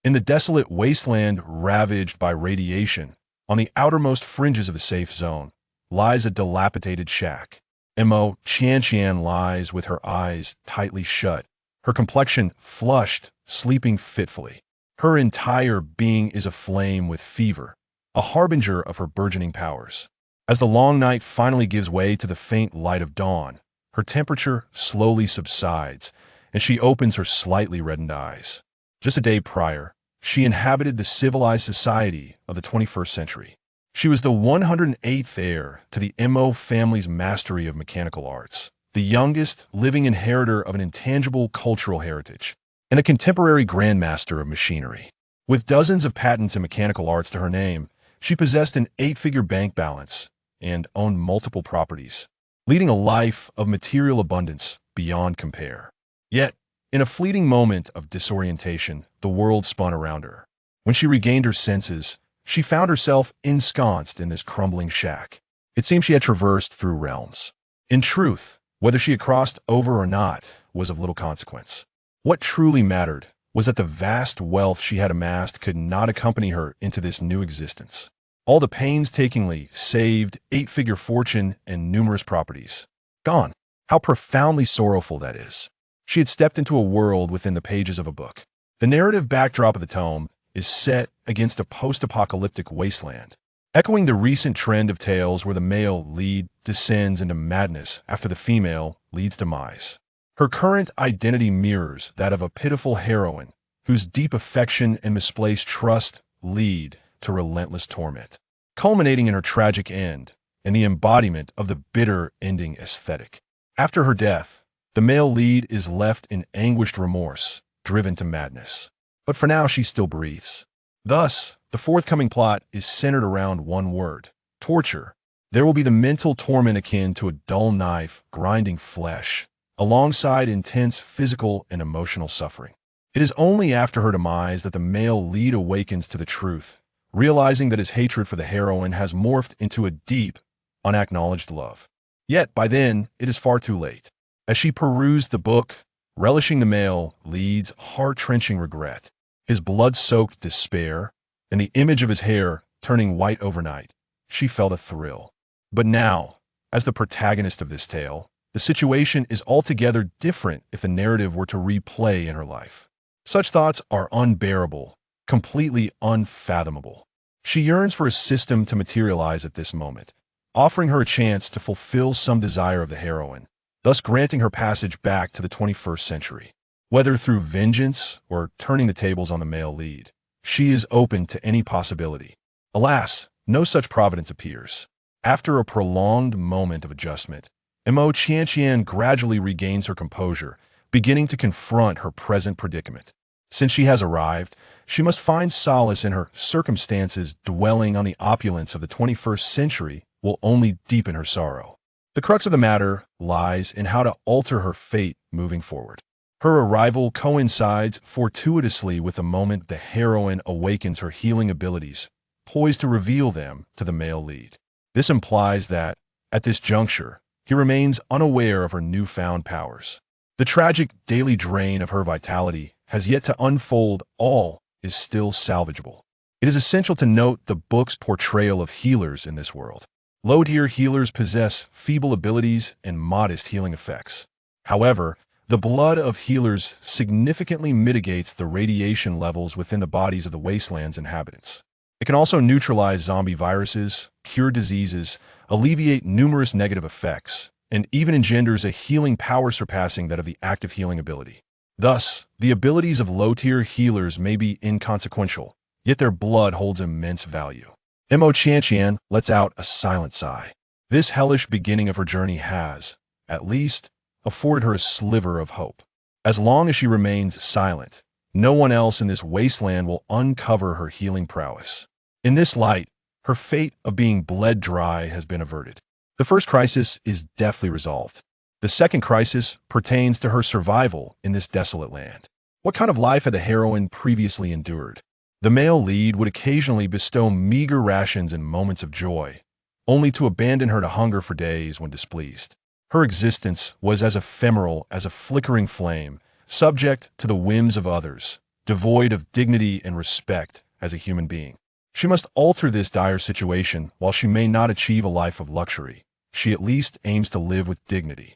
In the desolate wasteland ravaged by radiation, on the outermost fringes of the safe zone, lies a dilapidated shack. Mo Qianqian lies with her eyes tightly shut, her complexion flushed, sleeping fitfully. Her entire being is aflame with fever, a harbinger of her burgeoning powers. As the long night finally gives way to the faint light of dawn, her temperature slowly subsides, and she opens her slightly reddened eyes. Just a day prior, she inhabited the civilized society of the 21st century. She was the 108th heir to the Mo family's mastery of mechanical arts, the youngest living inheritor of an intangible cultural heritage, and a contemporary grandmaster of machinery. With dozens of patents in mechanical arts to her name, she possessed an 8-figure bank balance and owned multiple properties, leading a life of material abundance beyond compare. Yet, in a fleeting moment of disorientation, the world spun around her. When she regained her senses, she found herself ensconced in this crumbling shack. It seemed she had traversed through realms. In truth, whether she had crossed over or not was of little consequence. What truly mattered was that the vast wealth she had amassed could not accompany her into this new existence. All the painstakingly saved 8-figure fortune and numerous properties gone. How profoundly sorrowful that is. She had stepped into a world within the pages of a book. The narrative backdrop of the tome is set against a post-apocalyptic wasteland, echoing the recent trend of tales where the male lead descends into madness after the female lead's demise. Her current identity mirrors that of a pitiful heroine whose deep affection and misplaced trust lead to relentless torment, culminating in her tragic end and the embodiment of the bitter ending aesthetic. After her death, the male lead is left in anguished remorse, driven to madness. But for now, she still breathes. Thus, the forthcoming plot is centered around one word: torture. There will be the mental torment akin to a dull knife grinding flesh, alongside intense physical and emotional suffering. It is only after her demise that the male lead awakens to the truth, realizing that his hatred for the heroine has morphed into a deep, unacknowledged love. Yet, by then, it is far too late. As she perused the book, relishing the male lead's heart-wrenching regret, his blood-soaked despair, and the image of his hair turning white overnight, she felt a thrill. But now, as the protagonist of this tale, the situation is altogether different if the narrative were to replay in her life. Such thoughts are unbearable, completely unfathomable. She yearns for a system to materialize at this moment, offering her a chance to fulfill some desire of the heroine, thus granting her passage back to the 21st century. Whether through vengeance or turning the tables on the male lead, she is open to any possibility. Alas, no such providence appears. After a prolonged moment of adjustment, Mo Qianqian gradually regains her composure, beginning to confront her present predicament. Since she has arrived, she must find solace in her circumstances. Dwelling on the opulence of the 21st century will only deepen her sorrow. The crux of the matter lies in how to alter her fate moving forward. Her arrival coincides fortuitously with the moment the heroine awakens her healing abilities, poised to reveal them to the male lead. This implies that, at this juncture, he remains unaware of her newfound powers. The tragic daily drain of her vitality has yet to unfold. All is still salvageable. It is essential to note the book's portrayal of healers in this world. Low-tier healers possess feeble abilities and modest healing effects. However, the blood of healers significantly mitigates the radiation levels within the bodies of the wasteland's inhabitants. It can also neutralize zombie viruses, cure diseases, alleviate numerous negative effects, and even engenders a healing power surpassing that of the active healing ability. Thus, the abilities of low-tier healers may be inconsequential, yet their blood holds immense value. Mo Qianqian lets out a silent sigh. This hellish beginning of her journey has, at least, afforded her a sliver of hope. As long as she remains silent, no one else in this wasteland will uncover her healing prowess. In this light, her fate of being bled dry has been averted. The first crisis is deftly resolved. The second crisis pertains to her survival in this desolate land. What kind of life had the heroine previously endured? The male lead would occasionally bestow meager rations in moments of joy, only to abandon her to hunger for days when displeased. Her existence was as ephemeral as a flickering flame, subject to the whims of others, devoid of dignity and respect as a human being. She must alter this dire situation. While she may not achieve a life of luxury, she at least aims to live with dignity.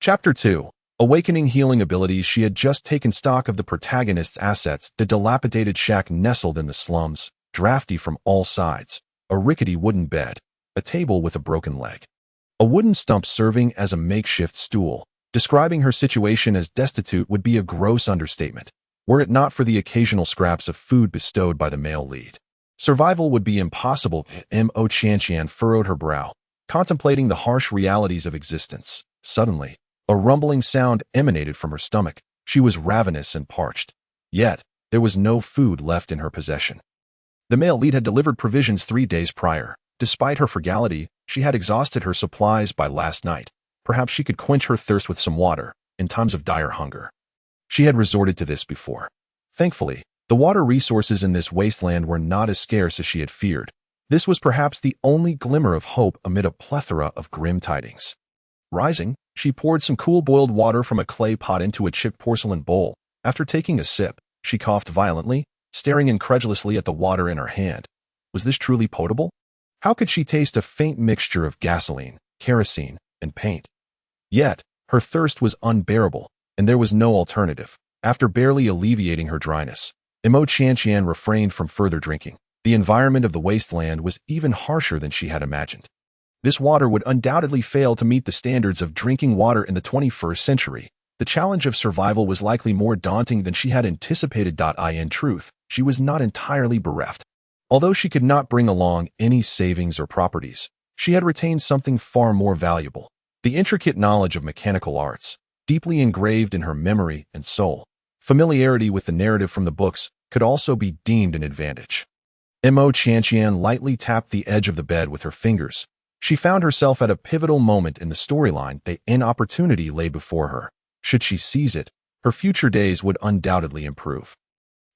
Chapter 2. Awakening healing abilities. She had just taken stock of the protagonist's assets, the dilapidated shack nestled in the slums, drafty from all sides, a rickety wooden bed, a table with a broken leg, a wooden stump serving as a makeshift stool. Describing her situation as destitute would be a gross understatement, were it not for the occasional scraps of food bestowed by the male lead. Survival would be impossible. Mo Qianqian furrowed her brow, contemplating the harsh realities of existence. Suddenly, a rumbling sound emanated from her stomach. She was ravenous and parched. Yet, there was no food left in her possession. The male lead had delivered provisions 3 days prior. Despite her frugality, she had exhausted her supplies by last night. Perhaps she could quench her thirst with some water in times of dire hunger. She had resorted to this before. Thankfully, the water resources in this wasteland were not as scarce as she had feared. This was perhaps the only glimmer of hope amid a plethora of grim tidings. Rising, she poured some cool boiled water from a clay pot into a chipped porcelain bowl. After taking a sip, she coughed violently, staring incredulously at the water in her hand. Was this truly potable? How could she taste a faint mixture of gasoline, kerosene, and paint? Yet, her thirst was unbearable, and there was no alternative. After barely alleviating her dryness, Mo Qianqian refrained from further drinking. The environment of the wasteland was even harsher than she had imagined. This water would undoubtedly fail to meet the standards of drinking water in the 21st century. The challenge of survival was likely more daunting than she had anticipated. In truth, she was not entirely bereft. Although she could not bring along any savings or properties, she had retained something far more valuable: the intricate knowledge of mechanical arts, deeply engraved in her memory and soul. Familiarity with the narrative from the books could also be deemed an advantage. Mo Qianqian lightly tapped the edge of the bed with her fingers. She found herself at a pivotal moment in the storyline. An opportunity lay before her. Should she seize it, her future days would undoubtedly improve.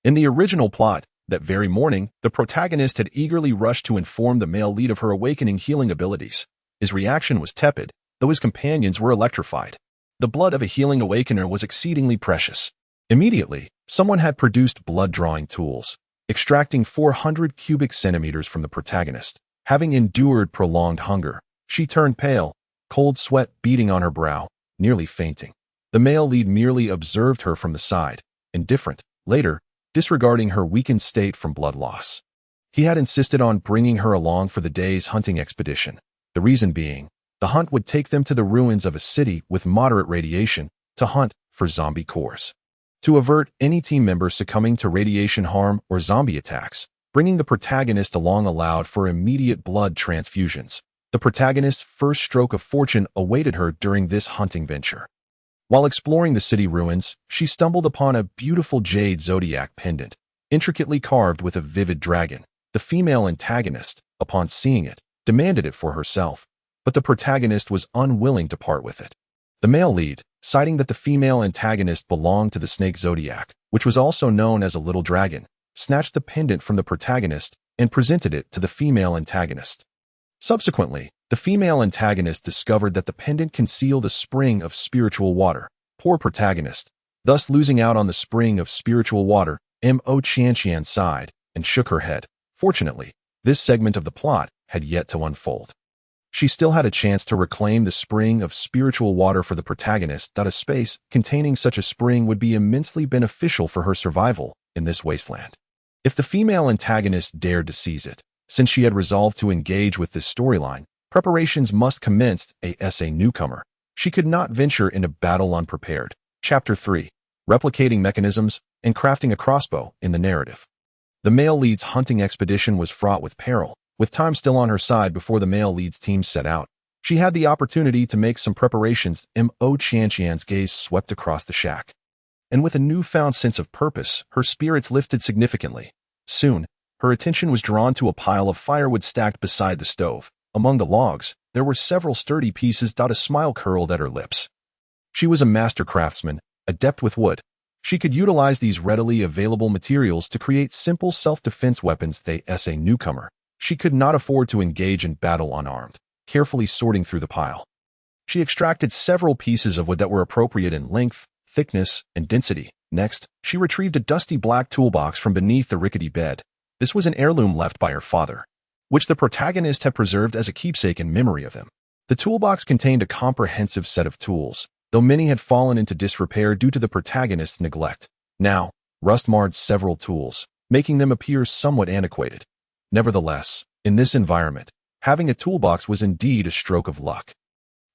In the original plot, that very morning, the protagonist had eagerly rushed to inform the male lead of her awakening healing abilities. His reaction was tepid, though his companions were electrified. The blood of a healing awakener was exceedingly precious. Immediately, someone had produced blood-drawing tools, extracting 400 cubic centimeters from the protagonist. Having endured prolonged hunger, she turned pale, cold sweat beading on her brow, nearly fainting. The male lead merely observed her from the side, indifferent, later, disregarding her weakened state from blood loss. He had insisted on bringing her along for the day's hunting expedition, the reason being, the hunt would take them to the ruins of a city with moderate radiation to hunt for zombie cores. To avert any team member succumbing to radiation harm or zombie attacks, bringing the protagonist along allowed for immediate blood transfusions. The protagonist's first stroke of fortune awaited her during this hunting venture. While exploring the city ruins, she stumbled upon a beautiful jade zodiac pendant, intricately carved with a vivid dragon. The female antagonist, upon seeing it, demanded it for herself, but the protagonist was unwilling to part with it. The male lead, citing that the female antagonist belonged to the snake zodiac, which was also known as a little dragon, snatched the pendant from the protagonist and presented it to the female antagonist. Subsequently, the female antagonist discovered that the pendant concealed a spring of spiritual water. Poor protagonist, thus losing out on the spring of spiritual water. Mo Qianqian sighed and shook her head. Fortunately, this segment of the plot had yet to unfold. She still had a chance to reclaim the spring of spiritual water for the protagonist. A space containing such a spring would be immensely beneficial for her survival in this wasteland. If the female antagonist dared to seize it, since she had resolved to engage with this storyline, preparations must commence. As a newcomer, she could not venture into battle unprepared. Chapter 3. Replicating mechanisms and crafting a crossbow in the narrative. The male lead's hunting expedition was fraught with peril. With time still on her side before the male lead's team set out, she had the opportunity to make some preparations. Mo Qianqian's gaze swept across the shack, and with a newfound sense of purpose, her spirits lifted significantly. Soon, her attention was drawn to a pile of firewood stacked beside the stove. Among the logs, there were several sturdy pieces. A smile curled at her lips. She was a master craftsman, adept with wood. She could utilize these readily available materials to create simple self-defense weapons. As a newcomer, she could not afford to engage in battle unarmed. Carefully sorting through the pile, she extracted several pieces of wood that were appropriate in length, thickness, and density. Next, she retrieved a dusty black toolbox from beneath the rickety bed. This was an heirloom left by her father, which the protagonist had preserved as a keepsake in memory of him. The toolbox contained a comprehensive set of tools, though many had fallen into disrepair due to the protagonist's neglect. Now, rust marred several tools, making them appear somewhat antiquated. Nevertheless, in this environment, having a toolbox was indeed a stroke of luck.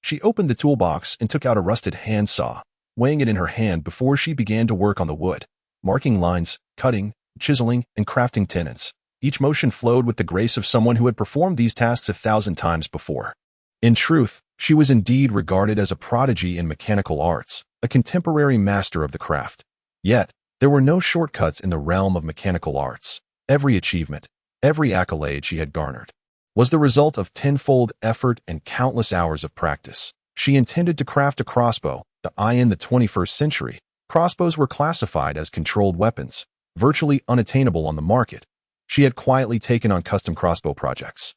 She opened the toolbox and took out a rusted handsaw, weighing it in her hand before she began to work on the wood, marking lines, cutting, chiseling, and crafting tenons. Each motion flowed with the grace of someone who had performed these tasks 1,000 times before. In truth, she was indeed regarded as a prodigy in mechanical arts, a contemporary master of the craft. Yet, there were no shortcuts in the realm of mechanical arts. Every achievement, every accolade she had garnered, was the result of tenfold effort and countless hours of practice. She intended to craft a crossbow. In the 21st century, crossbows were classified as controlled weapons, virtually unattainable on the market. She had quietly taken on custom crossbow projects,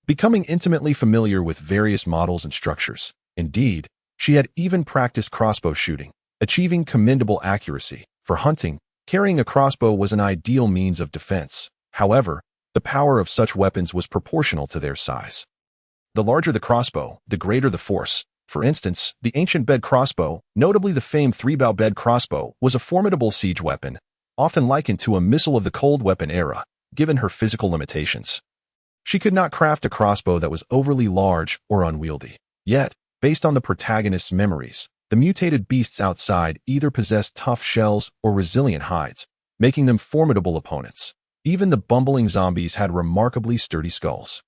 becoming intimately familiar with various models and structures. Indeed, she had even practiced crossbow shooting, achieving commendable accuracy. For hunting, carrying a crossbow was an ideal means of defense. However, the power of such weapons was proportional to their size. The larger the crossbow, the greater the force. For instance, the ancient bed crossbow, notably the famed three-bow bed crossbow, was a formidable siege weapon, often likened to a missile of the cold weapon era, given her physical limitations. She could not craft a crossbow that was overly large or unwieldy. Yet, based on the protagonist's memories, the mutated beasts outside either possessed tough shells or resilient hides, making them formidable opponents. Even the bumbling zombies had remarkably sturdy skulls.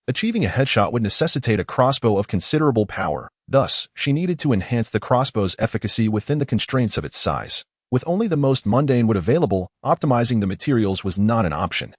Achieving a headshot would necessitate a crossbow of considerable power. Thus, she needed to enhance the crossbow's efficacy within the constraints of its size. With only the most mundane wood available, optimizing the materials was not an option.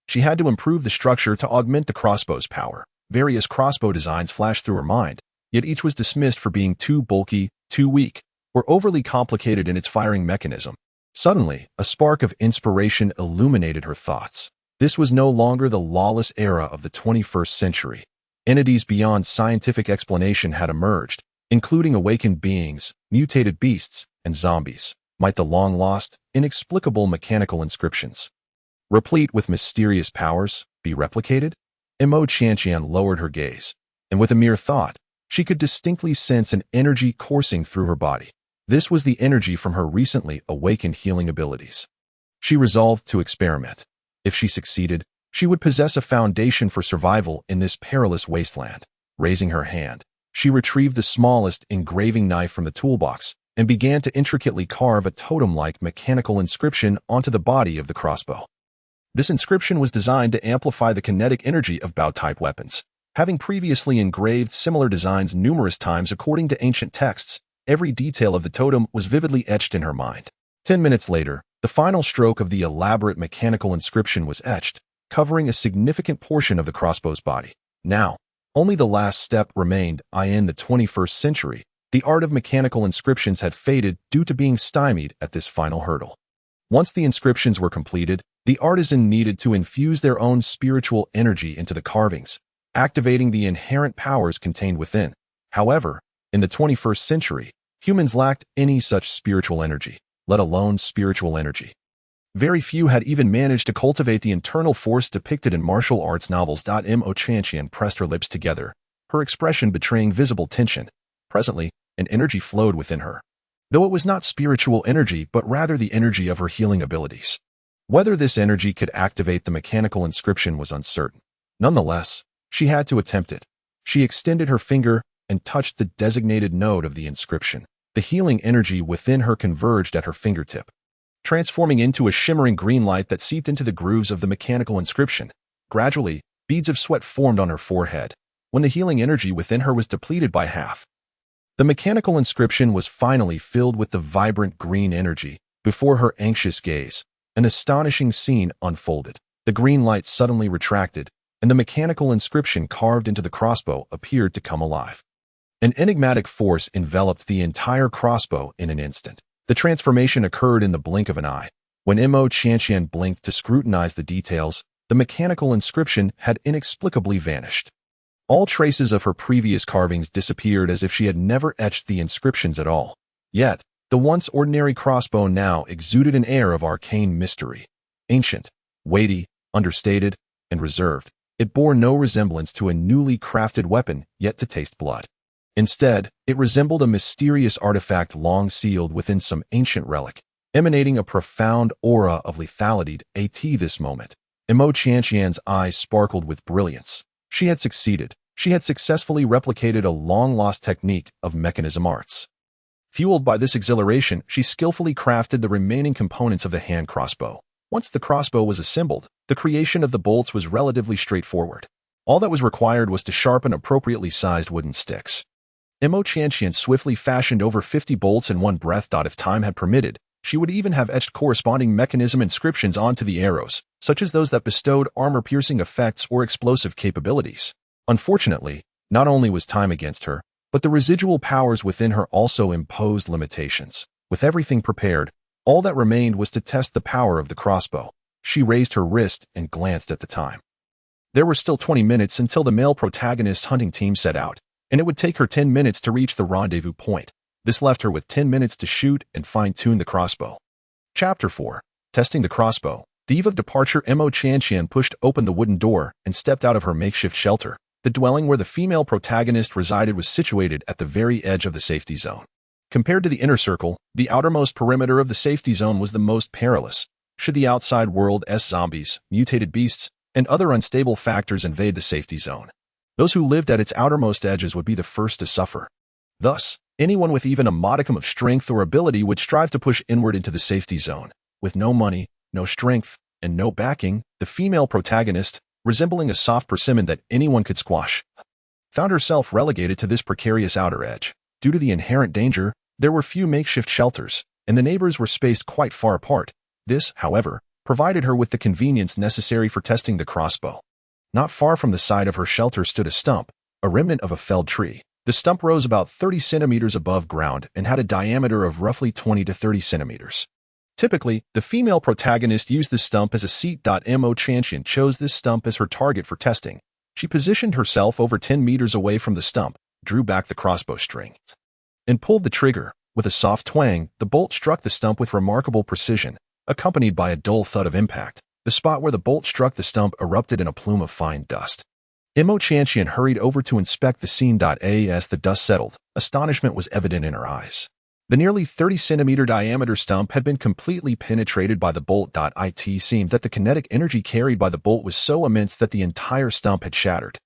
She had to improve the structure to augment the crossbow's power. Various crossbow designs flashed through her mind, yet each was dismissed for being too bulky, too weak, or overly complicated in its firing mechanism. Suddenly, a spark of inspiration illuminated her thoughts. This was no longer the lawless era of the 21st century. Entities beyond scientific explanation had emerged, including awakened beings, mutated beasts, and zombies. Might the long-lost, inexplicable mechanical inscriptions, replete with mysterious powers, be replicated? Mo Qianqian lowered her gaze, and with a mere thought, she could distinctly sense an energy coursing through her body. This was the energy from her recently awakened healing abilities. She resolved to experiment. If she succeeded, she would possess a foundation for survival in this perilous wasteland. Raising her hand, she retrieved the smallest engraving knife from the toolbox and began to intricately carve a totem-like mechanical inscription onto the body of the crossbow. This inscription was designed to amplify the kinetic energy of bow-type weapons. Having previously engraved similar designs numerous times according to ancient texts, every detail of the totem was vividly etched in her mind. 10 minutes later, the final stroke of the elaborate mechanical inscription was etched, covering a significant portion of the crossbow's body. Now, only the last step remained. In the 21st century, the art of mechanical inscriptions had faded due to being stymied at this final hurdle. Once the inscriptions were completed, the artisan needed to infuse their own spiritual energy into the carvings, activating the inherent powers contained within. However, in the 21st century, humans lacked any such spiritual energy, let alone spiritual energy. Very few had even managed to cultivate the internal force depicted in martial arts novels. Mo Qianqian pressed her lips together, her expression betraying visible tension. Presently, an energy flowed within her, though it was not spiritual energy but rather the energy of her healing abilities. Whether this energy could activate the mechanical inscription was uncertain. Nonetheless, she had to attempt it. She extended her finger and touched the designated node of the inscription. The healing energy within her converged at her fingertip, transforming into a shimmering green light that seeped into the grooves of the mechanical inscription. Gradually, beads of sweat formed on her forehead. When the healing energy within her was depleted by half, the mechanical inscription was finally filled with the vibrant green energy. Before her anxious gaze, an astonishing scene unfolded. The green light suddenly retracted, and the mechanical inscription carved into the crossbow appeared to come alive. An enigmatic force enveloped the entire crossbow in an instant. The transformation occurred in the blink of an eye. When Mo Qianqian blinked to scrutinize the details, the mechanical inscription had inexplicably vanished. All traces of her previous carvings disappeared as if she had never etched the inscriptions at all. Yet, The once ordinary crossbow now exuded an air of arcane mystery. Ancient, weighty, understated, and reserved, it bore no resemblance to a newly crafted weapon yet to taste blood. Instead, it resembled a mysterious artifact long sealed within some ancient relic, emanating a profound aura of lethality. At this moment, Imo Qianqian's eyes sparkled with brilliance. She had succeeded. She had successfully replicated a long-lost technique of mechanism arts. Fueled by this exhilaration, she skillfully crafted the remaining components of the hand crossbow. Once the crossbow was assembled, the creation of the bolts was relatively straightforward. All that was required was to sharpen appropriately sized wooden sticks. Imo Qianqian swiftly fashioned over 50 bolts in one breath. If time had permitted, she would even have etched corresponding mechanism inscriptions onto the arrows, such as those that bestowed armor-piercing effects or explosive capabilities. Unfortunately, not only was time against her, but the residual powers within her also imposed limitations. With everything prepared, all that remained was to test the power of the crossbow. She raised her wrist and glanced at the time. There were still 20 minutes until the male protagonist's hunting team set out, and it would take her 10 minutes to reach the rendezvous point. This left her with 10 minutes to shoot and fine-tune the crossbow. Chapter 4. Testing the crossbow. The eve of departure, Imo Qianqian pushed open the wooden door and stepped out of her makeshift shelter. The dwelling where the female protagonist resided was situated at the very edge of the safety zone. Compared to the inner circle, the outermost perimeter of the safety zone was the most perilous. Should the outside world's zombies, mutated beasts, and other unstable factors invade the safety zone, those who lived at its outermost edges would be the first to suffer. Thus, anyone with even a modicum of strength or ability would strive to push inward into the safety zone. With no money, no strength, and no backing, the female protagonist, resembling a soft persimmon that anyone could squash, found herself relegated to this precarious outer edge. Due to the inherent danger, there were few makeshift shelters, and the neighbors were spaced quite far apart. This, however, provided her with the convenience necessary for testing the crossbow. Not far from the side of her shelter stood a stump, a remnant of a felled tree. The stump rose about 30 centimeters above ground and had a diameter of roughly 20 to 30 centimeters. Typically, the female protagonist used this stump as a seat. Imo Qianqian chose this stump as her target for testing. She positioned herself over 10 meters away from the stump, drew back the crossbow string, and pulled the trigger. With a soft twang, the bolt struck the stump with remarkable precision, accompanied by a dull thud of impact. The spot where the bolt struck the stump erupted in a plume of fine dust. Imo Qianqian hurried over to inspect the scene. As the dust settled, astonishment was evident in her eyes. The nearly 30-centimeter diameter stump had been completely penetrated by the bolt. It seemed that the kinetic energy carried by the bolt was so immense that the entire stump had shattered.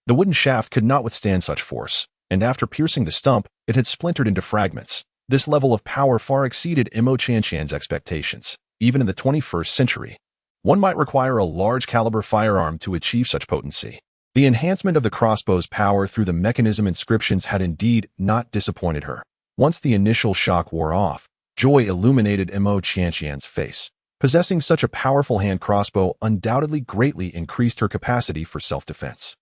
The wooden shaft could not withstand such force, and after piercing the stump, it had splintered into fragments. This level of power far exceeded Imo Qianqian's expectations. Even in the 21st century, one might require a large-caliber firearm to achieve such potency. The enhancement of the crossbow's power through the mechanism inscriptions had indeed not disappointed her. Once the initial shock wore off, joy illuminated Imo Qianqian's face. Possessing such a powerful hand crossbow undoubtedly greatly increased her capacity for self-defense.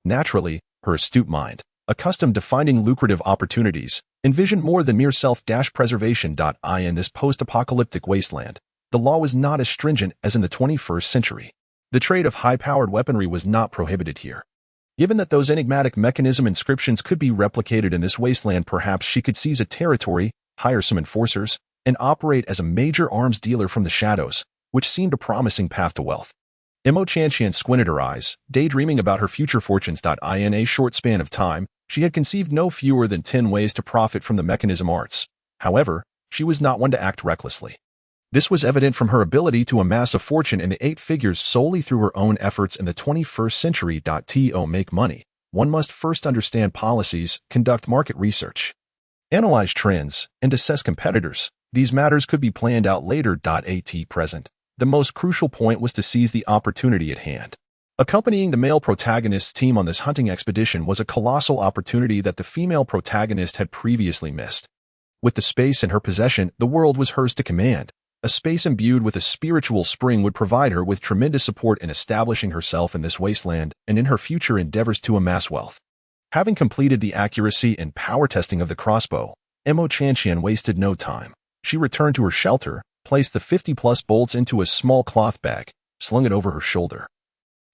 Naturally, her astute mind, accustomed to finding lucrative opportunities, envisioned more than mere self-preservation. In this post-apocalyptic wasteland, the law was not as stringent as in the 21st century. The trade of high-powered weaponry was not prohibited here. Given that those enigmatic mechanism inscriptions could be replicated in this wasteland, perhaps she could seize a territory, hire some enforcers, and operate as a major arms dealer from the shadows, which seemed a promising path to wealth. Imo Qianqian squinted her eyes, daydreaming about her future fortunes. In a short span of time, she had conceived no fewer than 10 ways to profit from the mechanism arts. However, she was not one to act recklessly. This was evident from her ability to amass a fortune in the 8 figures solely through her own efforts in the 21st century. To make money, one must first understand policies, conduct market research, analyze trends, and assess competitors. These matters could be planned out later. At present, the most crucial point was to seize the opportunity at hand. Accompanying the male protagonist's team on this hunting expedition was a colossal opportunity that the female protagonist had previously missed. With the space in her possession, the world was hers to command. A space imbued with a spiritual spring would provide her with tremendous support in establishing herself in this wasteland and in her future endeavors to amass wealth. Having completed the accuracy and power testing of the crossbow, Imo Qianqian wasted no time. She returned to her shelter, placed the 50-plus bolts into a small cloth bag, slung it over her shoulder,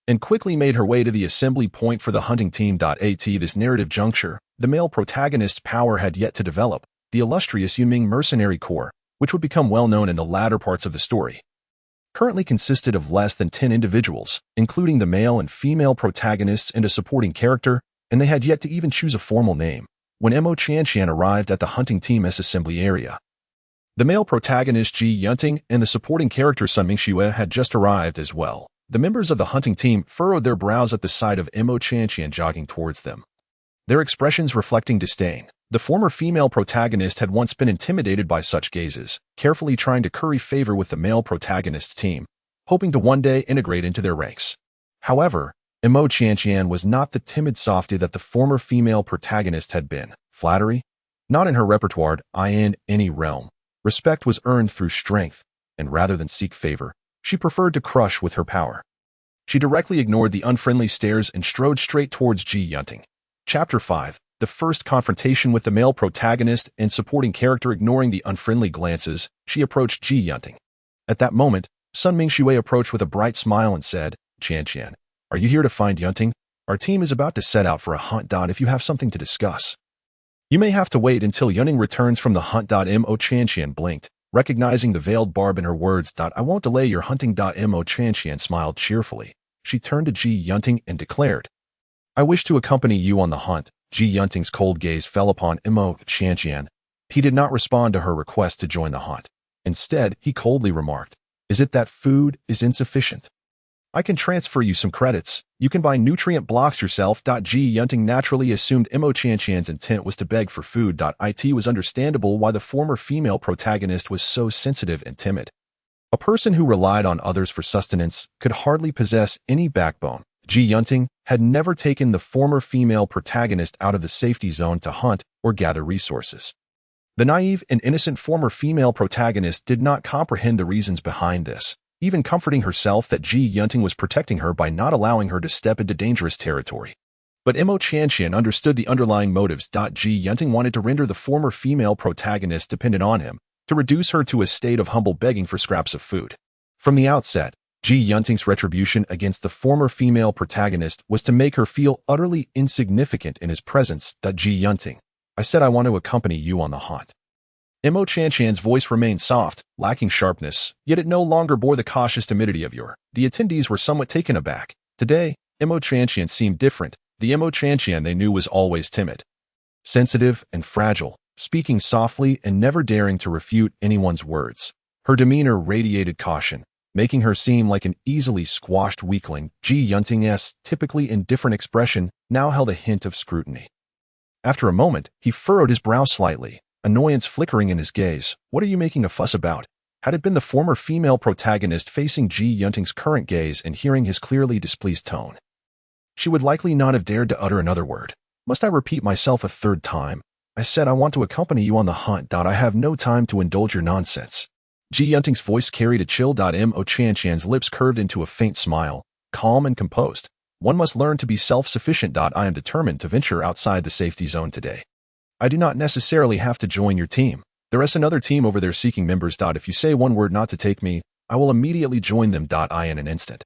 and quickly made her way to the assembly point for the hunting team. At this narrative juncture, the male protagonist's power had yet to develop. the illustrious Yunming Mercenary Corps, which would become well known in the latter parts of the story, currently consisted of less than 10 individuals, including the male and female protagonists and a supporting character, and they had yet to even choose a formal name when Mo Qianqian arrived at the hunting team S assembly area. The male protagonist Ji Yunting and the supporting character Sun Mingxue had just arrived as well. The members of the hunting team furrowed their brows at the sight of Mo Qianqian jogging towards them, their expressions reflecting disdain. The former female protagonist had once been intimidated by such gazes, carefully trying to curry favor with the male protagonist's team, hoping to one day integrate into their ranks. However, Mo Qianqian was not the timid softy that the former female protagonist had been. Flattery? Not in her repertoire, in any realm. Respect was earned through strength, and rather than seek favor, she preferred to crush with her power. She directly ignored the unfriendly stares and strode straight towards Ji Yunting. Chapter 5. The first confrontation with the male protagonist and supporting character. Ignoring the unfriendly glances, she approached Ji Yunting. At that moment, Sun Mingxue approached with a bright smile and said, "Qianqian, are you here to find Yunting? Our team is about to set out for a hunt. If you have something to discuss, you may have to wait until Yunting returns from the hunt. Mo Qianqian blinked, recognizing the veiled barb in her words. I won't delay your hunting. Mo Qianqian smiled cheerfully. She turned to Ji Yunting and declared, "I wish to accompany you on the hunt." Ji Yunting's cold gaze fell upon Mo Qianqian. He did not respond to her request to join the hunt. Instead, he coldly remarked, "Is it that food is insufficient? I can transfer you some credits. You can buy nutrient blocks yourself." Ji Yunting naturally assumed Mo Qianqian's intent was to beg for food. It was understandable why the former female protagonist was so sensitive and timid. A person who relied on others for sustenance could hardly possess any backbone. Ji Yunting had never taken the former female protagonist out of the safety zone to hunt or gather resources. The naive and innocent former female protagonist did not comprehend the reasons behind this, even comforting herself that Ji Yunting was protecting her by not allowing her to step into dangerous territory. But Mo Qianqian understood the underlying motives. Ji Yunting wanted to render the former female protagonist dependent on him, to reduce her to a state of humble begging for scraps of food. From the outset, Ji Yunting's retribution against the former female protagonist was to make her feel utterly insignificant in his presence. Ji Yunting, I said I want to accompany you on the hunt. Mo Qianqian's voice remained soft, lacking sharpness, yet it no longer bore the cautious timidity of yore. The attendees were somewhat taken aback. Today, Mo Qianqian seemed different. The Mo Qianqian they knew was always timid, sensitive, and fragile, speaking softly and never daring to refute anyone's words. Her demeanor radiated caution, making her seem like an easily squashed weakling. Ji Yunting's typically indifferent expression now held a hint of scrutiny. After a moment, he furrowed his brow slightly, annoyance flickering in his gaze. "What are you making a fuss about?" Had it been the former female protagonist facing Ji Yunting's current gaze and hearing his clearly displeased tone, she would likely not have dared to utter another word. "Must I repeat myself a third time? I said I want to accompany you on the hunt. I have no time to indulge your nonsense." Ji Yunting's voice carried a chill. Mo Qianqian's lips curved into a faint smile, calm and composed. "One must learn to be self-sufficient. I am determined to venture outside the safety zone today. I do not necessarily have to join your team. There is another team over there seeking members. If you say one word not to take me, I will immediately join them. In an instant."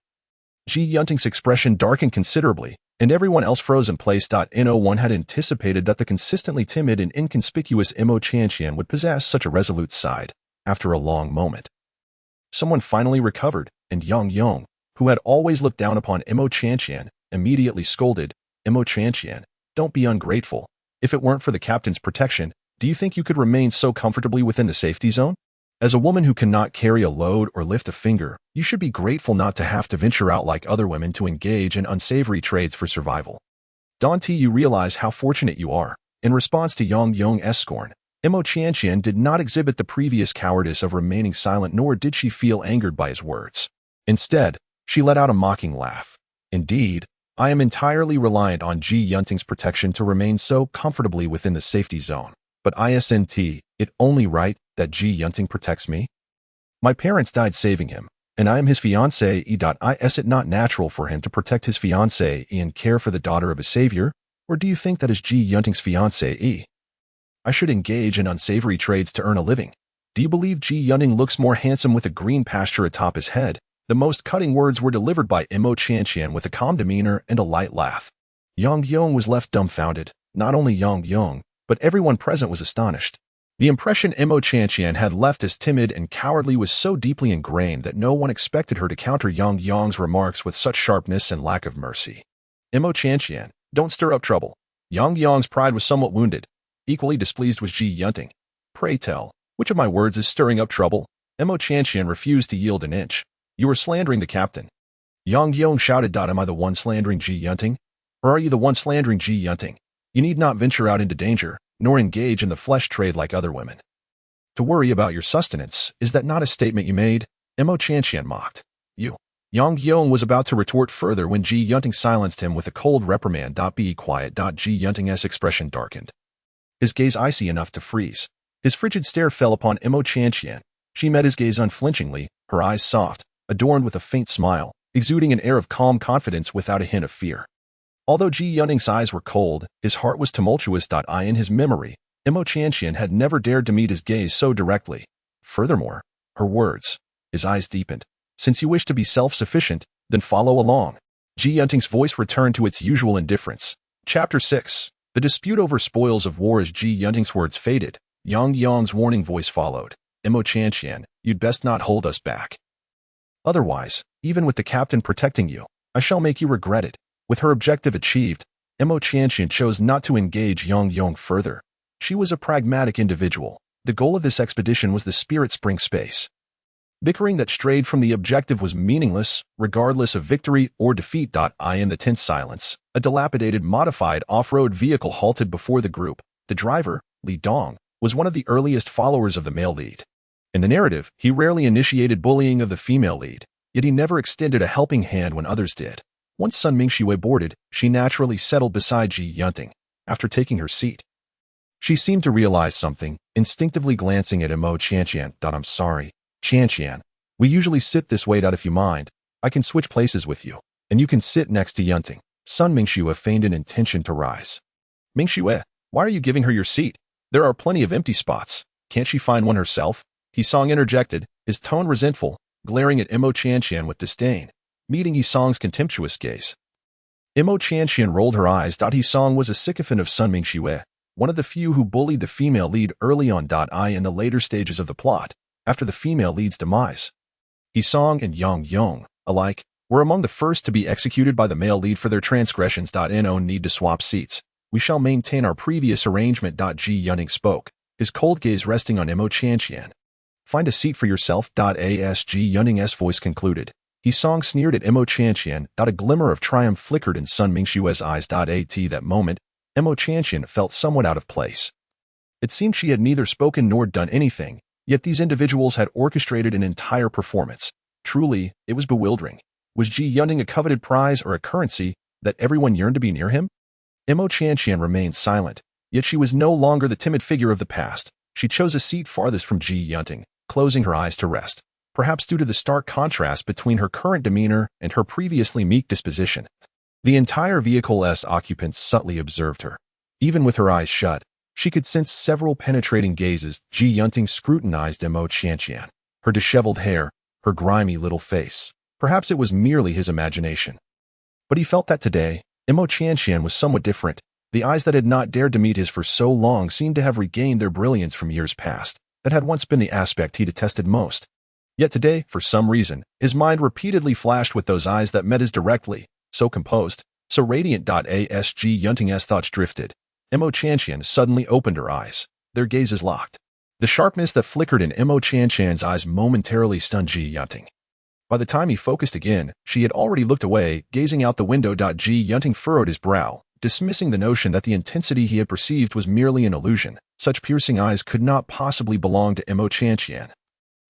Ji Yunting's expression darkened considerably, and everyone else froze in place. No one had anticipated that the consistently timid and inconspicuous Mo Qianqian would possess such a resolute side. After a long moment, someone finally recovered, and Yang Yong, who had always looked down upon Mo Qianqian, immediately scolded, "Mo Qianqian, don't be ungrateful. If it weren't for the captain's protection, do you think you could remain so comfortably within the safety zone? As a woman who cannot carry a load or lift a finger, you should be grateful not to have to venture out like other women to engage in unsavory trades for survival. Don't you realize how fortunate you are?" In response to Yang Yong's scorn, Mo Qianqian did not exhibit the previous cowardice of remaining silent, nor did she feel angered by his words. Instead, she let out a mocking laugh. "Indeed, I am entirely reliant on Ji Yunting's protection to remain so comfortably within the safety zone. But isn't it only right that Ji Yunting protects me? My parents died saving him, and I am his fiancée. Is it not natural for him to protect his fiancée and care for the daughter of his savior? Or do you think that as Ji Yunting's fiancée, I should engage in unsavory trades to earn a living? Do you believe Ji Yunting looks more handsome with a green pasture atop his head?" The most cutting words were delivered by Mo Qianqian with a calm demeanor and a light laugh. Yang Yong was left dumbfounded. Not only Yang Yong, but everyone present was astonished. The impression Imo Chantian had left as timid and cowardly was so deeply ingrained that no one expected her to counter Yang Yong's remarks with such sharpness and lack of mercy. Imo Chantian, don't stir up trouble. Yang Yong's pride was somewhat wounded. Equally displeased was Ji Yunting. Pray tell, which of my words is stirring up trouble? Imo Chantian refused to yield an inch. You are slandering the captain. Yang Yong shouted. Am I the one slandering Ji Yunting? Or are you the one slandering Ji Yunting? You need not venture out into danger, nor engage in the flesh trade like other women. To worry about your sustenance, is that not a statement you made? Imo Chantian mocked. You. Yang Yong was about to retort further when Ji Yunting silenced him with a cold reprimand. Be quiet. Ji Yunting's expression darkened. His gaze icy enough to freeze. His frigid stare fell upon Imo Chantian. She met his gaze unflinchingly, her eyes soft, adorned with a faint smile, exuding an air of calm confidence without a hint of fear. Although Ji Yunting's eyes were cold, his heart was tumultuous. In his memory, Imo Chantian had never dared to meet his gaze so directly. Furthermore, her words. His eyes deepened. Since you wish to be self-sufficient, then follow along. Ji Yunting's voice returned to its usual indifference. Chapter 6. The dispute over spoils of war. As Ji Yunting's words faded, Yang Yong's warning voice followed. Imo Chantian, you'd best not hold us back. Otherwise, even with the captain protecting you, I shall make you regret it. With her objective achieved, Imo Chantian chose not to engage Yang Yong further. She was a pragmatic individual. The goal of this expedition was the Spirit Spring space. Bickering that strayed from the objective was meaningless, regardless of victory or defeat. In the tense silence, a dilapidated modified off-road vehicle halted before the group. The driver, Li Dong, was one of the earliest followers of the male lead. In the narrative, he rarely initiated bullying of the female lead, yet he never extended a helping hand when others did. Once Sun Mingxue boarded, she naturally settled beside Ji Yunting. After taking her seat, she seemed to realize something, instinctively glancing at Imo Chantian. I'm sorry, Chantian. We usually sit this way. If you mind, I can switch places with you, and you can sit next to Yunting. Sun Mingxue feigned an intention to rise. Mingxue, why are you giving her your seat? There are plenty of empty spots. Can't she find one herself? Yisong interjected, his tone resentful, glaring at Imo Chantian with disdain, meeting Yisong's contemptuous gaze. Imo Chantian rolled her eyes. Yisong was a sycophant of Sun Mingxue, one of the few who bullied the female lead early on. In the later stages of the plot, after the female lead's demise, Yisong and Yang Yong, alike, were among the first to be executed by the male lead for their transgressions. No need to swap seats. We shall maintain our previous arrangement. Ji Yunting spoke, his cold gaze resting on Imo Chantian. Find a seat for yourself. As Ji Yunting's voice concluded, Yisong sneered at Imo Chantian. A glimmer of triumph flickered in Sun Mingxue's eyes. At that moment, Imo Chantian felt somewhat out of place. It seemed she had neither spoken nor done anything, yet these individuals had orchestrated an entire performance. Truly, it was bewildering. Was Ji Yunting a coveted prize or a currency that everyone yearned to be near him? Imo Chantian remained silent, yet she was no longer the timid figure of the past. She chose a seat farthest from Ji Yunting, closing her eyes to rest, perhaps due to the stark contrast between her current demeanor and her previously meek disposition. The entire vehicle's occupants subtly observed her. Even with her eyes shut, she could sense several penetrating gazes. Ji Yunting scrutinized Imo Chantian, her disheveled hair, her grimy little face. Perhaps it was merely his imagination. But he felt that today, Imo Chantian was somewhat different. The eyes that had not dared to meet his for so long seemed to have regained their brilliance from years past. That had once been the aspect he detested most. Yet today, for some reason, his mind repeatedly flashed with those eyes that met his directly, so composed, so radiant. As Ji Yunting's thoughts drifted, Imo Chantian suddenly opened her eyes. Their gazes locked. The sharpness that flickered in Imo Chantian's eyes momentarily stunned Ji Yunting. By the time he focused again, she had already looked away, gazing out the window. Ji Yunting furrowed his brow, dismissing the notion that the intensity he had perceived was merely an illusion. Such piercing eyes could not possibly belong to Imo Chantian,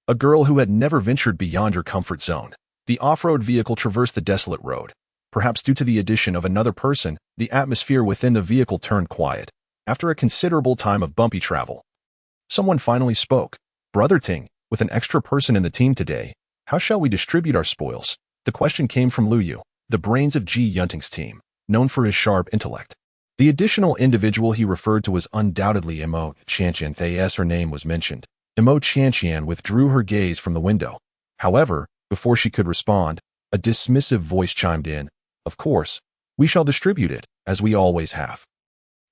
a girl who had never ventured beyond her comfort zone. The off-road vehicle traversed the desolate road. Perhaps due to the addition of another person, the atmosphere within the vehicle turned quiet. After a considerable time of bumpy travel, someone finally spoke. Brother Ting, with an extra person in the team today, how shall we distribute our spoils? The question came from Lu Yu, the brains of Ji Yunting's team, known for his sharp intellect. The additional individual he referred to was undoubtedly Imo Chantian. As her name was mentioned, Imo Chantian withdrew her gaze from the window. However, before she could respond, a dismissive voice chimed in. Of course, we shall distribute it, as we always have.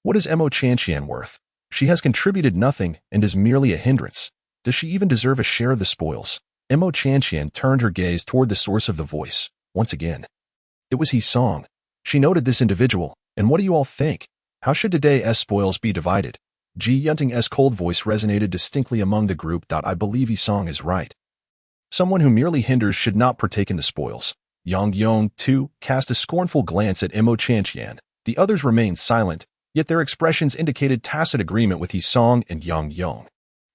What is Imo Chantian worth? She has contributed nothing and is merely a hindrance. Does she even deserve a share of the spoils? Mo Chanqian turned her gaze toward the source of the voice. Once again, it was He Song. She noted this individual. And what do you all think? How should today's spoils be divided? Ji Yunting's cold voice resonated distinctly among the group. I believe He Song is right. Someone who merely hinders should not partake in the spoils. Yang Yong, too, cast a scornful glance at Mo Chanqian. The others remained silent, yet their expressions indicated tacit agreement with He Song and Yang Yong.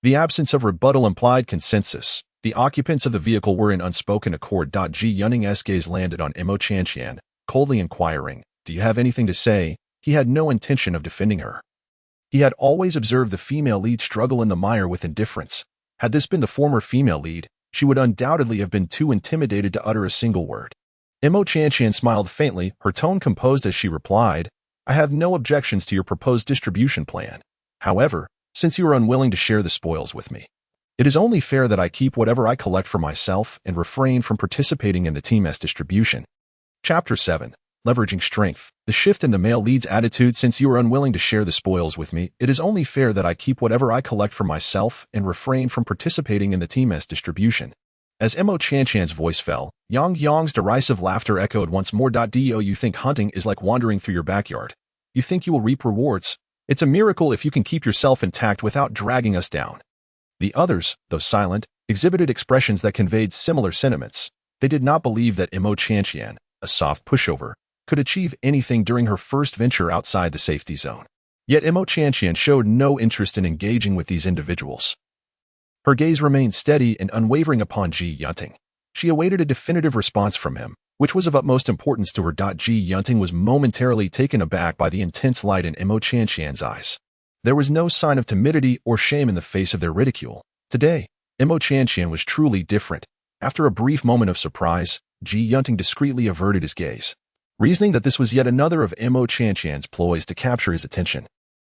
The absence of rebuttal implied consensus. The occupants of the vehicle were in unspoken accord. Ji Yunting's gaze landed on Mo Chanqian, coldly inquiring, "Do you have anything to say?" He had no intention of defending her. He had always observed the female lead struggle in the mire with indifference. Had this been the former female lead, she would undoubtedly have been too intimidated to utter a single word. Mo Chanqian smiled faintly, her tone composed as she replied, "I have no objections to your proposed distribution plan. However, since you are unwilling to share the spoils with me, it is only fair that I keep whatever I collect for myself and refrain from participating in the team's distribution." Chapter 7. Leveraging Strength. The shift in the male lead's attitude. Since you are unwilling to share the spoils with me, it is only fair that I keep whatever I collect for myself and refrain from participating in the team's distribution. As Mo Chanqian's voice fell, Yang Yong's derisive laughter echoed once more. Do you think hunting is like wandering through your backyard? You think you will reap rewards? It's a miracle if you can keep yourself intact without dragging us down. The others, though silent, exhibited expressions that conveyed similar sentiments. They did not believe that Mo Chanqian, a soft pushover, could achieve anything during her first venture outside the safety zone. Yet Mo Chanqian showed no interest in engaging with these individuals. Her gaze remained steady and unwavering upon Ji Yunting. She awaited a definitive response from him, which was of utmost importance to her. Ji Yunting was momentarily taken aback by the intense light in Mo Chanqian's eyes. There was no sign of timidity or shame in the face of their ridicule. Today, Mo Chanqian was truly different. After a brief moment of surprise, Ji Yunting discreetly averted his gaze, reasoning that this was yet another of Mo Chanqian's ploys to capture his attention.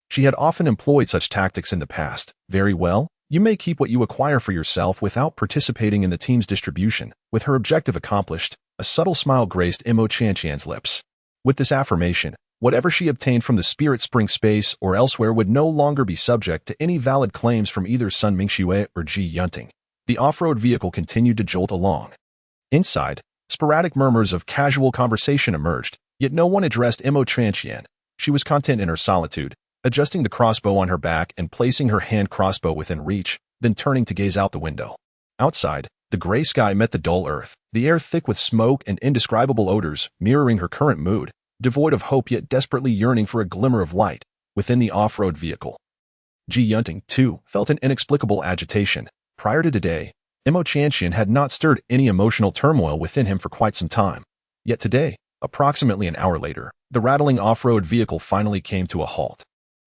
She had often employed such tactics in the past. Very well, you may keep what you acquire for yourself without participating in the team's distribution. With her objective accomplished, a subtle smile graced Mo Chanqian's lips. With this affirmation, whatever she obtained from the Spirit Spring space or elsewhere would no longer be subject to any valid claims from either Sun Mingxue or Ji Yunting. The off-road vehicle continued to jolt along. Inside, sporadic murmurs of casual conversation emerged, yet no one addressed Mo Chanqian. She was content in her solitude, adjusting the crossbow on her back and placing her hand crossbow within reach, then turning to gaze out the window. Outside, the gray sky met the dull earth, the air thick with smoke and indescribable odors, mirroring her current mood, devoid of hope yet desperately yearning for a glimmer of light. Within the off-road vehicle, Ji Yunting, too, felt an inexplicable agitation. Prior to today, Mo Chanqian had not stirred any emotional turmoil within him for quite some time. Yet today, approximately an hour later, the rattling off-road vehicle finally came to a halt.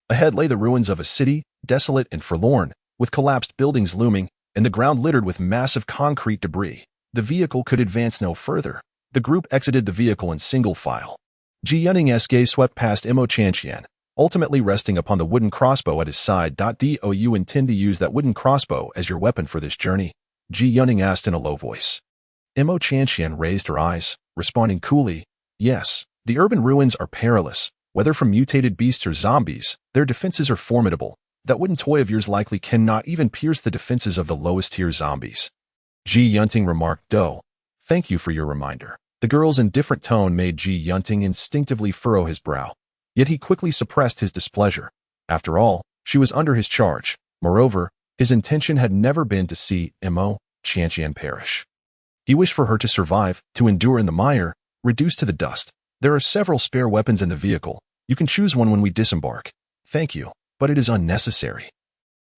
Ahead lay the ruins of a city, desolate and forlorn, with collapsed buildings looming, and the ground littered with massive concrete debris. The vehicle could advance no further. The group exited the vehicle in single file. Ji Yunting's gaze swept past Mo Chanqian, ultimately resting upon the wooden crossbow at his side. Do you intend to use that wooden crossbow as your weapon for this journey? Ji Yunting asked in a low voice. Mo Chanqian raised her eyes, responding coolly, "Yes, the urban ruins are perilous. Whether from mutated beasts or zombies, their defenses are formidable. That wooden toy of yours likely cannot even pierce the defenses of the lowest-tier zombies." Ji Yunting remarked, "Thank you for your reminder." The girl's indifferent tone made Ji Yunting instinctively furrow his brow. Yet he quickly suppressed his displeasure. After all, she was under his charge. Moreover, his intention had never been to see Mo Chanqian perish. He wished for her to survive, to endure in the mire, reduced to the dust. "There are several spare weapons in the vehicle. You can choose one when we disembark." "Thank you, but it is unnecessary.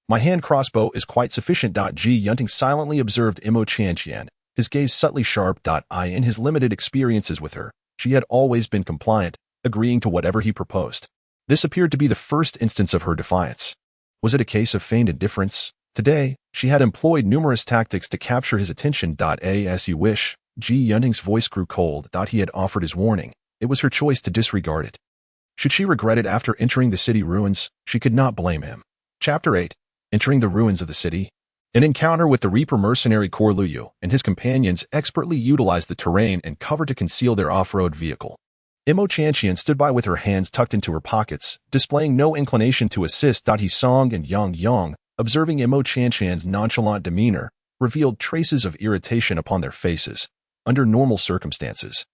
My hand crossbow is quite sufficient." Ji Yunting silently observed Mo Chanqian, his gaze subtly sharp. In his limited experiences with her, she had always been compliant, agreeing to whatever he proposed. This appeared to be the first instance of her defiance. Was it a case of feigned indifference? Today, she had employed numerous tactics to capture his attention. As you wish. Ji Yunting's voice grew cold. He had offered his warning. It was her choice to disregard it. Should she regret it after entering the city ruins? She could not blame him. Chapter 8. Entering the ruins of the city. An encounter with the Reaper mercenary Kor Luyu and his companions expertly utilized the terrain and cover to conceal their off-road vehicle. Imo Chantian stood by with her hands tucked into her pockets, displaying no inclination to assist. He Song and Yang Yong, observing Imo Chantian's nonchalant demeanor, revealed traces of irritation upon their faces. Under normal circumstances,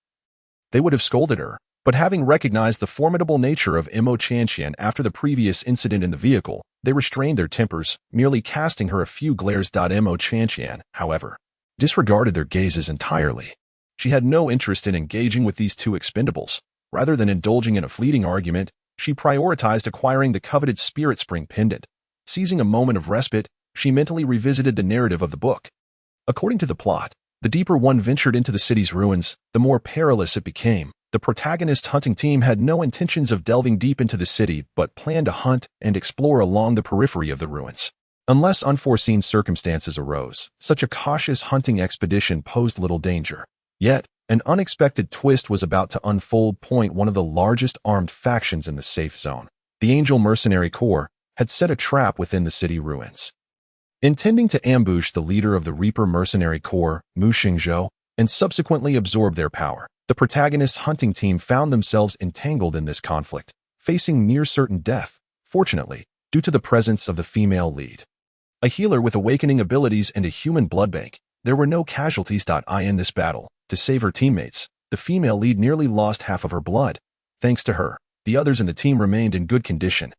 they would have scolded her, but having recognized the formidable nature of Imo Chantian after the previous incident in the vehicle, they restrained their tempers, merely casting her a few glares. Imo Chantian, however, disregarded their gazes entirely. She had no interest in engaging with these two expendables. Rather than indulging in a fleeting argument, she prioritized acquiring the coveted Spirit Spring pendant. Seizing a moment of respite, she mentally revisited the narrative of the book. According to the plot, the deeper one ventured into the city's ruins, the more perilous it became. The protagonist's hunting team had no intentions of delving deep into the city but planned to hunt and explore along the periphery of the ruins. Unless unforeseen circumstances arose, such a cautious hunting expedition posed little danger. Yet, an unexpected twist was about to unfold. One of the largest armed factions in the safe zone, the Angel Mercenary Corps, had set a trap within the city ruins. Intending to ambush the leader of the Reaper Mercenary Corps, Mu Xingzhou, and subsequently absorb their power, the protagonist's hunting team found themselves entangled in this conflict, facing near certain death, fortunately, due to the presence of the female lead. A healer with awakening abilities and a human blood bank, there were no casualties. In this battle, to save her teammates, the female lead nearly lost half of her blood. Thanks to her, the others in the team remained in good condition,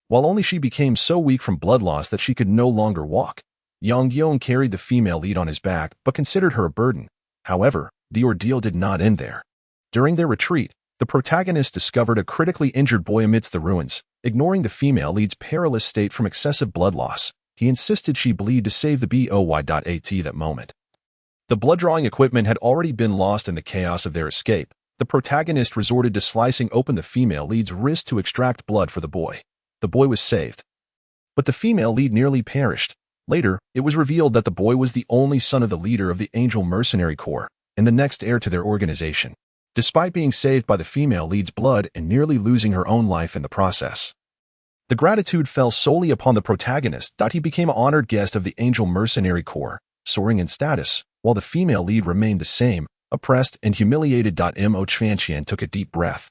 while only she became so weak from blood loss that she could no longer walk. Yang Yong carried the female lead on his back but considered her a burden. However, the ordeal did not end there. During their retreat, the protagonist discovered a critically injured boy amidst the ruins. Ignoring the female lead's perilous state from excessive blood loss, he insisted she bleed to save the boy. That moment, the blood-drawing equipment had already been lost in the chaos of their escape. The protagonist resorted to slicing open the female lead's wrist to extract blood for the boy. The boy was saved, but the female lead nearly perished. Later, it was revealed that the boy was the only son of the leader of the Angel Mercenary Corps and the next heir to their organization. Despite being saved by the female lead's blood and nearly losing her own life in the process, the gratitude fell solely upon the protagonist. He became an honored guest of the Angel Mercenary Corps, soaring in status, while the female lead remained the same, oppressed and humiliated. Imo Chantian took a deep breath,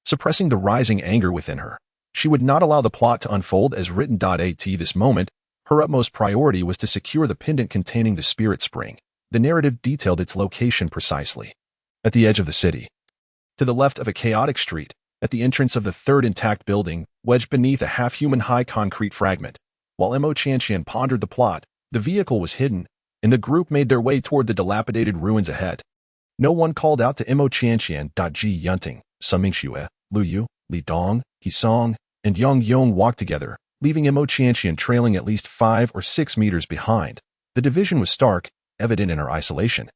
suppressing the rising anger within her. She would not allow the plot to unfold as written. At this moment, her utmost priority was to secure the pendant containing the Spirit Spring. The narrative detailed its location precisely. At the edge of the city, to the left of a chaotic street, at the entrance of the third intact building, wedged beneath a half-human high concrete fragment. While Imo Chantian pondered the plot, the vehicle was hidden, and the group made their way toward the dilapidated ruins ahead. No one called out to Imo Chantian. Ji Yunting, Sun Mingxue, Lu Yu, Li Dong, He Song, and Yang Yong walked together, leaving Imo Chantian trailing at least 5 or 6 meters behind. The division was stark, evident in her isolation,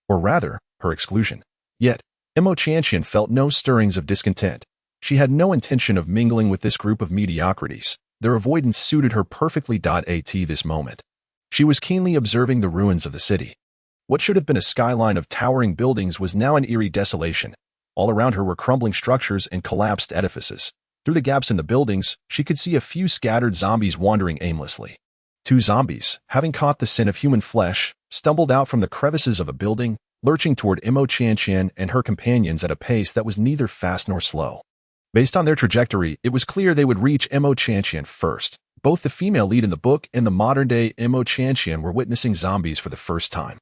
or rather, her exclusion. Yet, Imo Chantian felt no stirrings of discontent. She had no intention of mingling with this group of mediocrities. Their avoidance suited her perfectly. At this moment, she was keenly observing the ruins of the city. What should have been a skyline of towering buildings was now an eerie desolation. All around her were crumbling structures and collapsed edifices. Through the gaps in the buildings, she could see a few scattered zombies wandering aimlessly. 2 zombies, having caught the scent of human flesh, stumbled out from the crevices of a building, lurching toward Imo Chantian and her companions at a pace that was neither fast nor slow. Based on their trajectory, it was clear they would reach Imo Chantian first. Both the female lead in the book and the modern-day Imo Chantian were witnessing zombies for the first time.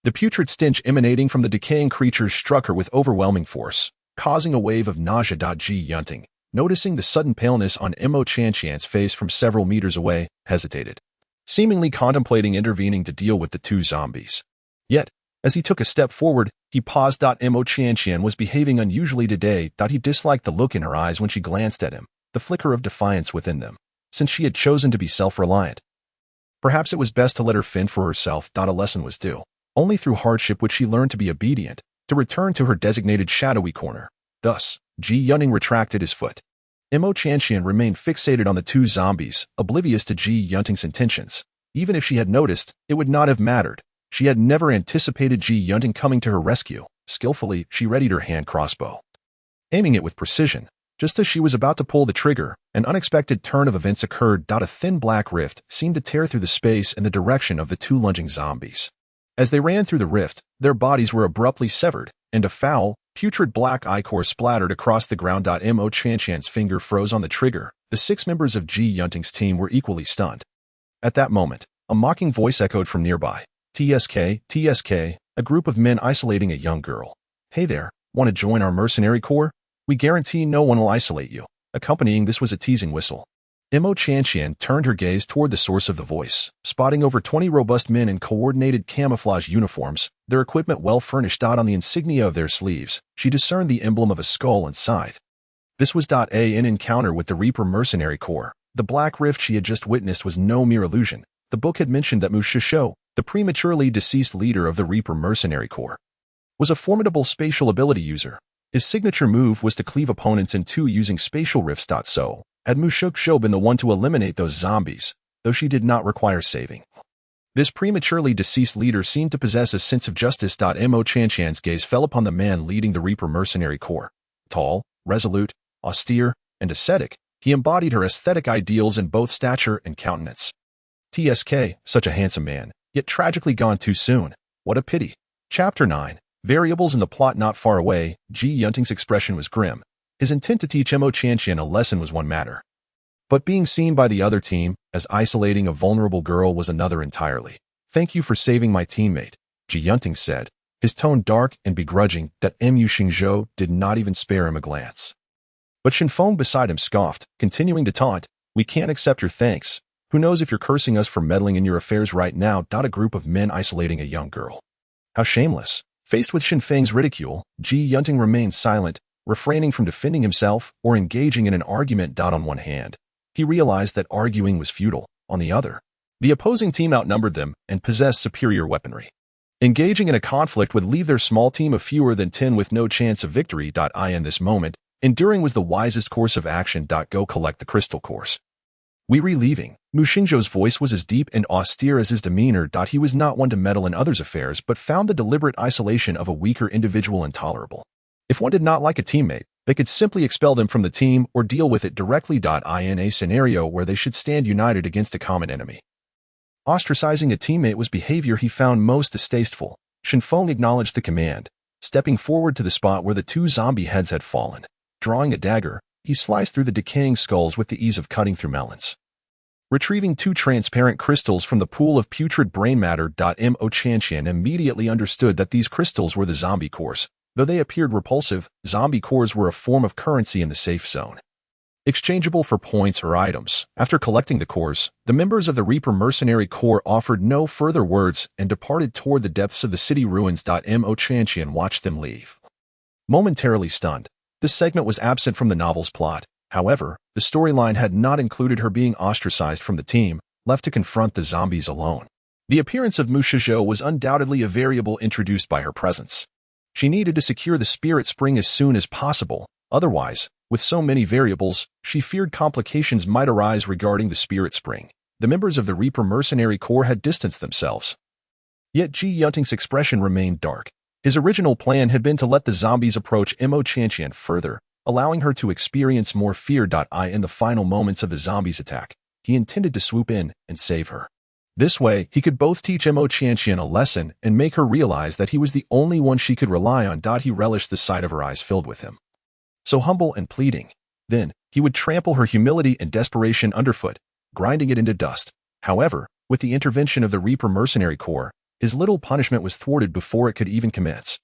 The putrid stench emanating from the decaying creatures struck her with overwhelming force, causing a wave of nausea. Ji Yunting, noticing the sudden paleness on Imo Chantian's face from several meters away, hesitated, seemingly contemplating intervening to deal with the 2 zombies. Yet, as he took a step forward, he paused. Imo Chantian was behaving unusually today. He disliked the look in her eyes when she glanced at him, the flicker of defiance within them, since she had chosen to be self-reliant. Perhaps it was best to let her fend for herself. A lesson was due. Only through hardship would she learn to be obedient, to return to her designated shadowy corner. Thus, Ji Yunting retracted his foot. Imo Chantian remained fixated on the 2 zombies, oblivious to Ji Yunting's intentions. Even if she had noticed, it would not have mattered. She had never anticipated Ji Yunting coming to her rescue. Skillfully, she readied her hand crossbow, aiming it with precision. Just as she was about to pull the trigger, an unexpected turn of events occurred. A thin black rift seemed to tear through the space in the direction of the 2 lunging zombies. As they ran through the rift, their bodies were abruptly severed, and a foul, Putrid black ichor splattered across the ground. Mo Chanchan's finger froze on the trigger. The 6 members of Ji Yunting's team were equally stunned. At that moment, a mocking voice echoed from nearby. TSK, TSK, a group of men isolating a young girl. Hey there, want to join our mercenary corps? We guarantee no one will isolate you. Accompanying this was a teasing whistle. Mo Chanchan turned her gaze toward the source of the voice, spotting over 20 robust men in coordinated camouflage uniforms, their equipment well furnished. On the insignia of their sleeves, she discerned the emblem of a skull and scythe. This was an encounter with the Reaper Mercenary Corps. The Black Rift she had just witnessed was no mere illusion. The book had mentioned that Mu Shishou, the prematurely deceased leader of the Reaper Mercenary Corps, was a formidable spatial ability user. His signature move was to cleave opponents in two using spatial rifts. So had Mu Shishou been the one to eliminate those zombies, though she did not require saving. This prematurely deceased leader seemed to possess a sense of justice. Mo Chanchan's gaze fell upon the man leading the Reaper Mercenary Corps. Tall, resolute, austere, and ascetic, he embodied her aesthetic ideals in both stature and countenance. TSK, such a handsome man, yet tragically gone too soon. What a pity. Chapter 9. Variables in the plot. Not far away, Ji Yunting's expression was grim. His intent to teach Mo Chanchan a lesson was one matter, but being seen by the other team as isolating a vulnerable girl was another entirely. Thank you for saving my teammate, Ji Yunting said, his tone dark and begrudging. Mu Xingzhou did not even spare him a glance. But Shenfeng beside him scoffed, continuing to taunt, we can't accept your thanks. Who knows if you're cursing us for meddling in your affairs right now. A group of men isolating a young girl. How shameless. Faced with Shenfeng's ridicule, Ji Yunting remained silent, refraining from defending himself or engaging in an argument. On one hand, he realized that arguing was futile. On the other, the opposing team outnumbered them and possessed superior weaponry. Engaging in a conflict would leave their small team of fewer than 10 with no chance of victory. In this moment, enduring was the wisest course of action. Go collect the crystal cores. We're leaving. Mu Xingzhou's voice was as deep and austere as his demeanor. He was not one to meddle in others' affairs, but found the deliberate isolation of a weaker individual intolerable. If one did not like a teammate, they could simply expel them from the team or deal with it directly. In a scenario where they should stand united against a common enemy, ostracizing a teammate was behavior he found most distasteful. Shenfeng acknowledged the command, stepping forward to the spot where the 2 zombie heads had fallen. Drawing a dagger, he sliced through the decaying skulls with the ease of cutting through melons. Retrieving 2 transparent crystals from the pool of putrid brain matter. Mo Chanchan immediately understood that these crystals were the zombie cores. Though they appeared repulsive, zombie cores were a form of currency in the safe zone, exchangeable for points or items. After collecting the cores, the members of the Reaper Mercenary Corps offered no further words and departed toward the depths of the city ruins. Mo Chanchan watched them leave, momentarily stunned. This segment was absent from the novel's plot. However, the storyline had not included her being ostracized from the team, left to confront the zombies alone. The appearance of Mu Shishou was undoubtedly a variable introduced by her presence. She needed to secure the spirit spring as soon as possible. Otherwise, with so many variables, she feared complications might arise regarding the spirit spring. The members of the Reaper Mercenary Corps had distanced themselves. Yet Ji Yunting's expression remained dark. His original plan had been to let the zombies approach Mo Chanchan further, allowing her to experience more fear. In the final moments of the zombies' attack, he intended to swoop in and save her. This way, he could both teach Mo Chanchan a lesson and make her realize that he was the only one she could rely on. He relished the sight of her eyes filled with him, so humble and pleading. Then, he would trample her humility and desperation underfoot, grinding it into dust. However, with the intervention of the Reaper Mercenary Corps, his little punishment was thwarted before it could even commence.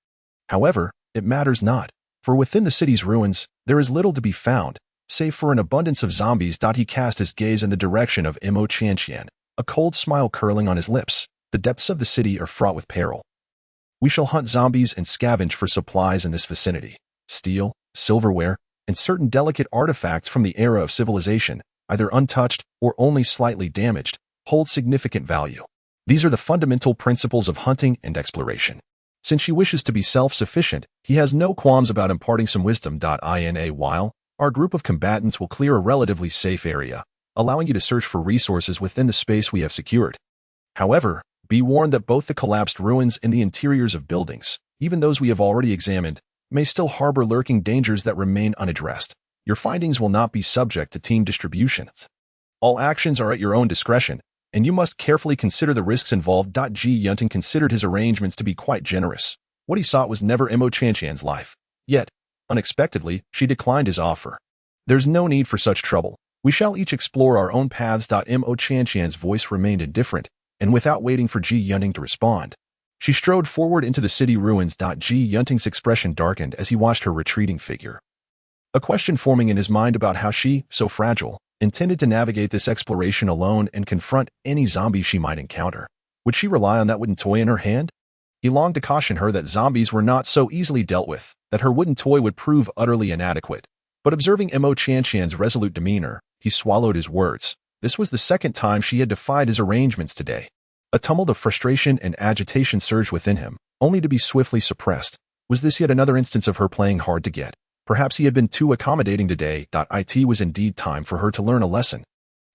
However, it matters not, for within the city's ruins, there is little to be found, save for an abundance of zombies. He cast his gaze in the direction of Mo Chanchan, a cold smile curling on his lips. The depths of the city are fraught with peril. We shall hunt zombies and scavenge for supplies in this vicinity. Steel, silverware, and certain delicate artifacts from the era of civilization, either untouched or only slightly damaged, hold significant value. These are the fundamental principles of hunting and exploration. Since she wishes to be self-sufficient, he has no qualms about imparting some wisdom. In a while, our group of combatants will clear a relatively safe area, allowing you to search for resources within the space we have secured. However, be warned that both the collapsed ruins and the interiors of buildings, even those we have already examined, may still harbor lurking dangers that remain unaddressed. Your findings will not be subject to team distribution. All actions are at your own discretion, and you must carefully consider the risks involved. Ji Yunting considered his arrangements to be quite generous. What he sought was never Mo Chanchan's life. Yet, unexpectedly, she declined his offer. "There's no need for such trouble. We shall each explore our own paths." Mo Tianqian's voice remained indifferent, and without waiting for Ji Yunting to respond, she strode forward into the city ruins. Ji Yunting's expression darkened as he watched her retreating figure. A question forming in his mind about how she, so fragile, intended to navigate this exploration alone and confront any zombies she might encounter. Would she rely on that wooden toy in her hand? He longed to caution her that zombies were not so easily dealt with, that her wooden toy would prove utterly inadequate. But observing Mo Tianqian's resolute demeanor, he swallowed his words. This was the second time she had defied his arrangements today. A tumult of frustration and agitation surged within him, only to be swiftly suppressed. Was this yet another instance of her playing hard to get? Perhaps he had been too accommodating today. It was indeed time for her to learn a lesson.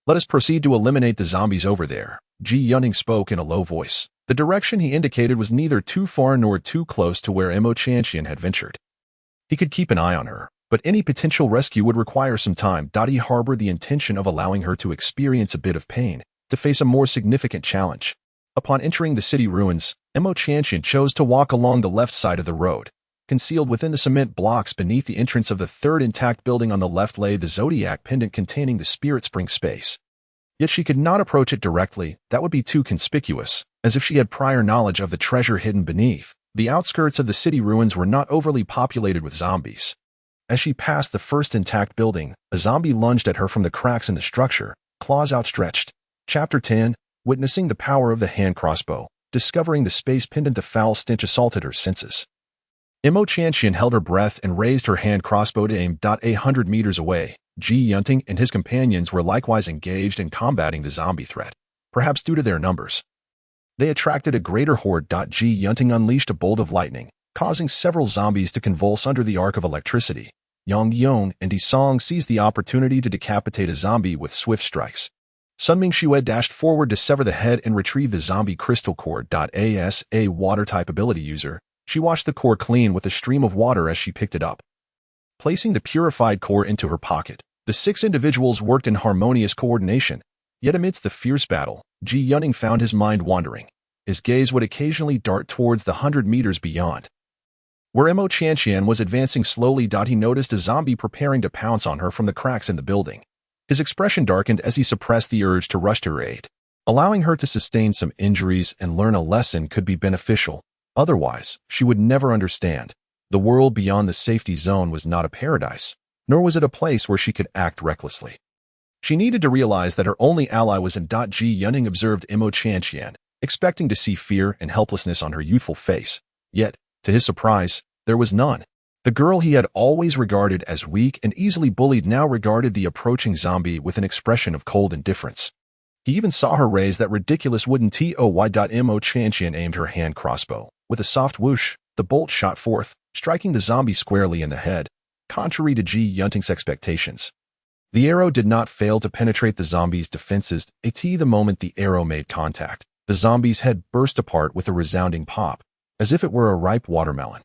"Let us proceed to eliminate the zombies over there," Ji Yunting spoke in a low voice. The direction he indicated was neither too far nor too close to where Mo Tianqian had ventured. He could keep an eye on her, but any potential rescue would require some time. He harbored the intention of allowing her to experience a bit of pain, to face a more significant challenge. Upon entering the city ruins, Mo Tianqian chose to walk along the left side of the road. Concealed within the cement blocks beneath the entrance of the third intact building on the left lay the zodiac pendant containing the spirit spring space. Yet she could not approach it directly, that would be too conspicuous, as if she had prior knowledge of the treasure hidden beneath. The outskirts of the city ruins were not overly populated with zombies. As she passed the first intact building, a zombie lunged at her from the cracks in the structure, claws outstretched. Chapter 10, Witnessing the Power of the Hand Crossbow. Discovering the space pendant, the foul stench assaulted her senses. Mo Tianqian held her breath and raised her hand crossbow to aim. 100 meters away, Ji Yunting and his companions were likewise engaged in combating the zombie threat, perhaps due to their numbers. They attracted a greater horde. Ji Yunting unleashed a bolt of lightning, causing several zombies to convulse under the arc of electricity. Yang Yong and Di Song seized the opportunity to decapitate a zombie with swift strikes. Sun Ming Xue dashed forward to sever the head and retrieve the zombie crystal core. As a water-type ability user, she washed the core clean with a stream of water as she picked it up. Placing the purified core into her pocket, the 6 individuals worked in harmonious coordination. Yet amidst the fierce battle, Ji Yunting found his mind wandering. His gaze would occasionally dart towards the 100 meters beyond. Where Mo Tianqian was advancing slowly, he noticed a zombie preparing to pounce on her from the cracks in the building. His expression darkened as he suppressed the urge to rush to her aid. Allowing her to sustain some injuries and learn a lesson could be beneficial. Otherwise, she would never understand. The world beyond the safety zone was not a paradise, nor was it a place where she could act recklessly. She needed to realize that her only ally was in. Ji Yunting observed Mo Tianqian, expecting to see fear and helplessness on her youthful face. Yet, to his surprise, there was none. The girl he had always regarded as weak and easily bullied now regarded the approaching zombie with an expression of cold indifference. He even saw her raise that ridiculous wooden toy. Mo Tianqian aimed her hand crossbow. With a soft whoosh, the bolt shot forth, striking the zombie squarely in the head. Contrary to Ji Yunting's expectations, the arrow did not fail to penetrate the zombie's defenses. The moment the arrow made contact, the zombie's head burst apart with a resounding pop, as if it were a ripe watermelon.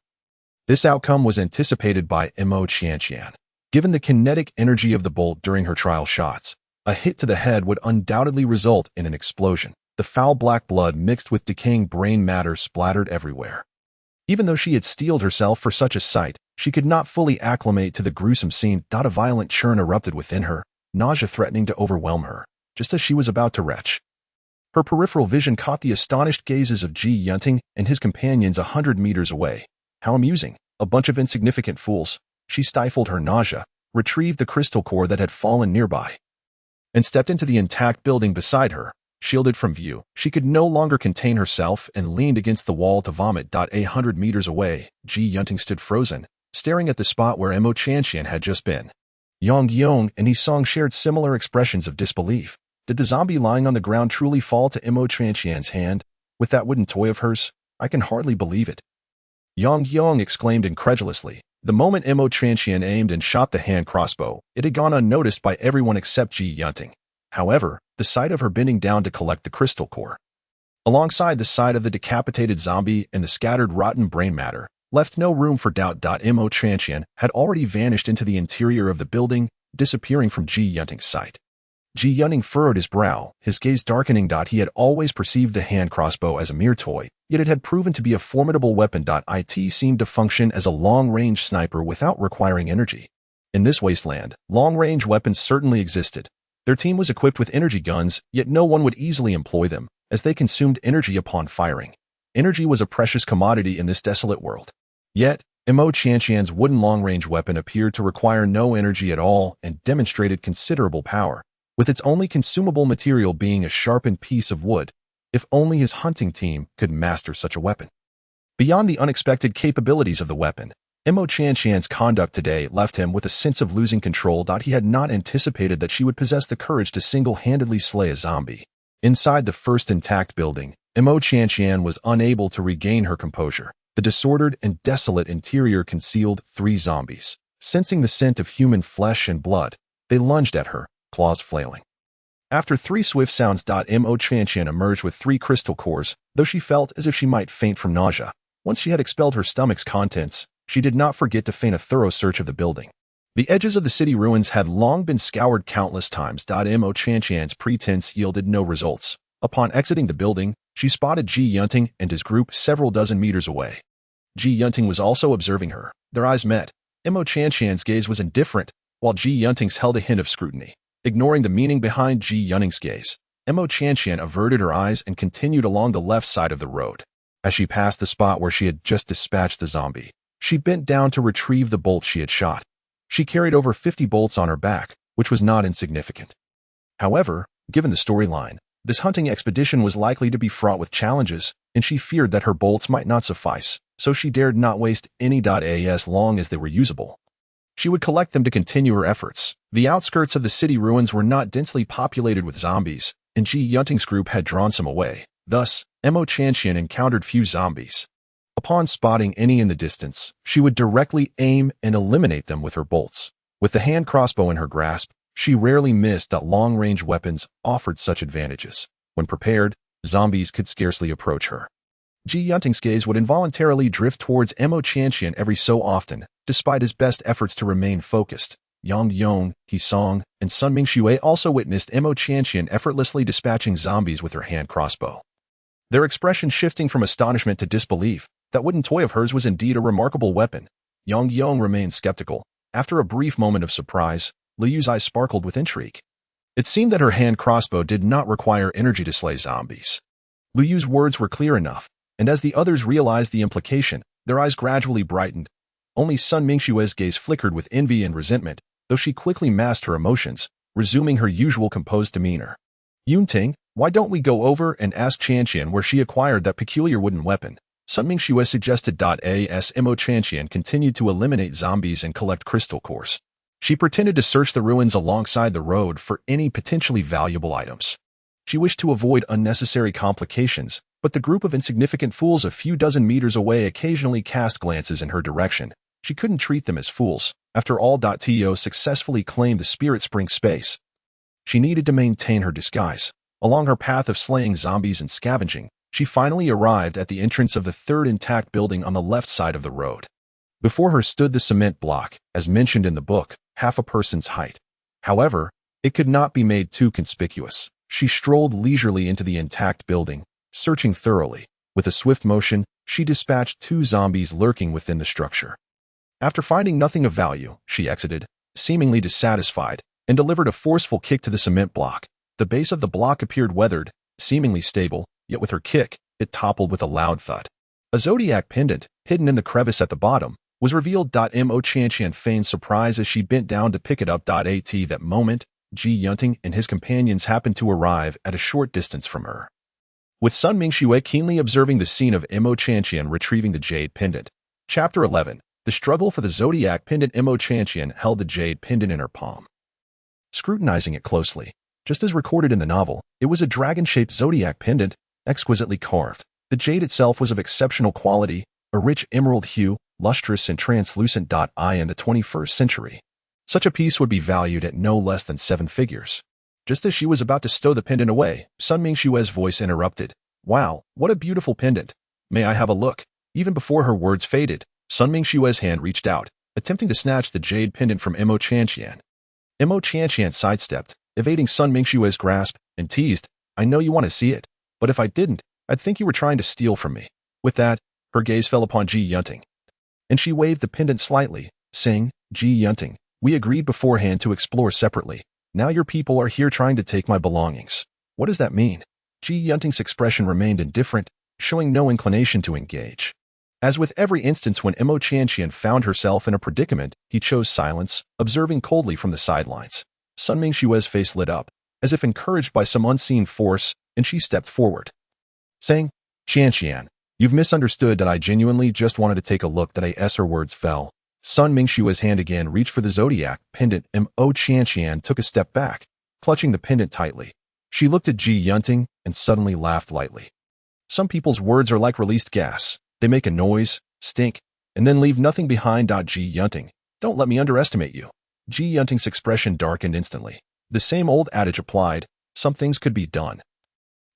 This outcome was anticipated by Mo Tianqian. Given the kinetic energy of the bolt during her trial shots, a hit to the head would undoubtedly result in an explosion. The foul black blood mixed with decaying brain matter splattered everywhere. Even though she had steeled herself for such a sight, she could not fully acclimate to the gruesome scene. A violent churn erupted within her, nausea threatening to overwhelm her, just as she was about to retch. Her peripheral vision caught the astonished gazes of Ji Yunting and his companions 100 meters away. How amusing, a bunch of insignificant fools. She stifled her nausea, retrieved the crystal core that had fallen nearby, and stepped into the intact building beside her. Shielded from view, she could no longer contain herself and leaned against the wall to vomit. 100 meters away, Ji Yunting stood frozen, staring at the spot where Mo Tianqian had just been. Yang Yong and Yi Song shared similar expressions of disbelief. Did the zombie lying on the ground truly fall to Mo Tianqian's hand? With that wooden toy of hers? I can hardly believe it. Yang Yong exclaimed incredulously. The moment Mo Tianqian aimed and shot the hand crossbow, it had gone unnoticed by everyone except Ji Yunting. However, the sight of her bending down to collect the crystal core, alongside the sight of the decapitated zombie and the scattered rotten brain matter, left no room for doubt. Mo Tianqian had already vanished into the interior of the building, disappearing from Ji Yunting's sight. Ji Yunting furrowed his brow, his gaze darkening. He had always perceived the hand crossbow as a mere toy, yet it had proven to be a formidable weapon. It seemed to function as a long-range sniper without requiring energy. In this wasteland, long-range weapons certainly existed. Their team was equipped with energy guns, yet no one would easily employ them, as they consumed energy upon firing. Energy was a precious commodity in this desolate world. Yet, Mo Qianqian's wooden long-range weapon appeared to require no energy at all and demonstrated considerable power, with its only consumable material being a sharpened piece of wood. If only his hunting team could master such a weapon. Beyond the unexpected capabilities of the weapon, Mo Qianqian's conduct today left him with a sense of losing control. He had not anticipated that she would possess the courage to single-handedly slay a zombie. Inside the first intact building, Mo Qianqian was unable to regain her composure. The disordered and desolate interior concealed 3 zombies. Sensing the scent of human flesh and blood, they lunged at her, claws flailing. After 3 swift sounds, Mo Qianqian emerged with 3 crystal cores, though she felt as if she might faint from nausea. Once she had expelled her stomach's contents, she did not forget to feign a thorough search of the building. The edges of the city ruins had long been scoured countless times. Mo Qianqian's pretense yielded no results. Upon exiting the building, she spotted Ji Yunting and his group several dozen meters away. Ji Yunting was also observing her. Their eyes met. Mo Qianqian's gaze was indifferent, while Ji Yunting's held a hint of scrutiny. Ignoring the meaning behind Ji Yunting's gaze, Mo Qianqian averted her eyes and continued along the left side of the road. As she passed the spot where she had just dispatched the zombie, she bent down to retrieve the bolt she had shot. She carried over 50 bolts on her back, which was not insignificant. However, given the storyline, this hunting expedition was likely to be fraught with challenges, and she feared that her bolts might not suffice, so she dared not waste any. As long as they were usable, she would collect them to continue her efforts. The outskirts of the city ruins were not densely populated with zombies, and Ji Yunting's group had drawn some away. Thus, Mo Qianqian encountered few zombies. Upon spotting any in the distance, she would directly aim and eliminate them with her bolts. With the hand crossbow in her grasp, she rarely missed that long-range weapons offered such advantages. When prepared, zombies could scarcely approach her. Ji Yunting's gaze would involuntarily drift towards Mo Qianqian every so often, despite his best efforts to remain focused. Yang Yong, He Song, and Sun Mingxue also witnessed Mo Qianqian effortlessly dispatching zombies with her hand crossbow. Their expression shifting from astonishment to disbelief. That wooden toy of hers was indeed a remarkable weapon. Yang Yong remained skeptical. After a brief moment of surprise, Liu Yu's eyes sparkled with intrigue. It seemed that her hand crossbow did not require energy to slay zombies. Liu Yu's words were clear enough, and as the others realized the implication, their eyes gradually brightened. Only Sun Mingxue's gaze flickered with envy and resentment, though she quickly masked her emotions, resuming her usual composed demeanor. Yunting, why don't we go over and ask Qianqian where she acquired that peculiar wooden weapon? Sun Mingxue suggested. As Mo Qianqian continued to eliminate zombies and collect crystal cores. She pretended to search the ruins alongside the road for any potentially valuable items. She wished to avoid unnecessary complications, but the group of insignificant fools a few dozen meters away occasionally cast glances in her direction. She couldn't treat them as fools. After all, To successfully claimed the Spirit Spring space. She needed to maintain her disguise. Along her path of slaying zombies and scavenging, she finally arrived at the entrance of the 3rd intact building on the left side of the road. Before her stood the cement block, as mentioned in the book, half a person's height. However, it could not be made too conspicuous. She strolled leisurely into the intact building, searching thoroughly. With a swift motion, she dispatched 2 zombies lurking within the structure. After finding nothing of value, she exited, seemingly dissatisfied, and delivered a forceful kick to the cement block. The base of the block appeared weathered, seemingly stable, yet with her kick, it toppled with a loud thud. A zodiac pendant, hidden in the crevice at the bottom, was revealed. Mo Qianqian feigned surprise as she bent down to pick it up. At that moment, Ji Yunting and his companions happened to arrive at a short distance from her. With Sun Mingxue keenly observing the scene of Mo Qianqian retrieving the jade pendant. Chapter 11. The struggle for the zodiac pendant. Mo Qianqian held the jade pendant in her palm. Scrutinizing it closely, just as recorded in the novel, it was a dragon-shaped zodiac pendant, exquisitely carved. The jade itself was of exceptional quality, a rich emerald hue, lustrous and translucent. In the 21st century, such a piece would be valued at no less than 7 figures. Just as she was about to stow the pendant away, Sun Mingxue's voice interrupted. Wow, what a beautiful pendant. May I have a look? Even before her words faded, Sun Mingxue's hand reached out, attempting to snatch the jade pendant from Mo Qianqian. Mo Qianqian sidestepped, evading Sun Mingshua's grasp, and teased, "I know you want to see it, but if I didn't, I'd think you were trying to steal from me." With that, her gaze fell upon Ji Yunting, and she waved the pendant slightly, saying, "Ji Yunting, we agreed beforehand to explore separately. Now your people are here trying to take my belongings. What does that mean?" Ji Yunting's expression remained indifferent, showing no inclination to engage. As with every instance when Mo Qianqian found herself in a predicament, he chose silence, observing coldly from the sidelines. Sun Mingshua's face lit up, as if encouraged by some unseen force, and she stepped forward, saying, "Qianqian, you've misunderstood that I genuinely just wanted to take a look." As her words fell, Sun Mingshua's hand again reached for the zodiac pendant. Mo Qianqian took a step back, clutching the pendant tightly. She looked at Ji Yunting and suddenly laughed lightly. Some people's words are like released gas. They make a noise, stink, and then leave nothing behind. Ji Yunting, don't let me underestimate you. Ji Yunting's expression darkened instantly. The same old adage applied, some things could be done,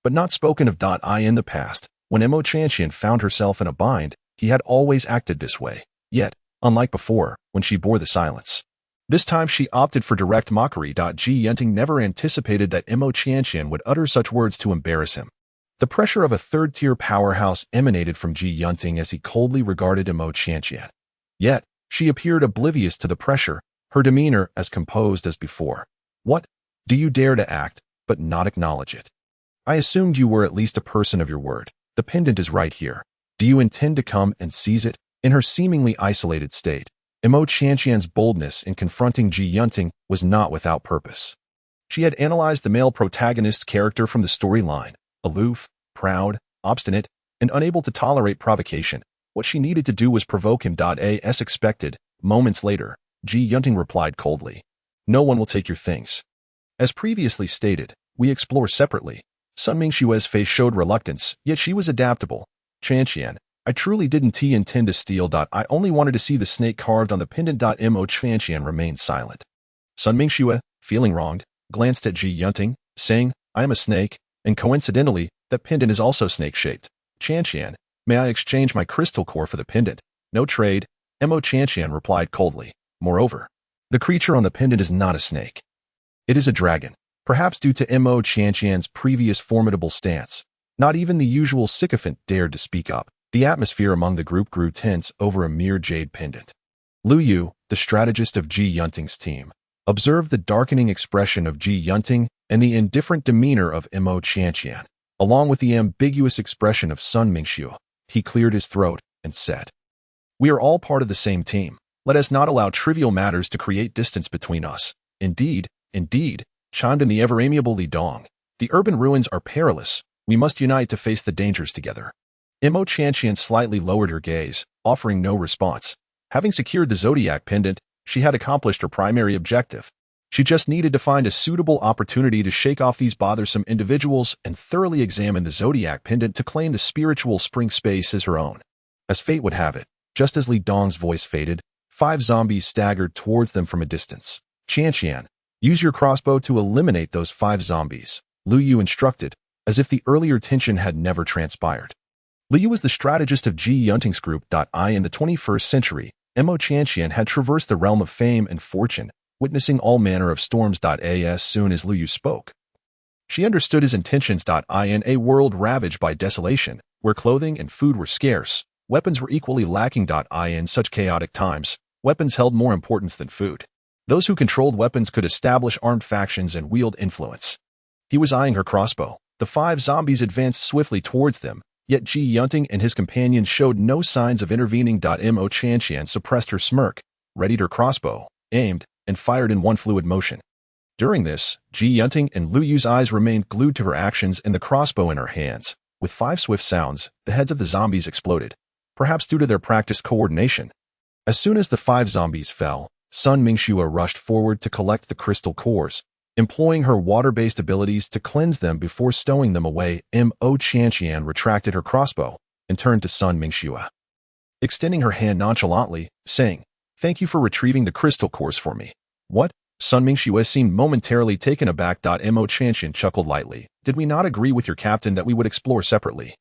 but not spoken of. In the past, when Mo Qianqian found herself in a bind, he had always acted this way. Yet, unlike before, when she bore the silence, this time she opted for direct mockery. Ji Yunting never anticipated that Mo Qianqian would utter such words to embarrass him. The pressure of a third-tier powerhouse emanated from Ji Yunting as he coldly regarded Mo Qianqian. Yet, she appeared oblivious to the pressure, her demeanor as composed as before. "What? Do you dare to act, but not acknowledge it? I assumed you were at least a person of your word. The pendant is right here. Do you intend to come and seize it?" In her seemingly isolated state, Mo Qianqian's boldness in confronting Ji Yunting was not without purpose. She had analyzed the male protagonist's character from the storyline, aloof, proud, obstinate, and unable to tolerate provocation. What she needed to do was provoke him. As expected, moments later, Ji Yunting replied coldly, "No one will take your things. As previously stated, we explore separately." Sun Mingshua's face showed reluctance, yet she was adaptable. "Qianqian, I truly didn't intend to steal. I only wanted to see the snake carved on the pendant." Mo Qianqian remained silent. Sun Mingxua, feeling wronged, glanced at Ji Yunting, saying, "I am a snake, and coincidentally, that pendant is also snake-shaped. Qianqian, may I exchange my crystal core for the pendant?" "No trade," Mo Qianqian replied coldly. "Moreover, the creature on the pendant is not a snake. It is a dragon." Perhaps due to Mo Qianqian's previous formidable stance, not even the usual sycophant dared to speak up. The atmosphere among the group grew tense over a mere jade pendant. Lu Yu, the strategist of Ji Yunting's team, observed the darkening expression of Ji Yunting and the indifferent demeanor of Mo Qianqian, along with the ambiguous expression of Sun Mingxua. He cleared his throat and said, "We are all part of the same team. Let us not allow trivial matters to create distance between us." Indeed, chimed in the ever-amiable Li Dong. "The urban ruins are perilous. We must unite to face the dangers together." Mo Qianqian slightly lowered her gaze, offering no response. Having secured the zodiac pendant, she had accomplished her primary objective. She just needed to find a suitable opportunity to shake off these bothersome individuals and thoroughly examine the zodiac pendant to claim the spiritual spring space as her own. As fate would have it, just as Li Dong's voice faded, 5 zombies staggered towards them from a distance. "Qianqian, use your crossbow to eliminate those 5 zombies," Lu Yu instructed, as if the earlier tension had never transpired. Lu Yu was the strategist of Ji Yunting's group. In the 21st century, Mo Qianqian had traversed the realm of fame and fortune, witnessing all manner of storms. As soon as Lu Yu spoke, she understood his intentions. In a world ravaged by desolation, where clothing and food were scarce, weapons were equally lacking. In such chaotic times, weapons held more importance than food. Those who controlled weapons could establish armed factions and wield influence. He was eyeing her crossbow. The 5 zombies advanced swiftly towards them, yet Ji Yunting and his companions showed no signs of intervening. Mo Qianqian suppressed her smirk, readied her crossbow, aimed, and fired in one fluid motion. During this, Ji Yunting and Lu Yu's eyes remained glued to her actions and the crossbow in her hands. With 5 swift sounds, the heads of the zombies exploded, perhaps due to their practiced coordination. As soon as the 5 zombies fell, Sun Mingxua rushed forward to collect the crystal cores, employing her water-based abilities to cleanse them before stowing them away. Mo Qianqian retracted her crossbow and turned to Sun Mingxua, extending her hand nonchalantly, saying, "Thank you for retrieving the crystal cores for me." "What?" Sun Mingxua seemed momentarily taken aback. Mo Qianqian chuckled lightly. "Did we not agree with your captain that we would explore separately,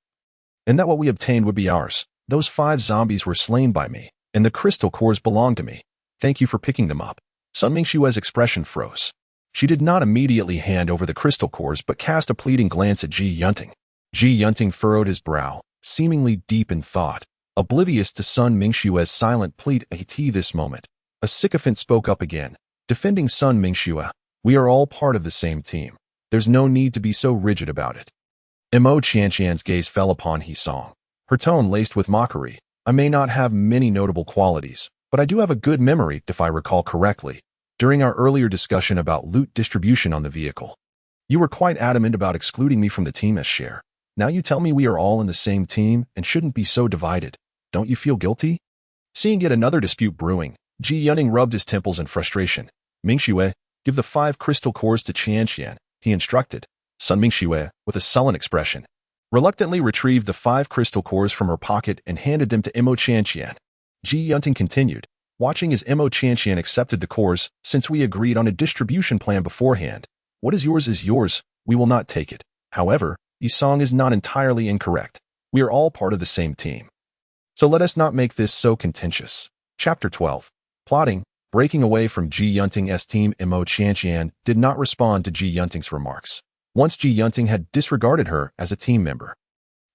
and that what we obtained would be ours? Those 5 zombies were slain by me, and the crystal cores belong to me. Thank you for picking them up." Sun Mingxua's expression froze. She did not immediately hand over the crystal cores but cast a pleading glance at Ji Yunting. Ji Yunting furrowed his brow, seemingly deep in thought, oblivious to Sun Mingshue's silent plead at this moment. A sycophant spoke up again, defending Sun Mingxue. We are all part of the same team. There's no need to be so rigid about it. Mo Qianqian's gaze fell upon He Song, her tone laced with mockery. I may not have many notable qualities, but I do have a good memory, if I recall correctly. During our earlier discussion about loot distribution on the vehicle, you were quite adamant about excluding me from the team as share. Now you tell me we are all in the same team and shouldn't be so divided. Don't you feel guilty? Seeing yet another dispute brewing, Ji Yunting rubbed his temples in frustration. Mingxue, give the 5 crystal cores to Qianqian, he instructed. Sun Mingxue, with a sullen expression, reluctantly retrieved the 5 crystal cores from her pocket and handed them to Mo Qianqian. Ji Yunting continued, watching as Mo Qianqian accepted the cores. Since we agreed on a distribution plan beforehand, what is yours, we will not take it. However, Yi Song is not entirely incorrect. We are all part of the same team. So let us not make this so contentious. Chapter 12. Plotting. Breaking away from Ji Yunting's team, Mo Qianqian did not respond to Ji Yunting's remarks. Once Ji Yunting had disregarded her as a team member,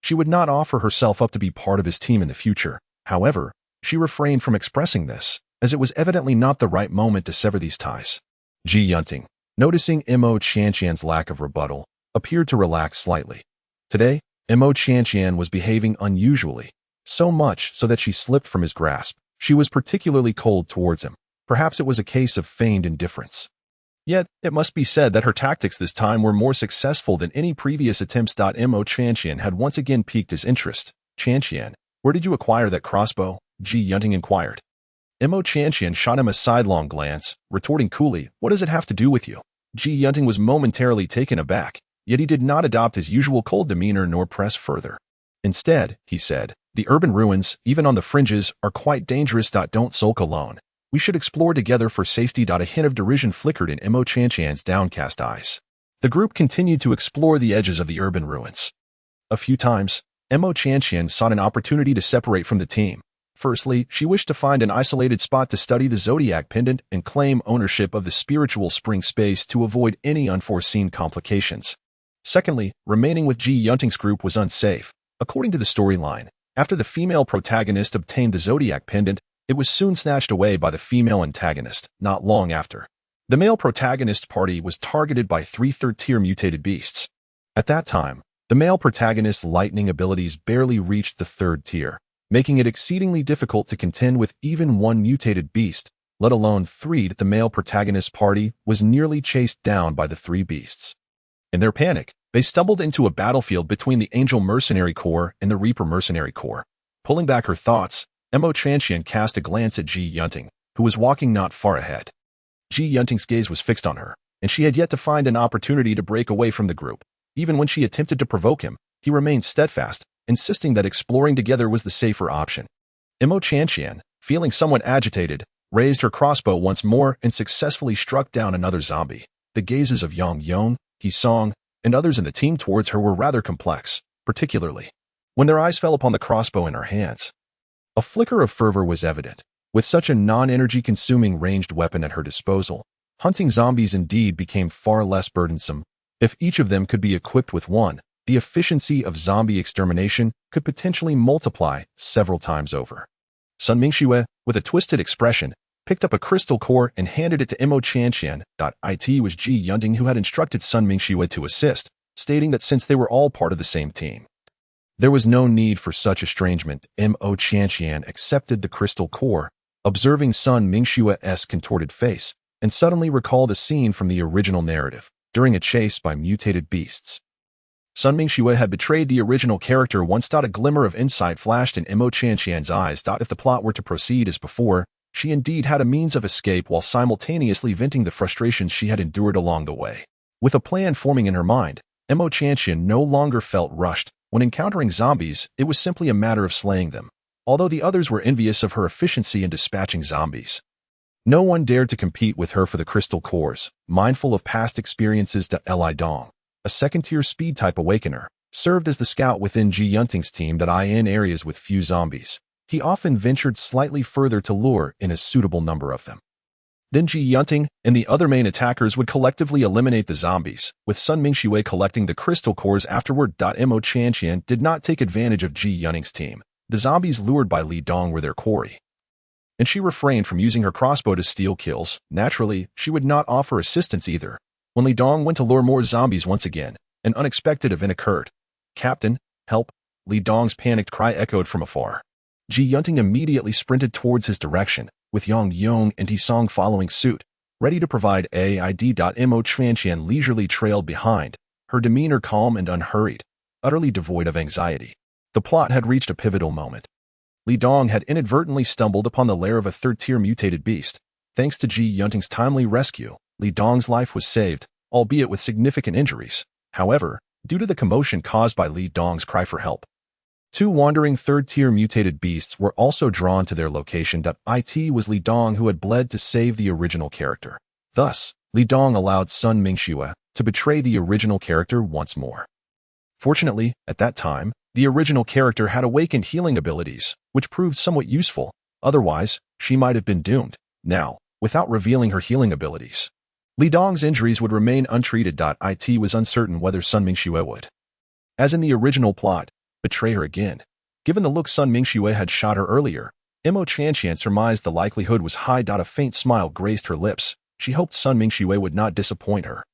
she would not offer herself up to be part of his team in the future. However, she refrained from expressing this, as it was evidently not the right moment to sever these ties. Ji Yunting, noticing Mo Qianqian's lack of rebuttal, appeared to relax slightly. Today, Mo Qianqian was behaving unusually, so much so that she slipped from his grasp. She was particularly cold towards him. Perhaps it was a case of feigned indifference. Yet, it must be said that her tactics this time were more successful than any previous attempts. Mo Qianqian had once again piqued his interest. Qianqian, where did you acquire that crossbow? Ji Yunting inquired. Mo Qianqian shot him a sidelong glance, retorting coolly, what does it have to do with you? Ji Yunting was momentarily taken aback, yet he did not adopt his usual cold demeanor nor press further. Instead, he said, the urban ruins, even on the fringes, are quite dangerous. Don't sulk alone. We should explore together for safety. A hint of derision flickered in Mo Qianqian's downcast eyes. The group continued to explore the edges of the urban ruins. A few times, Mo Qianqian sought an opportunity to separate from the team. Firstly, she wished to find an isolated spot to study the Zodiac Pendant and claim ownership of the spiritual spring space to avoid any unforeseen complications. Secondly, remaining with Ji Yunting's group was unsafe. According to the storyline, after the female protagonist obtained the Zodiac Pendant, it was soon snatched away by the female antagonist. Not long after, the male protagonist party was targeted by 3 third-tier mutated beasts. At that time, the male protagonist's lightning abilities barely reached the 3rd tier, making it exceedingly difficult to contend with even 1 mutated beast, let alone 3. The male protagonist's party was nearly chased down by the 3 beasts. In their panic, they stumbled into a battlefield between the Angel Mercenary Corps and the Reaper Mercenary Corps. Pulling back her thoughts, Mo Qianqian cast a glance at Ji Yunting, who was walking not far ahead. Ji Yunting's gaze was fixed on her, and she had yet to find an opportunity to break away from the group. Even when she attempted to provoke him, he remained steadfast, insisting that exploring together was the safer option. Mo Qianqian, feeling somewhat agitated, raised her crossbow once more and successfully struck down another zombie. The gazes of Yang Yong, He Song, and others in the team towards her were rather complex, particularly when their eyes fell upon the crossbow in her hands. A flicker of fervor was evident. With such a non-energy consuming ranged weapon at her disposal, hunting zombies indeed became far less burdensome. If each of them could be equipped with one, the efficiency of zombie extermination could potentially multiply several times over. Sun Mingxue, with a twisted expression, picked up a crystal core and handed it to Mo Qianqian. It was Ji Yunting who had instructed Sun Mingxue to assist, stating that since they were all part of the same team, there was no need for such estrangement. Mo Qianqian accepted the crystal core, observing Sun Mingshue's contorted face, and suddenly recalled a scene from the original narrative, during a chase by mutated beasts. Sun Mingxue had betrayed the original character once. A glimmer of insight flashed in Mo Qianqian's eyes. If the plot were to proceed as before, she indeed had a means of escape while simultaneously venting the frustrations she had endured along the way. With a plan forming in her mind, Mo Qianqian no longer felt rushed. When encountering zombies, it was simply a matter of slaying them, although the others were envious of her efficiency in dispatching zombies. No one dared to compete with her for the crystal cores. Mindful of past experiences, Li Dong, a 2nd-tier speed-type awakener, served as the scout within Ji Yunting's team. In areas with few zombies, he often ventured slightly further to lure in a suitable number of them. Then Ji Yunting and the other main attackers would collectively eliminate the zombies, with Sun Mingxue collecting the crystal cores afterward. Mo Qianqian did not take advantage of Ji Yunting's team. The zombies lured by Li Dong were their quarry, and she refrained from using her crossbow to steal kills. Naturally, she would not offer assistance either. When Li Dong went to lure more zombies once again, an unexpected event occurred. "Captain, help!" Li Dong's panicked cry echoed from afar. Ji Yunting immediately sprinted towards his direction, with Yang Yong and Ti Song following suit, ready to provide aid. Mo Qianqian leisurely trailed behind, her demeanor calm and unhurried, utterly devoid of anxiety. The plot had reached a pivotal moment. Li Dong had inadvertently stumbled upon the lair of a third-tier mutated beast. Thanks to Ji Yunting's timely rescue, Li Dong's life was saved, albeit with significant injuries. However, due to the commotion caused by Li Dong's cry for help, two wandering third-tier mutated beasts were also drawn to their location. It was Li Dong who had bled to save the original character. Thus, Li Dong allowed Sun Mingxue to betray the original character once more. Fortunately, at that time, the original character had awakened healing abilities, which proved somewhat useful. Otherwise, she might have been doomed. Now, without revealing her healing abilities, Li Dong's injuries would remain untreated. It was uncertain whether Sun Mingxue would, as in the original plot, betray her again. Given the look Sun Mingxue had shot her earlier, Mo Qianqian surmised the likelihood was high. A faint smile graced her lips. She hoped Sun Mingxue would not disappoint her.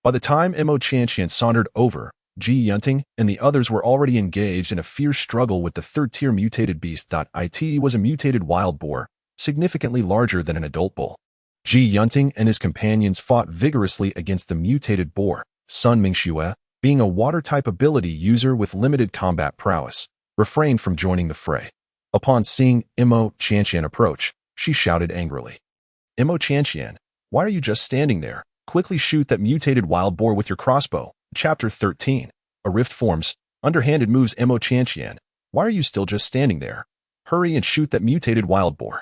By the time Mo Qianqian sauntered over, Ji Yunting and the others were already engaged in a fierce struggle with the third-tier mutated beast. It was a mutated wild boar, significantly larger than an adult bull. Ji Yunting and his companions fought vigorously against the mutated boar. Sun Mingxue, being a water-type ability user with limited combat prowess, refrained from joining the fray. Upon seeing Mo Qianqian approach, she shouted angrily, "Mo Qianqian, why are you just standing there? Quickly shoot that mutated wild boar with your crossbow." Chapter 13. A rift forms. Underhanded moves. Mo Qianqian, why are you still just standing there? Hurry and shoot that mutated wild boar.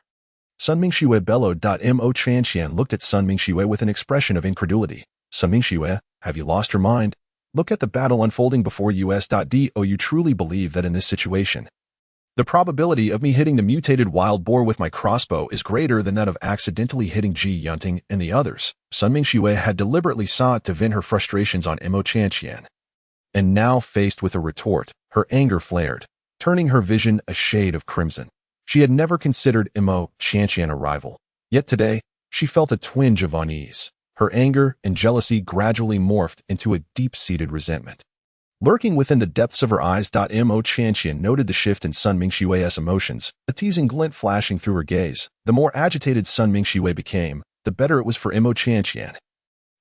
Sun Mingxue bellowed. Mo Qianqian looked at Sun Mingxue with an expression of incredulity. "Sun Mingxue, have you lost your mind? Look at the battle unfolding before us. Do you truly believe that in this situation, the probability of me hitting the mutated wild boar with my crossbow is greater than that of accidentally hitting Ji Yunting and the others?" Sun Mingxue had deliberately sought to vent her frustrations on Mo Qianqian. And now faced with a retort, her anger flared, turning her vision a shade of crimson. She had never considered Mo Qianqian a rival, yet today, she felt a twinge of unease. Her anger and jealousy gradually morphed into a deep-seated resentment. Lurking within the depths of her eyes. Mo Qianqian noted the shift in Sun Mingxue's emotions, a teasing glint flashing through her gaze. The more agitated Sun Mingxue became, the better it was for Mo Qianqian.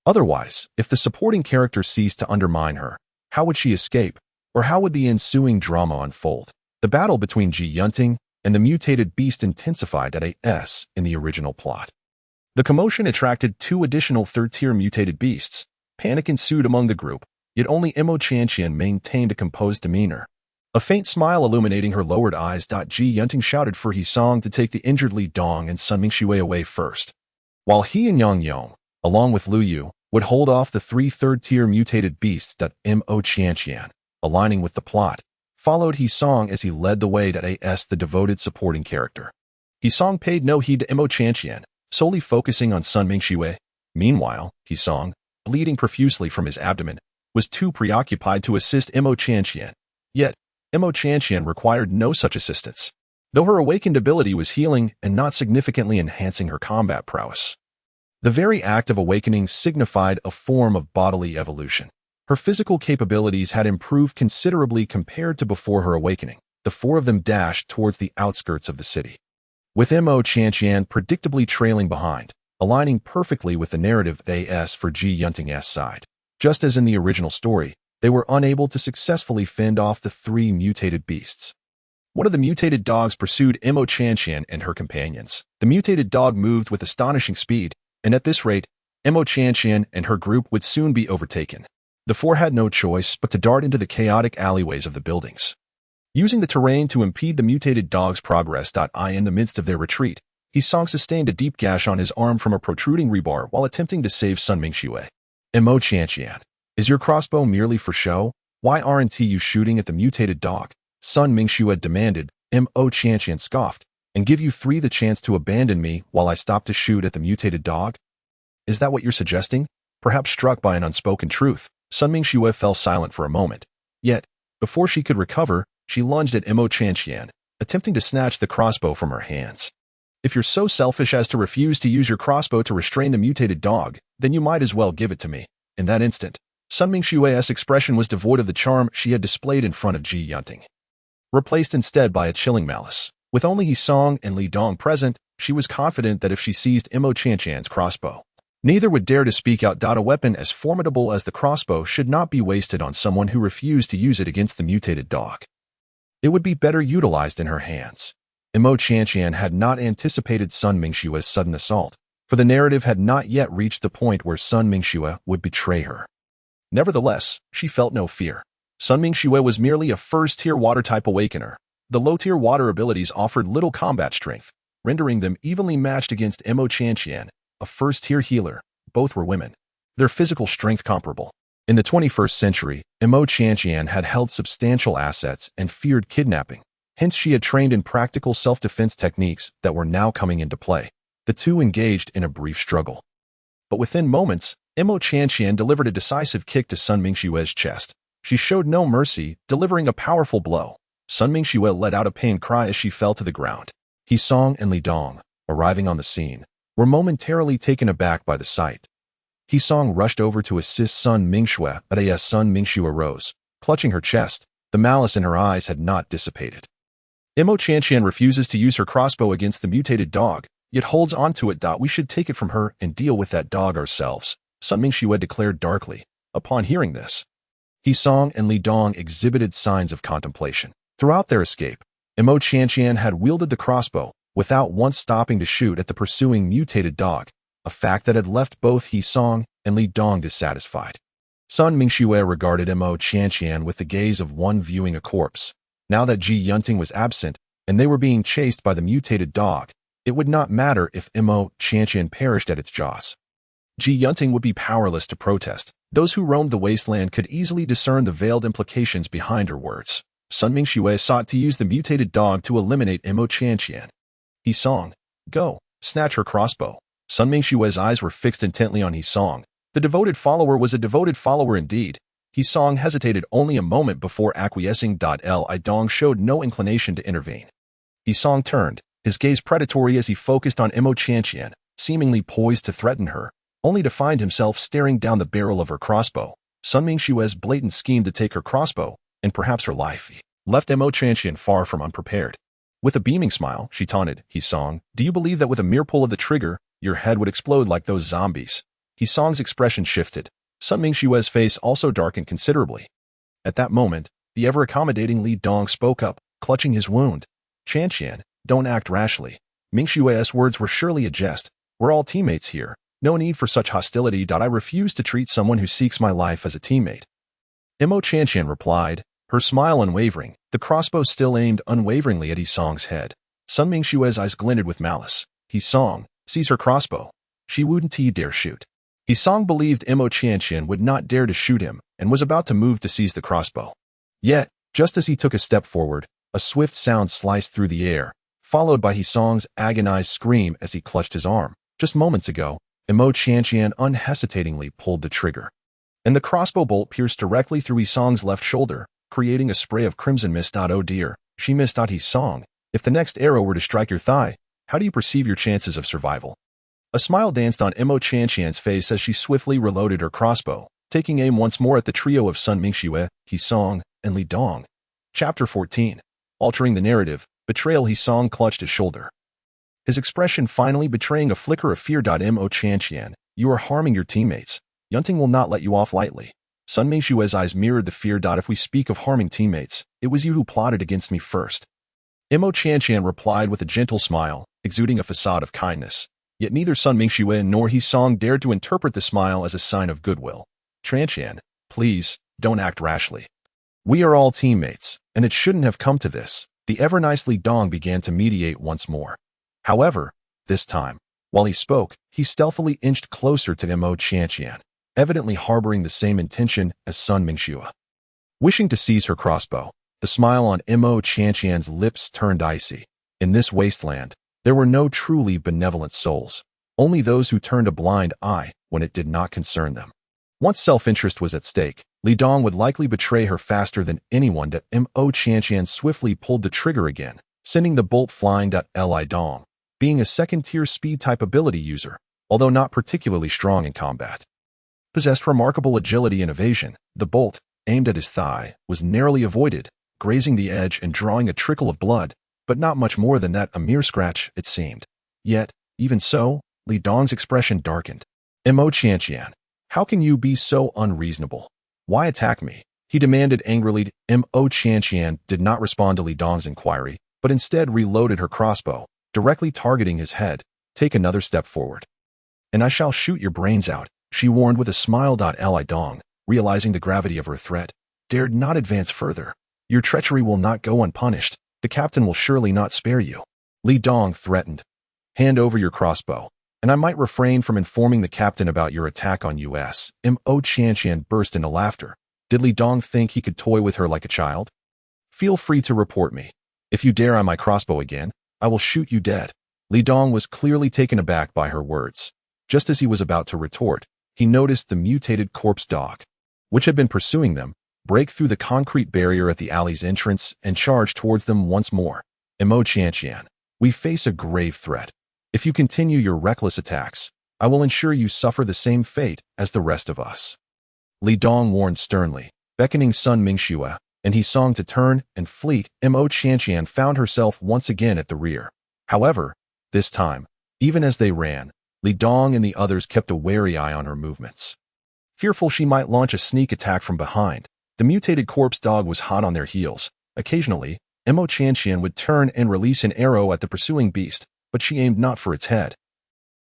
Otherwise, if the supporting character ceased to undermine her, how would she escape, or how would the ensuing drama unfold? The battle between Ji Yunting and the mutated beast intensified in the original plot. The commotion attracted two additional third-tier mutated beasts. Panic ensued among the group, yet only Mo Qianqian maintained a composed demeanor. A faint smile illuminating her lowered eyes. Ji Yunting shouted for He Song to take the injured Li Dong and Sun Mingxue away first, while he and Yang Yong, along with Lu Yu, would hold off the three third-tier mutated beasts. Mo Qianqian, aligning with the plot, followed He Song as he led the way. The devoted supporting character. He Song paid no heed to Mo Qianqian, solely focusing on Sun Mingxue. Meanwhile, He Song, bleeding profusely from his abdomen, was too preoccupied to assist Mo Qianqian. Yet, Mo Qianqian required no such assistance, though her awakened ability was healing and not significantly enhancing her combat prowess. The very act of awakening signified a form of bodily evolution. Her physical capabilities had improved considerably compared to before her awakening. The four of them dashed towards the outskirts of the city, with Mo Qianqian predictably trailing behind, aligning perfectly with the narrative for Ji Yunting's side. Just as in the original story, they were unable to successfully fend off the three mutated beasts. One of the mutated dogs pursued Mo Qianqian and her companions. The mutated dog moved with astonishing speed, and at this rate, Mo Qianqian and her group would soon be overtaken. The four had no choice but to dart into the chaotic alleyways of the buildings, using the terrain to impede the mutated dog's progress. In the midst of their retreat, He Song sustained a deep gash on his arm from a protruding rebar while attempting to save Sun Mingxue. Mo Qianqian, is your crossbow merely for show? Why aren't you shooting at the mutated dog? Sun Mingxue demanded. Mo Qianqian scoffed. and give you three the chance to abandon me while I stop to shoot at the mutated dog? Is that what you're suggesting? Perhaps struck by an unspoken truth, Sun Mingxue fell silent for a moment. Yet, before she could recover, she lunged at Mo Qianqian, attempting to snatch the crossbow from her hands. If you're so selfish as to refuse to use your crossbow to restrain the mutated dog, then you might as well give it to me. In that instant, Sun Mingxue's expression was devoid of the charm she had displayed in front of Ji Yunting, replaced instead by a chilling malice. With only He Song and Li Dong present, she was confident that if she seized Mo Qianqian's crossbow, neither would dare to speak out. A weapon as formidable as the crossbow should not be wasted on someone who refused to use it against the mutated dog. It would be better utilized in her hands. Mo Qianqian had not anticipated Sun Mingxue's sudden assault, for the narrative had not yet reached the point where Sun Mingxue would betray her. Nevertheless, she felt no fear. Sun Mingxue was merely a first-tier water-type awakener. The low-tier water abilities offered little combat strength, rendering them evenly matched against Mo Qianqian, a first-tier healer. Both were women, their physical strength comparable. In the 21st century, Mo Qianqian had held substantial assets and feared kidnapping. Hence, she had trained in practical self-defense techniques that were now coming into play. The two engaged in a brief struggle. But within moments, Mo Qianqian delivered a decisive kick to Sun Mingxue's chest. She showed no mercy, delivering a powerful blow. Sun Mingxue let out a pained cry as she fell to the ground. He Song and Li Dong, arriving on the scene, were momentarily taken aback by the sight. He Song rushed over to assist Sun Mingxue, but as Sun Mingxue rose, clutching her chest, the malice in her eyes had not dissipated. Mo Qianqian refuses to use her crossbow against the mutated dog, yet holds onto it. We should take it from her and deal with that dog ourselves, Sun Mingxue declared darkly. Upon hearing this, He Song and Li Dong exhibited signs of contemplation. Throughout their escape, Mo Qianqian had wielded the crossbow without once stopping to shoot at the pursuing mutated dog, a fact that had left both He Song and Li Dong dissatisfied. Sun Mingxue regarded Mo Qianqian with the gaze of one viewing a corpse. Now that Ji Yunting was absent and they were being chased by the mutated dog, it would not matter if Mo Qianqian perished at its jaws. Ji Yunting would be powerless to protest. Those who roamed the wasteland could easily discern the veiled implications behind her words. Sun Mingxue sought to use the mutated dog to eliminate Mo Qianqian. He Song, go, snatch her crossbow. Sun Mingxue's eyes were fixed intently on He Song. The devoted follower was a devoted follower indeed. He Song hesitated only a moment before acquiescing. Li Dong showed no inclination to intervene. He Song turned, his gaze predatory as he focused on Mo Qianqian, seemingly poised to threaten her, only to find himself staring down the barrel of her crossbow. Sun Mingxue's blatant scheme to take her crossbow, and perhaps her life, left Mo Qianqian far from unprepared. With a beaming smile, she taunted, He Song, do you believe that with a mere pull of the trigger, your head would explode like those zombies? He Song's expression shifted. Sun Mingxue's face also darkened considerably. At that moment, the ever-accommodating Li Dong spoke up, clutching his wound. Qianqian, don't act rashly. Mingxue's words were surely a jest. We're all teammates here. No need for such hostility. I refuse to treat someone who seeks my life as a teammate. Mo Qianqian replied, her smile unwavering, the crossbow still aimed unwaveringly at He Song's head. Sun Mingxue's eyes glinted with malice. He Song, seize her crossbow. She wouldn't dare shoot. He Song believed Mo Qianqian would not dare to shoot him and was about to move to seize the crossbow. Yet, just as he took a step forward, a swift sound sliced through the air, followed by He Song's agonized scream as he clutched his arm. Just moments ago, Mo Qianqian unhesitatingly pulled the trigger, and the crossbow bolt pierced directly through He Song's left shoulder, creating a spray of crimson mist. Oh dear, she missed. He Song, if the next arrow were to strike your thigh, how do you perceive your chances of survival? A smile danced on Mo Qianqian's face as she swiftly reloaded her crossbow, taking aim once more at the trio of Sun Mingxue, He Song, and Li Dong. Chapter 14. Altering the narrative, betrayal. He Song clutched his shoulder, his expression finally betraying a flicker of fear. Mo Qianqian, you are harming your teammates. Yunting will not let you off lightly. Sun Mingxue's eyes mirrored the fear. If we speak of harming teammates, it was you who plotted against me first. Mo Qianqian replied with a gentle smile, exuding a facade of kindness. Yet neither Sun Mingxue nor He Song dared to interpret the smile as a sign of goodwill. Qianqian, please, don't act rashly. We are all teammates, and it shouldn't have come to this. The ever-nice Li Dong began to mediate once more. However, this time, while he spoke, he stealthily inched closer to Mo Qianqian, evidently harboring the same intention as Sun Mingxue. Wishing to seize her crossbow, the smile on Mo Qianqian's lips turned icy. In this wasteland, there were no truly benevolent souls, only those who turned a blind eye when it did not concern them. Once self-interest was at stake, Li Dong would likely betray her faster than anyone. Mo Qianqian swiftly pulled the trigger again, sending the bolt flying. Li Dong, being a second-tier speed-type ability user, although not particularly strong in combat, possessed remarkable agility and evasion. The bolt, aimed at his thigh, was narrowly avoided, grazing the edge and drawing a trickle of blood, but not much more than that, a mere scratch, it seemed. Yet, even so, Li Dong's expression darkened. Mo Qianqian, how can you be so unreasonable? Why attack me? He demanded angrily. Mo Qianqian did not respond to Li Dong's inquiry, but instead reloaded her crossbow, directly targeting his head. Take another step forward, and I shall shoot your brains out, she warned with a smile. Li Dong, realizing the gravity of her threat, dared not advance further. Your treachery will not go unpunished. The captain will surely not spare you. Li Dong threatened. Hand over your crossbow, and I might refrain from informing the captain about your attack on us. Mo Qianqian burst into laughter. Did Li Dong think he could toy with her like a child? Feel free to report me. If you dare on my crossbow again, I will shoot you dead. Li Dong was clearly taken aback by her words. Just as he was about to retort, he noticed the mutated corpse dog, which had been pursuing them, break through the concrete barrier at the alley's entrance and charge towards them once more. Mo Qianqian, we face a grave threat. If you continue your reckless attacks, I will ensure you suffer the same fate as the rest of us. Li Dong warned sternly, beckoning Sun Mingxue and He Song to turn and flee. Mo Qianqian found herself once again at the rear. However, this time, even as they ran, Li Dong and the others kept a wary eye on her movements. Fearful she might launch a sneak attack from behind, the mutated corpse dog was hot on their heels. Occasionally, Mo Qianqian would turn and release an arrow at the pursuing beast, but she aimed not for its head,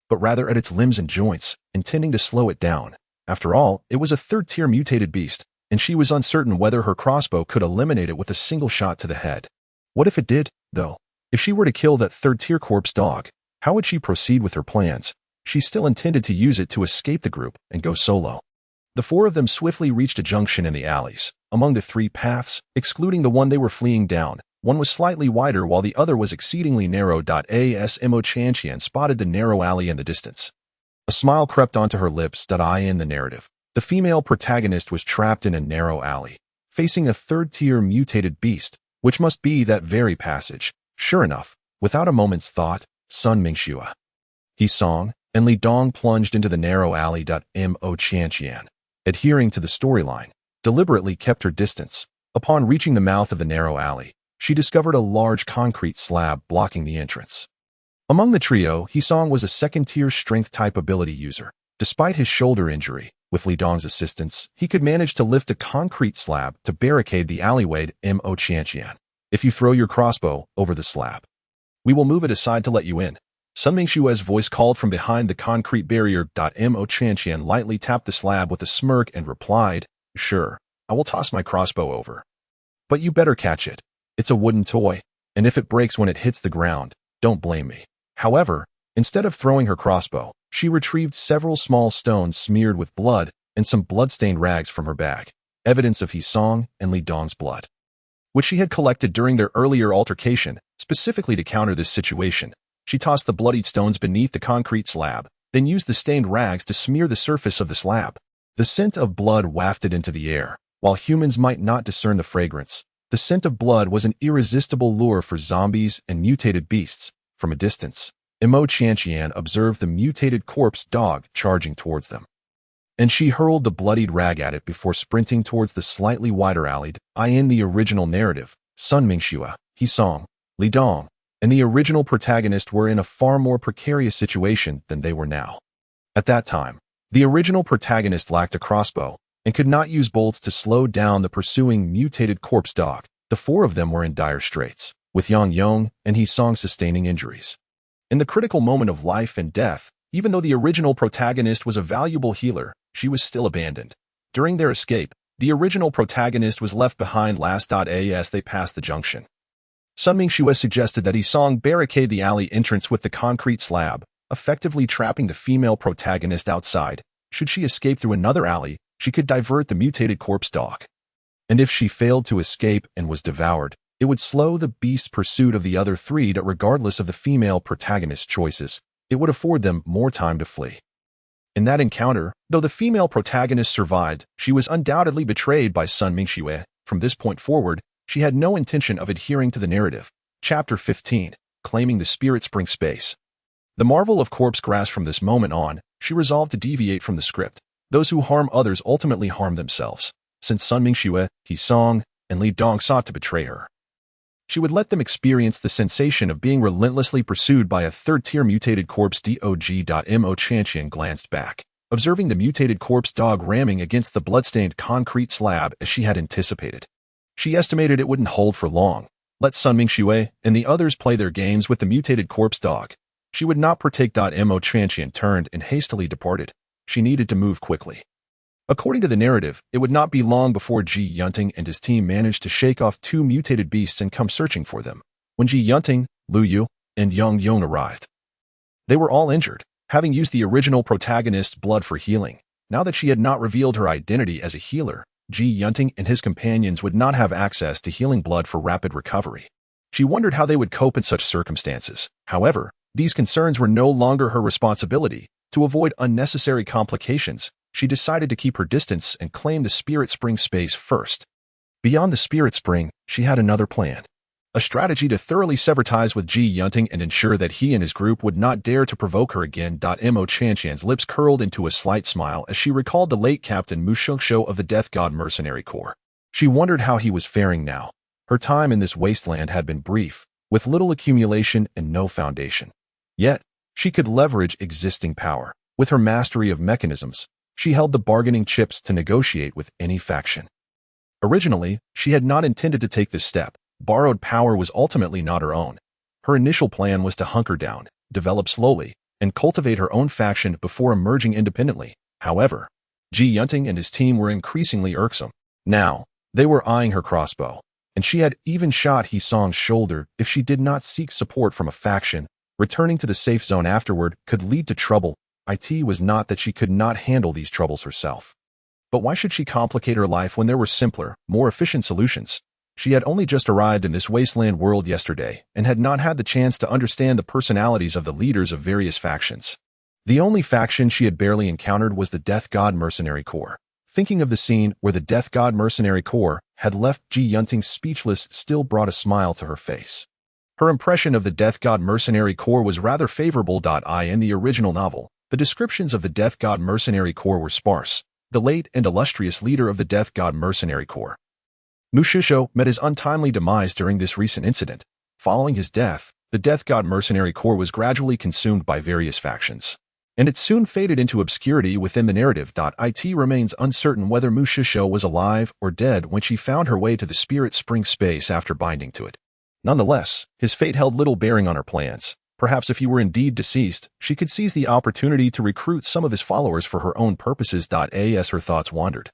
but rather at its limbs and joints, intending to slow it down. After all, it was a third-tier mutated beast, and she was uncertain whether her crossbow could eliminate it with a single shot to the head. What if it did, though? If she were to kill that third-tier corpse dog, how would she proceed with her plans? She still intended to use it to escape the group and go solo. The four of them swiftly reached a junction in the alleys. Among the three paths, excluding the one they were fleeing down, one was slightly wider while the other was exceedingly narrow. As Mo Qianqian spotted the narrow alley in the distance, a smile crept onto her lips. In the narrative, the female protagonist was trapped in a narrow alley, facing a third-tier mutated beast, which must be that very passage. Sure enough, without a moment's thought, Sun Mingxue, He Song, and Li Dong plunged into the narrow alley. Mo Qianqian, adhering to the storyline, deliberately kept her distance. Upon reaching the mouth of the narrow alley, she discovered a large concrete slab blocking the entrance. Among the trio, He Song was a second-tier strength-type ability user. Despite his shoulder injury, with Li Dong's assistance, he could manage to lift a concrete slab to barricade the alleyway. Mo Qianqian, if you throw your crossbow over the slab, we will move it aside to let you in. Sun Mingxue's voice called from behind the concrete barrier. Mo Qianqian lightly tapped the slab with a smirk and replied, Sure, I will toss my crossbow over. But you better catch it. It's a wooden toy, and if it breaks when it hits the ground, don't blame me. However, instead of throwing her crossbow, she retrieved several small stones smeared with blood and some blood-stained rags from her bag, evidence of He Song and Li Dong's blood, which she had collected during their earlier altercation. Specifically to counter this situation, she tossed the bloodied stones beneath the concrete slab, then used the stained rags to smear the surface of the slab. The scent of blood wafted into the air. While humans might not discern the fragrance, the scent of blood was an irresistible lure for zombies and mutated beasts. From a distance, Mo Qianqian observed the mutated corpse dog charging towards them, and she hurled the bloodied rag at it before sprinting towards the slightly wider alley. In the original narrative, Sun Mingxue, He Song, Li Dong, and the original protagonist were in a far more precarious situation than they were now. At that time, the original protagonist lacked a crossbow and could not use bolts to slow down the pursuing mutated corpse dog. The four of them were in dire straits, with Yang Yong and He Song sustaining injuries. In the critical moment of life and death, even though the original protagonist was a valuable healer, she was still abandoned. During their escape, the original protagonist was left behind last. As they passed the junction, Sun Mingxue suggested that He Song barricade the alley entrance with the concrete slab, effectively trapping the female protagonist outside. Should she escape through another alley, she could divert the mutated corpse dog. And if she failed to escape and was devoured, It would slow the beast's pursuit of the other three regardless of the female protagonist's choices. It would afford them more time to flee. In that encounter, though the female protagonist survived, she was undoubtedly betrayed by Sun Mingxue. From this point forward, she had no intention of adhering to the narrative. Chapter 15. Claiming the Spirit Spring Space. The marvel of corpse grass. From this moment on, she resolved to deviate from the script. Those who harm others ultimately harm themselves. Since Sun Mingxue, He Song, and Li Dong sought to betray her, she would let them experience the sensation of being relentlessly pursued by a third-tier mutated corpse. Mo Chantian glanced back, observing the mutated corpse dog ramming against the blood-stained concrete slab as she had anticipated. She estimated it wouldn't hold for long. Let Sun Mingxue and the others play their games with the mutated corpse dog. She would not partake. Mo Chantian turned and hastily departed. She needed to move quickly. According to the narrative, it would not be long before Ji Yunting and his team managed to shake off two mutated beasts and come searching for them. When Ji Yunting, Lu Yu, and Yang Yong arrived, they were all injured, having used the original protagonist's blood for healing. Now that she had not revealed her identity as a healer, Ji Yunting and his companions would not have access to healing blood for rapid recovery. She wondered how they would cope in such circumstances. However, these concerns were no longer her responsibility. To avoid unnecessary complications, she decided to keep her distance and claim the Spirit Spring space first. Beyond the Spirit Spring, she had another plan. A strategy to thoroughly sever ties with Ji Yunting and ensure that he and his group would not dare to provoke her again. Mo Chantian's lips curled into a slight smile as she recalled the late Captain Mu Shengshou of the Death God Mercenary Corps. She wondered how he was faring now. Her time in this wasteland had been brief, with little accumulation and no foundation. Yet, she could leverage existing power. With her mastery of mechanisms, she held the bargaining chips to negotiate with any faction. Originally, she had not intended to take this step. Borrowed power was ultimately not her own. Her initial plan was to hunker down, develop slowly, and cultivate her own faction before emerging independently. However, Ji Yunting and his team were increasingly irksome. Now, they were eyeing her crossbow, and she had even shot He Song's shoulder if she did not seek support from a faction. Returning to the safe zone afterward could lead to trouble. It was not that she could not handle these troubles herself. But why should she complicate her life when there were simpler, more efficient solutions? She had only just arrived in this wasteland world yesterday and had not had the chance to understand the personalities of the leaders of various factions. The only faction she had barely encountered was the Death God Mercenary Corps. Thinking of the scene where the Death God Mercenary Corps had left Ji Yunting speechless still brought a smile to her face. Her impression of the Death God Mercenary Corps was rather favorable. In the original novel, the descriptions of the Death God Mercenary Corps were sparse. The late and illustrious leader of the Death God Mercenary Corps, Mu Shengshou, met his untimely demise during this recent incident. Following his death, the Death God Mercenary Corps was gradually consumed by various factions, and it soon faded into obscurity within the narrative. It remains uncertain whether Mu Shengshou was alive or dead when she found her way to the Spirit Spring space after binding to it. Nonetheless, his fate held little bearing on her plans. Perhaps if he were indeed deceased, she could seize the opportunity to recruit some of his followers for her own purposes. As her thoughts wandered,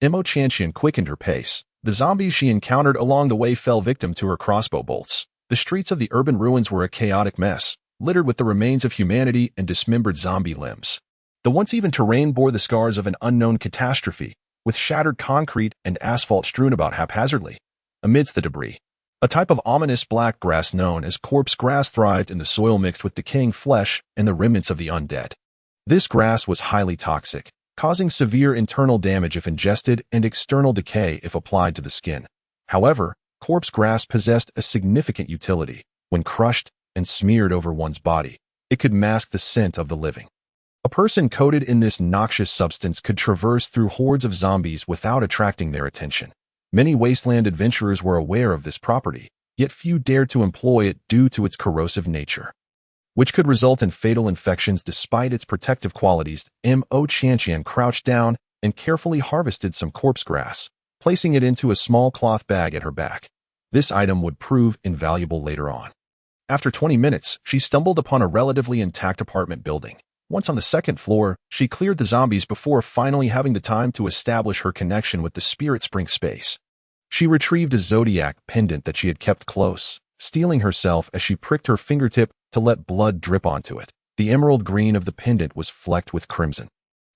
Mo Chantian quickened her pace. The zombies she encountered along the way fell victim to her crossbow bolts. The streets of the urban ruins were a chaotic mess, littered with the remains of humanity and dismembered zombie limbs. The once-even terrain bore the scars of an unknown catastrophe, with shattered concrete and asphalt strewn about haphazardly. Amidst the debris, a type of ominous black grass known as corpse grass thrived in the soil mixed with decaying flesh and the remnants of the undead. This grass was highly toxic, causing severe internal damage if ingested and external decay if applied to the skin. However, corpse grass possessed a significant utility. When crushed and smeared over one's body, it could mask the scent of the living. A person coated in this noxious substance could traverse through hordes of zombies without attracting their attention. Many wasteland adventurers were aware of this property, yet few dared to employ it due to its corrosive nature, which could result in fatal infections despite its protective qualities. Mo Chantian crouched down and carefully harvested some corpse grass, placing it into a small cloth bag at her back. This item would prove invaluable later on. After 20 minutes, she stumbled upon a relatively intact apartment building. Once on the second floor, she cleared the zombies before finally having the time to establish her connection with the Spirit Spring space. She retrieved a zodiac pendant that she had kept close, steeling herself as she pricked her fingertip to let blood drip onto it. The emerald green of the pendant was flecked with crimson,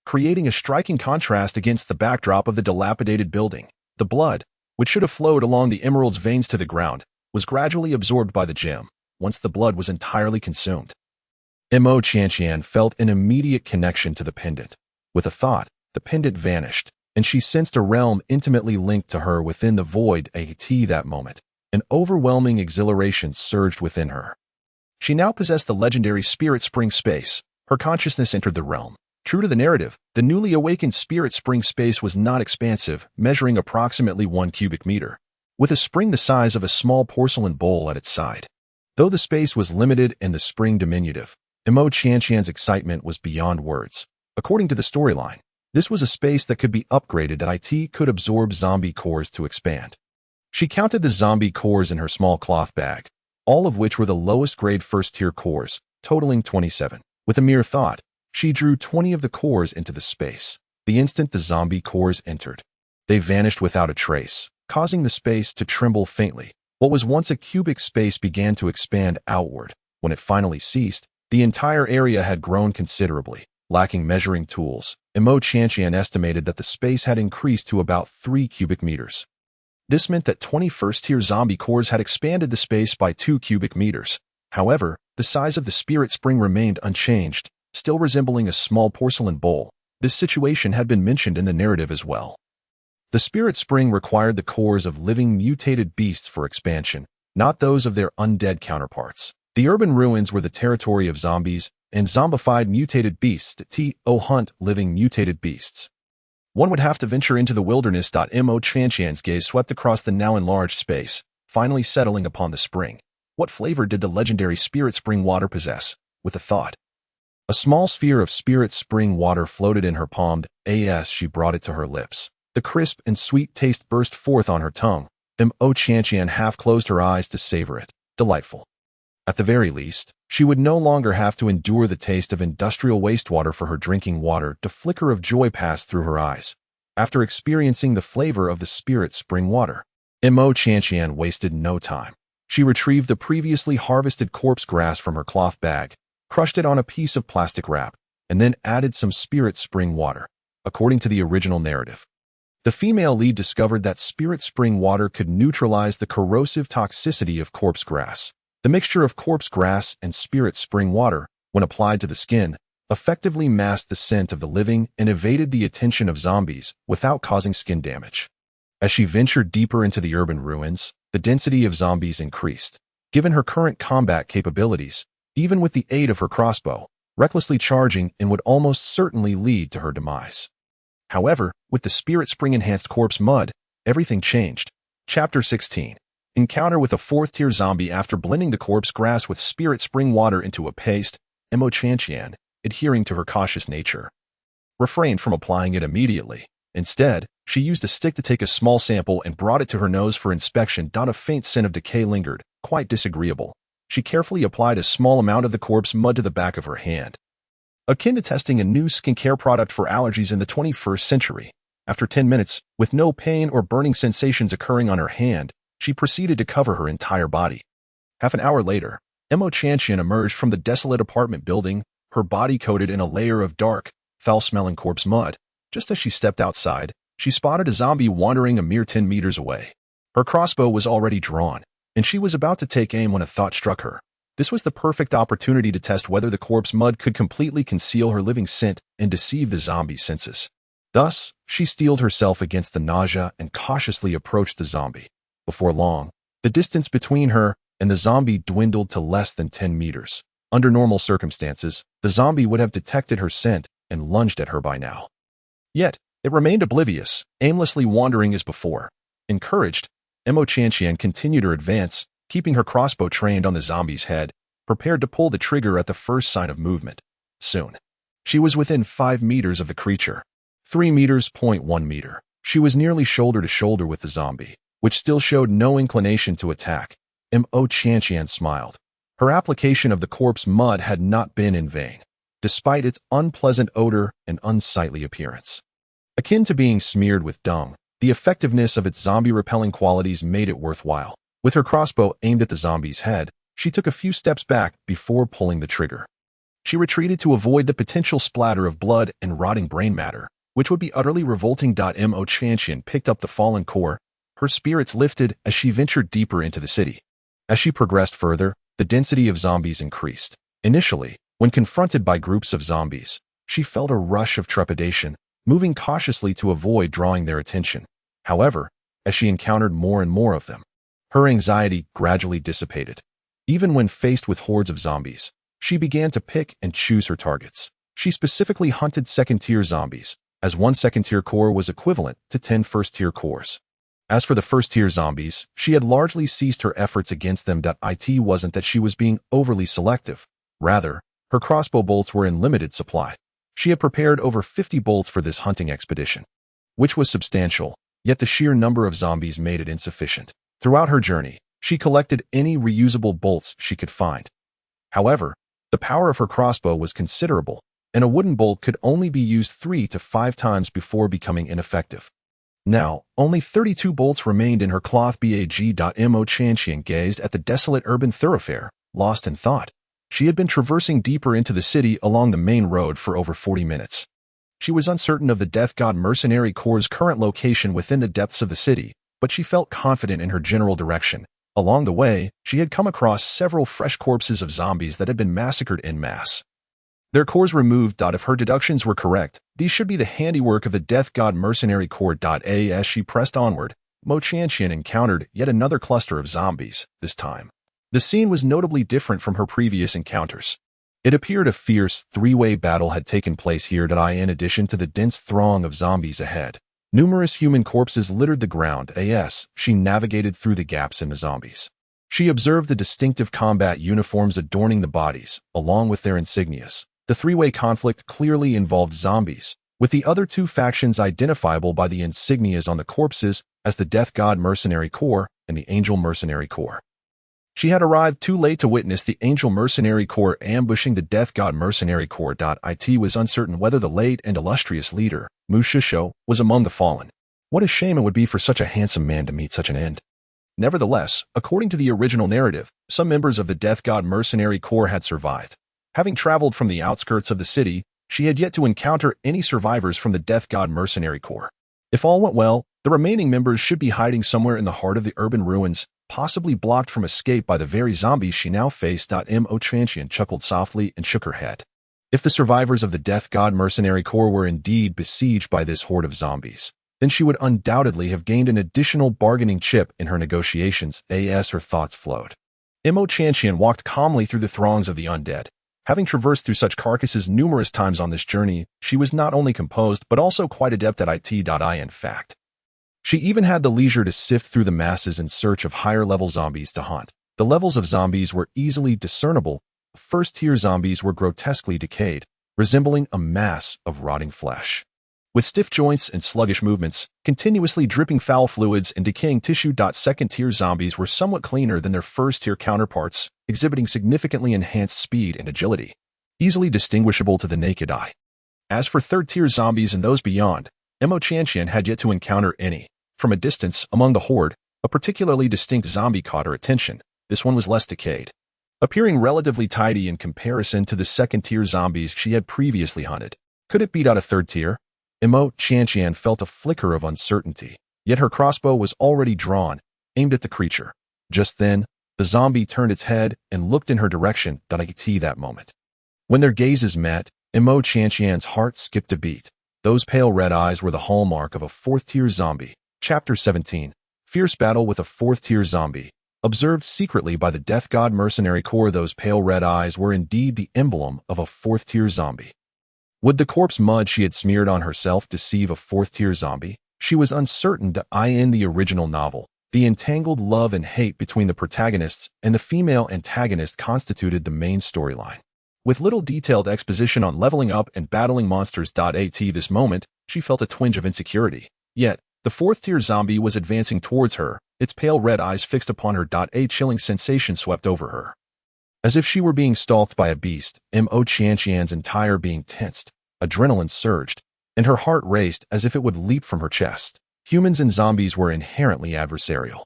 creating a striking contrast against the backdrop of the dilapidated building. The blood, which should have flowed along the emerald's veins to the ground, was gradually absorbed by the gem, once the blood was entirely consumed. Mo Qianqian felt an immediate connection to the pendant. With a thought, the pendant vanished, and she sensed a realm intimately linked to her within the void at that moment. An overwhelming exhilaration surged within her. She now possessed the legendary Spirit Spring space. Her consciousness entered the realm. True to the narrative, the newly awakened Spirit Spring space was not expansive, measuring approximately 1 cubic meter, with a spring the size of a small porcelain bowl at its side. Though the space was limited and the spring diminutive, Mo Qianqian's excitement was beyond words. According to the storyline, this was a space that could be upgraded that it could absorb zombie cores to expand. She counted the zombie cores in her small cloth bag, all of which were the lowest grade first-tier cores, totaling 27. With a mere thought, she drew 20 of the cores into the space. The instant the zombie cores entered, they vanished without a trace, causing the space to tremble faintly. What was once a cubic space began to expand outward. When it finally ceased, the entire area had grown considerably. Lacking measuring tools, Mo Qianqian estimated that the space had increased to about 3 cubic meters. This meant that 20 first-tier zombie cores had expanded the space by 2 cubic meters. However, the size of the Spirit Spring remained unchanged, still resembling a small porcelain bowl. This situation had been mentioned in the narrative as well. The Spirit Spring required the cores of living mutated beasts for expansion, not those of their undead counterparts. The urban ruins were the territory of zombies and zombified mutated beasts that hunt living mutated beasts. One would have to venture into the wilderness. Mo Qianqian's gaze swept across the now enlarged space, finally settling upon the spring. What flavor did the legendary Spirit Spring water possess? With a thought, a small sphere of Spirit Spring water floated in her palm as she brought it to her lips. The crisp and sweet taste burst forth on her tongue. Mo Qianqian half closed her eyes to savor it. Delightful. At the very least, she would no longer have to endure the taste of industrial wastewater for her drinking water. A flicker of joy passed through her eyes. After experiencing the flavor of the Spirit Spring water, Mo Qianqian wasted no time. She retrieved the previously harvested corpse grass from her cloth bag, crushed it on a piece of plastic wrap, and then added some Spirit Spring water. According to the original narrative, the female lead discovered that Spirit Spring water could neutralize the corrosive toxicity of corpse grass. The mixture of corpse grass and Spirit Spring water, when applied to the skin, effectively masked the scent of the living and evaded the attention of zombies without causing skin damage. As she ventured deeper into the urban ruins, the density of zombies increased. Given her current combat capabilities, even with the aid of her crossbow, recklessly charging would almost certainly lead to her demise. However, with the Spirit Spring enhanced corpse mud, everything changed. Chapter 16. Encounter with a 4th-tier zombie. After blending the corpse grass with Spirit Spring water into a paste, Mo Qianqian, adhering to her cautious nature, refrained from applying it immediately. Instead, she used a stick to take a small sample and brought it to her nose for inspection. A faint scent of decay lingered, quite disagreeable. She carefully applied a small amount of the corpse mud to the back of her hand, akin to testing a new skincare product for allergies in the 21st century. After 10 minutes, with no pain or burning sensations occurring on her hand, she proceeded to cover her entire body. Half an hour later, Mo Qianqian emerged from the desolate apartment building, her body coated in a layer of dark, foul-smelling corpse mud. Just as she stepped outside, she spotted a zombie wandering a mere 10 meters away. Her crossbow was already drawn, and she was about to take aim when a thought struck her. This was the perfect opportunity to test whether the corpse mud could completely conceal her living scent and deceive the zombie's senses. Thus, she steeled herself against the nausea and cautiously approached the zombie. Before long, the distance between her and the zombie dwindled to less than 10 meters. Under normal circumstances, the zombie would have detected her scent and lunged at her by now. Yet, it remained oblivious, aimlessly wandering as before. Encouraged, Mo Qianqian continued her advance, keeping her crossbow trained on the zombie's head, prepared to pull the trigger at the first sign of movement. Soon, she was within 5 meters of the creature. 3 meters, 0.1 meter. She was nearly shoulder to shoulder with the zombie, which still showed no inclination to attack. Mo Qianqian smiled. Her application of the corpse mud had not been in vain, despite its unpleasant odor and unsightly appearance. Akin to being smeared with dung, the effectiveness of its zombie-repelling qualities made it worthwhile. With her crossbow aimed at the zombie's head, she took a few steps back before pulling the trigger. She retreated to avoid the potential splatter of blood and rotting brain matter, which would be utterly revolting. Mo Qianqian picked up the fallen core, Her spirits lifted as she ventured deeper into the city. As she progressed further, the density of zombies increased. Initially, when confronted by groups of zombies, she felt a rush of trepidation, moving cautiously to avoid drawing their attention. However, as she encountered more and more of them, her anxiety gradually dissipated. Even when faced with hordes of zombies, she began to pick and choose her targets. She specifically hunted second-tier zombies, as one second-tier core was equivalent to 10 first-tier cores. As for the first-tier zombies, she had largely ceased her efforts against them. It wasn't that she was being overly selective. Rather, her crossbow bolts were in limited supply. She had prepared over 50 bolts for this hunting expedition, which was substantial, yet the sheer number of zombies made it insufficient. Throughout her journey, she collected any reusable bolts she could find. However, the power of her crossbow was considerable, and a wooden bolt could only be used 3 to 5 times before becoming ineffective. Now, only 32 bolts remained in her cloth bag. Mo Chantian gazed at the desolate urban thoroughfare, lost in thought. She had been traversing deeper into the city along the main road for over 40 minutes. She was uncertain of the Death God Mercenary Corps' current location within the depths of the city, but she felt confident in her general direction. Along the way, she had come across several fresh corpses of zombies that had been massacred en masse. Their cores removed. If her deductions were correct, these should be the handiwork of the Death God Mercenary Corps. As she pressed onward, Mo Chantian encountered yet another cluster of zombies. This time, the scene was notably different from her previous encounters. It appeared a fierce, three-way battle had taken place here. In addition to the dense throng of zombies ahead, numerous human corpses littered the ground. As she navigated through the gaps in the zombies, she observed the distinctive combat uniforms adorning the bodies, along with their insignias. The three-way conflict clearly involved zombies, with the other two factions identifiable by the insignias on the corpses as the Death God Mercenary Corps and the Angel Mercenary Corps. She had arrived too late to witness the Angel Mercenary Corps ambushing the Death God Mercenary Corps. It was uncertain whether the late and illustrious leader, Mu Shishou, was among the fallen. What a shame it would be for such a handsome man to meet such an end. Nevertheless, according to the original narrative, some members of the Death God Mercenary Corps had survived. Having traveled from the outskirts of the city, she had yet to encounter any survivors from the Death God Mercenary Corps. If all went well, the remaining members should be hiding somewhere in the heart of the urban ruins, possibly blocked from escape by the very zombies she now faced. Mo Chantian chuckled softly and shook her head. If the survivors of the Death God Mercenary Corps were indeed besieged by this horde of zombies, then she would undoubtedly have gained an additional bargaining chip in her negotiations. As her thoughts flowed, Mo Chantian walked calmly through the throngs of the undead. Having traversed through such carcasses numerous times on this journey, she was not only composed but also quite adept at it. In fact, she even had the leisure to sift through the masses in search of higher-level zombies to hunt. The levels of zombies were easily discernible. First-tier zombies were grotesquely decayed, resembling a mass of rotting flesh. With stiff joints and sluggish movements, continuously dripping foul fluids and decaying tissue. Second-tier zombies were somewhat cleaner than their first-tier counterparts, exhibiting significantly enhanced speed and agility, easily distinguishable to the naked eye. As for third-tier zombies and those beyond, Mo Chantian had yet to encounter any. From a distance, among the horde, a particularly distinct zombie caught her attention. This one was less decayed, appearing relatively tidy in comparison to the second-tier zombies she had previously hunted. Could it beat out a third-tier? Mo Chantian felt a flicker of uncertainty, yet her crossbow was already drawn, aimed at the creature. Just then, the zombie turned its head and looked in her direction. That moment, when their gazes met, Mo Chantian's heart skipped a beat. Those pale red eyes were the hallmark of a fourth-tier zombie. Chapter 17. Fierce battle with a fourth-tier zombie. Observed secretly by the Death God Mercenary Corps, those pale red eyes were indeed the emblem of a fourth-tier zombie. Would the corpse mud she had smeared on herself deceive a fourth-tier zombie? She was uncertain. In the original novel, the entangled love and hate between the protagonists and the female antagonist constituted the main storyline. With little detailed exposition on leveling up and battling monsters. At this moment, she felt a twinge of insecurity. Yet, the fourth-tier zombie was advancing towards her, its pale red eyes fixed upon her. A chilling sensation swept over her. As if she were being stalked by a beast, Mo Chantian's entire being tensed, adrenaline surged, and her heart raced as if it would leap from her chest. Humans and zombies were inherently adversarial.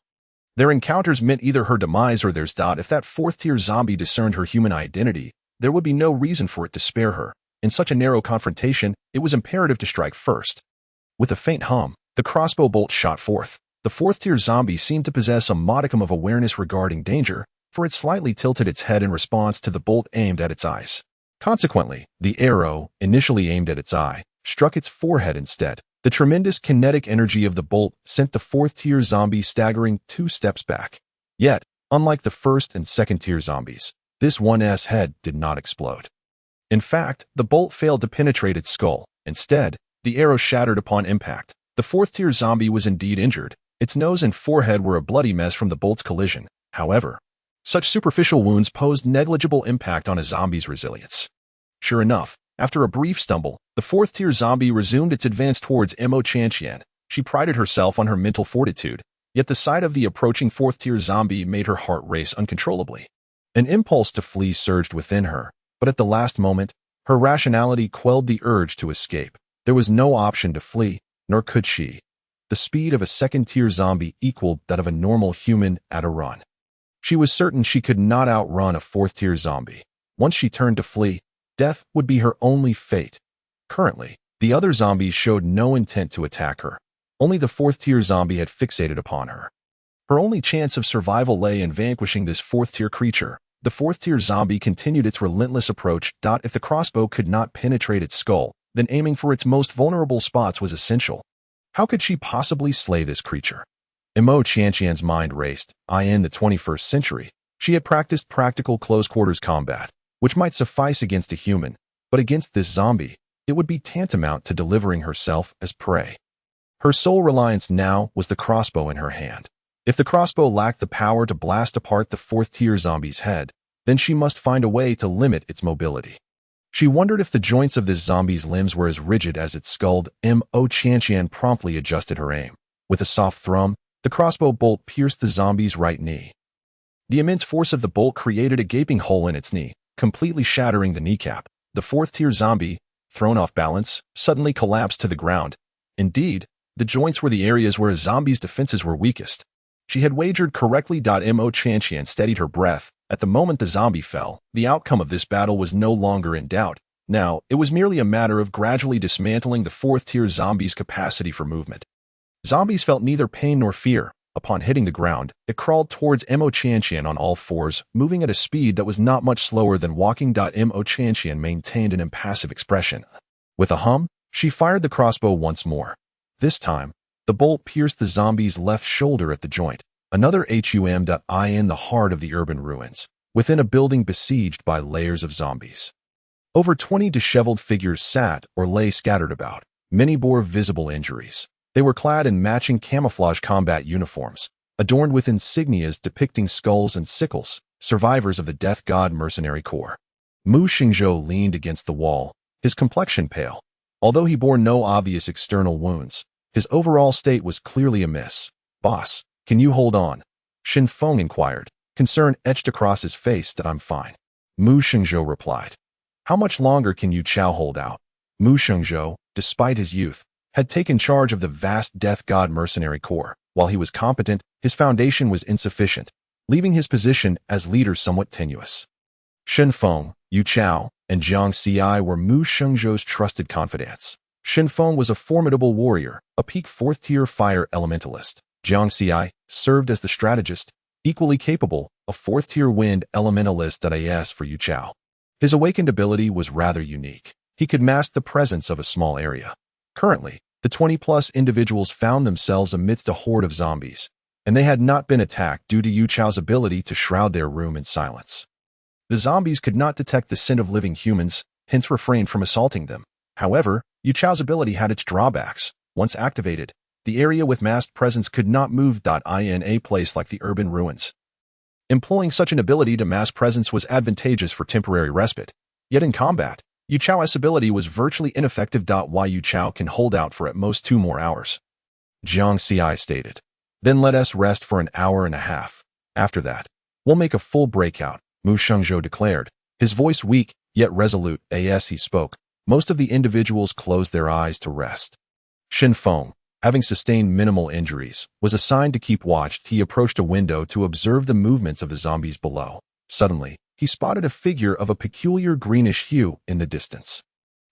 Their encounters meant either her demise or theirs. If that fourth-tier zombie discerned her human identity, there would be no reason for it to spare her. In such a narrow confrontation, it was imperative to strike first. With a faint hum, the crossbow bolt shot forth. The fourth-tier zombie seemed to possess a modicum of awareness regarding danger, for it slightly tilted its head in response to the bolt aimed at its eyes. Consequently, the arrow, initially aimed at its eye, struck its forehead instead. The tremendous kinetic energy of the bolt sent the fourth-tier zombie staggering 2 steps back. Yet, unlike the first and second-tier zombies, this one's head did not explode. In fact, the bolt failed to penetrate its skull. Instead, the arrow shattered upon impact. The fourth-tier zombie was indeed injured. Its nose and forehead were a bloody mess from the bolt's collision. However, such superficial wounds posed negligible impact on a zombie's resilience. Sure enough, after a brief stumble, the fourth-tier zombie resumed its advance towards Mo Chantian. She prided herself on her mental fortitude, yet the sight of the approaching fourth-tier zombie made her heart race uncontrollably. An impulse to flee surged within her, but at the last moment, her rationality quelled the urge to escape. There was no option to flee, nor could she. The speed of a second-tier zombie equaled that of a normal human at a run. She was certain she could not outrun a fourth-tier zombie. Once she turned to flee, death would be her only fate. Currently, the other zombies showed no intent to attack her. Only the fourth-tier zombie had fixated upon her. Her only chance of survival lay in vanquishing this fourth-tier creature. The fourth-tier zombie continued its relentless approach. If the crossbow could not penetrate its skull, then aiming for its most vulnerable spots was essential. How could she possibly slay this creature? Mo Chantian's mind raced. In the 21st century, she had practiced practical close-quarters combat, which might suffice against a human, but against this zombie, it would be tantamount to delivering herself as prey. Her sole reliance now was the crossbow in her hand. If the crossbow lacked the power to blast apart the fourth-tier zombie's head, then she must find a way to limit its mobility. She wondered if the joints of this zombie's limbs were as rigid as its skull. Mo Chantian promptly adjusted her aim. With a soft thrum, the crossbow bolt pierced the zombie's right knee. The immense force of the bolt created a gaping hole in its knee, completely shattering the kneecap. The fourth-tier zombie, thrown off balance, suddenly collapsed to the ground. Indeed, the joints were the areas where a zombie's defenses were weakest. She had wagered correctly. Mo Chantian steadied her breath. At the moment the zombie fell, the outcome of this battle was no longer in doubt. Now, it was merely a matter of gradually dismantling the fourth-tier zombie's capacity for movement. Zombies felt neither pain nor fear. Upon hitting the ground, it crawled towards Mo Chantian on all fours, moving at a speed that was not much slower than walking. Mo Chantian maintained an impassive expression. With a hum, she fired the crossbow once more. This time, the bolt pierced the zombie's left shoulder at the joint. Another in the heart of the urban ruins, within a building besieged by layers of zombies. Over 20 disheveled figures sat or lay scattered about. Many bore visible injuries. They were clad in matching camouflage combat uniforms, adorned with insignias depicting skulls and sickles, survivors of the Death God Mercenary Corps. Mu Xingzhou leaned against the wall, his complexion pale. Although he bore no obvious external wounds, his overall state was clearly amiss. "Boss, can you hold on?" Shen Feng inquired, concern etched across his face. "I'm fine," Mu Xingzhou replied. "How much longer can Yu Chao hold out?" Mu Xingzhou, despite his youth, had taken charge of the vast Death God Mercenary Corps. While he was competent, his foundation was insufficient, leaving his position as leader somewhat tenuous. Shen Feng, Yu Chao, and Jiang Xi were Mu Xingzhou's trusted confidants. Shen Feng was a formidable warrior, a peak fourth-tier fire elementalist. Jiang Xi served as the strategist, equally capable, a fourth-tier wind elementalist. As for Yu Chao, his awakened ability was rather unique. He could mask the presence of a small area. Currently, the 20-plus individuals found themselves amidst a horde of zombies, and they had not been attacked due to Yu Chao's ability to shroud their room in silence. The zombies could not detect the scent of living humans, hence refrained from assaulting them. However, Yu Chao's ability had its drawbacks. Once activated, the area with masked presence could not move. In a place like the urban ruins, employing such an ability to mask presence was advantageous for temporary respite. Yet in combat, Yu Chao's ability was virtually ineffective. Yu Chao can hold out for at most 2 more hours, Jiang Xi stated. Then let us rest for an hour and a half. After that, we'll make a full breakout, Mu Xingzhou declared, his voice weak, yet resolute. As he spoke, most of the individuals closed their eyes to rest. Shen Feng, having sustained minimal injuries, was assigned to keep watch. He approached a window to observe the movements of the zombies below. Suddenly, he spotted a figure of a peculiar greenish hue in the distance.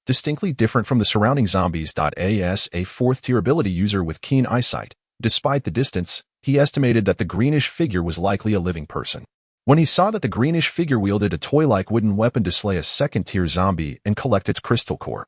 Distinctly different from the surrounding zombies. As a fourth-tier ability user with keen eyesight, Despite the distance, he estimated that the greenish figure was likely a living person. When he saw that the greenish figure wielded a toy-like wooden weapon to slay a second-tier zombie and collect its crystal core,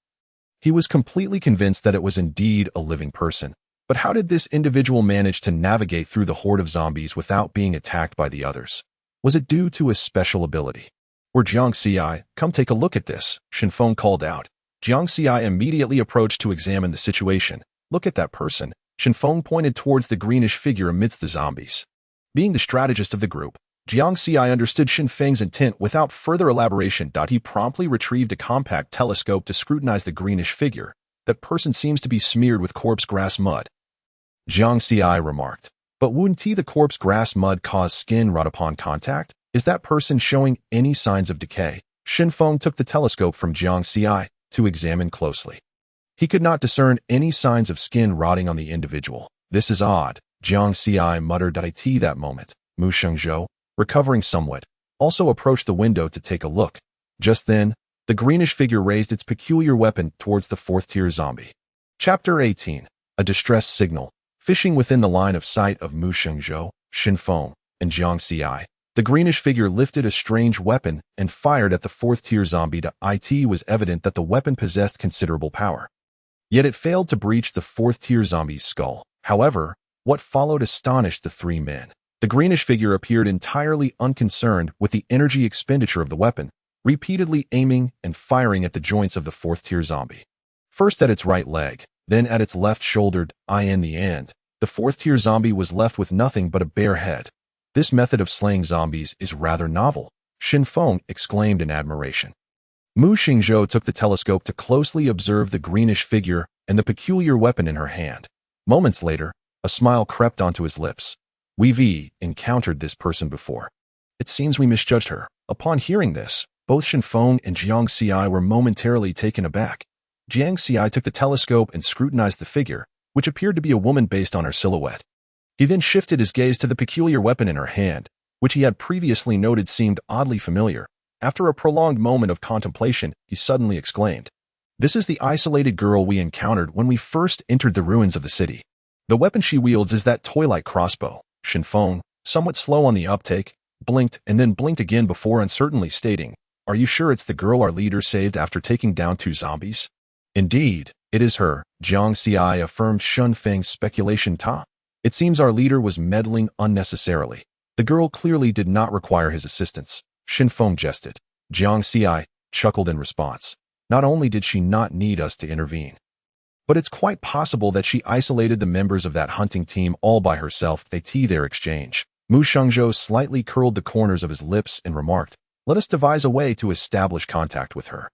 he was completely convinced that it was indeed a living person. But how did this individual manage to navigate through the horde of zombies without being attacked by the others? Was it due to a special ability? Or Jiang Xi, come take a look at this, Shen Feng called out. Jiang Xi immediately approached to examine the situation. Look at that person. Shen Feng pointed towards the greenish figure amidst the zombies. Being the strategist of the group, Jiang Xi understood Shen Feng's intent without further elaboration. He promptly retrieved a compact telescope to scrutinize the greenish figure. That person seems to be smeared with corpse grass mud, Jiang Xi remarked. But wouldn't the corpse grass mud cause skin rot upon contact? Is that person showing any signs of decay? Shen Feng took the telescope from Jiang Xi to examine closely. He could not discern any signs of skin rotting on the individual. This is odd, Jiang Xi muttered at that moment. Mu Shengzhou, recovering somewhat, also approached the window to take a look. Just then, the greenish figure raised its peculiar weapon towards the fourth-tier zombie. Chapter 18. A Distress Signal. Fishing within the line of sight of Mu Shengzhou, Shen Feng, and Jiang Xi, the greenish figure lifted a strange weapon and fired at the fourth-tier zombie. It was evident that the weapon possessed considerable power. Yet it failed to breach the fourth-tier zombie's skull. However, what followed astonished the three men. The greenish figure appeared entirely unconcerned with the energy expenditure of the weapon, repeatedly aiming and firing at the joints of the fourth-tier zombie. First at its right leg, then at its left shoulder. In the end, the fourth-tier zombie was left with nothing but a bare head. This method of slaying zombies is rather novel, Shen Feng exclaimed in admiration. Mu Shengzhou took the telescope to closely observe the greenish figure and the peculiar weapon in her hand. Moments later, a smile crept onto his lips. We've encountered this person before. It seems we misjudged her. Upon hearing this, both Shen Feng and Jiang Xi were momentarily taken aback. Jiang Xi took the telescope and scrutinized the figure, which appeared to be a woman based on her silhouette. He then shifted his gaze to the peculiar weapon in her hand, which he had previously noted seemed oddly familiar. After a prolonged moment of contemplation, he suddenly exclaimed, "This is the isolated girl we encountered when we first entered the ruins of the city. The weapon she wields is that toy-like crossbow." Shen Feng, somewhat slow on the uptake, blinked and then blinked again before uncertainly stating, "Are you sure it's the girl our leader saved after taking down 2 zombies?" "Indeed, it is her," Jiang Xi affirmed Shen Feng's speculation. "It seems our leader was meddling unnecessarily. The girl clearly did not require his assistance." Shen Feng jested. Jiang Xi chuckled in response. "Not only did she not need us to intervene, but it's quite possible that she isolated the members of that hunting team all by herself." Their exchange. Mu Shengzhou slightly curled the corners of his lips and remarked, "Let us devise a way to establish contact with her."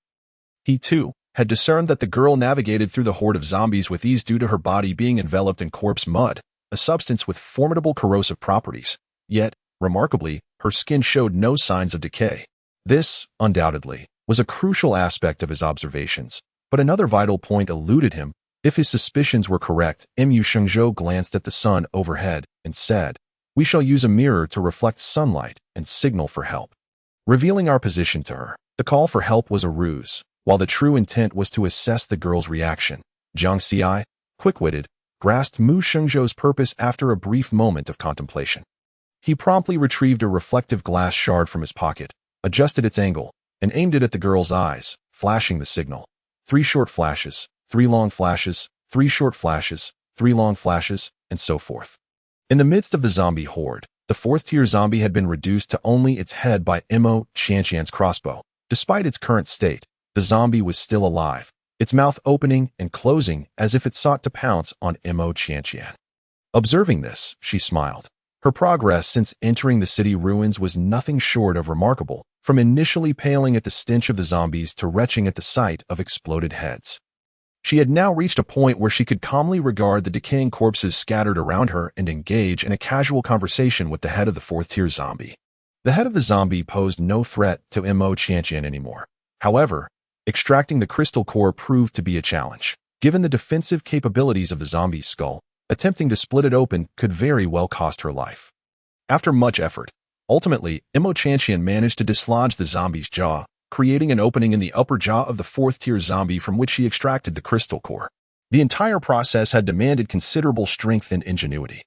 He, too, had discerned that the girl navigated through the horde of zombies with ease due to her body being enveloped in corpse mud, a substance with formidable corrosive properties. Yet, remarkably, her skin showed no signs of decay. This, undoubtedly, was a crucial aspect of his observations, but another vital point eluded him. If his suspicions were correct, Mu Shengzhou glanced at the sun overhead and said, "We shall use a mirror to reflect sunlight and signal for help." Revealing our position to her, the call for help was a ruse, while the true intent was to assess the girl's reaction. Jiang Xi, quick-witted, grasped Mu Shengzhou's purpose after a brief moment of contemplation. He promptly retrieved a reflective glass shard from his pocket, adjusted its angle, and aimed it at the girl's eyes, flashing the signal. 3 short flashes, 3 long flashes, 3 short flashes, 3 long flashes, and so forth. In the midst of the zombie horde, the fourth-tier zombie had been reduced to only its head by Mo Qianqian's crossbow. Despite its current state, the zombie was still alive, its mouth opening and closing as if it sought to pounce on Mo Qianqian. Observing this, she smiled. Her progress since entering the city ruins was nothing short of remarkable, from initially paling at the stench of the zombies to retching at the sight of exploded heads. She had now reached a point where she could calmly regard the decaying corpses scattered around her and engage in a casual conversation with the head of the fourth-tier zombie. The head of the zombie posed no threat to Mo Qianqian anymore. However, extracting the crystal core proved to be a challenge. Given the defensive capabilities of the zombie's skull, attempting to split it open could very well cost her life. After much effort, ultimately, Mo Qianqian managed to dislodge the zombie's jaw, creating an opening in the upper jaw of the fourth-tier zombie from which she extracted the crystal core. The entire process had demanded considerable strength and ingenuity.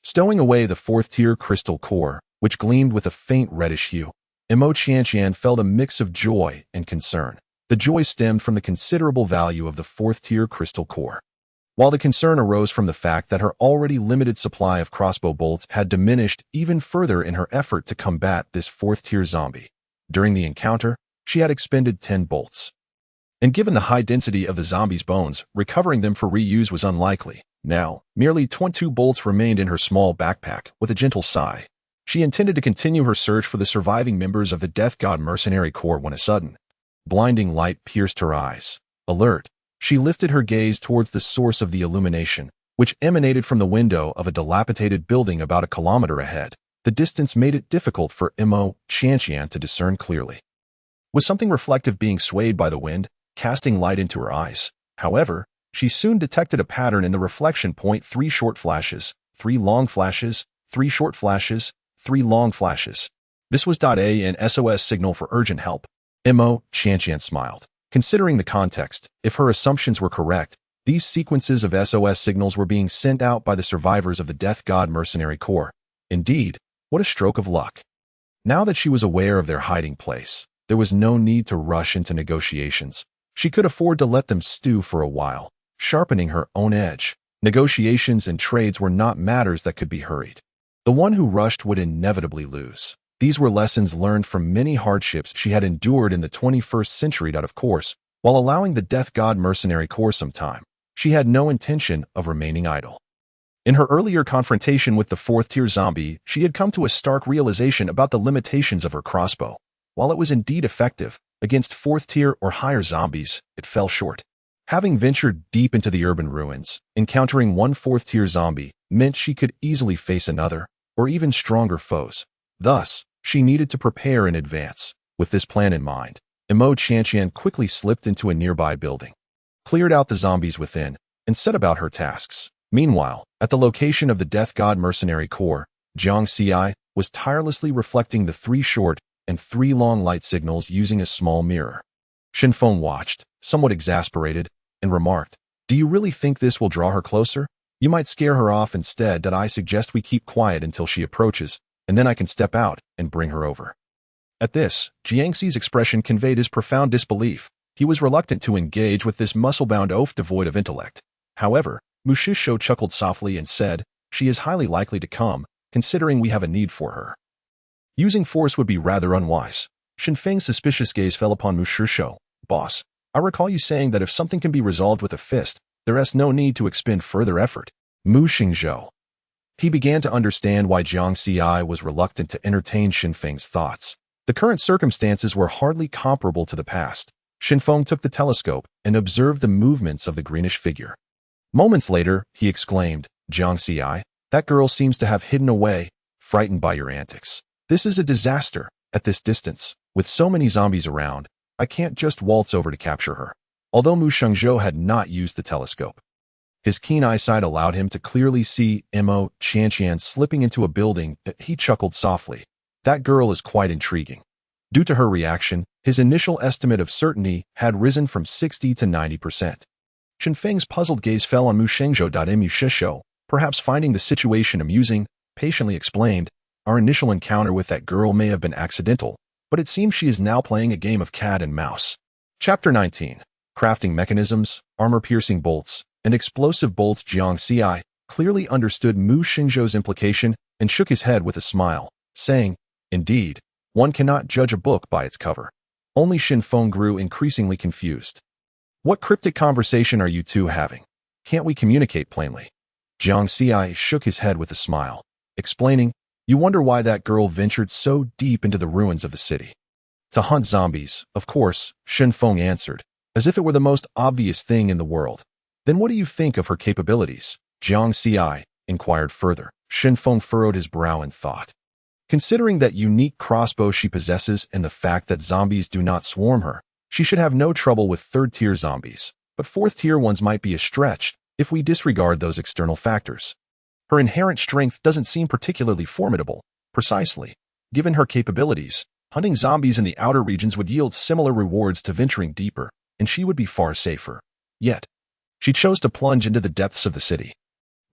Stowing away the fourth-tier crystal core, which gleamed with a faint reddish hue, Imo Qianqian felt a mix of joy and concern. The joy stemmed from the considerable value of the fourth-tier crystal core, while the concern arose from the fact that her already limited supply of crossbow bolts had diminished even further in her effort to combat this fourth-tier zombie. During the encounter, she had expended 10 bolts. And given the high density of the zombie's bones, recovering them for reuse was unlikely. Now, merely 22 bolts remained in her small backpack. With a gentle sigh, she intended to continue her search for the surviving members of the Death God Mercenary Corps when a sudden, blinding light pierced her eyes. Alert, she lifted her gaze towards the source of the illumination, which emanated from the window of a dilapidated building about a kilometer ahead. The distance made it difficult for Imo Qianqian to discern clearly. Was something reflective being swayed by the wind, casting light into her eyes? However, she soon detected a pattern in the reflection point: 3 short flashes, 3 long flashes, 3 short flashes, 3 long flashes. This was an SOS signal for urgent help. Imo Qianqian smiled. Considering the context, if her assumptions were correct, these sequences of SOS signals were being sent out by the survivors of the Death God Mercenary Corps. Indeed, what a stroke of luck. Now that she was aware of their hiding place, there was no need to rush into negotiations. She could afford to let them stew for a while, sharpening her own edge. Negotiations and trades were not matters that could be hurried. The one who rushed would inevitably lose. These were lessons learned from many hardships she had endured in the 21st century. Of course, while allowing the Death God Mercenary Corps some time, she had no intention of remaining idle. In her earlier confrontation with the fourth-tier zombie, she had come to a stark realization about the limitations of her crossbow. While it was indeed effective against fourth-tier or higher zombies, it fell short. Having ventured deep into the urban ruins, encountering one fourth-tier zombie meant she could easily face another, or even stronger foes. Thus, she needed to prepare in advance. With this plan in mind, Imo Qianqian quickly slipped into a nearby building, cleared out the zombies within, and set about her tasks. Meanwhile, at the location of the Death God Mercenary Corps, Jiang Xi was tirelessly reflecting the 3 short and 3 long light signals using a small mirror. Shen Feng watched, somewhat exasperated, and remarked, "Do you really think this will draw her closer? You might scare her off instead. I suggest we keep quiet until she approaches, and then I can step out and bring her over." At this, Jiangxi's expression conveyed his profound disbelief. He was reluctant to engage with this muscle-bound oaf devoid of intellect. However, Mu Shishou chuckled softly and said, "She is highly likely to come, considering we have a need for her. Using force would be rather unwise." Shen Feng's suspicious gaze fell upon Mu Shishou. "Boss, I recall you saying that if something can be resolved with a fist, there is no need to expend further effort." Mu Xingzhou. He began to understand why Jiang Xi was reluctant to entertain Shen Feng's thoughts. The current circumstances were hardly comparable to the past. Shen Feng took the telescope and observed the movements of the greenish figure. Moments later, he exclaimed, "Jiang Xi, that girl seems to have hidden away, frightened by your antics. This is a disaster. At this distance, with so many zombies around, I can't just waltz over to capture her." Although Mu Shengzhou had not used the telescope, his keen eyesight allowed him to clearly see Imo Qianqian slipping into a building. He chuckled softly. "That girl is quite intriguing." Due to her reaction, his initial estimate of certainty had risen from 60 to 90%. Shen Feng's puzzled gaze fell on Mu Shengzhou. Mu Shishou, perhaps finding the situation amusing, patiently explained, "Our initial encounter with that girl may have been accidental, but it seems she is now playing a game of cat and mouse." Chapter 19. Crafting Mechanisms, Armor-Piercing Bolts, and Explosive Bolts. Jiang Xi clearly understood Mu Shengzhou's implication and shook his head with a smile, saying, "Indeed, one cannot judge a book by its cover." Only Shen Feng grew increasingly confused. "What cryptic conversation are you two having? Can't we communicate plainly?" Jiang Xi shook his head with a smile, explaining, "You wonder why that girl ventured so deep into the ruins of the city." "To hunt zombies, of course," Shen Feng answered, as if it were the most obvious thing in the world. "Then what do you think of her capabilities?" Jiang Xi inquired further. Shen Feng furrowed his brow in thought. Considering that unique crossbow she possesses and the fact that zombies do not swarm her, she should have no trouble with third-tier zombies, but fourth-tier ones might be a stretch if we disregard those external factors. Her inherent strength doesn't seem particularly formidable. Precisely. Given her capabilities, hunting zombies in the outer regions would yield similar rewards to venturing deeper, and she would be far safer. Yet, She chose to plunge into the depths of the city.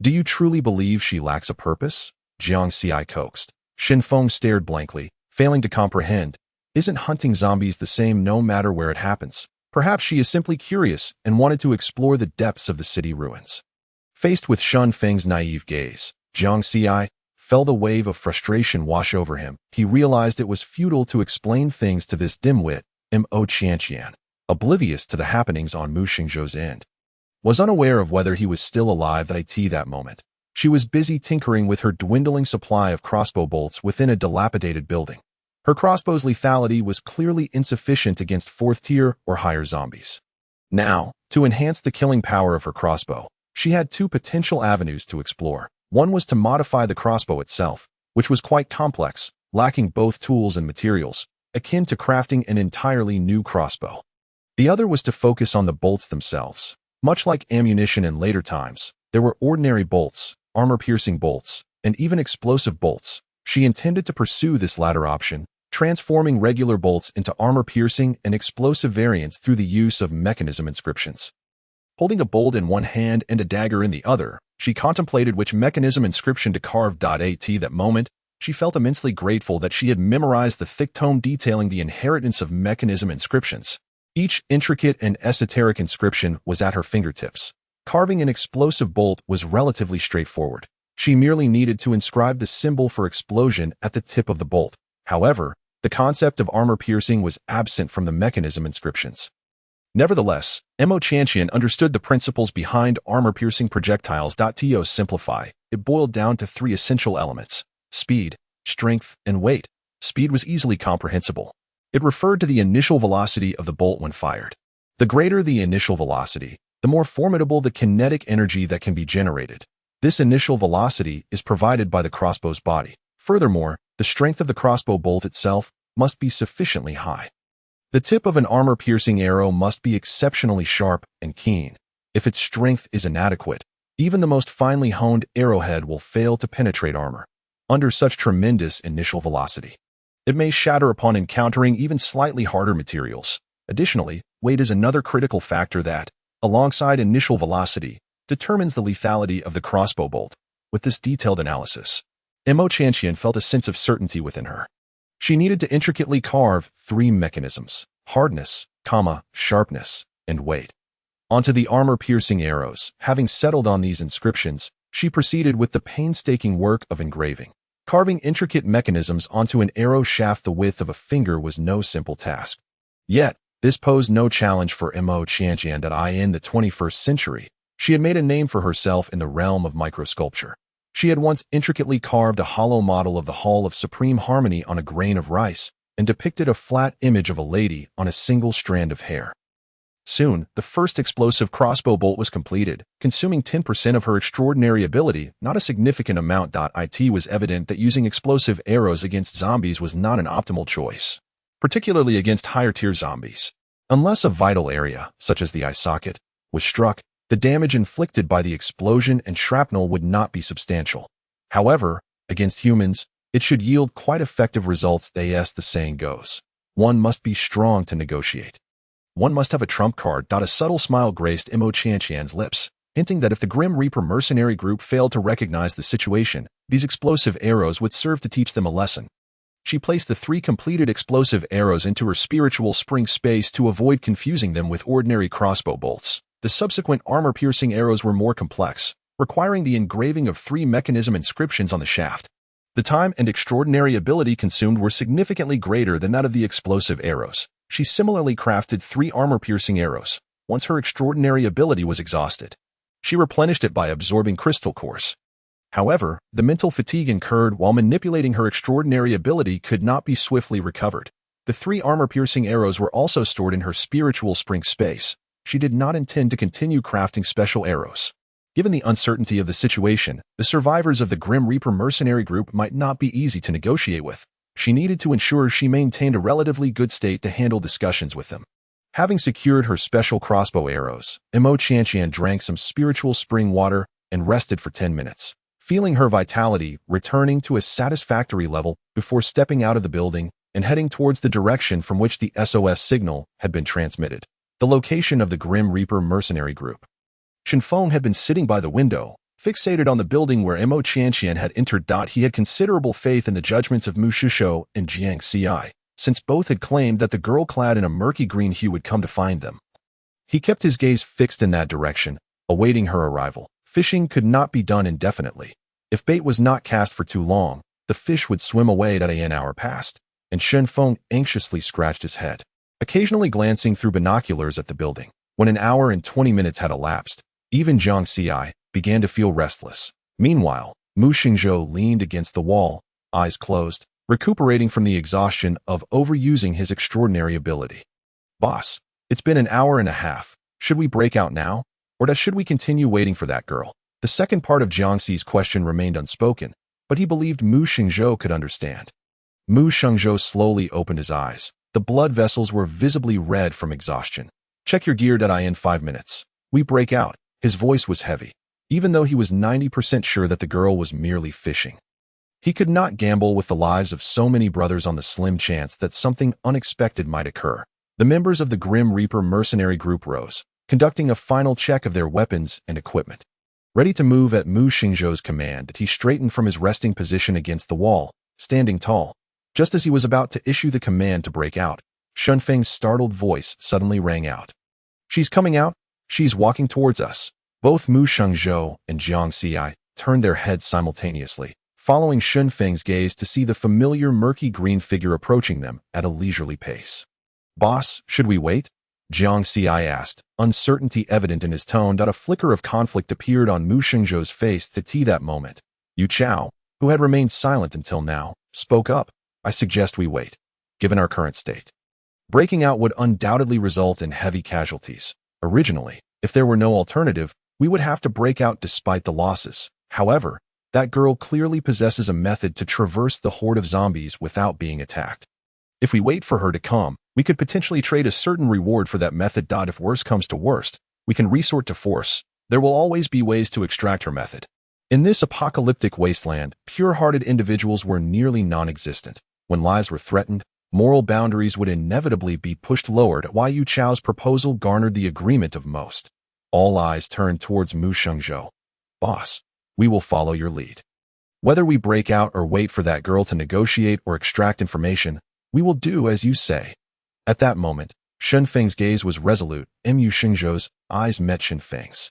Do you truly believe she lacks a purpose? Jiang Xi coaxed. Shin Feng stared blankly, failing to comprehend. Isn't hunting zombies the same no matter where it happens? Perhaps she is simply curious and wanted to explore the depths of the city ruins. Faced with Shin Feng's naive gaze, Jiang Xi felt a wave of frustration wash over him. He realized it was futile to explain things to this dimwit, Mo Qianqian, oblivious to the happenings on Mu Xingzhou's end. Was unaware of whether he was still alive at that moment. She was busy tinkering with her dwindling supply of crossbow bolts within a dilapidated building. Her crossbow's lethality was clearly insufficient against 4th tier or higher zombies. Now, to enhance the killing power of her crossbow, she had 2 potential avenues to explore. One was to modify the crossbow itself, which was quite complex, lacking both tools and materials, akin to crafting an entirely new crossbow. The other was to focus on the bolts themselves. Much like ammunition in later times, there were ordinary bolts, armor-piercing bolts, and even explosive bolts. She intended to pursue this latter option, transforming regular bolts into armor-piercing and explosive variants through the use of mechanism inscriptions. Holding a bolt in one hand and a dagger in the other, she contemplated which mechanism inscription to carve. At that moment, she felt immensely grateful that she had memorized the thick tome detailing the inheritance of mechanism inscriptions. Each intricate and esoteric inscription was at her fingertips. Carving an explosive bolt was relatively straightforward. She merely needed to inscribe the symbol for explosion at the tip of the bolt. However, the concept of armor piercing was absent from the mechanism inscriptions. Nevertheless, Mo Qianqian understood the principles behind armor-piercing projectiles. To simplify, it boiled down to 3 essential elements: speed, strength, and weight. Speed was easily comprehensible. It referred to the initial velocity of the bolt when fired. The greater the initial velocity, the more formidable the kinetic energy that can be generated. This initial velocity is provided by the crossbow's body. Furthermore, the strength of the crossbow bolt itself must be sufficiently high. The tip of an armor-piercing arrow must be exceptionally sharp and keen. If its strength is inadequate, even the most finely honed arrowhead will fail to penetrate armor. Under such tremendous initial velocity, it may shatter upon encountering even slightly harder materials. Additionally, weight is another critical factor that, alongside initial velocity, determines the lethality of the crossbow bolt. With this detailed analysis, Mo Qianqian felt a sense of certainty within her. She needed to intricately carve 3 mechanisms: hardness, sharpness, and weight. Onto the armor-piercing arrows. Having settled on these inscriptions, she proceeded with the painstaking work of engraving. Carving intricate mechanisms onto an arrow shaft the width of a finger was no simple task. Yet, this posed no challenge for Mo Qianqian. In the 21st century, she had made a name for herself in the realm of microsculpture. She had once intricately carved a hollow model of the Hall of Supreme Harmony on a grain of rice and depicted a flat image of a lady on a single strand of hair. Soon, the first explosive crossbow bolt was completed, consuming 10% of her extraordinary ability, not a significant amount. It was evident that using explosive arrows against zombies was not an optimal choice, particularly against higher-tier zombies. Unless a vital area, such as the eye socket, was struck, the damage inflicted by the explosion and shrapnel would not be substantial. However, against humans, it should yield quite effective results. As the saying goes, one must be strong to negotiate. One must have a trump card. A subtle smile graced Mo Qianqian's lips, hinting that if the Grim Reaper mercenary group failed to recognize the situation, these explosive arrows would serve to teach them a lesson. She placed the 3 completed explosive arrows into her spiritual spring space to avoid confusing them with ordinary crossbow bolts. The subsequent armor-piercing arrows were more complex, requiring the engraving of 3 mechanism inscriptions on the shaft. The time and extraordinary ability consumed were significantly greater than that of the explosive arrows. She similarly crafted 3 armor-piercing arrows. Once her extraordinary ability was exhausted, she replenished it by absorbing crystal cores. However, the mental fatigue incurred while manipulating her extraordinary ability could not be swiftly recovered. The 3 armor-piercing arrows were also stored in her spiritual spring space. She did not intend to continue crafting special arrows. Given the uncertainty of the situation, the survivors of the Grim Reaper mercenary group might not be easy to negotiate with. She needed to ensure she maintained a relatively good state to handle discussions with them. Having secured her special crossbow arrows, Mo Qianqian drank some spiritual spring water and rested for 10 minutes, feeling her vitality returning to a satisfactory level before stepping out of the building and heading towards the direction from which the SOS signal had been transmitted, the location of the Grim Reaper mercenary group. Shenfeng had been sitting by the window, fixated on the building where Mo Qianqian had entered. He had considerable faith in the judgments of Mu Shishou and Jiang Xi, since both had claimed that the girl clad in a murky green hue would come to find them. He kept his gaze fixed in that direction, awaiting her arrival. Fishing could not be done indefinitely. If bait was not cast for too long, the fish would swim away at an hour past, and Shenfeng anxiously scratched his head, occasionally glancing through binoculars at the building. When an hour and 20 minutes had elapsed, even Jiang Xi began to feel restless. Meanwhile, Mu Xingzhou leaned against the wall, eyes closed, recuperating from the exhaustion of overusing his extraordinary ability. "Boss, it's been an hour and a half. Should we break out now? Or should we continue waiting for that girl?" The second part of Jiang Xi's question remained unspoken, but he believed Mu Xingzhou could understand. Mu Xingzhou slowly opened his eyes. The blood vessels were visibly red from exhaustion. "Check your gear. In 5 minutes. We break out." His voice was heavy, even though he was 90% sure that the girl was merely fishing. He could not gamble with the lives of so many brothers on the slim chance that something unexpected might occur. The members of the Grim Reaper mercenary group rose, conducting a final check of their weapons and equipment. Ready to move at Mu Xingzhou's command, he straightened from his resting position against the wall, standing tall. Just as he was about to issue the command to break out, Shenfeng's startled voice suddenly rang out. "She's coming out. She's walking towards us." Both Mu Xingzhou and Jiang Xi turned their heads simultaneously, following Shenfeng's gaze to see the familiar murky green figure approaching them at a leisurely pace. "Boss, should we wait?" Jiang Xi asked, uncertainty evident in his tone. A flicker of conflict appeared on Mu Xingzhou's face that moment. Yu Chao, who had remained silent until now, spoke up. "I suggest we wait, given our current state. Breaking out would undoubtedly result in heavy casualties. Originally, if there were no alternative, we would have to break out despite the losses. However, that girl clearly possesses a method to traverse the horde of zombies without being attacked. If we wait for her to come, we could potentially trade a certain reward for that method. If worse comes to worst, we can resort to force. There will always be ways to extract her method." In this apocalyptic wasteland, pure-hearted individuals were nearly non-existent. When lives were threatened, moral boundaries would inevitably be pushed lower. Yu Chao's proposal garnered the agreement of most. All eyes turned towards Mu Xingzhou. "Boss, we will follow your lead. Whether we break out or wait for that girl to negotiate or extract information, we will do as you say." At that moment, Shenfeng's gaze was resolute. Mu Xingzhou's eyes met Shenfeng's,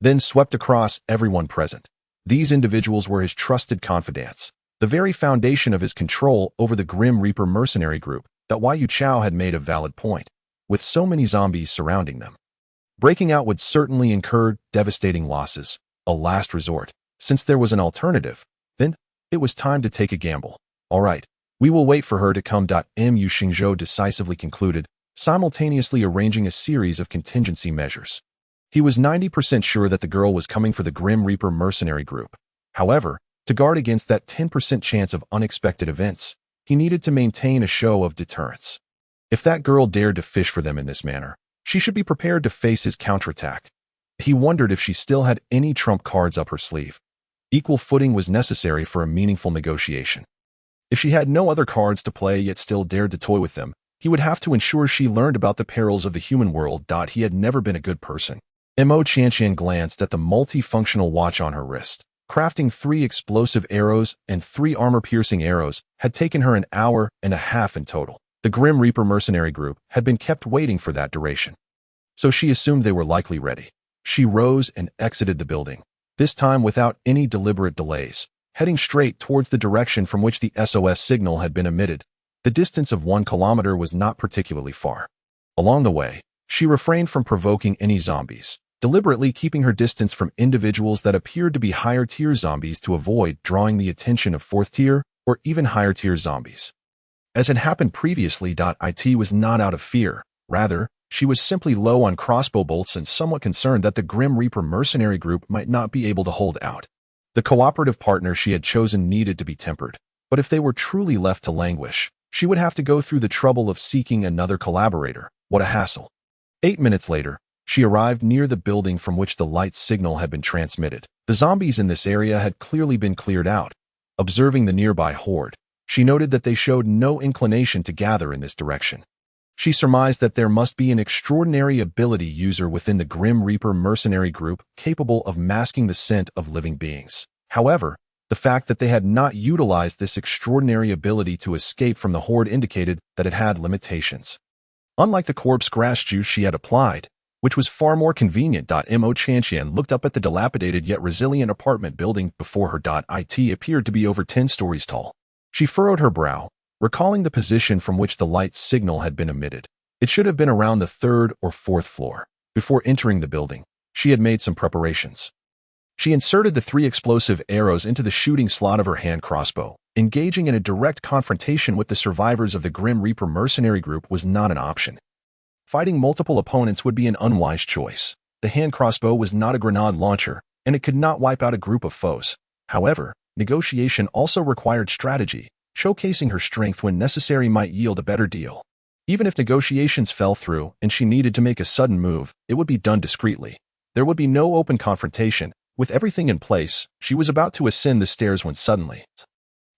then swept across everyone present. These individuals were his trusted confidants, the very foundation of his control over the Grim Reaper mercenary group. Yu Chao had made a valid point. With so many zombies surrounding them, breaking out would certainly incur devastating losses. A last resort. Since there was an alternative, then it was time to take a gamble. "All right, we will wait for her to come." Mu Xingzhou decisively concluded, simultaneously arranging a series of contingency measures. He was 90% sure that the girl was coming for the Grim Reaper mercenary group. However, to guard against that 10% chance of unexpected events, he needed to maintain a show of deterrence. If that girl dared to fish for them in this manner, she should be prepared to face his counterattack. He wondered if she still had any trump cards up her sleeve. Equal footing was necessary for a meaningful negotiation. If she had no other cards to play yet still dared to toy with them, he would have to ensure she learned about the perils of the human world. He had never been a good person. Mo Qianqian glanced at the multifunctional watch on her wrist. Crafting 3 explosive arrows and 3 armor-piercing arrows had taken her an hour and a half in total. The Grim Reaper mercenary group had been kept waiting for that duration, so she assumed they were likely ready. She rose and exited the building, this time without any deliberate delays, heading straight towards the direction from which the SOS signal had been emitted. The distance of 1 kilometer was not particularly far. Along the way, she refrained from provoking any zombies, deliberately keeping her distance from individuals that appeared to be higher-tier zombies to avoid drawing the attention of 4th-tier or even higher-tier zombies. As had happened previously, It was not out of fear. Rather, she was simply low on crossbow bolts and somewhat concerned that the Grim Reaper mercenary group might not be able to hold out. The cooperative partner she had chosen needed to be tempered, but if they were truly left to languish, she would have to go through the trouble of seeking another collaborator. What a hassle. 8 minutes later, she arrived near the building from which the light signal had been transmitted. The zombies in this area had clearly been cleared out. Observing the nearby horde, she noted that they showed no inclination to gather in this direction. She surmised that there must be an extraordinary ability user within the Grim Reaper mercenary group capable of masking the scent of living beings. However, the fact that they had not utilized this extraordinary ability to escape from the horde indicated that it had limitations. Unlike the corpse grass juice she had applied, which was far more convenient. Mo Chantian looked up at the dilapidated yet resilient apartment building before her. It appeared to be over 10 stories tall. She furrowed her brow, recalling the position from which the light signal had been emitted. It should have been around the 3rd or 4th floor. Before entering the building, she had made some preparations. She inserted the 3 explosive arrows into the shooting slot of her hand crossbow. Engaging in a direct confrontation with the survivors of the Grim Reaper mercenary group was not an option. Fighting multiple opponents would be an unwise choice. The hand crossbow was not a grenade launcher, and it could not wipe out a group of foes. However, negotiation also required strategy. Showcasing her strength when necessary might yield a better deal. Even if negotiations fell through and she needed to make a sudden move, it would be done discreetly. There would be no open confrontation. With everything in place, she was about to ascend the stairs when suddenly,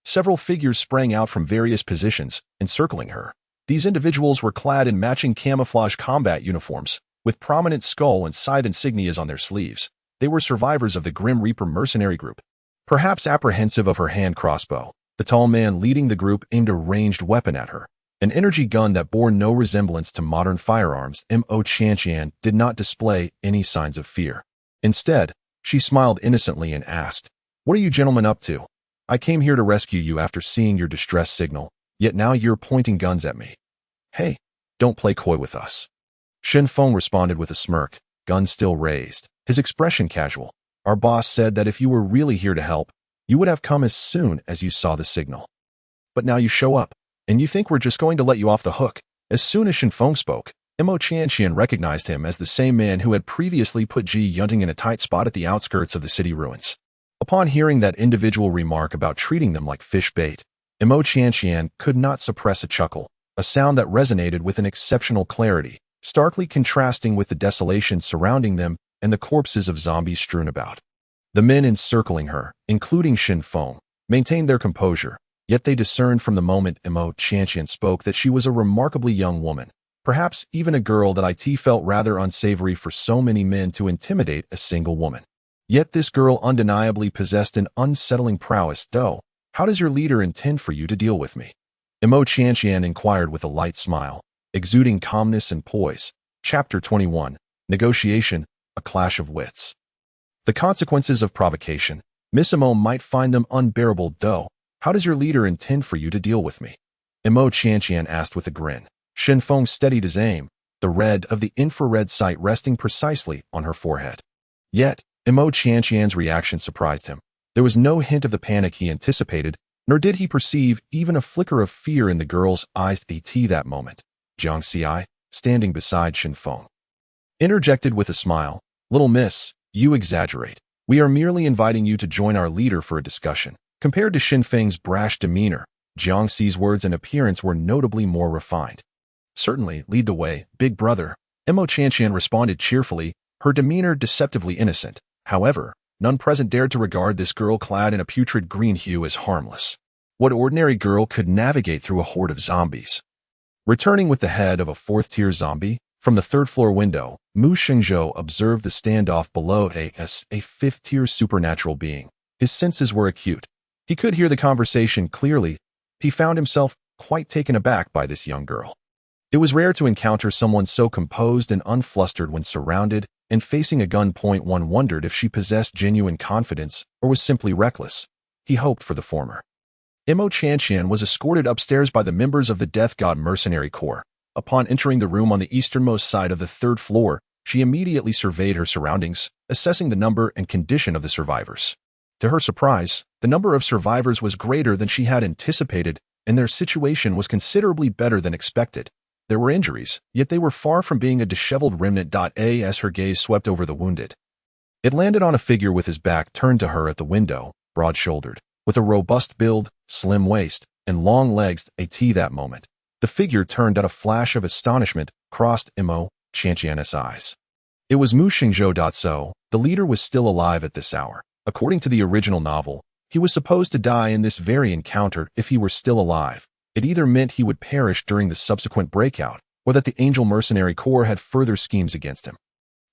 several figures sprang out from various positions, encircling her. These individuals were clad in matching camouflage combat uniforms, with prominent skull and scythe insignias on their sleeves. They were survivors of the Grim Reaper mercenary group. Perhaps apprehensive of her hand crossbow, the tall man leading the group aimed a ranged weapon at her. An energy gun that bore no resemblance to modern firearms. Mo Chantian did not display any signs of fear. Instead, she smiled innocently and asked, "What are you gentlemen up to? I came here to rescue you after seeing your distress signal, yet now you're pointing guns at me. Hey, don't play coy with us." Shen Feng responded with a smirk, gun still raised, his expression casual. "Our boss said that if you were really here to help, you would have come as soon as you saw the signal. But now you show up, and you think we're just going to let you off the hook." As soon as Shen Feng spoke, Mo Chantian recognized him as the same man who had previously put Ji Yunting in a tight spot at the outskirts of the city ruins. Upon hearing that individual remark about treating them like fish bait, Mo Chantian could not suppress a chuckle, a sound that resonated with an exceptional clarity, starkly contrasting with the desolation surrounding them and the corpses of zombies strewn about. The men encircling her, including Shen Feng, maintained their composure, yet they discerned from the moment Mo Chantian spoke that she was a remarkably young woman. Perhaps even a girl. That it felt rather unsavory for so many men to intimidate a single woman. Yet this girl undeniably possessed an unsettling prowess. "Though, how does your leader intend for you to deal with me?" Mo Chantian inquired with a light smile, exuding calmness and poise. Chapter 21. Negotiation, a clash of wits. The consequences of provocation. Miss Mo might find them unbearable. "Though, how does your leader intend for you to deal with me?" Mo Chantian asked with a grin. Shen Feng steadied his aim, the red of the infrared sight resting precisely on her forehead. Yet, Mo Chantian's reaction surprised him. There was no hint of the panic he anticipated, nor did he perceive even a flicker of fear in the girl's eyes. At that moment, Jiang Xi, standing beside Shen Feng, interjected with a smile, "Little miss, you exaggerate. We are merely inviting you to join our leader for a discussion." Compared to Shen Feng's brash demeanor, Jiang Xi's words and appearance were notably more refined. "Certainly, lead the way, big brother," Mo Chantian responded cheerfully, her demeanor deceptively innocent. However, none present dared to regard this girl clad in a putrid green hue as harmless. What ordinary girl could navigate through a horde of zombies? Returning with the head of a 4th-tier zombie, from the 3rd-floor window, Mu Shengzhou observed the standoff below as a 5th-tier supernatural being. His senses were acute. He could hear the conversation clearly. He found himself quite taken aback by this young girl. It was rare to encounter someone so composed and unflustered when surrounded and facing a gun. One wondered if she possessed genuine confidence or was simply reckless. He hoped for the former. Mo Chantian was escorted upstairs by the members of the Death God Mercenary Corps. Upon entering the room on the easternmost side of the 3rd floor, she immediately surveyed her surroundings, assessing the number and condition of the survivors. To her surprise, the number of survivors was greater than she had anticipated, and their situation was considerably better than expected. There were injuries, yet they were far from being a disheveled remnant. As her gaze swept over the wounded, it landed on a figure with his back turned to her at the window, broad-shouldered, with a robust build, slim waist, and long legs. At that moment, the figure turned at a flash of astonishment, crossed Mo Chantian's eyes. It was Mu Shengzhou. So, the leader was still alive at this hour. According to the original novel, he was supposed to die in this very encounter. If he were still alive, it either meant he would perish during the subsequent breakout, or that the Angel Mercenary Corps had further schemes against him.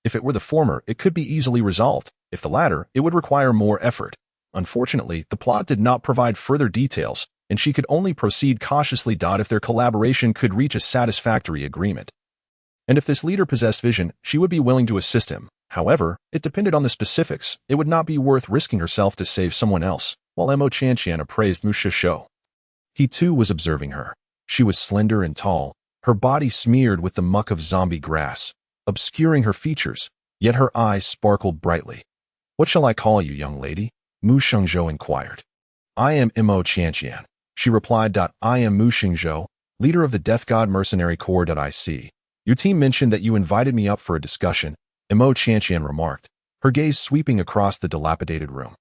If it were the former, it could be easily resolved. If the latter, it would require more effort. Unfortunately, the plot did not provide further details, and she could only proceed cautiously. If their collaboration could reach a satisfactory agreement, and if this leader possessed vision, she would be willing to assist him. However, it depended on the specifics. It would not be worth risking herself to save someone else. While Mo Qianqian appraised Mu Shishou, he too was observing her. She was slender and tall, her body smeared with the muck of zombie grass, obscuring her features, yet her eyes sparkled brightly. "What shall I call you, young lady?" Mu Shengzhou inquired. "I am Mo Qianqian," she replied. "I am Mu Shengzhou, leader of the Death God Mercenary Corps. I see. Your team mentioned that you invited me up for a discussion," Mo Qianqian remarked, her gaze sweeping across the dilapidated room.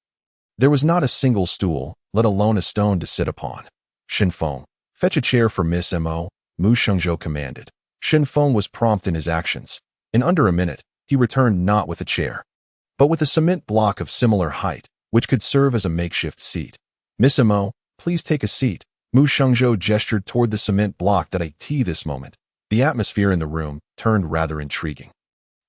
There was not a single stool, let alone a stone to sit upon. "Shinfeng, fetch a chair for Miss Mo," Mu Shengzhou commanded. Shinfeng was prompt in his actions. In under a minute, he returned not with a chair, but with a cement block of similar height, which could serve as a makeshift seat. "Miss Mo, please take a seat." Mu Shengzhou gestured toward the cement block. This moment, the atmosphere in the room turned rather intriguing.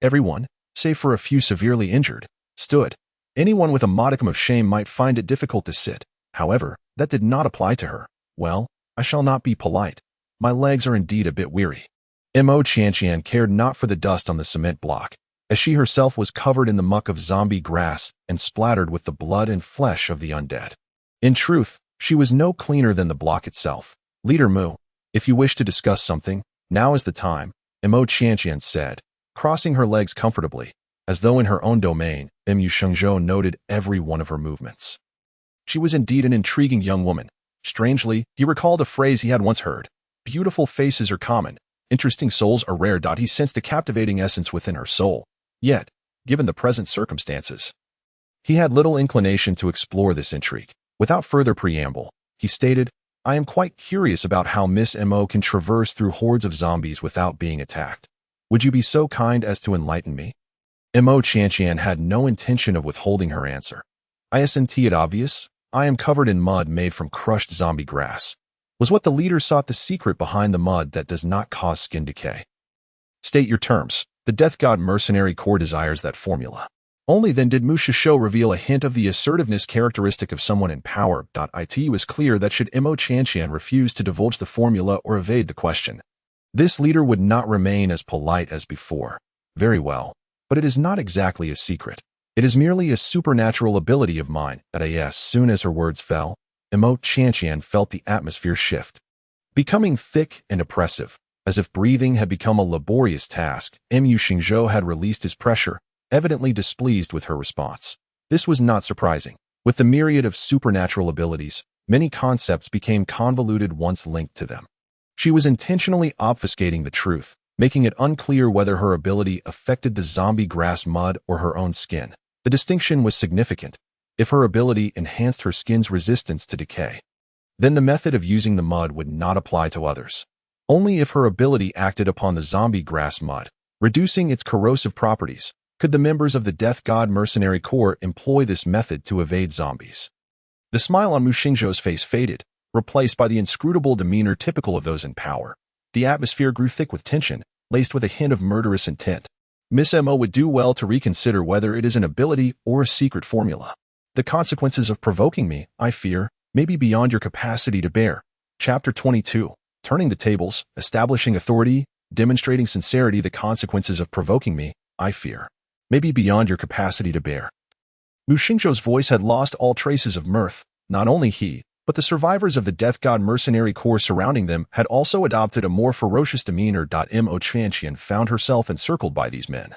Everyone, save for a few severely injured, stood. Anyone with a modicum of shame might find it difficult to sit. However, that did not apply to her. "Well, I shall not be polite. My legs are indeed a bit weary." Mo Qianqian cared not for the dust on the cement block, as she herself was covered in the muck of zombie grass and splattered with the blood and flesh of the undead. In truth, she was no cleaner than the block itself. "Leader Mu, if you wish to discuss something, now is the time," Mo Qianqian said, crossing her legs comfortably. As though in her own domain, Mu Shengzhou noted every one of her movements. She was indeed an intriguing young woman. Strangely, he recalled a phrase he had once heard. "Beautiful faces are common. Interesting souls are rare." He sensed a captivating essence within her soul. Yet, given the present circumstances, he had little inclination to explore this intrigue. Without further preamble, he stated, "I am quite curious about how Miss Mo can traverse through hordes of zombies without being attacked. Would you be so kind as to enlighten me?" Mo Qianqian had no intention of withholding her answer. "Isn't it obvious? I am covered in mud made from crushed zombie grass." Was what the leader sought the secret behind the mud that does not cause skin decay? "State your terms." The Death God Mercenary Corps desires that formula. Only then did Mu Shishou reveal a hint of the assertiveness characteristic of someone in power. It was clear that should Mo Qianqian refuse to divulge the formula or evade the question, this leader would not remain as polite as before. "Very well. But it is not exactly a secret. It is merely a supernatural ability of mine." As soon as her words fell, Mo Qianqian felt the atmosphere shift, becoming thick and oppressive, as if breathing had become a laborious task. Mu Shengzhou had released his pressure, evidently displeased with her response. This was not surprising. With the myriad of supernatural abilities, many concepts became convoluted once linked to them. She was intentionally obfuscating the truth, making it unclear whether her ability affected the zombie grass mud or her own skin. The distinction was significant. If her ability enhanced her skin's resistance to decay, then the method of using the mud would not apply to others. Only if her ability acted upon the zombie grass mud, reducing its corrosive properties, could the members of the Death God Mercenary Corps employ this method to evade zombies. The smile on Mu Shengzhou's face faded, replaced by the inscrutable demeanor typical of those in power. The atmosphere grew thick with tension, laced with a hint of murderous intent. Miss Mo would do well to reconsider whether it is an ability or a secret formula. "The consequences of provoking me, I fear, may be beyond your capacity to bear." Chapter 22. Turning the tables, establishing authority, demonstrating sincerity. "The consequences of provoking me, I fear, may be beyond your capacity to bear." Mu Shengzhou's voice had lost all traces of mirth. Not only he, but the survivors of the Death God Mercenary Corps surrounding them had also adopted a more ferocious demeanor. Mo Qianqian found herself encircled by these men,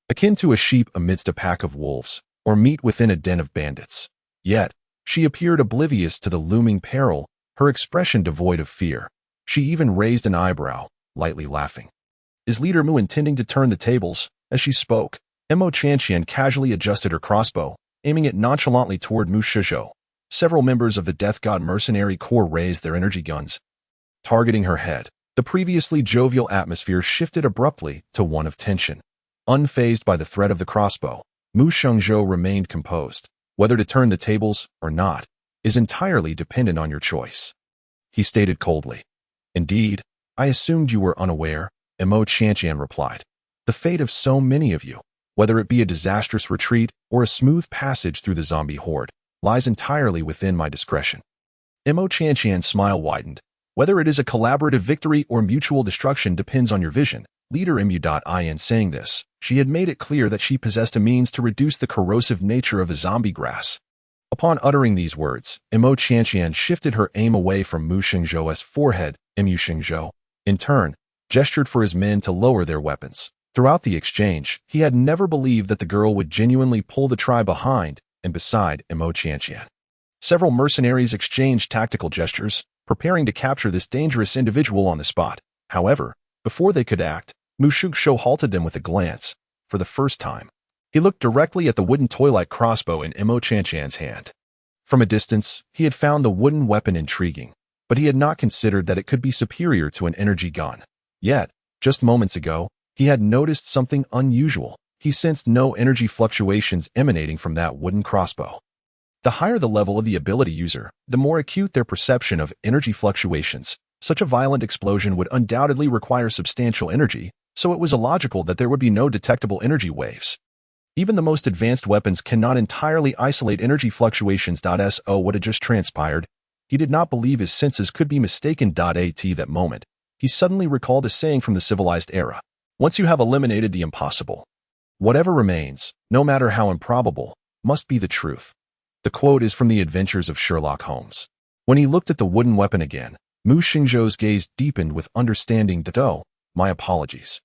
akin to a sheep amidst a pack of wolves, or meat within a den of bandits. Yet, she appeared oblivious to the looming peril, her expression devoid of fear. She even raised an eyebrow, lightly laughing. Is Leader Mu intending to turn the tables? As she spoke, Mo Qianqian casually adjusted her crossbow, aiming it nonchalantly toward Mu Shizhou. Several members of the Death God Mercenary Corps raised their energy guns, targeting her head. The previously jovial atmosphere shifted abruptly to one of tension. Unfazed by the threat of the crossbow, Mu Shengzhou remained composed. "Whether to turn the tables or not is entirely dependent on your choice," he stated coldly. "Indeed, I assumed you were unaware." Mo Qianqian replied. The fate of so many of you, whether it be a disastrous retreat or a smooth passage through the zombie horde, lies entirely within my discretion. Mo Qianqian's smile widened. Whether it is a collaborative victory or mutual destruction depends on your vision. Leader Mu.in saying this, she had made it clear that she possessed a means to reduce the corrosive nature of the zombie grass. Upon uttering these words, Mo Qianqian shifted her aim away from Mu Xingzhou's forehead. Mu Xingzhou, in turn, gestured for his men to lower their weapons. Throughout the exchange, he had never believed that the girl would genuinely pull the tribe behind and beside Mo Qianqian. Several mercenaries exchanged tactical gestures, preparing to capture this dangerous individual on the spot. However, before they could act, Mu Xingzhou halted them with a glance. For the first time, he looked directly at the wooden toy-like crossbow in Mo Qianqian's hand. From a distance, he had found the wooden weapon intriguing, but he had not considered that it could be superior to an energy gun. Yet, just moments ago, he had noticed something unusual. He sensed no energy fluctuations emanating from that wooden crossbow. The higher the level of the ability user, the more acute their perception of energy fluctuations. Such a violent explosion would undoubtedly require substantial energy, so it was illogical that there would be no detectable energy waves. Even the most advanced weapons cannot entirely isolate energy fluctuations. So what had just transpired? He did not believe his senses could be mistaken. At that moment, he suddenly recalled a saying from the civilized era. Once you have eliminated the impossible, whatever remains, no matter how improbable, must be the truth. The quote is from The Adventures of Sherlock Holmes. When he looked at the wooden weapon again, Mu Xingzhou's gaze deepened with understanding. Oh, my apologies.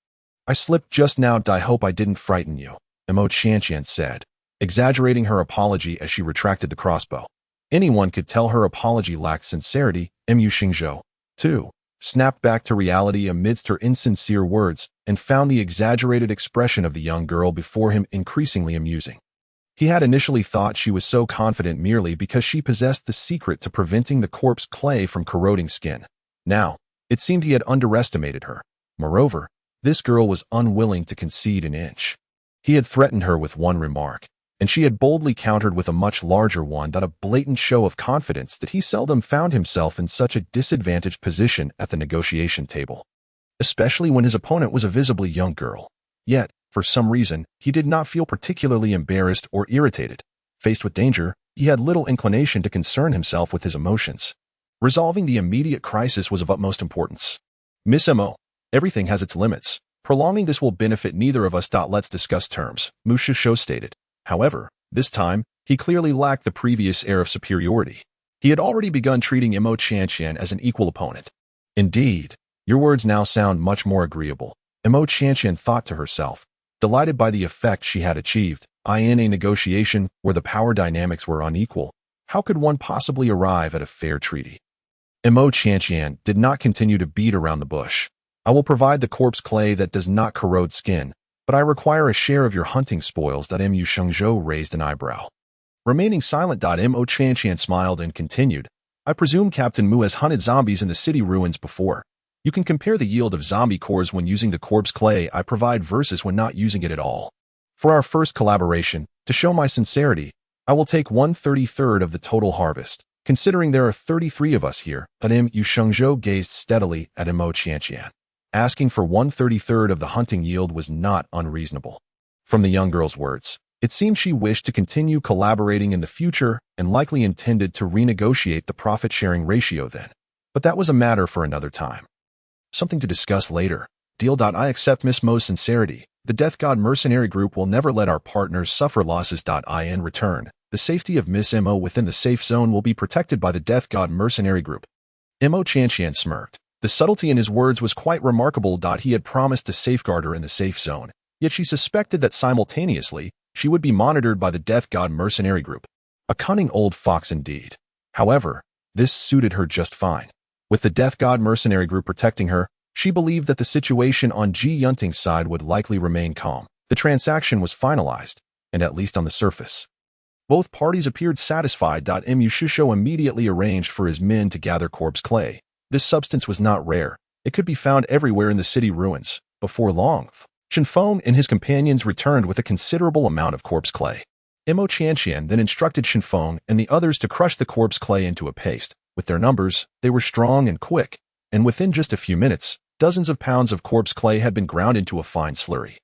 I slipped just now. I hope I didn't frighten you, Mo Qianqian said, exaggerating her apology as she retracted the crossbow. Anyone could tell her apology lacked sincerity. Mu Xingzhou, too, snapped back to reality amidst her insincere words and found the exaggerated expression of the young girl before him increasingly amusing. He had initially thought she was so confident merely because she possessed the secret to preventing the corpse clay from corroding skin. Now, it seemed he had underestimated her. Moreover, this girl was unwilling to concede an inch. He had threatened her with one remark, and she had boldly countered with a much larger one. A blatant show of confidence that he seldom found himself in such a disadvantaged position at the negotiation table, especially when his opponent was a visibly young girl. Yet, for some reason, he did not feel particularly embarrassed or irritated. Faced with danger, he had little inclination to concern himself with his emotions. Resolving the immediate crisis was of utmost importance. Miss Mo, everything has its limits. Prolonging this will benefit neither of us. Let's discuss terms, Mu Xingzhou stated. However, this time, he clearly lacked the previous air of superiority. He had already begun treating Mo Qianqian as an equal opponent. Indeed, your words now sound much more agreeable, Mo Qianqian thought to herself, delighted by the effect she had achieved. In a negotiation where the power dynamics were unequal, how could one possibly arrive at a fair treaty? Mo Qianqian did not continue to beat around the bush. I will provide the corpse clay that does not corrode skin, but I require a share of your hunting spoils. Mu Xingzhou raised an eyebrow. Remaining silent. Mo Qianqian smiled and continued, I presume Captain Mu has hunted zombies in the city ruins before. You can compare the yield of zombie cores when using the corpse clay I provide versus when not using it at all. For our first collaboration, to show my sincerity, I will take 1/33 of the total harvest, considering there are 33 of us here. Mu Xingzhou gazed steadily at Mo Qianqian. Asking for 1/33 of the hunting yield was not unreasonable. From the young girl's words, it seemed she wished to continue collaborating in the future and likely intended to renegotiate the profit-sharing ratio then. But that was a matter for another time. Something to discuss later. Deal. I accept Miss Mo's sincerity. The Death God Mercenary Group will never let our partners suffer losses. In return, the safety of Miss Mo within the safe zone will be protected by the Death God Mercenary Group. Mo Qianqian smirked. The subtlety in his words was quite remarkable. He had promised to safeguard her in the safe zone, yet she suspected that simultaneously, she would be monitored by the Death God Mercenary Group. A cunning old fox indeed. However, this suited her just fine. With the Death God Mercenary Group protecting her, she believed that the situation on Ji Yunting's side would likely remain calm. The transaction was finalized, and at least on the surface, both parties appeared satisfied. Mu Xingzhou immediately arranged for his men to gather corpse clay. This substance was not rare. It could be found everywhere in the city ruins. Before long, Shenfeng and his companions returned with a considerable amount of corpse clay. Mo Qianqian then instructed Shenfeng and the others to crush the corpse clay into a paste. With their numbers, they were strong and quick, and within just a few minutes, Dozens of pounds of corpse clay had been ground into a fine slurry.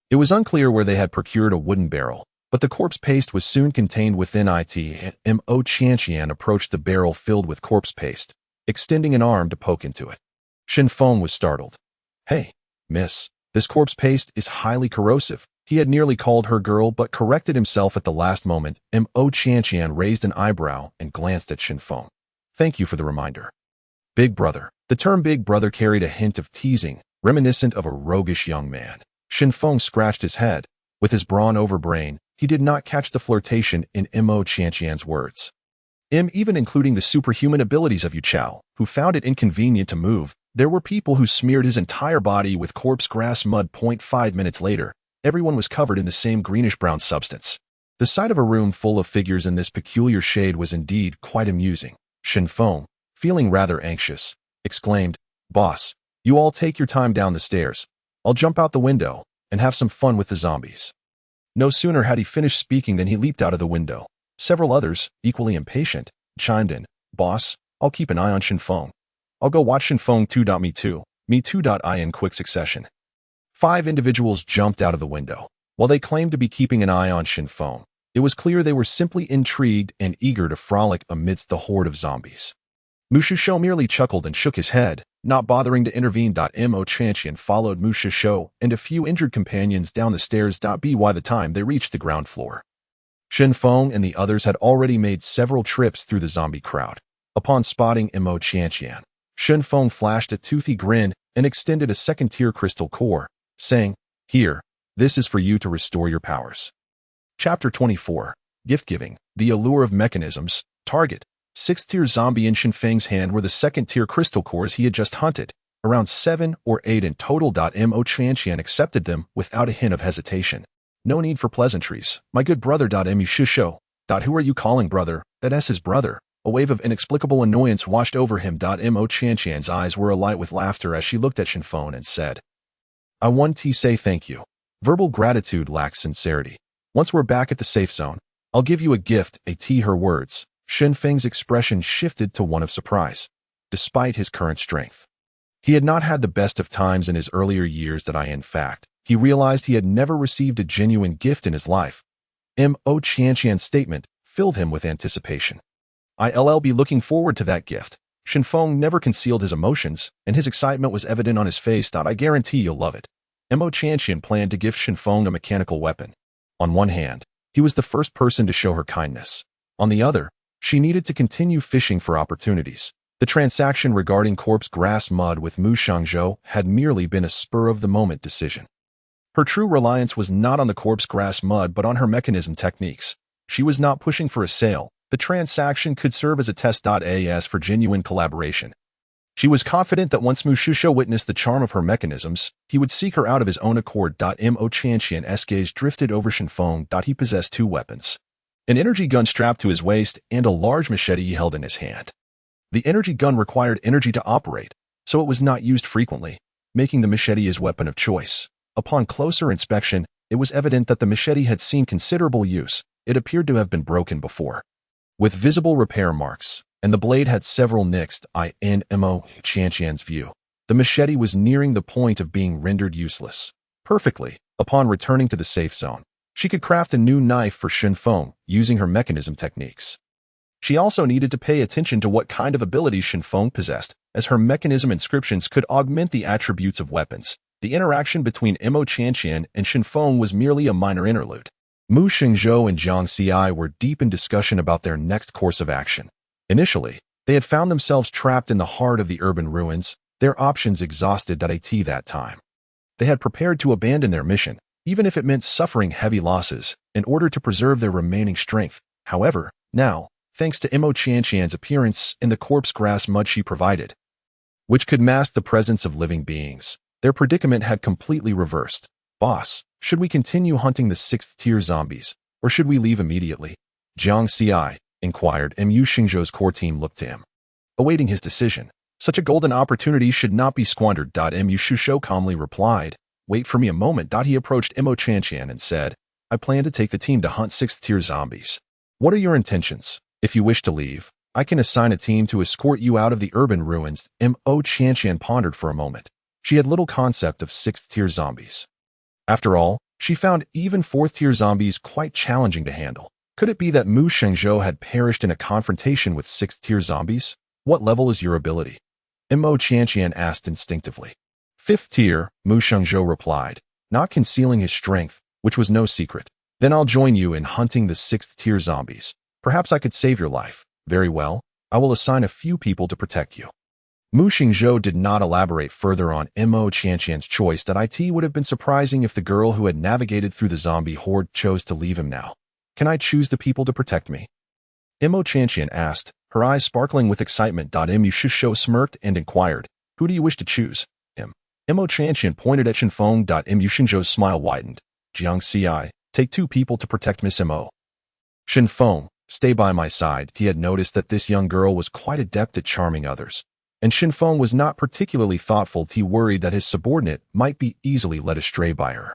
It was unclear where they had procured a wooden barrel, but the corpse paste was soon contained within it, and Mo Qianqian approached the barrel filled with corpse paste, extending an arm to poke into it. Shen Feng was startled. "Hey, miss, this corpse paste is highly corrosive." He had nearly called her girl but corrected himself at the last moment. Mo Qianqian raised an eyebrow and glanced at Shen Feng. "Thank you for the reminder." Big brother. The term big brother carried a hint of teasing, reminiscent of a roguish young man. Shen Feng scratched his head. With his brawn-over brain, he did not catch the flirtation in Mo Qianqian's words. Even including the superhuman abilities of Yu Chao, who found it inconvenient to move, there were people who smeared his entire body with corpse grass mud. 5 minutes later, everyone was covered in the same greenish-brown substance. The sight of a room full of figures in this peculiar shade was indeed quite amusing. Shen Feng, feeling rather anxious, exclaimed, "Boss, you all take your time down the stairs. I'll jump out the window and have some fun with the zombies." No sooner had he finished speaking than he leaped out of the window. Several others, equally impatient, chimed in, "Boss, I'll keep an eye on Shen Feng. I'll go watch Shen Feng too. Me too. Me too. I in quick succession. 5 individuals jumped out of the window. While they claimed to be keeping an eye on Shen Feng, it was clear they were simply intrigued and eager to frolic amidst the horde of zombies. Mu Shishou merely chuckled and shook his head, not bothering to intervene. Mo Qianqian followed Mu Shishou and a few injured companions down the stairs. By the time they reached the ground floor, Shen Feng and the others had already made several trips through the zombie crowd. Upon spotting Mo Qianqian, Shen Feng flashed a toothy grin and extended a second-tier crystal core, saying, "Here, this is for you to restore your powers." Chapter 24. Gift-Giving, the Allure of Mechanisms. Target. 6th-tier zombie. In Shen Feng's hand were the second-tier crystal cores he had just hunted, around 7 or 8 in total. Mo Qianqian accepted them without a hint of hesitation. "No need for pleasantries, my good brother. Mu Shishou. Who are you calling brother? That's his brother." A wave of inexplicable annoyance washed over him. Mo Qianqian's eyes were alight with laughter as she looked at Shen Feng and said, "I want to say thank you." Verbal gratitude lacks sincerity. "Once we're back at the safe zone, I'll give you a gift." Her words. Shen Feng's expression shifted to one of surprise. Despite his current strength, he had not had the best of times in his earlier years. In fact, he realized he had never received a genuine gift in his life. Mo Qianqian's statement filled him with anticipation. "I'll be looking forward to that gift." Shen Feng never concealed his emotions, and his excitement was evident on his face. "I guarantee you'll love it." Mo Qianqian planned to give Shen Feng a mechanical weapon. On one hand, he was the first person to show her kindness. On the other, she needed to continue fishing for opportunities. The transaction regarding corpse grass mud with Mu Shangzhou had merely been a spur-of-the-moment decision. Her true reliance was not on the corpse grass mud but on her mechanism techniques. She was not pushing for a sale. The transaction could serve as a test. As for genuine collaboration, she was confident that once Mu Shishou witnessed the charm of her mechanisms, he would seek her out of his own accord. Mo Qianqian's gaze drifted over Shen Feng. He possessed 2 weapons. An energy gun strapped to his waist and a large machete he held in his hand. The energy gun required energy to operate, so it was not used frequently, making the machete his weapon of choice. Upon closer inspection, it was evident that the machete had seen considerable use. It appeared to have been broken before, with visible repair marks, and the blade had several nicks. In Mo Qianqian's view, the machete was nearing the point of being rendered useless. Perfectly, upon returning to the safe zone, she could craft a new knife for Shen Feng using her mechanism techniques. She also needed to pay attention to what kind of abilities Shen Feng possessed, as her mechanism inscriptions could augment the attributes of weapons. The interaction between Mo Qianqian and Shen Feng was merely a minor interlude. Mu Shangzhou and Jiang Xi were deep in discussion about their next course of action. Initially, they had found themselves trapped in the heart of the urban ruins, their options exhausted. At that time, they had prepared to abandon their mission, even if it meant suffering heavy losses, in order to preserve their remaining strength. However, now, thanks to Mo Qianqian's appearance and the corpse grass mud she provided, which could mask the presence of living beings, their predicament had completely reversed. "Boss, should we continue hunting the 6th-tier zombies, or should we leave immediately?" Jiang Xi inquired. Mu Shangzhou's core team looked to him, awaiting his decision. Such a golden opportunity should not be squandered. Mu Shishou calmly replied, "Wait for me a moment." He approached Mo Qianqian and said, "I plan to take the team to hunt 6th-tier zombies. What are your intentions? If you wish to leave, I can assign a team to escort you out of the urban ruins." Mo Qianqian pondered for a moment. She had little concept of 6th-tier zombies. After all, she found even 4th-tier zombies quite challenging to handle. Could it be that Mu Shengzhou had perished in a confrontation with 6th-tier zombies? What level is your ability? Mo Qianqian asked instinctively. 5th tier, Mu Shengzhou replied, not concealing his strength, which was no secret. Then I'll join you in hunting the 6th-tier zombies. Perhaps I could save your life. Very well, I will assign a few people to protect you. Mu Shengzhou did not elaborate further on Mo Qianqian's choice. That it would have been surprising if the girl who had navigated through the zombie horde chose to leave him now. Can I choose the people to protect me? Mo Qianqian asked, her eyes sparkling with excitement. Mu Shengzhou smirked and inquired, who do you wish to choose? Mo Qianqian pointed at Shenfeng. Mu Shengzhou's smile widened. Jiang Xi, take 2 people to protect Miss Mo. Shenfeng, stay by my side. He had noticed that this young girl was quite adept at charming others. And Shenfeng was not particularly thoughtful. He worried that his subordinate might be easily led astray by her.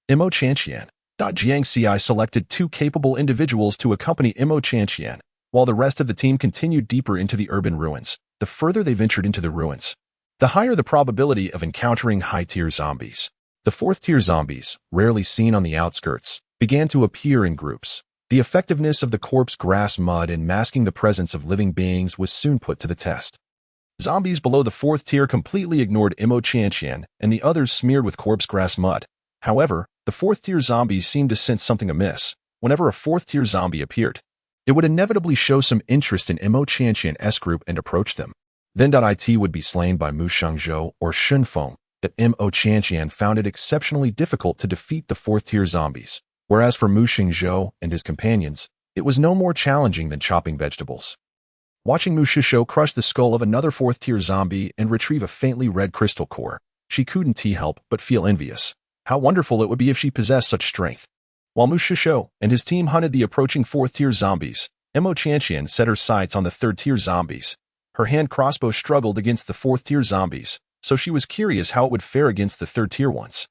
Mo Qianqian. Jiang Xi selected 2 capable individuals to accompany Mo Qianqian, while the rest of the team continued deeper into the urban ruins. The further they ventured into the ruins, the higher the probability of encountering high-tier zombies. The 4th-tier zombies, rarely seen on the outskirts, began to appear in groups. The effectiveness of the corpse grass mud in masking the presence of living beings was soon put to the test. Zombies below the 4th tier completely ignored Mo Qianqian and the others smeared with corpse grass mud. However, the 4th-tier zombies seemed to sense something amiss. Whenever a 4th-tier zombie appeared, it would inevitably show some interest in Mo Qianqian's group and approach them. Then it would be slain by Mu Shengzhou or Shenfeng. That Mo Qianqian found it exceptionally difficult to defeat the 4th-tier zombies, whereas for Mu Shengzhou and his companions, it was no more challenging than chopping vegetables. Watching Mu Shengzhou crush the skull of another 4th-tier zombie and retrieve a faintly red crystal core, she couldn't help but feel envious. How wonderful it would be if she possessed such strength. While Mu Shengzhou and his team hunted the approaching 4th-tier zombies, Mo Qianqian set her sights on the 3rd-tier zombies. Her hand crossbow struggled against the 4th-tier zombies, so she was curious how it would fare against the 3rd-tier ones.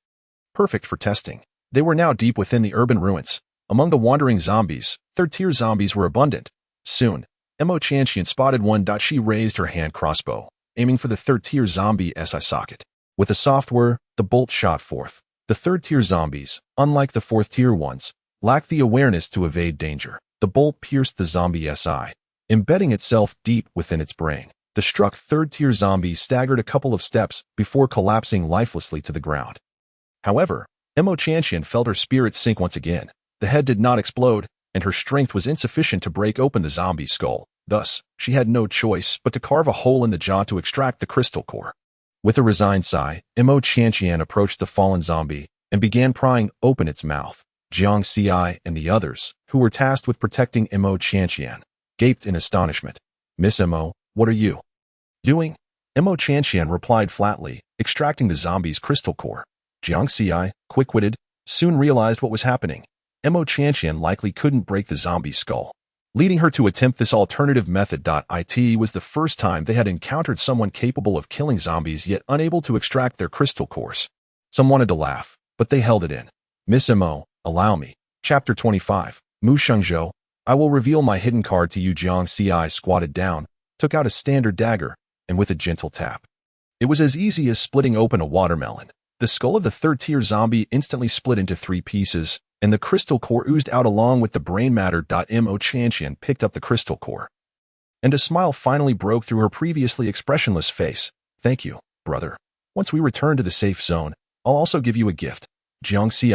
Perfect for testing. They were now deep within the urban ruins. Among the wandering zombies, 3rd-tier zombies were abundant. Soon, Mo Qianqian spotted one. She raised her hand crossbow, aiming for the 3rd-tier zombie's eye socket. With a soft whir, the bolt shot forth. The 3rd-tier zombies, unlike the 4th-tier ones, lacked the awareness to evade danger. The bolt pierced the zombie's eye, embedding itself deep within its brain. The struck 3rd-tier zombie staggered a couple of steps before collapsing lifelessly to the ground. However, Mo Qianqian felt her spirit sink once again. The head did not explode, and her strength was insufficient to break open the zombie's skull. Thus, she had no choice but to carve a hole in the jaw to extract the crystal core. With a resigned sigh, Mo Qianqian approached the fallen zombie and began prying open its mouth. Jiang Xi and the others, who were tasked with protecting Mo Qianqian, gaped in astonishment. Miss Mo, what are you doing? Mo Qianqian replied flatly, extracting the zombie's crystal core. Jiang Xi, quick-witted, soon realized what was happening. Mo Qianqian likely couldn't break the zombie's skull, leading her to attempt this alternative method. It was the first time they had encountered someone capable of killing zombies yet unable to extract their crystal cores. Some wanted to laugh, but they held it in. Miss Mo, allow me. Chapter 25. Mu Shengzhou, I will reveal my hidden card to you. Jiang Xi squatted down, took out a standard dagger, and with a gentle tap. It was as easy as splitting open a watermelon. The skull of the 3rd-tier zombie instantly split into 3 pieces, and the crystal core oozed out along with the brain matter. Mo Qianqian picked up the crystal core, and a smile finally broke through her previously expressionless face. Thank you, brother. Once we return to the safe zone, I'll also give you a gift. Jiang Xi.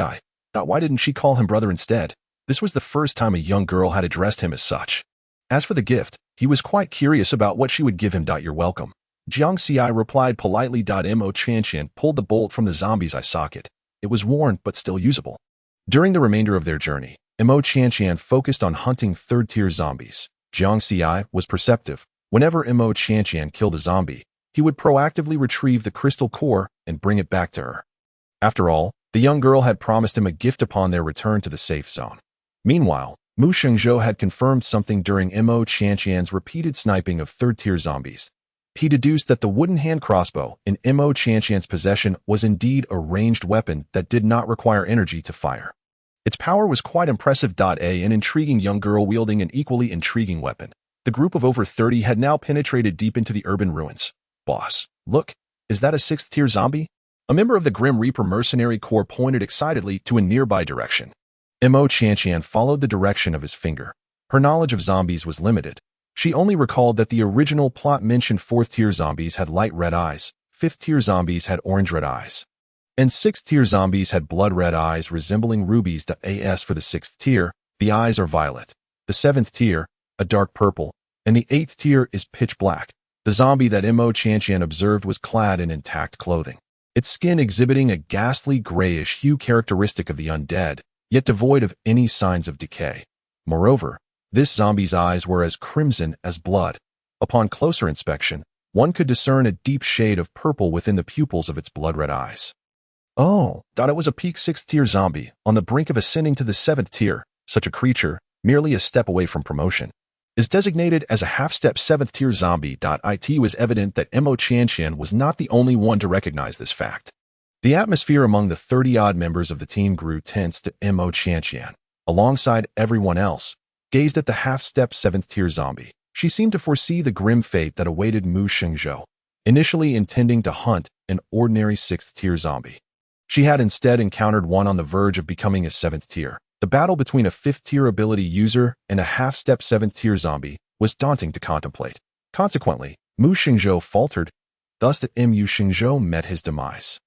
Why didn't she call him brother instead? This was the first time a young girl had addressed him as such. As for the gift, he was quite curious about what she would give him. You're welcome. Jiang Xi replied politely. Mo Qianqian pulled the bolt from the zombie's eye socket. It was worn but still usable. During the remainder of their journey, Mo Qianqian focused on hunting 3rd-tier zombies. Jiang Xi was perceptive. Whenever Mo Qianqian killed a zombie, he would proactively retrieve the crystal core and bring it back to her. After all, the young girl had promised him a gift upon their return to the safe zone. Meanwhile, Mu Shengzhou had confirmed something during Mo Qianqian's repeated sniping of 3rd-tier zombies. He deduced that the wooden hand crossbow in Mo Qianqian's possession was indeed a ranged weapon that did not require energy to fire. Its power was quite impressive. An intriguing young girl wielding an equally intriguing weapon. The group of over 30 had now penetrated deep into the urban ruins. Boss, look, Is that a 6th-tier zombie? A member of the Grim Reaper Mercenary Corps pointed excitedly to a nearby direction. Mo Chanchian followed the direction of his finger. Her knowledge of zombies was limited. She only recalled that the original plot mentioned 4th-tier zombies had light red eyes, 5th-tier zombies had orange-red eyes, and 6th-tier zombies had blood-red eyes resembling rubies. As for the 6th tier, the eyes are violet. The 7th tier, a dark purple, and the 8th tier is pitch black. The zombie that Mo Chanchian observed was clad in intact clothing, its skin exhibiting a ghastly grayish hue characteristic of the undead, yet devoid of any signs of decay. Moreover, this zombie's eyes were as crimson as blood. Upon closer inspection, one could discern a deep shade of purple within the pupils of its blood-red eyes. Oh, thought it was a peak 6th-tier zombie, on the brink of ascending to the 7th tier. Such a creature, merely a step away from promotion, is designated as a half-step 7th-tier zombie. It was evident that Mo Chanchian was not the only one to recognize this fact. The atmosphere among the 30-odd members of the team grew tense. Mo Chanchian, alongside everyone else, gazed at the half-step 7th-tier zombie. She seemed to foresee the grim fate that awaited Mu Shengzhou, initially intending to hunt an ordinary 6th-tier zombie. She had instead encountered one on the verge of becoming a 7th tier. The battle between a 5th-tier ability user and a half-step 7th-tier zombie was daunting to contemplate. Consequently, Mu Shengzhou faltered, thus that Mu Shengzhou met his demise.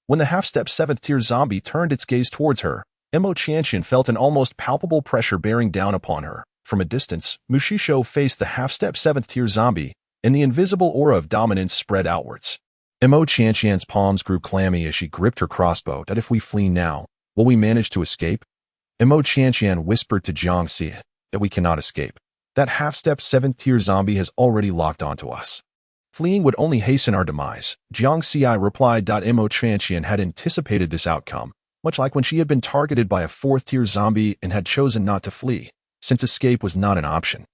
When the half-step 7th-tier zombie turned its gaze towards her, Mo Chanchian felt an almost palpable pressure bearing down upon her. From a distance, Mu Shengzhou faced the half-step 7th-tier zombie, and the invisible aura of dominance spread outwards. Mo Chanchian's palms grew clammy as she gripped her crossbow. That if we flee now, will we manage to escape? Mo Chanchian whispered to Jiang Xie that we cannot escape. That half-step 7th-tier zombie has already locked onto us. Fleeing would only hasten our demise. Jiang Xie replied. Mo Chanchian had anticipated this outcome, much like when she had been targeted by a 4th-tier zombie and had chosen not to flee, since escape was not an option.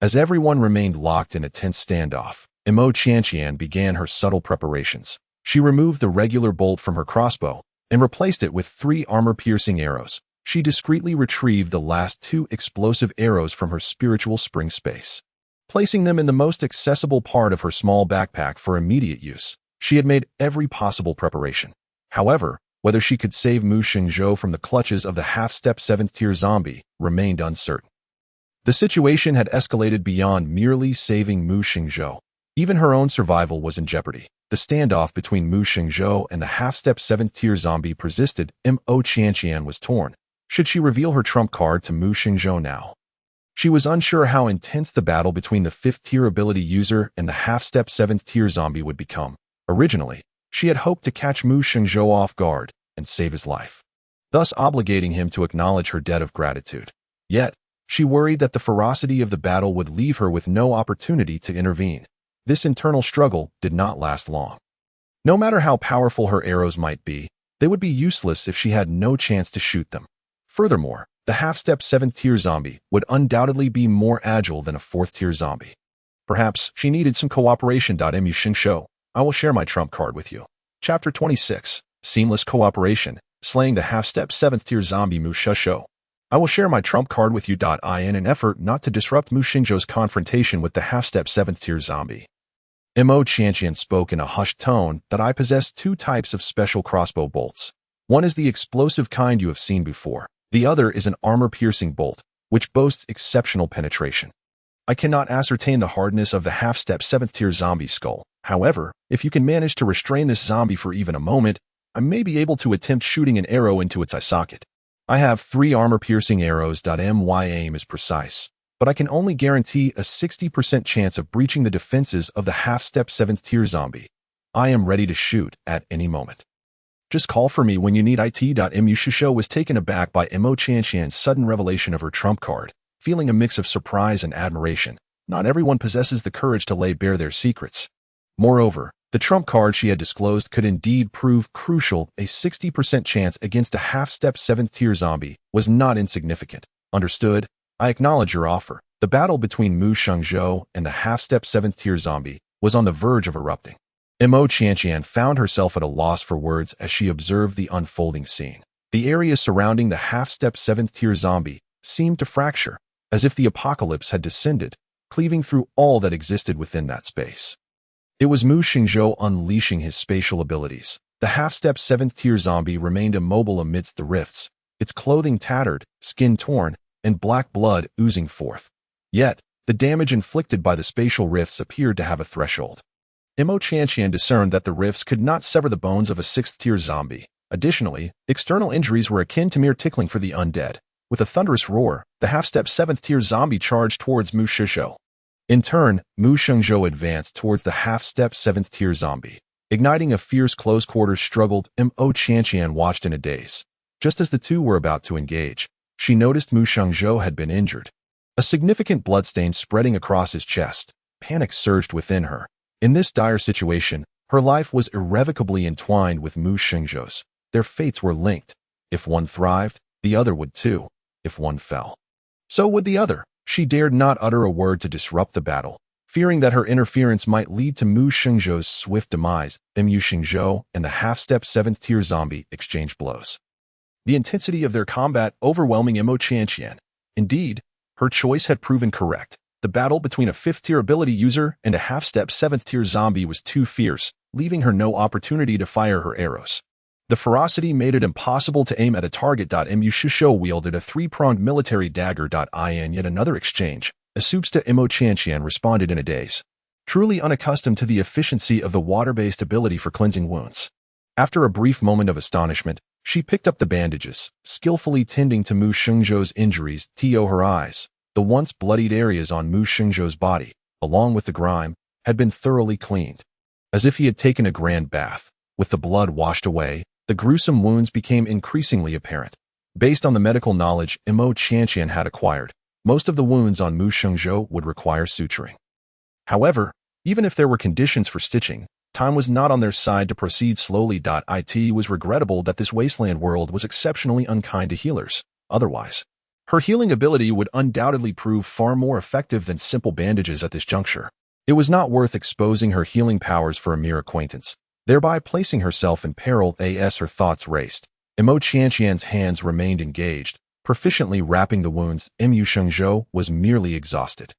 As everyone remained locked in a tense standoff, Mo Chanchian began her subtle preparations. She removed the regular bolt from her crossbow and replaced it with 3 armor-piercing arrows. She discreetly retrieved the last 2 explosive arrows from her spiritual spring space, placing them in the most accessible part of her small backpack for immediate use. She had made every possible preparation. However, whether she could save Mu Shengzhou from the clutches of the half-step 7th-tier zombie remained uncertain. The situation had escalated beyond merely saving Mu Shengzhou. Even her own survival was in jeopardy. The standoff between Mu Shengzhou and the half-step 7th-tier zombie persisted. Mo Chanchian was torn. Should she reveal her trump card to Mu Shengzhou now? She was unsure how intense the battle between the 5th-tier ability user and the half-step 7th-tier zombie would become. Originally, she had hoped to catch Mu Shengzhou off guard and save his life, thus obligating him to acknowledge her debt of gratitude. Yet, she worried that the ferocity of the battle would leave her with no opportunity to intervene. This internal struggle did not last long. No matter how powerful her arrows might be, they would be useless if she had no chance to shoot them. Furthermore, the half-step 7th-tier zombie would undoubtedly be more agile than a 4th-tier zombie. Perhaps she needed some cooperation. Mu Shengzhou, I will share my trump card with you. Chapter 26, Seamless Cooperation, Slaying the Half-Step 7th-Tier Zombie Mu Shengzhou. I will share my trump card with you. In an effort not to disrupt Mu Shengzhou's confrontation with the half-step 7th-tier zombie, Mo Chanchian spoke in a hushed tone. I possess 2 types of special crossbow bolts. One is the explosive kind you have seen before. The other is an armor-piercing bolt, which boasts exceptional penetration. I cannot ascertain the hardness of the half-step 7th-tier zombie skull. However, if you can manage to restrain this zombie for even a moment, I may be able to attempt shooting an arrow into its eye socket. I have 3 armor-piercing arrows. My aim is precise, but I can only guarantee a 60% chance of breaching the defenses of the half-step 7th-tier zombie. I am ready to shoot at any moment. Just call for me when you need it. Mu Shengzhou was taken aback by Mo Chanchian's sudden revelation of her trump card, feeling a mix of surprise and admiration. Not everyone possesses the courage to lay bare their secrets. Moreover, the trump card she had disclosed could indeed prove crucial. A 60% chance against a half-step 7th-tier zombie was not insignificant. Understood? I acknowledge your offer. The battle between Mu Shengzhou and the half-step 7th-tier zombie was on the verge of erupting. Mo Chanchian found herself at a loss for words as she observed the unfolding scene. The area surrounding the half-step 7th-tier zombie seemed to fracture, as if the apocalypse had descended, cleaving through all that existed within that space. It was Mu Xingzhou unleashing his spatial abilities. The half-step 7th-tier zombie remained immobile amidst the rifts, its clothing tattered, skin torn, and black blood oozing forth. Yet, the damage inflicted by the spatial rifts appeared to have a threshold. Mo Qianqian discerned that the rifts could not sever the bones of a 6th-tier zombie. Additionally, external injuries were akin to mere tickling for the undead. With a thunderous roar, the half-step 7th-tier zombie charged towards Mu Shizhou. In turn, Mu Shengzhou advanced towards the half-step 7th-tier zombie. Igniting a fierce close-quarters struggle, Mo Qianqian watched in a daze. Just as the two were about to engage, she noticed Mu Shengzhou had been injured. A significant bloodstain spreading across his chest. Panic surged within her. In this dire situation, her life was irrevocably entwined with Mu Shengzhou's. Their fates were linked. If one thrived, the other would too. If one fell, so would the other. She dared not utter a word to disrupt the battle, fearing that her interference might lead to Mu Shengzhou's swift demise. Mu Shengzhou and the half-step 7th-tier zombie exchanged blows. The intensity of their combat overwhelming Mo Qianqian. Indeed, her choice had proven correct. The battle between a 5th-tier ability user and a half-step 7th-tier zombie was too fierce, leaving her no opportunity to fire her arrows. The ferocity made it impossible to aim at a target. Mu Shizhou wielded a 3-pronged military dagger. In yet another exchange, Asupsta Mo Qianqian responded in a daze, truly unaccustomed to the efficiency of the water-based ability for cleansing wounds. After a brief moment of astonishment, she picked up the bandages, skillfully tending to Mu Shengzhou's injuries. Her eyes, the once bloodied areas on Mu Shengzhou's body, along with the grime, had been thoroughly cleaned. As if he had taken a grand bath, with the blood washed away, the gruesome wounds became increasingly apparent. Based on the medical knowledge Mo Qianqian had acquired, most of the wounds on Mu Shengzhou would require suturing. However, even if there were conditions for stitching, time was not on their side to proceed slowly. It was regrettable that this wasteland world was exceptionally unkind to healers. Otherwise, her healing ability would undoubtedly prove far more effective than simple bandages at this juncture. It was not worth exposing her healing powers for a mere acquaintance, thereby placing herself in peril. As her thoughts raced, Mo Qianqian's hands remained engaged, proficiently wrapping the wounds. Mu Shengzhou was merely exhausted.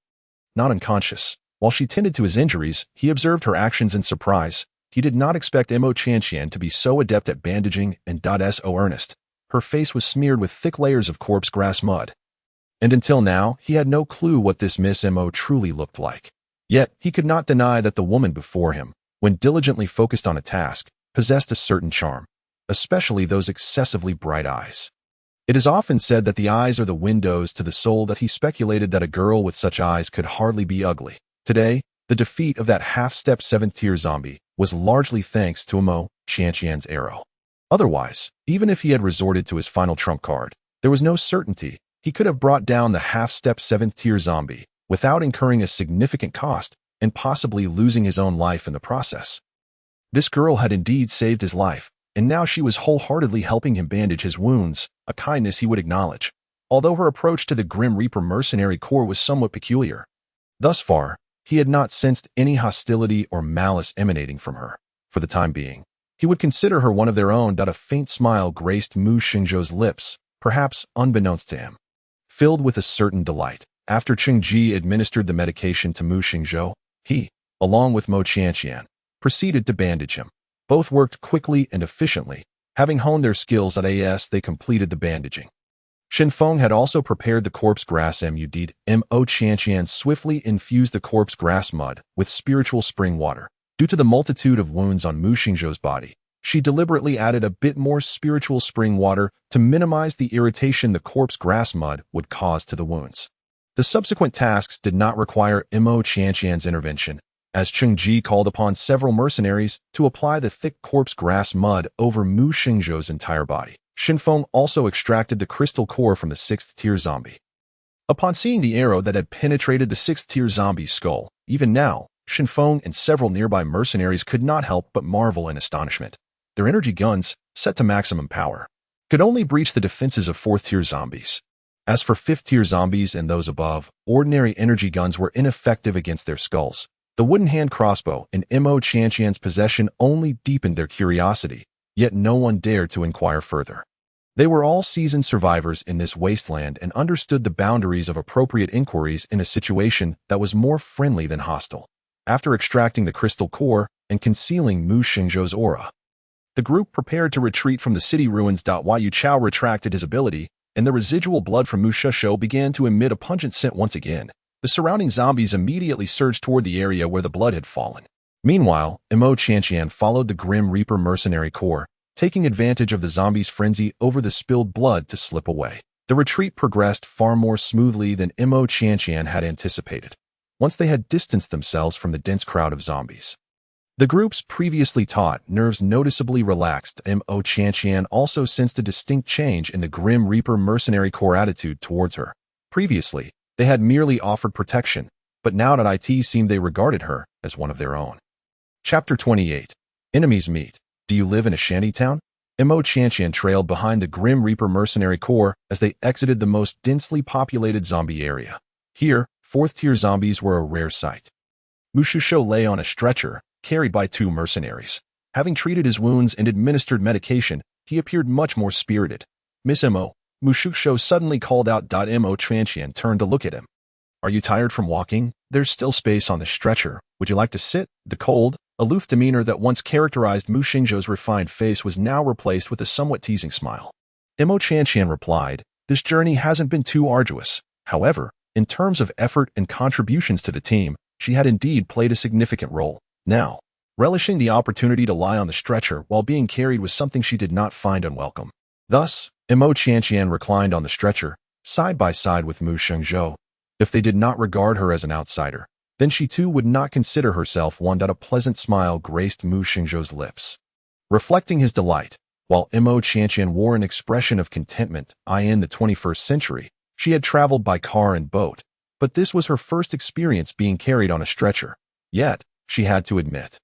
Not unconscious. While she tended to his injuries, he observed her actions in surprise. He did not expect Mo Qianqian to be so adept at bandaging and so earnest. Her face was smeared with thick layers of corpse grass mud. And until now, he had no clue what this Miss Mo truly looked like. Yet, he could not deny that the woman before him, when diligently focused on a task, possessed a certain charm, especially those excessively bright eyes. It is often said that the eyes are the windows to the soul. That he speculated that a girl with such eyes could hardly be ugly. Today, the defeat of that half-step 7th-tier zombie was largely thanks to Mo Qianqian's arrow. Otherwise, even if he had resorted to his final trump card, there was no certainty he could have brought down the half-step 7th-tier zombie without incurring a significant cost and possibly losing his own life in the process. This girl had indeed saved his life, and now she was wholeheartedly helping him bandage his wounds, a kindness he would acknowledge, although her approach to the Grim Reaper mercenary corps was somewhat peculiar. Thus far, he had not sensed any hostility or malice emanating from her. For the time being, he would consider her one of their own. A faint smile graced Mu Shengzhou's lips, perhaps unbeknownst to him. Filled with a certain delight, after Cheng Ji administered the medication to Mu Shengzhou, he, along with Mo Qianqian, proceeded to bandage him. Both worked quickly and efficiently. Having honed their skills at they completed the bandaging. Shen Feng had also prepared the corpse grass mud. Mo Qianqian swiftly infused the corpse grass mud with spiritual spring water. Due to the multitude of wounds on Mu Shengzhou's body, she deliberately added a bit more spiritual spring water to minimize the irritation the corpse grass mud would cause to the wounds. The subsequent tasks did not require Mo Qianqian's intervention, as Cheng Ji called upon several mercenaries to apply the thick corpse grass mud over Mu Shengzhou's entire body. Shen Feng also extracted the crystal core from the 6th-tier zombie. Upon seeing the arrow that had penetrated the 6th-tier zombie's skull, even now, Shen Feng and several nearby mercenaries could not help but marvel in astonishment. Their energy guns, set to maximum power, could only breach the defenses of 4th-tier zombies. As for 5th-tier zombies and those above, ordinary energy guns were ineffective against their skulls. The wooden hand crossbow in Mo Qianqian's possession only deepened their curiosity, yet no one dared to inquire further. They were all seasoned survivors in this wasteland and understood the boundaries of appropriate inquiries in a situation that was more friendly than hostile. after extracting the crystal core and concealing Mu Xingzhou's aura. The group prepared to retreat from the city ruins. Yu Chao retracted his ability, and the residual blood from Mu Shishou began to emit a pungent scent once again. The surrounding zombies immediately surged toward the area where the blood had fallen. Meanwhile, Imo Qianqian followed the Grim Reaper mercenary corps, taking advantage of the zombies' frenzy over the spilled blood to slip away. The retreat progressed far more smoothly than Imo Qianqian had anticipated, once they had distanced themselves from the dense crowd of zombies. The group's previously taut nerves noticeably relaxed. Imo Qianqian also sensed a distinct change in the Grim Reaper mercenary corps attitude towards her. Previously, they had merely offered protection, but now it seemed they regarded her as one of their own. Chapter 28. Enemies Meet. Do you live in a shantytown? Imo Qianqian trailed behind the Grim Reaper mercenary corps as they exited the most densely populated zombie area. Here, fourth-tier zombies were a rare sight. Mu Shishou lay on a stretcher, carried by two mercenaries. Having treated his wounds and administered medication, he appeared much more spirited. Miss Imo, Mu Shishou suddenly called out. Imo Qianqian turned to look at him. Are you tired from walking? There's still space on the stretcher. Would you like to sit? The cold, aloof demeanor that once characterized Mu Xingzhou's refined face was now replaced with a somewhat teasing smile. Imo Qianqian replied, this journey hasn't been too arduous. However, in terms of effort and contributions to the team, she had indeed played a significant role. Now, relishing the opportunity to lie on the stretcher while being carried was something she did not find unwelcome. Thus, Imo Qianqian reclined on the stretcher, side by side with Mu Xingzhou. If they did not regard her as an outsider, then she too would not consider herself one. A pleasant smile graced Mu Xingzhou's lips. Reflecting his delight, while Imo Qianqian wore an expression of contentment, in the 21st century, she had traveled by car and boat, but this was her first experience being carried on a stretcher. Yet, she had to admit,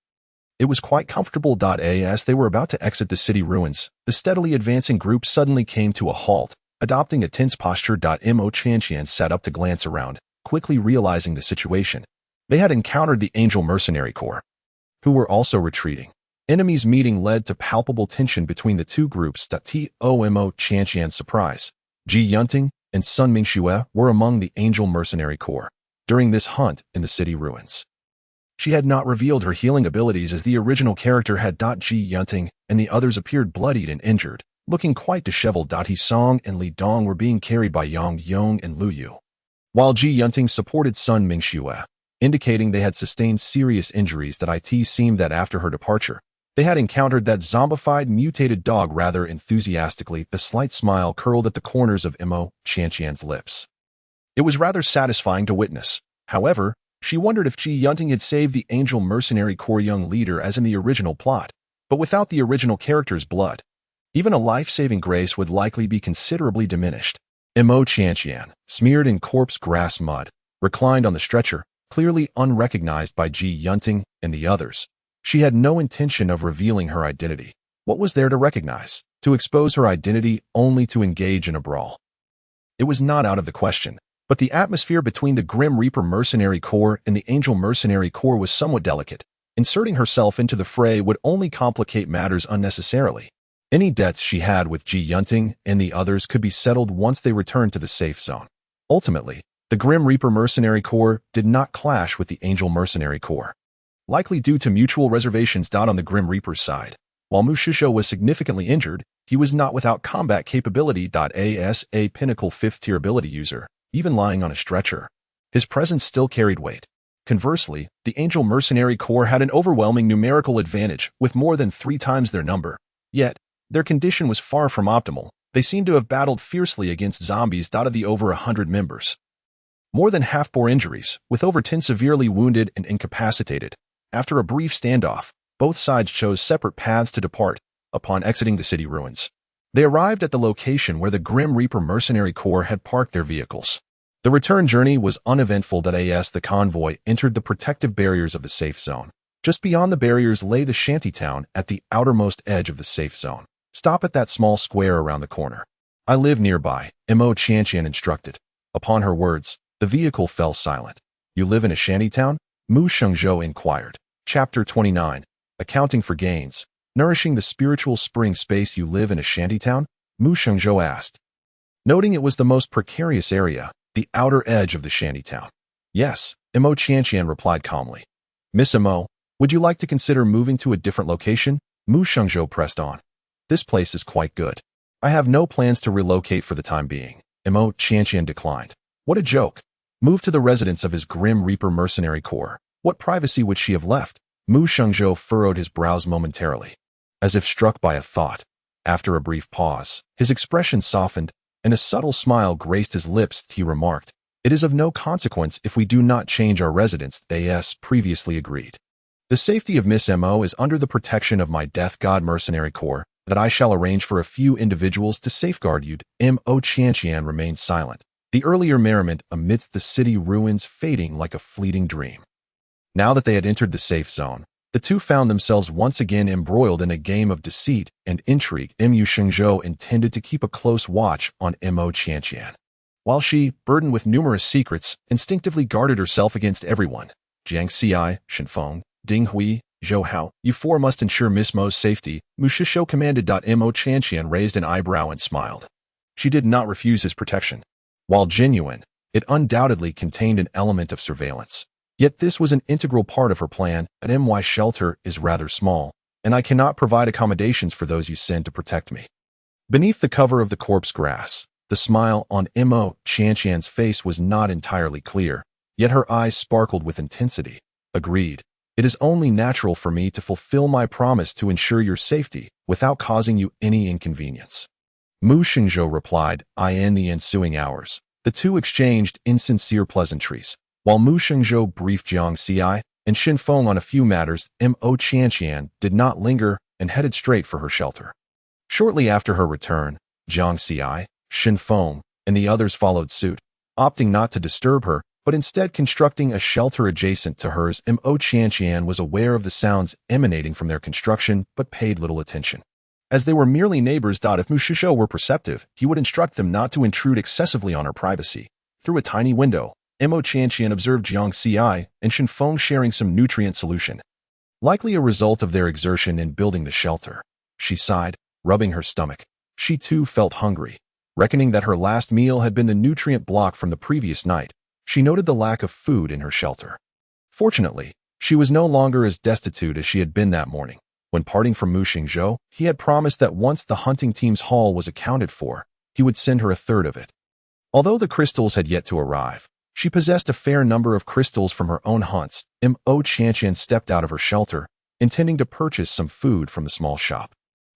it was quite comfortable. As they were about to exit the city ruins, the steadily advancing group suddenly came to a halt, adopting a tense posture. Imo Qianqian sat up to glance around, quickly realizing the situation. They had encountered the Angel Mercenary Corps, who were also retreating. Enemies meeting led to palpable tension between the two groups. Imo Qianqian's surprise, Ji Yunting and Sun Mingxue were among the Angel Mercenary Corps during this hunt in the city ruins. She had not revealed her healing abilities as the original character had. Ji Yunting and the others appeared bloodied and injured, looking quite disheveled. He Song and Li Dong were being carried by Yang Yong and Lu Yu, while Ji Yunting supported Sun Mingxue, indicating they had sustained serious injuries. It seemed that after her departure, they had encountered that zombified mutated dog rather enthusiastically. A slight smile curled at the corners of Imo Qianqian's lips. It was rather satisfying to witness. However, she wondered if Ji Yunting had saved the Angel Mercenary Corps young leader as in the original plot, but without the original character's blood. Even a life-saving grace would likely be considerably diminished. Imo Qianqian, smeared in corpse grass mud, reclined on the stretcher, clearly unrecognized by Ji Yunting and the others. She had no intention of revealing her identity. What was there to recognize? To expose her identity only to engage in a brawl? It was not out of the question. But the atmosphere between the Grim Reaper Mercenary Corps and the Angel Mercenary Corps was somewhat delicate. Inserting herself into the fray would only complicate matters unnecessarily. Any debts she had with Ji Yunting and the others could be settled once they returned to the safe zone. Ultimately, the Grim Reaper Mercenary Corps did not clash with the Angel Mercenary Corps, likely due to mutual reservations. On the Grim Reaper's side, while Mu Shishou was significantly injured, he was not without combat capability. As a pinnacle 5th-tier ability user, even lying on a stretcher, his presence still carried weight. Conversely, the Angel Mercenary Corps had an overwhelming numerical advantage with more than 3 times their number. Yet, their condition was far from optimal. They seemed to have battled fiercely against zombies. Of the over 100 members, more than half bore injuries, with over 10 severely wounded and incapacitated. After a brief standoff, both sides chose separate paths to depart. Upon exiting the city ruins, they arrived at the location where the Grim Reaper Mercenary Corps had parked their vehicles. The return journey was uneventful. As the convoy entered the protective barriers of the safe zone, just beyond the barriers lay the shantytown at the outermost edge of the safe zone. Stop at that small square around the corner. I live nearby, Imo Qianqian instructed. Upon her words, the vehicle fell silent. You live in a shantytown? Mu Xingzhou inquired. Chapter 29. Accounting for Gains. Nourishing the spiritual spring space. You live in a shantytown? Mu Xingzhou asked, noting it was the most precarious area, the outer edge of the shantytown. Yes, Imo Qianqian replied calmly. Miss Mo, would you like to consider moving to a different location? Mu Shengzhou pressed on. This place is quite good. I have no plans to relocate for the time being. Mo Qianqian declined. What a joke. Move to the residence of his Grim Reaper mercenary corps. What privacy would she have left? Mu Shengzhou furrowed his brows momentarily, as if struck by a thought. After a brief pause, his expression softened, and a subtle smile graced his lips. He remarked, "It is of no consequence if we do not change our residence." As previously agreed. The safety of Miss Mo is under the protection of my Death God mercenary corps, that I shall arrange for a few individuals to safeguard you. Mo Qianqian remained silent, the earlier merriment amidst the city ruins fading like a fleeting dream. Now that they had entered the safe zone, the two found themselves once again embroiled in a game of deceit and intrigue. Mu Shengzhou intended to keep a close watch on Mo Qianqian, while she, burdened with numerous secrets, instinctively guarded herself against everyone. Jiang Xi, Shen Feng, Ding Hui, Zhou Hao, you four must ensure Miss Mo's safety. Mu Shishou commanded. Mo Qianqian raised an eyebrow and smiled. She did not refuse his protection. While genuine, it undoubtedly contained an element of surveillance. Yet this was an integral part of her plan. An My shelter is rather small, and I cannot provide accommodations for those you send to protect me. Beneath the cover of the corpse grass, the smile on Mo Qianqian's face was not entirely clear, yet her eyes sparkled with intensity. Agreed. It is only natural for me to fulfill my promise to ensure your safety without causing you any inconvenience. Mu Shengzhou replied. In the ensuing hours, the two exchanged insincere pleasantries, while Mu Shengzhou briefed Jiang Xi and Shen Feng on a few matters. Mo Qianqian did not linger and headed straight for her shelter. Shortly after her return, Jiang Xi, Shen Feng, and the others followed suit, opting not to disturb her, but instead constructing a shelter adjacent to hers. Mo Qianqian was aware of the sounds emanating from their construction, but paid little attention. As they were merely neighbors. If Mu Shishou were perceptive, he would instruct them not to intrude excessively on her privacy. Through a tiny window, Mo Qianqian observed Jiang Xi and Shen Feng sharing some nutrient solution, likely a result of their exertion in building the shelter. She sighed, rubbing her stomach. She too felt hungry. Reckoning that her last meal had been the nutrient block from the previous night, she noted the lack of food in her shelter. Fortunately, she was no longer as destitute as she had been that morning. When parting from Mu Shengzhou, he had promised that once the hunting team's haul was accounted for, he would send her a third of it. Although the crystals had yet to arrive, she possessed a fair number of crystals from her own hunts. Mo Qianqian stepped out of her shelter, intending to purchase some food from the small shop.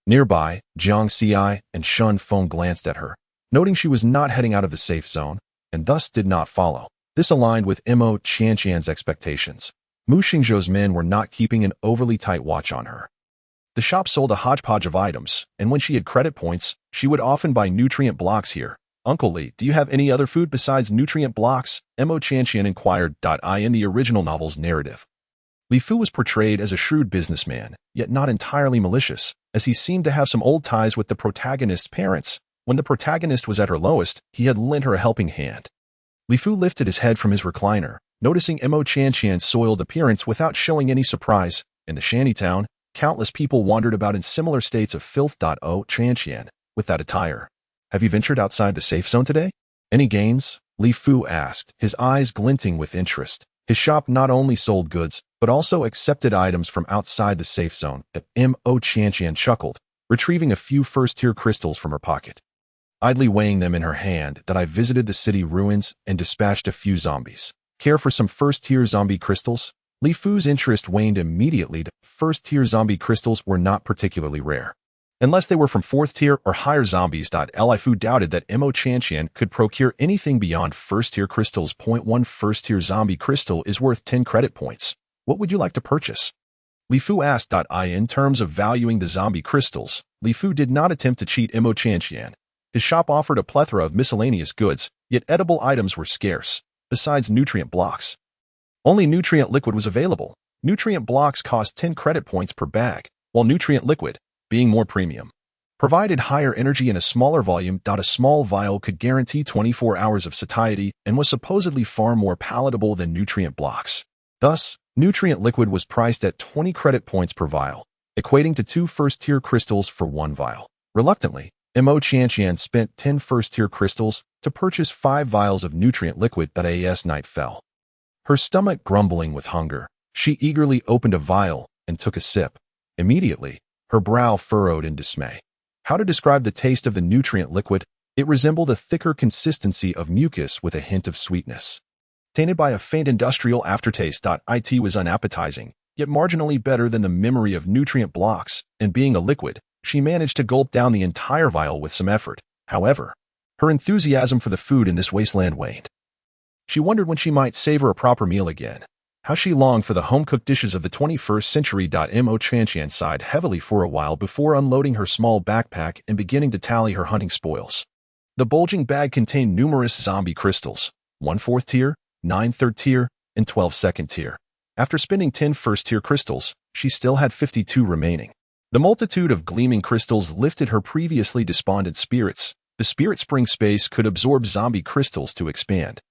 Nearby, Jiang Xi and Shen Feng glanced at her, noting she was not heading out of the safe zone, and thus did not follow. This aligned with Mo Qianqian's expectations. Mu Shengzhou's men were not keeping an overly tight watch on her. The shop sold a hodgepodge of items, and when she had credit points, she would often buy nutrient blocks here. Uncle Li, do you have any other food besides nutrient blocks? Mo Qianqian inquired. In the original novel's narrative, Li Fu was portrayed as a shrewd businessman, yet not entirely malicious, as he seemed to have some old ties with the protagonist's parents. When the protagonist was at her lowest, he had lent her a helping hand. Li Fu lifted his head from his recliner, noticing Mo Qianqian's soiled appearance without showing any surprise. In the shantytown, countless people wandered about in similar states of filth. Qianqian, with that attire, have you ventured outside the safe zone today? Any gains? Li Fu asked, his eyes glinting with interest. His shop not only sold goods, but also accepted items from outside the safe zone. Mo Qianqian chuckled, retrieving a few first-tier crystals from her pocket. Idly weighing them in her hand, I visited the city ruins and dispatched a few zombies. Care for some first-tier zombie crystals? Li Fu's interest waned immediately. First-tier zombie crystals were not particularly rare, unless they were from fourth-tier or higher zombies. Li Fu doubted that Mo Qianqian could procure anything beyond first-tier crystals. One first-tier zombie crystal is worth 10 credit points. What would you like to purchase? Li Fu asked. In terms of valuing the zombie crystals, Li Fu did not attempt to cheat Mo Qianqian. His shop offered a plethora of miscellaneous goods, yet edible items were scarce, besides nutrient blocks. Only nutrient liquid was available. Nutrient blocks cost 10 credit points per bag, while nutrient liquid, being more premium, provided higher energy in a smaller volume. A small vial could guarantee 24 hours of satiety and was supposedly far more palatable than nutrient blocks. Thus, nutrient liquid was priced at 20 credit points per vial, equating to 2 first-tier crystals for 1 vial. Reluctantly, Mo Qianqian spent 10 first-tier crystals to purchase 5 vials of nutrient liquid. As night fell, her stomach grumbling with hunger, She eagerly opened a vial and took a sip. Immediately, her brow furrowed in dismay. How to describe the taste of the nutrient liquid? It resembled a thicker consistency of mucus with a hint of sweetness. Tainted by a faint industrial aftertaste. It was unappetizing, yet marginally better than the memory of nutrient blocks, and being a liquid, she managed to gulp down the entire vial with some effort. However, her enthusiasm for the food in this wasteland waned. She wondered when she might savor a proper meal again. How she longed for the home-cooked dishes of the 21st century. Mo Chantian sighed heavily for a while before unloading her small backpack and beginning to tally her hunting spoils. The bulging bag contained numerous zombie crystals, 1 4th tier, 9 3rd tier, and 12 2nd tier. After spending 10 1st-tier crystals, she still had 52 remaining. The multitude of gleaming crystals lifted her previously despondent spirits. The spirit spring space could absorb zombie crystals to expand,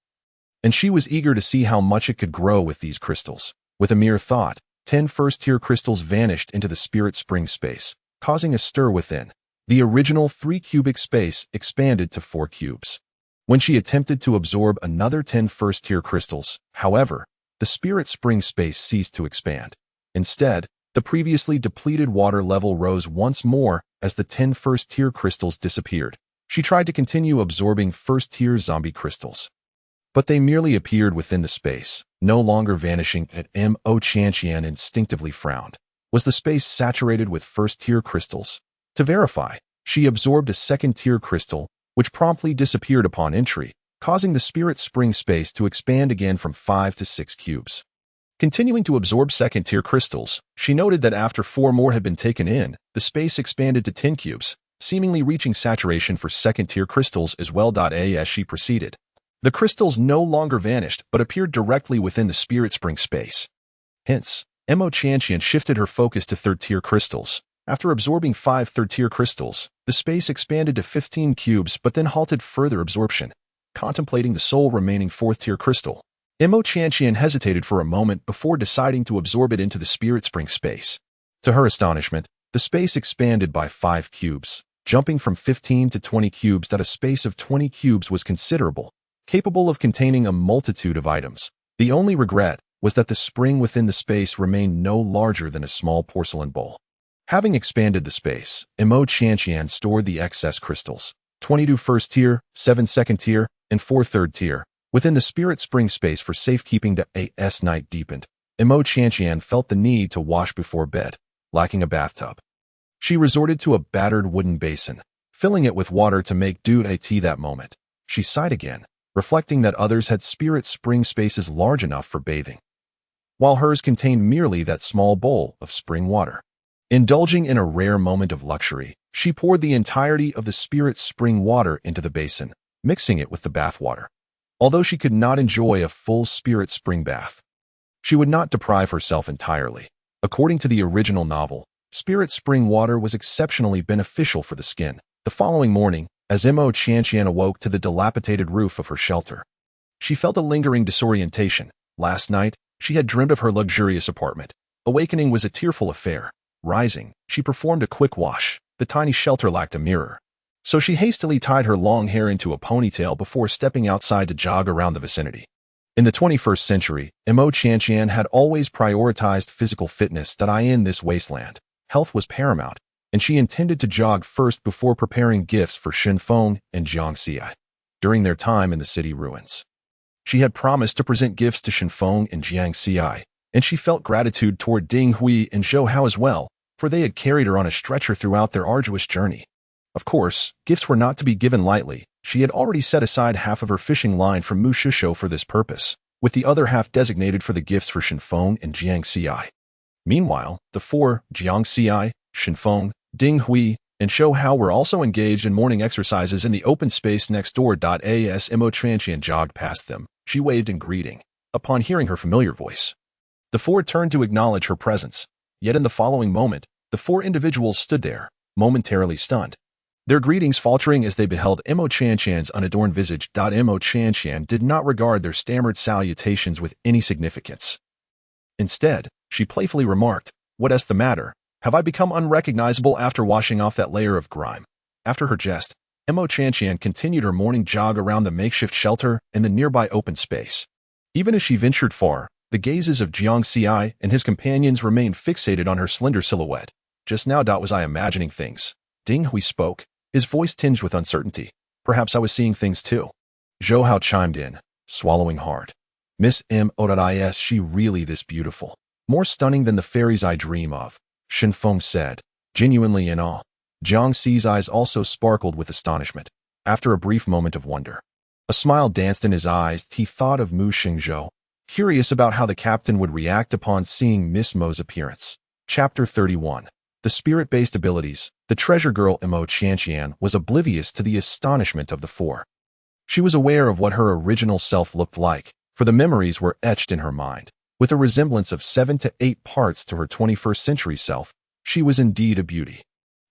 and she was eager to see how much it could grow with these crystals. With a mere thought, 10 1st-tier crystals vanished into the spirit spring space, causing a stir within. The original 3-cubic space expanded to 4 cubes. When she attempted to absorb another 10 1st-tier crystals, however, the spirit spring space ceased to expand. Instead, the previously depleted water level rose once more as the 10 1st-tier crystals disappeared. She tried to continue absorbing 1st-tier zombie crystals, but they merely appeared within the space, no longer vanishing. Mo Chantian instinctively frowned. Was the space saturated with 1st-tier crystals? To verify, she absorbed a 2nd-tier crystal, which promptly disappeared upon entry, causing the spirit spring space to expand again from 5 to 6 cubes. Continuing to absorb 2nd-tier crystals, she noted that after 4 more had been taken in, the space expanded to 10 cubes, seemingly reaching saturation for 2nd-tier crystals as well. As she proceeded, the crystals no longer vanished but appeared directly within the spirit spring space. Hence, Mo Chantian shifted her focus to 3rd-tier crystals. After absorbing 5 3rd-tier crystals, the space expanded to 15 cubes but then halted further absorption. Contemplating the sole remaining 4th-tier crystal, Mo Chantian hesitated for a moment before deciding to absorb it into the spirit spring space. To her astonishment, the space expanded by 5 cubes, jumping from 15 to 20 cubes. A space of 20 cubes was considerable, capable of containing a multitude of items. The only regret was that the spring within the space remained no larger than a small porcelain bowl. Having expanded the space, Mo Chantian stored the excess crystals, 22 1st tier, 7 2nd tier, and 4 3rd tier, within the spirit spring space for safekeeping. As night deepened, Mo Chantian felt the need to wash before bed. Lacking a bathtub, she resorted to a battered wooden basin, filling it with water to make tea. That moment, she sighed again, reflecting that others had spirit spring spaces large enough for bathing, while hers contained merely that small bowl of spring water. Indulging in a rare moment of luxury, she poured the entirety of the spirit spring water into the basin, mixing it with the bath water. Although she could not enjoy a full spirit spring bath, she would not deprive herself entirely. According to the original novel, spirit spring water was exceptionally beneficial for the skin. The following morning, as Mo Chantian awoke to the dilapidated roof of her shelter, she felt a lingering disorientation. Last night, she had dreamed of her luxurious apartment. Awakening was a tearful affair. Rising, she performed a quick wash. The tiny shelter lacked a mirror, so she hastily tied her long hair into a ponytail before stepping outside to jog around the vicinity. In the 21st century, Mo Chantian had always prioritized physical fitness. In this wasteland, health was paramount, and she intended to jog first before preparing gifts for Shenfeng and Jiang Xi during their time in the city ruins. She had promised to present gifts to Shenfeng and Jiang Xi, and she felt gratitude toward Ding Hui and Zhou Hao as well, for they had carried her on a stretcher throughout their arduous journey. Of course, gifts were not to be given lightly. She had already set aside half of her fishing line from Mu Shishou for this purpose, with the other half designated for the gifts for Shenfeng and Jiang Xi. Meanwhile, the 4, Jiang Xi, Shenfeng, Ding Hui, and Zhou Hao were also engaged in morning exercises in the open space next door. As Mo Chantian jogged past them, she waved in greeting. Upon hearing her familiar voice, the 4 turned to acknowledge her presence. Yet in the following moment, the 4 individuals stood there, momentarily stunned, their greetings faltering as they beheld Mo Chantian's unadorned visage. Mo Chantian did not regard their stammered salutations with any significance. Instead, she playfully remarked, "What's the matter? Have I become unrecognizable after washing off that layer of grime?" After her jest, Mo Chantian continued her morning jog around the makeshift shelter in the nearby open space. Even as she ventured far, The gazes of Jiang Xi and his companions remained fixated on her slender silhouette. Just now, was I imagining things? Ding Hui spoke, his voice tinged with uncertainty. Perhaps I was seeing things too. Zhou Hao chimed in, swallowing hard. Miss M. Is she really this beautiful? More stunning than the fairies I dream of, Shen Feng said, genuinely in awe. Jiang Xi's eyes also sparkled with astonishment. After a brief moment of wonder, a smile danced in his eyes. He thought of Mu Xingzhou, curious about how the captain would react upon seeing Miss Mo's appearance. Chapter 31. The spirit-based abilities. The treasure girl Mo Qianqian was oblivious to the astonishment of the four. She was aware of what her original self looked like, for the memories were etched in her mind. With a resemblance of 7 to 8 parts to her 21st century self, she was indeed a beauty.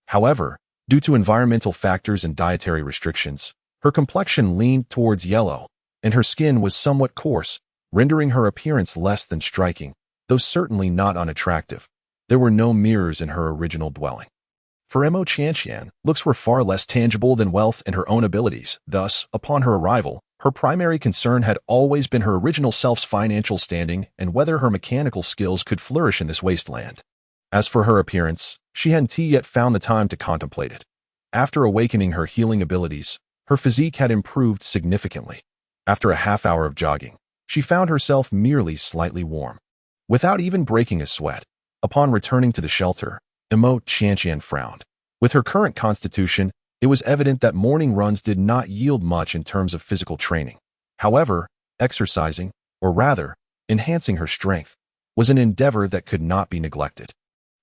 However, due to environmental factors and dietary restrictions, her complexion leaned towards yellow, and her skin was somewhat coarse, rendering her appearance less than striking, though certainly not unattractive. There were no mirrors in her original dwelling. For Mo Qianqian, looks were far less tangible than wealth and her own abilities. Thus, upon her arrival, her primary concern had always been her original self's financial standing and whether her mechanical skills could flourish in this wasteland. As for her appearance, she hadn't yet found the time to contemplate it. After awakening her healing abilities, her physique had improved significantly. After a half hour of jogging, she found herself merely slightly warm. Without even breaking a sweat, upon returning to the shelter, Mo Qianqian frowned. With her current constitution, it was evident that morning runs did not yield much in terms of physical training. However, exercising, or rather, enhancing her strength, was an endeavor that could not be neglected.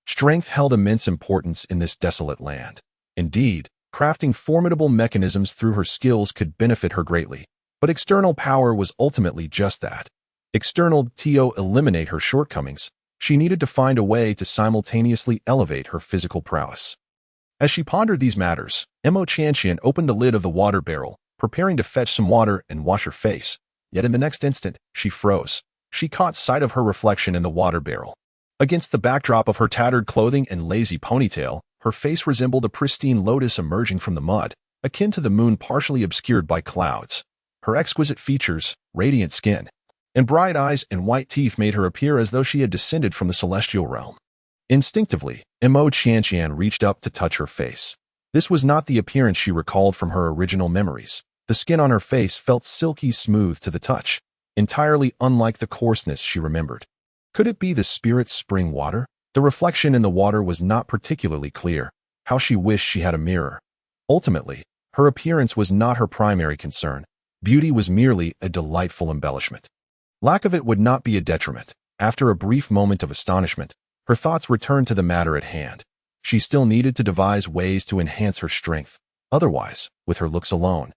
Strength held immense importance in this desolate land. Indeed, crafting formidable mechanisms through her skills could benefit her greatly, but external power was ultimately just that. External to eliminate her shortcomings, she needed to find a way to simultaneously elevate her physical prowess. As she pondered these matters, Mo Qianqian opened the lid of the water barrel, preparing to fetch some water and wash her face. Yet in the next instant, she froze. She caught sight of her reflection in the water barrel. Against the backdrop of her tattered clothing and lazy ponytail, her face resembled a pristine lotus emerging from the mud, akin to the moon partially obscured by clouds. Her exquisite features, radiant skin, and bright eyes and white teeth made her appear as though she had descended from the celestial realm. Instinctively, Mo Qianqian reached up to touch her face. This was not the appearance she recalled from her original memories. The skin on her face felt silky smooth to the touch, entirely unlike the coarseness she remembered. Could it be the spirit's spring water? The reflection in the water was not particularly clear. How she wished she had a mirror. Ultimately, her appearance was not her primary concern. Beauty was merely a delightful embellishment. Lack of it would not be a detriment. After a brief moment of astonishment, her thoughts returned to the matter at hand. She still needed to devise ways to enhance her strength. Otherwise, with her looks alone,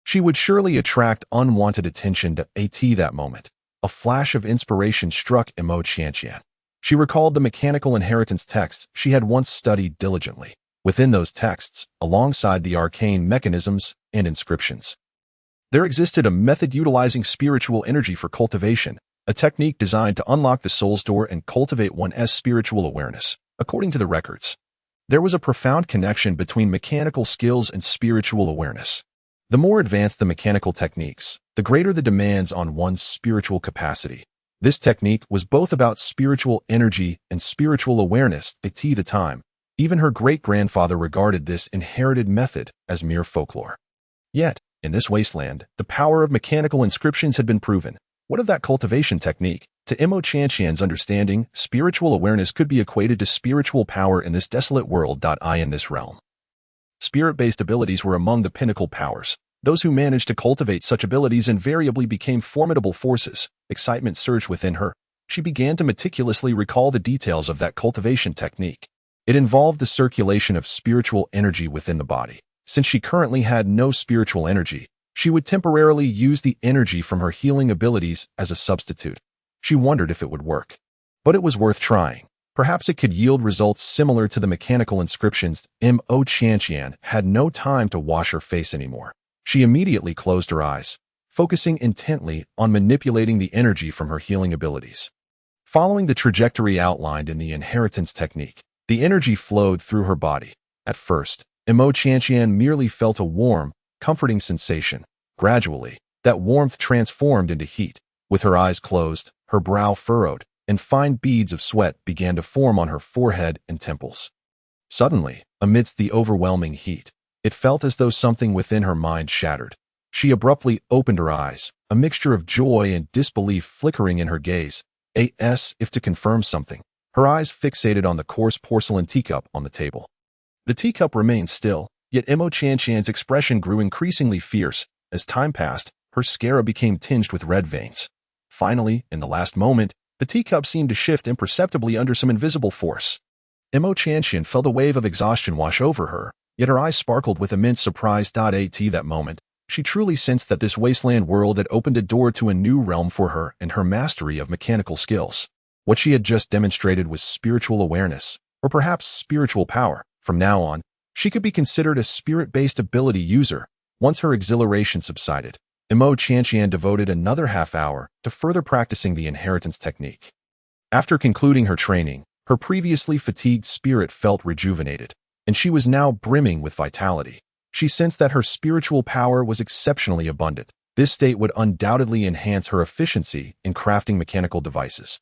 she would surely attract unwanted attention to that moment. A flash of inspiration struck Mo Qianqian. She recalled the mechanical inheritance texts she had once studied diligently. Within those texts, alongside the arcane mechanisms and inscriptions, there existed a method utilizing spiritual energy for cultivation, a technique designed to unlock the soul's door and cultivate one's spiritual awareness. According to the records, there was a profound connection between mechanical skills and spiritual awareness. The more advanced the mechanical techniques, the greater the demands on one's spiritual capacity. This technique was both about spiritual energy and spiritual awareness at the time. Even her great-grandfather regarded this inherited method as mere folklore. Yet, in this wasteland, the power of mechanical inscriptions had been proven. What of that cultivation technique? To Mo Qianqian's understanding, spiritual awareness could be equated to spiritual power in this desolate world. In this realm, spirit-based abilities were among the pinnacle powers. Those who managed to cultivate such abilities invariably became formidable forces. Excitement surged within her. She began to meticulously recall the details of that cultivation technique. It involved the circulation of spiritual energy within the body. Since she currently had no spiritual energy, she would temporarily use the energy from her healing abilities as a substitute. She wondered if it would work. But it was worth trying. Perhaps it could yield results similar to the mechanical inscriptions. Mo Qianqian had no time to wash her face anymore. She immediately closed her eyes, focusing intently on manipulating the energy from her healing abilities. Following the trajectory outlined in the inheritance technique, the energy flowed through her body. At first, Mo Qianqian merely felt a warm, comforting sensation. Gradually, that warmth transformed into heat, With her eyes closed, her brow furrowed, and fine beads of sweat began to form on her forehead and temples. Suddenly, amidst the overwhelming heat, it felt as though something within her mind shattered. She abruptly opened her eyes, a mixture of joy and disbelief flickering in her gaze, as if to confirm something. Her eyes fixated on the coarse porcelain teacup on the table. The teacup remained still, yet Imo Qianqian's expression grew increasingly fierce. As time passed, her scara became tinged with red veins. Finally, in the last moment, the teacup seemed to shift imperceptibly under some invisible force. Imo Qianqian felt a wave of exhaustion wash over her, yet her eyes sparkled with immense surprise. At that moment, she truly sensed that this wasteland world had opened a door to a new realm for her and her mastery of mechanical skills. What she had just demonstrated was spiritual awareness, or perhaps spiritual power. From now on, she could be considered a spirit-based ability user. Once her exhilaration subsided, Imo Qianqian devoted another half-hour to further practicing the inheritance technique. After concluding her training, her previously fatigued spirit felt rejuvenated, and she was now brimming with vitality. She sensed that her spiritual power was exceptionally abundant. This state would undoubtedly enhance her efficiency in crafting mechanical devices.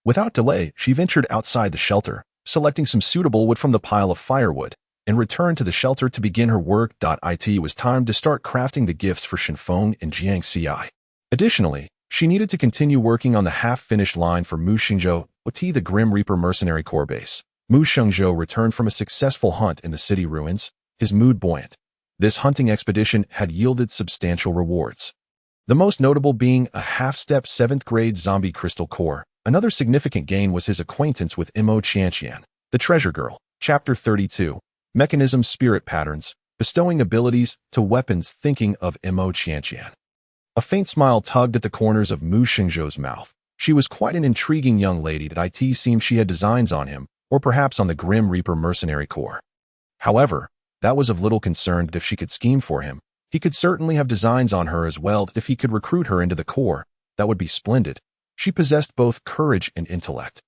Without delay, she ventured outside the shelter, selecting some suitable wood from the pile of firewood, and returned to the shelter to begin her work. It was time to start crafting the gifts for Shenfeng and Jiang Xi. Additionally, she needed to continue working on the half-finished line for Mu Shengzhou, the Grim Reaper mercenary corps base. Mu Shengzhou returned from a successful hunt in the city ruins, his mood buoyant. This hunting expedition had yielded substantial rewards. The most notable being a half-step 7th-grade zombie crystal core. Another significant gain was his acquaintance with Imo Qianqian, the treasure girl. Chapter 32. Mechanism Spirit Patterns, Bestowing Abilities to Weapons. Thinking of Imo Qianqian. A faint smile tugged at the corners of Mu Shengzhou's mouth. She was quite an intriguing young lady. It seemed she had designs on him, or perhaps on the Grim Reaper mercenary corps. However, that was of little concern. If she could scheme for him, he could certainly have designs on her as well. If he could recruit her into the corps, that would be splendid. She possessed both courage and intellect,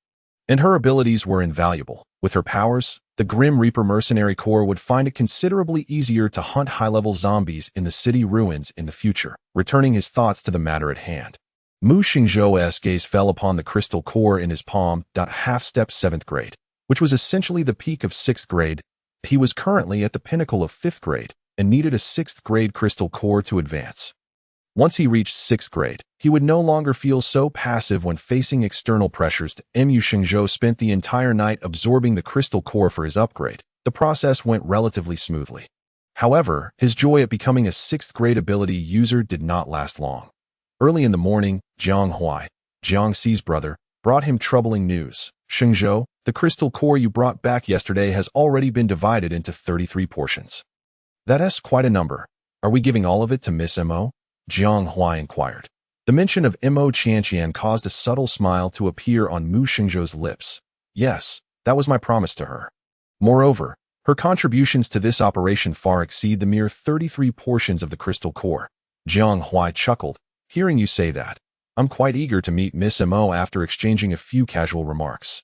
and her abilities were invaluable. With her powers, the Grim Reaper mercenary corps would find it considerably easier to hunt high-level zombies in the city ruins in the future. Returning his thoughts to the matter at hand, Mu Shengzhou's gaze fell upon the crystal core in his palm. Half-step 7th grade, which was essentially the peak of 6th grade. He was currently at the pinnacle of 5th grade and needed a 6th grade crystal core to advance. Once he reached 6th grade, he would no longer feel so passive when facing external pressures. Mu Shengzhou spent the entire night absorbing the crystal core for his upgrade. The process went relatively smoothly. However, his joy at becoming a 6th grade ability user did not last long. Early in the morning, Jiang Huai, Jiang Xi's brother, brought him troubling news. Shengzhou, the crystal core you brought back yesterday has already been divided into 33 portions. That's quite a number. Are we giving all of it to Miss Imo? Jiang Huai inquired. The mention of Imo Qianqian caused a subtle smile to appear on Mu Shengzhou's lips. Yes, that was my promise to her. Moreover, her contributions to this operation far exceed the mere 33 portions of the crystal core. Jiang Huai chuckled. Hearing you say that, I'm quite eager to meet Miss Imo. After exchanging a few casual remarks,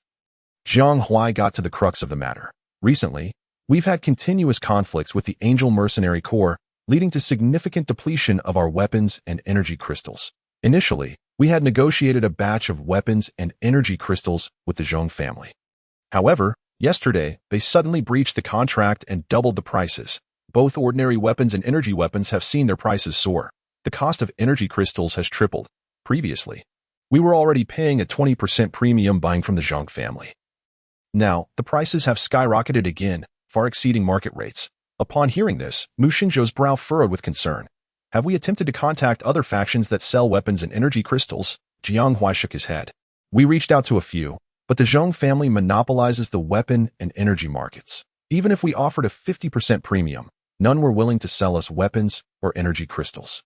Jiang Huai got to the crux of the matter. Recently, we've had continuous conflicts with the Angel Mercenary Corps, leading to significant depletion of our weapons and energy crystals. Initially, we had negotiated a batch of weapons and energy crystals with the Zhong family. However, yesterday, they suddenly breached the contract and doubled the prices. Both ordinary weapons and energy weapons have seen their prices soar. The cost of energy crystals has tripled. Previously, we were already paying a 20% premium buying from the Zhong family. Now, the prices have skyrocketed again, far exceeding market rates. Upon hearing this, Mu Shengzhou's brow furrowed with concern. Have we attempted to contact other factions that sell weapons and energy crystals? Jiang Huai shook his head. We reached out to a few, but the Zhong family monopolizes the weapon and energy markets. Even if we offered a 50% premium, none were willing to sell us weapons or energy crystals.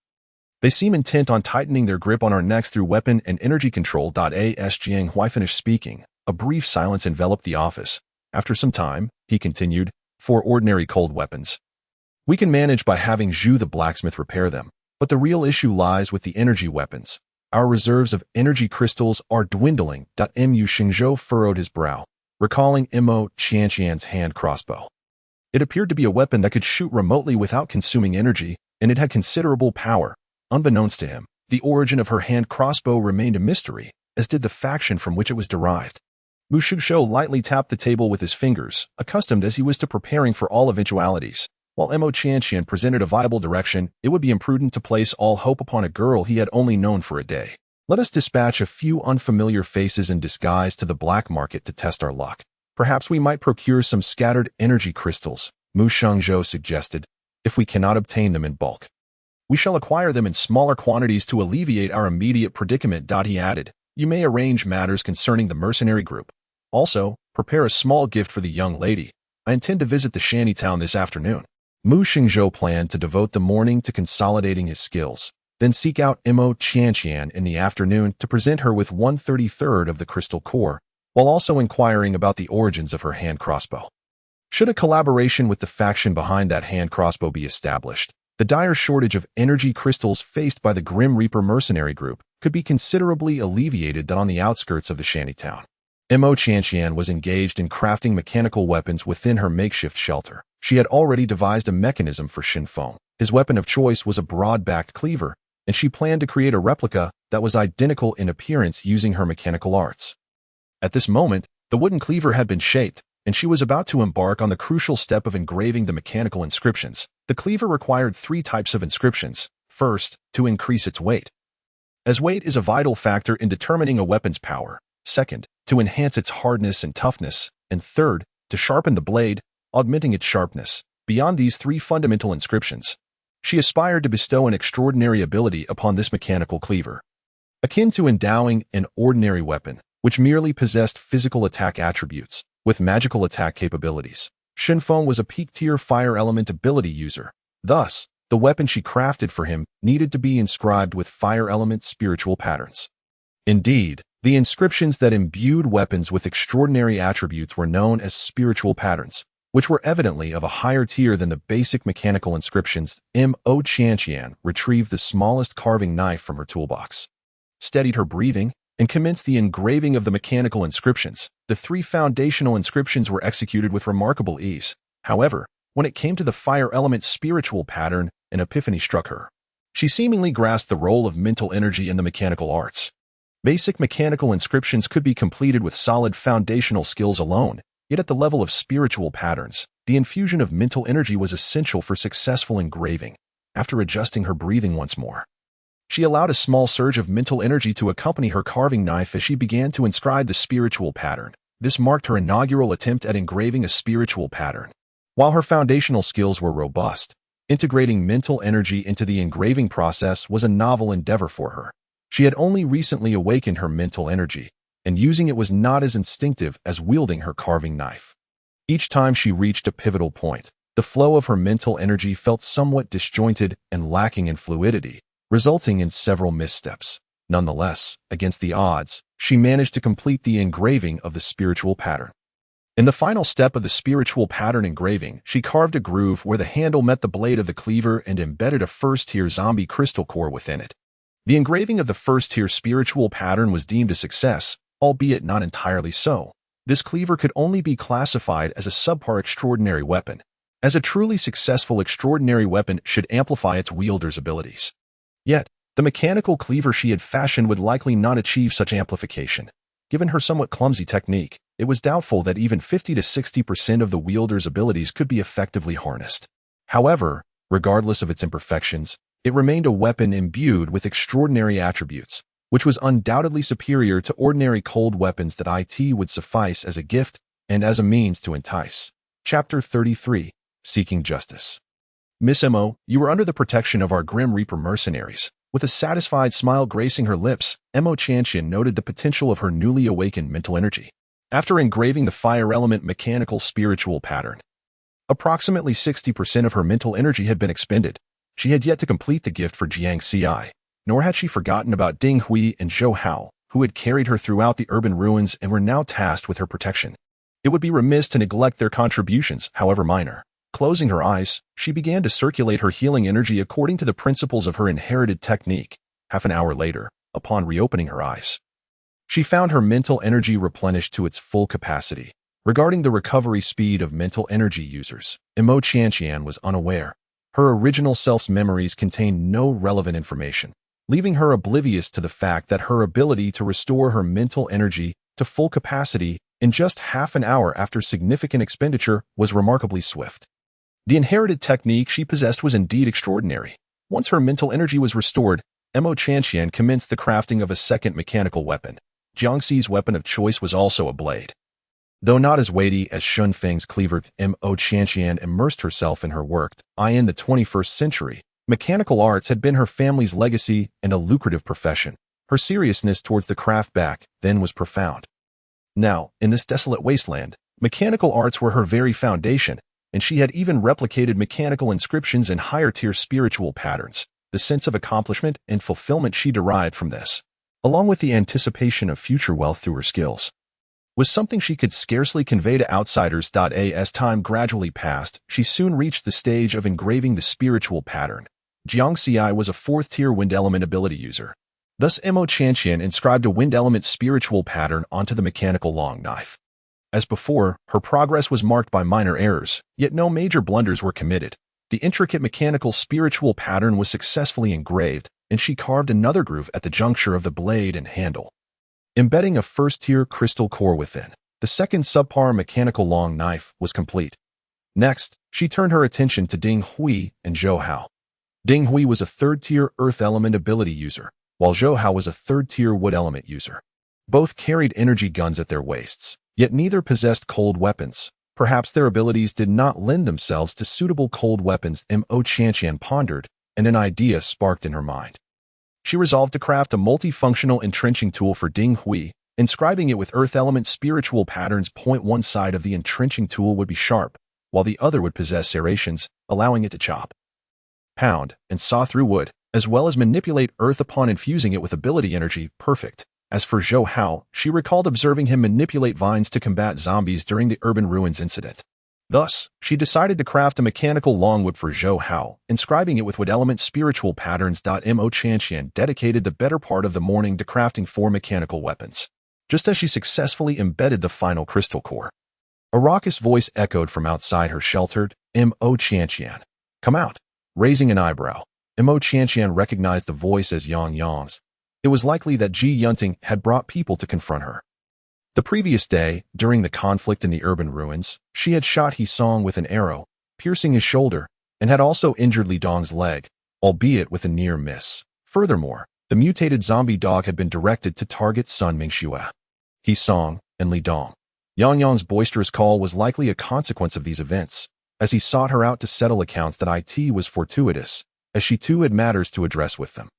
They seem intent on tightening their grip on our necks through weapon and energy control. As Jiang Huai finished speaking, a brief silence enveloped the office. After some time, he continued, for ordinary cold weapons, we can manage by having Zhu the blacksmith repair them, but the real issue lies with the energy weapons. Our reserves of energy crystals are dwindling. Mu Shengzhou furrowed his brow, recalling Imo Qianqian's hand crossbow. It appeared to be a weapon that could shoot remotely without consuming energy, and it had considerable power. Unbeknownst to him, The origin of her hand crossbow remained a mystery, as did the faction from which it was derived. Mu Shengzhou lightly tapped the table with his fingers, accustomed as he was to preparing for all eventualities. While Mo Qianqian presented a viable direction, it would be imprudent to place all hope upon a girl he had only known for a day. Let us dispatch a few unfamiliar faces in disguise to the black market to test our luck. Perhaps we might procure some scattered energy crystals, Mu Shengzhou suggested, if we cannot obtain them in bulk. We shall acquire them in smaller quantities to alleviate our immediate predicament, he added. You may arrange matters concerning the mercenary group. Also, prepare a small gift for the young lady. I intend to visit the shantytown this afternoon. Mu Shengzhou planned to devote the morning to consolidating his skills, then seek out Mo Qianqian in the afternoon to present her with 1/33 of the crystal core, while also inquiring about the origins of her hand crossbow. Should a collaboration with the faction behind that hand crossbow be established, the dire shortage of energy crystals faced by the Grim Reaper mercenary group could be considerably alleviated on the outskirts of the shantytown. Mo Qianqian was engaged in crafting mechanical weapons within her makeshift shelter. She had already devised a mechanism for Shinfeng. His weapon of choice was a broad-backed cleaver, and she planned to create a replica that was identical in appearance using her mechanical arts. At this moment, the wooden cleaver had been shaped, and she was about to embark on the crucial step of engraving the mechanical inscriptions. The cleaver required 3 types of inscriptions. First, to increase its weight, as weight is a vital factor in determining a weapon's power. Second, to enhance its hardness and toughness. And third, to sharpen the blade, augmenting its sharpness. Beyond these 3 fundamental inscriptions, she aspired to bestow an extraordinary ability upon this mechanical cleaver, akin to endowing an ordinary weapon, which merely possessed physical attack attributes, with magical attack capabilities. Shinfeng was a peak-tier fire element ability user. Thus, the weapon she crafted for him needed to be inscribed with fire element spiritual patterns. Indeed, the inscriptions that imbued weapons with extraordinary attributes were known as spiritual patterns, which were evidently of a higher tier than the basic mechanical inscriptions. Mo Qianqian retrieved the smallest carving knife from her toolbox, steadied her breathing, and commenced the engraving of the mechanical inscriptions. The 3 foundational inscriptions were executed with remarkable ease. However, when it came to the fire element spiritual pattern, an epiphany struck her. She seemingly grasped the role of mental energy in the mechanical arts. Basic mechanical inscriptions could be completed with solid foundational skills alone, yet at the level of spiritual patterns, the infusion of mental energy was essential for successful engraving. After adjusting her breathing once more, she allowed a small surge of mental energy to accompany her carving knife as she began to inscribe the spiritual pattern. This marked her inaugural attempt at engraving a spiritual pattern. While her foundational skills were robust, integrating mental energy into the engraving process was a novel endeavor for her. She had only recently awakened her mental energy, and using it was not as instinctive as wielding her carving knife. Each time she reached a pivotal point, the flow of her mental energy felt somewhat disjointed and lacking in fluidity, resulting in several missteps. Nonetheless, against the odds, she managed to complete the engraving of the spiritual pattern. In the final step of the spiritual pattern engraving, she carved a groove where the handle met the blade of the cleaver and embedded a first-tier zombie crystal core within it. The engraving of the first-tier spiritual pattern was deemed a success, albeit not entirely so. This cleaver could only be classified as a subpar extraordinary weapon, as a truly successful extraordinary weapon should amplify its wielder's abilities. Yet, the mechanical cleaver she had fashioned would likely not achieve such amplification. Given her somewhat clumsy technique, it was doubtful that even 50 to 60% of the wielder's abilities could be effectively harnessed. However, regardless of its imperfections, it remained a weapon imbued with extraordinary attributes, which was undoubtedly superior to ordinary cold weapons that it would suffice as a gift and as a means to entice. Chapter 33. Seeking Justice. Miss Mo, you were under the protection of our Grim Reaper mercenaries. With a satisfied smile gracing her lips, Mo Qianqian noted the potential of her newly awakened mental energy. After engraving the fire element mechanical spiritual pattern, approximately 60% of her mental energy had been expended. She had yet to complete the gift for Jiang Ci, nor had she forgotten about Ding Hui and Zhou Hao, who had carried her throughout the urban ruins and were now tasked with her protection. It would be remiss to neglect their contributions, however minor. Closing her eyes, she began to circulate her healing energy according to the principles of her inherited technique. Half an hour later, upon reopening her eyes, she found her mental energy replenished to its full capacity. Regarding the recovery speed of mental energy users, Mo Qianqian was unaware. Her original self's memories contained no relevant information. leaving her oblivious to the fact that her ability to restore her mental energy to full capacity in just half an hour after significant expenditure was remarkably swift. The inherited technique she possessed was indeed extraordinary. Once her mental energy was restored, Mo Qianqian commenced the crafting of a second mechanical weapon. Jiang Xi's weapon of choice was also a blade. Though not as weighty as Shun Feng's cleaver, Mo Qianqian immersed herself in her work. In the 21st century, mechanical arts had been her family's legacy and a lucrative profession. Her seriousness towards the craft back then was profound. Now, in this desolate wasteland, mechanical arts were her very foundation, and she had even replicated mechanical inscriptions in higher-tier spiritual patterns. The sense of accomplishment and fulfillment she derived from this, along with the anticipation of future wealth through her skills, was something she could scarcely convey to outsiders. As time gradually passed, she soon reached the stage of engraving the spiritual pattern. Jiang Xi was a fourth-tier wind element ability user. Thus, Mo Qianqian inscribed a wind element spiritual pattern onto the mechanical long knife. As before, her progress was marked by minor errors, yet no major blunders were committed. The intricate mechanical spiritual pattern was successfully engraved, and she carved another groove at the juncture of the blade and handle, embedding a first-tier crystal core within. The second subpar mechanical long knife was complete. Next, she turned her attention to Ding Hui and Zhou Hao. Ding Hui was a third-tier earth element ability user, while Zhou Hao was a third-tier wood element user. Both carried energy guns at their waists, yet neither possessed cold weapons. Perhaps their abilities did not lend themselves to suitable cold weapons. Mo Qianqian pondered, and an idea sparked in her mind. She resolved to craft a multifunctional entrenching tool for Ding Hui, inscribing it with earth element spiritual patterns. One side of the entrenching tool would be sharp, while the other would possess serrations, allowing it to chop, pound, and saw through wood, as well as manipulate earth upon infusing it with ability energy. Perfect. As for Zhou Hao, she recalled observing him manipulate vines to combat zombies during the urban ruins incident. Thus, she decided to craft a mechanical longwood for Zhou Hao, inscribing it with wood element spiritual patterns. Mo Qianqian dedicated the better part of the morning to crafting 4 mechanical weapons. Just as she successfully embedded the final crystal core, a raucous voice echoed from outside her sheltered, Mo Qianqian, come out. Raising an eyebrow, Mo Qianqian recognized the voice as Yang Yang's. It was likely that Ji Yunting had brought people to confront her. The previous day, during the conflict in the urban ruins, she had shot He Song with an arrow, piercing his shoulder, and had also injured Li Dong's leg, albeit with a near miss. Furthermore, the mutated zombie dog had been directed to target Sun Mingxue, He Song, and Li Dong. Yang Yang's boisterous call was likely a consequence of these events, as he sought her out to settle accounts. It was fortuitous, as she too had matters to address with them.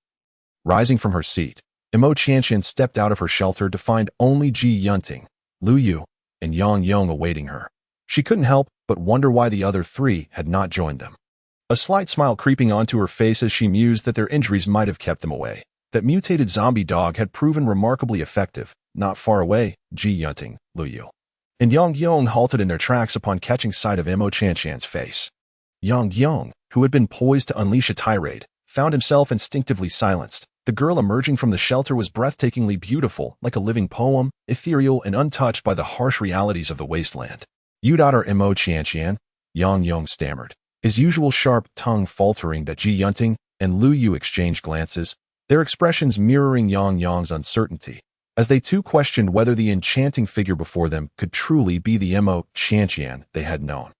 Rising from her seat, Mo Qianqian stepped out of her shelter to find only Ji Yunting, Lu Yu, and Yang Yong awaiting her. She couldn't help but wonder why the other 3 had not joined them. A slight smile creeping onto her face as she mused that their injuries might have kept them away. That mutated zombie dog had proven remarkably effective. Not far away, Ji Yunting, Lu Yu, and Yang Yong halted in their tracks upon catching sight of Mo Qianqian's face. Yang Yong, who had been poised to unleash a tirade, found himself instinctively silenced. The girl emerging from the shelter was breathtakingly beautiful, like a living poem, ethereal and untouched by the harsh realities of the wasteland. You daughter Mo Qianqian, Yang Yong stammered, his usual sharp tongue faltering. Ji Yunting and Lu Yu exchanged glances, their expressions mirroring Yang Yong's uncertainty, as they too questioned whether the enchanting figure before them could truly be the Mo Qianqian they had known.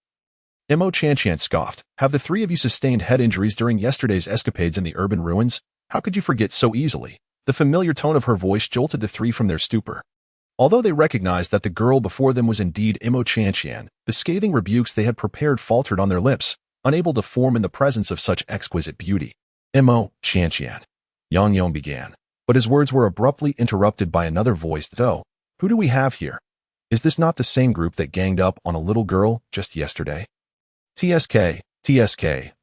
Mo Qianqian scoffed, have the 3 of you sustained head injuries during yesterday's escapades in the urban ruins? How could you forget so easily? The familiar tone of her voice jolted the 3 from their stupor. Although they recognized that the girl before them was indeed Mo Qianqian, the scathing rebukes they had prepared faltered on their lips, unable to form in the presence of such exquisite beauty. Mo Qianqian, Yang Yong began, but his words were abruptly interrupted by another voice. Though, who do we have here? Is this not the same group that ganged up on a little girl just yesterday? TSK,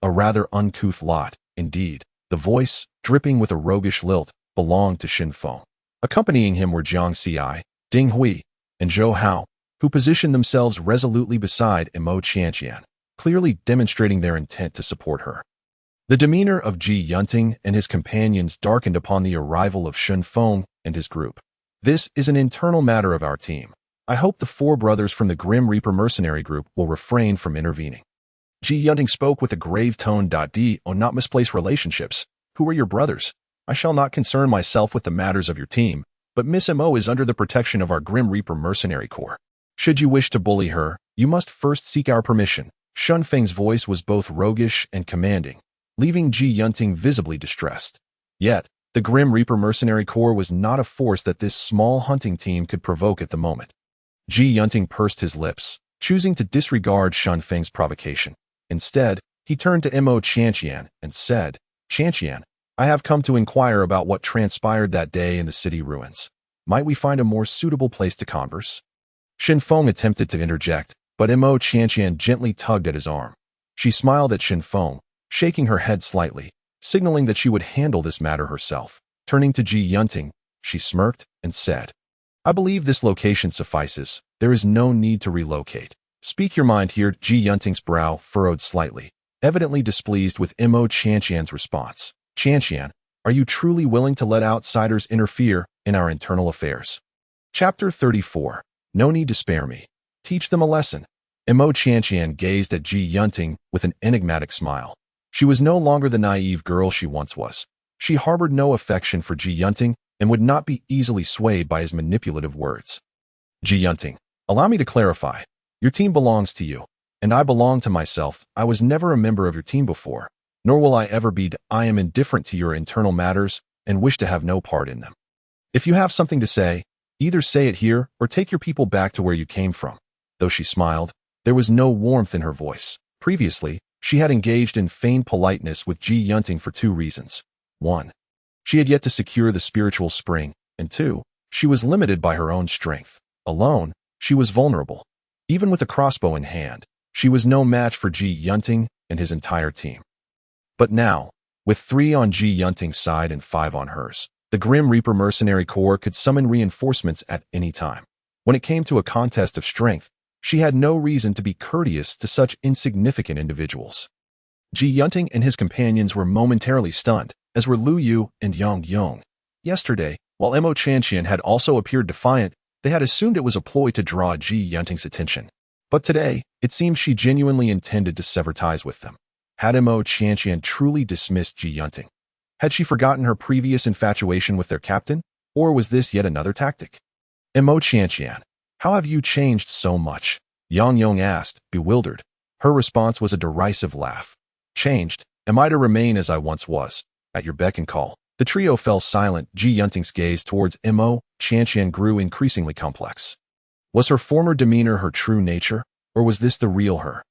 a rather uncouth lot, indeed. The voice, dripping with a roguish lilt, belonged to Shin Feng. Accompanying him were Jiang Xi, Ding Hui, and Zhou Hao, who positioned themselves resolutely beside Mo Qianqian, clearly demonstrating their intent to support her. The demeanor of Ji Yunting and his companions darkened upon the arrival of Shin Feng and his group. This is an internal matter of our team. I hope the 4 brothers from the Grim Reaper mercenary group will refrain from intervening. Ji Yunting spoke with a grave tone. On not misplaced relationships. Who are your brothers? I shall not concern myself with the matters of your team, but Miss Mo is under the protection of our Grim Reaper Mercenary Corps. Should you wish to bully her, you must first seek our permission. Shun Feng's voice was both roguish and commanding, leaving Ji Yunting visibly distressed. Yet, the Grim Reaper Mercenary Corps was not a force that this small hunting team could provoke at the moment. Ji Yunting pursed his lips, choosing to disregard Shun Feng's provocation. Instead, he turned to Mo Qianqian and said, Qianqian, I have come to inquire about what transpired that day in the city ruins. Might we find a more suitable place to converse? Shen Feng attempted to interject, but Mo Qianqian gently tugged at his arm. She smiled at Shen Feng, shaking her head slightly, signaling that she would handle this matter herself. Turning to Ji Yunting, she smirked and said, I believe this location suffices. There is no need to relocate. Speak your mind here. Ji Yunting's brow furrowed slightly, evidently displeased with Mo Qianqian's response. Qianqian, are you truly willing to let outsiders interfere in our internal affairs? Chapter 34. No need to spare me. Teach them a lesson. Mo Qianqian gazed at Ji Yunting with an enigmatic smile. She was no longer the naive girl she once was. She harbored no affection for Ji Yunting and would not be easily swayed by his manipulative words. Ji Yunting, allow me to clarify. Your team belongs to you, and I belong to myself. I was never a member of your team before, nor will I ever be. I am indifferent to your internal matters and wish to have no part in them. If you have something to say, either say it here or take your people back to where you came from. Though she smiled, there was no warmth in her voice. Previously, she had engaged in feigned politeness with Ji Yunting for two reasons. 1. She had yet to secure the spiritual spring, and 2. She was limited by her own strength. Alone, she was vulnerable. Even with a crossbow in hand, she was no match for Ji Yunting and his entire team. But now, with 3 on Ji Yunting's side and 5 on hers, the Grim Reaper Mercenary Corps could summon reinforcements at any time. When it came to a contest of strength, she had no reason to be courteous to such insignificant individuals. Ji Yunting and his companions were momentarily stunned, as were Lu Yu and Yang Yong. Yesterday, while Mo Qianqian had also appeared defiant, they had assumed it was a ploy to draw Ji Yunting's attention. But today, it seemed she genuinely intended to sever ties with them. Had Mo Qianqian truly dismissed Ji Yunting? Had she forgotten her previous infatuation with their captain? Or was this yet another tactic? Mo Qianqian, how have you changed so much? Yang Yong asked, bewildered. Her response was a derisive laugh. Changed? Am I to remain as I once was? At your beck and call. The trio fell silent. Ji Yunting's gaze towards Mo Qianqian grew increasingly complex. Was her former demeanor her true nature, or was this the real her?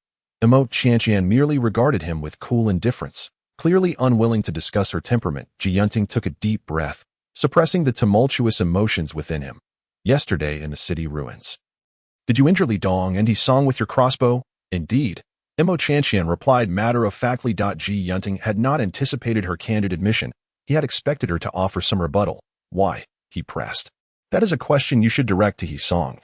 Mo Qianqian merely regarded him with cool indifference. Clearly unwilling to discuss her temperament, Ji Yunting took a deep breath, suppressing the tumultuous emotions within him. Yesterday in the city ruins. Did you injure Li Dong and He Song with your crossbow? Indeed. Mo Qianqian replied matter-of-factly. Ji Yunting had not anticipated her candid admission. He had expected her to offer some rebuttal. Why? He pressed. That is a question you should direct to He Song.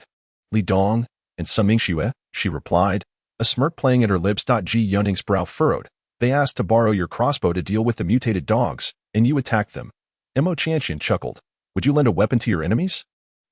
Li Dong and Suming Xue, she replied, a smirk playing at her lips. Ji Yunting's brow furrowed. They asked to borrow your crossbow to deal with the mutated dogs, and you attacked them. Mo Qianqian chuckled. Would you lend a weapon to your enemies?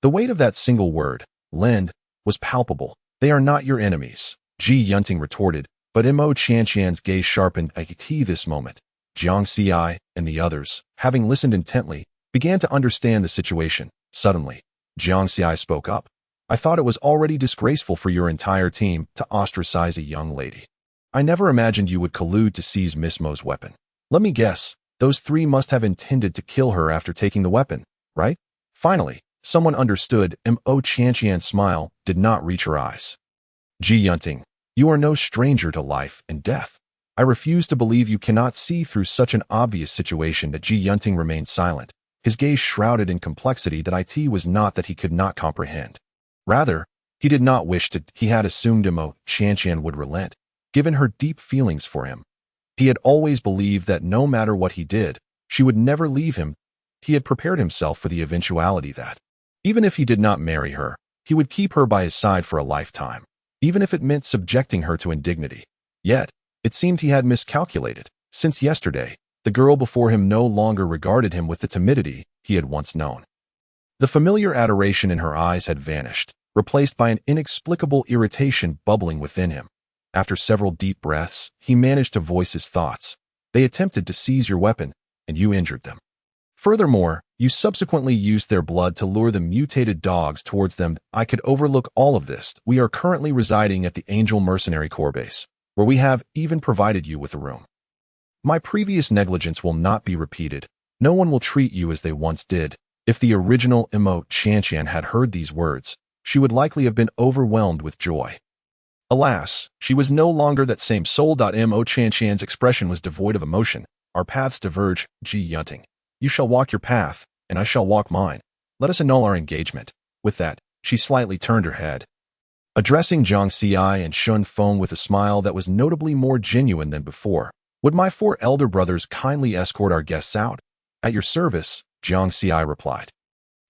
The weight of that single word, lend, was palpable. They are not your enemies, Ji Yunting retorted, but Mo Qianqian's gaze sharpened at this moment. Jiang Xi and the others, having listened intently, began to understand the situation. Suddenly, Jiang Xi spoke up. I thought it was already disgraceful for your entire team to ostracize a young lady. I never imagined you would collude to seize Miss Mo's weapon. Let me guess, those 3 must have intended to kill her after taking the weapon, right? Finally, someone understood. Mo Qianqian's smile did not reach her eyes. Ji Yunting, you are no stranger to life and death. I refuse to believe you cannot see through such an obvious situation. That Ji Yunting remained silent, his gaze shrouded in complexity that it was not that he could not comprehend. Rather, he did not wish to. He had assumed Mo Qianqian would relent, given her deep feelings for him. He had always believed that no matter what he did, she would never leave him. He had prepared himself for the eventuality that, even if he did not marry her, he would keep her by his side for a lifetime, even if it meant subjecting her to indignity. Yet, it seemed he had miscalculated. Since yesterday, the girl before him no longer regarded him with the timidity he had once known. The familiar adoration in her eyes had vanished, replaced by an inexplicable irritation bubbling within him. After several deep breaths, he managed to voice his thoughts. They attempted to seize your weapon, and you injured them. Furthermore, you subsequently used their blood to lure the mutated dogs towards them. I could overlook all of this. We are currently residing at the Angel Mercenary Corps base, where we have even provided you with a room. My previous negligence will not be repeated. No one will treat you as they once did. If the original Imo Chanshan had heard these words, she would likely have been overwhelmed with joy. Alas, she was no longer that same soul. Imo Chanshan's expression was devoid of emotion. Our paths diverge, Ji Yunting. You shall walk your path, and I shall walk mine. Let us annul our engagement. With that, she slightly turned her head, addressing Jiang Xi and Shun Feng with a smile that was notably more genuine than before. Would my 4 elder brothers kindly escort our guests out? At your service, Jiang Xi replied.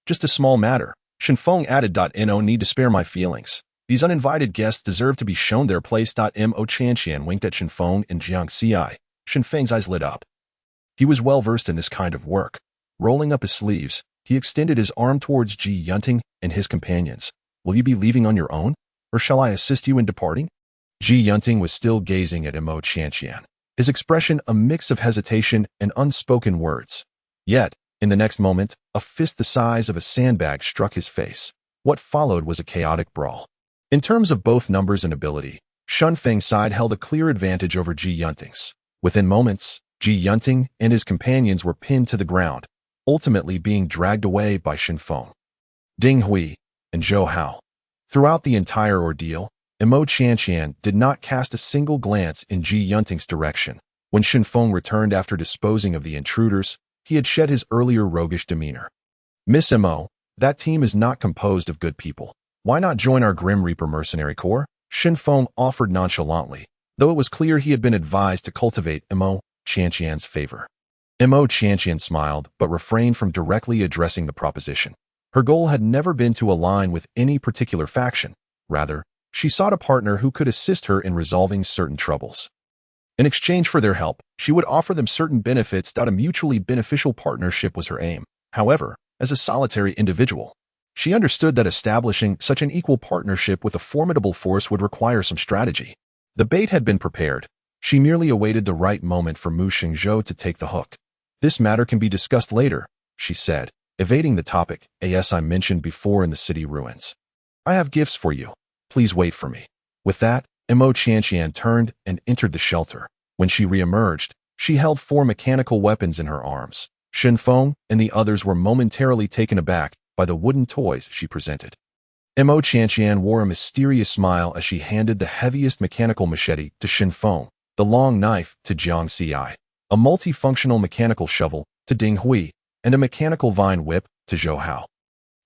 Just a small matter, Shun Feng added. No need to spare my feelings. These uninvited guests deserve to be shown their place. Mo Chanshan winked at Shun Feng and Jiang Xi. Shun Feng's eyes lit up. He was well versed in this kind of work. Rolling up his sleeves, he extended his arm towards Ji Yunting and his companions. Will you be leaving on your own, or shall I assist you in departing? Ji Yunting was still gazing at Mo Chanshan, his expression a mix of hesitation and unspoken words. Yet, in the next moment, a fist the size of a sandbag struck his face. What followed was a chaotic brawl. In terms of both numbers and ability, Shun Feng's side held a clear advantage over Ji Yunting's. Within moments, Ji Yunting and his companions were pinned to the ground, ultimately being dragged away by Shun Feng, Ding Hui, and Zhou Hao. Throughout the entire ordeal, Imo Chanshan did not cast a single glance in Ji Yunting's direction. When Shun Feng returned after disposing of the intruders, he had shed his earlier roguish demeanor. Miss Imo, that team is not composed of good people. Why not join our Grim Reaper Mercenary Corps? Shun Feng offered nonchalantly, though it was clear he had been advised to cultivate Imo Chanshan's favor. Imo Chanshan smiled, but refrained from directly addressing the proposition. Her goal had never been to align with any particular faction. Rather, she sought a partner who could assist her in resolving certain troubles. In exchange for their help, she would offer them certain benefits. A mutually beneficial partnership was her aim. However, as a solitary individual, she understood that establishing such an equal partnership with a formidable force would require some strategy. The bait had been prepared. She merely awaited the right moment for Mu Xingzhou to take the hook. This matter can be discussed later, she said, evading the topic, as I mentioned before in the city ruins. I have gifts for you. Please wait for me. With that, Imo Chanshan turned and entered the shelter. When she reemerged, she held 4 mechanical weapons in her arms. Shun Feng and the others were momentarily taken aback by the wooden toys she presented. Imo Chanshan wore a mysterious smile as she handed the heaviest mechanical machete to Shun Feng, the long knife to Jiang Xi, a multifunctional mechanical shovel to Ding Hui, and a mechanical vine whip to Zhou Hao.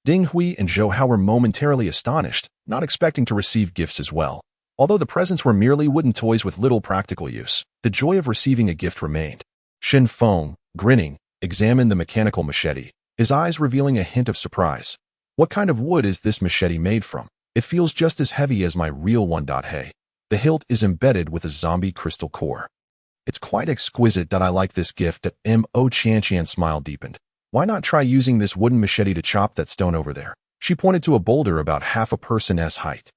Ding Hui and Zhou Hao were momentarily astonished, not expecting to receive gifts as well. Although the presents were merely wooden toys with little practical use, the joy of receiving a gift remained. Shun Feng, grinning, examined the mechanical machete, his eyes revealing a hint of surprise. What kind of wood is this machete made from? It feels just as heavy as my real one. Hey. The hilt is embedded with a zombie crystal core. It's quite exquisite. I like this gift. Mo Chanshan's smile deepened. Why not try using this wooden machete to chop that stone over there? She pointed to a boulder about half a person's height.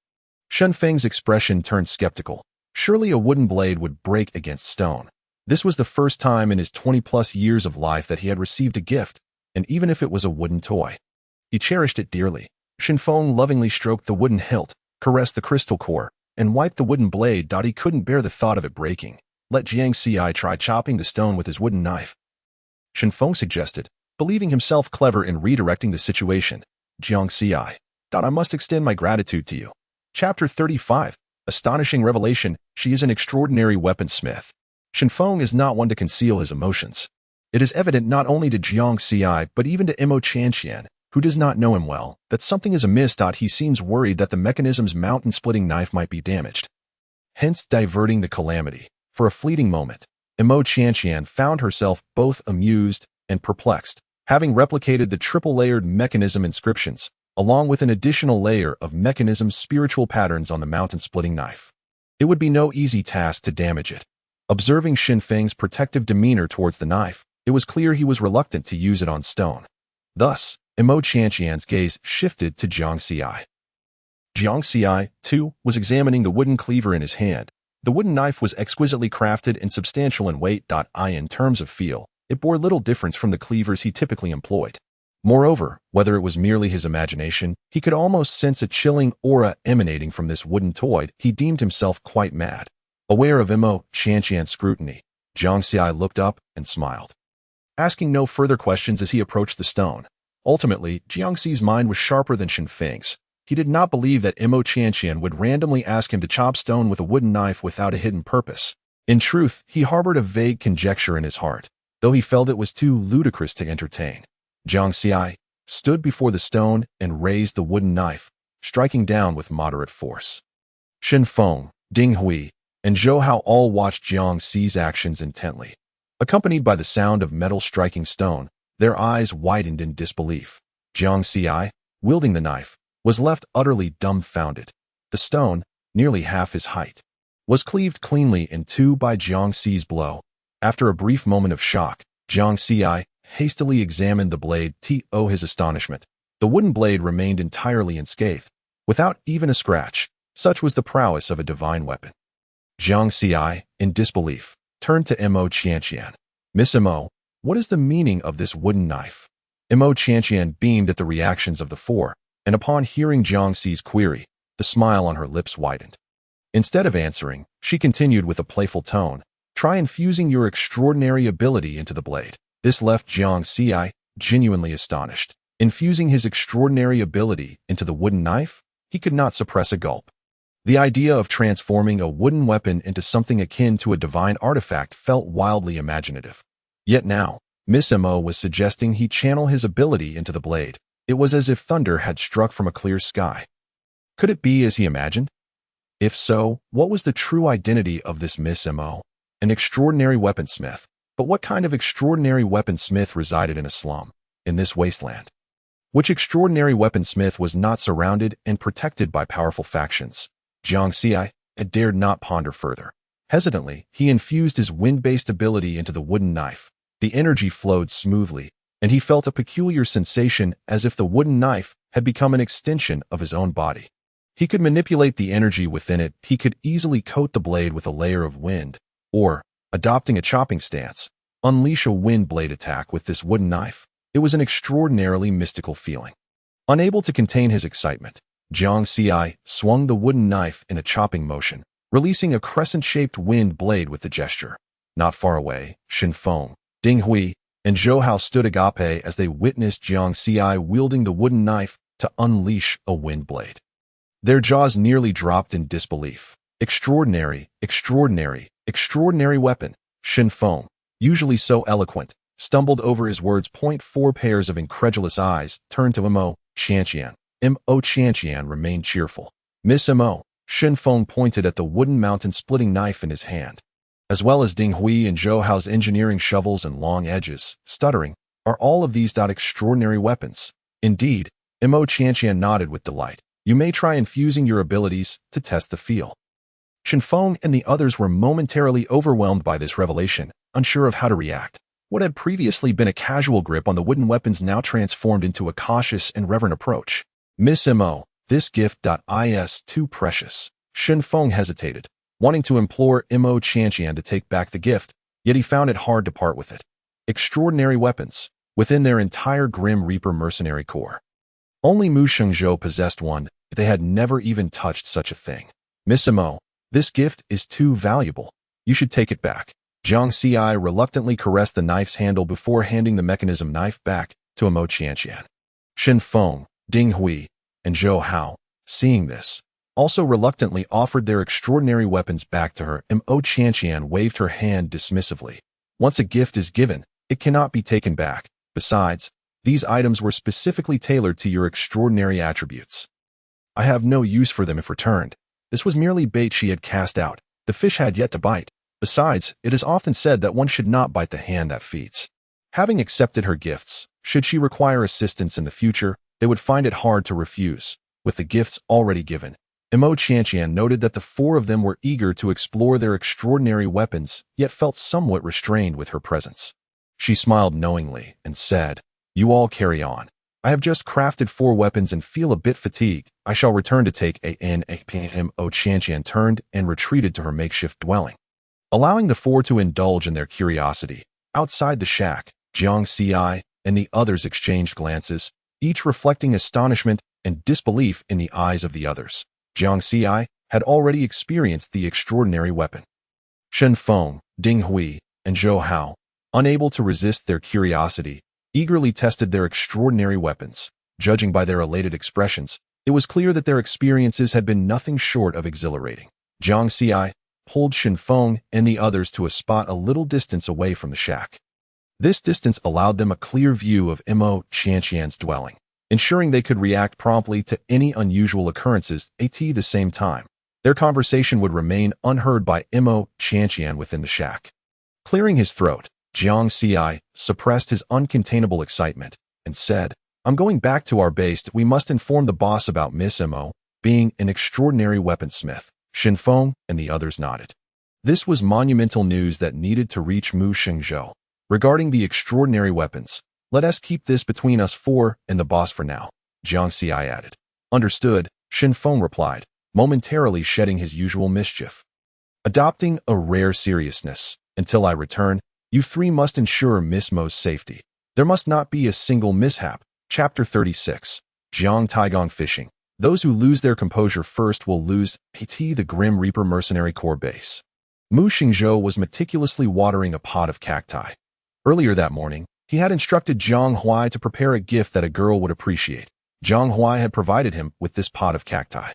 Shun Feng's expression turned skeptical. Surely a wooden blade would break against stone. This was the first time in his 20-plus years of life that he had received a gift, and even if it was a wooden toy, he cherished it dearly. Shun Feng lovingly stroked the wooden hilt, caressed the crystal core, and wiped the wooden blade. He couldn't bear the thought of it breaking. Let Jiang Xi try chopping the stone with his wooden knife, Shun Feng suggested, believing himself clever in redirecting the situation. Jiang Xi, I must extend my gratitude to you. Chapter 35, Astonishing Revelation. She is an extraordinary weaponsmith. Shun Feng is not one to conceal his emotions. It is evident not only to Jiang Xi but even to Imo Chanshan, who does not know him well, that something is amiss. He seems worried that the mechanism's mountain-splitting knife might be damaged, hence diverting the calamity. For a fleeting moment, Imo Chanshan found herself both amused and perplexed, having replicated the triple-layered mechanism inscriptions, along with an additional layer of mechanism's spiritual patterns on the mountain-splitting knife. It would be no easy task to damage it. Observing Shun Feng's protective demeanor towards the knife, it was clear he was reluctant to use it on stone. Thus, Imo Chanshan's gaze shifted to Jiang Xi. Jiang Xi, too, was examining the wooden cleaver in his hand. The wooden knife was exquisitely crafted and substantial in weight. In terms of feel, It bore little difference from the cleavers he typically employed. Moreover, whether it was merely his imagination, he could almost sense a chilling aura emanating from this wooden toy. He deemed himself quite mad. Aware of Mo Qianqian's scrutiny, Jiang Xi looked up and smiled, asking no further questions as he approached the stone. Ultimately, Jiang Xi's mind was sharper than Shen Feng's. He did not believe that Mo Qianqian would randomly ask him to chop stone with a wooden knife without a hidden purpose. In truth, he harbored a vague conjecture in his heart, though he felt it was too ludicrous to entertain. Jiang Xi stood before the stone and raised the wooden knife, striking down with moderate force. Shen Feng, Ding Hui, and Zhou Hao all watched Jiang Xi's actions intently. Accompanied by the sound of metal striking stone, their eyes widened in disbelief. Jiang Xi, wielding the knife, was left utterly dumbfounded. The stone, nearly half his height, was cleaved cleanly in two by Jiang Xi's blow. After a brief moment of shock, Jiang Xi hastily examined the blade. To his astonishment, the wooden blade remained entirely unscathed, without even a scratch. Such was the prowess of a divine weapon. Jiang Xi, in disbelief, turned to Mo Qianqian. "Miss Mo, what is the meaning of this wooden knife?" Mo Qianqian beamed at the reactions of the four, and upon hearing Jiang Xi's query, the smile on her lips widened. Instead of answering, she continued with a playful tone, "Try infusing your extraordinary ability into the blade." This left Jiang Xi genuinely astonished. Infusing his extraordinary ability into the wooden knife? He could not suppress a gulp. The idea of transforming a wooden weapon into something akin to a divine artifact felt wildly imaginative. Yet now, Miss Mo was suggesting he channel his ability into the blade. It was as if thunder had struck from a clear sky. Could it be as he imagined? If so, what was the true identity of this Miss Mo? An extraordinary weaponsmith. But what kind of extraordinary weaponsmith resided in a slum, in this wasteland? Which extraordinary weaponsmith was not surrounded and protected by powerful factions? Jiang Xi dared not ponder further. Hesitantly, he infused his wind-based ability into the wooden knife. The energy flowed smoothly, and he felt a peculiar sensation as if the wooden knife had become an extension of his own body. He could manipulate the energy within it. He could easily coat the blade with a layer of wind, or, adopting a chopping stance, unleash a wind blade attack with this wooden knife. It was an extraordinarily mystical feeling. Unable to contain his excitement, Jiang Xi swung the wooden knife in a chopping motion, releasing a crescent-shaped wind blade with the gesture. Not far away, Shen Feng, Ding Hui, and Zhou Hao stood agape as they witnessed Jiang Xi wielding the wooden knife to unleash a wind blade. Their jaws nearly dropped in disbelief. Extraordinary, extraordinary, extraordinary weapon. Shen Feng, usually so eloquent, stumbled over his words. 4 pairs of incredulous eyes turned to Mo Qianqian. Mo Qianqian remained cheerful. "Miss Mo," Shen Feng pointed at the wooden mountain-splitting knife in his hand, as well as Ding Hui and Zhou Hao's engineering shovels and long edges, stuttering, "Are all of these extraordinary weapons?" "Indeed," Mo Qianqian nodded with delight. "You may try infusing your abilities to test the feel." Shen Feng and the others were momentarily overwhelmed by this revelation, unsure of how to react. What had previously been a casual grip on the wooden weapons now transformed into a cautious and reverent approach. "Miss Mo, this gift is too precious." Shen Feng hesitated, wanting to implore Mo Qianqian to take back the gift, yet he found it hard to part with it. Extraordinary weapons, within their entire Grim Reaper mercenary corps. Only Mu Shengzhou possessed one, but they had never even touched such a thing. "Miss Mo, this gift is too valuable. You should take it back." Jiang Xi reluctantly caressed the knife's handle before handing the mechanism knife back to Mo Qianqian. Shen Feng, Ding Hui, and Zhou Hao, seeing this, also reluctantly offered their extraordinary weapons back to her. Mo Qianqian waved her hand dismissively. "Once a gift is given, it cannot be taken back. Besides, these items were specifically tailored to your extraordinary attributes. I have no use for them if returned." This was merely bait she had cast out. The fish had yet to bite. Besides, it is often said that one should not bite the hand that feeds. Having accepted her gifts, should she require assistance in the future, they would find it hard to refuse. With the gifts already given, Mo Qianqian noted that the 4 of them were eager to explore their extraordinary weapons, yet felt somewhat restrained with her presence. She smiled knowingly and said, "You all carry on. I have just crafted 4 weapons and feel a bit fatigued. I shall return to take a nap." Mo Qianqian turned and retreated to her makeshift dwelling. Allowing the 4 to indulge in their curiosity, Outside the shack, Jiang Xi and the others exchanged glances, each reflecting astonishment and disbelief in the eyes of the others. Jiang Xi had already experienced the extraordinary weapon. Shen Feng, Ding Hui, and Zhou Hao, unable to resist their curiosity, eagerly tested their extraordinary weapons. Judging by their elated expressions, it was clear that their experiences had been nothing short of exhilarating. Jiang Xi pulled Shen Feng and the others to a spot a little distance away from the shack. This distance allowed them a clear view of Mo Qianqian's dwelling, ensuring they could react promptly to any unusual occurrences at the same time. Their conversation would remain unheard by Mo Qianqian within the shack. Clearing his throat, Jiang Xi suppressed his uncontainable excitement and said, "I'm going back to our base. We must inform the boss about Miss Mo being an extraordinary weaponsmith." Shen Feng and the others nodded. This was monumental news that needed to reach Mu Shengzhou. Regarding the extraordinary weapons, let us keep this between us four and the boss for now, Jiang Xi added. Understood, Shen Feng replied, momentarily shedding his usual mischief. Adopting a rare seriousness. Until I return, you three must ensure Miss Mo's safety. There must not be a single mishap. Chapter 36. Jiang Taigong Fishing. Those who lose their composure first will lose the Grim Reaper Mercenary Corps base. Mu Shengzhou was meticulously watering a pot of cacti. Earlier that morning, he had instructed Jiang Huai to prepare a gift that a girl would appreciate. Jiang Huai had provided him with this pot of cacti.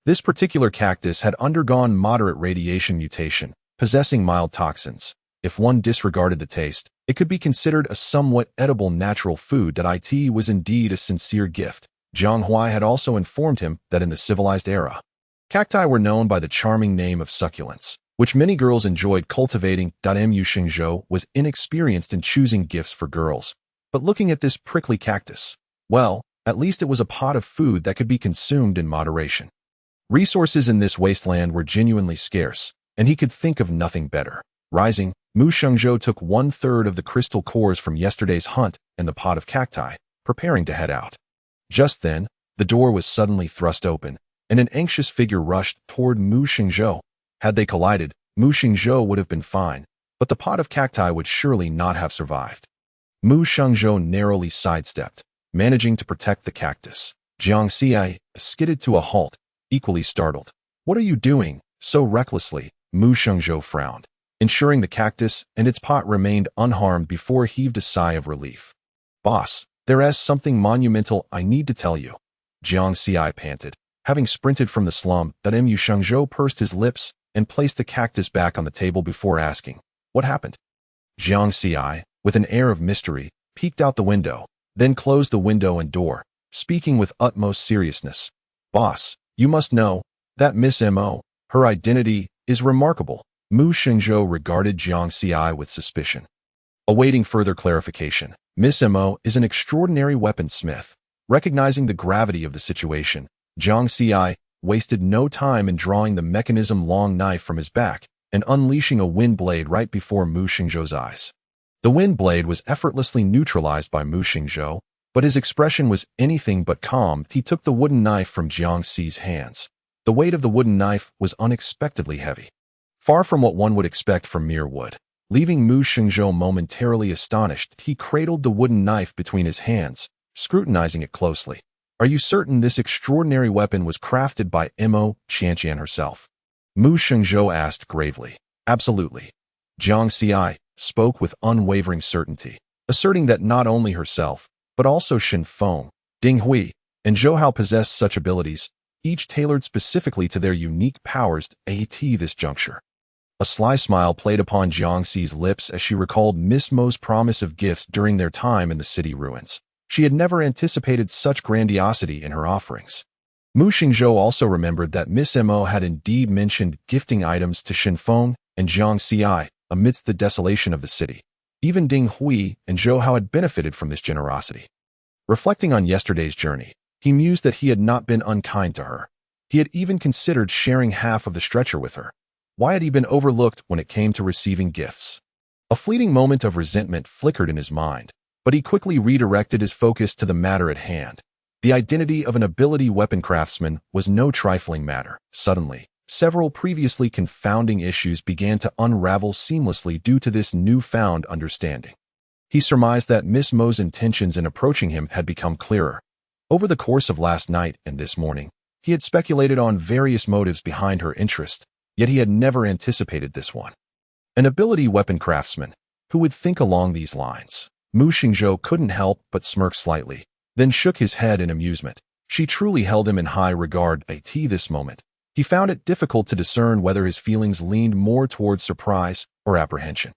This particular cactus had undergone moderate radiation mutation, possessing mild toxins. If one disregarded the taste, it could be considered a somewhat edible natural food. That it was indeed a sincere gift. Jiang Huai had also informed him that in the civilized era, cacti were known by the charming name of succulents, which many girls enjoyed cultivating. Mu Shengzhou was inexperienced in choosing gifts for girls, but looking at this prickly cactus, well, at least it was a pot of food that could be consumed in moderation. Resources in this wasteland were genuinely scarce, and he could think of nothing better. Rising, Mu Shengzhou took 1/3 of the crystal cores from yesterday's hunt and the pot of cacti, preparing to head out. Just then, the door was suddenly thrust open, and an anxious figure rushed toward Mu Shengzhou. Had they collided, Mu Shengzhou would have been fine, but the pot of cacti would surely not have survived. Mu Shengzhou narrowly sidestepped, managing to protect the cactus. Jiang Xi skidded to a halt, equally startled. "What are you doing, so recklessly?" Mu Shengzhou frowned, ensuring the cactus and its pot remained unharmed before he heaved a sigh of relief. "Boss, there's something monumental I need to tell you," Jiang Xi panted. Having sprinted from the slum, Mu Shengzhou pursed his lips and placed the cactus back on the table before asking, "What happened?" Jiang Xi, with an air of mystery, peeked out the window, then closed the window and door, speaking with utmost seriousness. "Boss, you must know that Miss Mo, her identity is remarkable." Mu Shengzhou regarded Jiang Xi with suspicion. Awaiting further clarification, Miss Mo is an extraordinary weaponsmith. Recognizing the gravity of the situation, Jiang Xi wasted no time in drawing the mechanism long knife from his back and unleashing a wind blade right before Mu Shengzhou's eyes. The wind blade was effortlessly neutralized by Mu Shengzhou, but his expression was anything but calm. He took the wooden knife from Jiang Xi's hands. The weight of the wooden knife was unexpectedly heavy, far from what one would expect from mere wood. Leaving Mu Shengzhou momentarily astonished, he cradled the wooden knife between his hands, scrutinizing it closely. "Are you certain this extraordinary weapon was crafted by Mo Qianqian herself?" Mu Shengzhou asked gravely. "Absolutely." Jiang Xi spoke with unwavering certainty, asserting that not only herself, but also Shen Feng, Ding Hui, and Zhou Hao possessed such abilities, each tailored specifically to their unique powers at this juncture. A sly smile played upon Jiang Xi's lips as she recalled Miss Mo's promise of gifts during their time in the city ruins. She had never anticipated such grandiosity in her offerings. Mu Shengzhou also remembered that Miss Mo had indeed mentioned gifting items to Shen Feng and Jiang Xi amidst the desolation of the city. Even Ding Hui and Zhou Hao had benefited from this generosity. Reflecting on yesterday's journey, he mused that he had not been unkind to her. He had even considered sharing half of the stretcher with her. Why had he been overlooked when it came to receiving gifts? A fleeting moment of resentment flickered in his mind, but he quickly redirected his focus to the matter at hand. The identity of an ability weapon craftsman was no trifling matter. Suddenly, several previously confounding issues began to unravel seamlessly due to this newfound understanding. He surmised that Miss Mo's intentions in approaching him had become clearer. Over the course of last night and this morning, he had speculated on various motives behind her interest, yet he had never anticipated this one. An ability weapon craftsman. Who would think along these lines? Mu Xingzhou couldn't help but smirk slightly, then shook his head in amusement. She truly held him in high regard at this moment. He found it difficult to discern whether his feelings leaned more towards surprise or apprehension.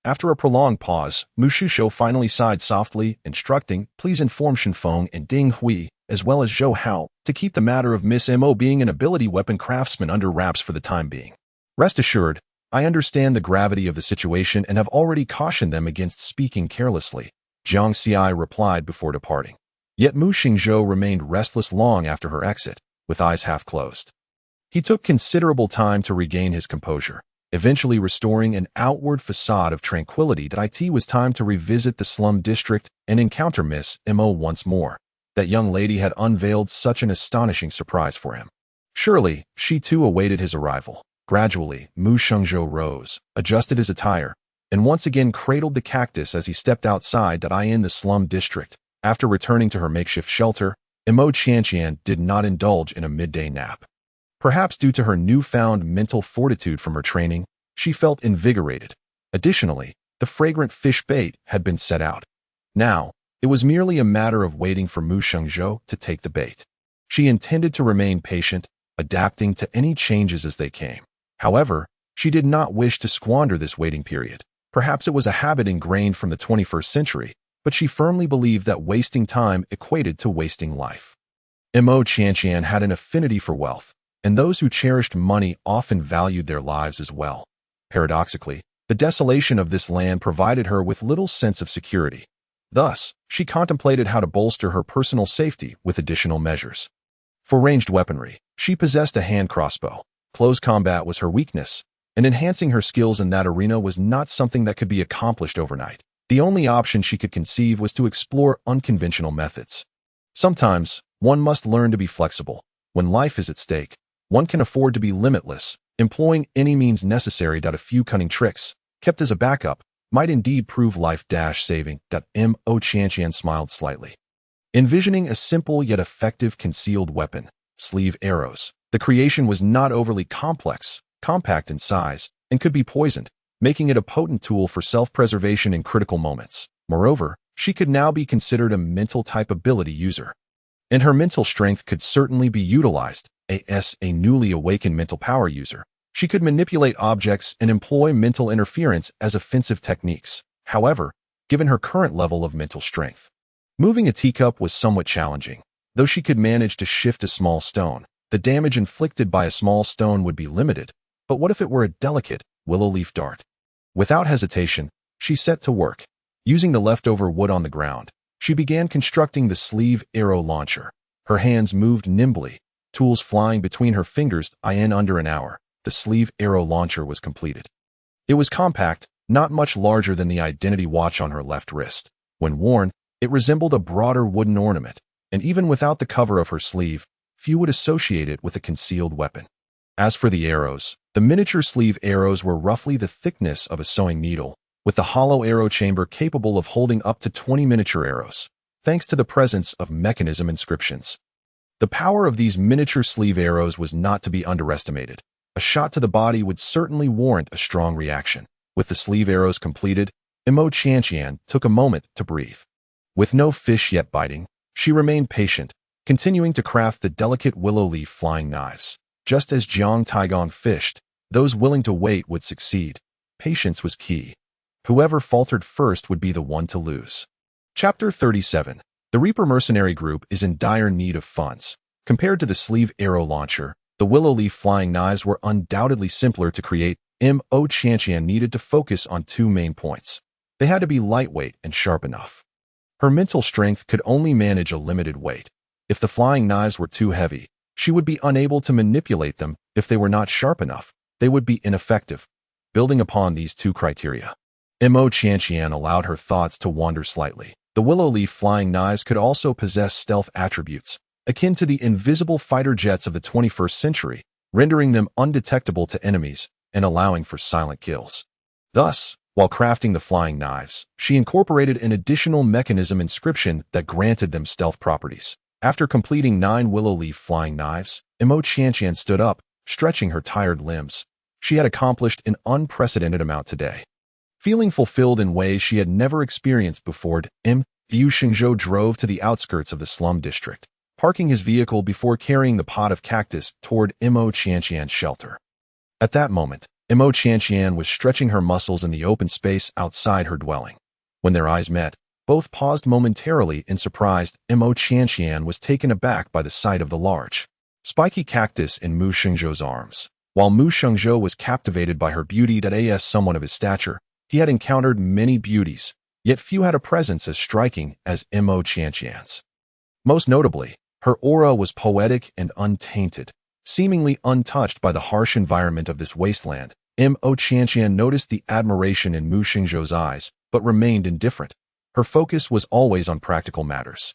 After a prolonged pause, Mu Shishou finally sighed softly, instructing, "Please inform Shenfeng and Ding Hui, as well as Zhou Hao, to keep the matter of Miss Mo being an ability weapon craftsman under wraps for the time being. Rest assured, I understand the gravity of the situation and have already cautioned them against speaking carelessly," Jiang Xi replied before departing. Yet Mu Xingzhou remained restless long after her exit, with eyes half closed. He took considerable time to regain his composure, eventually restoring an outward facade of tranquility. It was time to revisit the slum district and encounter Miss Mo once more. That young lady had unveiled such an astonishing surprise for him. Surely, she too awaited his arrival. Gradually, Mu Xingzhou rose, adjusted his attire, and once again cradled the cactus as he stepped outside in the slum district. After returning to her makeshift shelter, Mo Qianqian did not indulge in a midday nap. Perhaps due to her newfound mental fortitude from her training, she felt invigorated. Additionally, the fragrant fish bait had been set out. Now, it was merely a matter of waiting for Mu Xingzhou to take the bait. She intended to remain patient, adapting to any changes as they came. However, she did not wish to squander this waiting period. Perhaps it was a habit ingrained from the 21st century, but she firmly believed that wasting time equated to wasting life. Mo Qianqian had an affinity for wealth, and those who cherished money often valued their lives as well. Paradoxically, the desolation of this land provided her with little sense of security. Thus, she contemplated how to bolster her personal safety with additional measures. For ranged weaponry, she possessed a hand crossbow. Close combat was her weakness, and enhancing her skills in that arena was not something that could be accomplished overnight. The only option she could conceive was to explore unconventional methods. Sometimes, one must learn to be flexible. When life is at stake, one can afford to be limitless, employing any means necessary. A few cunning tricks, kept as a backup, might indeed prove life-saving. Mo Qianqian smiled slightly. Envisioning a simple yet effective concealed weapon, sleeve arrows. The creation was not overly complex, compact in size, and could be poisoned, making it a potent tool for self-preservation in critical moments. Moreover, she could now be considered a mental-type ability user. And her mental strength could certainly be utilized. As a newly awakened mental power user, she could manipulate objects and employ mental interference as offensive techniques. However, given her current level of mental strength, moving a teacup was somewhat challenging. Though she could manage to shift a small stone, the damage inflicted by a small stone would be limited. But what if it were a delicate, willow leaf dart? Without hesitation, she set to work. Using the leftover wood on the ground, she began constructing the sleeve arrow launcher. Her hands moved nimbly, tools flying between her fingers. In under an hour, the sleeve arrow launcher was completed. It was compact, not much larger than the identity watch on her left wrist. When worn, it resembled a broader wooden ornament, and even without the cover of her sleeve, few would associate it with a concealed weapon. As for the arrows, the miniature sleeve arrows were roughly the thickness of a sewing needle, with the hollow arrow chamber capable of holding up to 20 miniature arrows, thanks to the presence of mechanism inscriptions. The power of these miniature sleeve arrows was not to be underestimated. A shot to the body would certainly warrant a strong reaction. With the sleeve arrows completed, Mo Qianqian took a moment to breathe. With no fish yet biting, she remained patient, continuing to craft the delicate willow leaf flying knives. Just as Jiang Taigong fished, those willing to wait would succeed. Patience was key. Whoever faltered first would be the one to lose. Chapter 37. The Reaper Mercenary Group is in dire need of funds. Compared to the sleeve arrow launcher, the willow leaf flying knives were undoubtedly simpler to create. Mo Qianqian needed to focus on two main points. They had to be lightweight and sharp enough. Her mental strength could only manage a limited weight. If the flying knives were too heavy, she would be unable to manipulate them. If they were not sharp enough, they would be ineffective. Building upon these two criteria, Mo Qianqian allowed her thoughts to wander slightly. The willow leaf flying knives could also possess stealth attributes, akin to the invisible fighter jets of the 21st century. rendering them undetectable to enemies and allowing for silent kills. Thus, while crafting the flying knives, she incorporated an additional mechanism inscription that granted them stealth properties. After completing 9 willow leaf flying knives, Imo Qianqian stood up, stretching her tired limbs. She had accomplished an unprecedented amount today. Feeling fulfilled in ways she had never experienced before, Yu Xingzhou drove to the outskirts of the slum district, parking his vehicle before carrying the pot of cactus toward Imo Qianqian's shelter. At that moment, Imo Qianqian was stretching her muscles in the open space outside her dwelling. When their eyes met, both paused momentarily in surprise. Imo Qianqian was taken aback by the sight of the large, spiky cactus in Mu Xingzhou's arms. While Mu Xingzhou was captivated by her beauty as someone of his stature, he had encountered many beauties, yet few had a presence as striking as Imo Qianqian's. Most notably, her aura was poetic and untainted. Seemingly untouched by the harsh environment of this wasteland, Imo Qianqian noticed the admiration in Mu Xingzhou's eyes, but remained indifferent. Her focus was always on practical matters,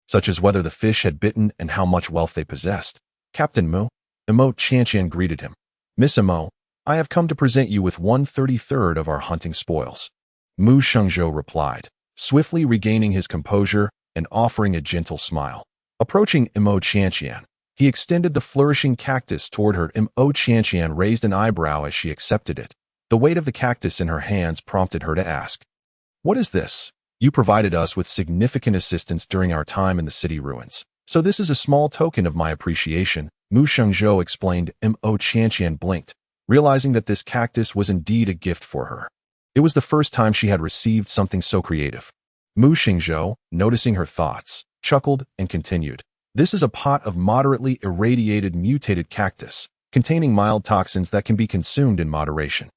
such as whether the fish had bitten and how much wealth they possessed. Captain Mu, Imo Qianqian greeted him. Miss Imo, I have come to present you with 1/33 of our hunting spoils. Mu Xingzhou replied, swiftly regaining his composure and offering a gentle smile. Approaching Imo Qianqian, he extended the flourishing cactus toward her. Imo Qianqian raised an eyebrow as she accepted it. The weight of the cactus in her hands prompted her to ask, "What is this? You provided us with significant assistance during our time in the city ruins, so this is a small token of my appreciation," Mu Xingzhou explained. Imo Qianqian blinked, realizing that this cactus was indeed a gift for her. It was the first time she had received something so creative. Mu Xingzhou, noticing her thoughts, chuckled and continued. This is a pot of moderately irradiated mutated cactus, containing mild toxins that can be consumed in moderation.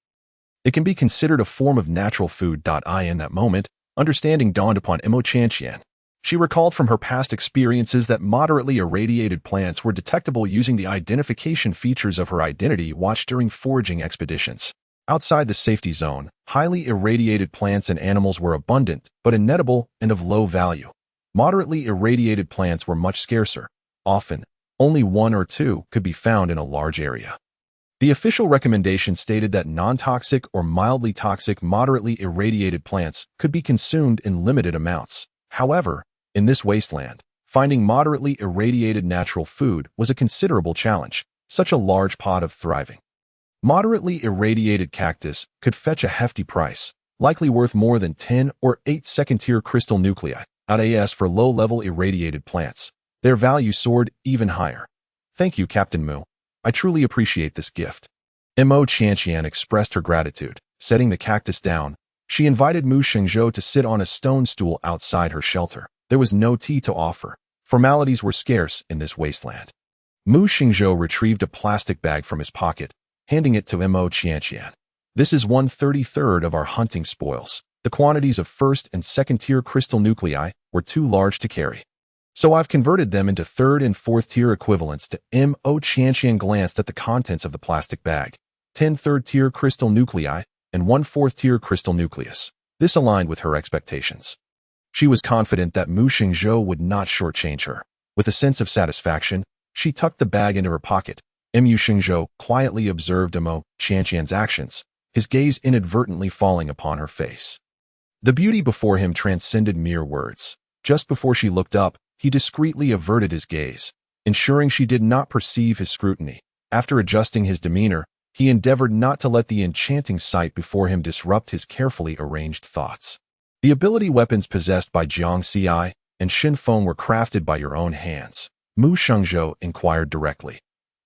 It can be considered a form of natural food. In that moment, understanding dawned upon Imo Qianqian. She recalled from her past experiences that moderately irradiated plants were detectable using the identification features of her identity watch during foraging expeditions. Outside the safety zone, highly irradiated plants and animals were abundant, but inedible and of low value. Moderately irradiated plants were much scarcer. Often, only 1 or 2 could be found in a large area. The official recommendation stated that non-toxic or mildly toxic moderately irradiated plants could be consumed in limited amounts. However, in this wasteland, finding moderately irradiated natural food was a considerable challenge. Such a large pot of thriving, moderately irradiated cactus could fetch a hefty price, likely worth more than 10 or 8 second-tier crystal nuclei. As for low-level irradiated plants, their value soared even higher. Thank you, Captain Mu. I truly appreciate this gift. Imo Qianqian expressed her gratitude. Setting the cactus down, she invited Mu Xingzhou to sit on a stone stool outside her shelter. There was no tea to offer. Formalities were scarce in this wasteland. Mu Xingzhou retrieved a plastic bag from his pocket, handing it to Imo Qianqian. This is 1/33 of our hunting spoils. The quantities of first and second-tier crystal nuclei were too large to carry, so I've converted them into third and fourth-tier equivalents. Imo Qianqian glanced at the contents of the plastic bag. 10 third-tier crystal nuclei and 1 fourth-tier crystal nucleus. This aligned with her expectations. She was confident that Mu Xingzhou would not shortchange her. With a sense of satisfaction, she tucked the bag into her pocket. Mu Xingzhou quietly observed Imo Qianqian's actions, his gaze inadvertently falling upon her face. The beauty before him transcended mere words. Just before she looked up, he discreetly averted his gaze, ensuring she did not perceive his scrutiny. After adjusting his demeanor, he endeavored not to let the enchanting sight before him disrupt his carefully arranged thoughts. The ability weapons possessed by Jiang Xi and Xin Feng were crafted by your own hands, Mu Xingzhou inquired directly.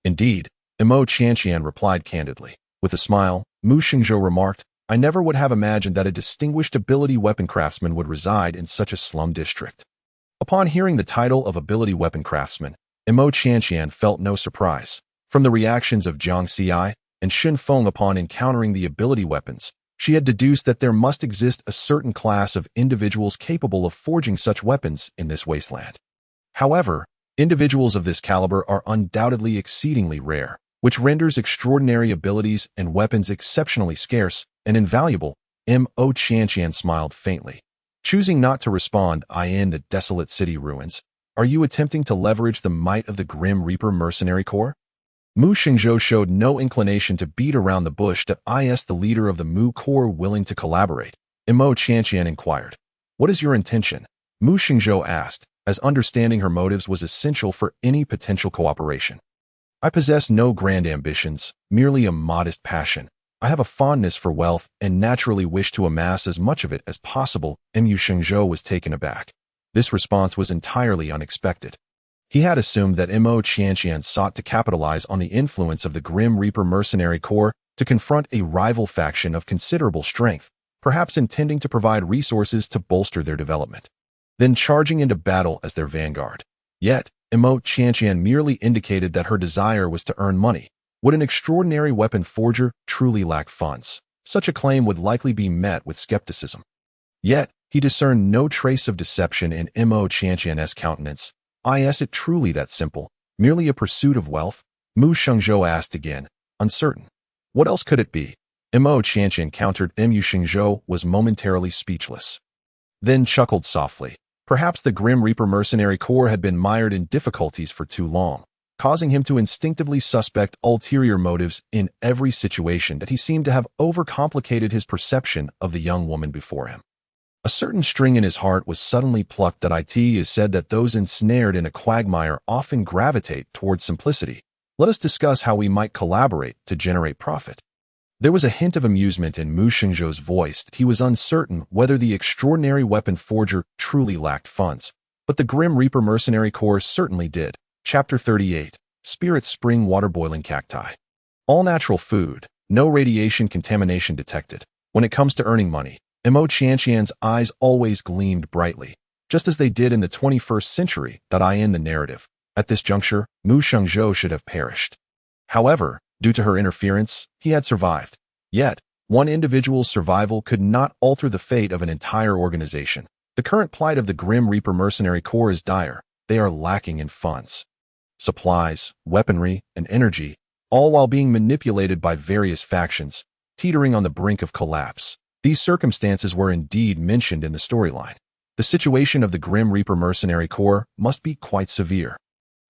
Indeed, Imo Qianqian replied candidly. With a smile, Mu Xingzhou remarked, I never would have imagined that a distinguished ability weapon craftsman would reside in such a slum district. Upon hearing the title of ability weapon craftsman, Imo Qianqian felt no surprise. From the reactions of Jiang Xi and Xin Feng upon encountering the ability weapons, she had deduced that there must exist a certain class of individuals capable of forging such weapons in this wasteland. However, individuals of this caliber are undoubtedly exceedingly rare, which renders extraordinary abilities and weapons exceptionally scarce and invaluable. Imo Qianqian smiled faintly. Choosing not to respond, in the desolate city ruins, are you attempting to leverage the might of the Grim Reaper Mercenary Corps? Mu Xingzhou showed no inclination to beat around the bush. That is the leader of the Mu Corps willing to collaborate? Mo Qianqian inquired. What is your intention? Mu Xingzhou asked, as understanding her motives was essential for any potential cooperation. I possess no grand ambitions, merely a modest passion. I have a fondness for wealth and naturally wish to amass as much of it as possible. Mu Xingzhou was taken aback. This response was entirely unexpected. He had assumed that Mo Qianqian sought to capitalize on the influence of the Grim Reaper Mercenary Corps to confront a rival faction of considerable strength, perhaps intending to provide resources to bolster their development, then charging into battle as their vanguard. Yet, Mo Qianqian merely indicated that her desire was to earn money. Would an extraordinary weapon forger truly lack funds? Such a claim would likely be met with skepticism. Yet, he discerned no trace of deception in Mo Qianqian's countenance. Is it truly that simple? Merely a pursuit of wealth? Mu Xingzhou asked again, uncertain. What else could it be? Mo Qianqian countered. Mu Xingzhou was momentarily speechless, then chuckled softly. Perhaps the Grim Reaper Mercenary Corps had been mired in difficulties for too long, causing him to instinctively suspect ulterior motives in every situation. That he seemed to have overcomplicated his perception of the young woman before him. A certain string in his heart was suddenly plucked. That it is said that those ensnared in a quagmire often gravitate towards simplicity. Let us discuss how we might collaborate to generate profit. There was a hint of amusement in Mu Xingzhou's voice. He was uncertain whether the extraordinary weapon forger truly lacked funds, but the Grim Reaper Mercenary Corps certainly did. Chapter 38. Spirit Spring Water Boiling Cacti. All natural food, no radiation contamination detected. When it comes to earning money, Mo Qianqian's eyes always gleamed brightly, just as they did in the 21st century. In the narrative, at this juncture, Mu Xingzhou should have perished. However, due to her interference, he had survived. Yet, one individual's survival could not alter the fate of an entire organization. The current plight of the Grim Reaper Mercenary Corps is dire. They are lacking in funds, supplies, weaponry, and energy, all while being manipulated by various factions, teetering on the brink of collapse. These circumstances were indeed mentioned in the storyline. The situation of the Grim Reaper Mercenary Corps must be quite severe.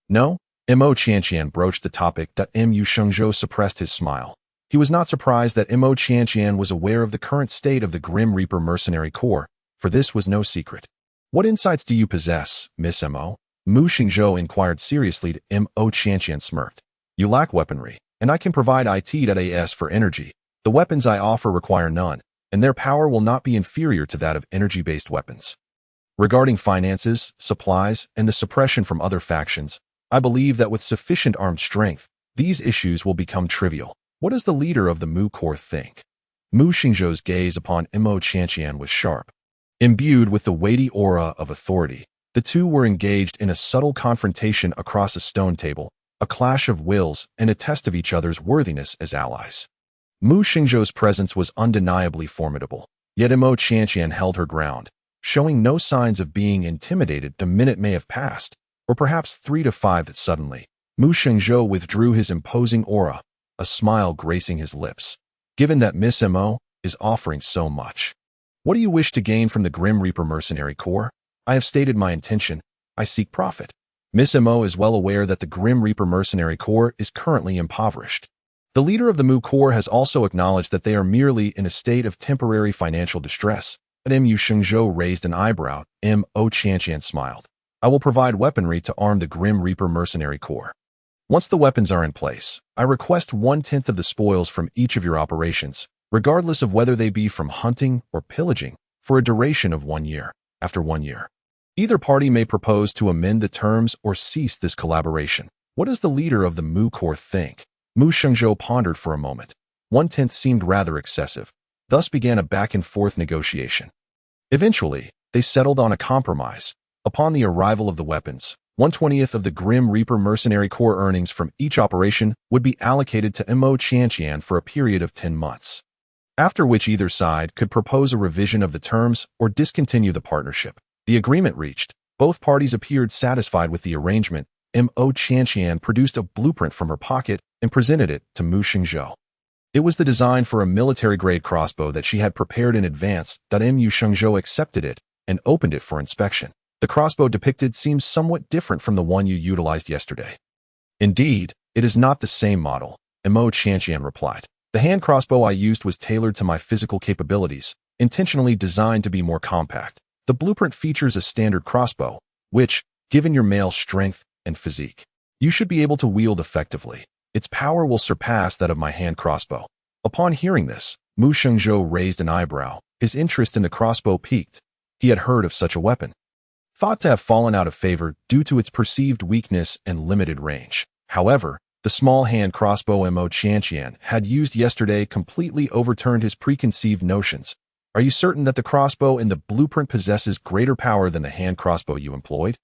No? Mo Qianqian broached the topic. Mu Xingzhou suppressed his smile. He was not surprised that Mo Qianqian was aware of the current state of the Grim Reaper Mercenary Corps, for this was no secret. What insights do you possess, Miss Mo? Mu Xingzhou inquired seriously. Mo Qianqian smirked. You lack weaponry, and I can provide it for energy. The weapons I offer require none, and their power will not be inferior to that of energy-based weapons. Regarding finances, supplies, and the suppression from other factions, I believe that with sufficient armed strength, these issues will become trivial. What does the leader of the Mu Corps think? Mu Xingzhou's gaze upon Mo Qianqian was sharp. Imbued with the weighty aura of authority, the two were engaged in a subtle confrontation across a stone table, a clash of wills and a test of each other's worthiness as allies. Mu Xingzhou's presence was undeniably formidable, yet Mo Qianqian held her ground, showing no signs of being intimidated. The minute may have passed, or perhaps 3 to 5 that suddenly, Mu Xingzhou withdrew his imposing aura, a smile gracing his lips. Given that Miss Mo is offering so much, what do you wish to gain from the Grim Reaper Mercenary Corps? I have stated my intention. I seek profit. Miss Mo is well aware that the Grim Reaper Mercenary Corps is currently impoverished. The leader of the Mu Corps has also acknowledged that they are merely in a state of temporary financial distress. Mu Xingzhou raised an eyebrow. Mo Qianqian smiled. I will provide weaponry to arm the Grim Reaper Mercenary Corps. Once the weapons are in place, I request 1/10 of the spoils from each of your operations, regardless of whether they be from hunting or pillaging, for a duration of 1 year. After 1 year, either party may propose to amend the terms or cease this collaboration. What does the leader of the Mu Corps think? Mu Xingzhou pondered for a moment. 1/10 seemed rather excessive. Thus began a back-and-forth negotiation. Eventually, they settled on a compromise. Upon the arrival of the weapons, 1/20 of the Grim Reaper Mercenary Corps earnings from each operation would be allocated to Mo Qianqian for a period of 10 months, after which either side could propose a revision of the terms or discontinue the partnership. The agreement reached, both parties appeared satisfied with the arrangement. Mo Qianqian produced a blueprint from her pocket and presented it to Mu Xingzhou. It was the design for a military-grade crossbow that she had prepared in advance. Mu Xingzhou accepted it and opened it for inspection. The crossbow depicted seems somewhat different from the one you utilized yesterday. Indeed, It is not the same model, Mo Qianqian replied. The hand crossbow I used was tailored to my physical capabilities, intentionally designed to be more compact. The blueprint features a standard crossbow, which, given your male strength and physique, you should be able to wield effectively. Its power will surpass that of my hand crossbow. Upon hearing this, Mu Shengzhou raised an eyebrow. His interest in the crossbow piqued. He had heard of such a weapon, thought to have fallen out of favor due to its perceived weakness and limited range. However, the small hand crossbow Mo Qianqian had used yesterday completely overturned his preconceived notions. Are you certain that the crossbow in the blueprint possesses greater power than the hand crossbow you employed?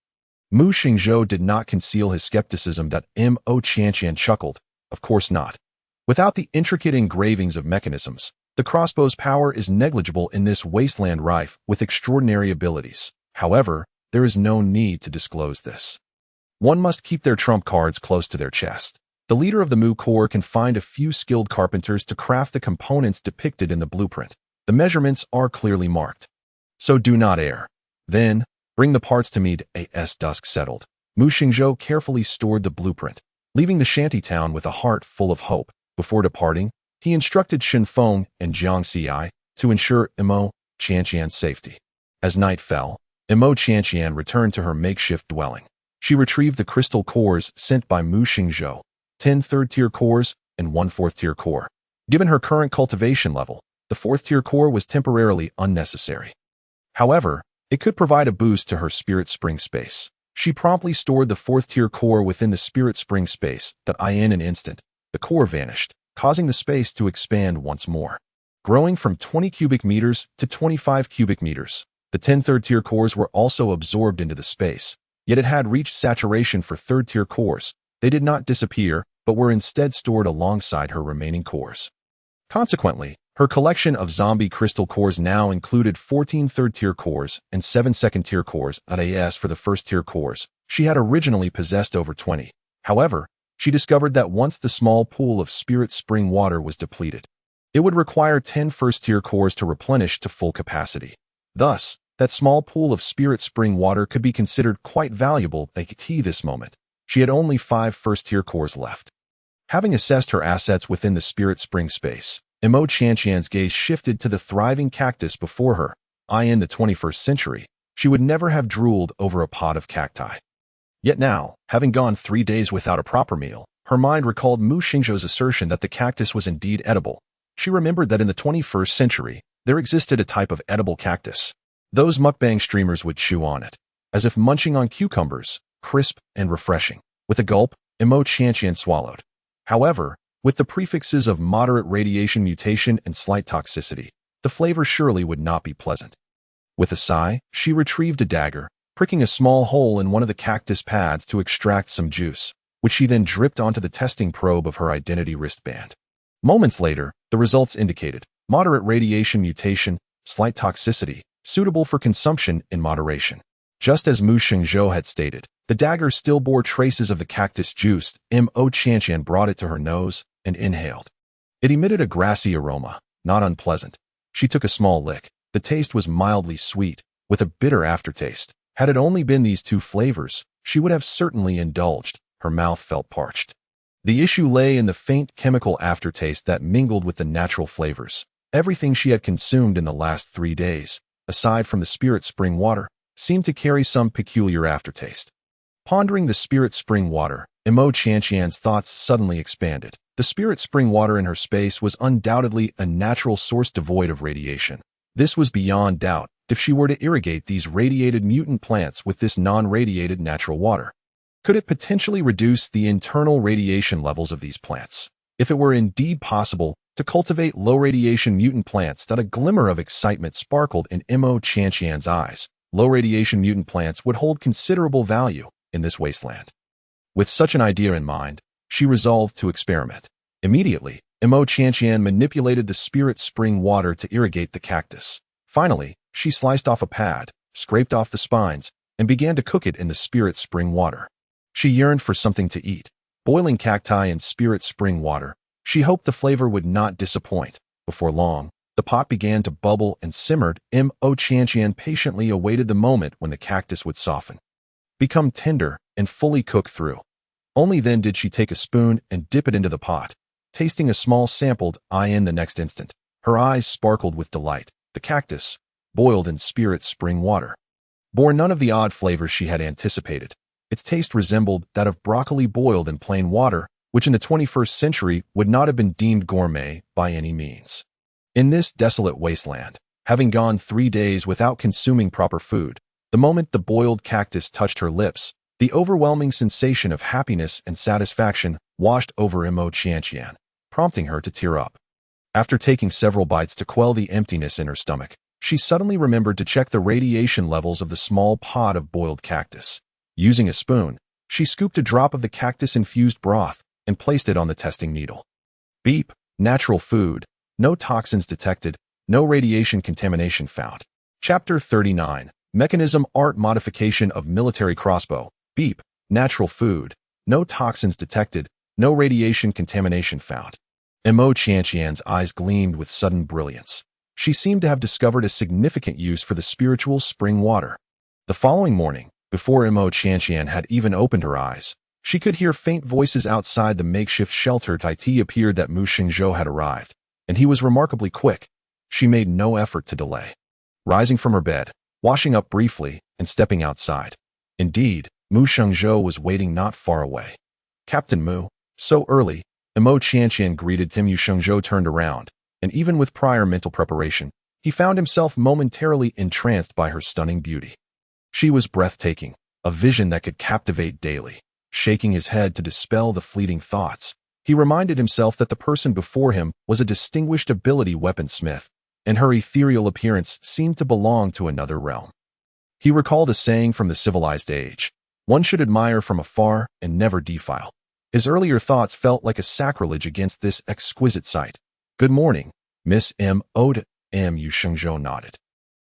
Mu Shengzhou did not conceal his skepticism. Mo Qianqian chuckled. Of course not. Without the intricate engravings of mechanisms, the crossbow's power is negligible in this wasteland rife with extraordinary abilities. However, there is no need to disclose this. One must keep their trump cards close to their chest. The leader of the Mu Corps can find a few skilled carpenters to craft the components depicted in the blueprint. The measurements are clearly marked. So do not err. Then, bring the parts to me. As dusk settled, Mu Shengzhou carefully stored the blueprint, leaving the shantytown with a heart full of hope. Before departing, he instructed Shen Feng and Jiang Xi to ensure Mo Qianqian's safety. As night fell, Mo Qianqian returned to her makeshift dwelling. She retrieved the crystal cores sent by Mu Shengzhou, 10 third-tier cores and 1 fourth-tier core. Given her current cultivation level, the fourth-tier core was temporarily unnecessary. However, it could provide a boost to her spirit spring space. She promptly stored the fourth-tier core within the spirit spring space. In an instant, the core vanished, causing the space to expand once more. Growing from 20 cubic meters to 25 cubic meters, the 10 third-tier cores were also absorbed into the space, yet it had reached saturation for third-tier cores. They did not disappear, but were instead stored alongside her remaining cores. Consequently, her collection of zombie crystal cores now included 14 third-tier cores and 7 second-tier cores. As for the first-tier cores, she had originally possessed over 20. However, she discovered that once the small pool of spirit spring water was depleted, it would require 10 first-tier cores to replenish to full capacity. Thus, that small pool of spirit spring water could be considered quite valuable. At this moment, she had only 5 first-tier cores left. Having assessed her assets within the spirit spring space, Mo Qianqian's gaze shifted to the thriving cactus before her. In the 21st century, she would never have drooled over a pod of cacti. Yet now, having gone 3 days without a proper meal, her mind recalled Mu Shengzhou's assertion that the cactus was indeed edible. She remembered that in the 21st century, there existed a type of edible cactus. Those mukbang streamers would chew on it, as if munching on cucumbers, crisp and refreshing. With a gulp, Mo Qianqian swallowed. However, with the prefixes of moderate radiation mutation and slight toxicity, the flavor surely would not be pleasant. With a sigh, she retrieved a dagger, pricking a small hole in one of the cactus pads to extract some juice, which she then dripped onto the testing probe of her identity wristband. Moments later, the results indicated moderate radiation mutation, slight toxicity, suitable for consumption in moderation. Just as Mu Shengzhou had stated, the dagger still bore traces of the cactus juice. Mo Qianqian brought it to her nose and inhaled. It emitted a grassy aroma, not unpleasant. She took a small lick. The taste was mildly sweet, with a bitter aftertaste. Had it only been these two flavors, she would have certainly indulged. Her mouth felt parched. The issue lay in the faint chemical aftertaste that mingled with the natural flavors. Everything she had consumed in the last 3 days, aside from the spirit spring water, seemed to carry some peculiar aftertaste. Pondering the spirit spring water, Mo Qianqian's thoughts suddenly expanded. The spirit spring water in her space was undoubtedly a natural source devoid of radiation. This was beyond doubt if she were to irrigate these radiated mutant plants with this non-radiated natural water. Could it potentially reduce the internal radiation levels of these plants? If it were indeed possible to cultivate low-radiation mutant plants, that a glimmer of excitement sparkled in Mo Qianqian's eyes. Low-radiation mutant plants would hold considerable value in this wasteland. With such an idea in mind, she resolved to experiment. Immediately, Mo Qianqian manipulated the spirit spring water to irrigate the cactus. Finally, she sliced off a pad, scraped off the spines, and began to cook it in the spirit spring water. She yearned for something to eat. Boiling cacti in spirit spring water, she hoped the flavor would not disappoint. Before long, the pot began to bubble and simmered. Mo Qianqian patiently awaited the moment when the cactus would soften, become tender, and fully cook through. Only then did she take a spoon and dip it into the pot, tasting a small sampled in the next instant. Her eyes sparkled with delight. The cactus, boiled in spirit spring water, bore none of the odd flavors she had anticipated. Its taste resembled that of broccoli boiled in plain water, which in the 21st century would not have been deemed gourmet by any means. In this desolate wasteland, having gone 3 days without consuming proper food, the moment the boiled cactus touched her lips, the overwhelming sensation of happiness and satisfaction washed over Mo Qianqian, prompting her to tear up. After taking several bites to quell the emptiness in her stomach, she suddenly remembered to check the radiation levels of the small pot of boiled cactus. Using a spoon, she scooped a drop of the cactus-infused broth and placed it on the testing needle. Beep, natural food, no toxins detected, no radiation contamination found. Chapter 39, Mechanism Art Modification of Military Crossbow. Beep, natural food, no toxins detected, no radiation contamination found. Mo Qianqian's eyes gleamed with sudden brilliance. She seemed to have discovered a significant use for the spiritual spring water. The following morning, before Mo Qianqian had even opened her eyes, she could hear faint voices outside the makeshift shelter. It appeared that Mu Shengzhou had arrived, and he was remarkably quick. She made no effort to delay. Rising from her bed, washing up briefly, and stepping outside. Indeed, Mu Shengzhou was waiting not far away. Captain Mu, so early, Mo Qianqian greeted him. Mu Shengzhou turned around, and even with prior mental preparation, he found himself momentarily entranced by her stunning beauty. She was breathtaking, a vision that could captivate daily. Shaking his head to dispel the fleeting thoughts, he reminded himself that the person before him was a distinguished ability weaponsmith, and her ethereal appearance seemed to belong to another realm. He recalled a saying from the civilized age: one should admire from afar and never defile. His earlier thoughts felt like a sacrilege against this exquisite sight. Good morning, Miss M. Ode. Mu Shengzhou nodded.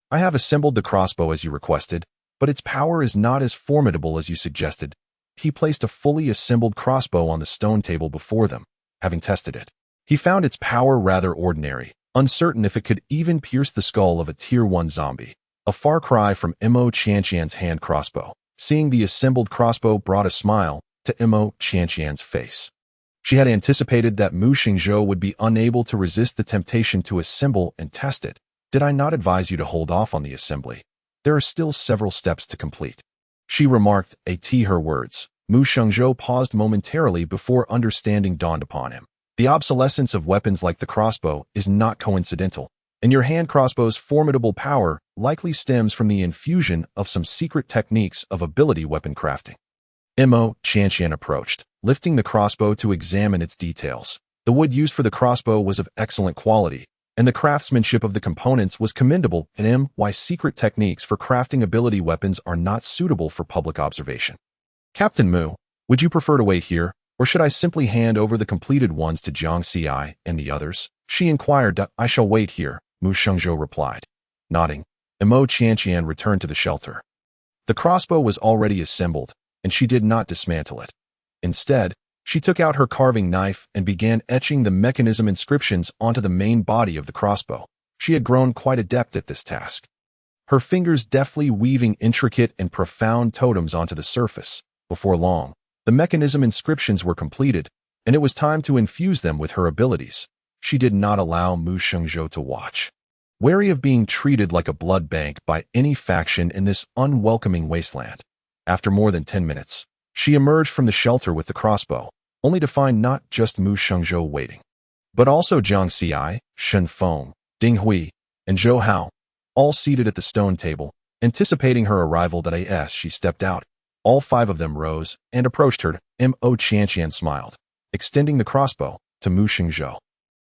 I have assembled the crossbow as you requested, but its power is not as formidable as you suggested. He placed a fully assembled crossbow on the stone table before them. Having tested it, he found its power rather ordinary, uncertain if it could even pierce the skull of a Tier 1 zombie. A far cry from Mo Qianqian's hand crossbow. Seeing the assembled crossbow brought a smile to Mo Qianqian's face. She had anticipated that Mu Shengzhou would be unable to resist the temptation to assemble and test it. Did I not advise you to hold off on the assembly? There are still several steps to complete. She remarked, her words. Mu Shengzhou paused momentarily before understanding dawned upon him. The obsolescence of weapons like the crossbow is not coincidental, and your hand crossbow's formidable power likely stems from the infusion of some secret techniques of ability weapon crafting. Mo Qianqian approached, lifting the crossbow to examine its details. The wood used for the crossbow was of excellent quality, and the craftsmanship of the components was commendable. Why secret techniques for crafting ability weapons are not suitable for public observation. Captain Mu, would you prefer to wait here, or should I simply hand over the completed ones to Jiang Xi and the others? She inquired. I shall wait here, Mu Shengzhou replied. Nodding, Mo Qianqian returned to the shelter. The crossbow was already assembled, and she did not dismantle it. Instead, she took out her carving knife and began etching the mechanism inscriptions onto the main body of the crossbow. She had grown quite adept at this task, her fingers deftly weaving intricate and profound totems onto the surface. Before long, the mechanism inscriptions were completed, and it was time to infuse them with her abilities. She did not allow Mu Shengzhou to watch. Wary of being treated like a blood bank by any faction in this unwelcoming wasteland. After more than 10 minutes, she emerged from the shelter with the crossbow, only to find not just Mu Shengzhou waiting, but also Jiang Xi, Shen Feng, Ding Hui, and Zhou Hao, all seated at the stone table, anticipating her arrival. As she stepped out, all 5 of them rose and approached her. Mo Qianqian smiled, extending the crossbow to Mu Shengzhou.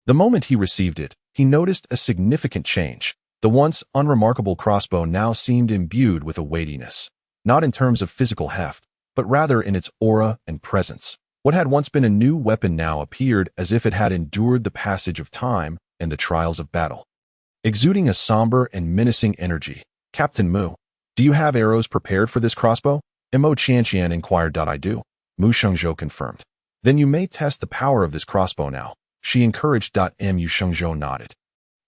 The moment he received it, he noticed a significant change. The once unremarkable crossbow now seemed imbued with a weightiness, not in terms of physical heft, but rather in its aura and presence. What had once been a new weapon now appeared as if it had endured the passage of time and the trials of battle. Exuding a somber and menacing energy, Captain Mu, do you have arrows prepared for this crossbow? Mo Qianqian inquired. I do, Mu Shengzhou confirmed. Then you may test the power of this crossbow now, she encouraged. Mu Shengzhou nodded.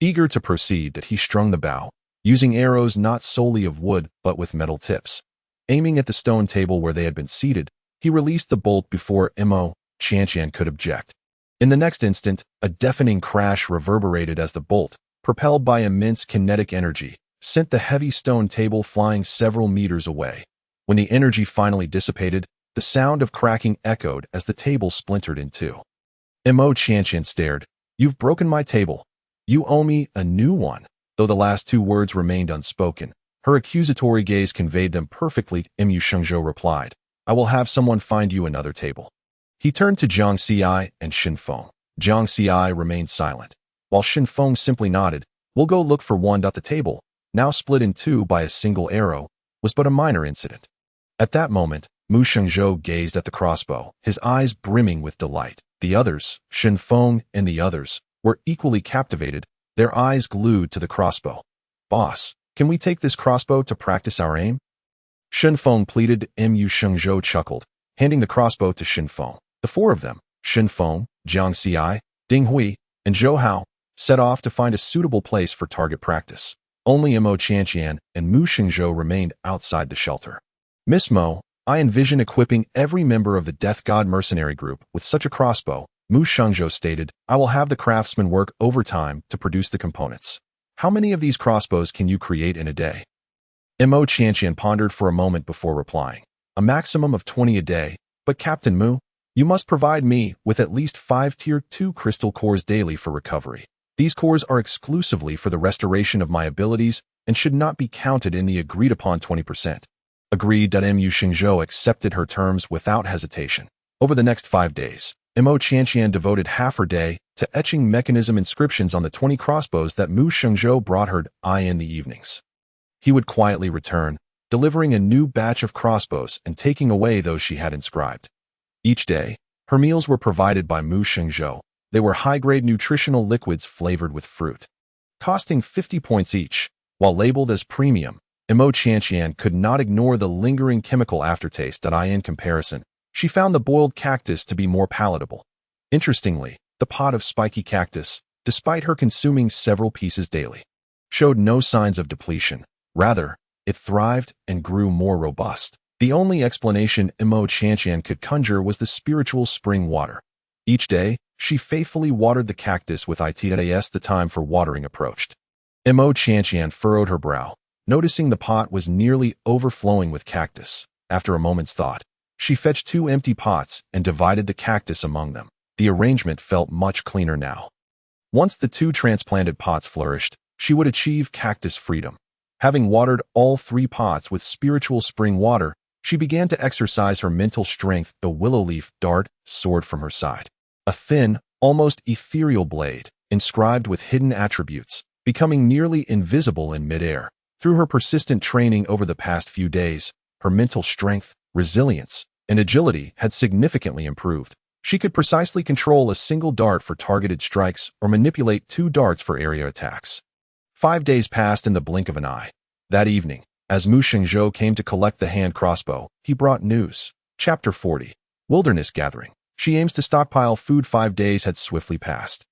Eager to proceed, he strung the bow, using arrows not solely of wood but with metal tips. Aiming at the stone table where they had been seated, He released the bolt before Mo Qianqian could object. In the next instant, a deafening crash reverberated as the bolt, propelled by immense kinetic energy, sent the heavy stone table flying several meters away. When the energy finally dissipated, the sound of cracking echoed as the table splintered in two. Mo Qianqian stared. "You've broken my table. You owe me a new one." Though the last two words remained unspoken, her accusatory gaze conveyed them perfectly. Mu Shengzhou replied, "I will have someone find you another table." He turned to Zhang Xi and Xin Feng. Zhang Xi remained silent, while Xin Feng simply nodded. "We'll go look for one." The table, now split in two by a single arrow, was but a minor incident. At that moment, Mu Shengzhou gazed at the crossbow, his eyes brimming with delight. The others, Xin Feng and the others, were equally captivated, their eyes glued to the crossbow. "Boss, can we take this crossbow to practice our aim?" Xin Feng pleaded. Mu Shengzhou chuckled, handing the crossbow to Xin Feng. The four of them, Xin Feng, Jiang Xi, Ding Hui, and Zhou Hao, set off to find a suitable place for target practice. Only Mo Qianqian and Mu Shengzhou remained outside the shelter. "Miss Mo, I envision equipping every member of the Death God mercenary group with such a crossbow," Mu Shengzhou stated. "I will have the craftsmen work overtime to produce the components. How many of these crossbows can you create in a day?" Mo Qianqian pondered for a moment before replying. "A maximum of 20 a day, but Captain Mu, you must provide me with at least 5 Tier 2 crystal cores daily for recovery. These cores are exclusively for the restoration of my abilities and should not be counted in the agreed-upon 20%. Agreed. Mu Shengzhou accepted her terms without hesitation. Over the next 5 days, Mo Qianqian devoted half her day to etching mechanism inscriptions on the 20 crossbows that Mu Shengzhou brought her in the evenings. He would quietly return, delivering a new batch of crossbows and taking away those she had inscribed. Each day, her meals were provided by Mu Shengzhou. They were high-grade nutritional liquids flavored with fruit. Costing 50 points each, while labeled as premium, Mo Qianqian could not ignore the lingering chemical aftertaste. In comparison, she found the boiled cactus to be more palatable. Interestingly, the pot of spiky cactus, despite her consuming several pieces daily, showed no signs of depletion. Rather, it thrived and grew more robust. The only explanation Mo Qianqian could conjure was the spiritual spring water. Each day, she faithfully watered the cactus with it as the time for watering approached. Mo Qianqian furrowed her brow, noticing the pot was nearly overflowing with cactus. After a moment's thought, she fetched 2 empty pots and divided the cactus among them. The arrangement felt much cleaner now. Once the 2 transplanted pots flourished, she would achieve cactus freedom. Having watered all 3 pots with spiritual spring water, she began to exercise her mental strength. The willow leaf dart soared from her side. A thin, almost ethereal blade, inscribed with hidden attributes, becoming nearly invisible in midair. Through her persistent training over the past few days, her mental strength, resilience, and agility had significantly improved. She could precisely control a single dart for targeted strikes or manipulate 2 darts for area attacks. 5 days passed in the blink of an eye. That evening, as Mu Shengzhou came to collect the hand crossbow, he brought news. Chapter 40. Wilderness Gathering. She aims to stockpile food. 5 days had swiftly passed.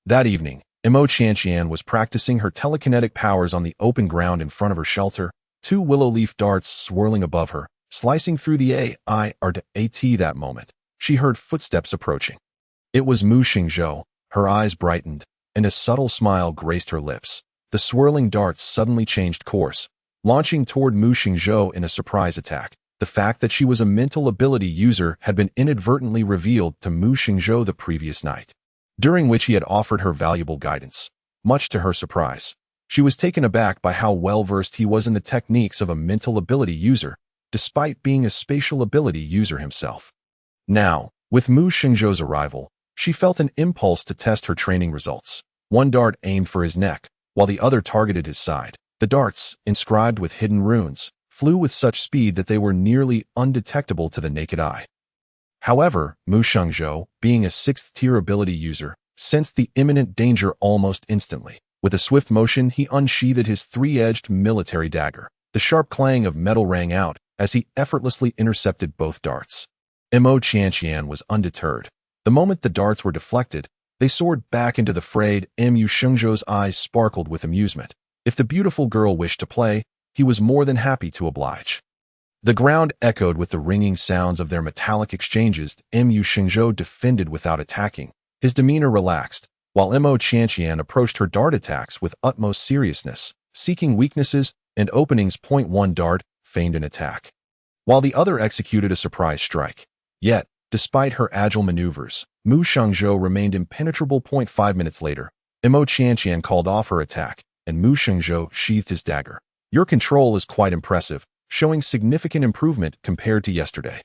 That evening, Mo Qianqian was practicing her telekinetic powers on the open ground in front of her shelter, 2 willow leaf darts swirling above her, slicing through the AT. That moment, she heard footsteps approaching. It was Mu Shengzhou. Her eyes brightened, and a subtle smile graced her lips. The swirling darts suddenly changed course, launching toward Mu Shengzhou in a surprise attack. The fact that she was a mental ability user had been inadvertently revealed to Mu Shengzhou the previous night, during which he had offered her valuable guidance. Much to her surprise, she was taken aback by how well-versed he was in the techniques of a mental ability user, despite being a spatial ability user himself. Now, with Mu Shengzhou's arrival, she felt an impulse to test her training results. 1 dart aimed for his neck, while the other targeted his side. The darts, inscribed with hidden runes, flew with such speed that they were nearly undetectable to the naked eye. However, Mu Shengzhou, being a 6th-tier ability user, sensed the imminent danger almost instantly. With a swift motion, he unsheathed his 3-edged military dagger. The sharp clang of metal rang out as he effortlessly intercepted both darts. Mo Qianqian was undeterred. The moment the darts were deflected, they soared back into the frayed. Mu Shengzhou's eyes sparkled with amusement. If the beautiful girl wished to play, he was more than happy to oblige. The ground echoed with the ringing sounds of their metallic exchanges. Mu Shengzhou defended without attacking, his demeanor relaxed, while Mo Qianqian approached her dart attacks with utmost seriousness, seeking weaknesses and openings. One dart feigned an attack, while the other executed a surprise strike. Yet, despite her agile maneuvers, Mu Shengzhou remained impenetrable. 5 minutes later, Mo Qianqian called off her attack, and Mu Shengzhou sheathed his dagger. Your control is quite impressive, showing significant improvement compared to yesterday.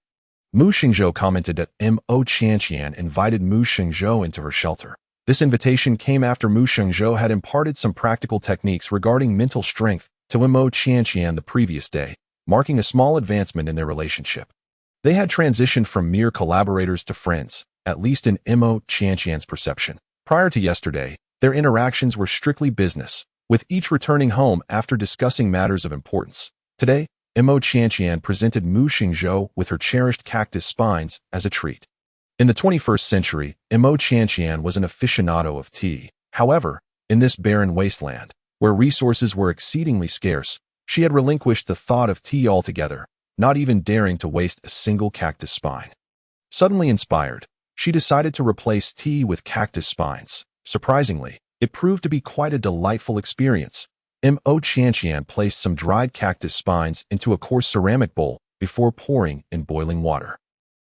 Mu Shengzhou commented that Mo Qianqian invited Mu Shengzhou into her shelter. This invitation came after Mu Shengzhou had imparted some practical techniques regarding mental strength to Mo Qianqian the previous day, marking a small advancement in their relationship. They had transitioned from mere collaborators to friends, at least in Mo Qianqian's perception. Prior to yesterday, their interactions were strictly business, with each returning home after discussing matters of importance. Today, Mo Qianqian presented Mu Shengzhou with her cherished cactus spines as a treat. In the 21st century, Mo Qianqian was an aficionado of tea. However, in this barren wasteland, where resources were exceedingly scarce, she had relinquished the thought of tea altogether, not even daring to waste a single cactus spine. Suddenly inspired, she decided to replace tea with cactus spines. Surprisingly, it proved to be quite a delightful experience. Mo Qianqian placed some dried cactus spines into a coarse ceramic bowl before pouring in boiling water.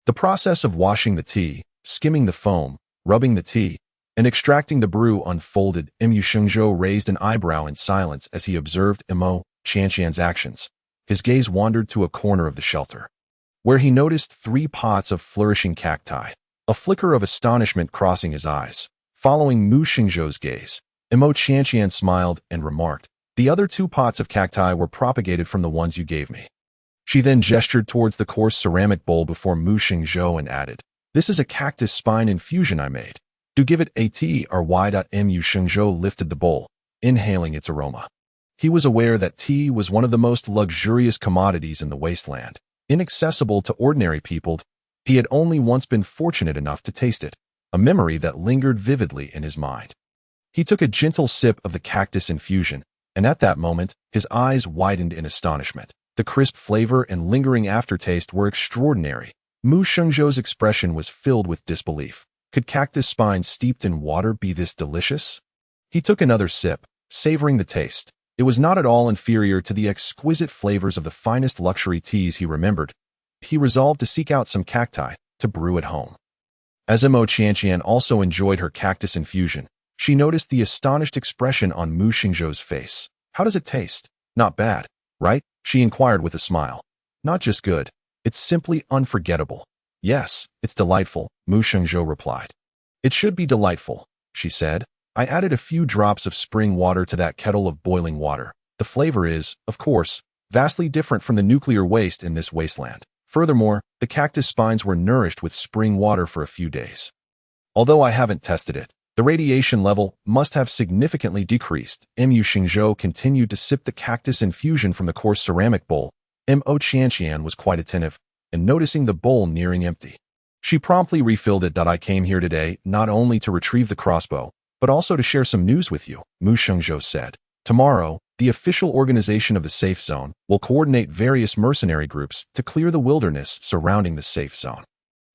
The process of washing the tea, skimming the foam, rubbing the tea, and extracting the brew unfolded. Mu Shengzhou raised an eyebrow in silence as he observed Mo Qianqian's actions. His gaze wandered to a corner of the shelter, where he noticed 3 pots of flourishing cacti, a flicker of astonishment crossing his eyes. Following Mu Shengzhou's gaze, Mo Qianqian smiled and remarked, "The other 2 pots of cacti were propagated from the ones you gave me." She then gestured towards the coarse ceramic bowl before Mu Shengzhou and added, "This is a cactus spine infusion I made. Do give it a tea or why?" Mu Shengzhou lifted the bowl, inhaling its aroma. He was aware that tea was one of the most luxurious commodities in the wasteland, inaccessible to ordinary people. He had only once been fortunate enough to taste it, a memory that lingered vividly in his mind. He took a gentle sip of the cactus infusion, and at that moment, his eyes widened in astonishment. The crisp flavor and lingering aftertaste were extraordinary. Mu Shengzhou's expression was filled with disbelief. Could cactus spines steeped in water be this delicious? He took another sip, savoring the taste. It was not at all inferior to the exquisite flavors of the finest luxury teas he remembered. He resolved to seek out some cacti to brew at home. As Mo Qianqian also enjoyed her cactus infusion, she noticed the astonished expression on Mu Shengzhou's face. "How does it taste? Not bad, right?" she inquired with a smile. "Not just good. It's simply unforgettable." "Yes, it's delightful," Mu Shengzhou replied. "It should be delightful," she said. "I added a few drops of spring water to that kettle of boiling water. The flavor is, of course, vastly different from the nuclear waste in this wasteland. Furthermore, the cactus spines were nourished with spring water for a few days. Although I haven't tested it, the radiation level must have significantly decreased." Mu Shengzhou continued to sip the cactus infusion from the coarse ceramic bowl. Mo Qianqian was quite attentive, and noticing the bowl nearing empty, she promptly refilled it. "I came here today not only to retrieve the crossbow, but also to share some news with you," Mu Shengzhou said. "Tomorrow, the official organization of the safe zone will coordinate various mercenary groups to clear the wilderness surrounding the safe zone.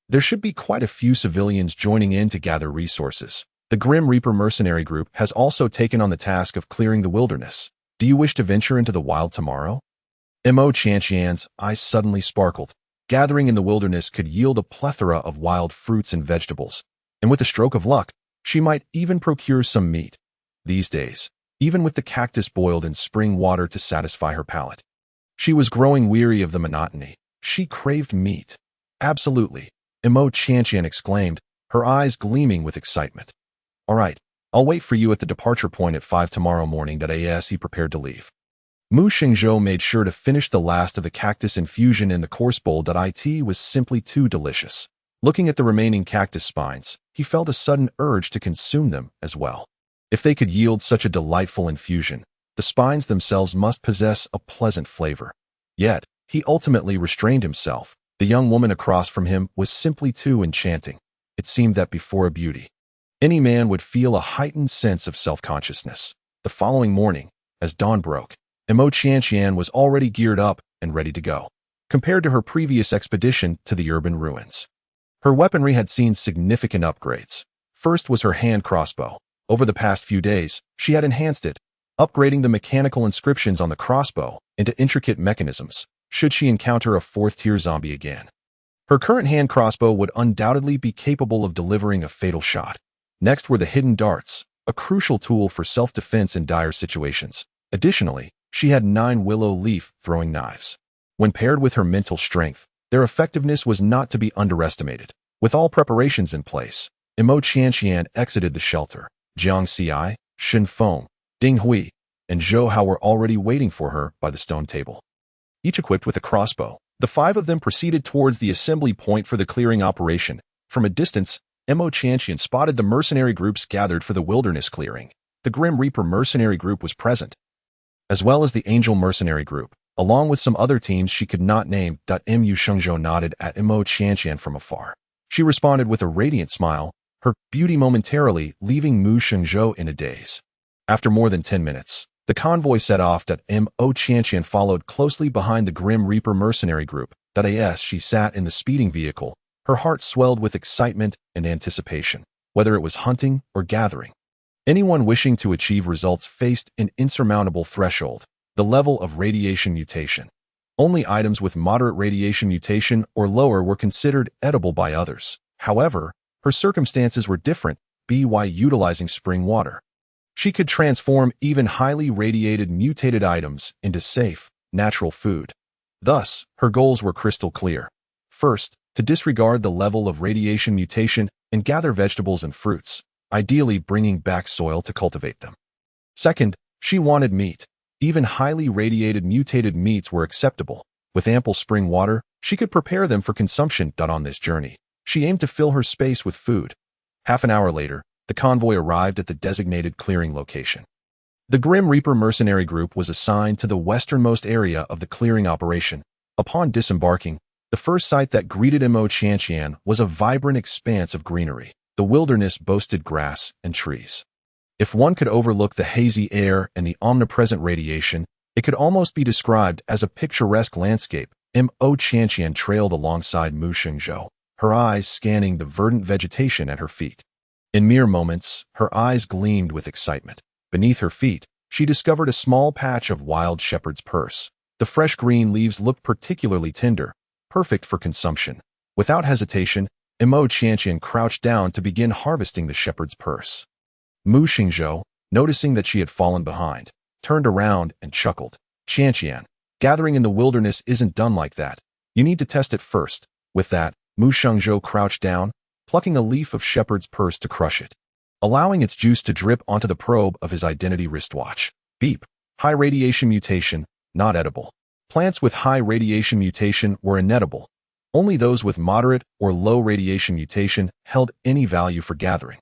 There should be quite a few civilians joining in to gather resources. The Grim Reaper mercenary group has also taken on the task of clearing the wilderness. Do you wish to venture into the wild tomorrow?" Mo Qianqian's eyes suddenly sparkled. Gathering in the wilderness could yield a plethora of wild fruits and vegetables, and with a stroke of luck, she might even procure some meat. These days, even with the cactus boiled in spring water to satisfy her palate, she was growing weary of the monotony. She craved meat. "Absolutely," Mo Qianqian exclaimed, her eyes gleaming with excitement. "All right, I'll wait for you at the departure point at 5 tomorrow morning." As he prepared to leave, Mu Shengzhou made sure to finish the last of the cactus infusion in the coarse bowl. It was simply too delicious. Looking at the remaining cactus spines, he felt a sudden urge to consume them as well. If they could yield such a delightful infusion, the spines themselves must possess a pleasant flavor. Yet, he ultimately restrained himself. The young woman across from him was simply too enchanting. It seemed that before a beauty, any man would feel a heightened sense of self-consciousness. The following morning, as dawn broke, Mo Qianqian was already geared up and ready to go. compared to her previous expedition to the urban ruins. Her weaponry had seen significant upgrades. First was her hand crossbow. Over the past few days, she had enhanced it, upgrading the mechanical inscriptions on the crossbow into intricate mechanisms, should she encounter a fourth-tier zombie again. Her current hand crossbow would undoubtedly be capable of delivering a fatal shot. Next were the hidden darts, a crucial tool for self-defense in dire situations. Additionally, she had 9 willow leaf throwing knives. When paired with her mental strength, their effectiveness was not to be underestimated. With all preparations in place, Imo Qianqian exited the shelter. Jiang Xi, Shen Feng, Ding Hui, and Zhou Hao were already waiting for her by the stone table. Each equipped with a crossbow, the 5 of them proceeded towards the assembly point for the clearing operation. From a distance, Imo Qianqian spotted the mercenary groups gathered for the wilderness clearing. The Grim Reaper mercenary group was present, as well as the Angel mercenary group, along with some other teams she could not name. Mu Shengzhou nodded at Imo Qianqian from afar. She responded with a radiant smile, her beauty momentarily leaving Mu Shengzhou in a daze. After more than 10 minutes, the convoy set off. Mo Qianqian followed closely behind the Grim Reaper mercenary group. As she sat in the speeding vehicle, her heart swelled with excitement and anticipation, whether it was hunting or gathering. Anyone wishing to achieve results faced an insurmountable threshold, the level of radiation mutation. Only items with moderate radiation mutation or lower were considered edible by others. However, her circumstances were different, by utilizing spring water. She could transform even highly radiated mutated items into safe, natural food. Thus, her goals were crystal clear. First, to disregard the level of radiation mutation and gather vegetables and fruits, ideally bringing back soil to cultivate them. Second, she wanted meat. Even highly radiated mutated meats were acceptable. With ample spring water, she could prepare them for consumption. On this journey, she aimed to fill her space with food. Half an hour later, the convoy arrived at the designated clearing location. The Grim Reaper mercenary group was assigned to the westernmost area of the clearing operation. Upon disembarking, the first sight that greeted Imo Qianqian was a vibrant expanse of greenery. The wilderness boasted grass and trees. If one could overlook the hazy air and the omnipresent radiation, it could almost be described as a picturesque landscape. Imo Qianqian trailed alongside Mu Shengzhou, her eyes scanning the verdant vegetation at her feet. In mere moments, her eyes gleamed with excitement. Beneath her feet, she discovered a small patch of wild shepherd's purse. The fresh green leaves looked particularly tender, perfect for consumption. Without hesitation, Imo Qianqian crouched down to begin harvesting the shepherd's purse. Mu Shengzhou, noticing that she had fallen behind, turned around and chuckled. Qianqian, gathering in the wilderness isn't done like that. You need to test it first. With that, Mu Shengzhou crouched down, plucking a leaf of shepherd's purse to crush it, allowing its juice to drip onto the probe of his identity wristwatch. Beep. High radiation mutation, not edible. Plants with high radiation mutation were inedible. Only those with moderate or low radiation mutation held any value for gathering.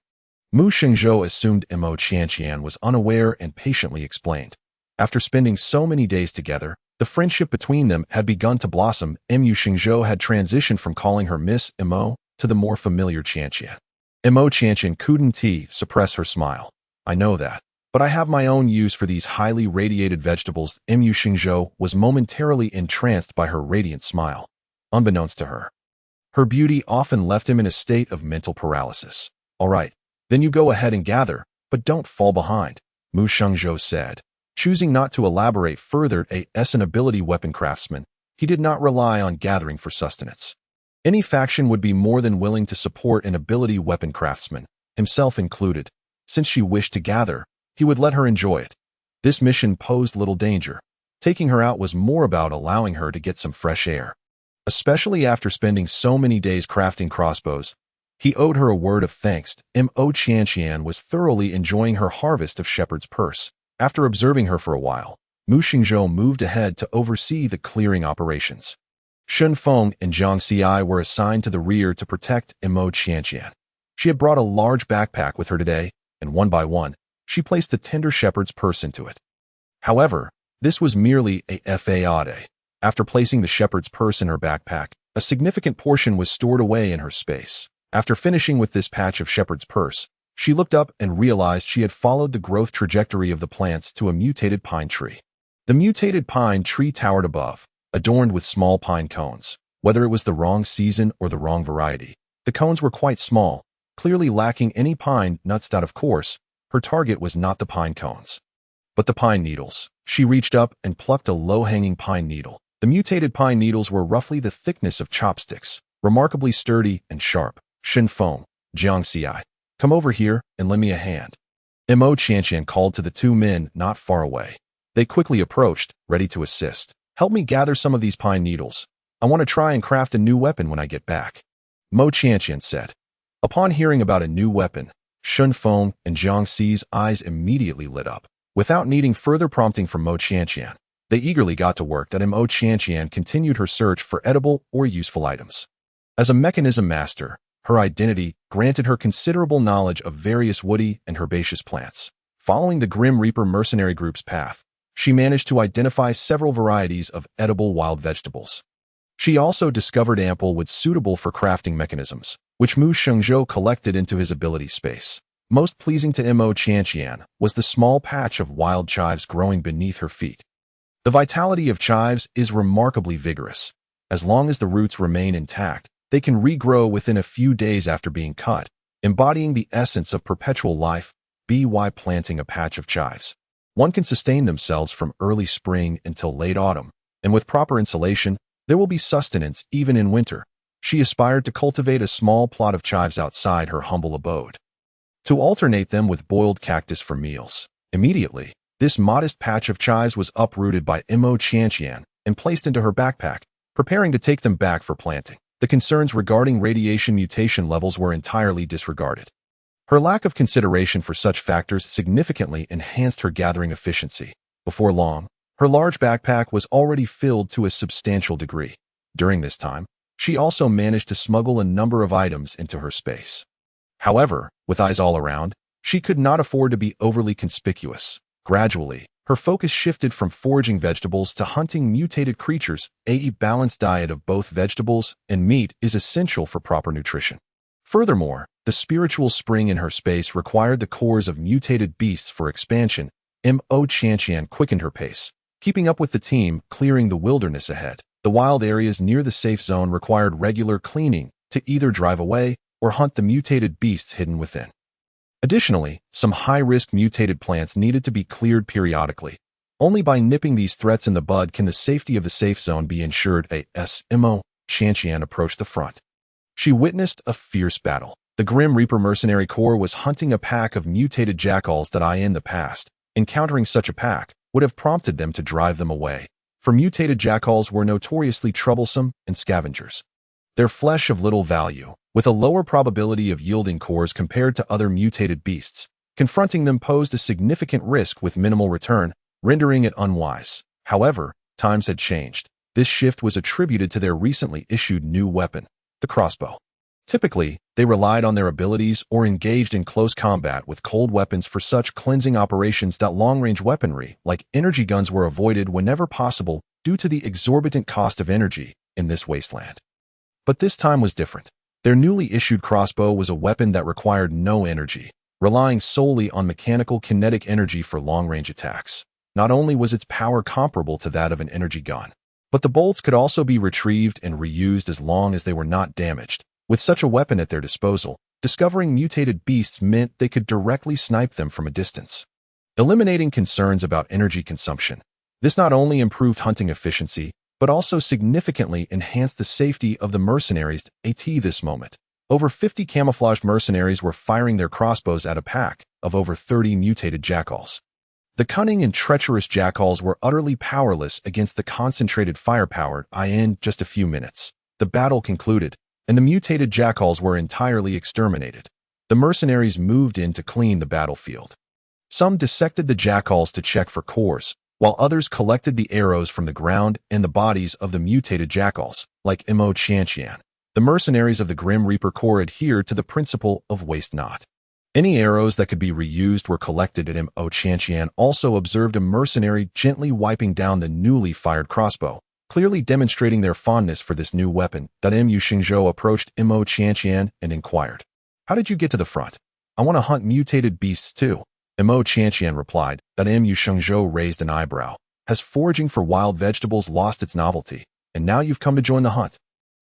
Mu Shengzhou assumed Imo Qianqian was unaware and patiently explained. After spending so many days together, the friendship between them had begun to blossom. Mu Shengzhou had transitioned from calling her Miss Imo to the more familiar Qianqian. Imo Qianqian couldn't suppress her smile. I know that, but I have my own use for these highly radiated vegetables. Mu Shengzhou was momentarily entranced by her radiant smile. Unbeknownst to her, her beauty often left him in a state of mental paralysis. All right, then you go ahead and gather, but don't fall behind, Mu Shengzhou said. Choosing not to elaborate further, as an ability weapon craftsman, he did not rely on gathering for sustenance. Any faction would be more than willing to support an ability weapon craftsman, himself included. Since she wished to gather, he would let her enjoy it. This mission posed little danger. Taking her out was more about allowing her to get some fresh air. Especially after spending so many days crafting crossbows, he owed her a word of thanks. Imo Qianqian was thoroughly enjoying her harvest of shepherd's purse. After observing her for a while, Mu Shengzhou moved ahead to oversee the clearing operations. Shen Feng and Jiang Xi were assigned to the rear to protect Imo Qianqian. She had brought a large backpack with her today, and one by one, she placed the tender shepherd's purse into it. However, this was merely a fade. After placing the shepherd's purse in her backpack, a significant portion was stored away in her space. After finishing with this patch of shepherd's purse, she looked up and realized she had followed the growth trajectory of the plants to a mutated pine tree. The mutated pine tree towered above, adorned with small pine cones. Whether it was the wrong season or the wrong variety, the cones were quite small, clearly lacking any pine nuts. That, of course, her target was not the pine cones, but the pine needles. She reached up and plucked a low-hanging pine needle. The mutated pine needles were roughly the thickness of chopsticks, remarkably sturdy and sharp. Shen Feng, Jiang Xi, come over here and lend me a hand. Mo Qianqian called to the two men not far away. They quickly approached, ready to assist. Help me gather some of these pine needles. I want to try and craft a new weapon when I get back, Mo Qianqian said. Upon hearing about a new weapon, Shen Feng and Jiang Xi's eyes immediately lit up. Without needing further prompting from Mo Qianqian, they eagerly got to work. Mo Qianqian continued her search for edible or useful items. As a mechanism master, her identity granted her considerable knowledge of various woody and herbaceous plants. Following the Grim Reaper mercenary group's path, she managed to identify several varieties of edible wild vegetables. She also discovered ample wood suitable for crafting mechanisms, which Mu Shengzhou collected into his ability space. Most pleasing to Mo Qianqian was the small patch of wild chives growing beneath her feet. The vitality of chives is remarkably vigorous. As long as the roots remain intact, they can regrow within a few days after being cut, embodying the essence of perpetual life. By planting a patch of chives, one can sustain themselves from early spring until late autumn, and with proper insulation, there will be sustenance even in winter. She aspired to cultivate a small plot of chives outside her humble abode, to alternate them with boiled cactus for meals. Immediately, this modest patch of chives was uprooted by Mo Qianqian and placed into her backpack, preparing to take them back for planting. The concerns regarding radiation mutation levels were entirely disregarded. Her lack of consideration for such factors significantly enhanced her gathering efficiency. Before long, her large backpack was already filled to a substantial degree. During this time, she also managed to smuggle a number of items into her space. However, with eyes all around, she could not afford to be overly conspicuous. Gradually, her focus shifted from foraging vegetables to hunting mutated creatures. A balanced diet of both vegetables and meat is essential for proper nutrition. Furthermore, the spiritual spring in her space required the cores of mutated beasts for expansion. Mo Qianqian quickened her pace, keeping up with the team, clearing the wilderness ahead. The wild areas near the safe zone required regular cleaning to either drive away or hunt the mutated beasts hidden within. Additionally, some high-risk mutated plants needed to be cleared periodically. Only by nipping these threats in the bud can the safety of the safe zone be ensured. Mo Qianqian approached the front. She witnessed a fierce battle. The Grim Reaper mercenary corps was hunting a pack of mutated jackals that in the past, encountering such a pack would have prompted them to drive them away, for mutated jackals were notoriously troublesome and scavengers. Their flesh of little value, with a lower probability of yielding cores compared to other mutated beasts. Confronting them posed a significant risk with minimal return, rendering it unwise. However, times had changed. This shift was attributed to their recently issued new weapon, the crossbow. Typically, they relied on their abilities or engaged in close combat with cold weapons for such cleansing operations. That long-range weaponry, like energy guns, were avoided whenever possible due to the exorbitant cost of energy in this wasteland. But this time was different. Their newly issued crossbow was a weapon that required no energy, relying solely on mechanical kinetic energy for long-range attacks. Not only was its power comparable to that of an energy gun, but the bolts could also be retrieved and reused as long as they were not damaged. With such a weapon at their disposal, discovering mutated beasts meant they could directly snipe them from a distance, eliminating concerns about energy consumption. This not only improved hunting efficiency, but also significantly enhanced the safety of the mercenaries. At this moment, over 50 camouflaged mercenaries were firing their crossbows at a pack of over 30 mutated jackals. The cunning and treacherous jackals were utterly powerless against the concentrated firepower. In just a few minutes, the battle concluded, and the mutated jackals were entirely exterminated. The mercenaries moved in to clean the battlefield. Some dissected the jackals to check for cores, while others collected the arrows from the ground and the bodies of the mutated jackals. Like Mo Qianqian, the mercenaries of the Grim Reaper Corps adhered to the principle of waste not. Any arrows that could be reused were collected. Mo Qianqian also observed a mercenary gently wiping down the newly fired crossbow, clearly demonstrating their fondness for this new weapon. Mu Shengzhou approached Mo Qianqian and inquired, "How did you get to the front? I want to hunt mutated beasts too." Mo Qianqian replied. Mu Shengzhou raised an eyebrow. Has foraging for wild vegetables lost its novelty, and now you've come to join the hunt?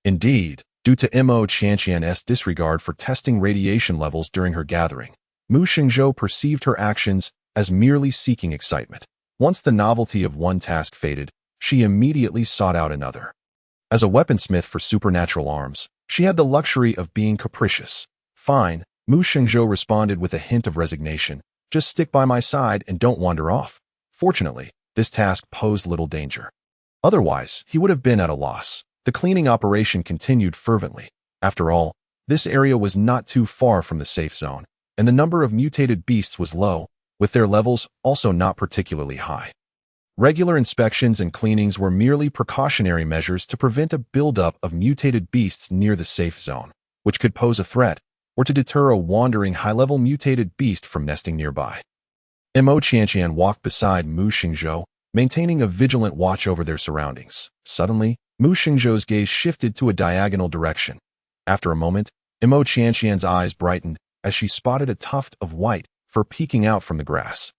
Indeed, due to Mo Qianqian's disregard for testing radiation levels during her gathering, Mu Xingzhou perceived her actions as merely seeking excitement. Once the novelty of one task faded, she immediately sought out another. As a weaponsmith for supernatural arms, she had the luxury of being capricious. Fine, Mu Xingzhou responded with a hint of resignation. Just stick by my side and don't wander off. Fortunately, this task posed little danger. Otherwise, he would have been at a loss. The cleaning operation continued fervently. After all, this area was not too far from the safe zone, and the number of mutated beasts was low, with their levels also not particularly high. Regular inspections and cleanings were merely precautionary measures to prevent a buildup of mutated beasts near the safe zone, which could pose a threat, or to deter a wandering high-level mutated beast from nesting nearby. Mo Qianqian walked beside Mu Xingzhou, maintaining a vigilant watch over their surroundings. Suddenly, Mu Xingzhou's gaze shifted to a diagonal direction. After a moment, Mo Qianqian's eyes brightened as she spotted a tuft of white fur peeking out from the grass.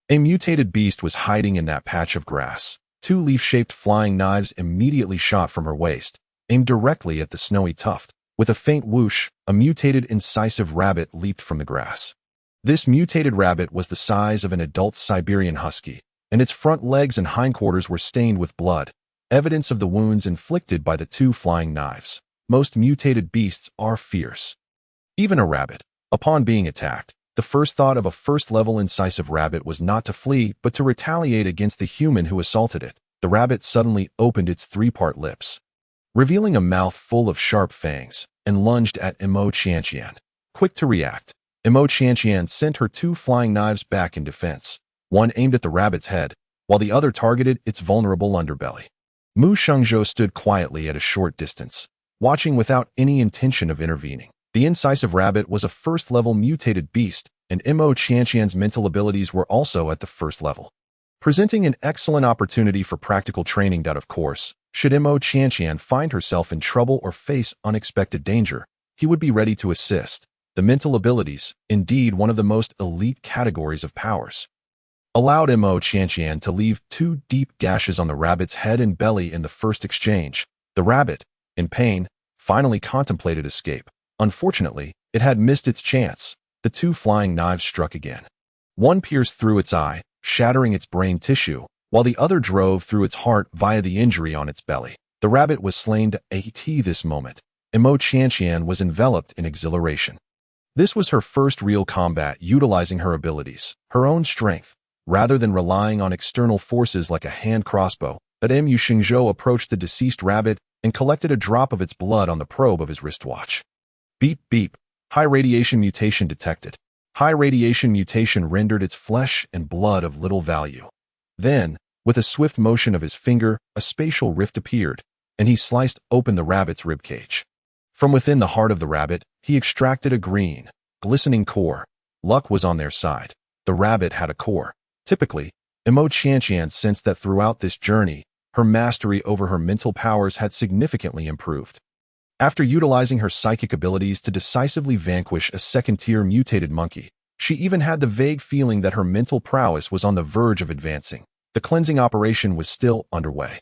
A mutated beast was hiding in that patch of grass. Two leaf-shaped flying knives immediately shot from her waist, aimed directly at the snowy tuft. With a faint whoosh, a mutated incisive rabbit leaped from the grass. This mutated rabbit was the size of an adult Siberian husky, and its front legs and hindquarters were stained with blood, evidence of the wounds inflicted by the two flying knives. Most mutated beasts are fierce. Even a rabbit. Upon being attacked, the first thought of a first-level incisive rabbit was not to flee, but to retaliate against the human who assaulted it. The rabbit suddenly opened its three-part lips, revealing a mouth full of sharp fangs, and lunged at Mo Qianqian. Quick to react, Mo Qianqian sent her two flying knives back in defense. One aimed at the rabbit's head, while the other targeted its vulnerable underbelly. Mu Xingzhou stood quietly at a short distance, watching without any intention of intervening. The incisive rabbit was a first-level mutated beast, and Mo Qianqian's mental abilities were also at the first level, presenting an excellent opportunity for practical training that, of course, should Mo Qianqian find herself in trouble or face unexpected danger, he would be ready to assist. The mental abilities, indeed one of the most elite categories of powers, allowed Mo Qianqian to leave two deep gashes on the rabbit's head and belly in the first exchange. The rabbit, in pain, finally contemplated escape. Unfortunately, it had missed its chance. The two flying knives struck again. One pierced through its eye, shattering its brain tissue, while the other drove through its heart via the injury on its belly. The rabbit was slain to this moment. Mo Qianqian was enveloped in exhilaration. This was her first real combat utilizing her abilities, her own strength, rather than relying on external forces like a hand crossbow. That Mu Xingzhou approached the deceased rabbit and collected a drop of its blood on the probe of his wristwatch. Beep beep. High radiation mutation detected. High radiation mutation rendered its flesh and blood of little value. Then, with a swift motion of his finger, a spatial rift appeared, and he sliced open the rabbit's ribcage. From within the heart of the rabbit, he extracted a green, glistening core. Luck was on their side. The rabbit had a core. Typically, Mo Qianqian sensed that throughout this journey, her mastery over her mental powers had significantly improved. After utilizing her psychic abilities to decisively vanquish a second-tier mutated monkey, she even had the vague feeling that her mental prowess was on the verge of advancing. The cleansing operation was still underway.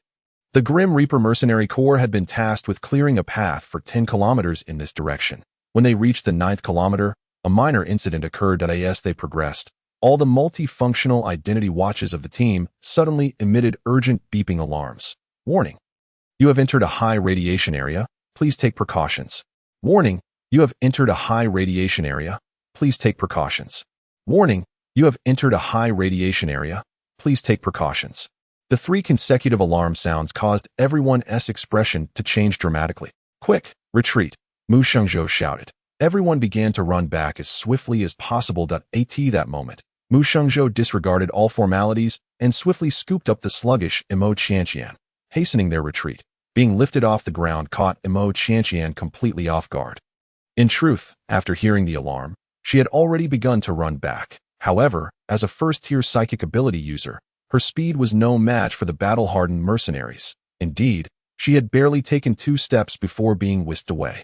The Grim Reaper Mercenary Corps had been tasked with clearing a path for 10 kilometers in this direction. When they reached the 9th kilometer, a minor incident occurred. As they progressed, all the multifunctional identity watches of the team suddenly emitted urgent beeping alarms. Warning: you have entered a high radiation area. Please take precautions. Warning: you have entered a high radiation area. Please take precautions. Warning: you have entered a high radiation area. Please take precautions. The 3 consecutive alarm sounds caused everyone's expression to change dramatically. Quick, retreat, Mu Xingzhou shouted. Everyone began to run back as swiftly as possible. At that moment, Mu Xingzhou disregarded all formalities and swiftly scooped up the sluggish Mo Qianqian, hastening their retreat. Being lifted off the ground caught Mo Qianqian completely off guard. In truth, after hearing the alarm, she had already begun to run back. However, as a first-tier psychic ability user, her speed was no match for the battle-hardened mercenaries. Indeed, she had barely taken 2 steps before being whisked away.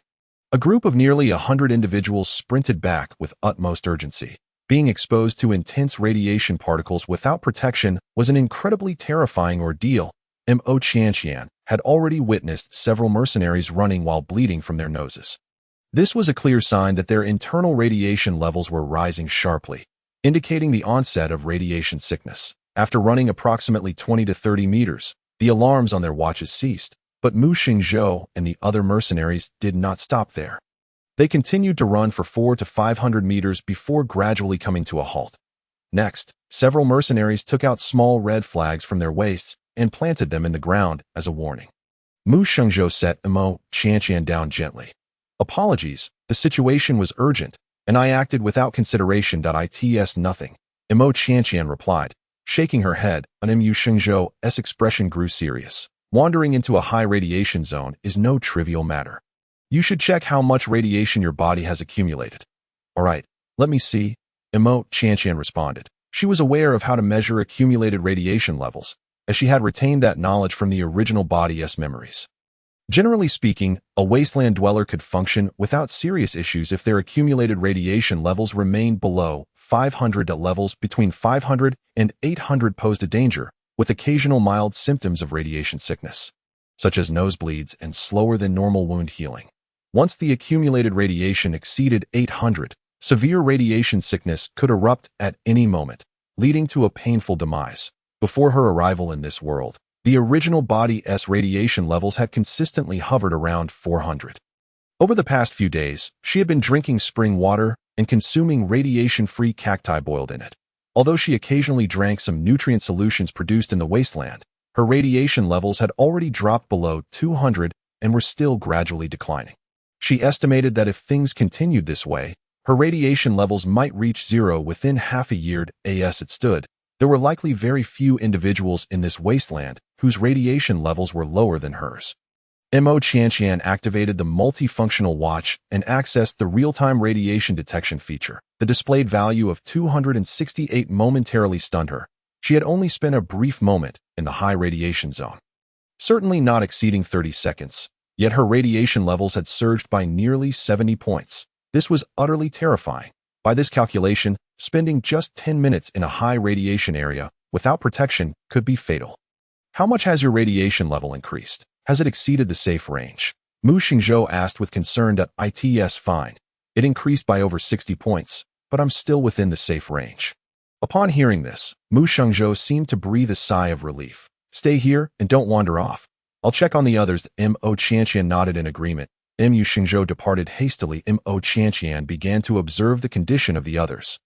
A group of nearly 100 individuals sprinted back with utmost urgency. Being exposed to intense radiation particles without protection was an incredibly terrifying ordeal. Mo Qianqian had already witnessed several mercenaries running while bleeding from their noses. This was a clear sign that their internal radiation levels were rising sharply, indicating the onset of radiation sickness. After running approximately 20 to 30 meters, the alarms on their watches ceased, but Mu Xingzhou and the other mercenaries did not stop there. They continued to run for 400 to 500 meters before gradually coming to a halt. Next, several mercenaries took out small red flags from their waists and planted them in the ground as a warning. Mu Xingzhou set Mo Qianqian down gently. Apologies, the situation was urgent, and I acted without consideration. It's nothing, Mo Qianqian replied, shaking her head. Mu Xingzhou's expression grew serious. Wandering into a high radiation zone is no trivial matter. You should check how much radiation your body has accumulated. All right, let me see, Mo Qianqian responded. She was aware of how to measure accumulated radiation levels, as she had retained that knowledge from the original body's memories. Generally speaking, a wasteland dweller could function without serious issues if their accumulated radiation levels remained below 500. Levels between 500 and 800 posed a danger, with occasional mild symptoms of radiation sickness, such as nosebleeds and slower than normal wound healing. Once the accumulated radiation exceeded 800, severe radiation sickness could erupt at any moment, leading to a painful demise. Before her arrival in this world, the original body's radiation levels had consistently hovered around 400. Over the past few days, she had been drinking spring water and consuming radiation-free cacti boiled in it. Although she occasionally drank some nutrient solutions produced in the wasteland, her radiation levels had already dropped below 200 and were still gradually declining. She estimated that if things continued this way, her radiation levels might reach zero within half a year. As it stood, there were likely very few individuals in this wasteland whose radiation levels were lower than hers. Mo Qianqian activated the multifunctional watch and accessed the real-time radiation detection feature. The displayed value of 268 momentarily stunned her. She had only spent a brief moment in the high radiation zone, certainly not exceeding 30 seconds, yet her radiation levels had surged by nearly 70 points. This was utterly terrifying. By this calculation, spending just 10 minutes in a high radiation area without protection could be fatal. How much has your radiation level increased? Has it exceeded the safe range? Mu Xingzhou asked with concern. It's fine. It increased by over 60 points, but I'm still within the safe range. Upon hearing this, Mu Xingzhou seemed to breathe a sigh of relief. Stay here and don't wander off. I'll check on the others. Mo Qianqian nodded in agreement. Mu Xingzhou departed hastily. Mo Qianqian began to observe the condition of the others.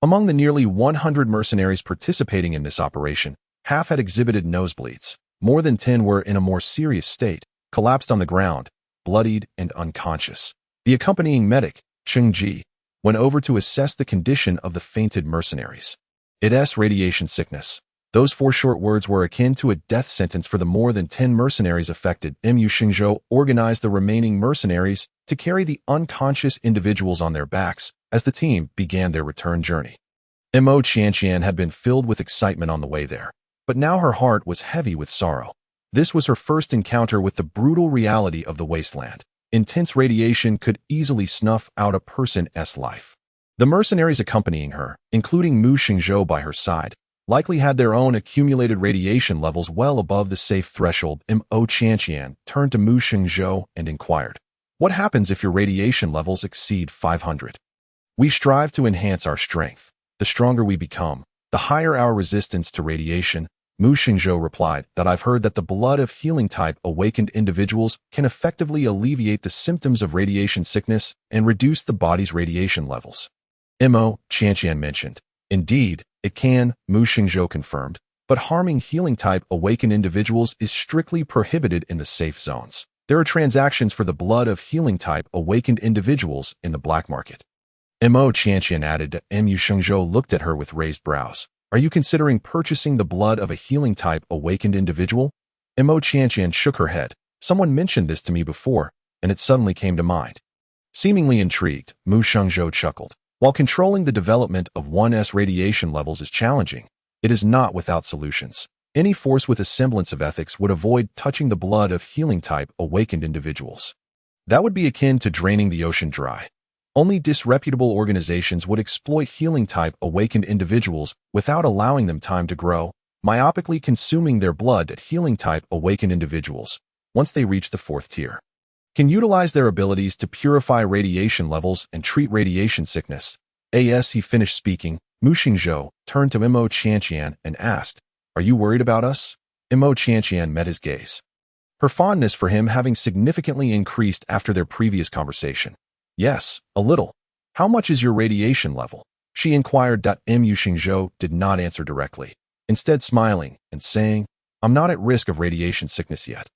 Among the nearly 100 mercenaries participating in this operation, half had exhibited nosebleeds. More than 10 were in a more serious state, collapsed on the ground, bloodied and unconscious. The accompanying medic, Cheng Ji, went over to assess the condition of the fainted mercenaries. It's radiation sickness. Those 4 short words were akin to a death sentence for the more than 10 mercenaries affected. Mu Xingzhou organized the remaining mercenaries to carry the unconscious individuals on their backs as the team began their return journey. Mo Qianqian had been filled with excitement on the way there, but now her heart was heavy with sorrow. This was her first encounter with the brutal reality of the wasteland. Intense radiation could easily snuff out a person's life. The mercenaries accompanying her, including Mu Xingzhou by her side, likely had their own accumulated radiation levels well above the safe threshold. Mo Qianqian turned to Mu Xingzhou and inquired, "What happens if your radiation levels exceed 500? We strive to enhance our strength. The stronger we become, the higher our resistance to radiation." Mu Xingzhou replied, "I've heard that the blood of healing-type awakened individuals can effectively alleviate the symptoms of radiation sickness and reduce the body's radiation levels." Mo Qianqian mentioned, "Indeed, it can," Mu Xingzhou confirmed, "but harming healing-type awakened individuals is strictly prohibited in the safe zones. There are transactions for the blood of healing-type awakened individuals in the black market." Mo Qianqian added. Mu Xingzhou looked at her with raised brows. "Are you considering purchasing the blood of a healing-type awakened individual?" Mo Qianqian shook her head. "Someone mentioned this to me before, and it suddenly came to mind." Seemingly intrigued, Mu Xingzhou chuckled. "While controlling the development of one's radiation levels is challenging, it is not without solutions. Any force with a semblance of ethics would avoid touching the blood of healing-type awakened individuals. That would be akin to draining the ocean dry. Only disreputable organizations would exploit healing-type awakened individuals without allowing them time to grow, myopically consuming their blood at healing-type awakened individuals, once they reach the 4th tier, can utilize their abilities to purify radiation levels and treat radiation sickness. As he finished speaking, Mu Xingzhou turned to Mo Qianqian and asked, "Are you worried about us?" Mo Qianqian met his gaze, her fondness for him having significantly increased after their previous conversation. "Yes, a little. How much is your radiation level?" she inquired. Mu Xingzhou did not answer directly, instead smiling and saying, "I'm not at risk of radiation sickness yet."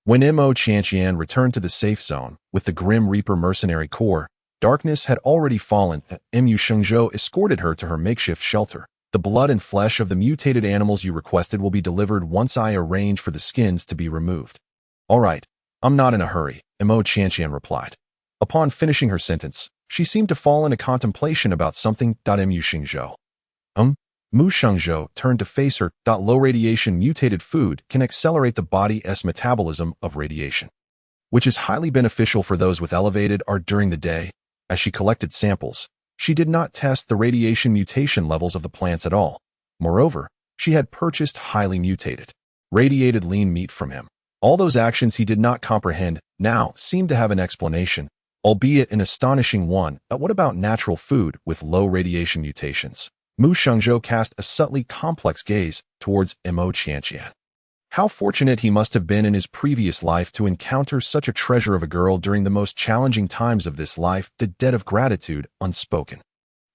When Mo Qianqian returned to the safe zone with the Grim Reaper mercenary corps, darkness had already fallen. Mu Xingzhou escorted her to her makeshift shelter. "The blood and flesh of the mutated animals you requested will be delivered once I arrange for the skins to be removed." "All right, I'm not in a hurry," Mo Qianqian replied. Upon finishing her sentence, she seemed to fall into contemplation about something. Mu Xingzhou. Mu Xingzhou turned to face her. Low radiation mutated food can accelerate the body's metabolism of radiation, which is highly beneficial for those with elevated or during the day. As she collected samples, she did not test the radiation mutation levels of the plants at all. Moreover, she had purchased highly mutated, radiated lean meat from him. All those actions he did not comprehend now seemed to have an explanation, albeit an astonishing one. But what about natural food with low radiation mutations? Mu Xingzhou cast a subtly complex gaze towards Mo Qianqian. How fortunate he must have been in his previous life to encounter such a treasure of a girl during the most challenging times of this life, the debt of gratitude unspoken.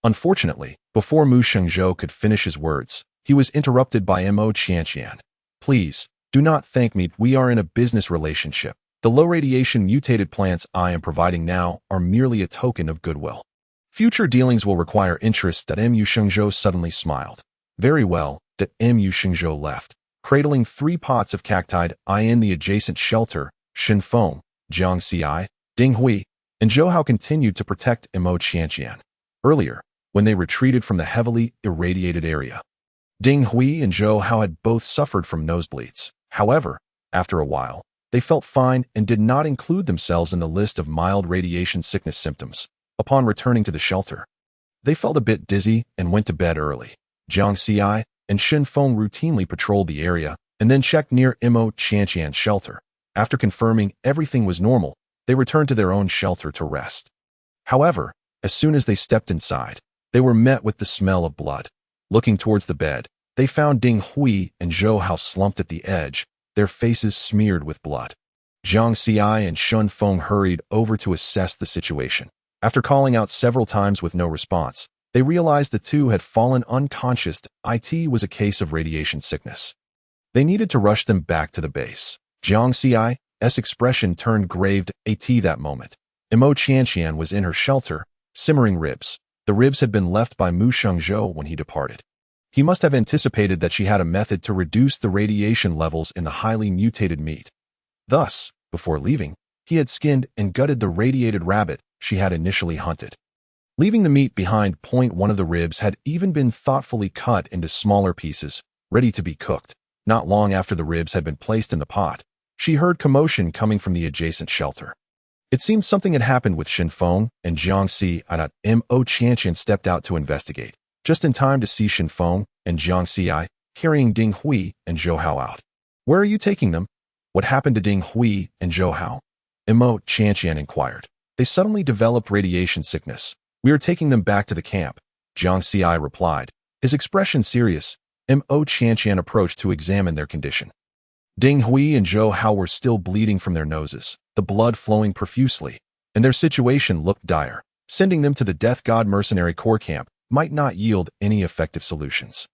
Unfortunately, before Mu Xingzhou could finish his words, he was interrupted by Mo Qianqian. "Please, do not thank me. We are in a business relationship. The low radiation mutated plants I am providing now are merely a token of goodwill. Future dealings will require interest." Mu Xingzhou suddenly smiled. "Very well." Mu Xingzhou left, cradling 3 pots of cacti in the adjacent shelter. Shen Feng, Jiang Xi, Ding Hui, and Zhou Hao continued to protect Mo Qianqian. Earlier, when they retreated from the heavily irradiated area, Ding Hui and Zhou Hao had both suffered from nosebleeds. However, after a while, they felt fine and did not include themselves in the list of mild radiation sickness symptoms. Upon returning to the shelter, they felt a bit dizzy and went to bed early. Jiang Xi and Shen Feng routinely patrolled the area and then checked near Mo Qianqian's shelter. After confirming everything was normal, they returned to their own shelter to rest. However, as soon as they stepped inside, they were met with the smell of blood. Looking towards the bed, they found Ding Hui and Zhou Hao slumped at the edge, their faces smeared with blood. Jiang Xi and Shen Feng hurried over to assess the situation. After calling out several times with no response, they realized the two had fallen unconscious. It was a case of radiation sickness. They needed to rush them back to the base. Jiang Xi's expression turned grave at that moment. Mo Qianqian was in her shelter, simmering ribs. The ribs had been left by Mu Xingzhou when he departed. He must have anticipated that she had a method to reduce the radiation levels in the highly mutated meat. Thus, before leaving, he had skinned and gutted the radiated rabbit she had initially hunted, leaving the meat behind. One of the ribs had even been thoughtfully cut into smaller pieces, ready to be cooked. Not long after the ribs had been placed in the pot, she heard commotion coming from the adjacent shelter. It seemed something had happened with Shen Feng and Jiang Xi. Mo Qianqian stepped out to investigate, just in time to see Shen Feng and Jiang Xi carrying Ding Hui and Zhou Hao out. "Where are you taking them?" "What happened to Ding Hui and Zhou Hao?" Mo Qianqian inquired. "They suddenly developed radiation sickness. We are taking them back to the camp," Jiang Xi replied, his expression serious. Mo Qianqian approached to examine their condition. Ding Hui and Zhou Hao were still bleeding from their noses, the blood flowing profusely, and their situation looked dire. Sending them to the Death God Mercenary Corps camp might not yield any effective solutions.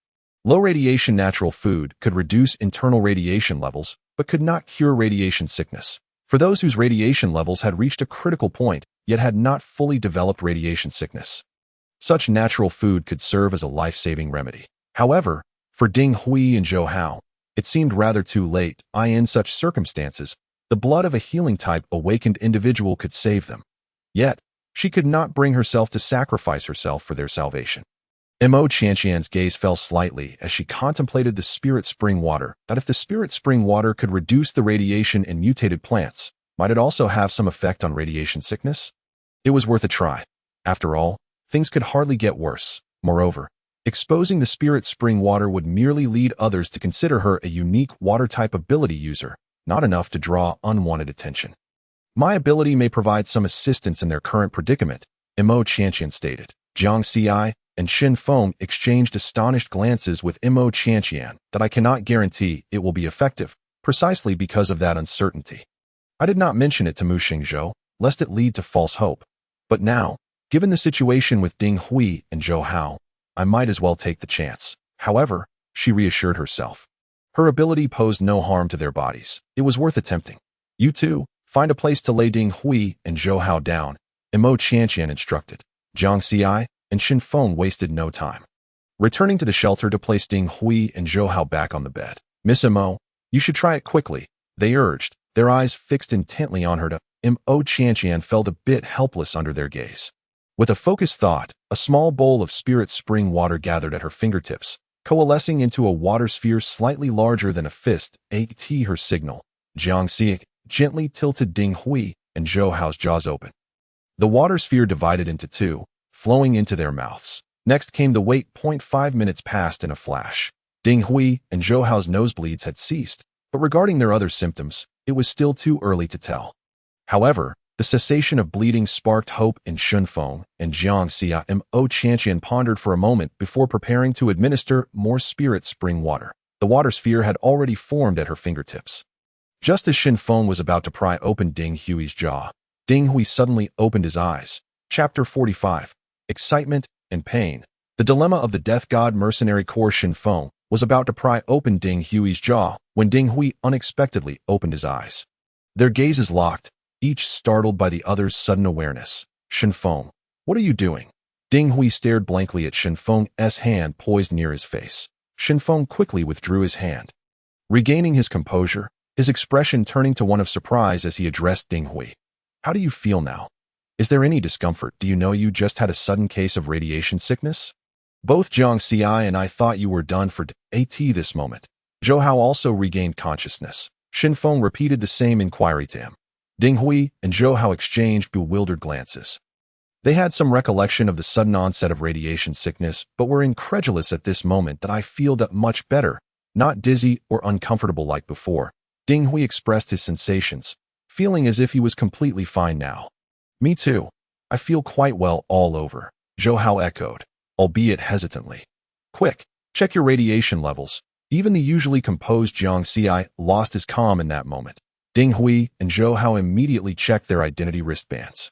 Low radiation natural food could reduce internal radiation levels, but could not cure radiation sickness. For those whose radiation levels had reached a critical point, yet had not fully developed radiation sickness, such natural food could serve as a life-saving remedy. However, for Ding Hui and Zhou Hao, it seemed rather too late. In such circumstances, the blood of a healing-type awakened individual could save them. Yet, she could not bring herself to sacrifice herself for their salvation. Mo Qianqian's gaze fell slightly as she contemplated the spirit spring water. That if the spirit spring water could reduce the radiation in mutated plants, might it also have some effect on radiation sickness? It was worth a try. After all, things could hardly get worse. Moreover, exposing the spirit spring water would merely lead others to consider her a unique water-type ability user, not enough to draw unwanted attention. My ability may provide some assistance in their current predicament, Mo Qianqian stated. Jiang Xi and Shen Feng exchanged astonished glances with Mo Qianqian that I cannot guarantee it will be effective, precisely because of that uncertainty. I did not mention it to Mu Xingzhou, lest it lead to false hope. But now, given the situation with Ding Hui and Zhou Hao, I might as well take the chance. However, she reassured herself. Her ability posed no harm to their bodies. It was worth attempting. You two, find a place to lay Ding Hui and Zhou Hao down, Mo Qianqian instructed. Jiang Xi and Shen Feng wasted no time. Returning to the shelter to place Ding Hui and Zhou Hao back on the bed. Miss Mo, you should try it quickly, they urged, their eyes fixed intently on her. Mo Qianqian felt a bit helpless under their gaze. With a focused thought, a small bowl of spirit spring water gathered at her fingertips, coalescing into a water sphere slightly larger than a fist, her signal. Jiang Xi gently tilted Ding Hui and Zhou Hao's jaws open. The water sphere divided into two, flowing into their mouths. Next came the wait. 5 minutes passed in a flash. Ding Hui and Zhou Hao's nosebleeds had ceased, but regarding their other symptoms, it was still too early to tell. However, the cessation of bleeding sparked hope in Shen Feng and Jiang Xi. Mo Qianqian pondered for a moment before preparing to administer more spirit spring water. The water sphere had already formed at her fingertips. Just as Shen Feng was about to pry open Ding Hui's jaw, Ding Hui suddenly opened his eyes. Chapter 45. Excitement and Pain. The dilemma of the death god mercenary Core Shen Feng was about to pry open Ding Hui's jaw when Ding Hui unexpectedly opened his eyes. Their gazes locked, each startled by the other's sudden awareness. Shen Feng, what are you doing? Ding Hui stared blankly at Shen Feng's hand poised near his face. Shen Feng quickly withdrew his hand. Regaining his composure, his expression turning to one of surprise as he addressed Ding Hui. How do you feel now? Is there any discomfort? Do you know you just had a sudden case of radiation sickness? Both Jiang Xi and I thought you were done for this moment. Zhou Hao also regained consciousness. Shen Feng repeated the same inquiry to him. Ding Hui and Zhou Hao exchanged bewildered glances. They had some recollection of the sudden onset of radiation sickness, but were incredulous at this moment. That I feel that much better, not dizzy or uncomfortable like before. Ding Hui expressed his sensations, feeling as if he was completely fine now. Me too. I feel quite well all over, Zhou Hao echoed, albeit hesitantly. Quick, check your radiation levels. Even the usually composed Jiang Xi lost his calm in that moment. Ding Hui and Zhou Hao immediately checked their identity wristbands.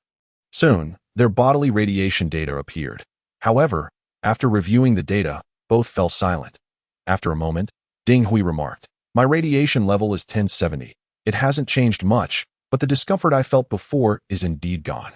Soon, their bodily radiation data appeared. However, after reviewing the data, both fell silent. After a moment, Ding Hui remarked, my radiation level is 1070. It hasn't changed much, but the discomfort I felt before is indeed gone.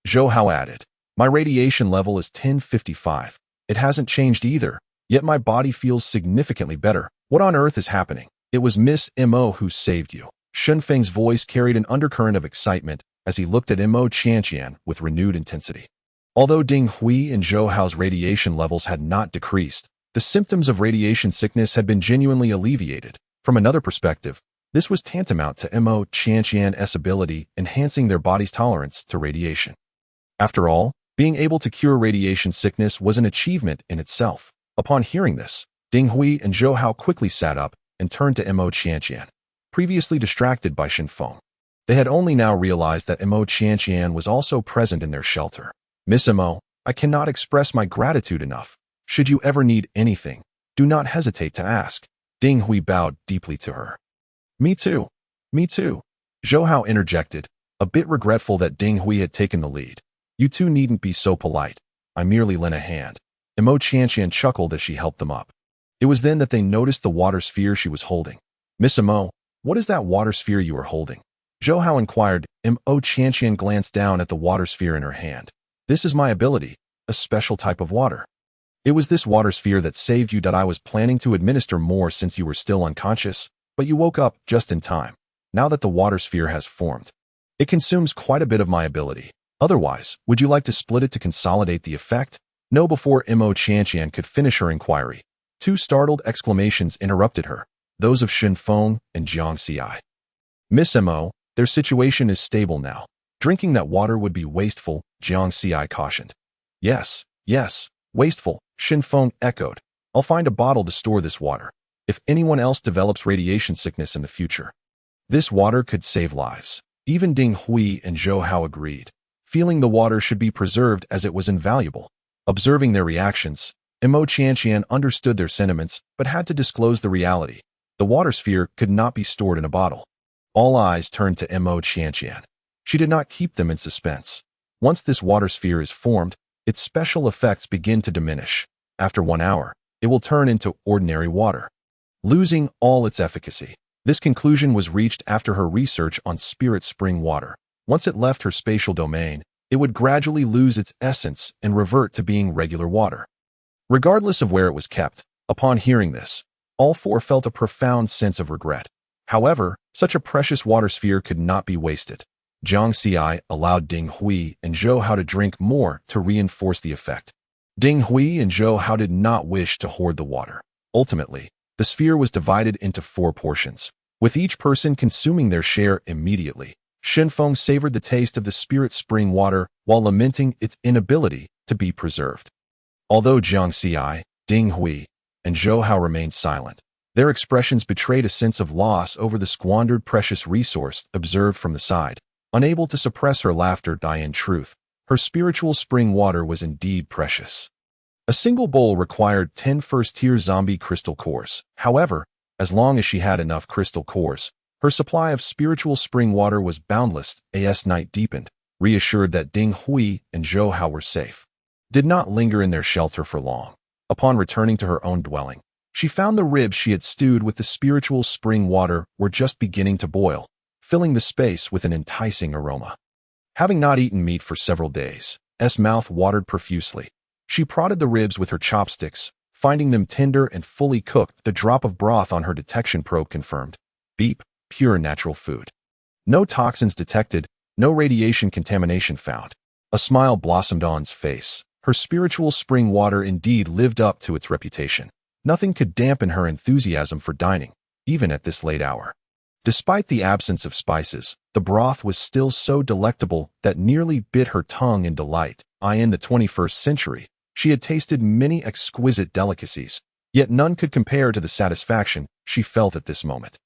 Zhou Hao added, my radiation level is 1055. It hasn't changed either, yet my body feels significantly better. What on earth is happening? It was Miss Mo who saved you. Shen Feng's voice carried an undercurrent of excitement as he looked at Mo Qianqian with renewed intensity. Although Ding Hui and Zhou Hao's radiation levels had not decreased, the symptoms of radiation sickness had been genuinely alleviated. From another perspective, this was tantamount to Mo Qianqian's ability enhancing their body's tolerance to radiation. After all, being able to cure radiation sickness was an achievement in itself. Upon hearing this, Ding Hui and Zhou Hao quickly sat up and turned to Mo Qianqian, previously distracted by Shen Feng. They had only now realized that Mo Qianqian was also present in their shelter. Miss Mo, I cannot express my gratitude enough. Should you ever need anything, do not hesitate to ask. Ding Hui bowed deeply to her. Me too. Me too. Zhou Hao interjected, a bit regretful that Ding Hui had taken the lead. You two needn't be so polite. I merely lent a hand. Mo Qianqian chuckled as she helped them up. It was then that they noticed the water sphere she was holding. Miss Mo, what is that water sphere you are holding? Zhou Hao inquired. Mo Qianqian glanced down at the water sphere in her hand. This is my ability, a special type of water. It was this water sphere that saved you. That I was planning to administer more since you were still unconscious, but you woke up just in time. Now that the water sphere has formed, it consumes quite a bit of my ability. Otherwise, would you like to split it to consolidate the effect? No. Before Mo Qianqian could finish her inquiry, two startled exclamations interrupted her, those of Shen Feng and Jiang Xi. Miss Mo, their situation is stable now. Drinking that water would be wasteful, Jiang Xi cautioned. Yes, wasteful, Shen Feng echoed. I'll find a bottle to store this water. If anyone else develops radiation sickness in the future, this water could save lives. Even Ding Hui and Zhou Hao agreed, feeling the water should be preserved as it was invaluable. Observing their reactions, Mo Qianqian understood their sentiments but had to disclose the reality. The water sphere could not be stored in a bottle. All eyes turned to Mo Qianqian. She did not keep them in suspense. Once this water sphere is formed, its special effects begin to diminish. After 1 hour, it will turn into ordinary water, losing all its efficacy. This conclusion was reached after her research on spirit spring water. Once it left her spatial domain, it would gradually lose its essence and revert to being regular water. Regardless of where it was kept, upon hearing this, all four felt a profound sense of regret. However, such a precious water sphere could not be wasted. Jiang Xi allowed Ding Hui and Zhou Hao to drink more to reinforce the effect. Ding Hui and Zhou Hao did not wish to hoard the water. Ultimately, the sphere was divided into 4 portions, with each person consuming their share immediately. Shen Feng savored the taste of the spirit spring water while lamenting its inability to be preserved. Although Jiang Xi, Ding Hui, and Zhou Hao remained silent, their expressions betrayed a sense of loss over the squandered precious resource. Observed from the side, unable to suppress her laughter, in truth, her spiritual spring water was indeed precious. A single bowl required 10 first-tier zombie crystal cores. However, as long as she had enough crystal cores, her supply of spiritual spring water was boundless. As night deepened, reassured that Ding Hui and Zhou Hao were safe, did not linger in their shelter for long. Upon returning to her own dwelling, she found the ribs she had stewed with the spiritual spring water were just beginning to boil, filling the space with an enticing aroma. Having not eaten meat for several days, S' mouth watered profusely. She prodded the ribs with her chopsticks, finding them tender and fully cooked. The drop of broth on her detection probe confirmed. Beep, pure natural food. No toxins detected, no radiation contamination found. A smile blossomed on's face. Her spiritual spring water indeed lived up to its reputation. Nothing could dampen her enthusiasm for dining, even at this late hour. Despite the absence of spices, the broth was still so delectable that nearly bit her tongue in delight. In the 21st century, she had tasted many exquisite delicacies, yet none could compare to the satisfaction she felt at this moment.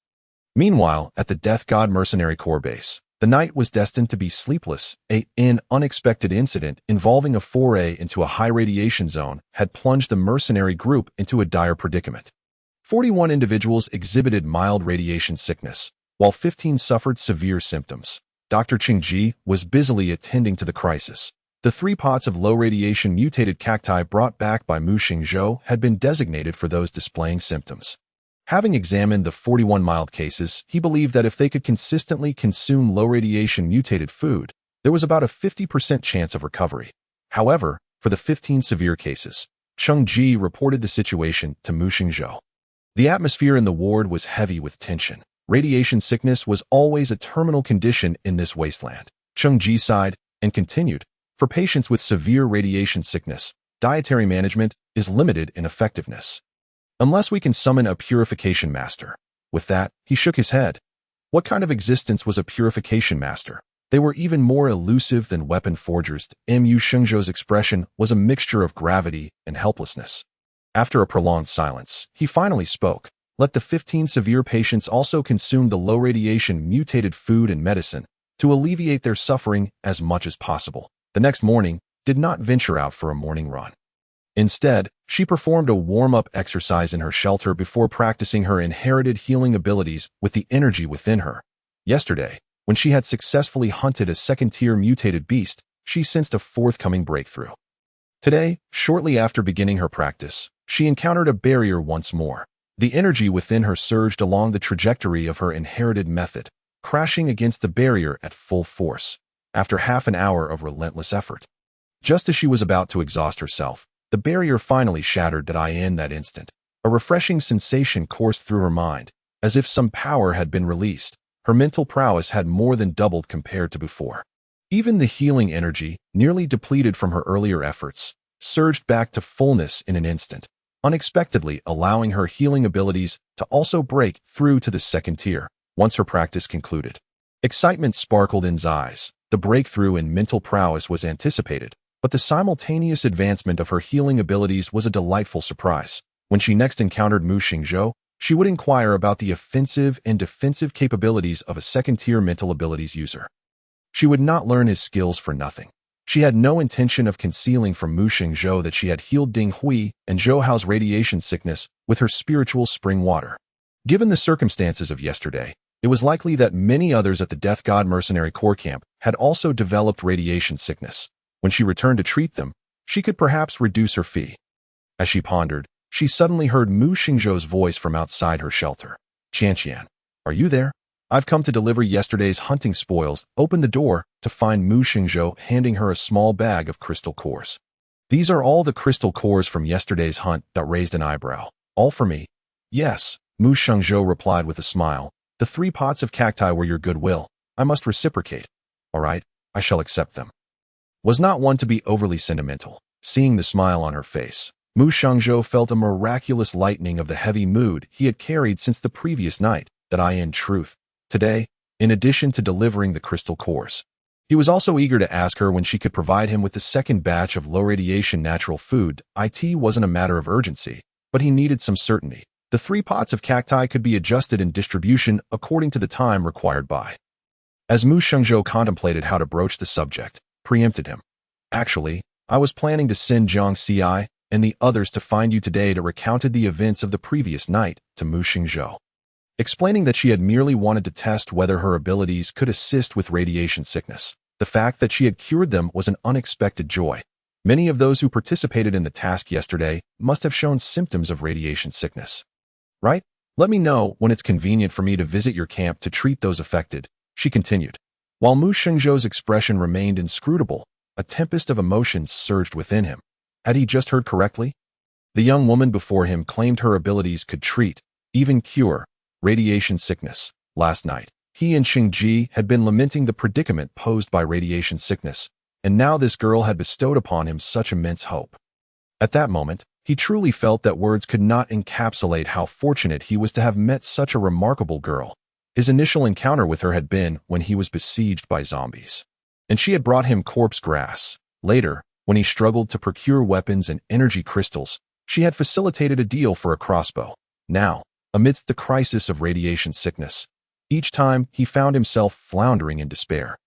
Meanwhile, at the Death God Mercenary Corps base, the night was destined to be sleepless. An unexpected incident involving a foray into a high radiation zone had plunged the mercenary group into a dire predicament. 41 individuals exhibited mild radiation sickness, while 15 suffered severe symptoms. Dr. Qingji was busily attending to the crisis. The 3 pots of low-radiation mutated cacti brought back by Mu Xingzhou had been designated for those displaying symptoms. Having examined the 41 mild cases, he believed that if they could consistently consume low-radiation mutated food, there was about a 50% chance of recovery. However, for the 15 severe cases, Cheng Ji reported the situation to Mu Xingzhou. The atmosphere in the ward was heavy with tension. Radiation sickness was always a terminal condition in this wasteland. Cheng Ji sighed and continued, for patients with severe radiation sickness, dietary management is limited in effectiveness. Unless we can summon a purification master. With that, he shook his head. What kind of existence was a purification master? They were even more elusive than weapon forgers. Mu Shengzhou's expression was a mixture of gravity and helplessness. After a prolonged silence, he finally spoke. Let the 15 severe patients also consume the low-radiation mutated food and medicine to alleviate their suffering as much as possible. The next morning, did not venture out for a morning run. Instead, she performed a warm-up exercise in her shelter before practicing her inherited healing abilities with the energy within her. Yesterday, when she had successfully hunted a second-tier mutated beast, she sensed a forthcoming breakthrough. Today, shortly after beginning her practice, she encountered a barrier once more. The energy within her surged along the trajectory of her inherited method, crashing against the barrier at full force. After half an hour of relentless effort, just as she was about to exhaust herself, the barrier finally shattered. In that instant, a refreshing sensation coursed through her mind, as if some power had been released. Her mental prowess had more than doubled compared to before. Even the healing energy, nearly depleted from her earlier efforts, surged back to fullness in an instant, unexpectedly allowing her healing abilities to also break through to the second tier. Once her practice concluded, excitement sparkled in his eyes. The breakthrough in mental prowess was anticipated, but the simultaneous advancement of her healing abilities was a delightful surprise. When she next encountered Mu Xingzhou, she would inquire about the offensive and defensive capabilities of a second-tier mental abilities user. She would not learn his skills for nothing. She had no intention of concealing from Mu Xingzhou that she had healed Ding Hui and Zhou Hao's radiation sickness with her spiritual spring water. Given the circumstances of yesterday, it was likely that many others at the Death God Mercenary Corps camp had also developed radiation sickness. When she returned to treat them, she could perhaps reduce her fee. As she pondered, she suddenly heard Mu Xingzhou's voice from outside her shelter. "Qianqian, are you there? I've come to deliver yesterday's hunting spoils." Opened the door to find Mu Xingzhou handing her a small bag of crystal cores. "These are all the crystal cores from yesterday's hunt." Raised an eyebrow. "All for me?" "Yes," Mu Xingzhou replied with a smile. "The 3 pots of cacti were your goodwill. I must reciprocate. All right, I shall accept them." Was not one to be overly sentimental. Seeing the smile on her face, Mu Xingzhou felt a miraculous lightening of the heavy mood he had carried since the previous night. In truth, today, in addition to delivering the crystal cores, he was also eager to ask her when she could provide him with the second batch of low-radiation natural food. It wasn't a matter of urgency, but he needed some certainty. The 3 pots of cacti could be adjusted in distribution according to the time required by. As Mu Xingzhou contemplated how to broach the subject, preempted him. "Actually, I was planning to send Jiang Xi and the others to find you today." Recounted the events of the previous night to Mu Xingzhou, explaining that she had merely wanted to test whether her abilities could assist with radiation sickness. The fact that she had cured them was an unexpected joy. Many of those who participated in the task yesterday must have shown symptoms of radiation sickness. "Right? Let me know when it's convenient for me to visit your camp to treat those affected," she continued. While Mu Xingzhou's expression remained inscrutable, a tempest of emotions surged within him. Had he just heard correctly? The young woman before him claimed her abilities could treat, even cure, radiation sickness. Last night, he and Xingji had been lamenting the predicament posed by radiation sickness, and now this girl had bestowed upon him such immense hope. At that moment, he truly felt that words could not encapsulate how fortunate he was to have met such a remarkable girl. His initial encounter with her had been when he was besieged by zombies, and she had brought him corpse grass. Later, when he struggled to procure weapons and energy crystals, she had facilitated a deal for a crossbow. Now, amidst the crisis of radiation sickness, each time he found himself floundering in despair.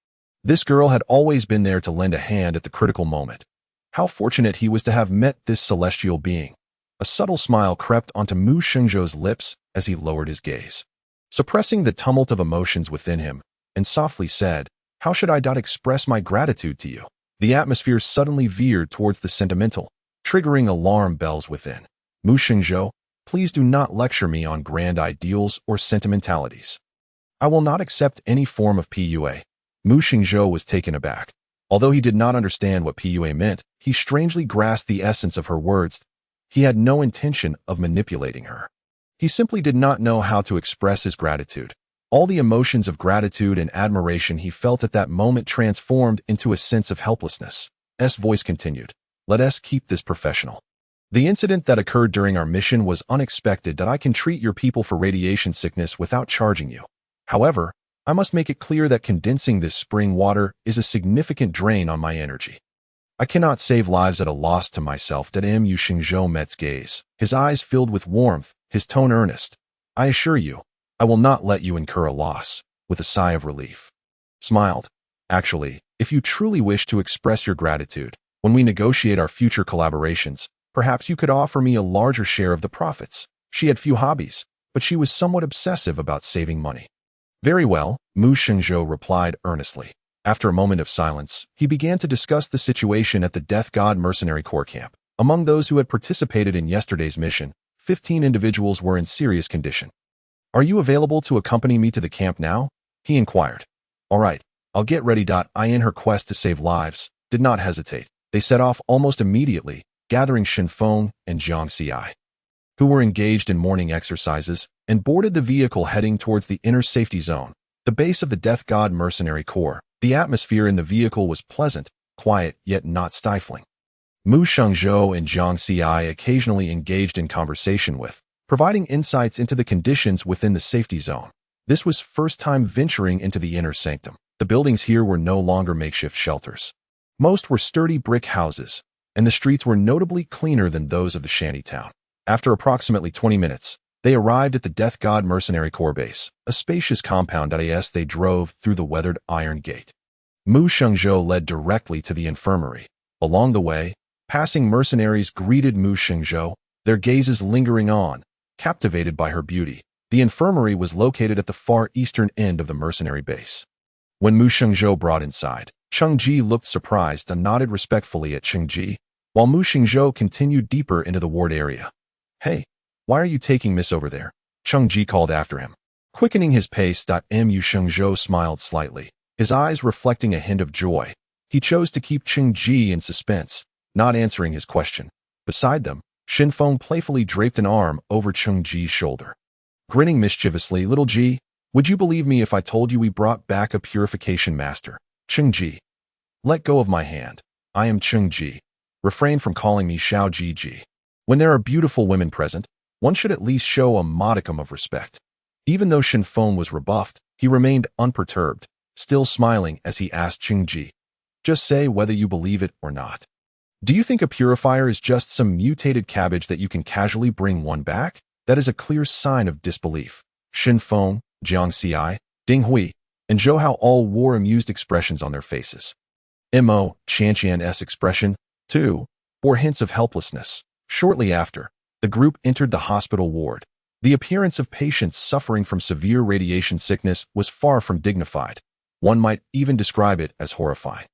This girl had always been there to lend a hand at the critical moment. How fortunate he was to have met this celestial being. A subtle smile crept onto Mu Xingzhou's lips as he lowered his gaze, suppressing the tumult of emotions within him, and softly said, "How should I express my gratitude to you?" The atmosphere suddenly veered towards the sentimental, triggering alarm bells within. "Mu Xingzhou, please do not lecture me on grand ideals or sentimentalities. I will not accept any form of PUA." Mu Xingzhou was taken aback. Although he did not understand what PUA meant, he strangely grasped the essence of her words. He had no intention of manipulating her. He simply did not know how to express his gratitude. All the emotions of gratitude and admiration he felt at that moment transformed into a sense of helplessness. S voice continued, "Let us keep this professional. The incident that occurred during our mission was unexpected. I can treat your people for radiation sickness without charging you. However, I must make it clear that condensing this spring water is a significant drain on my energy. I cannot save lives at a loss to myself." Mu Xingzhou met's gaze, his eyes filled with warmth, his tone earnest. "I assure you, I will not let you incur a loss." With a sigh of relief, smiled. "Actually, if you truly wish to express your gratitude, when we negotiate our future collaborations, perhaps you could offer me a larger share of the profits." She had few hobbies, but she was somewhat obsessive about saving money. "Very well," Mu Xingzhou replied earnestly. After a moment of silence, he began to discuss the situation at the Death God Mercenary Corps camp. Among those who had participated in yesterday's mission, 15 individuals were in serious condition. "Are you available to accompany me to the camp now?" he inquired. "All right, I'll get ready." In her quest to save lives, did not hesitate. They set off almost immediately, gathering Shinfeng and Jiang Xi, who were engaged in morning exercises, and boarded the vehicle heading towards the inner safety zone, the base of the Death God Mercenary Corps. The atmosphere in the vehicle was pleasant, quiet, yet not stifling. Mu Xingzhou and Jiang Xi occasionally engaged in conversation with, providing insights into the conditions within the safety zone. This was first time venturing into the inner sanctum. The buildings here were no longer makeshift shelters. Most were sturdy brick houses, and the streets were notably cleaner than those of the shantytown. After approximately 20 minutes, they arrived at the Death God Mercenary Corps base, a spacious compound. As they drove through the weathered iron gate, Mu Shengzhou led directly to the infirmary. Along the way, passing mercenaries greeted Mu Shengzhou, their gazes lingering on, captivated by her beauty. The infirmary was located at the far eastern end of the mercenary base. When Mu Shengzhou brought inside, Cheng Ji looked surprised and nodded respectfully at Cheng Ji, while Mu Shengzhou continued deeper into the ward area. "Hey, why are you taking Miss over there?" Cheng Ji called after him. Quickening his pace, Mu Shengzhou smiled slightly, his eyes reflecting a hint of joy. He chose to keep Cheng Ji in suspense, not answering his question. Beside them, Shin Feng playfully draped an arm over Cheng Ji's shoulder. Grinning mischievously, "Little Ji, would you believe me if I told you we brought back a purification master?" "Cheng Ji, let go of my hand. I am Cheng Ji. Refrain from calling me Xiao Ji Ji. When there are beautiful women present, one should at least show a modicum of respect." Even though Shin Feng was rebuffed, he remained unperturbed, still smiling as he asked Cheng Ji, "Just say whether you believe it or not. Do you think a purifier is just some mutated cabbage that you can casually bring one back? That is a clear sign of disbelief." Shin Feng, Jiang Xi, Ding Hui, and Zhou Hao all wore amused expressions on their faces. Mo Qianqian's expression, too, bore hints of helplessness. Shortly after, the group entered the hospital ward. The appearance of patients suffering from severe radiation sickness was far from dignified. One might even describe it as horrifying.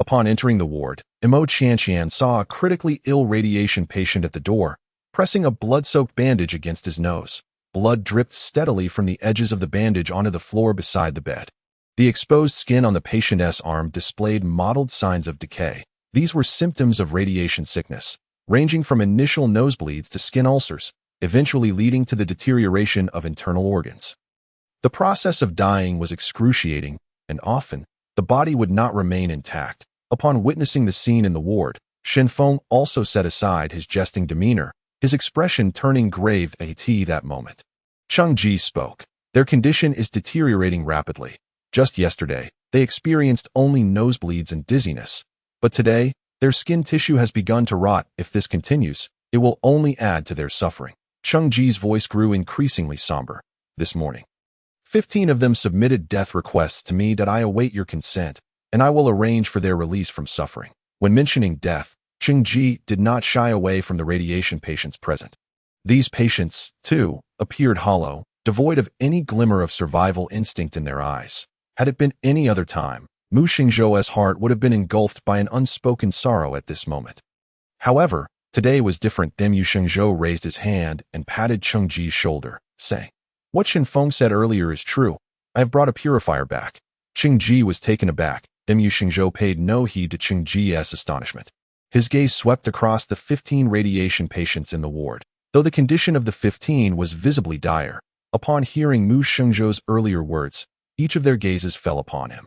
Upon entering the ward, Mo Qianqian saw a critically ill radiation patient at the door, pressing a blood-soaked bandage against his nose. Blood dripped steadily from the edges of the bandage onto the floor beside the bed. The exposed skin on the patient's arm displayed mottled signs of decay. These were symptoms of radiation sickness, ranging from initial nosebleeds to skin ulcers, eventually leading to the deterioration of internal organs. The process of dying was excruciating, and often, the body would not remain intact. Upon witnessing the scene in the ward, Shin Feng also set aside his jesting demeanor, his expression turning grave at that moment. Cheng Ji spoke. "Their condition is deteriorating rapidly. Just yesterday, they experienced only nosebleeds and dizziness, but today, their skin tissue has begun to rot. If this continues, it will only add to their suffering." Cheng Ji's voice grew increasingly somber. "This morning, 15 of them submitted death requests to me that I await your consent, and I will arrange for their release from suffering." When mentioning death, Cheng Ji did not shy away from the radiation patients present. These patients, too, appeared hollow, devoid of any glimmer of survival instinct in their eyes. Had it been any other time, Mu Shengzhou's heart would have been engulfed by an unspoken sorrow at this moment. However, today was different. Mu Shengzhou raised his hand and patted Cheng Ji's shoulder, saying, "What Shin Feng said earlier is true. I have brought a purifier back." Cheng Ji was taken aback. Mu Shengzhou paid no heed to Cheng Ji's astonishment. His gaze swept across the 15 radiation patients in the ward. Though the condition of the 15 was visibly dire, upon hearing Mu Shengzhou's earlier words, each of their gazes fell upon him.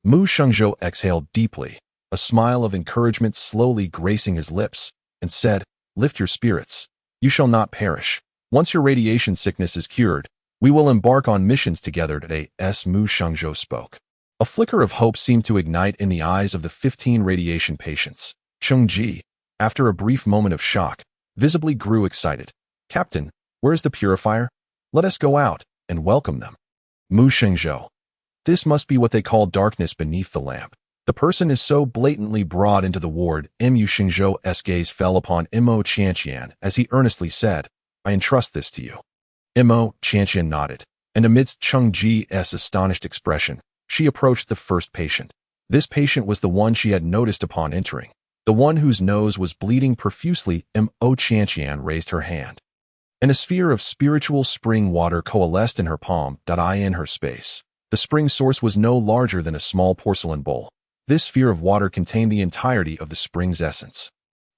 Mu Shengzhou exhaled deeply, a smile of encouragement slowly gracing his lips, and said, "Lift your spirits. You shall not perish. Once your radiation sickness is cured, we will embark on missions together today." Mu Shengzhou spoke. A flicker of hope seemed to ignite in the eyes of the 15 radiation patients. Cheng Ji, after a brief moment of shock, visibly grew excited. "Captain, where is the purifier? Let us go out and welcome them." Mu Shengzhou. "This must be what they call darkness beneath the lamp. The person is so blatantly brought into the ward." Mu Shengzhou's gaze fell upon Mo Qianqian as he earnestly said, "I entrust this to you." Mo Qianqian nodded, and amidst Cheng Ji's astonished expression, she approached the first patient. This patient was the one she had noticed upon entering, the one whose nose was bleeding profusely. Mo Qianqian raised her hand, and a sphere of spiritual spring water coalesced in her palm. In her space, the spring source was no larger than a small porcelain bowl. This sphere of water contained the entirety of the spring's essence.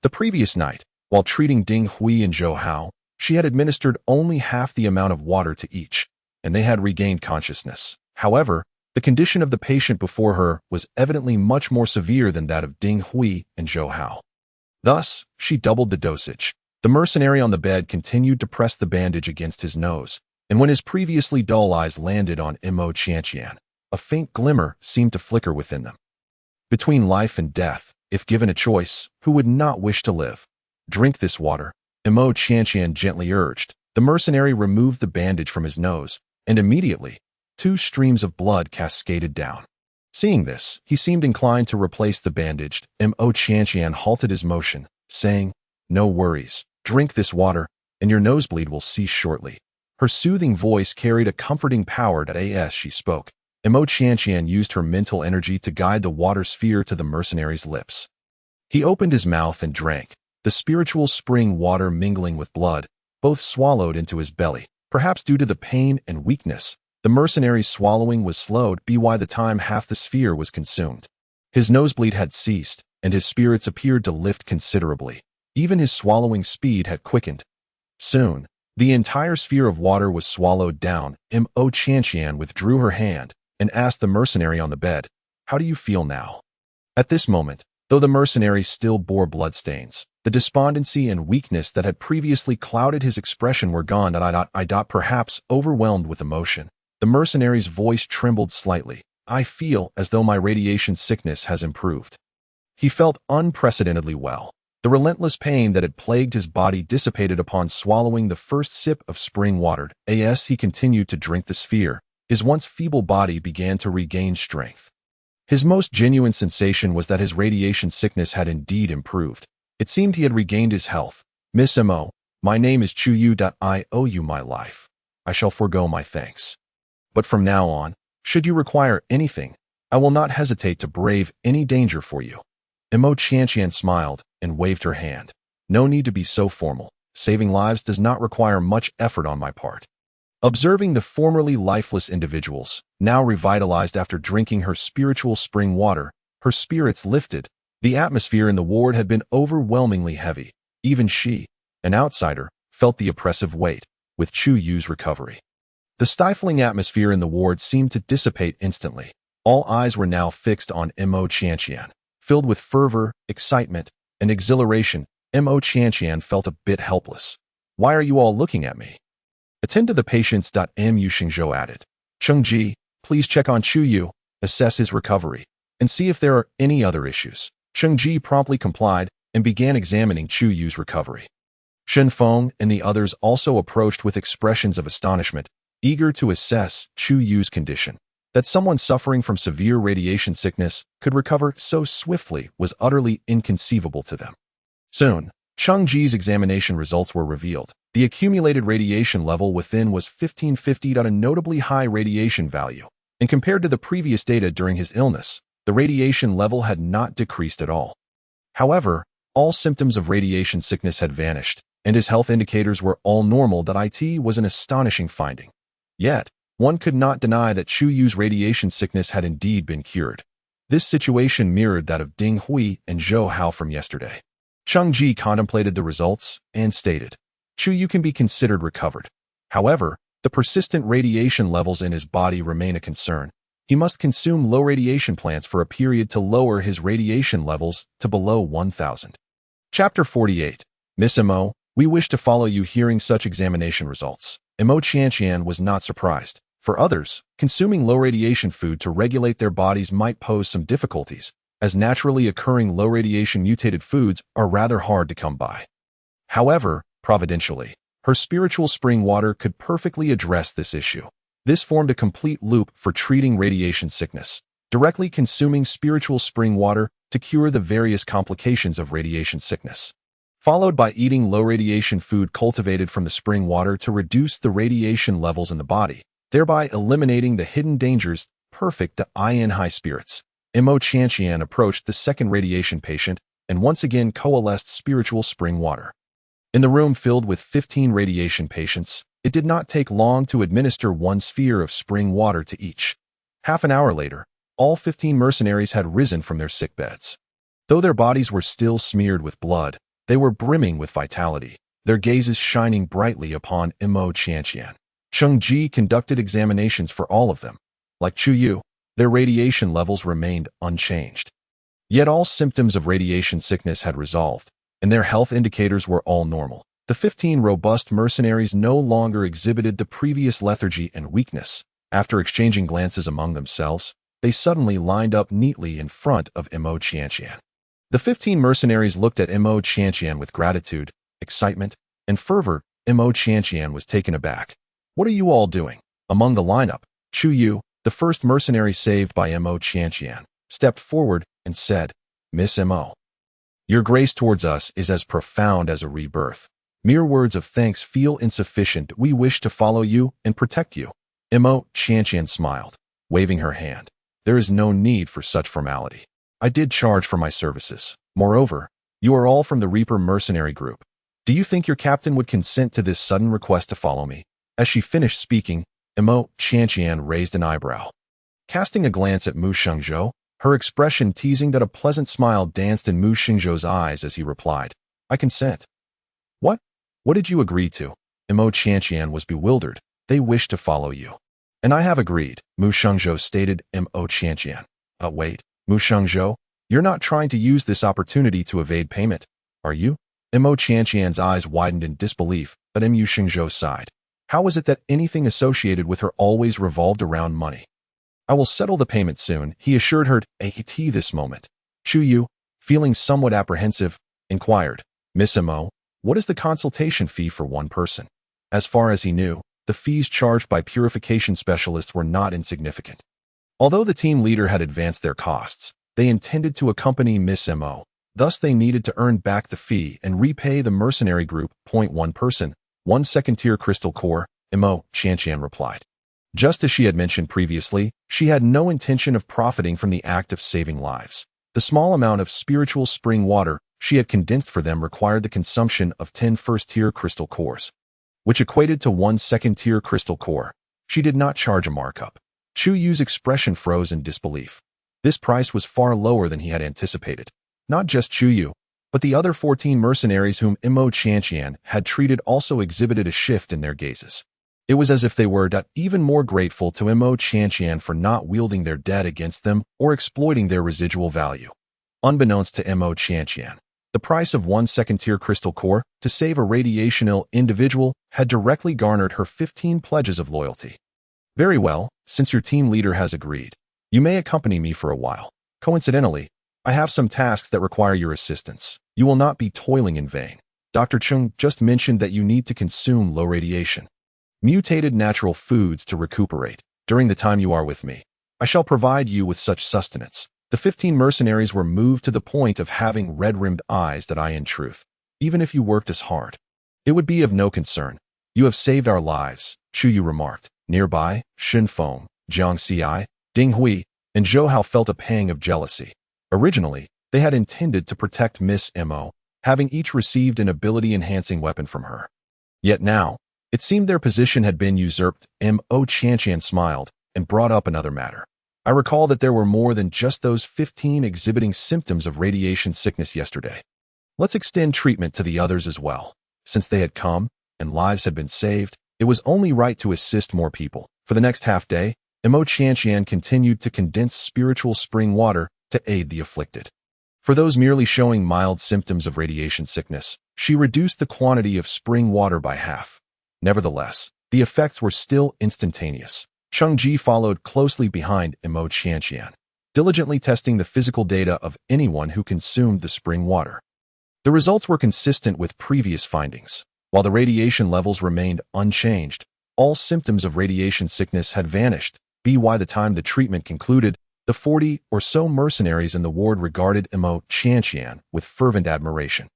The previous night, while treating Ding Hui and Zhou Hao, she had administered only half the amount of water to each, and they had regained consciousness. However, the condition of the patient before her was evidently much more severe than that of Ding Hui and Zhou Hao. Thus, she doubled the dosage. The mercenary on the bed continued to press the bandage against his nose, and when his previously dull eyes landed on Mo Qianqian, a faint glimmer seemed to flicker within them. Between life and death, if given a choice, who would not wish to live? Drink this water, Imo Qianqian gently urged. The mercenary removed the bandage from his nose, and immediately, 2 streams of blood cascaded down. Seeing this, he seemed inclined to replace the bandage. Imo Qianqian halted his motion, saying, "No worries, drink this water, and your nosebleed will cease shortly." Her soothing voice carried a comforting power as she spoke. Imo Qianqian used her mental energy to guide the water sphere to the mercenary's lips. He opened his mouth and drank, the spiritual spring water mingling with blood, both swallowed into his belly. Perhaps due to the pain and weakness, the mercenary's swallowing was slowed by the time half the sphere was consumed. His nosebleed had ceased, and his spirits appeared to lift considerably. Even his swallowing speed had quickened. Soon, the entire sphere of water was swallowed down. Imo Qianqian withdrew her hand and asked the mercenary on the bed, "How do you feel now?" At this moment, though the mercenary still bore bloodstains, the despondency and weakness that had previously clouded his expression were gone. Perhaps overwhelmed with emotion, the mercenary's voice trembled slightly. "I feel as though my radiation sickness has improved." He felt unprecedentedly well. The relentless pain that had plagued his body dissipated upon swallowing the first sip of spring water. As he continued to drink the sphere, his once feeble body began to regain strength. His most genuine sensation was that his radiation sickness had indeed improved. It seemed he had regained his health. "Miss Imo, my name is Chu Yu. I owe you my life. I shall forego my thanks. But from now on, should you require anything, I will not hesitate to brave any danger for you." Imo Qianqian smiled and waved her hand. "No need to be so formal. Saving lives does not require much effort on my part." Observing the formerly lifeless individuals, now revitalized after drinking her spiritual spring water, her spirits lifted. The atmosphere in the ward had been overwhelmingly heavy. Even she, an outsider, felt the oppressive weight, with Chu Yu's recovery. The stifling atmosphere in the ward seemed to dissipate instantly. All eyes were now fixed on Imo Qianqian. Filled with fervor, excitement, and exhilaration, Imo Qianqian felt a bit helpless. "Why are you all looking at me?" "Attend to the patients." Mu Xingzhou added. "Chengji, please check on Chu Yu, assess his recovery, and see if there are any other issues." Chengji promptly complied and began examining Chu Yu's recovery. Shen Feng and the others also approached with expressions of astonishment, eager to assess Chu Yu's condition. That someone suffering from severe radiation sickness could recover so swiftly was utterly inconceivable to them. Soon, Chengji's examination results were revealed. The accumulated radiation level within was 1550, a notably high radiation value, and compared to the previous data during his illness, the radiation level had not decreased at all. However, all symptoms of radiation sickness had vanished, and his health indicators were all normal. It was an astonishing finding. Yet, one could not deny that Chu Yu's radiation sickness had indeed been cured. This situation mirrored that of Ding Hui and Zhou Hao from yesterday. Chengji contemplated the results and stated, "Chu Yu can be considered recovered. However, the persistent radiation levels in his body remain a concern. He must consume low radiation plants for a period to lower his radiation levels to below 1000. Chapter 48. Miss Imo, we wish to follow you. Hearing such examination results, Imo Qianqian was not surprised. For others, consuming low radiation food to regulate their bodies might pose some difficulties, as naturally occurring low radiation mutated foods are rather hard to come by. However, providentially, her spiritual spring water could perfectly address this issue. This formed a complete loop for treating radiation sickness, directly consuming spiritual spring water to cure the various complications of radiation sickness, followed by eating low radiation food cultivated from the spring water to reduce the radiation levels in the body, thereby eliminating the hidden dangers. Perfect to in high spirits. Imo Qianqian approached the second radiation patient and once again coalesced spiritual spring water. In the room filled with 15 radiation patients, it did not take long to administer one sphere of spring water to each. Half an hour later, all 15 mercenaries had risen from their sickbeds. Though their bodies were still smeared with blood, they were brimming with vitality, their gazes shining brightly upon Imo Qianqian. Chengji conducted examinations for all of them. Like Chu Yu, their radiation levels remained unchanged. Yet all symptoms of radiation sickness had resolved, and their health indicators were all normal. The 15 robust mercenaries no longer exhibited the previous lethargy and weakness, After exchanging glances among themselves, they suddenly lined up neatly in front of Mo Qianqian. The 15 mercenaries looked at Mo Qianqian with gratitude, excitement, and fervor. Mo Qianqian was taken aback. "What are you all doing?" Among the lineup, Chu Yu, the first mercenary saved by Mo Qianqian, stepped forward and said, "Miss Mo, your grace towards us is as profound as a rebirth. Mere words of thanks feel insufficient. We wish to follow you and protect you." Mo Qianqian smiled, waving her hand. "There is no need for such formality. I did charge for my services. Moreover, you are all from the Reaper mercenary group. Do you think your captain would consent to this sudden request to follow me?" As she finished speaking, Mo Qianqian raised an eyebrow. Casting a glance at Mu Shengzhou, her expression teasing that a pleasant smile danced in Mu Shengzhou's eyes as he replied, "I consent." "What? What did you agree to?" Mo Qianqian was bewildered. "They wish to follow you." "And I have agreed," Mu Shengzhou stated. Mo Qianqian. Wait, Mu Shengzhou, you're not trying to use this opportunity to evade payment, are you?" Mo Qianqian's eyes widened in disbelief, but Mu Shengzhou sighed. How was it that anything associated with her always revolved around money? "I will settle the payment soon," he assured her. At this moment, Chu Yu, feeling somewhat apprehensive, inquired, "Miss Mo, what is the consultation fee for one person?" As far as he knew, the fees charged by purification specialists were not insignificant. Although the team leader had advanced their costs, they intended to accompany Miss Mo. Thus they needed to earn back the fee and repay the mercenary group. "1 person, 1 second-tier crystal core," Mo Qianqian replied. Just as she had mentioned previously, she had no intention of profiting from the act of saving lives. The small amount of spiritual spring water she had condensed for them required the consumption of 10 first-tier crystal cores, which equated to 1 second-tier crystal core. She did not charge a markup. Chu Yu's expression froze in disbelief. This price was far lower than he had anticipated. Not just Chu Yu, but the other 14 mercenaries whom Mo Qianqian had treated also exhibited a shift in their gazes. It was as if they were even more grateful to Mo Qianqian for not wielding their debt against them or exploiting their residual value. Unbeknownst to Mo Qianqian, the price of 1 second-tier crystal core to save a radiation-ill individual had directly garnered her 15 pledges of loyalty. "Very well, since your team leader has agreed, you may accompany me for a while. Coincidentally, I have some tasks that require your assistance. You will not be toiling in vain. Dr. Chung just mentioned that you need to consume low radiation, mutated natural foods to recuperate. During the time you are with me, I shall provide you with such sustenance." The 15 mercenaries were moved to the point of having red-rimmed eyes. In truth, even if you worked as hard, it would be of no concern. "You have saved our lives," Chu Yu remarked. Nearby, Shen Feng, Jiang Xi, Ding Hui, and Zhou Hao felt a pang of jealousy. Originally, they had intended to protect Miss Mo, having each received an ability-enhancing weapon from her. Yet now, it seemed their position had been usurped. Mo Qianqian smiled and brought up another matter. "I recall that there were more than just those 15 exhibiting symptoms of radiation sickness yesterday. Let's extend treatment to the others as well. Since they had come, and lives had been saved, it was only right to assist more people." For the next half-day, Mo Qianqian continued to condense spiritual spring water to aid the afflicted. For those merely showing mild symptoms of radiation sickness, she reduced the quantity of spring water by half. Nevertheless, the effects were still instantaneous. Cheng Ji followed closely behind Mo Qianqian, diligently testing the physical data of anyone who consumed the spring water. The results were consistent with previous findings. While the radiation levels remained unchanged, all symptoms of radiation sickness had vanished. By the time the treatment concluded, the 40 or so mercenaries in the ward regarded Mo Qianqian with fervent admiration.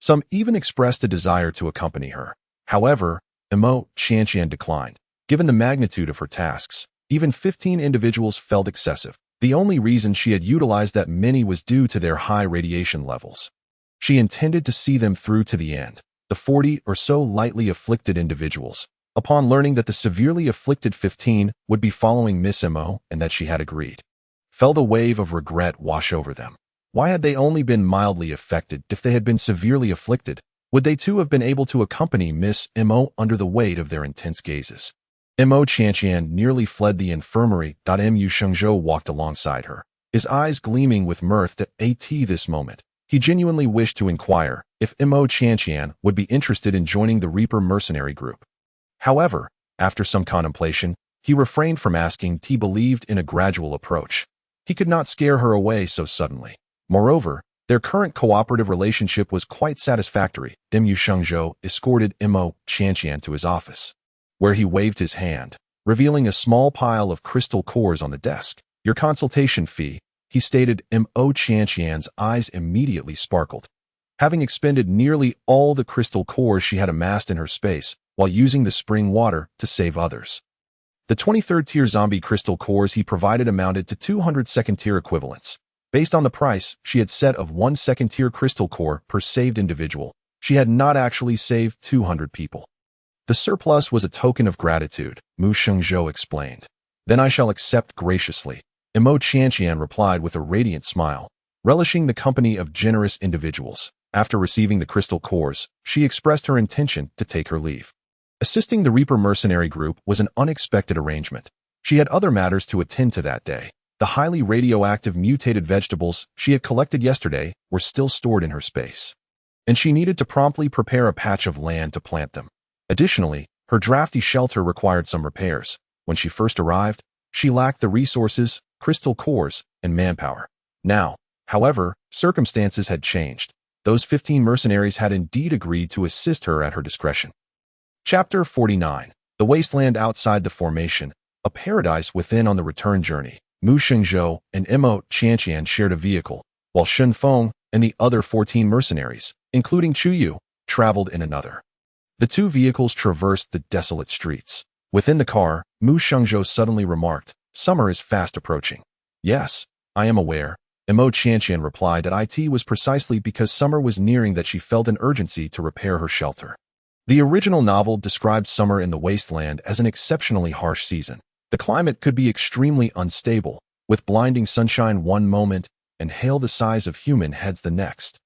Some even expressed a desire to accompany her. However, Mo Qianqian declined. Given the magnitude of her tasks, even 15 individuals felt excessive. The only reason she had utilized that many was due to their high radiation levels. She intended to see them through to the end. The 40 or so lightly afflicted individuals, upon learning that the severely afflicted 15 would be following Miss Mo and that she had agreed, felt a wave of regret wash over them. Why had they only been mildly affected? If they had been severely afflicted, would they too have been able to accompany Miss Mo under the weight of their intense gazes? Mo Qianqian nearly fled the infirmary. Mu Shengzhou walked alongside her, his eyes gleaming with mirth. At this moment, he genuinely wished to inquire if Mo Qianqian would be interested in joining the Reaper mercenary group. However, after some contemplation, He refrained from asking. He believed in a gradual approach. He could not scare her away so suddenly. Moreover, their current cooperative relationship was quite satisfactory. Dim Yushengzhou escorted Mo Qianqian to his office, where he waved his hand, revealing a small pile of crystal cores on the desk. Your consultation fee, he stated. Mo Qianqian's eyes immediately sparkled. Having expended nearly all the crystal cores she had amassed in her space while using the spring water to save others. The 23rd tier zombie crystal cores he provided amounted to 200 second tier equivalents. Based on the price she had set of 1 second tier crystal core per saved individual, she had not actually saved 200 people. The surplus was a token of gratitude, Mu Shengzhou explained. Then I shall accept graciously, Mo Qianqian replied with a radiant smile, relishing the company of generous individuals. After receiving the crystal cores, she expressed her intention to take her leave. Assisting the Reaper mercenary group was an unexpected arrangement. She had other matters to attend to that day. The highly radioactive mutated vegetables she had collected yesterday were still stored in her space, and she needed to promptly prepare a patch of land to plant them. Additionally, her drafty shelter required some repairs. When she first arrived, she lacked the resources, crystal cores, and manpower. Now, however, circumstances had changed. Those 15 mercenaries had indeed agreed to assist her at her discretion. Chapter 49. The Wasteland Outside the Formation, a Paradise Within. On the return journey, Mu Shengzhou and Mo Qianqian shared a vehicle, while Shen Feng and the other 14 mercenaries, including Chu Yu, traveled in another. The two vehicles traversed the desolate streets. Within the car, Mu Shengzhou suddenly remarked, "Summer is fast approaching." "Yes, I am aware," Mo Qianqian replied. That it was precisely because summer was nearing that she felt an urgency to repair her shelter. The original novel described summer in the wasteland as an exceptionally harsh season. The climate could be extremely unstable, with blinding sunshine one moment and hail the size of human heads the next.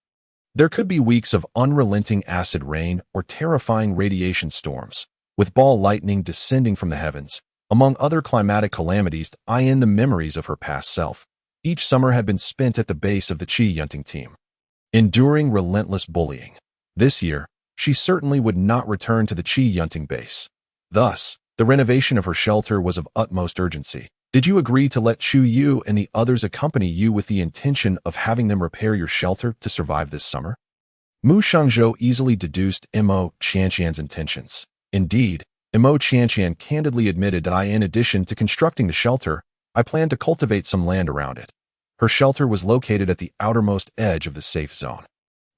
There could be weeks of unrelenting acid rain or terrifying radiation storms, with ball lightning descending from the heavens. Among other climatic calamities, in the memories of her past self. Each summer had been spent at the base of the Qi Yunting team, enduring relentless bullying. This year, she certainly would not return to the Qi Yunting base. Thus, the renovation of her shelter was of utmost urgency. "Did you agree to let Chu Yu and the others accompany you with the intention of having them repair your shelter to survive this summer?" Mu Shengzhou easily deduced Mo Qianqian's intentions. Indeed, Mo Qianqian candidly admitted that in addition to constructing the shelter, I planned to cultivate some land around it. Her shelter was located at the outermost edge of the safe zone,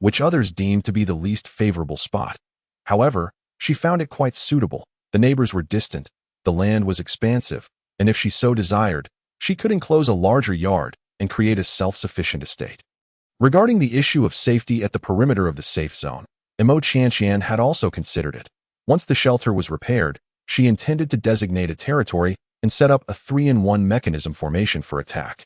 which others deemed to be the least favorable spot. However, she found it quite suitable. The neighbors were distant, the land was expansive, and if she so desired, she could enclose a larger yard and create a self-sufficient estate. Regarding the issue of safety at the perimeter of the safe zone, Mo Qianqian had also considered it. Once the shelter was repaired, she intended to designate a territory and set up a 3-in-1 mechanism formation for attack,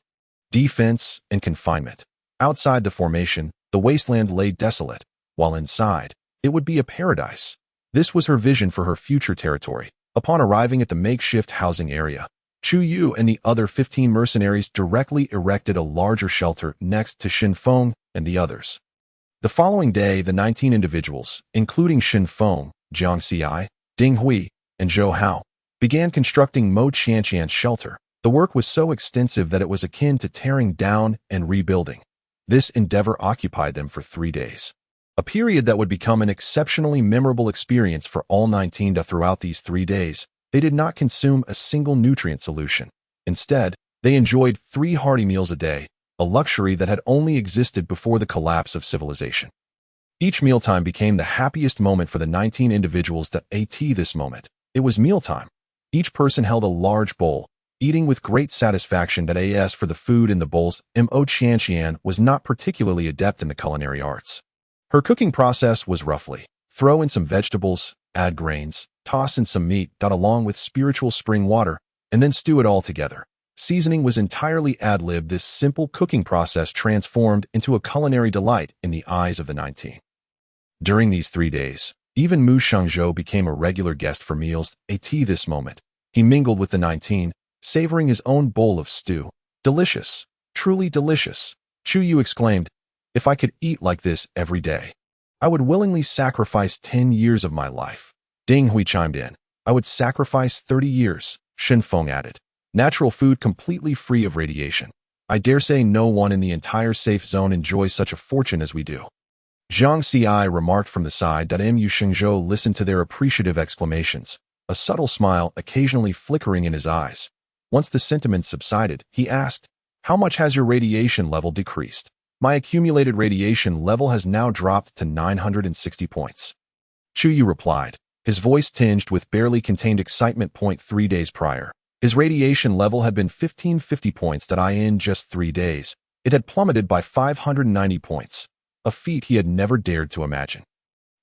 defense, and confinement. Outside the formation, the wasteland lay desolate, while inside, it would be a paradise. This was her vision for her future territory. Upon arriving at the makeshift housing area, Chu Yu and the other 15 mercenaries directly erected a larger shelter next to Shen Feng and the others. The following day, the 19 individuals, including Shen Feng, Jiang Xi, Ding Hui, and Zhou Hao, began constructing Mo Qianqian's shelter. The work was so extensive that it was akin to tearing down and rebuilding. This endeavor occupied them for 3 days, a period that would become an exceptionally memorable experience for all 19. Throughout these 3 days, they did not consume a single nutrient solution. Instead, they enjoyed 3 hearty meals a day, a luxury that had only existed before the collapse of civilization. Each mealtime became the happiest moment for the 19 individuals. This moment, it was mealtime. Each person held a large bowl, eating with great satisfaction. As for the food in the bowls, Mo Qianqian was not particularly adept in the culinary arts. Her cooking process was roughly: throw in some vegetables, add grains, toss in some meat, along with spiritual spring water, and then stew it all together. Seasoning was entirely ad-lib. This simple cooking process transformed into a culinary delight in the eyes of the 19. During these 3 days, even Mu Shengzhou became a regular guest for meals. This moment, he mingled with the 19, savoring his own bowl of stew. "Delicious, truly delicious," Chu Yu exclaimed. "If I could eat like this every day, I would willingly sacrifice 10 years of my life." Ding Hui chimed in. "I would sacrifice 30 years. Shen Feng added. Natural food completely free of radiation. I dare say no one in the entire safe zone enjoys such a fortune as we do. Zhang Xiai remarked from the side. Mu Shengzhou listened to their appreciative exclamations, a subtle smile occasionally flickering in his eyes. Once the sentiment subsided, he asked, "How much has your radiation level decreased?" "My accumulated radiation level has now dropped to 960 points." Chu Yu replied, his voice tinged with barely contained excitement. 3 days prior, his radiation level had been 1550 points. In just 3 days, it had plummeted by 590 points, a feat he had never dared to imagine.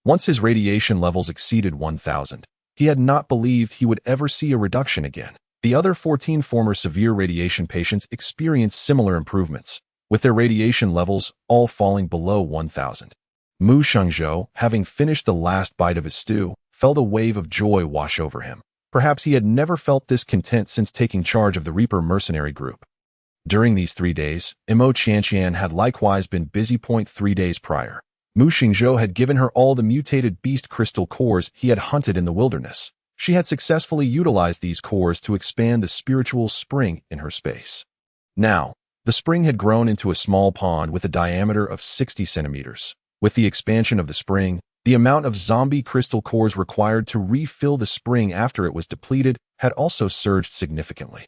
Once his radiation levels exceeded 1,000, he had not believed he would ever see a reduction again. The other 14 former severe radiation patients experienced similar improvements, with their radiation levels all falling below 1,000. Mu Shengzhou, having finished the last bite of his stew, felt a wave of joy wash over him. Perhaps he had never felt this content since taking charge of the Reaper mercenary group. During these 3 days, Mo Qianqian had likewise been busy. 3 days prior, Mu Shengzhou had given her all the mutated beast crystal cores he had hunted in the wilderness. She had successfully utilized these cores to expand the spiritual spring in her space. Now, the spring had grown into a small pond with a diameter of 60 centimeters. With the expansion of the spring, the amount of zombie crystal cores required to refill the spring after it was depleted had also surged significantly.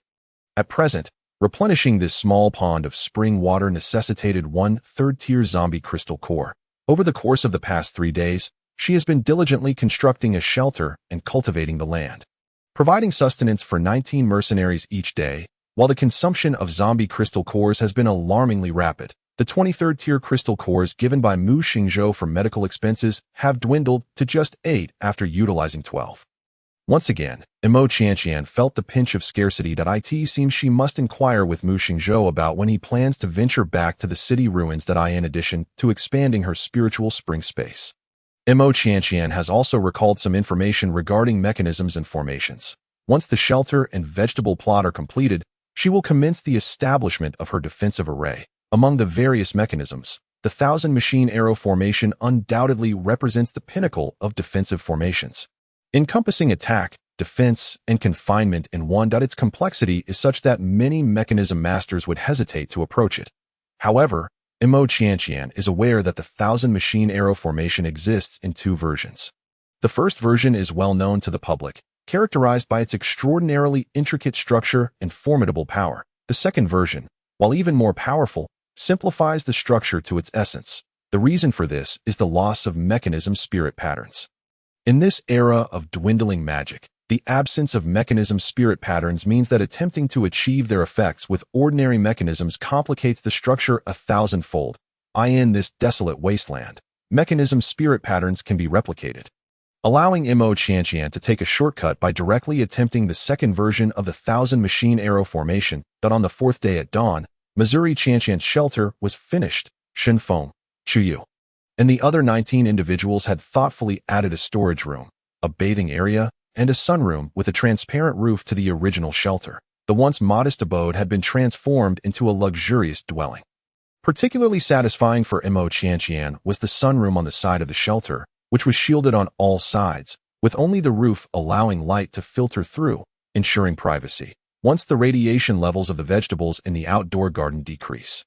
At present, replenishing this small pond of spring water necessitated 1 third-tier zombie crystal core. Over the course of the past 3 days, she has been diligently constructing a shelter and cultivating the land, providing sustenance for 19 mercenaries each day, while the consumption of zombie crystal cores has been alarmingly rapid. The 23rd tier crystal cores given by Mu Shengzhou for medical expenses have dwindled to just 8 after utilizing 12. Once again, Mo Qianqian felt the pinch of scarcity. It seems she must inquire with Mu Shengzhou about when he plans to venture back to the city ruins. In addition to expanding her spiritual spring space, Mo Qianqian has also recalled some information regarding mechanisms and formations. Once the shelter and vegetable plot are completed, she will commence the establishment of her defensive array. Among the various mechanisms, the 1,000 machine arrow formation undoubtedly represents the pinnacle of defensive formations, encompassing attack, defense, and confinement in one. Its complexity is such that many mechanism masters would hesitate to approach it. However, Mo Qianqian is aware that the 1,000 machine arrow formation exists in 2 versions. The first version is well known to the public, characterized by its extraordinarily intricate structure and formidable power. The second version, while even more powerful, simplifies the structure to its essence. The reason for this is the loss of mechanism spirit patterns. In this era of dwindling magic, the absence of mechanism spirit patterns means that attempting to achieve their effects with ordinary mechanisms complicates the structure 1,000-fold. In this desolate wasteland, mechanism spirit patterns can be replicated, allowing Mo Qianqian to take a shortcut by directly attempting the second version of the 1,000 machine arrow formation. But on the 4th day at dawn, Missouri Qianqian's shelter was finished. Shen Feng, Chu Yu, and the other 19 individuals had thoughtfully added a storage room, a bathing area, and a sunroom with a transparent roof to the original shelter. The once modest abode had been transformed into a luxurious dwelling. Particularly satisfying for Mo Qianqian was the sunroom on the side of the shelter, which was shielded on all sides, with only the roof allowing light to filter through, ensuring privacy. Once the radiation levels of the vegetables in the outdoor garden decrease,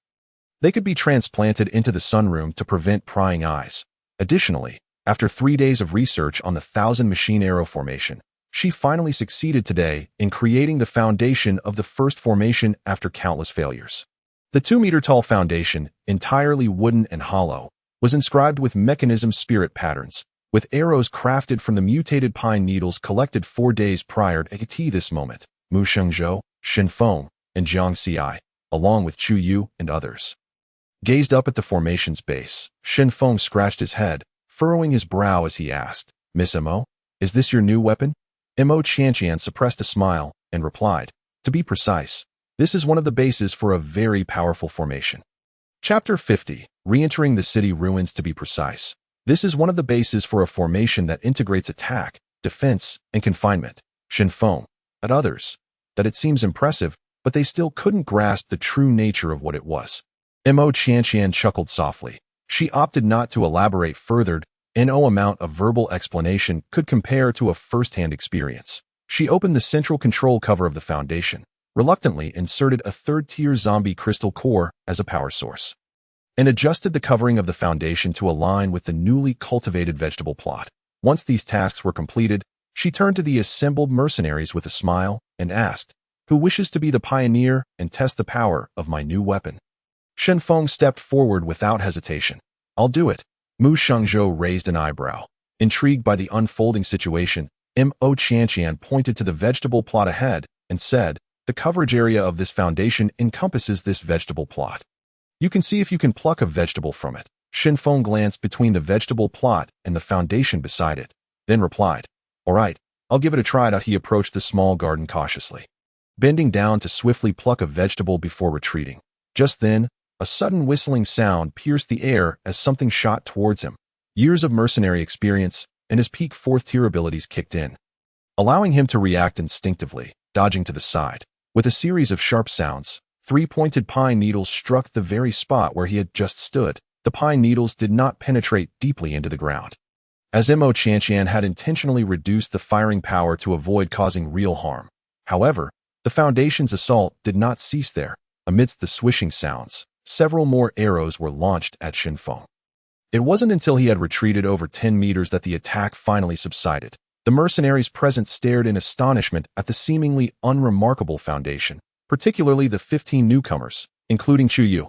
they could be transplanted into the sunroom to prevent prying eyes. Additionally, after 3 days of research on the 1,000 machine arrow formation, she finally succeeded today in creating the foundation of the first formation after countless failures. The 2-meter-tall foundation, entirely wooden and hollow, was inscribed with mechanism spirit patterns, with arrows crafted from the mutated pine needles collected 4 days prior to this moment. Mu Shengzhou, Shen Feng, and Zhang Xiai, along with Chu Yu and others, gazed up at the formation's base. Shen Feng scratched his head, furrowing his brow as he asked, "Miss Mo, is this your new weapon?" Mo Qianqian suppressed a smile and replied, "To be precise, this is one of the bases for a very powerful formation." Chapter 50, Re-entering the City Ruins. To be precise, this is one of the bases for a formation that integrates attack, defense, and confinement. Shen Feng, at others, that it seems impressive, but they still couldn't grasp the true nature of what it was. Mo Qianqian chuckled softly. She opted not to elaborate further. No amount of verbal explanation could compare to a first-hand experience. She opened the central control cover of the Foundation, reluctantly inserted a third-tier zombie crystal core as a power source, and adjusted the covering of the Foundation to align with the newly cultivated vegetable plot. Once these tasks were completed, she turned to the assembled mercenaries with a smile and asked, "Who wishes to be the pioneer and test the power of my new weapon?" Shen Feng stepped forward without hesitation. "I'll do it." Mu Shengzhou raised an eyebrow. Intrigued by the unfolding situation, Mo Qianqian pointed to the vegetable plot ahead and said, "The coverage area of this Foundation encompasses this vegetable plot. You can see if you can pluck a vegetable from it." Shen Feng glanced between the vegetable plot and the Foundation beside it, then replied, "All right, I'll give it a try." He approached the small garden cautiously, bending down to swiftly pluck a vegetable before retreating. Just then, a sudden whistling sound pierced the air as something shot towards him. Years of mercenary experience and his peak fourth-tier abilities kicked in, allowing him to react instinctively, dodging to the side. With a series of sharp sounds, 3 pointed pine needles struck the very spot where he had just stood. The pine needles did not penetrate deeply into the ground, as Mo Qianqian had intentionally reduced the firing power to avoid causing real harm. However, the Foundation's assault did not cease there. Amidst the swishing sounds, several more arrows were launched at Shen Feng. It wasn't until he had retreated over 10 meters that the attack finally subsided. The mercenaries present stared in astonishment at the seemingly unremarkable Foundation, particularly the 15 newcomers, including Chu Yu.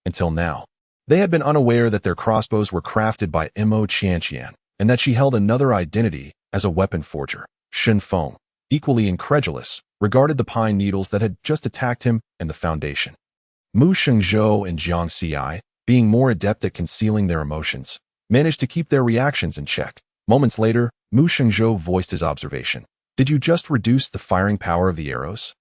Until now, they had been unaware that their crossbows were crafted by Mo Qianqian, and that she held another identity as a weapon forger. Shen Feng, equally incredulous, regarded the pine needles that had just attacked him and the Foundation. Mu Shengzhou and Jiang Xi, being more adept at concealing their emotions, managed to keep their reactions in check. Moments later, Mu Shengzhou voiced his observation. "Did you just reduce the firing power of the arrows?"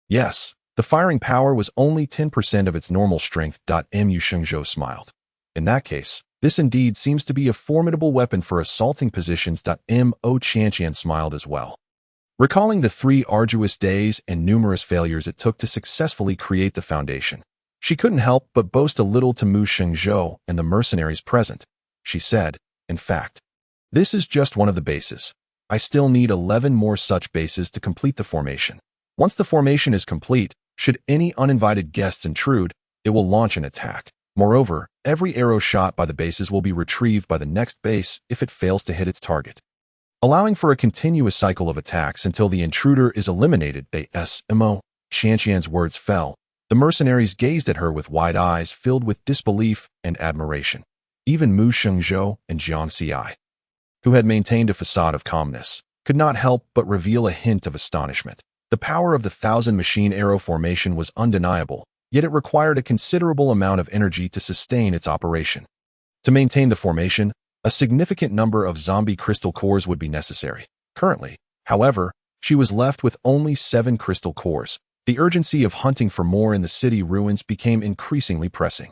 "Yes. The firing power was only 10% of its normal strength." Mu Shengzhou smiled. "In that case, this indeed seems to be a formidable weapon for assaulting positions." Mo Qianqian smiled as well, recalling the 3 arduous days and numerous failures it took to successfully create the Foundation. She couldn't help but boast a little to Mu Shengzhou and the mercenaries present. She said, "In fact, this is just one of the bases. I still need 11 more such bases to complete the formation. Once the formation is complete, should any uninvited guests intrude, it will launch an attack. Moreover, every arrow shot by the bases will be retrieved by the next base if it fails to hit its target, allowing for a continuous cycle of attacks until the intruder is eliminated." Mo Qianqian's words fell. The mercenaries gazed at her with wide eyes filled with disbelief and admiration. Even Mu Shengzhou and Jiang Xi, who had maintained a facade of calmness, could not help but reveal a hint of astonishment. The power of the 1,000 machine arrow formation was undeniable, yet it required a considerable amount of energy to sustain its operation. To maintain the formation, a significant number of zombie crystal cores would be necessary. Currently, however, she was left with only 7 crystal cores. The urgency of hunting for more in the city ruins became increasingly pressing.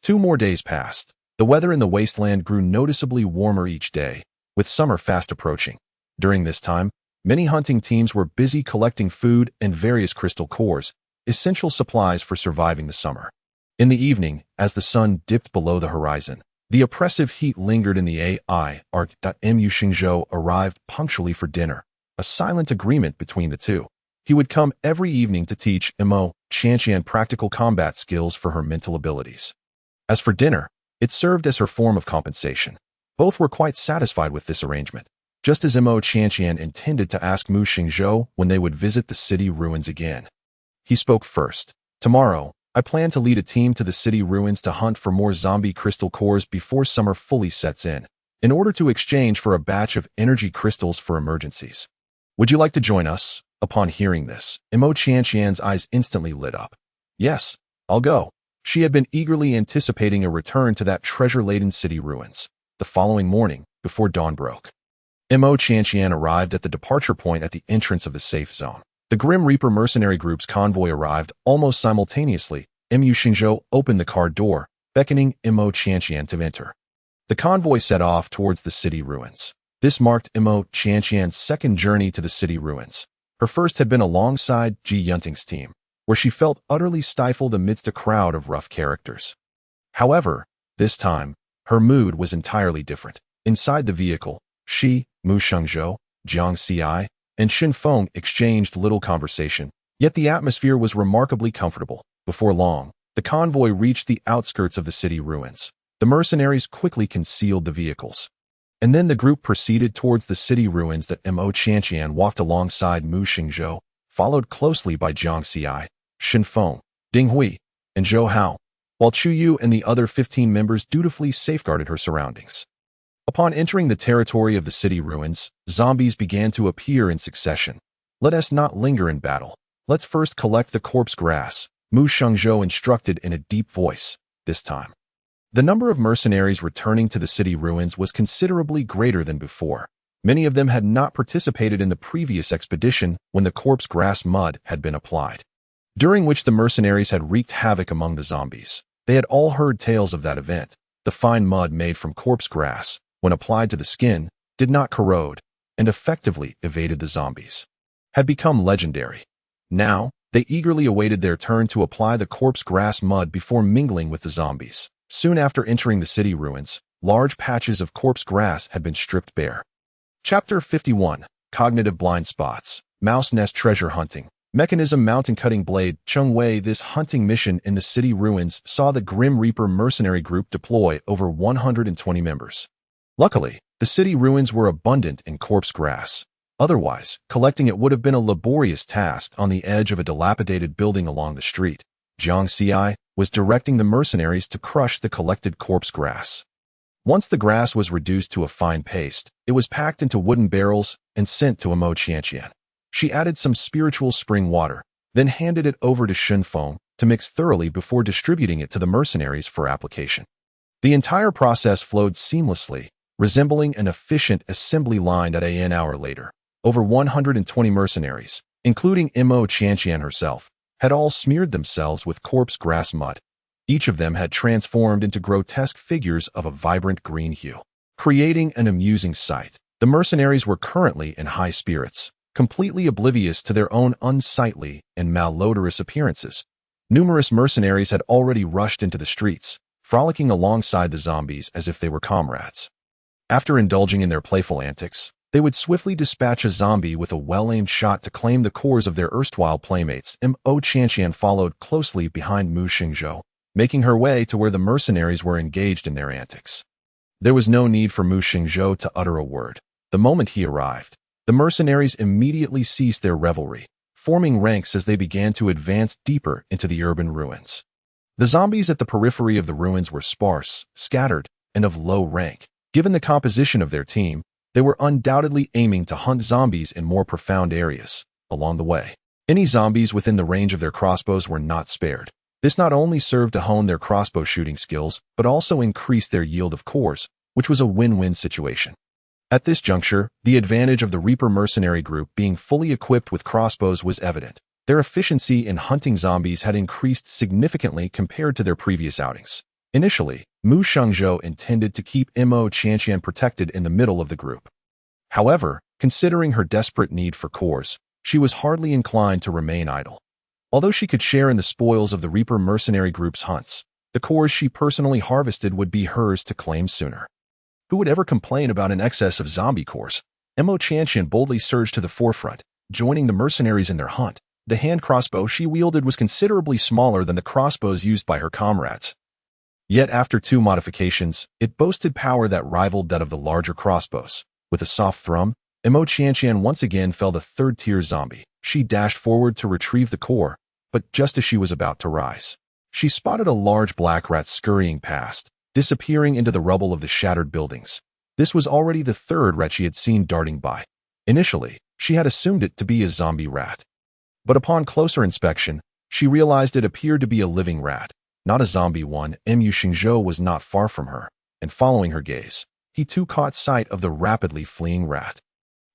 2 more days passed. The weather in the wasteland grew noticeably warmer each day, with summer fast approaching. During this time, many hunting teams were busy collecting food and various crystal cores, essential supplies for surviving the summer. In the evening, as the sun dipped below the horizon, the oppressive heat lingered in the AI arc. Mu Shengzhou arrived punctually for dinner, a silent agreement between the two. He would come every evening to teach Mo Qianqian practical combat skills for her mental abilities. As for dinner, it served as her form of compensation. Both were quite satisfied with this arrangement, just as Mo Qianqian intended to ask Mu Shengzhou when they would visit the city ruins again. He spoke first. "Tomorrow, I plan to lead a team to the city ruins to hunt for more zombie crystal cores before summer fully sets in order to exchange for a batch of energy crystals for emergencies. Would you like to join us?" Upon hearing this, Mo Qianqian's eyes instantly lit up. "Yes, I'll go." She had been eagerly anticipating a return to that treasure-laden city ruins. The following morning, before dawn broke, Mo Qianqian arrived at the departure point at the entrance of the safe zone. The Grim Reaper mercenary group's convoy arrived almost simultaneously. Mu Shengzhou opened the car door, beckoning Mo Qianqian to enter. The convoy set off towards the city ruins. This marked Mo Qianqian's second journey to the city ruins. Her first had been alongside Ji Yunting's team, where she felt utterly stifled amidst a crowd of rough characters. However, this time, her mood was entirely different. Inside the vehicle, she, Mu Shengzhou, Jiang Xi, and Xin Feng exchanged little conversation, yet the atmosphere was remarkably comfortable. Before long, the convoy reached the outskirts of the city ruins. The mercenaries quickly concealed the vehicles. And then the group proceeded towards the city ruins that Mo Qianqian walked alongside Mu Xingzhou, followed closely by Jiang Xi, Xin Feng, Ding Hui, and Zhou Hao, while Chu Yu and the other 15 members dutifully safeguarded her surroundings. Upon entering the territory of the city ruins, zombies began to appear in succession. Let us not linger in battle. Let's first collect the corpse grass, Mu Shengzhou instructed in a deep voice, this time. The number of mercenaries returning to the city ruins was considerably greater than before. Many of them had not participated in the previous expedition when the corpse grass mud had been applied, during which the mercenaries had wreaked havoc among the zombies. They had all heard tales of that event. The fine mud made from corpse grass, when applied to the skin, did not corrode and effectively evaded the zombies. Had become legendary. Now, they eagerly awaited their turn to apply the corpse grass mud before mingling with the zombies. Soon after entering the city ruins, large patches of corpse grass had been stripped bare. Chapter 51. Cognitive Blind Spots. Mouse Nest Treasure Hunting. Mechanism Mountain Cutting Blade. Cheng Wei. This hunting mission in the city ruins saw the Grim Reaper mercenary group deploy over 120 members. Luckily, the city ruins were abundant in corpse grass. Otherwise, collecting it would have been a laborious task on the edge of a dilapidated building along the street. Jiang Xi was directing the mercenaries to crush the collected corpse grass. Once the grass was reduced to a fine paste, it was packed into wooden barrels and sent to Mo Qianqian. She added some spiritual spring water, then handed it over to Xin Feng to mix thoroughly before distributing it to the mercenaries for application. The entire process flowed seamlessly, resembling an efficient assembly line. An hour later, over 120 mercenaries, including Mo Qianqian herself, had all smeared themselves with corpse grass mud. Each of them had transformed into grotesque figures of a vibrant green hue, creating an amusing sight. The mercenaries were currently in high spirits, completely oblivious to their own unsightly and malodorous appearances. Numerous mercenaries had already rushed into the streets, frolicking alongside the zombies as if they were comrades. After indulging in their playful antics, they would swiftly dispatch a zombie with a well-aimed shot to claim the cores of their erstwhile playmates. Mo Qianqian followed closely behind Mu Xingzhou, making her way to where the mercenaries were engaged in their antics. There was no need for Mu Xingzhou to utter a word. The moment he arrived, the mercenaries immediately ceased their revelry, forming ranks as they began to advance deeper into the urban ruins. The zombies at the periphery of the ruins were sparse, scattered, and of low rank. Given the composition of their team, they were undoubtedly aiming to hunt zombies in more profound areas. Along the way, any zombies within the range of their crossbows were not spared. This not only served to hone their crossbow shooting skills, but also increased their yield of cores, which was a win-win situation. At this juncture, the advantage of the Reaper mercenary group being fully equipped with crossbows was evident. Their efficiency in hunting zombies had increased significantly compared to their previous outings. Initially, Mu Shengzhou intended to keep Mo Qianqian protected in the middle of the group. However, considering her desperate need for cores, she was hardly inclined to remain idle. Although she could share in the spoils of the Reaper mercenary group's hunts, the cores she personally harvested would be hers to claim sooner. Who would ever complain about an excess of zombie cores? Mo Qianqian boldly surged to the forefront, joining the mercenaries in their hunt. The hand crossbow she wielded was considerably smaller than the crossbows used by her comrades. Yet after 2 modifications, it boasted power that rivaled that of the larger crossbows. With a soft thrum, Mo Qianqian once again felled a third-tier zombie. She dashed forward to retrieve the core, but just as she was about to rise, she spotted a large black rat scurrying past, disappearing into the rubble of the shattered buildings. This was already the 3rd rat she had seen darting by. Initially, she had assumed it to be a zombie rat. But upon closer inspection, she realized it appeared to be a living rat, not a zombie one. Mu Xingzhou was not far from her, and following her gaze, he too caught sight of the rapidly fleeing rat.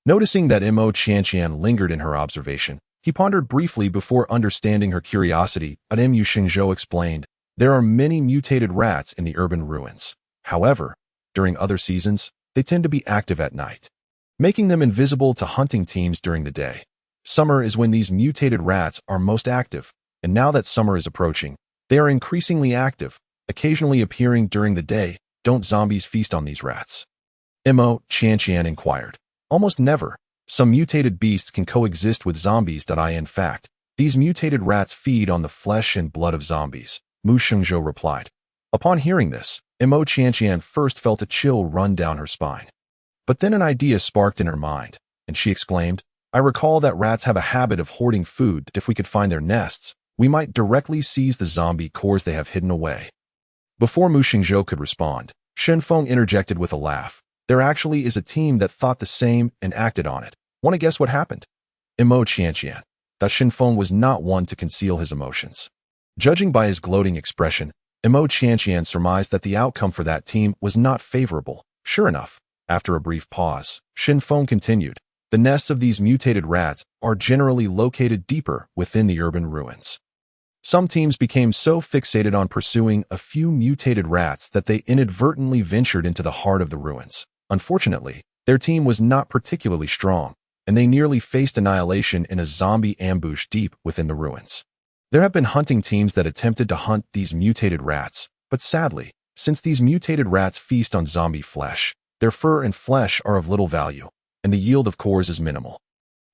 Noticing that Mo Qianqian lingered in her observation, he pondered briefly before understanding her curiosity. Mu Xingzhou explained, there are many mutated rats in the urban ruins. However, during other seasons, they tend to be active at night, making them invisible to hunting teams during the day. Summer is when these mutated rats are most active, and now that summer is approaching, they are increasingly active, occasionally appearing during the day. Don't zombies feast on these rats? Mo Qianqian inquired. Almost never. Some mutated beasts can coexist with zombies. In fact, these mutated rats feed on the flesh and blood of zombies, Mu Shengzhou replied. Upon hearing this, Mo Qianqian first felt a chill run down her spine. But then an idea sparked in her mind, and she exclaimed, I recall that rats have a habit of hoarding food. If we could find their nests, we might directly seize the zombie cores they have hidden away. Before Mu Shengzhou could respond, Shen Feng interjected with a laugh. There actually is a team that thought the same and acted on it. Want to guess what happened? Mo Qianqian. That Shen Feng was not one to conceal his emotions. Judging by his gloating expression, Mo Qianqian surmised that the outcome for that team was not favorable. Sure enough, after a brief pause, Shen Feng continued. The nests of these mutated rats are generally located deeper within the urban ruins. Some teams became so fixated on pursuing a few mutated rats that they inadvertently ventured into the heart of the ruins. Unfortunately, their team was not particularly strong, and they nearly faced annihilation in a zombie ambush deep within the ruins. There have been hunting teams that attempted to hunt these mutated rats, but sadly, since these mutated rats feast on zombie flesh, their fur and flesh are of little value, and the yield of cores is minimal.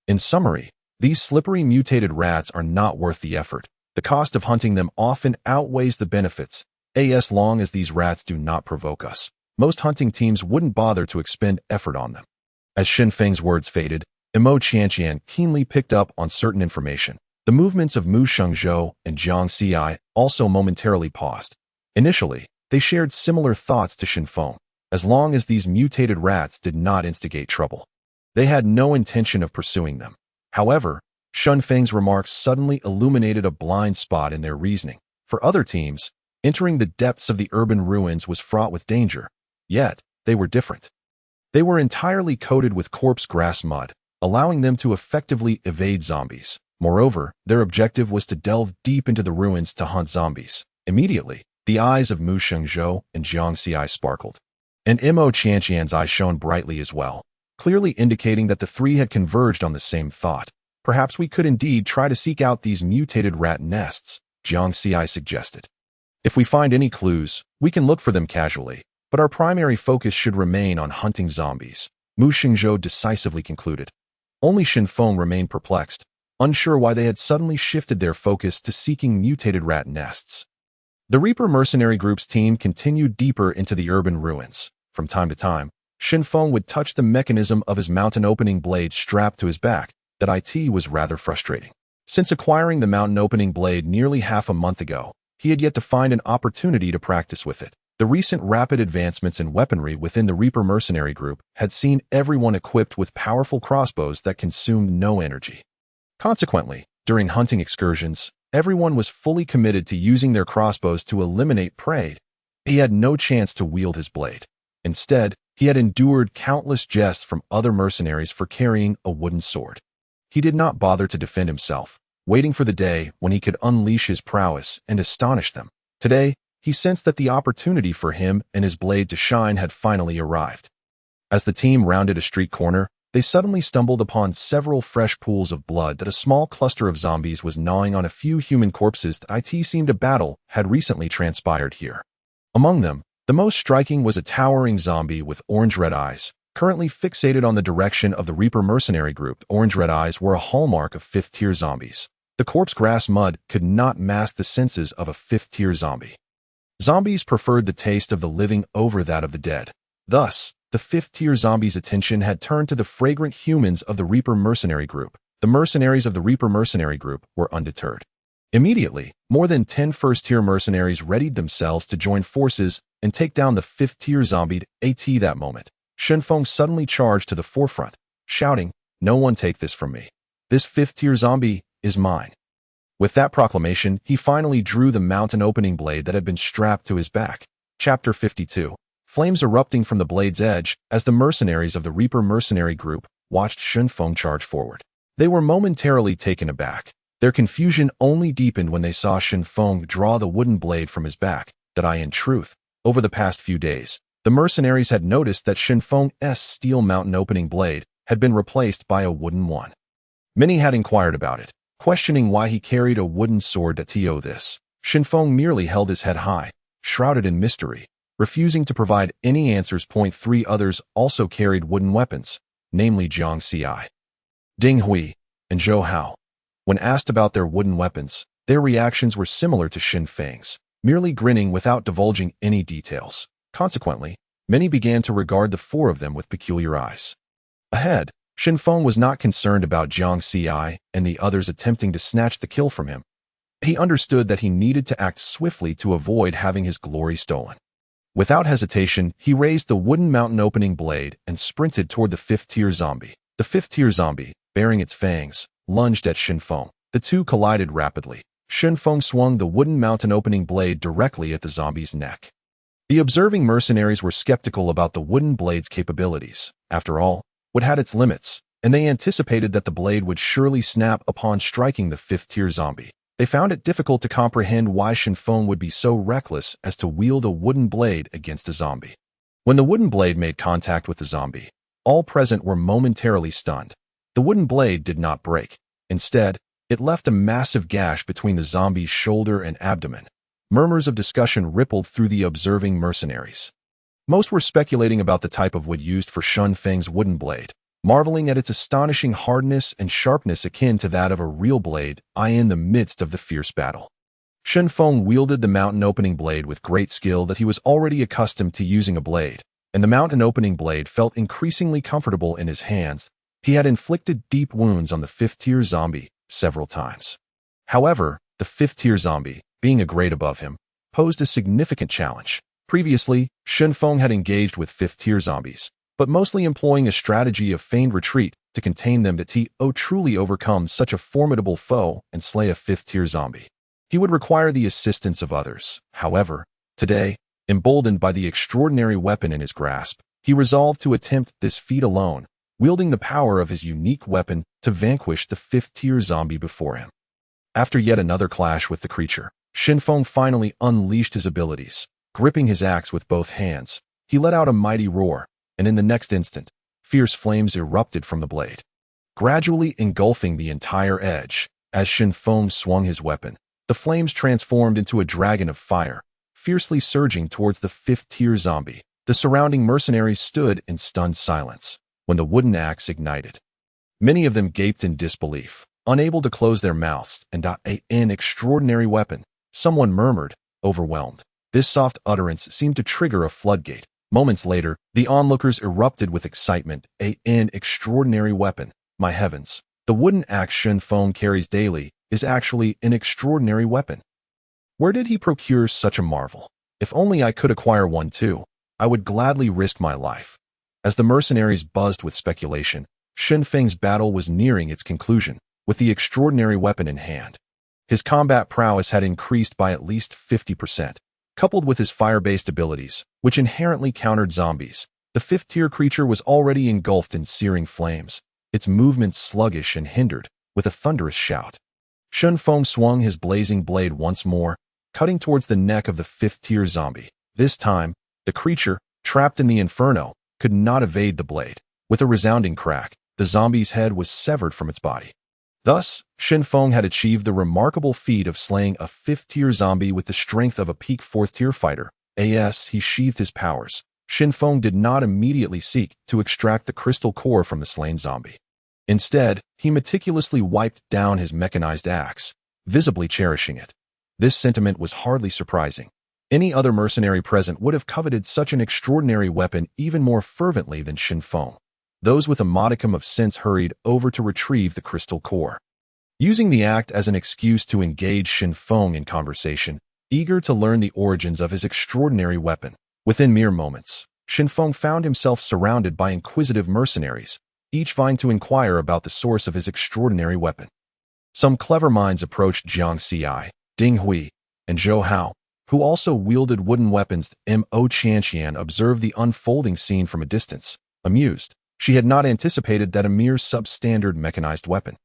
In summary, these slippery mutated rats are not worth the effort. The cost of hunting them often outweighs the benefits, as long as these rats do not provoke us. Most hunting teams wouldn't bother to expend effort on them. As Shen Feng's words faded, Mo Qianqian keenly picked up on certain information. The movements of Mu Shengzhou and Jiang Xi also momentarily paused. Initially, they shared similar thoughts to Shen Feng, as long as these mutated rats did not instigate trouble. They had no intention of pursuing them. However, Shen Feng's remarks suddenly illuminated a blind spot in their reasoning. For other teams, entering the depths of the urban ruins was fraught with danger. Yet, they were different. They were entirely coated with corpse grass mud, allowing them to effectively evade zombies. Moreover, their objective was to delve deep into the ruins to hunt zombies. Immediately, the eyes of Mu Shengzhou and Jiang Xi sparkled. And Mo Qianqian's eyes shone brightly as well, clearly indicating that the three had converged on the same thought. Perhaps we could indeed try to seek out these mutated rat nests, Jiang Xi suggested. If we find any clues, we can look for them casually, but our primary focus should remain on hunting zombies, Mu Shengzhou decisively concluded. Only Shen Feng remained perplexed, unsure why they had suddenly shifted their focus to seeking mutated rat nests. The Reaper mercenary group's team continued deeper into the urban ruins. From time to time, Shen Feng would touch the mechanism of his mountain opening blade strapped to his back. That was rather frustrating. Since acquiring the mountain opening blade nearly half a month ago, he had yet to find an opportunity to practice with it. The recent rapid advancements in weaponry within the Reaper mercenary group had seen everyone equipped with powerful crossbows that consumed no energy. Consequently, during hunting excursions, everyone was fully committed to using their crossbows to eliminate prey. He had no chance to wield his blade. Instead, he had endured countless jests from other mercenaries for carrying a wooden sword. He did not bother to defend himself, waiting for the day when he could unleash his prowess and astonish them. Today, he sensed that the opportunity for him and his blade to shine had finally arrived. As the team rounded a street corner, they suddenly stumbled upon several fresh pools of blood that a small cluster of zombies was gnawing on a few human corpses. It seemed a battle had recently transpired here. Among them, the most striking was a towering zombie with orange-red eyes, currently fixated on the direction of the Reaper mercenary group. Orange-red eyes were a hallmark of fifth-tier zombies. The corpse grass mud could not mask the senses of a fifth-tier zombie. Zombies preferred the taste of the living over that of the dead. Thus, the fifth-tier zombies' attention had turned to the fragrant humans of the Reaper mercenary group. The mercenaries of the Reaper mercenary group were undeterred. Immediately, more than 10 first-tier mercenaries readied themselves to join forces and take down the fifth-tier zombie. At that moment, Shen Feng suddenly charged to the forefront, shouting, "No one take this from me. This fifth-tier zombie is mine." With that proclamation, he finally drew the mountain opening blade that had been strapped to his back. Chapter 52. Flames erupting from the blade's edge as the mercenaries of the Reaper mercenary group watched Shen Feng charge forward. They were momentarily taken aback. Their confusion only deepened when they saw Shen Feng draw the wooden blade from his back. In truth, over the past few days, the mercenaries had noticed that Shen Feng's steel mountain opening blade had been replaced by a wooden one. Many had inquired about it, questioning why he carried a wooden sword. This, Shen Feng merely held his head high, shrouded in mystery, refusing to provide any answers. 3 others also carried wooden weapons, namely Jiang Xi, Ding Hui and Zhou Hao. When asked about their wooden weapons, their reactions were similar to Xin Feng's, merely grinning without divulging any details. Consequently, many began to regard the four of them with peculiar eyes. Ahead, Xin Feng was not concerned about Jiang Xi and the others attempting to snatch the kill from him. He understood that he needed to act swiftly to avoid having his glory stolen. Without hesitation, he raised the wooden mountain opening blade and sprinted toward the fifth-tier zombie. The fifth-tier zombie, baring its fangs, lunged at Xin Feng. The two collided rapidly. Xin Feng swung the wooden mountain opening blade directly at the zombie's neck. The observing mercenaries were skeptical about the wooden blade's capabilities. After all, it had its limits, and they anticipated that the blade would surely snap upon striking the fifth-tier zombie. They found it difficult to comprehend why Xin Feng would be so reckless as to wield a wooden blade against a zombie. When the wooden blade made contact with the zombie, all present were momentarily stunned. The wooden blade did not break. Instead, it left a massive gash between the zombie's shoulder and abdomen. Murmurs of discussion rippled through the observing mercenaries. Most were speculating about the type of wood used for Xin Feng's wooden blade, marveling at its astonishing hardness and sharpness akin to that of a real blade in the midst of the fierce battle. Xin Feng wielded the mountain opening blade with great skill that he was already accustomed to using a blade, and the mountain opening blade felt increasingly comfortable in his hands. He had inflicted deep wounds on the fifth-tier zombie several times. However, the fifth-tier zombie, being a grade above him, posed a significant challenge. Previously, Xin Feng had engaged with fifth-tier zombies, but mostly employing a strategy of feigned retreat to contain them to truly overcome such a formidable foe and slay a fifth-tier zombie. He would require the assistance of others. However, today, emboldened by the extraordinary weapon in his grasp, he resolved to attempt this feat alone, wielding the power of his unique weapon to vanquish the fifth-tier zombie before him. After yet another clash with the creature, Xin Feng finally unleashed his abilities. Gripping his axe with both hands, he let out a mighty roar, and in the next instant, fierce flames erupted from the blade, gradually engulfing the entire edge. As Xin Feng swung his weapon, the flames transformed into a dragon of fire, fiercely surging towards the fifth-tier zombie. The surrounding mercenaries stood in stunned silence when the wooden axe ignited. Many of them gaped in disbelief, unable to close their mouths. And an extraordinary weapon, someone murmured, overwhelmed. This soft utterance seemed to trigger a floodgate. Moments later, the onlookers erupted with excitement. An extraordinary weapon. My heavens, the wooden axe Xin Feng carries daily is actually an extraordinary weapon. Where did he procure such a marvel? If only I could acquire one too, I would gladly risk my life. As the mercenaries buzzed with speculation, Xin Feng's battle was nearing its conclusion, with the extraordinary weapon in hand. His combat prowess had increased by at least 50%. Coupled with his fire-based abilities, which inherently countered zombies, the fifth-tier creature was already engulfed in searing flames, its movements sluggish and hindered. With a thunderous shout, Xin Feng swung his blazing blade once more, cutting towards the neck of the fifth-tier zombie. This time, the creature, trapped in the inferno, could not evade the blade. With a resounding crack, the zombie's head was severed from its body. Thus, Xin Feng had achieved the remarkable feat of slaying a fifth-tier zombie with the strength of a peak fourth-tier fighter. As he sheathed his powers, Xin Feng did not immediately seek to extract the crystal core from the slain zombie. Instead, he meticulously wiped down his mechanized axe, visibly cherishing it. This sentiment was hardly surprising. Any other mercenary present would have coveted such an extraordinary weapon even more fervently than Xin Feng. Those with a modicum of sense hurried over to retrieve the crystal core, using the act as an excuse to engage Xin Feng in conversation, eager to learn the origins of his extraordinary weapon. Within mere moments, Xin Feng found himself surrounded by inquisitive mercenaries, each vying to inquire about the source of his extraordinary weapon. Some clever minds approached Jiang Xi, Ding Hui, and Zhou Hao, who also wielded wooden weapons. Mo Qianqian observed the unfolding scene from a distance, amused. She had not anticipated that a mere substandard mechanized weapon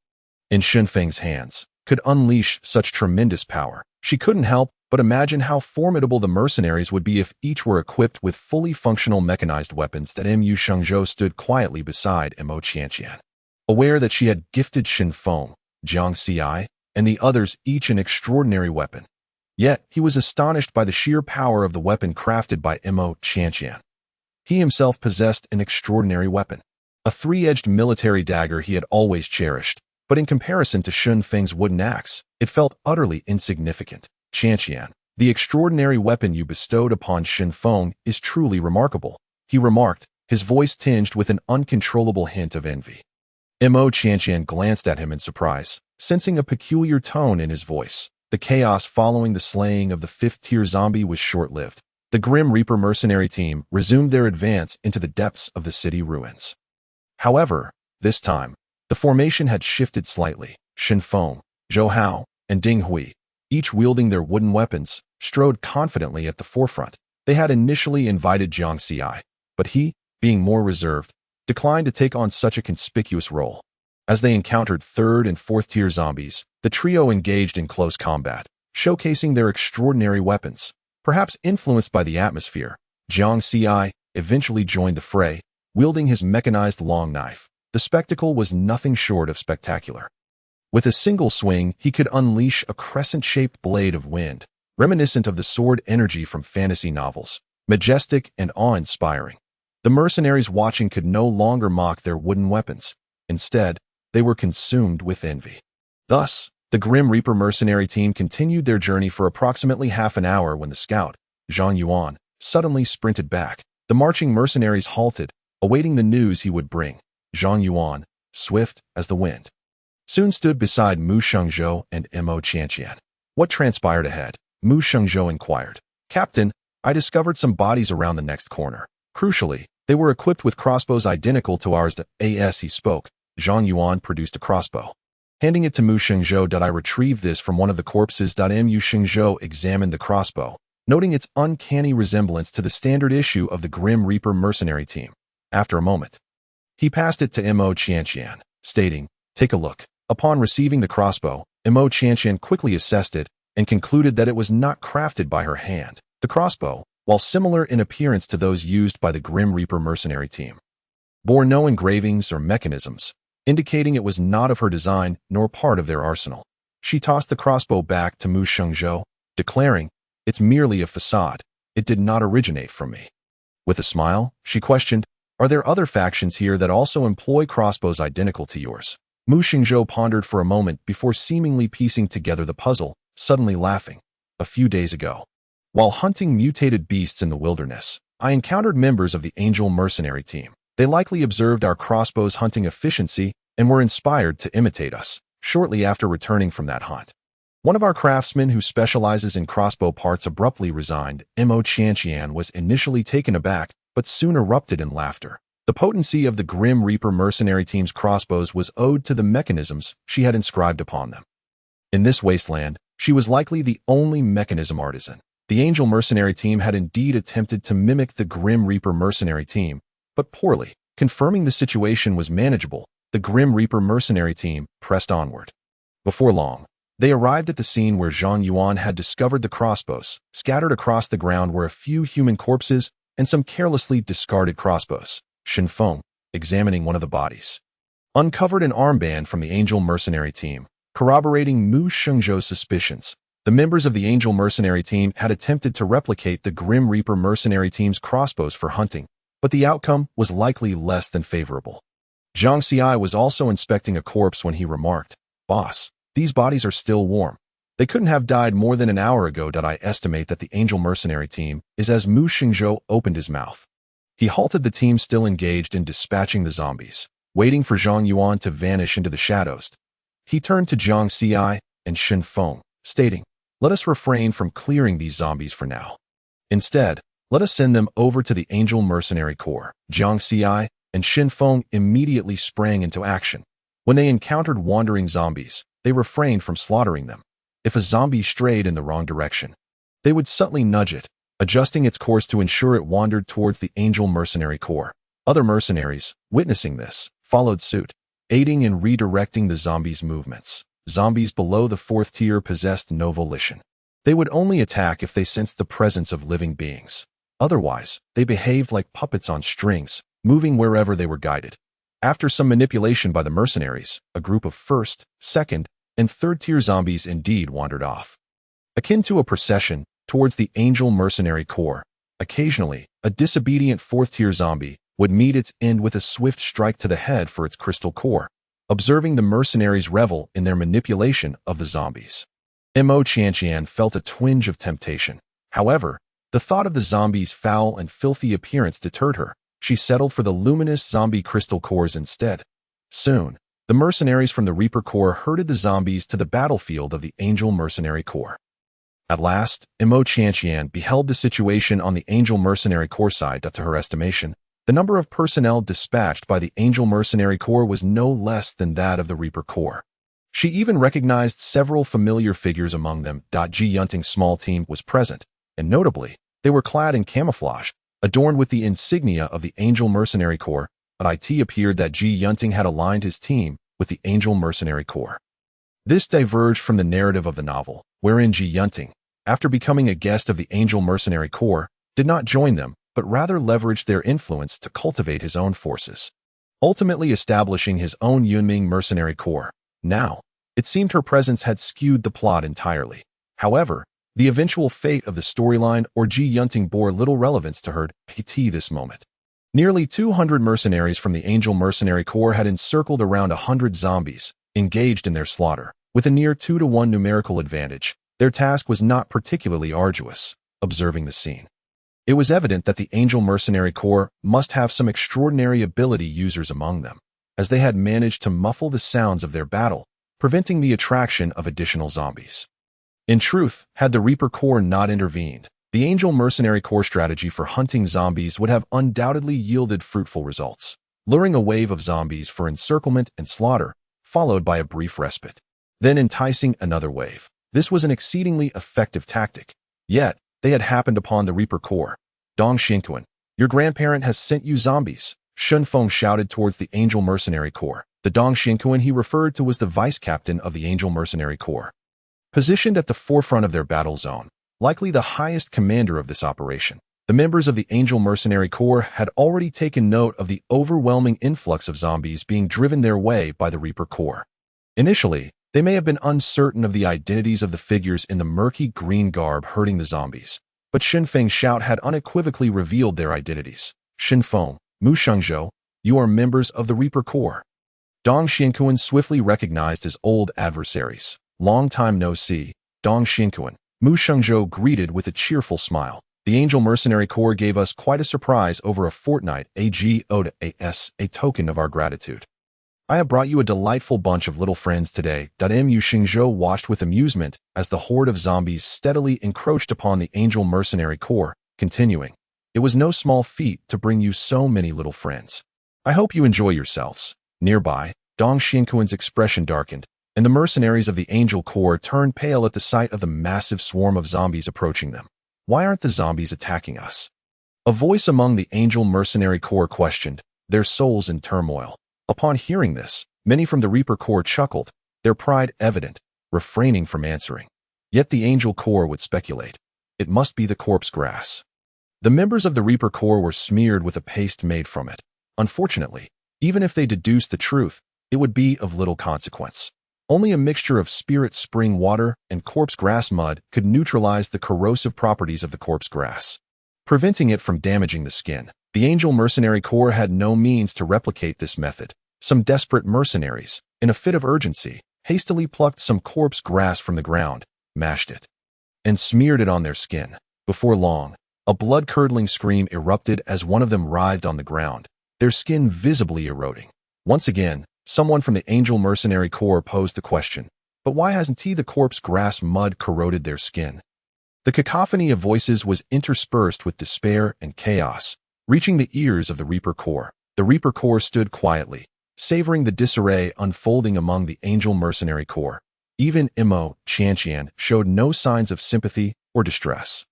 in Xin Feng's hands could unleash such tremendous power. She couldn't help but imagine how formidable the mercenaries would be if each were equipped with fully functional mechanized weapons. That Mu Shengzhou stood quietly beside Mo Qianqian, aware that she had gifted Xin Feng, Jiang Xi, and the others each an extraordinary weapon. Yet he was astonished by the sheer power of the weapon crafted by Mo Qianqian. He himself possessed an extraordinary weapon. a three-edged military dagger he had always cherished, but in comparison to Shun Feng's wooden axe, it felt utterly insignificant. Qianqian, the extraordinary weapon you bestowed upon Shen Feng is truly remarkable, he remarked, his voice tinged with an uncontrollable hint of envy. Mo Qianqian glanced at him in surprise, sensing a peculiar tone in his voice. The chaos following the slaying of the fifth-tier zombie was short-lived. The Grim Reaper mercenary team resumed their advance into the depths of the city ruins. However, this time, the formation had shifted slightly. Shen Feng, Zhou Hao, and Ding Hui, each wielding their wooden weapons, strode confidently at the forefront. They had initially invited Jiang Xi, but he, being more reserved, declined to take on such a conspicuous role. As they encountered third and fourth-tier zombies, the trio engaged in close combat, showcasing their extraordinary weapons. Perhaps influenced by the atmosphere, Jiang Xi eventually joined the fray, wielding his mechanized long knife. The spectacle was nothing short of spectacular. With a single swing, he could unleash a crescent-shaped blade of wind, reminiscent of the sword energy from fantasy novels, majestic and awe-inspiring. The mercenaries watching could no longer mock their wooden weapons. Instead, they were consumed with envy. Thus, the Grim Reaper mercenary team continued their journey for approximately half an hour when the scout, Zhang Yuan, suddenly sprinted back. The marching mercenaries halted, awaiting the news he would bring. Zhang Yuan, swift as the wind, soon stood beside Mu Shengzhou and Mo Qianqian. What transpired ahead? Mu Shengzhou inquired. Captain, I discovered some bodies around the next corner. Crucially, they were equipped with crossbows identical to ours. He spoke. Zhang Yuan produced a crossbow. Handing it to Mu Shengzhou, I retrieved this from one of the corpses. Mu Shengzhou examined the crossbow, noting its uncanny resemblance to the standard issue of the Grim Reaper mercenary team. After a moment, he passed it to Mo Qianqian, stating, Take a look. Upon receiving the crossbow, Mo Qianqian quickly assessed it and concluded that it was not crafted by her hand. The crossbow, while similar in appearance to those used by the Grim Reaper mercenary team, bore no engravings or mechanisms, indicating it was not of her design nor part of their arsenal. She tossed the crossbow back to Mu Shengzhou, declaring, It's merely a facade. It did not originate from me. With a smile, she questioned, Are there other factions here that also employ crossbows identical to yours? Mu Shengzhou pondered for a moment before seemingly piecing together the puzzle, suddenly laughing. A few days ago, while hunting mutated beasts in the wilderness, I encountered members of the Angel mercenary team. They likely observed our crossbow's hunting efficiency and were inspired to imitate us. Shortly after returning from that hunt, one of our craftsmen who specializes in crossbow parts abruptly resigned. Mo Qianqian was initially taken aback, but soon erupted in laughter. The potency of the Grim Reaper mercenary team's crossbows was owed to the mechanisms she had inscribed upon them. In this wasteland, she was likely the only mechanism artisan. The Angel mercenary team had indeed attempted to mimic the Grim Reaper mercenary team, but poorly. Confirming the situation was manageable, the Grim Reaper mercenary team pressed onward. Before long, they arrived at the scene where Zhang Yuan had discovered the crossbows. Scattered across the ground were a few human corpses and some carelessly discarded crossbows. Shen Feng, examining one of the bodies, uncovered an armband from the Angel mercenary team, corroborating Mu Shengzhou's suspicions. The members of the Angel mercenary team had attempted to replicate the Grim Reaper mercenary team's crossbows for hunting, but the outcome was likely less than favorable. Jiang Xi was also inspecting a corpse when he remarked, Boss, these bodies are still warm. They couldn't have died more than an hour ago. I estimate that the Angel mercenary team is. As Mu Shengzhou opened his mouth, he halted the team still engaged in dispatching the zombies, waiting for Zhang Yuan to vanish into the shadows. He turned to Jiang Xi and Shen Feng, stating, Let us refrain from clearing these zombies for now. Instead, let us send them over to the Angel mercenary corps. Jiang Xi and Shen Feng immediately sprang into action. When they encountered wandering zombies, they refrained from slaughtering them. If a zombie strayed in the wrong direction, they would subtly nudge it, adjusting its course to ensure it wandered towards the Angel mercenary corps. Other mercenaries, witnessing this, followed suit, aiding in redirecting the zombies' movements. Zombies below the fourth tier possessed no volition. They would only attack if they sensed the presence of living beings. Otherwise, they behaved like puppets on strings, moving wherever they were guided. After some manipulation by the mercenaries, a group of first, second, and third-tier zombies indeed wandered off, akin to a procession, towards the Angel mercenary corps. Occasionally, a disobedient fourth-tier zombie would meet its end with a swift strike to the head for its crystal core, observing the mercenaries revel in their manipulation of the zombies. Mo Qianqian felt a twinge of temptation. However, the thought of the zombies' foul and filthy appearance deterred her. She settled for the luminous zombie crystal cores instead. Soon, the mercenaries from the Reaper Corps herded the zombies to the battlefield of the Angel Mercenary Corps. At last, Mo Qianqian beheld the situation on the Angel Mercenary Corps side. To her estimation, the number of personnel dispatched by the Angel Mercenary Corps was no less than that of the Reaper Corps. She even recognized several familiar figures among them. Ji Yunting's small team was present, and notably, they were clad in camouflage, adorned with the insignia of the Angel Mercenary Corps. It appeared that Ji Yunting had aligned his team with the Angel Mercenary Corps. This diverged from the narrative of the novel, wherein Ji Yunting, after becoming a guest of the Angel Mercenary Corps, did not join them, but rather leveraged their influence to cultivate his own forces, ultimately establishing his own Yunming Mercenary Corps. Now, it seemed her presence had skewed the plot entirely. However, the eventual fate of the storyline or Ji Yunting bore little relevance to her at this moment. Nearly 200 mercenaries from the Angel Mercenary Corps had encircled around 100 zombies, engaged in their slaughter. With a near 2-to-1 numerical advantage, their task was not particularly arduous. Observing the scene, it was evident that the Angel Mercenary Corps must have some extraordinary ability users among them, as they had managed to muffle the sounds of their battle, preventing the attraction of additional zombies. In truth, had the Reaper Corps not intervened, the Angel Mercenary Corps strategy for hunting zombies would have undoubtedly yielded fruitful results, luring a wave of zombies for encirclement and slaughter, followed by a brief respite, then enticing another wave. This was an exceedingly effective tactic. Yet, they had happened upon the Reaper Corps. Dong Xinquan, your grandparent has sent you zombies, Shun Feng shouted towards the Angel Mercenary Corps. The Dong Xinquan he referred to was the vice-captain of the Angel Mercenary Corps, positioned at the forefront of their battle zone, likely the highest commander of this operation. The members of the Angel Mercenary Corps had already taken note of the overwhelming influx of zombies being driven their way by the Reaper Corps. Initially, they may have been uncertain of the identities of the figures in the murky green garb herding the zombies, but Xin Feng's shout had unequivocally revealed their identities. Xin Feng, Mu Shengzhou, you are members of the Reaper Corps. Dong Xinquan swiftly recognized his old adversaries. Long time no see, Dong Xinquan, Mu Shengzhou greeted with a cheerful smile. The Angel Mercenary Corps gave us quite a surprise over a fortnight ago, a token of our gratitude. I have brought you a delightful bunch of little friends today. Mu Shengzhou watched with amusement as the horde of zombies steadily encroached upon the Angel Mercenary Corps, continuing, it was no small feat to bring you so many little friends. I hope you enjoy yourselves. Nearby, Dong Xinquan's expression darkened, and the mercenaries of the Angel Corps turned pale at the sight of the massive swarm of zombies approaching them. Why aren't the zombies attacking us? A voice among the Angel Mercenary Corps questioned, their souls in turmoil. Upon hearing this, many from the Reaper Corps chuckled, their pride evident, refraining from answering. Yet the Angel Corps would speculate. It must be the corpse grass. The members of the Reaper Corps were smeared with a paste made from it. Unfortunately, even if they deduced the truth, it would be of little consequence. Only a mixture of spirit spring water and corpse grass mud could neutralize the corrosive properties of the corpse grass, preventing it from damaging the skin. The Angel Mercenary Corps had no means to replicate this method. Some desperate mercenaries, in a fit of urgency, hastily plucked some corpse grass from the ground, mashed it, and smeared it on their skin. Before long, a blood-curdling scream erupted as one of them writhed on the ground, their skin visibly eroding. Once again, someone from the Angel Mercenary Corps posed the question, but why hasn't the corpse grass mud corroded their skin? The cacophony of voices was interspersed with despair and chaos, reaching the ears of the Reaper Corps. The Reaper Corps stood quietly, savoring the disarray unfolding among the Angel Mercenary Corps. Even Mo Qianqian showed no signs of sympathy or distress.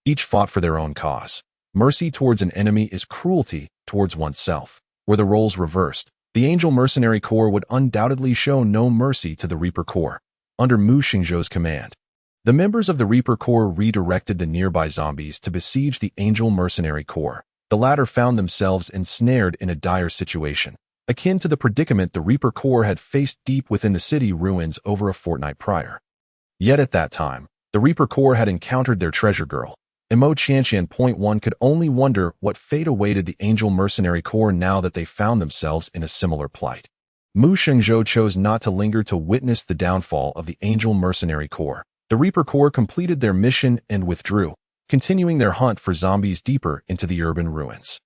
Each fought for their own cause. Mercy towards an enemy is cruelty towards oneself. Were the roles reversed, the Angel Mercenary Corps would undoubtedly show no mercy to the Reaper Corps. Under Mu Shengzhou's command, the members of the Reaper Corps redirected the nearby zombies to besiege the Angel Mercenary Corps. The latter found themselves ensnared in a dire situation, akin to the predicament the Reaper Corps had faced deep within the city ruins over a fortnight prior. Yet at that time, the Reaper Corps had encountered their treasure girl, Mo Qianqian. One could only wonder what fate awaited the Angel Mercenary Corps now that they found themselves in a similar plight. Mu Shengzhou chose not to linger to witness the downfall of the Angel Mercenary Corps. The Reaper Corps completed their mission and withdrew, continuing their hunt for zombies deeper into the urban ruins.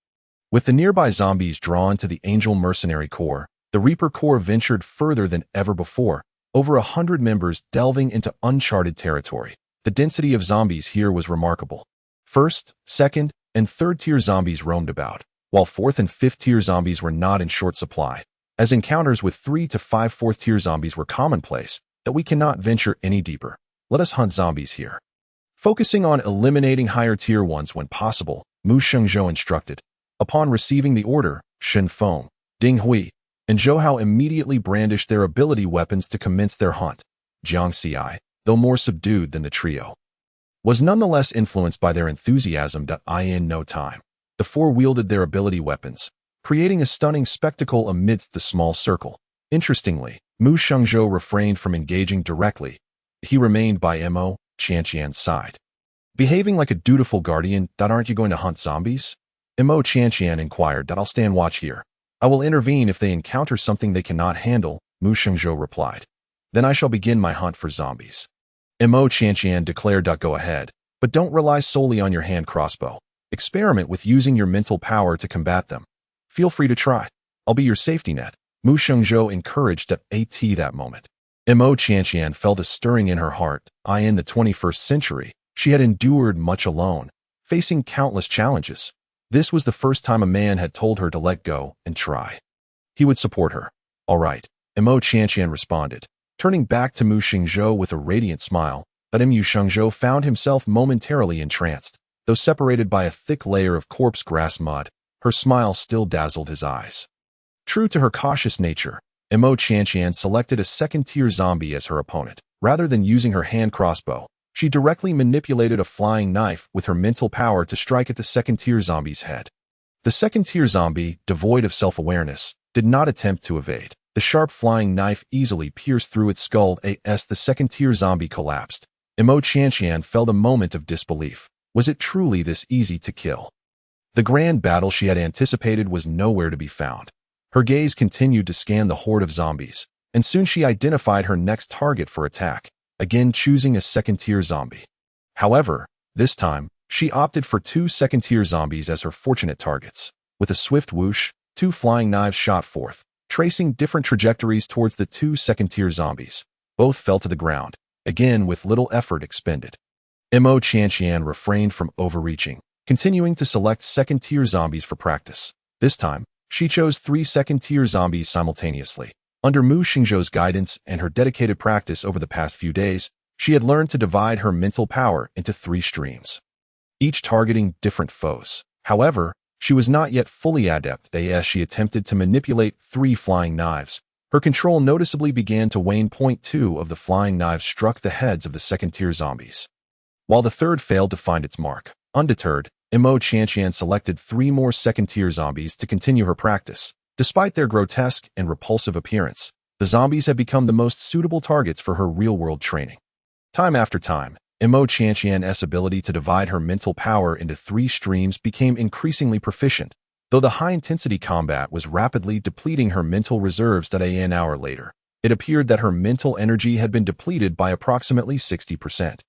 With the nearby zombies drawn to the Angel Mercenary Corps, the Reaper Corps ventured further than ever before, over 100 members delving into uncharted territory. The density of zombies here was remarkable. First, second, and third-tier zombies roamed about, while fourth and fifth-tier zombies were not in short supply, as encounters with 3 to 5 fourth-tier zombies were commonplace, that we cannot venture any deeper. Let us hunt zombies here. Focusing on eliminating higher-tier ones when possible, Mu Shengzhou instructed. Upon receiving the order, Shen Feng, Ding Hui, and Zhou Hao immediately brandished their ability weapons to commence their hunt. Jiang Xi, though more subdued than the trio, was nonetheless influenced by their enthusiasm. In no time, the four wielded their ability weapons, creating a stunning spectacle amidst the small circle. Interestingly, Mu Shengzhou refrained from engaging directly. He remained by Mo Qianqian's side, behaving like a dutiful guardian. Aren't you going to hunt zombies? Mo Qianqian inquired. I'll stand watch here. I will intervene if they encounter something they cannot handle, Mu Shengzhou replied. Then I shall begin my hunt for zombies. Mo Qianqian declared. Go ahead, but don't rely solely on your hand crossbow. Experiment with using your mental power to combat them. Feel free to try. I'll be your safety net, Mu Shengzhou encouraged. At that moment, Mo Qianqian felt a stirring in her heart. In the 21st century, she had endured much alone, facing countless challenges. This was the first time a man had told her to let go and try. He would support her. All right, Mo Qianqian responded, turning back to Mu Shengzhou with a radiant smile. Mu Shengzhou found himself momentarily entranced. Though separated by a thick layer of corpse grass mud, her smile still dazzled his eyes. True to her cautious nature, Mo Qianqian selected a second-tier zombie as her opponent. Rather than using her hand crossbow, she directly manipulated a flying knife with her mental power to strike at the second-tier zombie's head. The second-tier zombie, devoid of self-awareness, did not attempt to evade. The sharp flying knife easily pierced through its skull. As the second-tier zombie collapsed, Mo Qianqian felt a moment of disbelief. Was it truly this easy to kill? The grand battle she had anticipated was nowhere to be found. Her gaze continued to scan the horde of zombies, and soon she identified her next target for attack, again choosing a second-tier zombie. However, this time, she opted for 2 second-tier zombies as her fortunate targets. With a swift whoosh, 2 flying knives shot forth, tracing different trajectories towards the 2 second-tier zombies. Both fell to the ground, again with little effort expended. Mo Qianqian refrained from overreaching, continuing to select second-tier zombies for practice. This time, she chose 3 second-tier zombies simultaneously. Under Mu Shengzhou's guidance and her dedicated practice over the past few days, she had learned to divide her mental power into 3 streams, each targeting different foes. However, she was not yet fully adept. As she attempted to manipulate 3 flying knives, her control noticeably began to wane. 2 of the flying knives struck the heads of the second-tier zombies, while the third failed to find its mark. Undeterred, Mo Qianqian selected 3 more second-tier zombies to continue her practice. Despite their grotesque and repulsive appearance, the zombies had become the most suitable targets for her real-world training. Time after time, Mo Qianqian's ability to divide her mental power into 3 streams became increasingly proficient, though the high-intensity combat was rapidly depleting her mental reserves. An hour later, it appeared that her mental energy had been depleted by approximately 60%.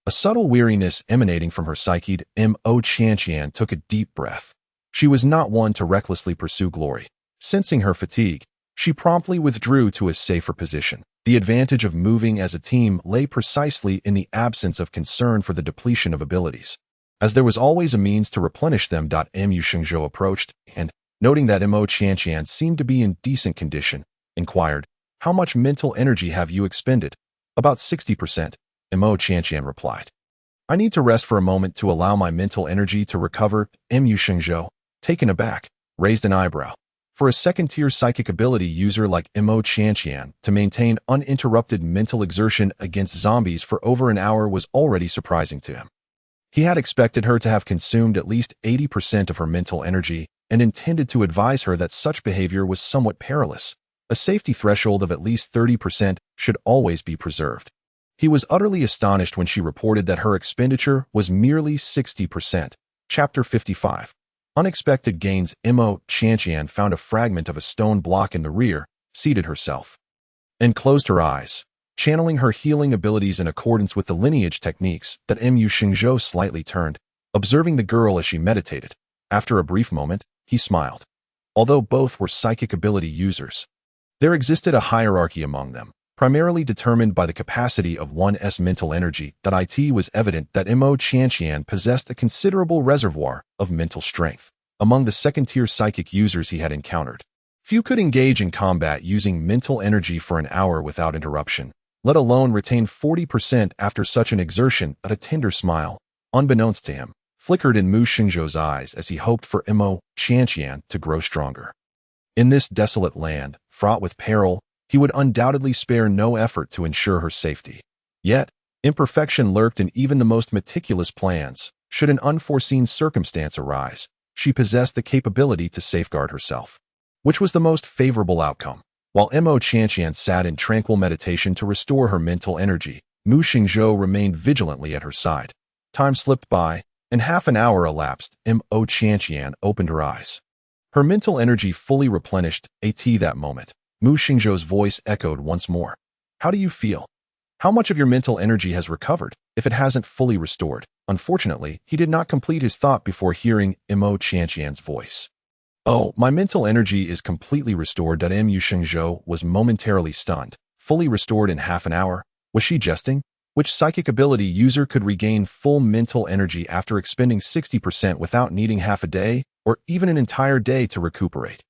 A subtle weariness emanating from her psyche. Mo Qianqian took a deep breath. She was not one to recklessly pursue glory. Sensing her fatigue, she promptly withdrew to a safer position. The advantage of moving as a team lay precisely in the absence of concern for the depletion of abilities, as there was always a means to replenish them. Mu Shengzhou approached, and, noting that Mo Qianqian seemed to be in decent condition, inquired, "How much mental energy have you expended?" "About 60%, Mo Qianqian replied. "I need to rest for a moment to allow my mental energy to recover." Mu Shengzhou, taken aback, raised an eyebrow. For a second-tier psychic ability user like Mo Qianqian, to maintain uninterrupted mental exertion against zombies for over an hour was already surprising to him. He had expected her to have consumed at least 80% of her mental energy and intended to advise her that such behavior was somewhat perilous. A safety threshold of at least 30% should always be preserved. He was utterly astonished when she reported that her expenditure was merely 60%. Chapter 55. Unexpected gains. Mo Qianqian found a fragment of a stone block in the rear, seated herself, and closed her eyes, channeling her healing abilities in accordance with the lineage techniques that Mu Xingzhou slightly turned, observing the girl as she meditated. After a brief moment, he smiled. Although both were psychic ability users, there existed a hierarchy among them, primarily determined by the capacity of one's mental energy. It was evident that Mo Qianqian possessed a considerable reservoir of mental strength. Among the second-tier psychic users he had encountered, few could engage in combat using mental energy for an hour without interruption, let alone retain 40% after such an exertion. A tender smile, unbeknownst to him, flickered in Mu Xingzhou's eyes as he hoped for Mo Qianqian to grow stronger. In this desolate land, fraught with peril, he would undoubtedly spare no effort to ensure her safety. Yet, imperfection lurked in even the most meticulous plans. Should an unforeseen circumstance arise, she possessed the capability to safeguard herself. Which was the most favorable outcome? While Mo Qianqian sat in tranquil meditation to restore her mental energy, Mu Xingzhou remained vigilantly at her side. Time slipped by, and half an hour elapsed. Mo Qianqian opened her eyes, her mental energy fully replenished. That moment, Mu Xingzhou's voice echoed once more. How do you feel? How much of your mental energy has recovered, if it hasn't fully restored? Unfortunately, he did not complete his thought before hearing Mo Qianqian's voice. Oh, my mental energy is completely restored. Mu Xingzhou was momentarily stunned. Fully restored in half an hour? Was she jesting? Which psychic ability user could regain full mental energy after expending 60% without needing half a day, or even an entire day to recuperate?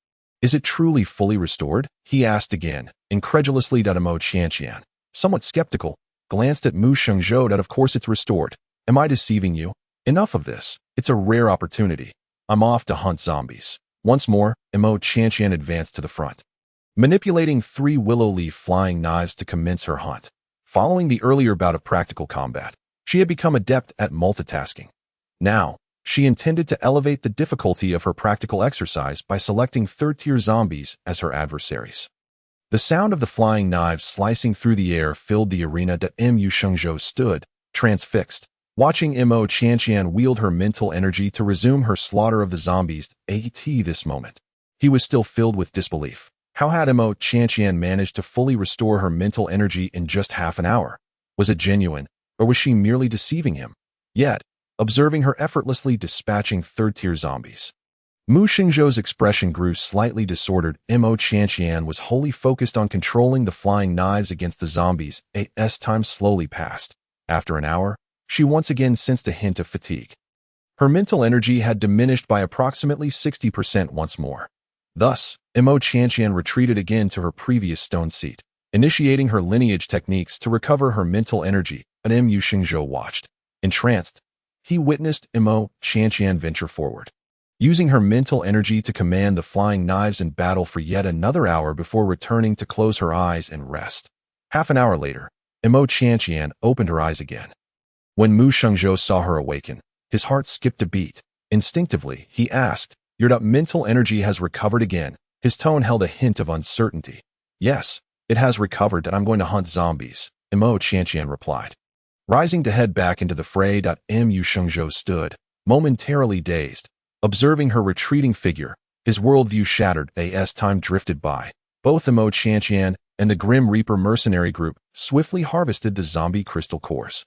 Is it truly fully restored? He asked again, incredulously. Mo Qianqian, somewhat skeptical, glanced at Mu Xingzhou. Of course it's restored. Am I deceiving you? Enough of this. It's a rare opportunity. I'm off to hunt zombies. Once more, Mo Qianqian advanced to the front, manipulating 3 willow leaf flying knives to commence her hunt. Following the earlier bout of practical combat, she had become adept at multitasking. Now, she intended to elevate the difficulty of her practical exercise by selecting third-tier zombies as her adversaries. The sound of the flying knives slicing through the air filled the arena. Mu Xingzhou stood, transfixed, watching Mo Qianqian wield her mental energy to resume her slaughter of the zombies. At this moment, he was still filled with disbelief. How had Mo Qianqian managed to fully restore her mental energy in just half an hour? Was it genuine, or was she merely deceiving him? Yet, observing her effortlessly dispatching third-tier zombies, Mu Xingzhou's expression grew slightly disordered. Mo Qianqian was wholly focused on controlling the flying knives against the zombies. As time slowly passed, after an hour, she once again sensed a hint of fatigue. Her mental energy had diminished by approximately 60% once more. Thus, Mo Qianqian retreated again to her previous stone seat, initiating her lineage techniques to recover her mental energy. Mu Xingzhou watched. Entranced, he witnessed Mo Qianqian venture forward, using her mental energy to command the flying knives in battle for yet another hour before returning to close her eyes and rest. Half an hour later, Mo Qianqian opened her eyes again. When Mu Xingzhou saw her awaken, his heart skipped a beat. Instinctively, he asked, "Your mental energy has recovered again?" His tone held a hint of uncertainty. "Yes, it has recovered, and I'm going to hunt zombies," Mo Qianqian replied. Rising to head back into the fray. Mu Xingzhou stood, momentarily dazed, observing her retreating figure. His worldview shattered. As time drifted by, both Mo Qianqian and the Grim Reaper mercenary group swiftly harvested the zombie crystal cores.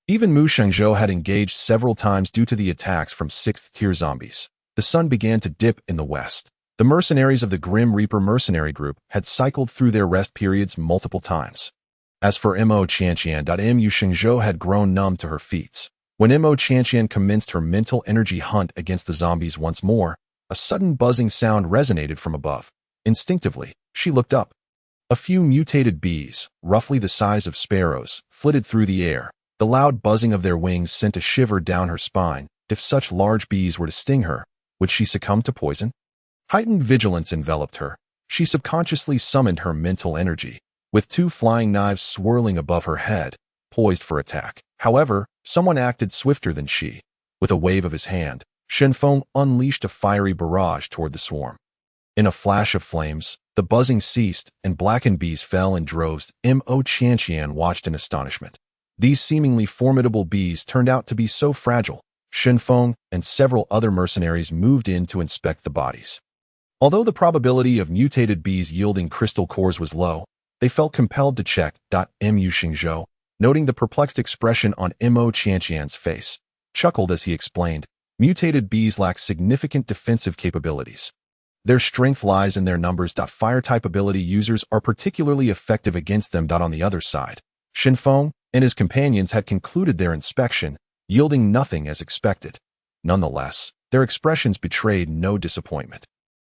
Even Mu Xingzhou had engaged several times due to the attacks from 6th-tier zombies. The sun began to dip in the west. The mercenaries of the Grim Reaper mercenary group had cycled through their rest periods multiple times. As for Mo Qianqian, Mu Xingzhou had grown numb to her feats. When Mo Qianqian commenced her mental energy hunt against the zombies once more, a sudden buzzing sound resonated from above. Instinctively, she looked up. A few mutated bees, roughly the size of sparrows, flitted through the air. The loud buzzing of their wings sent a shiver down her spine. If such large bees were to sting her, would she succumb to poison? Heightened vigilance enveloped her. She subconsciously summoned her mental energy, with 2 flying knives swirling above her head, poised for attack. However, someone acted swifter than she. With a wave of his hand, Shenfeng unleashed a fiery barrage toward the swarm. In a flash of flames, the buzzing ceased, and blackened bees fell in droves. Mo Qianqian watched in astonishment. These seemingly formidable bees turned out to be so fragile, Shenfeng and several other mercenaries moved in to inspect the bodies. Although the probability of mutated bees yielding crystal cores was low, they felt compelled to check. Mu Xingzhou, noting the perplexed expression on Mo Qianqian's face, chuckled as he explained, mutated bees lack significant defensive capabilities. Their strength lies in their numbers. Fire-type ability users are particularly effective against them. On the other side, Shenfeng and his companions had concluded their inspection, yielding nothing as expected. Nonetheless, their expressions betrayed no disappointment.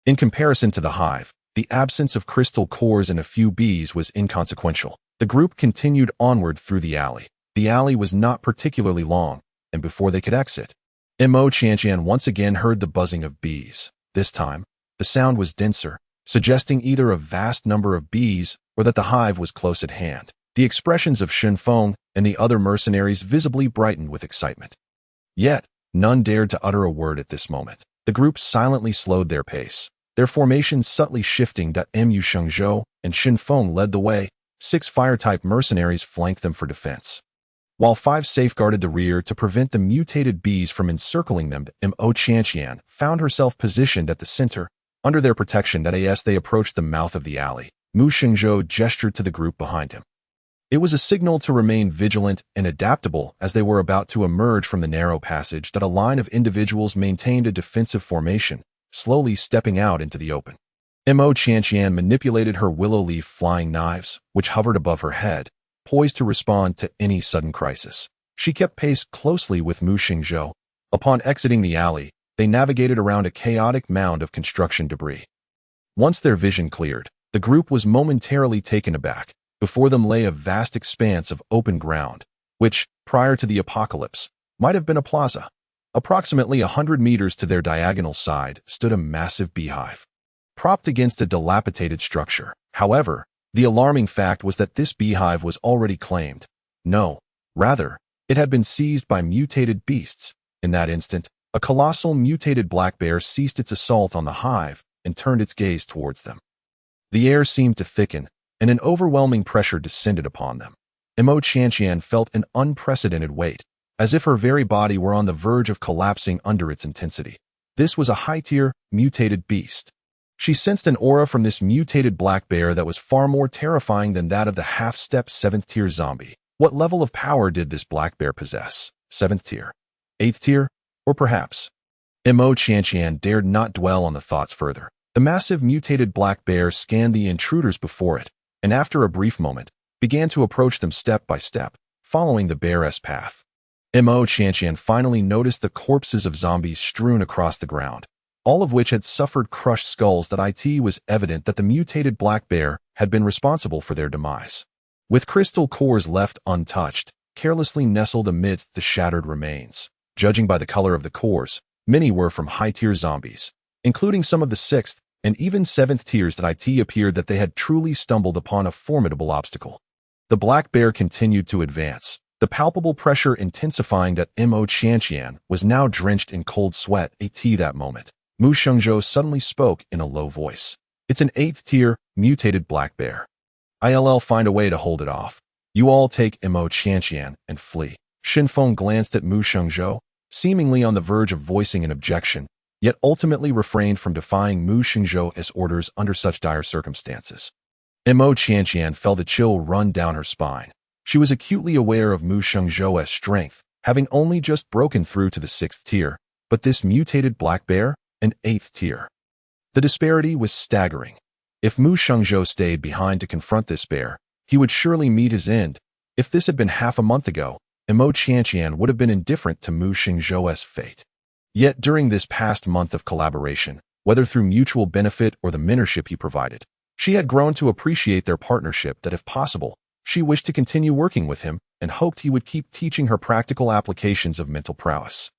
In comparison to the hive, the absence of crystal cores in a few bees was inconsequential. The group continued onward through the alley. The alley was not particularly long, and before they could exit, Mo Qianqian once again heard the buzzing of bees. This time, the sound was denser, suggesting either a vast number of bees or that the hive was close at hand. The expressions of Shenfeng and the other mercenaries visibly brightened with excitement. Yet, none dared to utter a word at this moment. The group silently slowed their pace, their formations subtly shifting. Mu Shengzhou and Shenfeng led the way. 6 fire-type mercenaries flanked them for defense, while 5 safeguarded the rear to prevent the mutated bees from encircling them. Mo Qianqian found herself positioned at the center, under their protection. As they approached the mouth of the alley, Mu Shengzhou gestured to the group behind him. It was a signal to remain vigilant and adaptable as they were about to emerge from the narrow passage. A line of individuals maintained a defensive formation, slowly stepping out into the open. Mo Qianqian manipulated her willow leaf flying knives, which hovered above her head, poised to respond to any sudden crisis. She kept pace closely with Mu Shengzhou. Upon exiting the alley, they navigated around a chaotic mound of construction debris. Once their vision cleared, the group was momentarily taken aback. Before them lay a vast expanse of open ground, which, prior to the apocalypse, might have been a plaza. Approximately 100 meters to their diagonal side stood a massive beehive, propped against a dilapidated structure. However, the alarming fact was that this beehive was already claimed. No, rather, it had been seized by mutated beasts. In that instant, a colossal mutated black bear ceased its assault on the hive and turned its gaze towards them. The air seemed to thicken, and an overwhelming pressure descended upon them. Mo Qianqian felt an unprecedented weight, as if her very body were on the verge of collapsing under its intensity. This was a high-tier, mutated beast. She sensed an aura from this mutated black bear that was far more terrifying than that of the half-step 7th-tier zombie. What level of power did this black bear possess? 7th tier? 8th tier? Or perhaps? Mo Qianqian dared not dwell on the thoughts further. The massive mutated black bear scanned the intruders before it, and after a brief moment, began to approach them step by step, following the bear's path. Mo Qianqian finally noticed the corpses of zombies strewn across the ground, all of which had suffered crushed skulls. It was evident that the mutated black bear had been responsible for their demise. With crystal cores left untouched, carelessly nestled amidst the shattered remains. Judging by the color of the cores, many were from high-tier zombies, including some of the 6th and even 7th tiers. It appeared that they had truly stumbled upon a formidable obstacle. The black bear continued to advance, the palpable pressure intensifying. Mo Qianqian was now drenched in cold sweat. That moment, Mu Shengzhou suddenly spoke in a low voice. It's an 8th tier, mutated black bear. I'll find a way to hold it off. You all take Mo Qianqian and flee. Shenfeng glanced at Mu Shengzhou, seemingly on the verge of voicing an objection, yet ultimately refrained from defying Mu Shengzhou's orders under such dire circumstances. Mo Qianqian felt a chill run down her spine. She was acutely aware of Mu Shengzhou's strength, having only just broken through to the 6th tier, but this mutated black bear, an 8th tier. The disparity was staggering. If Mu Shengzhou stayed behind to confront this bear, he would surely meet his end. If this had been half a month ago, Mo Qianqian would have been indifferent to Mu Shengzhou's fate. Yet during this past month of collaboration, whether through mutual benefit or the mentorship he provided, she had grown to appreciate their partnership. If possible, she wished to continue working with him and hoped he would keep teaching her practical applications of mental prowess.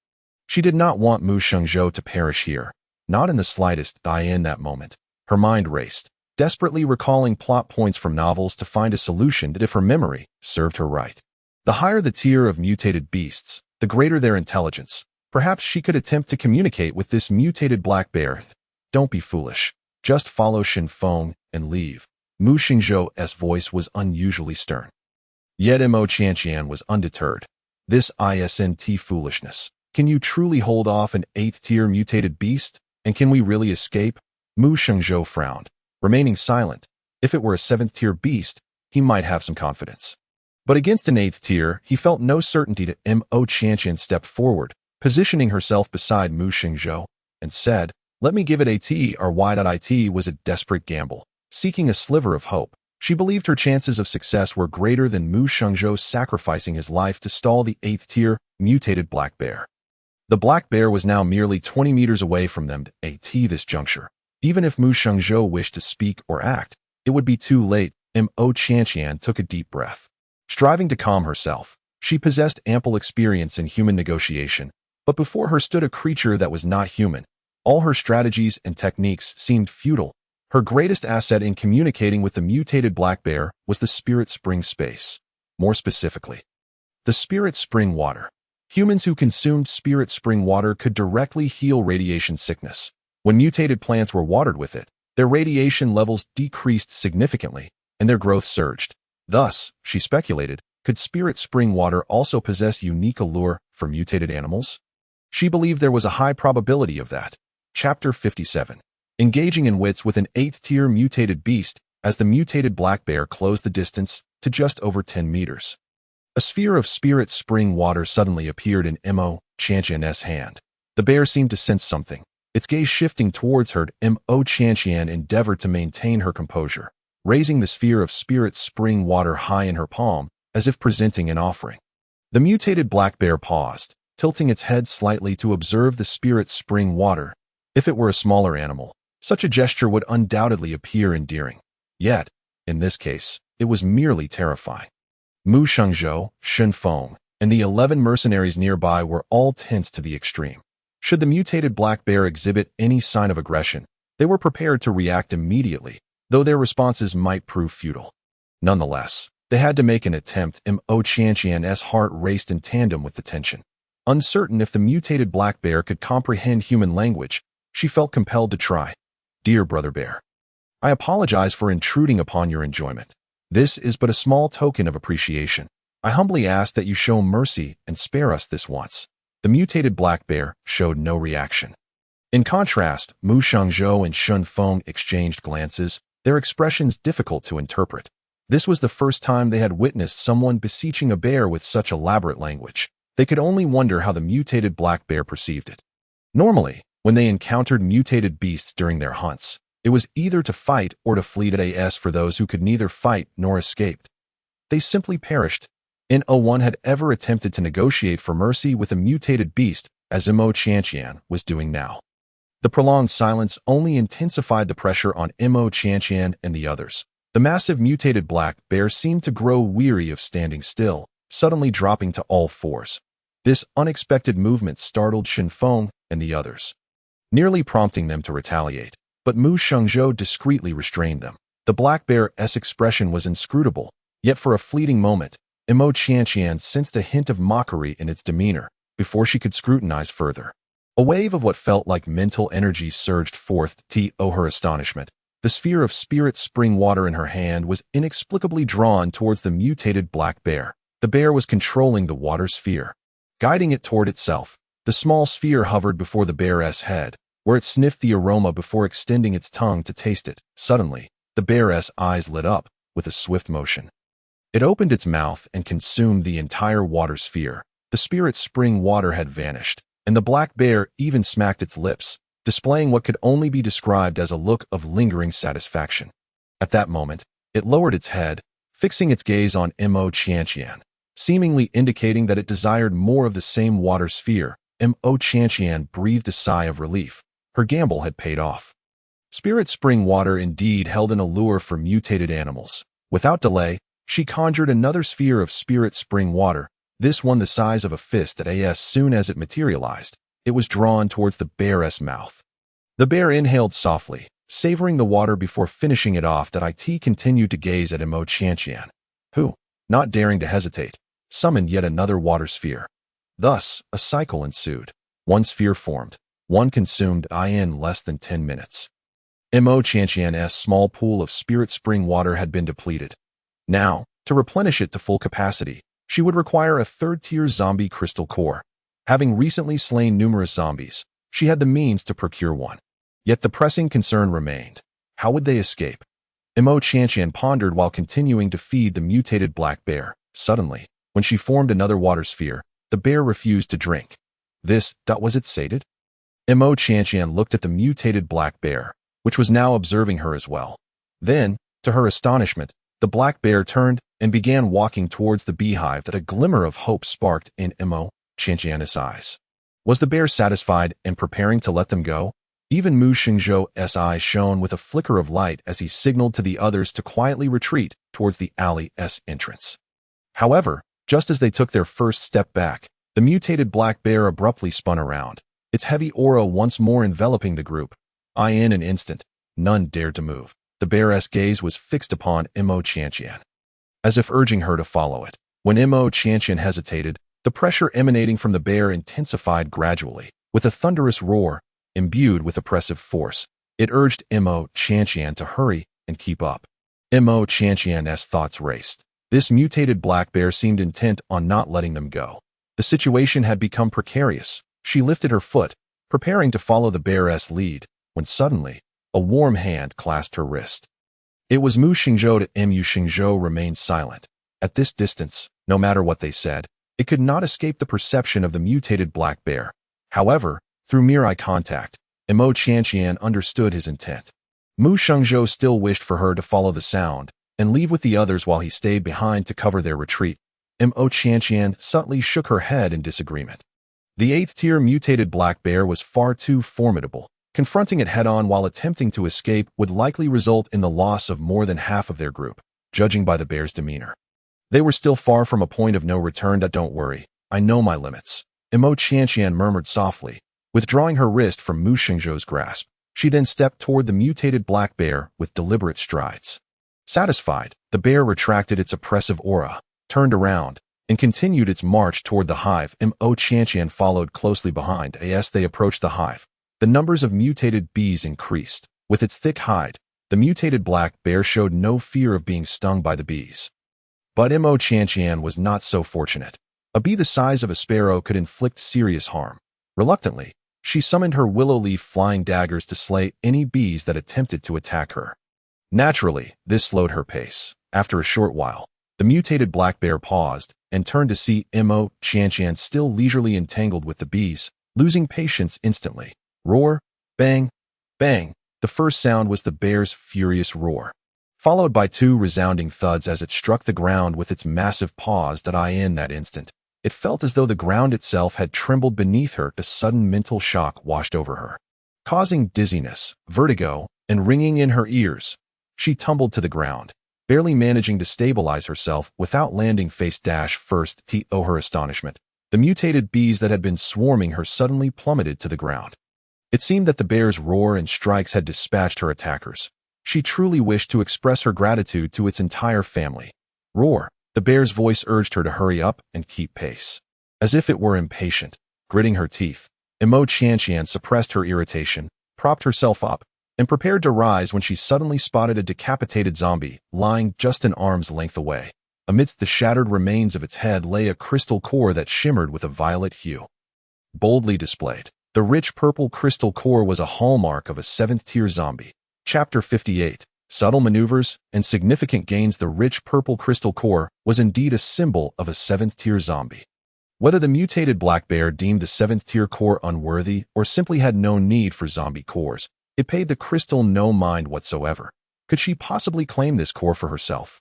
She did not want Mu Shengzhou to perish here, not in the slightest. In that moment, her mind raced, desperately recalling plot points from novels to find a solution that, if her memory served her right. The higher the tier of mutated beasts, the greater their intelligence. Perhaps she could attempt to communicate with this mutated black bear. Don't be foolish. Just follow Shenfeng and leave. Mu Shengzhou's voice was unusually stern. Yet Mo Qianqian was undeterred. This isn't foolishness. Can you truly hold off an 8th-tier mutated beast? And can we really escape? Mu Shengzhou frowned, remaining silent. If it were a 7th-tier beast, he might have some confidence. But against an 8th tier, he felt no certainty. Mo Qianqian stepped forward, positioning herself beside Mu Shengzhou, and said, "Let me give it a T or Y.It was a desperate gamble. Seeking a sliver of hope, she believed her chances of success were greater than Mu Shengzhou sacrificing his life to stall the 8th-tier mutated black bear. The black bear was now merely 20 meters away from them at this juncture. Even if Mu Shengzhou wished to speak or act, it would be too late. Mo Qianqian took a deep breath. Striving to calm herself, she possessed ample experience in human negotiation, but before her stood a creature that was not human. All her strategies and techniques seemed futile. Her greatest asset in communicating with the mutated black bear was the spirit spring space. More specifically, the spirit spring water. Humans who consumed spirit spring water could directly heal radiation sickness. When mutated plants were watered with it, their radiation levels decreased significantly, and their growth surged. Thus, she speculated, could spirit spring water also possess unique allure for mutated animals? She believed there was a high probability of that. Chapter 57. Engaging in wits with an 8th-tier mutated beast as the mutated black bear closed the distance to just over 10 meters. A sphere of spirit spring water suddenly appeared in Mo Qianqian's hand. The bear seemed to sense something. Its gaze shifting towards her, Mo Qianqian endeavored to maintain her composure, raising the sphere of spirit spring water high in her palm, as if presenting an offering. The mutated black bear paused, tilting its head slightly to observe the spirit spring water. If it were a smaller animal, such a gesture would undoubtedly appear endearing. Yet, in this case, it was merely terrifying. Mu Shengzhou, Shen Feng, and the 11 mercenaries nearby were all tense to the extreme. Should the mutated black bear exhibit any sign of aggression, they were prepared to react immediately, though their responses might prove futile. Nonetheless, they had to make an attempt. Mo Qianqian's heart raced in tandem with the tension. Uncertain if the mutated black bear could comprehend human language, she felt compelled to try. "Dear brother bear, I apologize for intruding upon your enjoyment. This is but a small token of appreciation. I humbly ask that you show mercy and spare us this once." The mutated black bear showed no reaction. In contrast, Mu Shengzhou and Shen Feng exchanged glances, their expressions difficult to interpret. This was the first time they had witnessed someone beseeching a bear with such elaborate language. They could only wonder how the mutated black bear perceived it. Normally, when they encountered mutated beasts during their hunts, it was either to fight or to flee. As for those who could neither fight nor escape, they simply perished. No one had ever attempted to negotiate for mercy with a mutated beast, as Mo Qianqian was doing now. The prolonged silence only intensified the pressure on Mo Qianqian and the others. The massive mutated black bear seemed to grow weary of standing still, suddenly dropping to all fours. This unexpected movement startled Shen Feng and the others, nearly prompting them to retaliate. But Mu Shengzhou discreetly restrained them. The black bear's expression was inscrutable, yet for a fleeting moment, Mo Qianqian sensed a hint of mockery in its demeanor before she could scrutinize further. A wave of what felt like mental energy surged forth to her astonishment. The sphere of spirit spring water in her hand was inexplicably drawn towards the mutated black bear. The bear was controlling the water sphere, guiding it toward itself. The small sphere hovered before the bear's head, where it sniffed the aroma before extending its tongue to taste it. Suddenly, the bear's eyes lit up with a swift motion. It opened its mouth and consumed the entire water sphere. The spirit spring water had vanished, and the black bear even smacked its lips, displaying what could only be described as a look of lingering satisfaction. At that moment, it lowered its head, fixing its gaze on Mo Qianqian, seemingly indicating that it desired more of the same water sphere. Mo Qianqian breathed a sigh of relief. Her gamble had paid off. Spirit spring water indeed held an allure for mutated animals. Without delay, she conjured another sphere of spirit spring water, this one the size of a fist. As soon as it materialized, it was drawn towards the bear's mouth. The bear inhaled softly, savoring the water before finishing it off. It continued to gaze at Mo Qianqian, who, not daring to hesitate, summoned yet another water sphere. Thus, a cycle ensued. One sphere formed, one consumed in less than 10 minutes. Mo Qianqian's small pool of spirit spring water had been depleted. Now, To replenish it to full capacity, she would require a third-tier zombie crystal core. Having recently slain numerous zombies, she had the means to procure one. Yet the pressing concern remained. How would they escape? Imo Qianqian pondered while continuing to feed the mutated black bear. Suddenly, when she formed another water sphere, the bear refused to drink. Was it sated? Imo Qianqian looked at the mutated black bear, which was now observing her as well. Then, to her astonishment, the black bear turned and began walking towards the beehive that a glimmer of hope sparked in Imo Qianqian's eyes. Was the bear satisfied and preparing to let them go? Even Mu Xingzhou's eyes shone with a flicker of light as he signaled to the others to quietly retreat towards the alley's entrance. However, just as they took their first step back, the mutated black bear abruptly spun around, its heavy aura once more enveloping the group. In an instant, none dared to move. The bear's gaze was fixed upon Imo Qianqian, as if urging her to follow it. When Imo Qianqian hesitated, the pressure emanating from the bear intensified gradually. With a thunderous roar, imbued with oppressive force, it urged Imo Qianqian to hurry and keep up. Imo Qianqian's thoughts raced. This mutated black bear seemed intent on not letting them go. The situation had become precarious. She lifted her foot, preparing to follow the bear's lead, when suddenly, a warm hand clasped her wrist. It was Mu Xingzhou. Mu Xingzhou remained silent. At this distance, no matter what they said, it could not escape the perception of the mutated black bear. However, through mere eye contact, Imo Qianqian understood his intent. Mu Xingzhou still wished for her to follow the sound and leave with the others while he stayed behind to cover their retreat. Imo Qianqian subtly shook her head in disagreement. The 8th-tier mutated black bear was far too formidable. Confronting it head-on while attempting to escape would likely result in the loss of more than half of their group, judging by the bear's demeanor. They were still far from a point of no return. Don't worry, I know my limits, Imo Qianqian murmured softly, withdrawing her wrist from Mu Xingzhou's grasp. She then stepped toward the mutated black bear with deliberate strides. Satisfied, the bear retracted its oppressive aura, turned around, and continued its march toward the hive. Imo Qianqian followed closely behind. As they approached the hive, the numbers of mutated bees increased. With its thick hide, the mutated black bear showed no fear of being stung by the bees. But Imo Qianqian was not so fortunate. A bee the size of a sparrow could inflict serious harm. Reluctantly, she summoned her willow leaf flying daggers to slay any bees that attempted to attack her. Naturally, this slowed her pace. After a short while, the mutated black bear paused and turned to see Imo Qianqian still leisurely entangled with the bees, losing patience instantly. Roar, bang, bang. The first sound was the bear's furious roar, followed by 2 resounding thuds as it struck the ground with its massive paws. In that instant, it felt as though the ground itself had trembled beneath her. A sudden mental shock washed over her, causing dizziness, vertigo, and ringing in her ears. She tumbled to the ground, barely managing to stabilize herself without landing face first. To her astonishment, the mutated bees that had been swarming her suddenly plummeted to the ground. It seemed that the bear's roar and strikes had dispatched her attackers. She truly wished to express her gratitude to its entire family. Roar! The bear's voice urged her to hurry up and keep pace. As if it were impatient, gritting her teeth, Imo Qianqian suppressed her irritation, propped herself up, and prepared to rise when she suddenly spotted a decapitated zombie lying just an arm's length away. Amidst the shattered remains of its head lay a crystal core that shimmered with a violet hue. Boldly displayed, the rich purple crystal core was a hallmark of a 7th-tier zombie. Chapter 58. Subtle Maneuvers and Significant Gains. The rich purple crystal core was indeed a symbol of a 7th-tier zombie. Whether the mutated black bear deemed the 7th-tier core unworthy or simply had no need for zombie cores, it paid the crystal no mind whatsoever. Could she possibly claim this core for herself?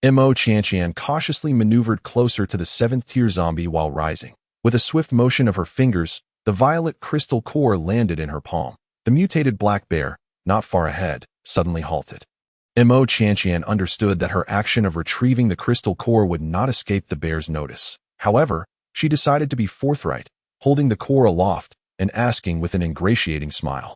Imo Qianqian cautiously maneuvered closer to the 7th-tier zombie while rising. With a swift motion of her fingers, the violet crystal core landed in her palm. The mutated black bear, not far ahead, suddenly halted. Imo Qianqian understood that her action of retrieving the crystal core would not escape the bear's notice. However, she decided to be forthright, holding the core aloft and asking with an ingratiating smile,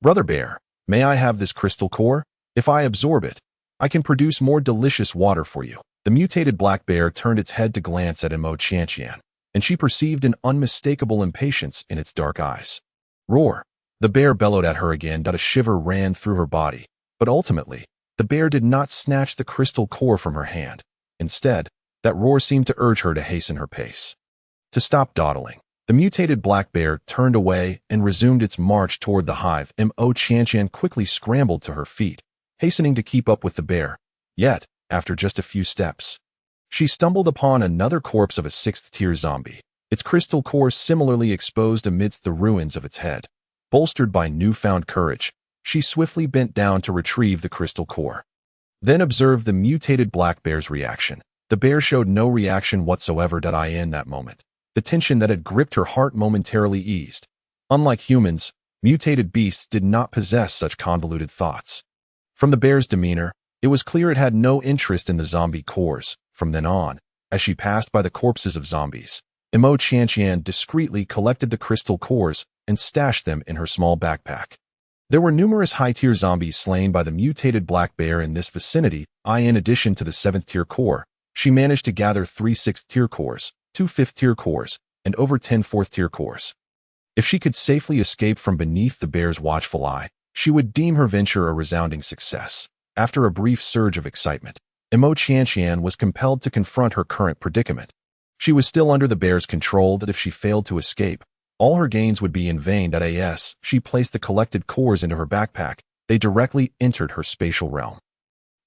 "Brother Bear, may I have this crystal core? If I absorb it, I can produce more delicious water for you." The mutated black bear turned its head to glance at Imo Qianqian, and she perceived an unmistakable impatience in its dark eyes. Roar! The bear bellowed at her again. A shiver ran through her body, but ultimately, the bear did not snatch the crystal core from her hand. Instead, that roar seemed to urge her to hasten her pace. To stop dawdling, the mutated black bear turned away and resumed its march toward the hive. Mo Qianqian quickly scrambled to her feet, hastening to keep up with the bear. Yet, after just a few steps, she stumbled upon another corpse of a sixth-tier zombie, its crystal core similarly exposed amidst the ruins of its head. Bolstered by newfound courage, she swiftly bent down to retrieve the crystal core. Then observed the mutated black bear's reaction. The bear showed no reaction whatsoever. In that moment, the tension that had gripped her heart momentarily eased. Unlike humans, mutated beasts did not possess such convoluted thoughts. From the bear's demeanor, it was clear it had no interest in the zombie cores. From then on, as she passed by the corpses of zombies, Mo Qianqian discreetly collected the crystal cores and stashed them in her small backpack. There were numerous high-tier zombies slain by the mutated black bear in this vicinity. In addition to the 7th-tier core, she managed to gather 3 6th-tier cores, 2 5th-tier cores, and over 10 4th-tier cores. If she could safely escape from beneath the bear's watchful eye, she would deem her venture a resounding success. After a brief surge of excitement, Mo Qianqian was compelled to confront her current predicament. She was still under the bear's control. That if she failed to escape, all her gains would be in vain. As she placed the collected cores into her backpack, they directly entered her spatial realm.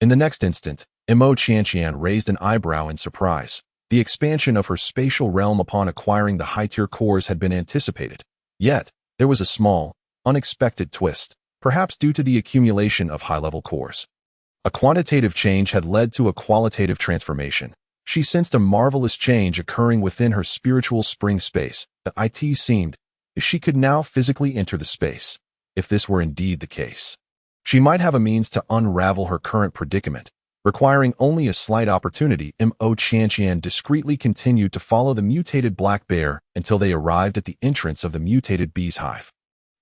In the next instant, Mo Qianqian raised an eyebrow in surprise. The expansion of her spatial realm upon acquiring the high-tier cores had been anticipated. Yet, there was a small, unexpected twist, perhaps due to the accumulation of high-level cores. A quantitative change had led to a qualitative transformation. She sensed a marvelous change occurring within her spiritual spring space. It seemed she could now physically enter the space. If this were indeed the case, she might have a means to unravel her current predicament, requiring only a slight opportunity. Mo Qianqian discreetly continued to follow the mutated black bear until they arrived at the entrance of the mutated bee's hive.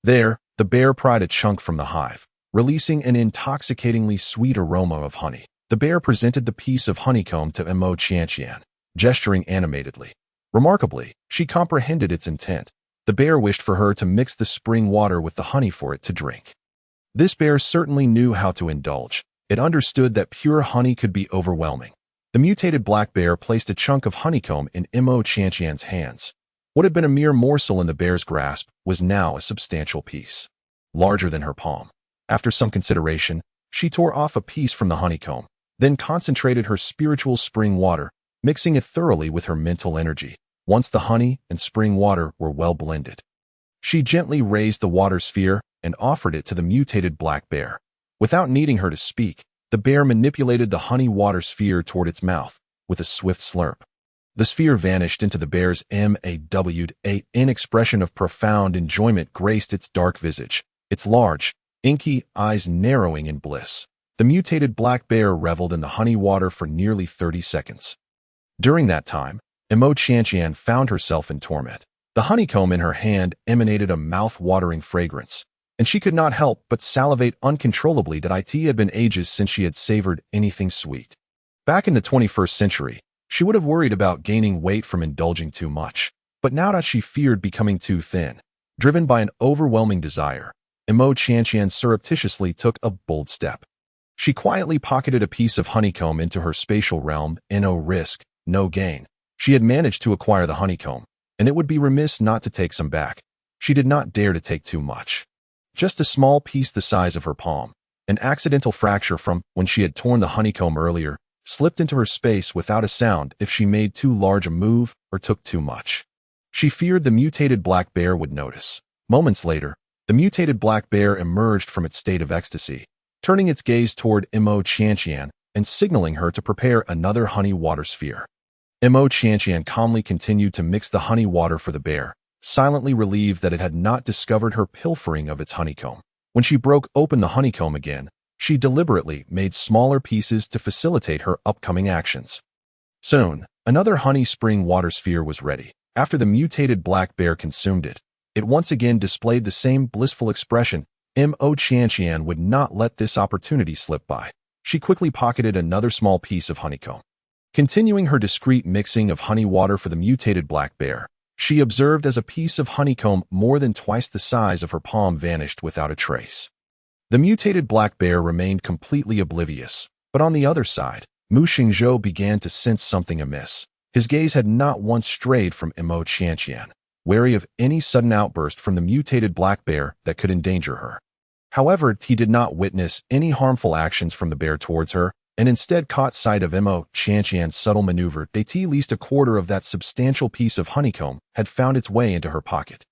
There, the bear pried a chunk from the hive, releasing an intoxicatingly sweet aroma of honey. The bear presented the piece of honeycomb to Mo Qianqian, gesturing animatedly. Remarkably, she comprehended its intent. The bear wished for her to mix the spring water with the honey for it to drink. This bear certainly knew how to indulge. It understood that pure honey could be overwhelming. The mutated black bear placed a chunk of honeycomb in Mo Qianqian's hands. What had been a mere morsel in the bear's grasp was now a substantial piece, larger than her palm. After some consideration, she tore off a piece from the honeycomb, then concentrated her spiritual spring water, mixing it thoroughly with her mental energy. Once the honey and spring water were well blended, she gently raised the water sphere and offered it to the mutated black bear. Without needing her to speak, the bear manipulated the honey water sphere toward its mouth with a swift slurp. The sphere vanished into the bear's an expression of profound enjoyment graced its dark visage, its large, inky eyes narrowing in bliss. The mutated black bear reveled in the honey water for nearly 30 seconds. During that time, Mo Qianqian found herself in torment. The honeycomb in her hand emanated a mouth-watering fragrance, and she could not help but salivate uncontrollably. It had been ages since she had savored anything sweet. Back in the 21st century, she would have worried about gaining weight from indulging too much, but now that she feared becoming too thin. Driven by an overwhelming desire, Mo Qianqian surreptitiously took a bold step. She quietly pocketed a piece of honeycomb into her spatial realm. No risk, no gain. She had managed to acquire the honeycomb, and it would be remiss not to take some back. She did not dare to take too much. Just a small piece the size of her palm, an accidental fracture from when she had torn the honeycomb earlier, slipped into her space without a sound if she made too large a move or took too much. She feared the mutated black bear would notice. Moments later, the mutated black bear emerged from its state of ecstasy, turning its gaze toward Mo Qianqian and signaling her to prepare another honey water sphere. Mo Qianqian calmly continued to mix the honey water for the bear, silently relieved that it had not discovered her pilfering of its honeycomb. When she broke open the honeycomb again, she deliberately made smaller pieces to facilitate her upcoming actions. Soon, another honey spring water sphere was ready. After the mutated black bear consumed it, it once again displayed the same blissful expression. Mo Qianqian would not let this opportunity slip by. She quickly pocketed another small piece of honeycomb. Continuing her discreet mixing of honey water for the mutated black bear, she observed as a piece of honeycomb more than twice the size of her palm vanished without a trace. The mutated black bear remained completely oblivious, but on the other side, Mu Xingzhou began to sense something amiss. His gaze had not once strayed from Mo Qianqian, wary of any sudden outburst from the mutated black bear that could endanger her. However, he did not witness any harmful actions from the bear towards her, and instead caught sight of Mo Qianqian's subtle maneuver. At least a quarter of that substantial piece of honeycomb had found its way into her pocket.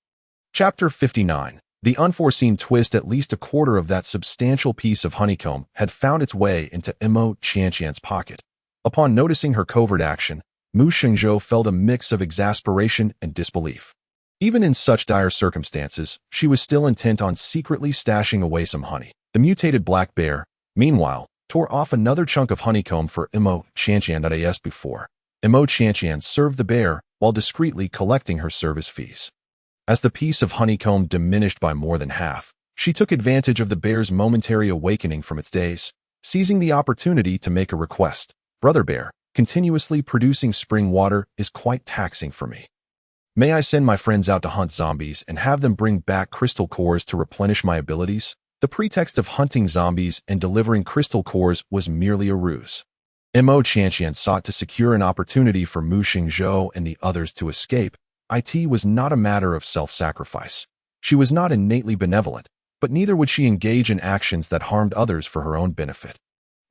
Chapter 59. The unforeseen twist. At least a quarter of that substantial piece of honeycomb had found its way into Mo Qianqian's pocket. Upon noticing her covert action, Mu Xingzhou felt a mix of exasperation and disbelief. Even in such dire circumstances, she was still intent on secretly stashing away some honey. The mutated black bear, meanwhile, tore off another chunk of honeycomb for Mo Qianqian. As before, Mo Qianqian served the bear while discreetly collecting her service fees. As the piece of honeycomb diminished by more than half, she took advantage of the bear's momentary awakening from its daze, seizing the opportunity to make a request. "Brother Bear, continuously producing spring water is quite taxing for me. May I send my friends out to hunt zombies and have them bring back crystal cores to replenish my abilities?" The pretext of hunting zombies and delivering crystal cores was merely a ruse. Mo Qianqian sought to secure an opportunity for Mu Xingzhou and the others to escape. It was not a matter of self-sacrifice. She was not innately benevolent, but neither would she engage in actions that harmed others for her own benefit.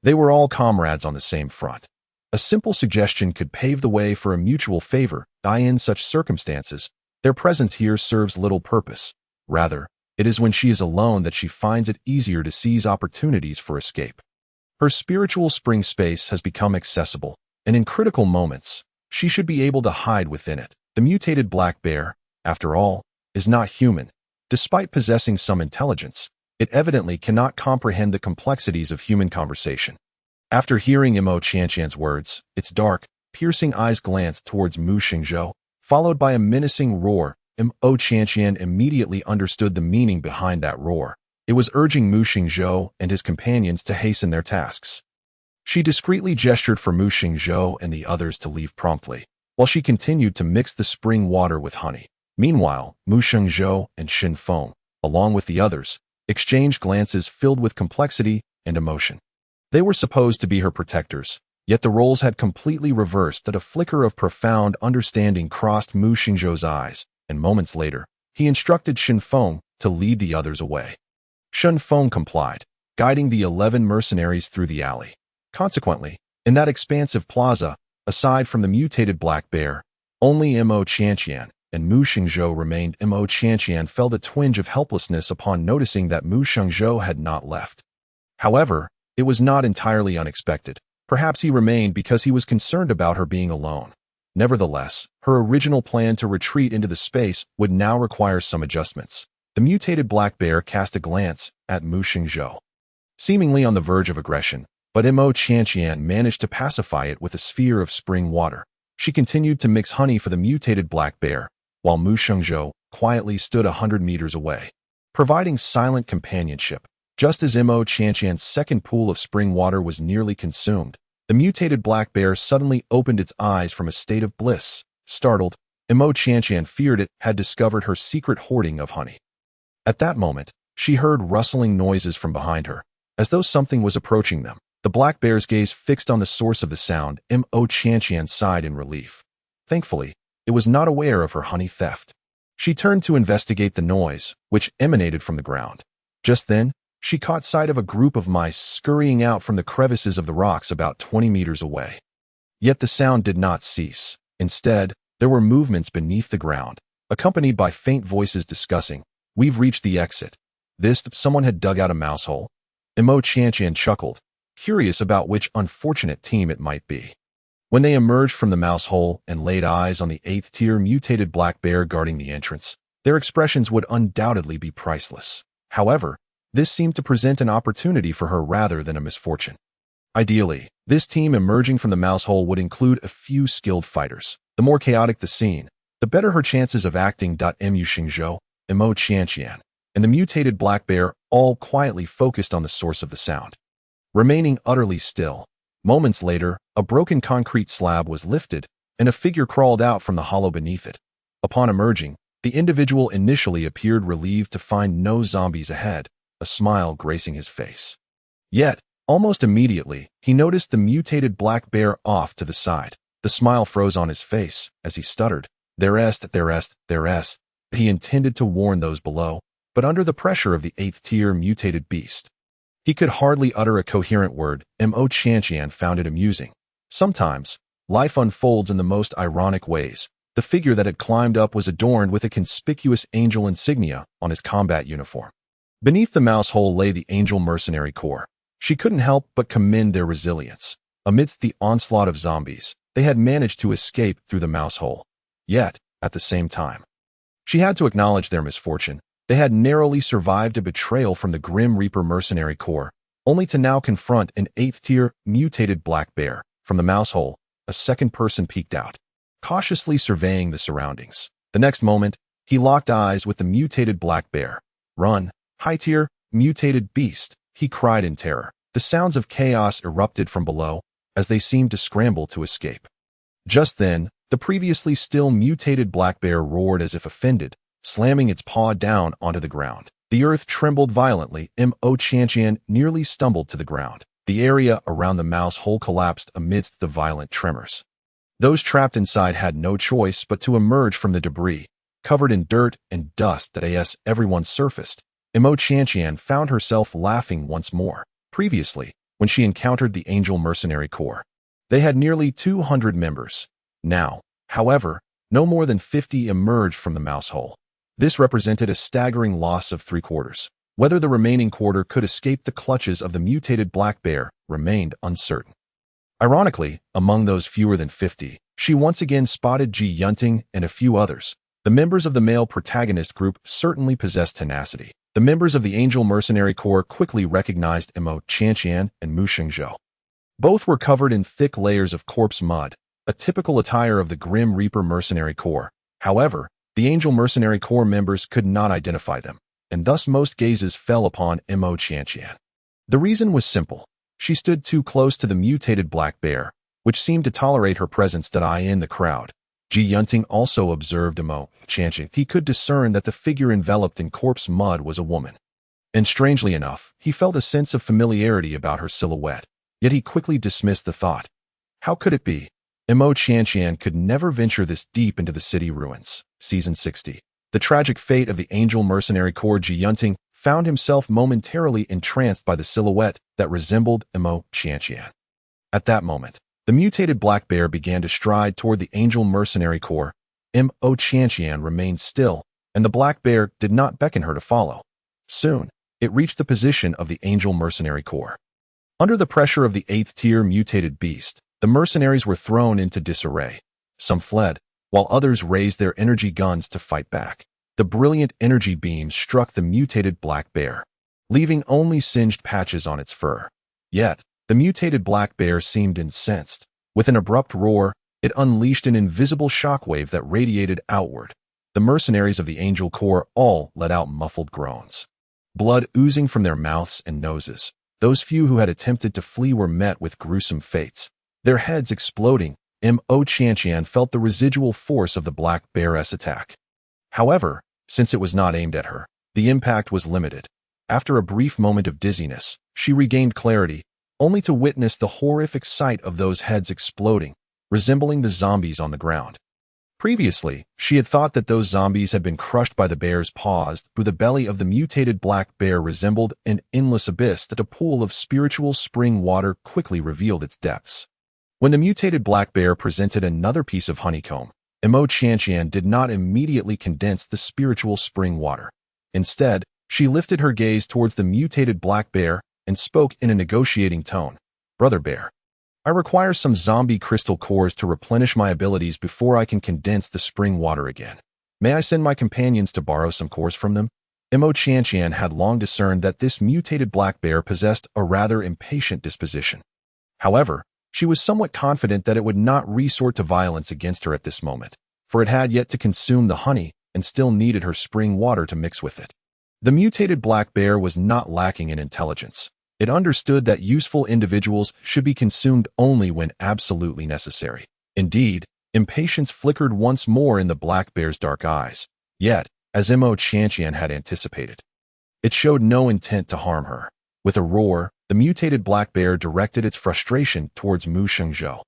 They were all comrades on the same front. A simple suggestion could pave the way for a mutual favor. In such circumstances, their presence here serves little purpose. Rather, it is when she is alone that she finds it easier to seize opportunities for escape. Her spiritual spring space has become accessible, and in critical moments, she should be able to hide within it. The mutated black bear, after all, is not human. Despite possessing some intelligence, it evidently cannot comprehend the complexities of human conversation. After hearing Mo Qianqian's words, its dark, piercing eyes glanced towards Mu Xingzhou, followed by a menacing roar. Mo Qianqian immediately understood the meaning behind that roar. It was urging Mu Xingzhou and his companions to hasten their tasks. She discreetly gestured for Mu Xingzhou and the others to leave promptly, while she continued to mix the spring water with honey. Meanwhile, Mu Xingzhou and Xin Feng, along with the others, exchanged glances filled with complexity and emotion. They were supposed to be her protectors, yet the roles had completely reversed. That a flicker of profound understanding crossed Mu Xingzhou's eyes, and moments later, he instructed Xin Feng to lead the others away. Xin Feng complied, guiding the 11 mercenaries through the alley. Consequently, in that expansive plaza, aside from the mutated black bear, only Mo Qianqian and Mu Xingzhou remained. Mo Qianqian felt a twinge of helplessness upon noticing that Mu Xingzhou had not left. However, it was not entirely unexpected. Perhaps he remained because he was concerned about her being alone. Nevertheless, her original plan to retreat into the space would now require some adjustments. The mutated black bear cast a glance at Mu Xingzhou, seemingly on the verge of aggression, but Mo Qianqian managed to pacify it with a sphere of spring water. She continued to mix honey for the mutated black bear, while Mu Xingzhou quietly stood 100 meters away, providing silent companionship. Just as Mo Qianqian's second pool of spring water was nearly consumed, the mutated black bear suddenly opened its eyes from a state of bliss. Startled, Mo Qianqian feared it had discovered her secret hoarding of honey. At that moment, she heard rustling noises from behind her, as though something was approaching them. The black bear's gaze fixed on the source of the sound. Mo Qianqian sighed in relief. Thankfully, it was not aware of her honey theft. She turned to investigate the noise, which emanated from the ground. Just then, she caught sight of a group of mice scurrying out from the crevices of the rocks about 20 meters away. Yet the sound did not cease. Instead, there were movements beneath the ground, accompanied by faint voices discussing, "We've reached the exit." Someone had dug out a mouse hole. Mo Qianqian chuckled, curious about which unfortunate team it might be. When they emerged from the mouse hole and laid eyes on the 8th-tier mutated black bear guarding the entrance, their expressions would undoubtedly be priceless. However, this seemed to present an opportunity for her rather than a misfortune. Ideally, this team emerging from the mouse hole would include a few skilled fighters. The more chaotic the scene, the better her chances of acting. Mu Xingzhou, Mo Qianqian, and the mutated black bear all quietly focused on the source of the sound. Remaining utterly still, moments later, a broken concrete slab was lifted, and a figure crawled out from the hollow beneath it. Upon emerging, the individual initially appeared relieved to find no zombies ahead, a smile gracing his face. Yet, Almost immediately, he noticed the mutated black bear off to the side. The smile froze on his face as he stuttered, "There est. He intended to warn those below, but under the pressure of the 8th-tier mutated beast, he could hardly utter a coherent word. Mo Qianqian found it amusing. Sometimes, life unfolds in the most ironic ways. The figure that had climbed up was adorned with a conspicuous angel insignia on his combat uniform. Beneath the mouse hole lay the Angel Mercenary Corps. She couldn't help but commend their resilience. Amidst the onslaught of zombies, they had managed to escape through the mouse hole. Yet, at the same time, she had to acknowledge their misfortune. They had narrowly survived a betrayal from the Grim Reaper Mercenary Corps, only to now confront an 8th-tier mutated black bear. From the mouse hole, a second person peeked out, cautiously surveying the surroundings. The next moment, he locked eyes with the mutated black bear. "Run, high-tier, mutated beast," he cried in terror. The sounds of chaos erupted from below as they seemed to scramble to escape. Just then, the previously still mutated black bear roared as if offended, slamming its paw down onto the ground. The earth trembled violently. Mo Qianqian nearly stumbled to the ground. The area around the mouse hole collapsed amidst the violent tremors. Those trapped inside had no choice but to emerge from the debris, covered in dirt and dust as everyone surfaced. Mo Qianqian found herself laughing once more. Previously, when she encountered the Angel Mercenary Corps, they had nearly 200 members. Now, however, no more than 50 emerged from the mouse hole. This represented a staggering loss of 3/4. Whether the remaining quarter could escape the clutches of the mutated black bear remained uncertain. Ironically, among those fewer than 50, she once again spotted Ji Yunting and a few others. The members of the male protagonist group certainly possessed tenacity. The members of the Angel Mercenary Corps quickly recognized Mo Qianqian and Mu Shengzhou. Both were covered in thick layers of corpse mud, a typical attire of the Grim Reaper Mercenary Corps. However, the Angel Mercenary Corps members could not identify them, and thus most gazes fell upon Mo Qianqian. The reason was simple. She stood too close to the mutated black bear, which seemed to tolerate her presence in the crowd. Ji Yunting also observed Mo Qianqian. He could discern that the figure enveloped in corpse mud was a woman. And strangely enough, he felt a sense of familiarity about her silhouette. Yet he quickly dismissed the thought. How could it be? Mo Qianqian could never venture this deep into the city ruins. Season 60. The tragic fate of the Angel Mercenary Corps. Ji Yunting found himself momentarily entranced by the silhouette that resembled Mo Qianqian. At that moment, the mutated black bear began to stride toward the Angel Mercenary Corps. Mo Qianqian remained still, and the black bear did not beckon her to follow. Soon, it reached the position of the Angel Mercenary Corps. Under the pressure of the 8th-tier mutated beast, the mercenaries were thrown into disarray. Some fled, while others raised their energy guns to fight back. The brilliant energy beams struck the mutated black bear, leaving only singed patches on its fur. Yet, the mutated black bear seemed incensed. With an abrupt roar, it unleashed an invisible shockwave that radiated outward. The mercenaries of the Angel Corps all let out muffled groans, blood oozing from their mouths and noses. Those few who had attempted to flee were met with gruesome fates, their heads exploding. Mo Qianqian felt the residual force of the black bear's attack. However, since it was not aimed at her, the impact was limited. After a brief moment of dizziness, she regained clarity, only to witness the horrific sight of those heads exploding, resembling the zombies on the ground. Previously, she had thought that those zombies had been crushed by the bear's paws. Through the belly of the mutated black bear resembled an endless abyss that a pool of spiritual spring water quickly revealed its depths. When the mutated black bear presented another piece of honeycomb, Mo Qianqian did not immediately condense the spiritual spring water. Instead, she lifted her gaze towards the mutated black bear and spoke in a negotiating tone. "Brother Bear, I require some zombie crystal cores to replenish my abilities before I can condense the spring water again. May I send my companions to borrow some cores from them?" Mo Qianqian had long discerned that this mutated black bear possessed a rather impatient disposition. However, she was somewhat confident that it would not resort to violence against her at this moment, for it had yet to consume the honey and still needed her spring water to mix with it. The mutated black bear was not lacking in intelligence. It understood that useful individuals should be consumed only when absolutely necessary. Indeed, impatience flickered once more in the black bear's dark eyes. Yet, as Mo Qianqian had anticipated, it showed no intent to harm her. With a roar, the mutated black bear directed its frustration towards Mu Shengzhou.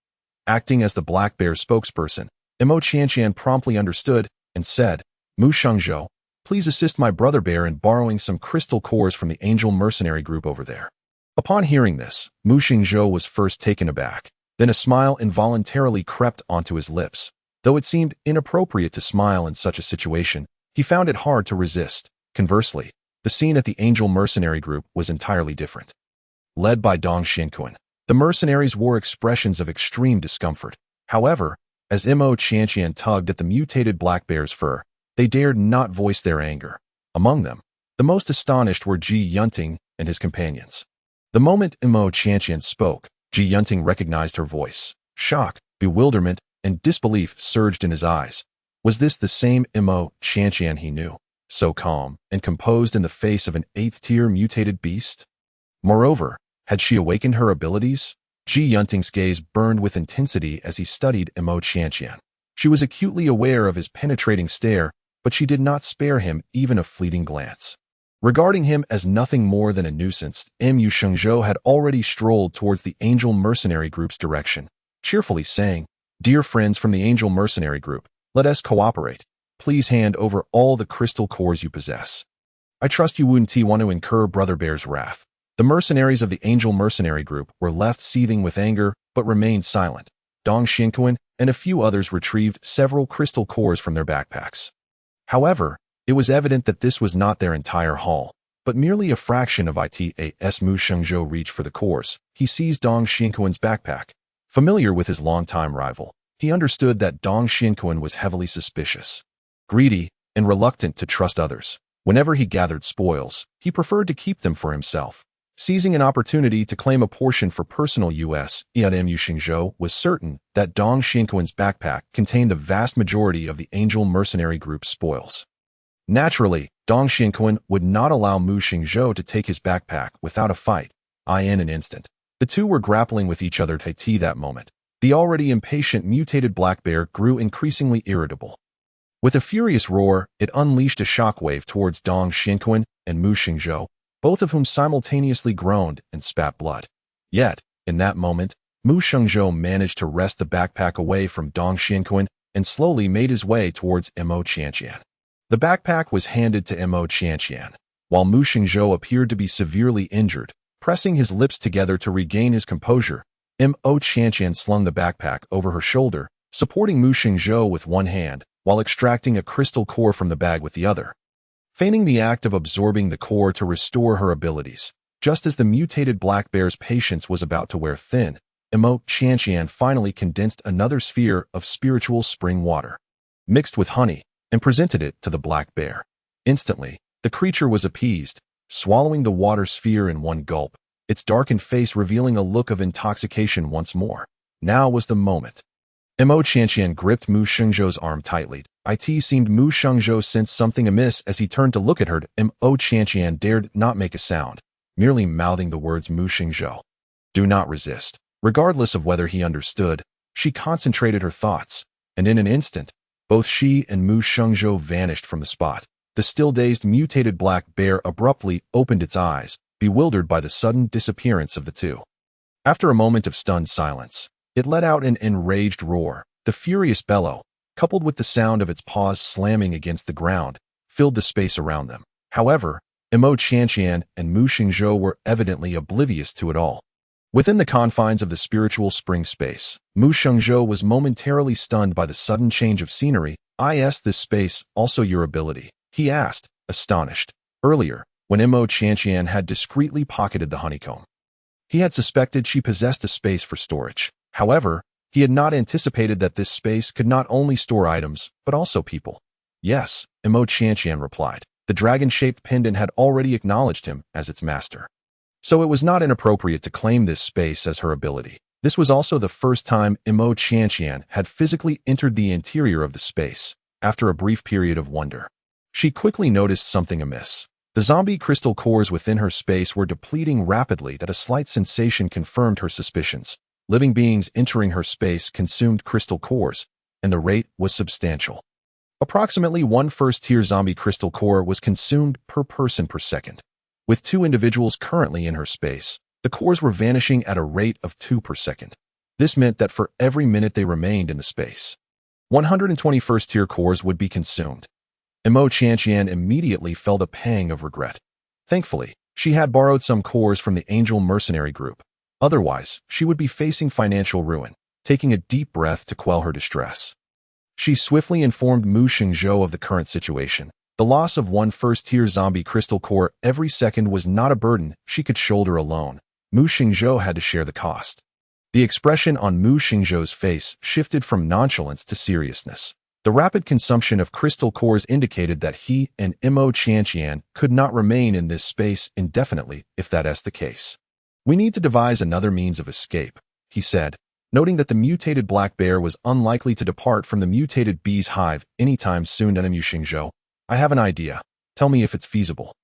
Acting as the black bear's spokesperson, Mo Qianqian promptly understood and said, "Mu Shengzhou, please assist my brother bear in borrowing some crystal cores from the Angel Mercenary Group over there." Upon hearing this, Mu Shengzhou was first taken aback. Then a smile involuntarily crept onto his lips. Though it seemed inappropriate to smile in such a situation, he found it hard to resist. Conversely, the scene at the Angel Mercenary Group was entirely different. Led by Dong Xinquan, the mercenaries wore expressions of extreme discomfort. However, as Mo Qianqian tugged at the mutated black bear's fur, they dared not voice their anger. Among them, the most astonished were Ji Yunting and his companions. The moment Mo Qianqian spoke, Ji Yunting recognized her voice. Shock, bewilderment, and disbelief surged in his eyes. Was this the same Mo Qianqian he knew, so calm and composed in the face of an 8th-tier mutated beast? Moreover, had she awakened her abilities? Ji Yunting's gaze burned with intensity as he studied Mo Qianqian. She was acutely aware of his penetrating stare, but she did not spare him even a fleeting glance. Regarding him as nothing more than a nuisance, Mu Shengzhou had already strolled towards the Angel Mercenary Group's direction, cheerfully saying, "Dear friends from the Angel Mercenary Group, let us cooperate. Please hand over all the crystal cores you possess. I trust you wouldn't want to incur Brother Bear's wrath." The mercenaries of the Angel Mercenary Group were left seething with anger, but remained silent. Dong Xinquan and a few others retrieved several crystal cores from their backpacks. However, it was evident that this was not their entire haul, but merely a fraction of it. As Mu Shengzhou reached for the cores, he seized Dong Xinquan's backpack. Familiar with his longtime rival, he understood that Dong Xinquan was heavily suspicious, greedy, and reluctant to trust others. Whenever he gathered spoils, he preferred to keep them for himself. Seizing an opportunity to claim a portion for personal use, Mu Shengzhou was certain that Dong Xinquan's backpack contained the vast majority of the Angel Mercenary Group's spoils. Naturally, Dong Xinquan would not allow Mu Shengzhou to take his backpack without a fight. In an instant, the two were grappling with each other. At that moment, the already impatient mutated black bear grew increasingly irritable. With a furious roar, it unleashed a shockwave towards Dong Xinquan and Mu Shengzhou, both of whom simultaneously groaned and spat blood. Yet, in that moment, Mu Shengzhou managed to wrest the backpack away from Dong Xinquan and slowly made his way towards Mo Qianqian. The backpack was handed to Mo Qianqian, while Mu Shengzhou appeared to be severely injured. Pressing his lips together to regain his composure, Mo Qianqian slung the backpack over her shoulder, supporting Mu Shengzhou with one hand, while extracting a crystal core from the bag with the other. Feigning the act of absorbing the core to restore her abilities, just as the mutated black bear's patience was about to wear thin, Mo Qianqian finally condensed another sphere of spiritual spring water, mixed with honey, and presented it to the black bear. Instantly, the creature was appeased, swallowing the water sphere in one gulp, its darkened face revealing a look of intoxication once more. Now was the moment. Mo Qianqian gripped Mu Shengzhou's arm tightly. It seemed Mu Shengzhou sensed something amiss as he turned to look at her. Mo Qianqian dared not make a sound, merely mouthing the words Mu Shengzhou. Do not resist. Regardless of whether he understood, she concentrated her thoughts, and in an instant, both she and Mu Shengzhou vanished from the spot. The still-dazed mutated black bear abruptly opened its eyes, bewildered by the sudden disappearance of the two. After a moment of stunned silence, it let out an enraged roar. The furious bellow, coupled with the sound of its paws slamming against the ground, filled the space around them. However, Mo Qianqian and Mu Shengzhou were evidently oblivious to it all. Within the confines of the spiritual spring space, Mu Shengzhou was momentarily stunned by the sudden change of scenery. Is this space also your ability? He asked, astonished. Earlier, when Mo Qianqian had discreetly pocketed the honeycomb, he had suspected she possessed a space for storage. However, he had not anticipated that this space could not only store items, but also people. Yes, Mo Qianqian replied. The dragon-shaped pendant had already acknowledged him as its master. So it was not inappropriate to claim this space as her ability. This was also the first time Mo Qianqian had physically entered the interior of the space. After a brief period of wonder, she quickly noticed something amiss. The zombie crystal cores within her space were depleting rapidly. That a slight sensation confirmed her suspicions. Living beings entering her space consumed crystal cores, and the rate was substantial. Approximately one first-tier zombie crystal core was consumed per person per second. With two individuals currently in her space, The cores were vanishing at a rate of 2 per second. This meant that for every minute they remained in the space, 121st tier cores would be consumed. Imo Qianqian immediately felt a pang of regret. Thankfully, she had borrowed some cores from the Angel Mercenary Group. Otherwise, she would be facing financial ruin. Taking a deep breath to quell her distress, she swiftly informed Mu Xingzhou of the current situation. The loss of one first-tier zombie crystal core every second was not a burden she could shoulder alone. Mu Xingzhou had to share the cost. The expression on Mu Xingzhou's face shifted from nonchalance to seriousness. The rapid consumption of crystal cores indicated that he and Imo Qianqian could not remain in this space indefinitely if that is the case. "We need to devise another means of escape," he said, noting that the mutated black bear was unlikely to depart from the mutated bee's hive anytime soon. Mu Xingzhou, "I have an idea. Tell me if it's feasible."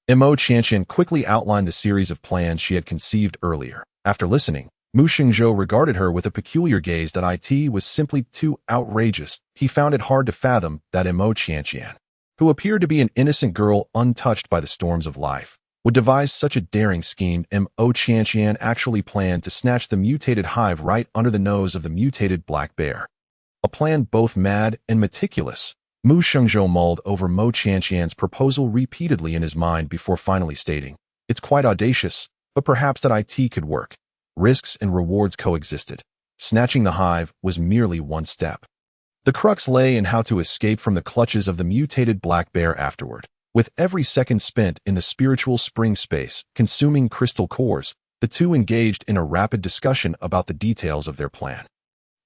Imo Qianqian quickly outlined the series of plans she had conceived earlier. After listening, Mu Xingzhou regarded her with a peculiar gaze that it was simply too outrageous. He found it hard to fathom that Imo Qianqian, who appeared to be an innocent girl untouched by the storms of life, would devise such a daring scheme. Imo Qianqian actually planned to snatch the mutated hive right under the nose of the mutated black bear. A plan both mad and meticulous. Mu Xingzhou mulled over Mo Qianqian's proposal repeatedly in his mind before finally stating, "It's quite audacious, but perhaps that it could work." Risks and rewards coexisted. Snatching the hive was merely one step. The crux lay in how to escape from the clutches of the mutated black bear afterward. With every second spent in the spiritual spring space, consuming crystal cores, the two engaged in a rapid discussion about the details of their plan.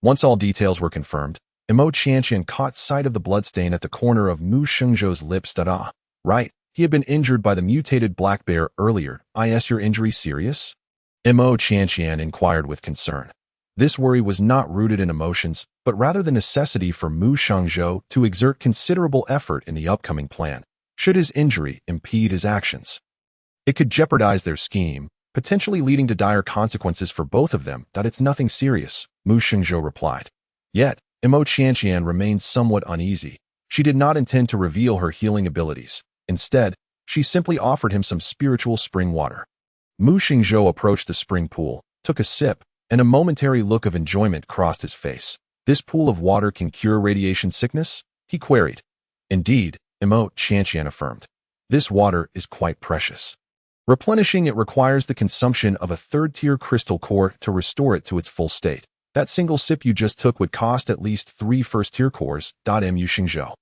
Once all details were confirmed, Imo Qianqian caught sight of the bloodstain at the corner of Mu Xingzhou's lips. Right, he had been injured by the mutated black bear earlier. Is your injury serious? Imo Qianqian inquired with concern. This worry was not rooted in emotions, but rather the necessity for Mu Xingzhou to exert considerable effort in the upcoming plan. Should his injury impede his actions, it could jeopardize their scheme, potentially leading to dire consequences for both of them. "It's nothing serious," Mu Xingzhou replied. Yet, Imo Qianqian remained somewhat uneasy. She did not intend to reveal her healing abilities. Instead, she simply offered him some spiritual spring water. Mu Xingzhou approached the spring pool, took a sip, and a momentary look of enjoyment crossed his face. "This pool of water can cure radiation sickness?" he queried. "Indeed," Imo Qianqian affirmed. "This water is quite precious. Replenishing it requires the consumption of a third-tier crystal core to restore it to its full state. That single sip you just took would cost at least 3 first-tier cores." Mu Xingzhou.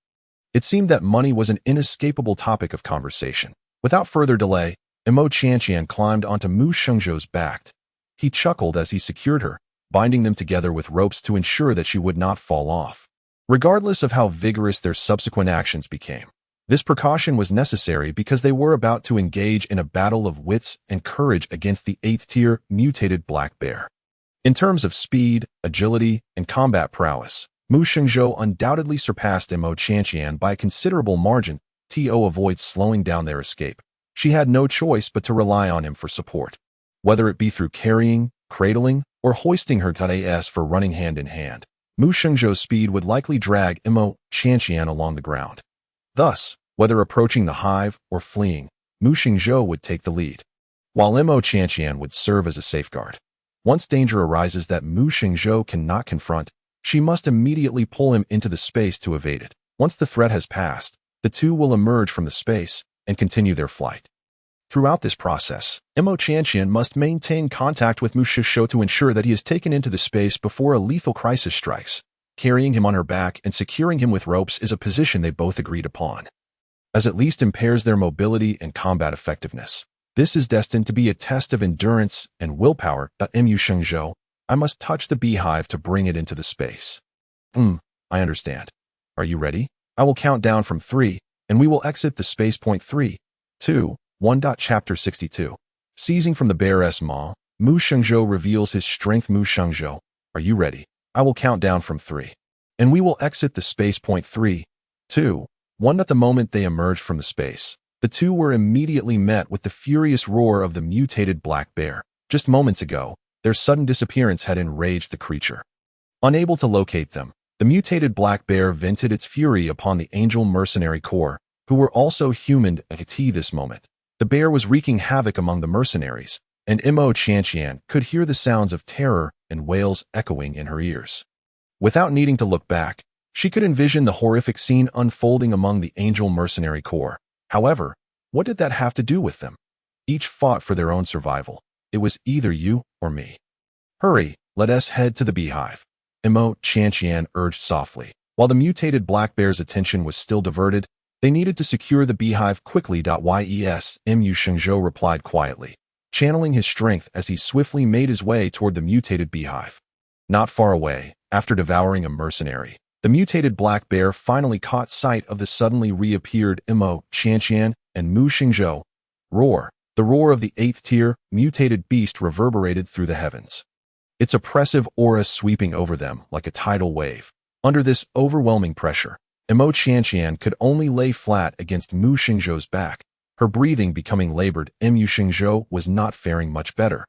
It seemed that money was an inescapable topic of conversation. Without further delay, Imo Qianqian climbed onto Mu Xingzhou's back. He chuckled as he secured her, binding them together with ropes to ensure that she would not fall off. Regardless of how vigorous their subsequent actions became, this precaution was necessary because they were about to engage in a battle of wits and courage against the 8th-tier mutated black bear. In terms of speed, agility, and combat prowess, Mu Xingzhou undoubtedly surpassed Imo Qianqian by a considerable margin. To avoid slowing down their escape, she had no choice but to rely on him for support, whether it be through carrying, cradling, or hoisting her as for running hand in hand. Mu Xingzhou's speed would likely drag Imo Qianqian along the ground. Thus, whether approaching the hive or fleeing, Mu Xingzhou would take the lead, while Imo Qianqian would serve as a safeguard. Once danger arises that Mu Xingzhou cannot confront, she must immediately pull him into the space to evade it. Once the threat has passed, the two will emerge from the space and continue their flight. Throughout this process, Imo Qianqian must maintain contact with Mu Xingzhou to ensure that he is taken into the space before a lethal crisis strikes. Carrying him on her back and securing him with ropes is a position they both agreed upon, as it least impairs their mobility and combat effectiveness. This is destined to be a test of endurance and willpower. Mu Xingzhou, I must touch the beehive to bring it into the space. I understand. Are you ready? I will count down from 3, and we will exit the space. 3, 2, 1. Chapter 62. Seizing from the bear's maw, Mu Xingzhou reveals his strength. Mu Xingzhou, are you ready? I will count down from 3, and we will exit the space. 3, 2, 1. At the moment they emerged from the space, the two were immediately met with the furious roar of the mutated black bear. Just moments ago, their sudden disappearance had enraged the creature. Unable to locate them, the mutated black bear vented its fury upon the Angel Mercenary Corps, who were also human at this moment. The bear was wreaking havoc among the mercenaries, and Mo Qianqian could hear the sounds of terror and wails echoing in her ears. Without needing to look back, she could envision the horrific scene unfolding among the Angel Mercenary Corps. However, what did that have to do with them? Each fought for their own survival. It was either you or me. Hurry, let us head to the beehive, Mo Qianqian urged softly. While the mutated black bear's attention was still diverted, they needed to secure the beehive quickly. Yes, Mu Shengzhou replied quietly, channeling his strength as he swiftly made his way toward the mutated beehive. Not far away, after devouring a mercenary, the mutated black bear finally caught sight of the suddenly reappeared Mo Qianqian and Mu Shengzhou. Roar! The roar of the 8th-tier, mutated beast reverberated through the heavens. Its oppressive aura sweeping over them like a tidal wave. Under this overwhelming pressure, Mo Qianqian could only lay flat against Mu Shengzhou's back, her breathing becoming labored. Mu Shengzhou was not faring much better.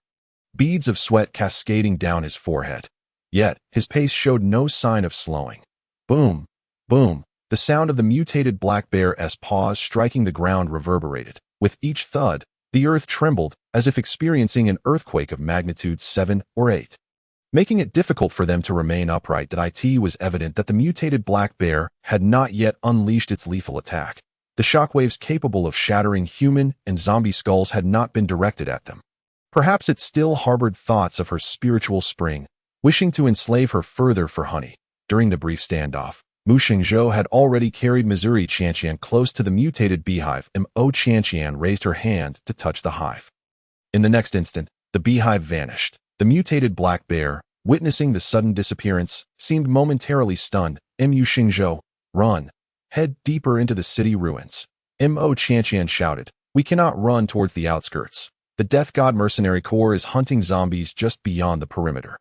Beads of sweat cascading down his forehead. Yet, his pace showed no sign of slowing. Boom! Boom! The sound of the mutated black bear's paws striking the ground reverberated. With each thud, the earth trembled as if experiencing an earthquake of magnitude 7 or 8. Making it difficult for them to remain upright. It was evident that the mutated black bear had not yet unleashed its lethal attack. The shockwaves capable of shattering human and zombie skulls had not been directed at them. Perhaps it still harbored thoughts of her spiritual spring, wishing to enslave her further for honey. During the brief standoff, Mu Shengzhou had already carried Missouri Qianqian close to the mutated beehive. Mo Qianqian raised her hand to touch the hive. In the next instant, the beehive vanished. The mutated black bear, witnessing the sudden disappearance, seemed momentarily stunned. Mu Shengzhou, run! Head deeper into the city ruins. Mo Qianqian shouted. We cannot run towards the outskirts. The Death God Mercenary Corps is hunting zombies just beyond the perimeter.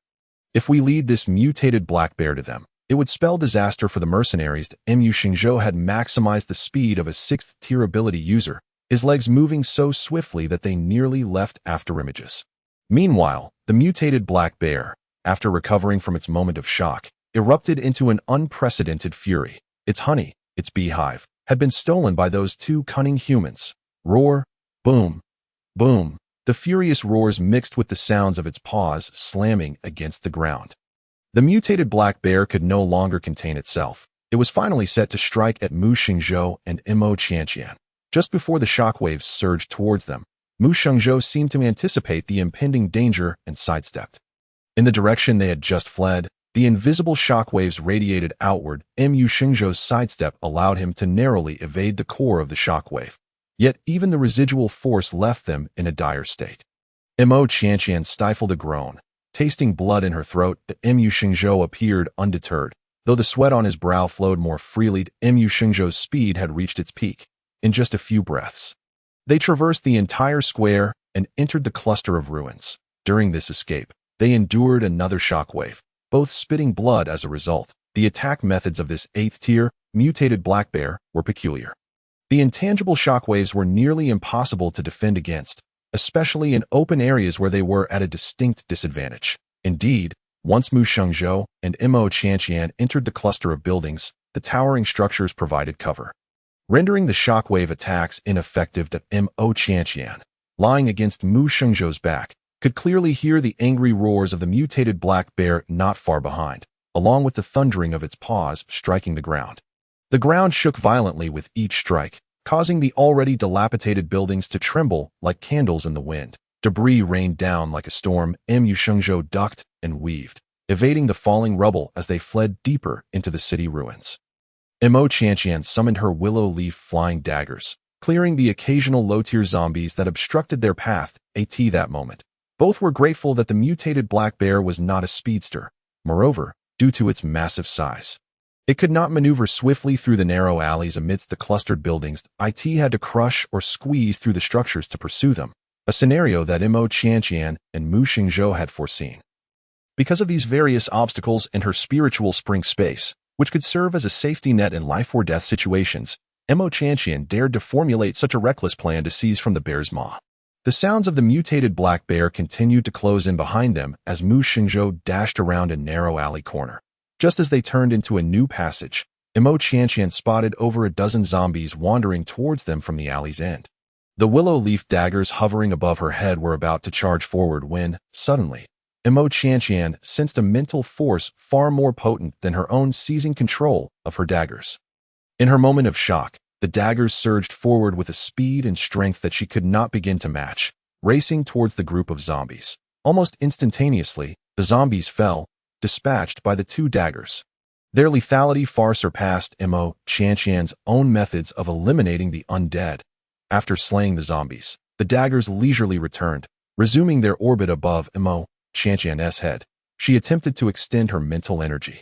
If we lead this mutated black bear to them, it would spell disaster for the mercenaries. Mu Shengzhou had maximized the speed of a 6th-tier ability user, his legs moving so swiftly that they nearly left afterimages. Meanwhile, the mutated black bear, after recovering from its moment of shock, erupted into an unprecedented fury. Its honey, its beehive, had been stolen by those two cunning humans. Roar! Boom! Boom! The furious roars mixed with the sounds of its paws slamming against the ground. The mutated black bear could no longer contain itself. It was finally set to strike at Mu Shengzhou and Mo Qianqian. Just before the shockwaves surged towards them, Mu Shengzhou seemed to anticipate the impending danger and sidestepped. In the direction they had just fled, the invisible shockwaves radiated outward. Mu Shengzhou's sidestep allowed him to narrowly evade the core of the shockwave. Yet even the residual force left them in a dire state. Mo Qianqian stifled a groan. Tasting blood in her throat, Mu Shengzhou appeared undeterred. Though the sweat on his brow flowed more freely, Mu Shengzhou's speed had reached its peak. In just a few breaths, they traversed the entire square and entered the cluster of ruins. During this escape, they endured another shockwave, both spitting blood as a result. The attack methods of this 8th-tier, mutated black bear were peculiar. The intangible shockwaves were nearly impossible to defend against, especially in open areas where they were at a distinct disadvantage. Indeed, once Mu Shengzhou and Mo Qianqian entered the cluster of buildings, the towering structures provided cover, rendering the shockwave attacks ineffective. Mo Qianqian, lying against Mu Shengzhou's back, could clearly hear the angry roars of the mutated black bear not far behind, along with the thundering of its paws striking the ground. The ground shook violently with each strike, causing the already dilapidated buildings to tremble like candles in the wind. Debris rained down like a storm. Mu Shengzhou ducked and weaved, evading the falling rubble as they fled deeper into the city ruins. Mo Qianqian summoned her willow leaf flying daggers, clearing the occasional low-tier zombies that obstructed their path. At that moment, both were grateful that the mutated black bear was not a speedster. Moreover, due to its massive size, it could not maneuver swiftly through the narrow alleys amidst the clustered buildings. It had to crush or squeeze through the structures to pursue them, a scenario that Mo Qianqian and Mu Shengzhou had foreseen. Because of these various obstacles and her spiritual spring space, which could serve as a safety net in life-or-death situations, Mo Qianqian dared to formulate such a reckless plan to seize from the bear's maw. The sounds of the mutated black bear continued to close in behind them as Mu Shengzhou dashed around a narrow alley corner. Just as they turned into a new passage, Mo Qianqian spotted over a dozen zombies wandering towards them from the alley's end. The willow leaf daggers hovering above her head were about to charge forward when, suddenly, Imo Qianqian sensed a mental force far more potent than her own seizing control of her daggers. In her moment of shock, the daggers surged forward with a speed and strength that she could not begin to match, racing towards the group of zombies. Almost instantaneously, the zombies fell, dispatched by the two daggers. Their lethality far surpassed Imo Qianqian's own methods of eliminating the undead. After slaying the zombies, the daggers leisurely returned, resuming their orbit above Imo Qianqian's head. She attempted to extend her mental energy,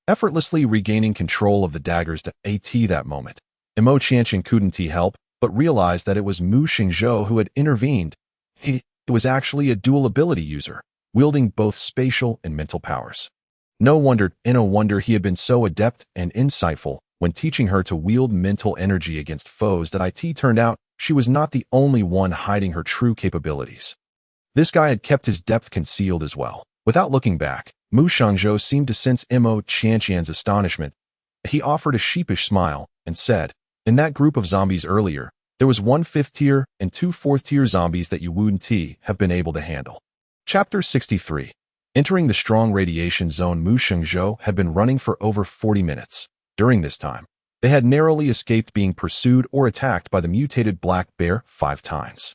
effortlessly regaining control of the daggers that moment. Imo Qianqian couldn't help but realized that it was Mu Xingzhou who had intervened. It was actually a dual ability user, wielding both spatial and mental powers. No wonder he had been so adept and insightful when teaching her to wield mental energy against foes that it turned out she was not the only one hiding her true capabilities. This guy had kept his depth concealed as well. Without looking back, Mu Shangzhou seemed to sense Imo Qianqian's astonishment. He offered a sheepish smile and said, "In that group of zombies earlier, there was 1 5th-tier and 2 4th-tier zombies that you wouldn't have been able to handle." Chapter 63. Entering the strong radiation zone, Mu Shengzhou had been running for over 40 minutes. During this time, they had narrowly escaped being pursued or attacked by the mutated black bear 5 times.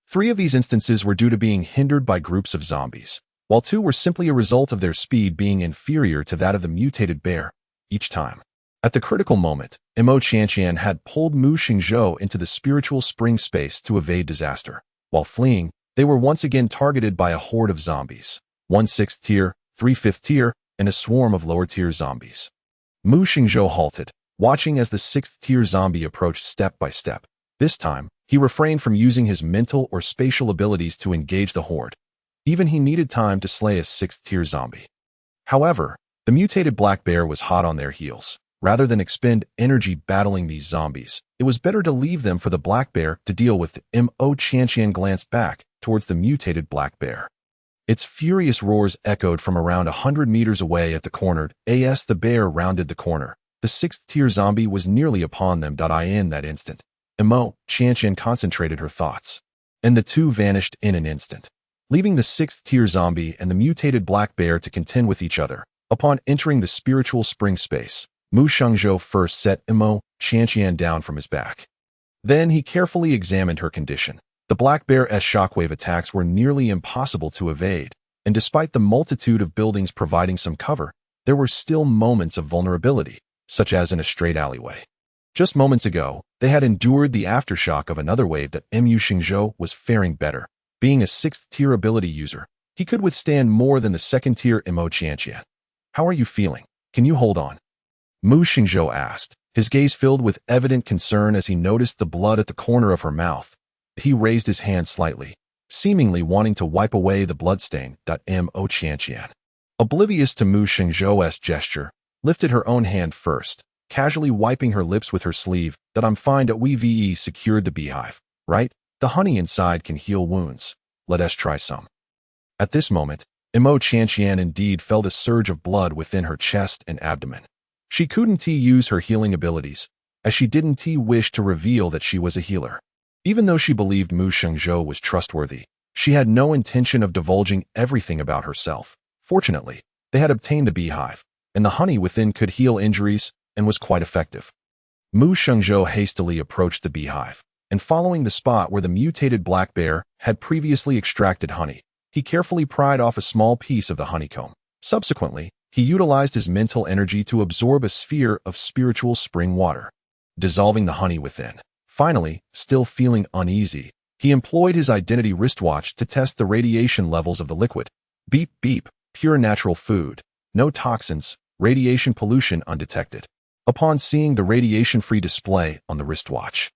3 of these instances were due to being hindered by groups of zombies, while 2 were simply a result of their speed being inferior to that of the mutated bear. Each time, at the critical moment, Imo Qianqian had pulled Mu Xingzhou into the spiritual spring space to evade disaster. While fleeing, they were once again targeted by a horde of zombies, 1 6th-tier, 3 5th-tier, and a swarm of lower-tier zombies. Mu Xingzhou halted, watching as the 6th-tier zombie approached step by step. This time, he refrained from using his mental or spatial abilities to engage the horde. Even he needed time to slay a 6th-tier zombie. However, the mutated black bear was hot on their heels. Rather than expend energy battling these zombies, it was better to leave them for the black bear to deal with. Imo Qianqian glanced back towards the mutated black bear. Its furious roars echoed from around 100 meters away at the corner. As the bear rounded the corner, the 6th-tier zombie was nearly upon them. In that instant, Imo Qianqian concentrated her thoughts, and the two vanished in an instant, leaving the 6th-tier zombie and the mutated black bear to contend with each other. Upon entering the spiritual spring space, Mu Shengzhou first set Imo Qianqian down from his back. Then he carefully examined her condition. The black bear's shockwave attacks were nearly impossible to evade, and despite the multitude of buildings providing some cover, there were still moments of vulnerability, such as in a straight alleyway. Just moments ago, they had endured the aftershock of another wave. Mu Xingzhou was faring better. Being a 6th-tier ability user, he could withstand more than the 2nd-tier Imo Qianqian. "How are you feeling? Can you hold on?" Mu Xingzhou asked, his gaze filled with evident concern as he noticed the blood at the corner of her mouth. He raised his hand slightly, seemingly wanting to wipe away the bloodstain. Imo Qianqian, oblivious to Mu Xingzhou's gesture, lifted her own hand first, casually wiping her lips with her sleeve. "I'm fine. We've secured the beehive, right? The honey inside can heal wounds. Let us try some." At this moment, Imo Qianqian indeed felt a surge of blood within her chest and abdomen. She couldn't use her healing abilities, as she didn't wish to reveal that she was a healer. Even though she believed Mu Shengzhou was trustworthy, she had no intention of divulging everything about herself. Fortunately, they had obtained the beehive, and the honey within could heal injuries and was quite effective. Mu Shengzhou hastily approached the beehive, and following the spot where the mutated black bear had previously extracted honey, he carefully pried off a small piece of the honeycomb. Subsequently, he utilized his mental energy to absorb a sphere of spiritual spring water, dissolving the honey within. Finally, still feeling uneasy, he employed his identity wristwatch to test the radiation levels of the liquid. Beep beep, pure natural food, no toxins, radiation pollution undetected. Upon seeing the radiation-free display on the wristwatch,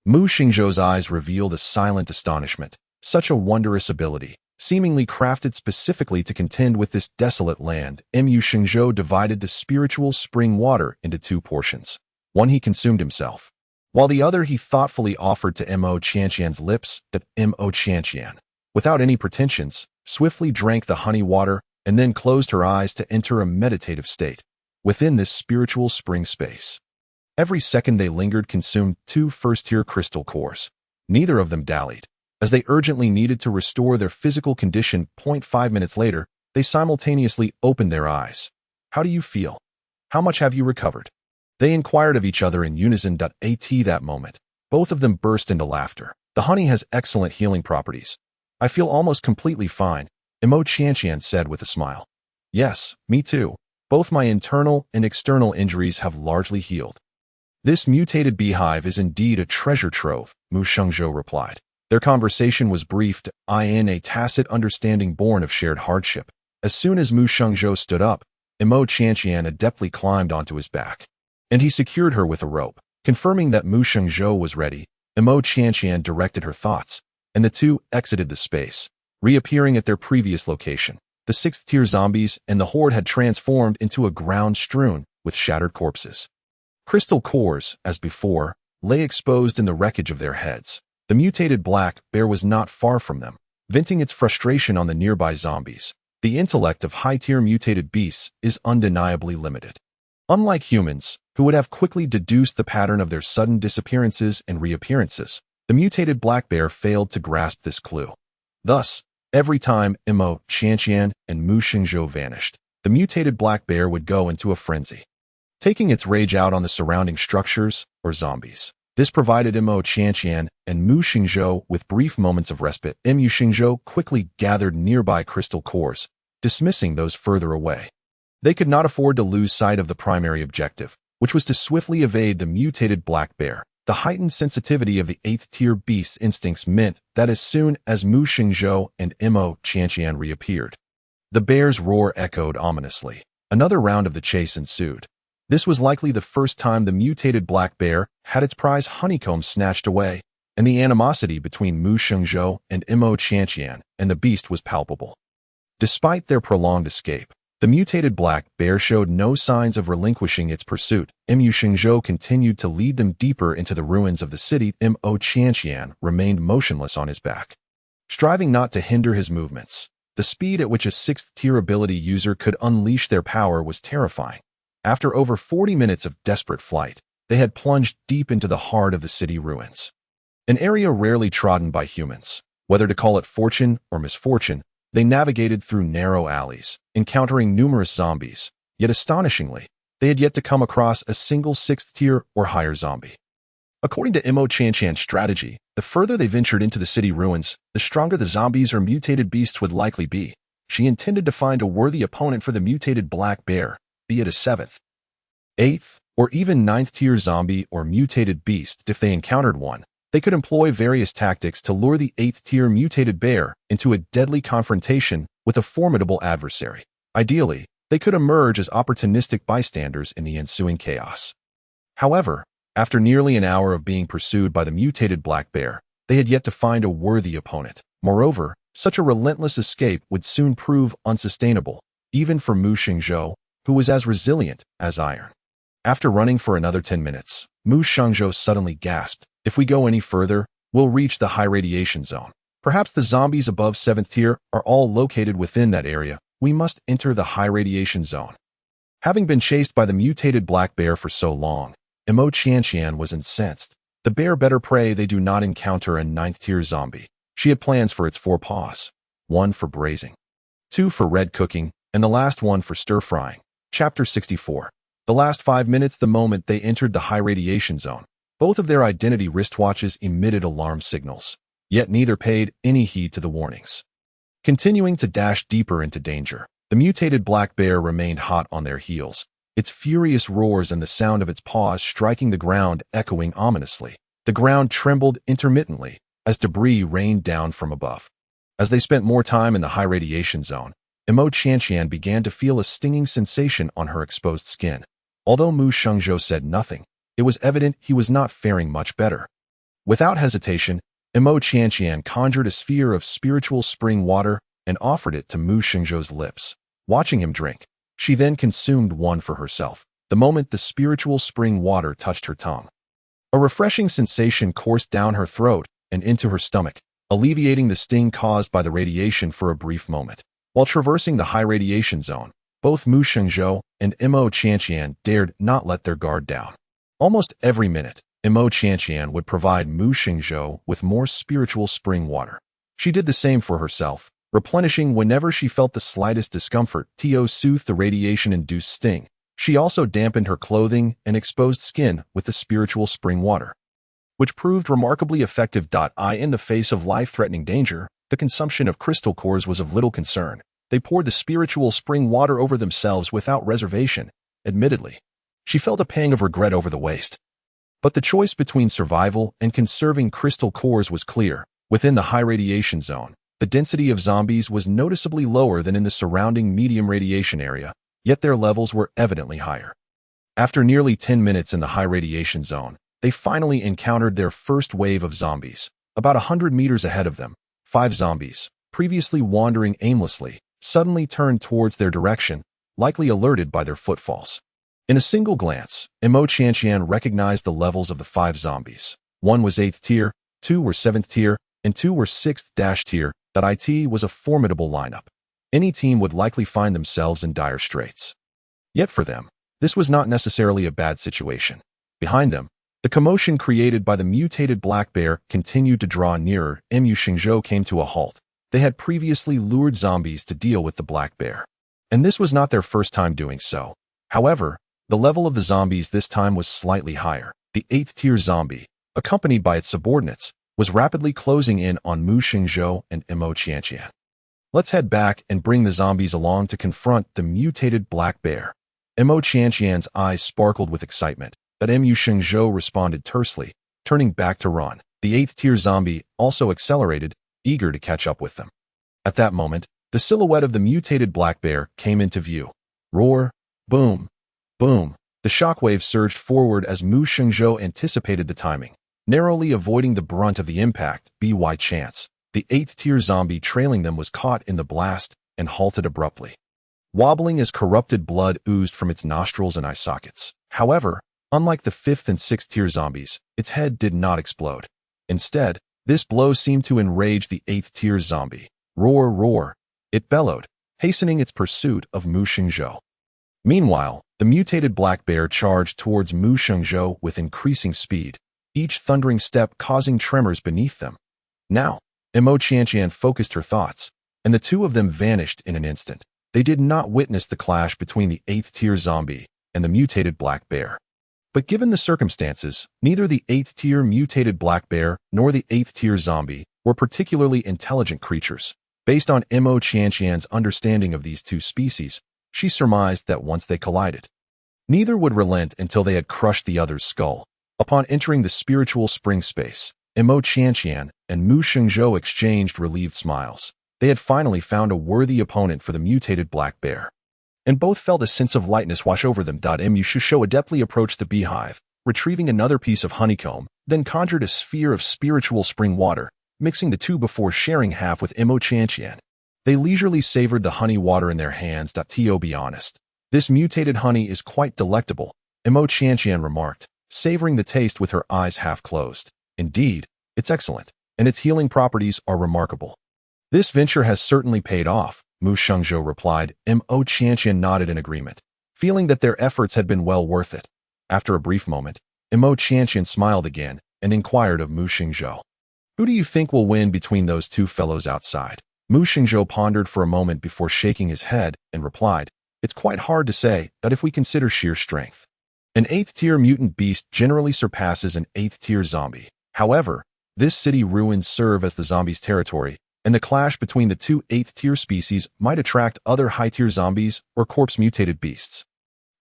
Mu Xingzhou's eyes revealed a silent astonishment. Such a wondrous ability, seemingly crafted specifically to contend with this desolate land. Mu Xingzhou divided the spiritual spring water into 2 portions. One he consumed himself, while the other he thoughtfully offered to Imo Qianqian's lips. Imo Qianqian, without any pretensions, swiftly drank the honey water and then closed her eyes to enter a meditative state within this spiritual spring space. Every second they lingered consumed 2 first-tier crystal cores. Neither of them dallied. As they urgently needed to restore their physical condition, 0.5 minutes later, they simultaneously opened their eyes. How do you feel? How much have you recovered? They inquired of each other in unison. At that moment, both of them burst into laughter. The honey has excellent healing properties. I feel almost completely fine, Imo Qianqian said with a smile. Yes, me too. Both my internal and external injuries have largely healed. This mutated beehive is indeed a treasure trove, Mu Shengzhou replied. Their conversation was briefed, in a tacit understanding born of shared hardship. As soon as Mu Shengzhou stood up, Imo Qianqian adeptly climbed onto his back. And he secured her with a rope. Confirming that Mu Shengzhou was ready, Imo Qianqian directed her thoughts, and the two exited the space, reappearing at their previous location. The sixth-tier zombies and the horde had transformed into a ground strewn with shattered corpses. Crystal cores, as before, lay exposed in the wreckage of their heads. The mutated black bear was not far from them, venting its frustration on the nearby zombies. The intellect of high-tier mutated beasts is undeniably limited. Unlike humans, who would have quickly deduced the pattern of their sudden disappearances and reappearances, the mutated black bear failed to grasp this clue. Thus, every time Imo Qianqian and Mu Shengzhou vanished, the mutated black bear would go into a frenzy, taking its rage out on the surrounding structures or zombies. This provided Imo Qianqian and Mu Shengzhou with brief moments of respite. Mu Shengzhou quickly gathered nearby crystal cores, dismissing those further away. They could not afford to lose sight of the primary objective, which was to swiftly evade the mutated black bear. The heightened sensitivity of the 8th-tier beast's instincts meant that as soon as Mu Shengzhou and Imo Qianqian reappeared, the bear's roar echoed ominously. Another round of the chase ensued. This was likely the first time the mutated black bear had its prize honeycomb snatched away, and the animosity between Mu Shengzhou and Imo Qianqian and the beast was palpable. Despite their prolonged escape, the mutated black bear showed no signs of relinquishing its pursuit. Mu Shengzhou continued to lead them deeper into the ruins of the city. Imo Qianqian remained motionless on his back, striving not to hinder his movements. The speed at which a 6th-tier ability user could unleash their power was terrifying. After over 40 minutes of desperate flight, they had plunged deep into the heart of the city ruins, an area rarely trodden by humans. Whether to call it fortune or misfortune, they navigated through narrow alleys, encountering numerous zombies, yet astonishingly, they had yet to come across a single 6th-tier or higher zombie. According to Imo Qianqian's strategy, the further they ventured into the city ruins, the stronger the zombies or mutated beasts would likely be. She intended to find a worthy opponent for the mutated black bear, be it a 7th, 8th, or even 9th-tier zombie or mutated beast. If they encountered one, they could employ various tactics to lure the 8th-tier mutated bear into a deadly confrontation with a formidable adversary. Ideally, they could emerge as opportunistic bystanders in the ensuing chaos. However, after nearly an hour of being pursued by the mutated black bear, they had yet to find a worthy opponent. Moreover, such a relentless escape would soon prove unsustainable, even for Mu Shengzhou, who was as resilient as iron. After running for another 10 minutes, Mu Shengzhou suddenly gasped, "If we go any further, we'll reach the high radiation zone. Perhaps the zombies above 7th tier are all located within that area. We must enter the high radiation zone." Having been chased by the mutated black bear for so long, Imo Qianqian was incensed. The bear better pray they do not encounter a 9th-tier zombie. She had plans for its 4 paws, 1 for braising, 2 for red cooking, and the last one for stir-frying. Chapter 64. The last 5 minutes the moment they entered the high radiation zone, both of their identity wristwatches emitted alarm signals, yet neither paid any heed to the warnings. Continuing to dash deeper into danger, the mutated black bear remained hot on their heels, its furious roars and the sound of its paws striking the ground echoing ominously. The ground trembled intermittently as debris rained down from above. As they spent more time in the high radiation zone, Imo Qianqian began to feel a stinging sensation on her exposed skin. Although Mu Shengzhou said nothing, it was evident he was not faring much better. Without hesitation, Imo Qianqian conjured a sphere of spiritual spring water and offered it to Mu Shengzhou's lips. Watching him drink, she then consumed one for herself, the moment the spiritual spring water touched her tongue. A refreshing sensation coursed down her throat and into her stomach, alleviating the sting caused by the radiation for a brief moment. While traversing the high radiation zone, both Mu Shengzhou and Imo Qianqian dared not let their guard down. Almost every minute, Imo Qianqian would provide Mu Xingzhou with more spiritual spring water. She did the same for herself, replenishing whenever she felt the slightest discomfort. To soothe the radiation-induced sting, she also dampened her clothing and exposed skin with the spiritual spring water, which proved remarkably effective. In the face of life-threatening danger, the consumption of crystal cores was of little concern. They poured the spiritual spring water over themselves without reservation. Admittedly, she felt a pang of regret over the waste. But the choice between survival and conserving crystal cores was clear. Within the high radiation zone, the density of zombies was noticeably lower than in the surrounding medium radiation area, yet their levels were evidently higher. After nearly 10 minutes in the high radiation zone, they finally encountered their first wave of zombies. About 100 meters ahead of them, 5 zombies, previously wandering aimlessly, suddenly turned towards their direction, likely alerted by their footfalls. In a single glance, Imo Qianqian recognized the levels of the 5 zombies. 1 was 8th tier, 2 were 7th tier, and 2 were 6th tier. It was a formidable lineup. Any team would likely find themselves in dire straits. Yet for them, this was not necessarily a bad situation. Behind them, the commotion created by the mutated black bear continued to draw nearer. Mu Xingzhou came to a halt. They had previously lured zombies to deal with the black bear, and this was not their first time doing so. However, the level of the zombies this time was slightly higher. The 8th tier zombie, accompanied by its subordinates, was rapidly closing in on Mu Xingzhou and Imo Qianqian. Let's head back and bring the zombies along to confront the mutated black bear. Imo Qianqian's eyes sparkled with excitement, but Mu Xingzhou responded tersely, turning back to run. The 8th tier zombie also accelerated, eager to catch up with them. At that moment, the silhouette of the mutated black bear came into view. Roar, boom, boom. The shockwave surged forward as Mu Xingzhou anticipated the timing, narrowly avoiding the brunt of the impact. By chance, the 8th tier zombie trailing them was caught in the blast and halted abruptly, wobbling as corrupted blood oozed from its nostrils and eye sockets. However, unlike the 5th and 6th tier zombies, its head did not explode. Instead, this blow seemed to enrage the 8th tier zombie. Roar, roar, it bellowed, hastening its pursuit of Mu Xingzhou. Meanwhile, the mutated black bear charged towards Mu Xingzhou with increasing speed, each thundering step causing tremors beneath them. Now, Imo Qianqian focused her thoughts, and the two of them vanished in an instant. They did not witness the clash between the 8th tier zombie and the mutated black bear. But given the circumstances, neither the 8th tier mutated black bear nor the 8th tier zombie were particularly intelligent creatures. Based on Imo Qianqian's understanding of these two species, she surmised that once they collided, neither would relent until they had crushed the other's skull. Upon entering the spiritual spring space, Imo Qianqian and Mu Xingzhou exchanged relieved smiles. They had finally found a worthy opponent for the mutated black bear, and both felt a sense of lightness wash over them. Mu Xingzhou adeptly approached the beehive, retrieving another piece of honeycomb, then conjured a sphere of spiritual spring water, mixing the two before sharing half with Imo Qianqian. They leisurely savored the honey water in their hands. To be honest, this mutated honey is quite delectable, Imo Qianqian remarked, savoring the taste with her eyes half closed. Indeed, it's excellent, and its healing properties are remarkable. This venture has certainly paid off, Mu Xingzhou replied. Imo Qianqian nodded in agreement, feeling that their efforts had been well worth it. After a brief moment, Imo Qianqian smiled again and inquired of Mu Xingzhou, "Who do you think will win between those two fellows outside?" Mu Xingzhou pondered for a moment before shaking his head and replied, "It's quite hard to say, that if we consider sheer strength. An 8th tier mutant beast generally surpasses an 8th tier zombie. However, this city ruins serve as the zombies' territory, and the clash between the two 8th tier species might attract other high tier zombies or corpse mutated beasts.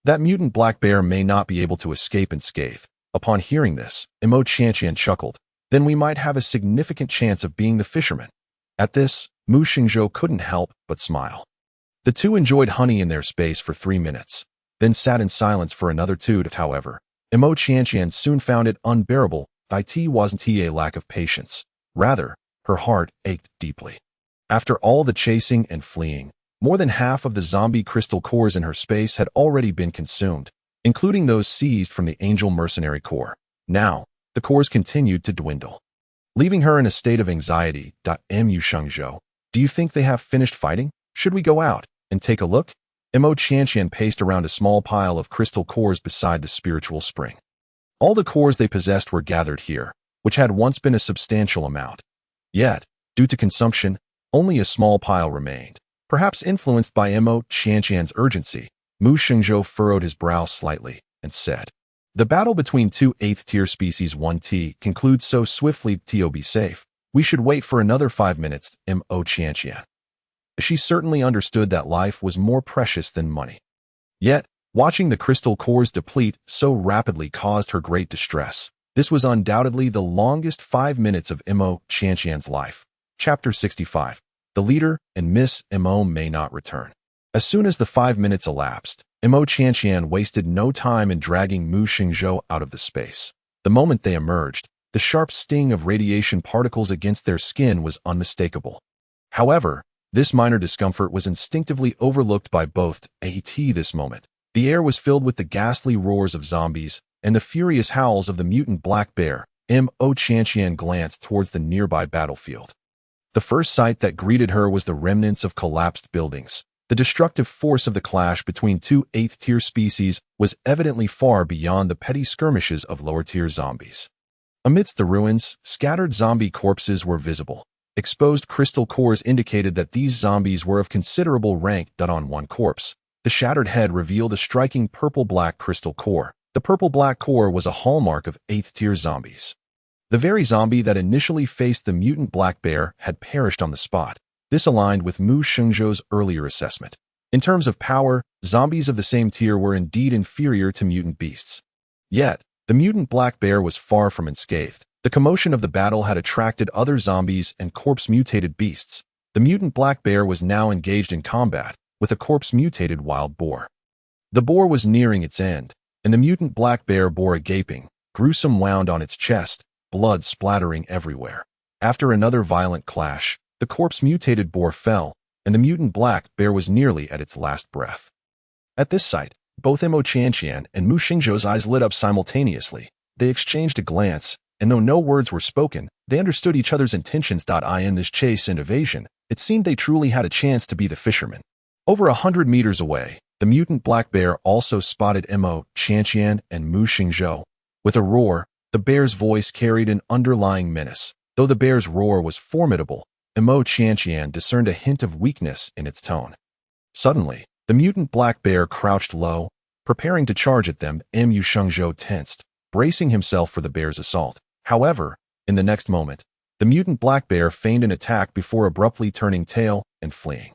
That mutant black bear may not be able to escape unscathed." Upon hearing this, Imo Qianqian chuckled. "Then we might have a significant chance of being the fishermen." At this, Mu Xingzhou couldn't help but smile. The two enjoyed honey in their space for 3 minutes, then sat in silence for another 2. However, Imo Qianqian soon found it unbearable. It wasn't a lack of patience. Rather, her heart ached deeply. After all the chasing and fleeing, more than half of the zombie crystal cores in her space had already been consumed, including those seized from the Angel Mercenary Corps. Now, the cores continued to dwindle, leaving her in a state of anxiety. Mu Xingzhou, do you think they have finished fighting? Should we go out and take a look? Imo Qianqian paced around a small pile of crystal cores beside the spiritual spring. All the cores they possessed were gathered here, which had once been a substantial amount. Yet, due to consumption, only a small pile remained. Perhaps influenced by Mo Qianqian's urgency, Mu Shengzhou furrowed his brow slightly and said, "The battle between two 8th-tier species 1T concludes so swiftly. To be safe, we should wait for another 5 minutes." Mo Qianqian. She certainly understood that life was more precious than money. Yet, watching the crystal cores deplete so rapidly caused her great distress. This was undoubtedly the longest 5 minutes of Mo Qianqian's life. Chapter 65. The leader and Miss Mo may not return. As soon as the 5 minutes elapsed, Mo Qianqian wasted no time in dragging Mu Shengzhou out of the space. The moment they emerged, the sharp sting of radiation particles against their skin was unmistakable. However, this minor discomfort was instinctively overlooked by both. At this moment, the air was filled with the ghastly roars of zombies and the furious howls of the mutant black bear. Mo Qianqian glanced towards the nearby battlefield. The first sight that greeted her was the remnants of collapsed buildings. The destructive force of the clash between two 8th-tier species was evidently far beyond the petty skirmishes of lower-tier zombies. Amidst the ruins, scattered zombie corpses were visible. Exposed crystal cores indicated that these zombies were of considerable rank. On one corpse, the shattered head revealed a striking purple-black crystal core. The purple-black core was a hallmark of 8th-tier zombies. The very zombie that initially faced the mutant black bear had perished on the spot. This aligned with Mu Shengzhou's earlier assessment. In terms of power, zombies of the same tier were indeed inferior to mutant beasts. Yet, the mutant black bear was far from unscathed. The commotion of the battle had attracted other zombies and corpse-mutated beasts. The mutant black bear was now engaged in combat with a corpse-mutated wild boar. The boar was nearing its end, and the mutant black bear bore a gaping, gruesome wound on its chest, blood splattering everywhere. After another violent clash, the corpse-mutated boar fell, and the mutant black bear was nearly at its last breath. At this sight, both Mo Qianqian and Mu Shengzhou's eyes lit up simultaneously. They exchanged a glance, and though no words were spoken, they understood each other's intentions. In this chase and evasion, it seemed they truly had a chance to be the fishermen. Over 100 meters away, the mutant black bear also spotted Mo Qianqian and Mu Shengzhou. With a roar, the bear's voice carried an underlying menace. Though the bear's roar was formidable, Mo Qianqian discerned a hint of weakness in its tone. Suddenly, the mutant black bear crouched low, preparing to charge at them. Mu Shengzhou tensed, bracing himself for the bear's assault. However, in the next moment, the mutant black bear feigned an attack before abruptly turning tail and fleeing.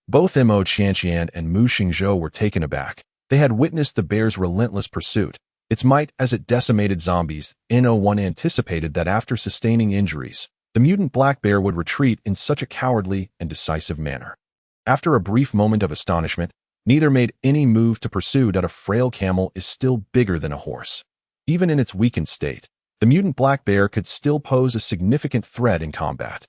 Both Mo Qianqian and Mu Shengzhou were taken aback. They had witnessed the bear's relentless pursuit, its might as it decimated zombies. No one anticipated that after sustaining injuries, the mutant black bear would retreat in such a cowardly and decisive manner. After a brief moment of astonishment, neither made any move to pursue. A frail camel is still bigger than a horse. Even in its weakened state, the mutant black bear could still pose a significant threat in combat.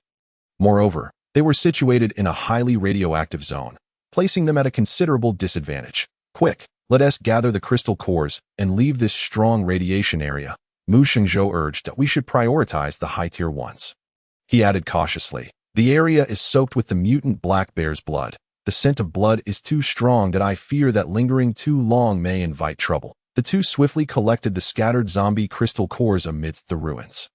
Moreover, they were situated in a highly radioactive zone, placing them at a considerable disadvantage. "Quick, let us gather the crystal cores and leave this strong radiation area." Mu Shengzhou urged that we should prioritize the high-tier ones. He added cautiously, "The area is soaked with the mutant black bear's blood. The scent of blood is too strong that I fear that lingering too long may invite trouble." The two swiftly collected the scattered zombie crystal cores amidst the ruins.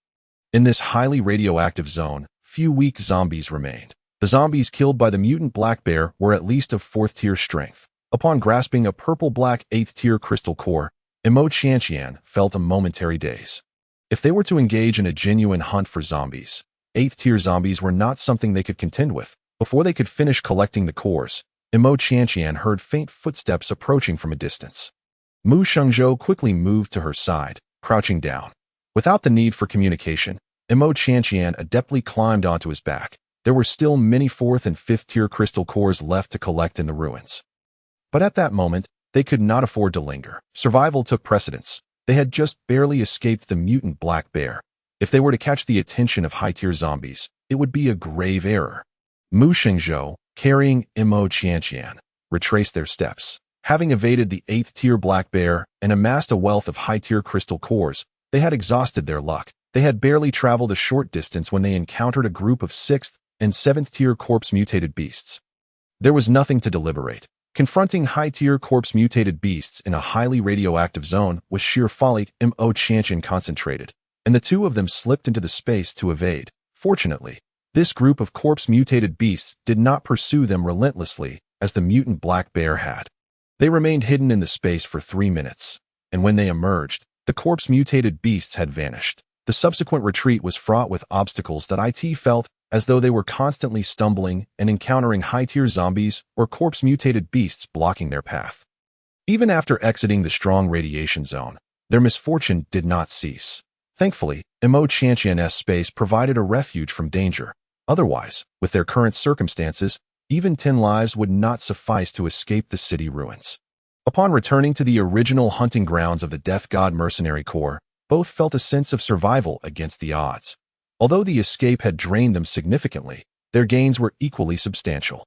In this highly radioactive zone, few weak zombies remained. The zombies killed by the mutant black bear were at least of 4th-tier strength. Upon grasping a purple-black 8th-tier crystal core, Mo Qianqian felt a momentary daze. If they were to engage in a genuine hunt for zombies, 8th-tier zombies were not something they could contend with. Before they could finish collecting the cores, Mo Qianqian heard faint footsteps approaching from a distance. Mu Shengzhou quickly moved to her side, crouching down. Without the need for communication, Mo Qianqian adeptly climbed onto his back. There were still many 4th and 5th-tier crystal cores left to collect in the ruins. But at that moment, they could not afford to linger. Survival took precedence. They had just barely escaped the mutant black bear. If they were to catch the attention of high-tier zombies, it would be a grave error. Mu Shengzhou, carrying Mo Qianqian, retraced their steps. Having evaded the 8th-tier black bear and amassed a wealth of high-tier crystal cores, they had exhausted their luck. They had barely traveled a short distance when they encountered a group of 6th and 7th-tier corpse-mutated beasts. There was nothing to deliberate. Confronting high-tier corpse-mutated beasts in a highly radioactive zone was sheer folly. Mo Qianqian concentrated, and the two of them slipped into the space to evade. Fortunately, this group of corpse-mutated beasts did not pursue them relentlessly as the mutant black bear had. They remained hidden in the space for 3 minutes, and when they emerged, the corpse-mutated beasts had vanished. The subsequent retreat was fraught with obstacles that IT felt as though they were constantly stumbling and encountering high-tier zombies or corpse-mutated beasts blocking their path. Even after exiting the strong radiation zone, their misfortune did not cease. Thankfully, Mo Qianqian's space provided a refuge from danger. Otherwise, with their current circumstances, even 10 lives would not suffice to escape the city ruins. Upon returning to the original hunting grounds of the Death God Mercenary Corps, both felt a sense of survival against the odds. Although the escape had drained them significantly, their gains were equally substantial.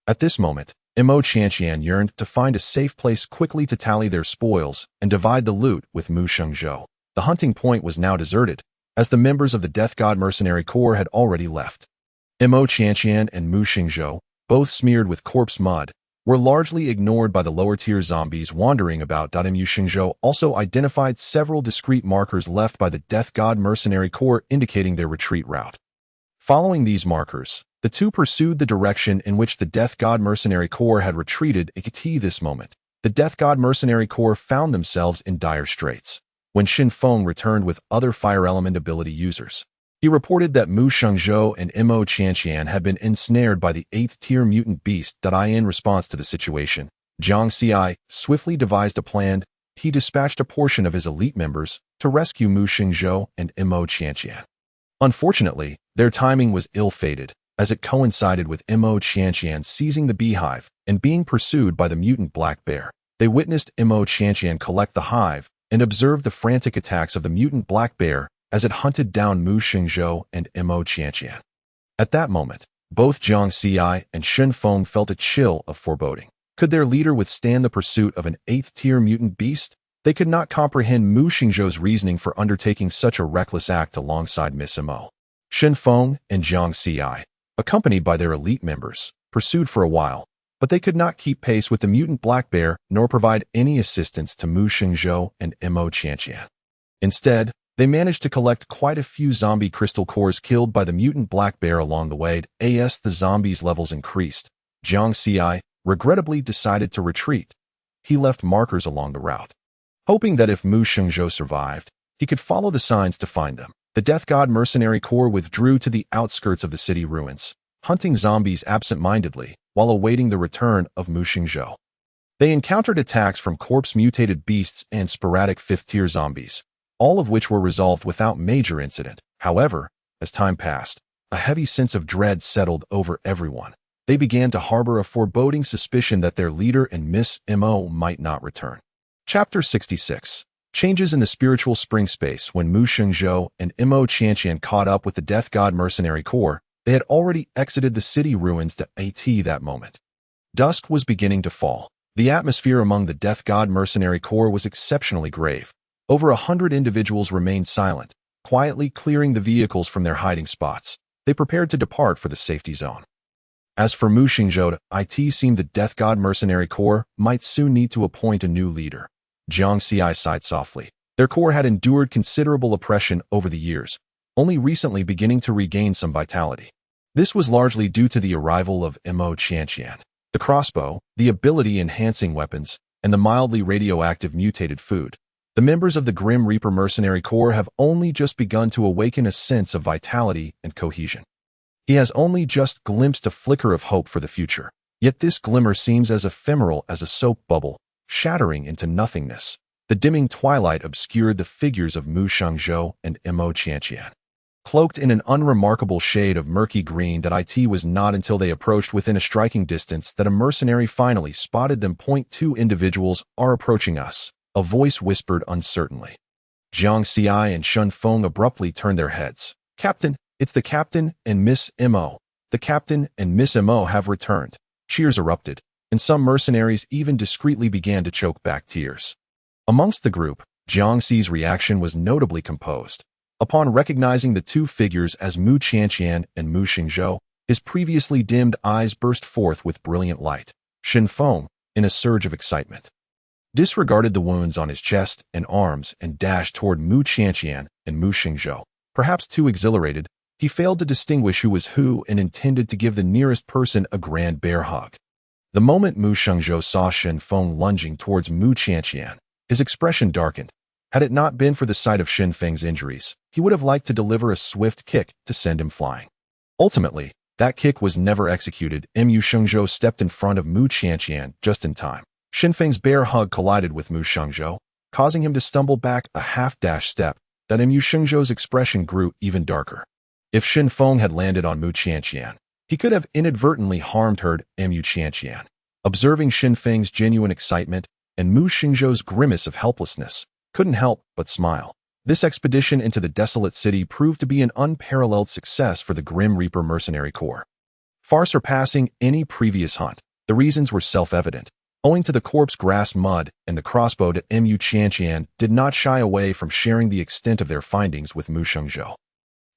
At this moment, Mo Qianqian yearned to find a safe place quickly to tally their spoils and divide the loot with Mu Shengzhou. The hunting point was now deserted, as the members of the Death God Mercenary Corps had already left. Mo Qianqian and Mu Shengzhou, both smeared with corpse mud, were largely ignored by the lower-tier zombies wandering about. Mu Shengzhou also identified several discrete markers left by the Death God Mercenary Corps indicating their retreat route. Following these markers, the two pursued the direction in which the Death God Mercenary Corps had retreated. At this moment, the Death God Mercenary Corps found themselves in dire straits when Xin Feng returned with other Fire Element ability users. He reported that Mu Shengzhou and Mo Qianqian had been ensnared by the 8th-tier mutant beast. In response to the situation, Jiang Xi swiftly devised a plan. He dispatched a portion of his elite members to rescue Mu Shengzhou and Mo Qianqian. Unfortunately, their timing was ill-fated, as it coincided with Mo Qianqian seizing the beehive and being pursued by the mutant black bear. They witnessed Mo Qianqian collect the hive and observed the frantic attacks of the mutant black bear as it hunted down Mu Shengzhou and Mo Qianqian. At that moment, both Jiang Xi and Xin Feng felt a chill of foreboding. Could their leader withstand the pursuit of an 8th-tier mutant beast? They could not comprehend Mu Shengzhou's reasoning for undertaking such a reckless act alongside Miss Mo. Xin Feng and Jiang Xi, accompanied by their elite members, pursued for a while, but they could not keep pace with the mutant black bear nor provide any assistance to Mu Shengzhou and Mo Qianqian. Instead, they managed to collect quite a few zombie crystal cores killed by the mutant black bear along the way. As the zombies' levels increased, Jiang Xi regrettably decided to retreat. He left markers along the route, hoping that if Mu Shengzhou survived, he could follow the signs to find them. The Death God Mercenary Corps withdrew to the outskirts of the city ruins, hunting zombies absent-mindedly while awaiting the return of Mu Shengzhou. They encountered attacks from corpse-mutated beasts and sporadic 5th-tier zombies, all of which were resolved without major incident. However, as time passed, a heavy sense of dread settled over everyone. They began to harbor a foreboding suspicion that their leader and Miss Mo might not return. Chapter 66. Changes in the spiritual spring space. When Mu Shengzhou and Mo Qianqian caught up with the Death God Mercenary Corps, they had already exited the city ruins at that moment. Dusk was beginning to fall. The atmosphere among the Death God Mercenary Corps was exceptionally grave. Over 100 individuals remained silent, quietly clearing the vehicles from their hiding spots. They prepared to depart for the safety zone. As for Mu Shengzhou, it seemed the Death God Mercenary Corps might soon need to appoint a new leader. Jiang Xi sighed softly. Their corps had endured considerable oppression over the years, only recently beginning to regain some vitality. This was largely due to the arrival of Mo Qianqian. The crossbow, the ability-enhancing weapons, and the mildly radioactive mutated food. The members of the Grim Reaper Mercenary Corps have only just begun to awaken a sense of vitality and cohesion. He has only just glimpsed a flicker of hope for the future, yet this glimmer seems as ephemeral as a soap bubble, shattering into nothingness. The dimming twilight obscured the figures of Mu Shengzhou and Mo Qianqian. Cloaked in an unremarkable shade of murky green, it was not until they approached within a striking distance that a mercenary finally spotted them. "2 individuals are approaching us," a voice whispered uncertainly. Jiang Xi and Xin Feng abruptly turned their heads. "Captain, it's the captain and Miss Mo. The captain and Miss Mo have returned." Cheers erupted, and some mercenaries even discreetly began to choke back tears. Amongst the group, Jiang Xi's reaction was notably composed. Upon recognizing the two figures as Mu Qianqian and Mu Shengzhou, his previously dimmed eyes burst forth with brilliant light. Xin Feng, in a surge of excitement. Disregarded the wounds on his chest and arms and dashed toward Mu Qianqian and Mu Xingzhou. Perhaps too exhilarated, he failed to distinguish who was who and intended to give the nearest person a grand bear hug. The moment Mu Shengzhou saw Shen Feng lunging towards Mu Qianqian, his expression darkened. Had it not been for the sight of Shen Feng's injuries, he would have liked to deliver a swift kick to send him flying. Ultimately, that kick was never executed. Mu Shengzhou stepped in front of Mu Qianqian just in time. Shen Feng's bear hug collided with Mu Shengzhou, causing him to stumble back a half-dash step. That Mu Shengzhou's expression grew even darker. If Shen Feng had landed on Mu Qianqian, he could have inadvertently harmed her. Mu Qianqian, observing Shen Feng's genuine excitement and Mu Shengzhou's grimace of helplessness, couldn't help but smile. This expedition into the desolate city proved to be an unparalleled success for the Grim Reaper Mercenary Corps. Far surpassing any previous hunt, the reasons were self-evident. Owing to the corpse grass mud and the crossbow, Mu Qianqian did not shy away from sharing the extent of their findings with Mu Shengzhou.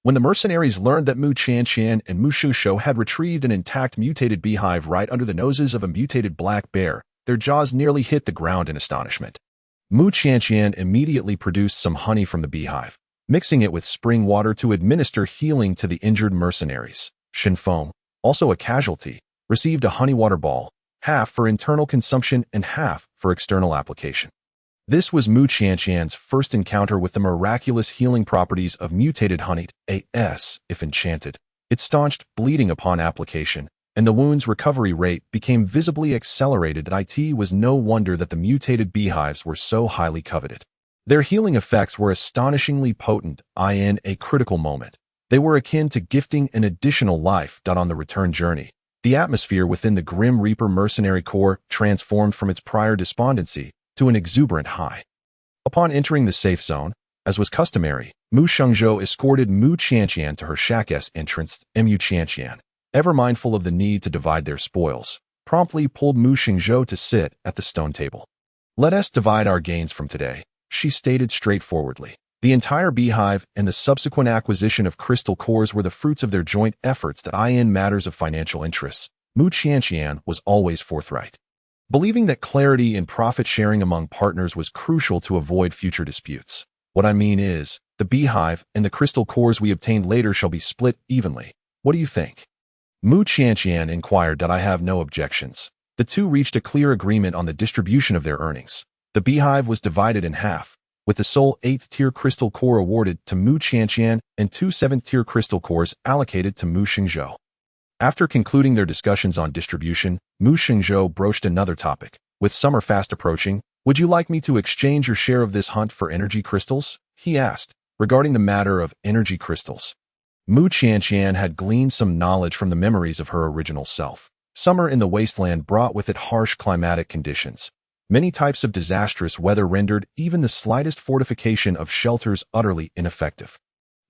When the mercenaries learned that Mu Qianqian and Mu Shengzhou had retrieved an intact mutated beehive right under the noses of a mutated black bear, their jaws nearly hit the ground in astonishment. Mu Qianqian immediately produced some honey from the beehive, mixing it with spring water to administer healing to the injured mercenaries. Shen Feng, also a casualty, received a honey water ball, half for internal consumption and half for external application. This was Mu Qianqian's first encounter with the miraculous healing properties of mutated honey. If enchanted, it staunched bleeding upon application, and the wound's recovery rate became visibly accelerated. It was no wonder that the mutated beehives were so highly coveted. Their healing effects were astonishingly potent. In a critical moment, they were akin to gifting an additional life. On the return journey, the atmosphere within the Grim Reaper Mercenary Corps transformed from its prior despondency to an exuberant high. Upon entering the safe zone, as was customary, Mu Shengzhou escorted Mu Qianqian to her shack's entrance. Mu Qianqian, ever mindful of the need to divide their spoils, promptly pulled Mu Shengzhou to sit at the stone table. "Let us divide our gains from today," she stated straightforwardly. The entire beehive and the subsequent acquisition of crystal cores were the fruits of their joint efforts. In matters of financial interests, Mu Qianqian was always forthright, believing that clarity and profit-sharing among partners was crucial to avoid future disputes. "What I mean is, the beehive and the crystal cores we obtained later shall be split evenly. What do you think?" Mu Qianqian inquired. "I have no objections." The two reached a clear agreement on the distribution of their earnings. The beehive was divided in half, with the sole 8th-tier crystal core awarded to Mu Qianqian and 2 7th-tier crystal cores allocated to Mu Shengzhou. After concluding their discussions on distribution, Mu Shengzhou broached another topic. "With summer fast approaching, would you like me to exchange your share of this hunt for energy crystals?" he asked. Regarding the matter of energy crystals, Mu Qianqian had gleaned some knowledge from the memories of her original self. Summer in the wasteland brought with it harsh climatic conditions. Many types of disastrous weather rendered even the slightest fortification of shelters utterly ineffective.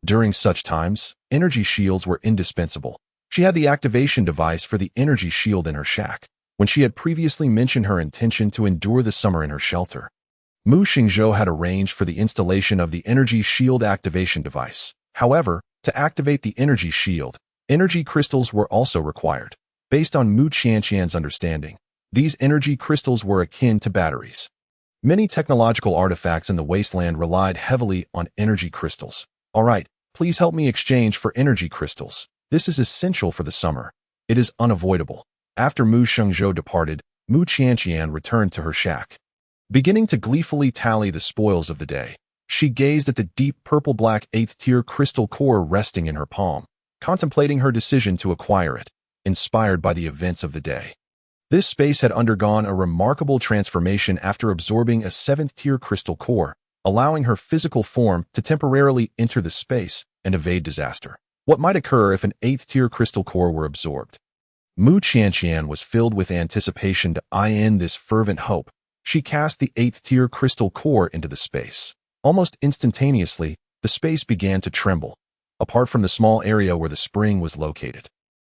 During such times, energy shields were indispensable. She had the activation device for the energy shield in her shack, when she had previously mentioned her intention to endure the summer in her shelter. Mu Shengzhou had arranged for the installation of the energy shield activation device. However, to activate the energy shield, energy crystals were also required. Based on Mu Qianqian's understanding, these energy crystals were akin to batteries. Many technological artifacts in the wasteland relied heavily on energy crystals. "All right, please help me exchange for energy crystals. This is essential for the summer. It is unavoidable." After Mu Shengzhou departed, Mu Qianqian returned to her shack. Beginning to gleefully tally the spoils of the day, she gazed at the deep purple-black 8th-tier crystal core resting in her palm, contemplating her decision to acquire it, inspired by the events of the day. This space had undergone a remarkable transformation after absorbing a 7th-tier crystal core, allowing her physical form to temporarily enter the space and evade disaster. What might occur if an 8th-tier crystal core were absorbed? Mu Qianqian was filled with anticipation. In this fervent hope, she cast the 8th-tier crystal core into the space. Almost instantaneously, the space began to tremble, apart from the small area where the spring was located.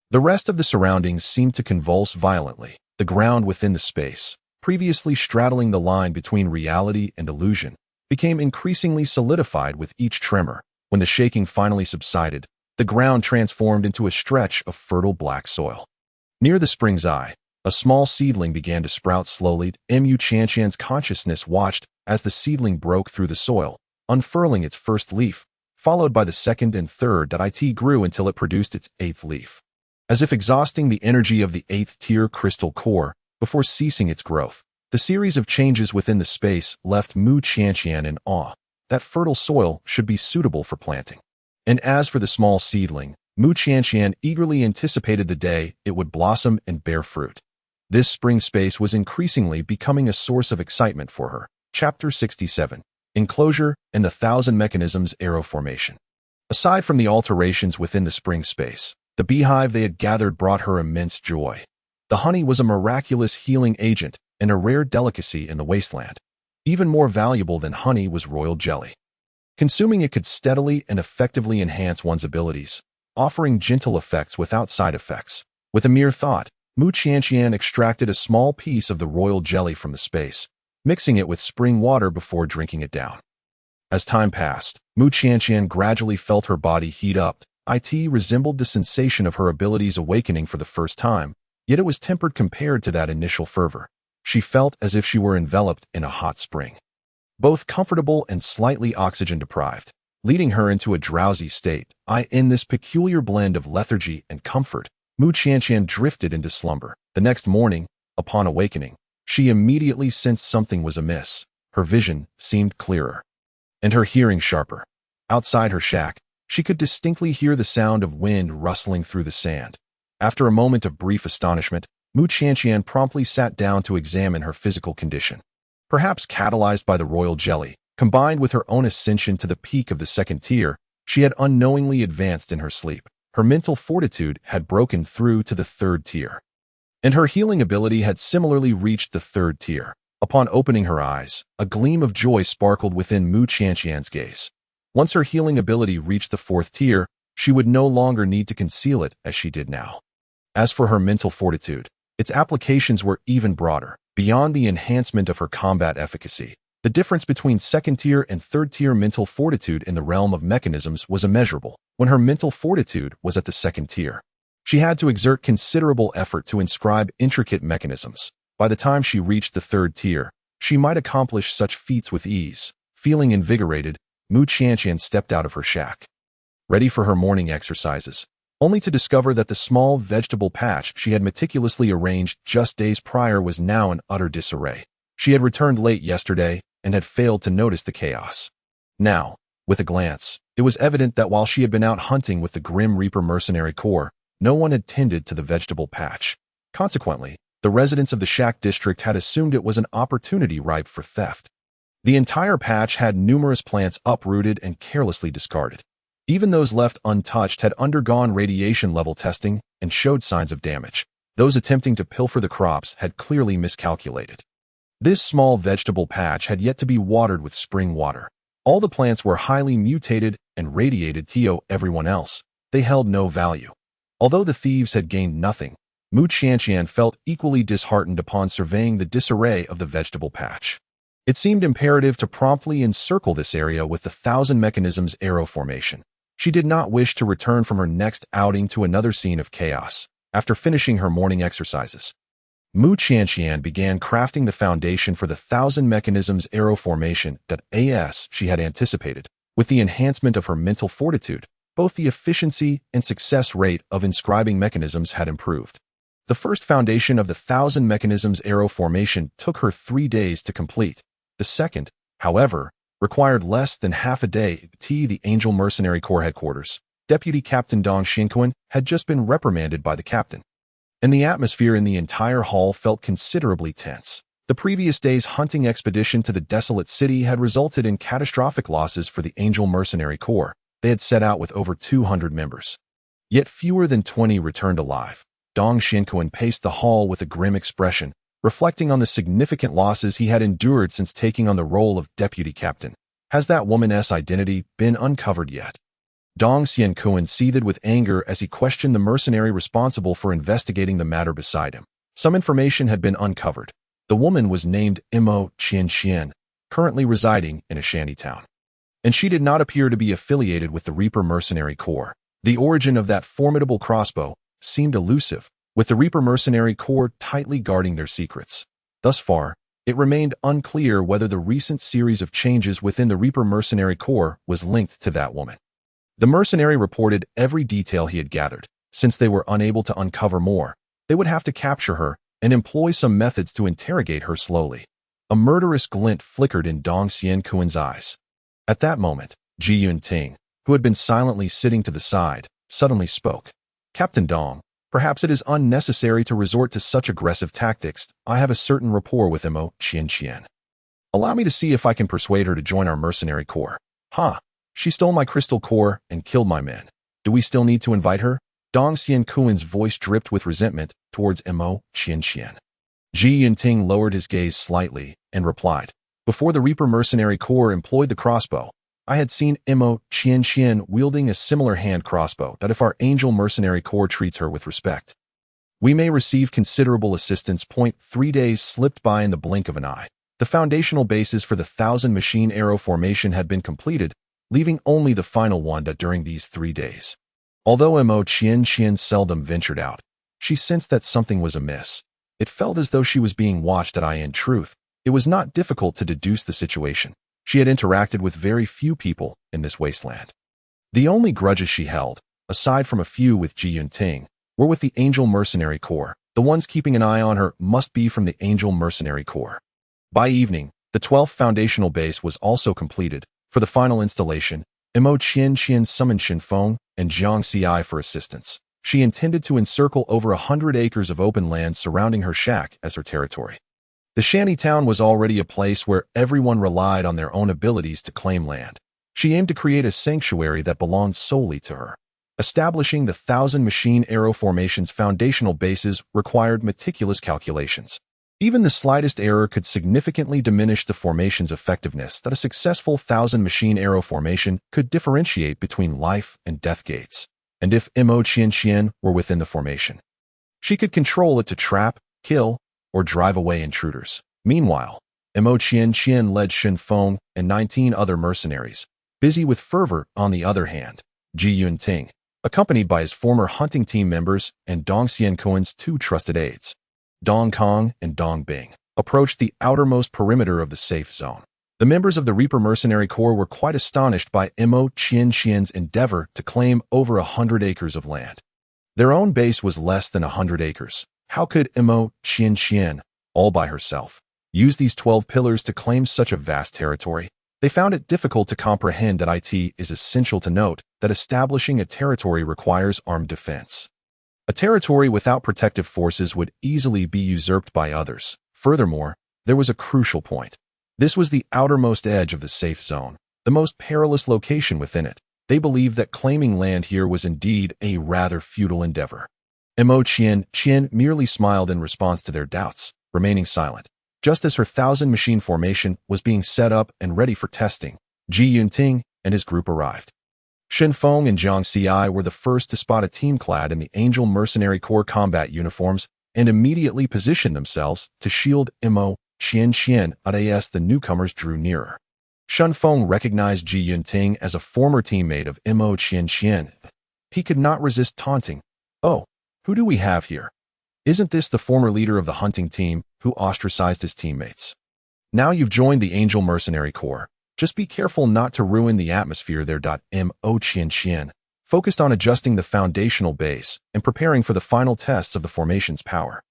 The rest of the surroundings seemed to convulse violently. The ground within the space, previously straddling the line between reality and illusion, became increasingly solidified with each tremor. When the shaking finally subsided, the ground transformed into a stretch of fertile black soil. Near the spring's eye, A small seedling began to sprout slowly. Mu Chanshan's consciousness watched as the seedling broke through the soil, unfurling its first leaf, followed by the second and third. It grew until it produced its eighth leaf, as if exhausting the energy of the eighth-tier crystal core before ceasing its growth. The series of changes within the space left Mu Chanshan in awe. That fertile soil should be suitable for planting. And as for the small seedling, Mu Chanshan eagerly anticipated the day it would blossom and bear fruit. This spring space was increasingly becoming a source of excitement for her. Chapter 67. Enclosure and the Thousand Mechanisms Arrow Formation. Aside from the alterations within the spring space, the beehive they had gathered brought her immense joy. The honey was a miraculous healing agent and a rare delicacy in the wasteland. Even more valuable than honey was royal jelly. Consuming it could steadily and effectively enhance one's abilities, offering gentle effects without side effects. With a mere thought, Mu Chanshan extracted a small piece of the royal jelly from the space, mixing it with spring water before drinking it down. As time passed, Mu Chanshan gradually felt her body heat up. It resembled the sensation of her abilities awakening for the first time, yet it was tempered compared to that initial fervor. She felt as if she were enveloped in a hot spring, both comfortable and slightly oxygen-deprived, leading her into a drowsy state. In this peculiar blend of lethargy and comfort, Mu Chanshan drifted into slumber. The next morning, upon awakening, she immediately sensed something was amiss. Her vision seemed clearer, and her hearing sharper. Outside her shack, she could distinctly hear the sound of wind rustling through the sand. After a moment of brief astonishment, Mu Chanshan promptly sat down to examine her physical condition. Perhaps catalyzed by the royal jelly, combined with her own ascension to the peak of the second tier, she had unknowingly advanced in her sleep. Her mental fortitude had broken through to the third tier, and her healing ability had similarly reached the third tier. Upon opening her eyes, a gleam of joy sparkled within Mu Chanshan's gaze. Once her healing ability reached the fourth tier, she would no longer need to conceal it as she did now. As for her mental fortitude, its applications were even broader. Beyond the enhancement of her combat efficacy, the difference between second-tier and third-tier mental fortitude in the realm of mechanisms was immeasurable. When her mental fortitude was at the second tier, she had to exert considerable effort to inscribe intricate mechanisms. By the time she reached the third tier, she might accomplish such feats with ease. Feeling invigorated, Mu Chanshan stepped out of her shack, ready for her morning exercises, only to discover that the small vegetable patch she had meticulously arranged just days prior was now in utter disarray. She had returned late yesterday and had failed to notice the chaos. Now, with a glance, it was evident that while she had been out hunting with the Grim Reaper mercenary corps, no one had tended to the vegetable patch. Consequently, the residents of the Shack district had assumed it was an opportunity ripe for theft. The entire patch had numerous plants uprooted and carelessly discarded. Even those left untouched had undergone radiation level testing and showed signs of damage. Those attempting to pilfer the crops had clearly miscalculated. This small vegetable patch had yet to be watered with spring water. All the plants were highly mutated and radiated to everyone else. They held no value. Although the thieves had gained nothing, Mu Chanshan felt equally disheartened upon surveying the disarray of the vegetable patch. It seemed imperative to promptly encircle this area with the Thousand Mechanisms Arrow Formation. She did not wish to return from her next outing to another scene of chaos. After finishing her morning exercises, Mu Chanshan began crafting the foundation for the Thousand Mechanisms Arrow Formation. As she had anticipated, with the enhancement of her mental fortitude, both the efficiency and success rate of inscribing mechanisms had improved. The first foundation of the Thousand Mechanisms Arrow Formation took her 3 days to complete. The second, however, required less than half a day. The Angel Mercenary Corps headquarters, Deputy Captain Dong Xinquan had just been reprimanded by the captain, and the atmosphere in the entire hall felt considerably tense. The previous day's hunting expedition to the desolate city had resulted in catastrophic losses for the Angel Mercenary Corps. They had set out with over 200 members, yet fewer than 20 returned alive. Dong Xinquan paced the hall with a grim expression, reflecting on the significant losses he had endured since taking on the role of deputy captain. Has that woman's identity been uncovered yet? Dong Xinquan seethed with anger as he questioned the mercenary responsible for investigating the matter beside him. Some information had been uncovered. The woman was named Mo Qianxian, currently residing in a shantytown, and she did not appear to be affiliated with the Reaper Mercenary Corps. The origin of that formidable crossbow seemed elusive. with the Reaper Mercenary Corps tightly guarding their secrets. Thus far, it remained unclear whether the recent series of changes within the Reaper Mercenary Corps was linked to that woman. The mercenary reported every detail he had gathered. Since they were unable to uncover more, they would have to capture her and employ some methods to interrogate her slowly. A murderous glint flickered in Dong Xianquan's eyes. At that moment, Ji Yunting, who had been silently sitting to the side, suddenly spoke. "Captain Dong, perhaps it is unnecessary to resort to such aggressive tactics. I have a certain rapport with Mo Qianqian. Allow me to see if I can persuade her to join our mercenary corps." "Huh? She stole my crystal core and killed my men. Do we still need to invite her?" Dong Xianquan's voice dripped with resentment towards Mo Qianqian. Ji Yunting lowered his gaze slightly and replied, "Before the Reaper Mercenary Corps employed the crossbow, I had seen Mo Qianqian wielding a similar hand crossbow that if our Angel Mercenary Corps treats her with respect, we may receive considerable assistance. 3 days slipped by in the blink of an eye. The foundational bases for the 1,000 machine arrow formation had been completed, leaving only the final one during these 3 days. Although Mo Qianqian seldom ventured out, she sensed that something was amiss. It felt as though she was being watched. In truth, it was not difficult to deduce the situation. She had interacted with very few people in this wasteland. The only grudges she held, aside from a few with Ji Yunting, were with the Angel Mercenary Corps. The ones keeping an eye on her must be from the Angel Mercenary Corps. By evening, the 12th foundational base was also completed. For the final installation, Mo Qianqian summoned Shinfeng and Jiang Xi for assistance. She intended to encircle over 100 acres of open land surrounding her shack as her territory. The shanty town was already a place where everyone relied on their own abilities to claim land. She aimed to create a sanctuary that belonged solely to her. Establishing the 1,000 machine arrow formation's foundational bases required meticulous calculations. Even the slightest error could significantly diminish the formation's effectiveness. That a successful 1,000 machine arrow formation could differentiate between life and death gates. And if Mo Qianqian were within the formation, she could control it to trap, kill, or drive away intruders. Meanwhile, Mo Qianqian led Shinfeng and 19 other mercenaries. Busy with fervor, on the other hand, Ji Yunting, accompanied by his former hunting team members and Dong Xianquan's 2 trusted aides, Dong Kong and Dong Bing, approached the outermost perimeter of the safe zone. The members of the Reaper Mercenary Corps were quite astonished by Mo Qianqian's endeavor to claim over 100 acres of land. Their own base was less than 100 acres. How could Mo Qianqian, all by herself, use these 12 pillars to claim such a vast territory? They found it difficult to comprehend that it is essential to note that establishing a territory requires armed defense. A territory without protective forces would easily be usurped by others. Furthermore, there was a crucial point. This was the outermost edge of the safe zone, the most perilous location within it. They believed that claiming land here was indeed a rather futile endeavor. Mo Qianqian merely smiled in response to their doubts, remaining silent. Just as her 1,000 machine formation was being set up and ready for testing, Ji Yunting and his group arrived. Shinfeng and Jiang Xi were the first to spot a team clad in the Angel Mercenary Corps combat uniforms and immediately positioned themselves to shield Mo Qianqian as the newcomers drew nearer. Shinfeng recognized Ji Yunting as a former teammate of Mo Qianqian. He could not resist taunting. "Oh, who do we have here? Isn't this the former leader of the hunting team who ostracized his teammates? Now you've joined the Angel Mercenary Corps. Just be careful not to ruin the atmosphere there." Mo Qianqian focused on adjusting the foundational base and preparing for the final tests of the formation's power.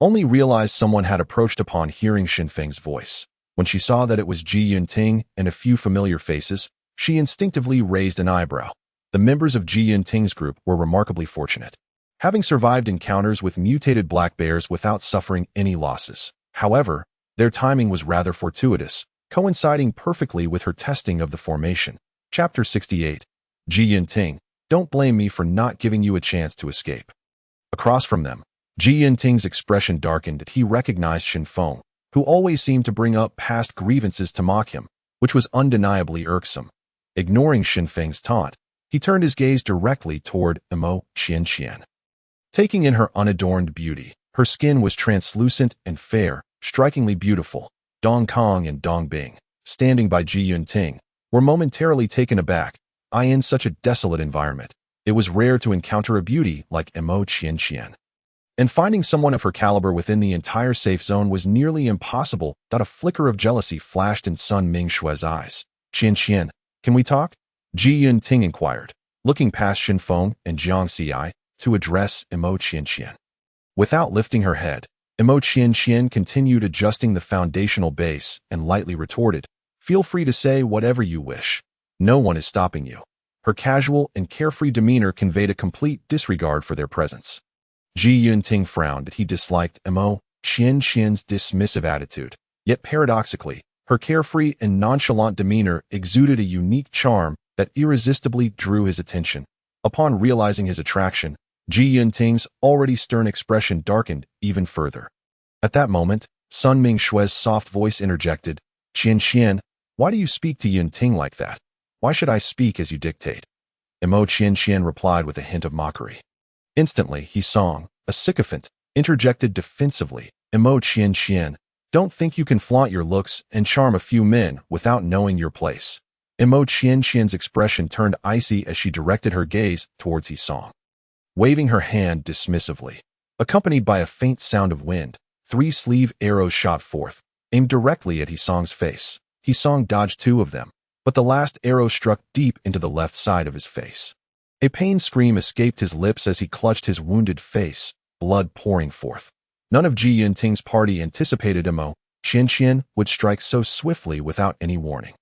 Only realized someone had approached upon hearing Shinfeng's voice. When she saw that it was Ji Yunting and a few familiar faces, she instinctively raised an eyebrow. The members of Ji Yunting's group were remarkably fortunate, having survived encounters with mutated black bears without suffering any losses. However, their timing was rather fortuitous, coinciding perfectly with her testing of the formation. Chapter 68. Ji Yunting, don't blame me for not giving you a chance to escape. Across from them, Ji Yunting's expression darkened. He recognized Shinfeng, who always seemed to bring up past grievances to mock him, which was undeniably irksome. Ignoring Shinfeng's taunt, he turned his gaze directly toward Mo Qianqian. Taking in her unadorned beauty, her skin was translucent and fair, strikingly beautiful. Dong Kong and Dong Bing, standing by Ji Yunting, were momentarily taken aback. In such a desolate environment, it was rare to encounter a beauty like Mo Qianqian. And finding someone of her caliber within the entire safe zone was nearly impossible. A flicker of jealousy flashed in Sun Mingshue's eyes. Qian, can we talk? Ji Yunting inquired, looking past Xinfeng and Jiang Xi to address Imo Qian. Without lifting her head, Imo Qian continued adjusting the foundational base and lightly retorted, "Feel free to say whatever you wish. No one is stopping you." Her casual and carefree demeanor conveyed a complete disregard for their presence. Ji Yunting frowned. He disliked Imo Qian's dismissive attitude, yet paradoxically, her carefree and nonchalant demeanor exuded a unique charm that irresistibly drew his attention. Upon realizing his attraction, Ji Yunting's already stern expression darkened even further. At that moment, Sun Mingshue's soft voice interjected, "Qian, why do you speak to Yunting like that? Why should I speak as you dictate?" Imo Qian replied with a hint of mockery. Instantly, He Song, a sycophant, interjected defensively, "Imo Qian, don't think you can flaunt your looks and charm a few men without knowing your place." Imo Qian's expression turned icy as she directed her gaze towards He Song. Waving her hand dismissively, accompanied by a faint sound of wind, 3 sleeve arrows shot forth, aimed directly at He Song's face. He Song dodged 2 of them, but the last arrow struck deep into the left side of his face. A pain scream escaped his lips as he clutched his wounded face, blood pouring forth. None of Ji Yunting's party anticipated Imo Qian would strike so swiftly without any warning.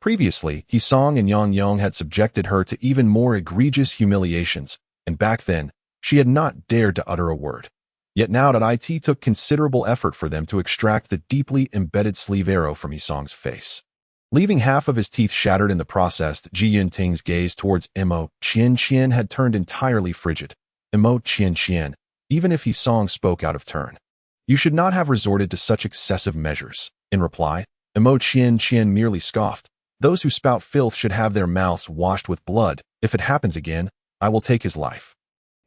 Previously, He Song and Yang Yong had subjected her to even more egregious humiliations, and back then, she had not dared to utter a word. Yet now it took considerable effort for them to extract the deeply embedded sleeve arrow from He Song's face. Leaving half of his teeth shattered in the process, Ji Yunting's gaze towards Imo Qian had turned entirely frigid. Imo Qian, even if He Song spoke out of turn, "You should not have resorted to such excessive measures." In reply, Imo Qian merely scoffed, "Those who spout filth should have their mouths washed with blood. If it happens again, I will take his life."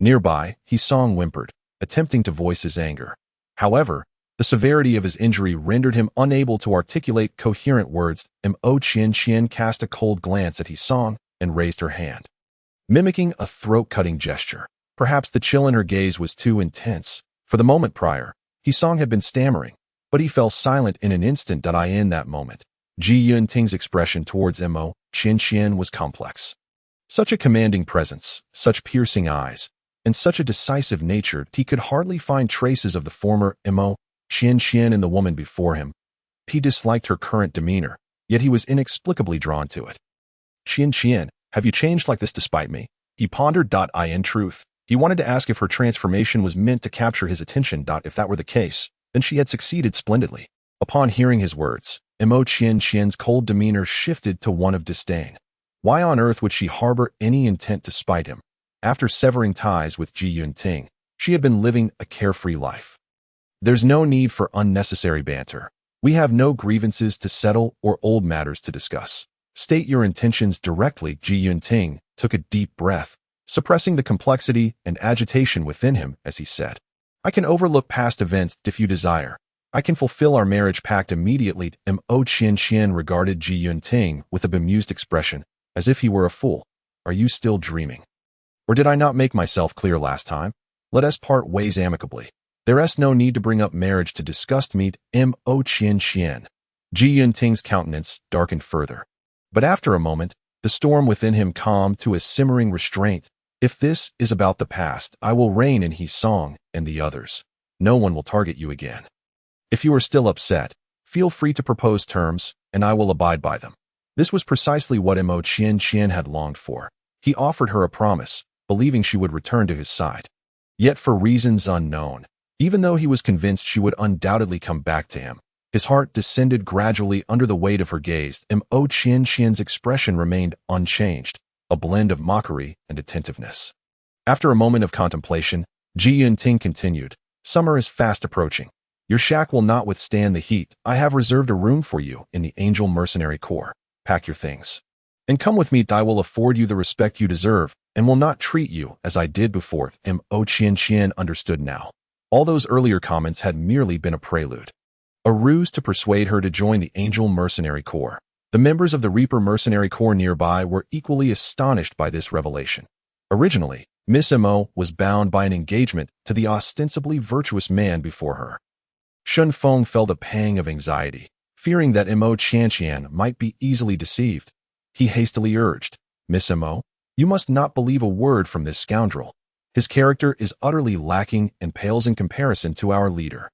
Nearby, He Song whimpered, attempting to voice his anger. However, the severity of his injury rendered him unable to articulate coherent words. Imo Qian cast a cold glance at He Song and raised her hand, mimicking a throat-cutting gesture. Perhaps the chill in her gaze was too intense. For the moment prior, He Song had been stammering, but he fell silent in an instant. In that moment, Ji Yunting's expression towards Imo Qian was complex. Such a commanding presence, such piercing eyes, and such a decisive nature, he could hardly find traces of the former Imo Qian in the woman before him. He disliked her current demeanor, yet he was inexplicably drawn to it. "Qian, have you changed like this despite me?" He pondered. In truth, he wanted to ask if her transformation was meant to capture his attention. If that were the case, then she had succeeded splendidly. Upon hearing his words, Imo Qian's cold demeanor shifted to one of disdain. Why on earth would she harbor any intent to spite him? After severing ties with Ji Yunting, she had been living a carefree life. "There's no need for unnecessary banter. We have no grievances to settle or old matters to discuss. State your intentions directly." Ji Yunting took a deep breath, suppressing the complexity and agitation within him as he said, "I can overlook past events if you desire. I can fulfill our marriage pact immediately." Imo Qian regarded Ji Yunting with a bemused expression, as if he were a fool. "Are you still dreaming? Or did I not make myself clear last time? Let us part ways amicably. There's no need to bring up marriage to discuss me." Imo Qian. Ji Yunting's countenance darkened further. But after a moment, the storm within him calmed to a simmering restraint. "If this is about the past, I will reign in He Song and the others. No one will target you again. If you are still upset, feel free to propose terms, and I will abide by them." This was precisely what Imo Qian had longed for. He offered her a promise, believing she would return to his side. Yet for reasons unknown, even though he was convinced she would undoubtedly come back to him, his heart descended gradually under the weight of her gaze. Imo Qian's expression remained unchanged, a blend of mockery and attentiveness. After a moment of contemplation, Ji Yunting continued, "Summer is fast approaching. Your shack will not withstand the heat. I have reserved a room for you in the Angel Mercenary Corps. Pack your things and come with me. I will afford you the respect you deserve and will not treat you as I did before." Imo Qian understood now. All those earlier comments had merely been a prelude, a ruse to persuade her to join the Angel Mercenary Corps. The members of the Reaper Mercenary Corps nearby were equally astonished by this revelation. Originally, Miss Mo was bound by an engagement to the ostensibly virtuous man before her. Shen Feng felt a pang of anxiety, fearing that Mo Qianqian might be easily deceived. He hastily urged, Miss Mo, you must not believe a word from this scoundrel. His character is utterly lacking and pales in comparison to our leader.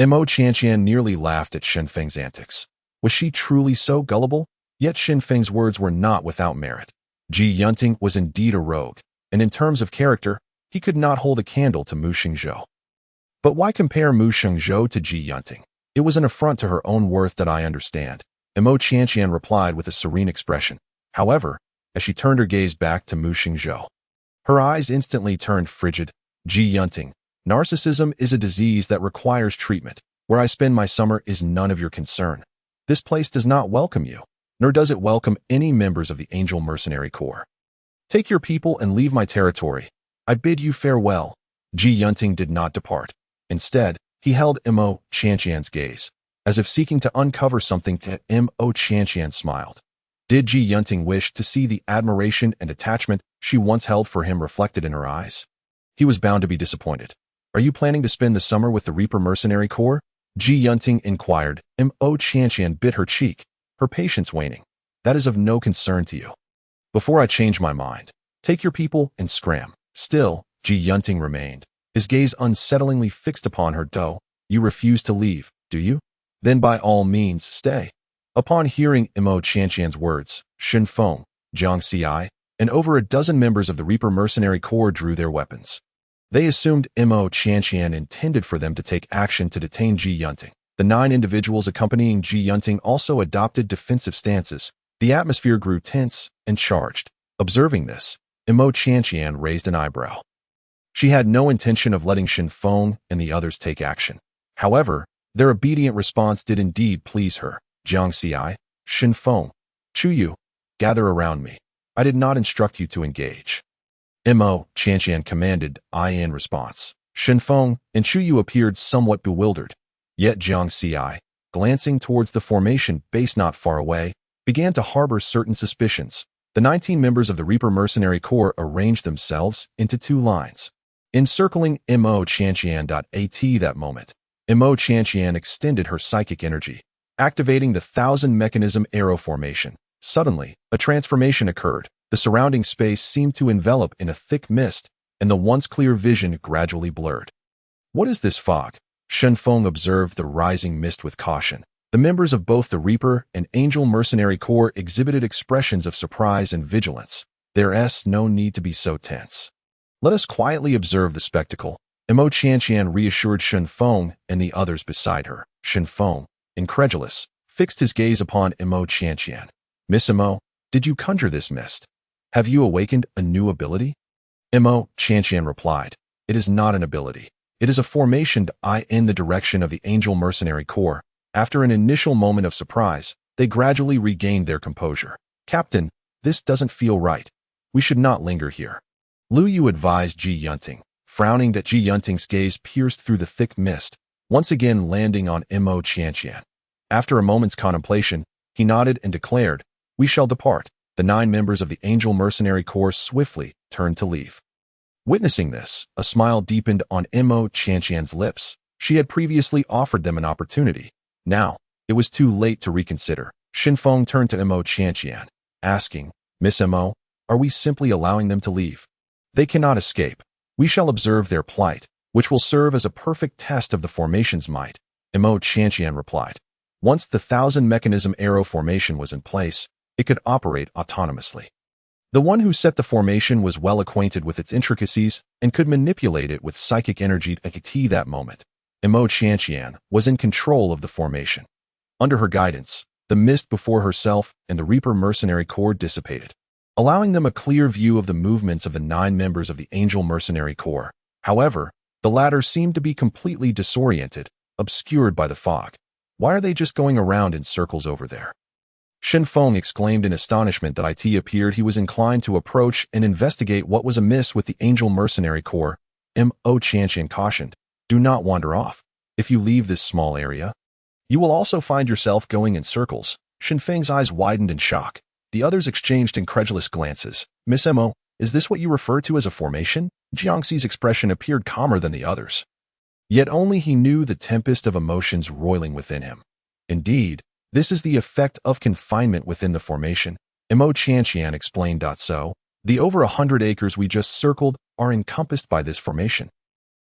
Mo Qianqian nearly laughed at Shen Feng's antics. Was she truly so gullible? Yet Shen Feng's words were not without merit. Ji Yunting was indeed a rogue, and in terms of character, he could not hold a candle to Mu Xingzhou. But why compare Mu Xingzhou to Ji Yunting? It was an affront to her own worth that I understand. Mo Qianqian replied with a serene expression. However, as she turned her gaze back to Mu Xingzhou, her eyes instantly turned frigid. Ji Yunting, narcissism is a disease that requires treatment. Where I spend my summer is none of your concern. This place does not welcome you, nor does it welcome any members of the Angel Mercenary Corps. Take your people and leave my territory. I bid you farewell. Ji Yunting did not depart. Instead, he held Mo Qianqian's gaze, as if seeking to uncover something. Mo Qianqian smiled. Did Ji Yunting wish to see the admiration and attachment she once held for him reflected in her eyes? He was bound to be disappointed. Are you planning to spend the summer with the Reaper Mercenary Corps? Ji Yunting inquired. Mo Qianqian bit her cheek, her patience waning. That is of no concern to you. Before I change my mind, take your people and scram. Still, Ji Yunting remained, his gaze unsettlingly fixed upon her. You refuse to leave, do you? Then by all means stay. Upon hearing Mo Qianqian's words, Shen Feng, Jiang Xi, and over a dozen members of the Reaper Mercenary Corps drew their weapons. They assumed Mo Qianqian intended for them to take action to detain Ji Yunting. The 9 individuals accompanying Ji Yunting also adopted defensive stances. The atmosphere grew tense and charged. Observing this, Mo Qianqian raised an eyebrow. She had no intention of letting Shen Feng and the others take action. However, their obedient response did indeed please her. Jiang Xi, Shen Feng, Chu Yu, gather around me. I did not instruct you to engage. Mo Qianqian commanded in response. Shen Feng and Chu Yu appeared somewhat bewildered. Yet Jiang Xi, glancing towards the formation base not far away, began to harbor certain suspicions. The 19 members of the Reaper Mercenary Corps arranged themselves into 2 lines, encircling Mo Qianqian. At that moment, Mo Qianqian extended her psychic energy, activating the 1,000 mechanism arrow formation. Suddenly, a transformation occurred. The surrounding space seemed to envelop in a thick mist, and the once clear vision gradually blurred. What is this fog? Shen Feng observed the rising mist with caution. The members of both the Reaper and Angel Mercenary Corps exhibited expressions of surprise and vigilance. There's no need to be so tense. Let us quietly observe the spectacle. Mo Qianqian reassured Shen Feng and the others beside her. Shen Feng, incredulous, fixed his gaze upon Mo Qianqian. Miss Mo, did you conjure this mist? Have you awakened a new ability? Mo Qianqian replied. It is not an ability. It is a formation in the direction of the Angel Mercenary Corps. After an initial moment of surprise, they gradually regained their composure. Captain, this doesn't feel right. We should not linger here. Lu Yu advised Ji Yunting, frowning that Ji Yunting's gaze pierced through the thick mist, once again landing on Mo Qianqian. After a moment's contemplation, he nodded and declared, We shall depart. The 9 members of the Angel Mercenary Corps swiftly turned to leave. Witnessing this, a smile deepened on Mo Qianqian's lips. She had previously offered them an opportunity. Now, it was too late to reconsider. Shen Feng turned to Mo Qianqian, asking, Miss Mo, are we simply allowing them to leave? They cannot escape. We shall observe their plight, which will serve as a perfect test of the formation's might. Mo Qianqian replied. Once the 1,000 mechanism arrow formation was in place, it could operate autonomously. The one who set the formation was well acquainted with its intricacies and could manipulate it with psychic energy at that moment. Mo Qianqian was in control of the formation. Under her guidance, the mist before herself and the Reaper Mercenary Corps dissipated, allowing them a clear view of the movements of the 9 members of the Angel Mercenary Corps. However, the latter seemed to be completely disoriented, obscured by the fog. Why are they just going around in circles over there? Shen Feng exclaimed in astonishment that it appeared he was inclined to approach and investigate what was amiss with the Angel Mercenary Corps. Mo Qianqian cautioned, do not wander off. If you leave this small area, you will also find yourself going in circles. Shen Feng's eyes widened in shock. The others exchanged incredulous glances. Miss Mo, Is this what you refer to as a formation? Jiangxi's expression appeared calmer than the others. Yet only he knew the tempest of emotions roiling within him. Indeed, this is the effect of confinement within the formation, Mo Qianqian explained. So, the over 100 acres we just circled are encompassed by this formation.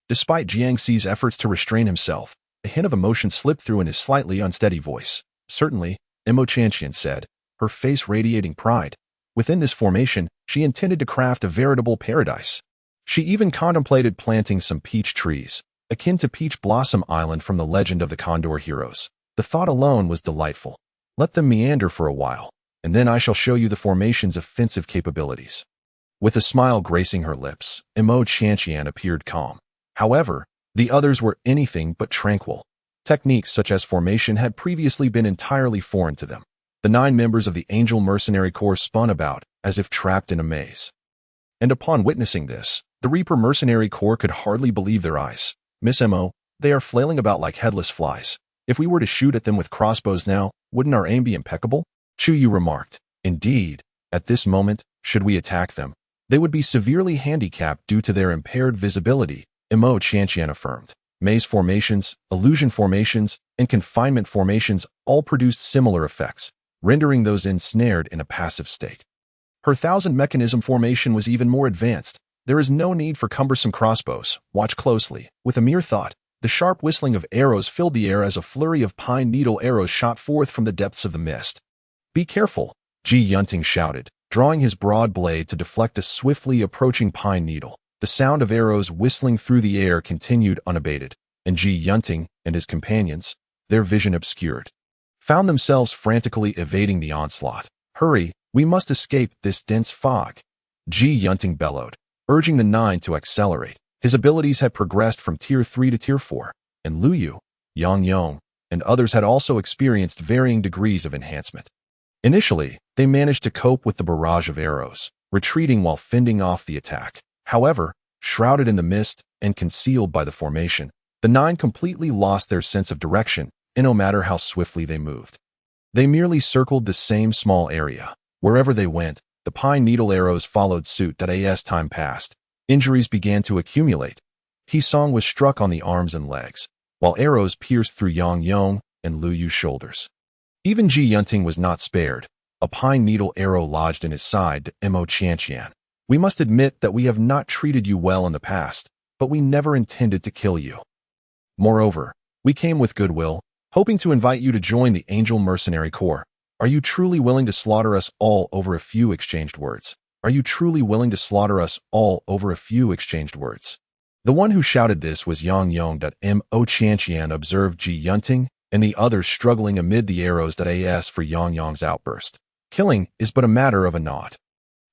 Despite Jiangxi's efforts to restrain himself, a hint of emotion slipped through in his slightly unsteady voice. Certainly, Mo Qianqian said, her face radiating pride. Within this formation, she intended to craft a veritable paradise. She even contemplated planting some peach trees, akin to Peach Blossom Island from the legend of the Condor Heroes. The thought alone was delightful. Let them meander for a while, and then I shall show you the formation's offensive capabilities. With a smile gracing her lips, Mo Qianqian appeared calm. However, the others were anything but tranquil. Techniques such as formation had previously been entirely foreign to them. The 9 members of the Angel Mercenary Corps spun about, as if trapped in a maze. And upon witnessing this, the Reaper Mercenary Corps could hardly believe their eyes. Miss Mo, they are flailing about like headless flies. If we were to shoot at them with crossbows now, wouldn't our aim be impeccable? Chu Yu remarked. Indeed, at this moment, should we attack them, they would be severely handicapped due to their impaired visibility, Mo Qianqian affirmed. Maze formations, illusion formations, and confinement formations all produced similar effects, rendering those ensnared in a passive state. Her 1,000-mechanism formation was even more advanced. There is no need for cumbersome crossbows. Watch closely. With a mere thought, the sharp whistling of arrows filled the air as a flurry of pine needle arrows shot forth from the depths of the mist. Be careful, Ji Yunting shouted, drawing his broad blade to deflect a swiftly approaching pine needle. The sound of arrows whistling through the air continued unabated, and Ji Yunting and his companions, their vision obscured, found themselves frantically evading the onslaught. Hurry, we must escape this dense fog, Ji Yunting bellowed, urging the 9 to accelerate. His abilities had progressed from Tier 3 to Tier 4, and Lu Yu, Yang Yong, and others had also experienced varying degrees of enhancement. Initially, they managed to cope with the barrage of arrows, retreating while fending off the attack. However, shrouded in the mist and concealed by the formation, the 9 completely lost their sense of direction, and no matter how swiftly they moved. They merely circled the same small area. Wherever they went, the pine needle arrows followed suit. As time passed, injuries began to accumulate. Song was struck on the arms and legs, while arrows pierced through Yang Yong and Lu Yu's shoulders. Even Ji Yunting was not spared. A pine needle arrow lodged in his side. Mo Qianqian, we must admit that we have not treated you well in the past, but we never intended to kill you. Moreover, we came with goodwill, hoping to invite you to join the Angel Mercenary Corps. Are you truly willing to slaughter us all over a few exchanged words? Are you truly willing to slaughter us all over a few exchanged words? The one who shouted this was Yang Yong. Mo Qianqian observed Ji Yunting and the others struggling amid the arrows. As for Yang Yong's outburst, killing is but a matter of a nod.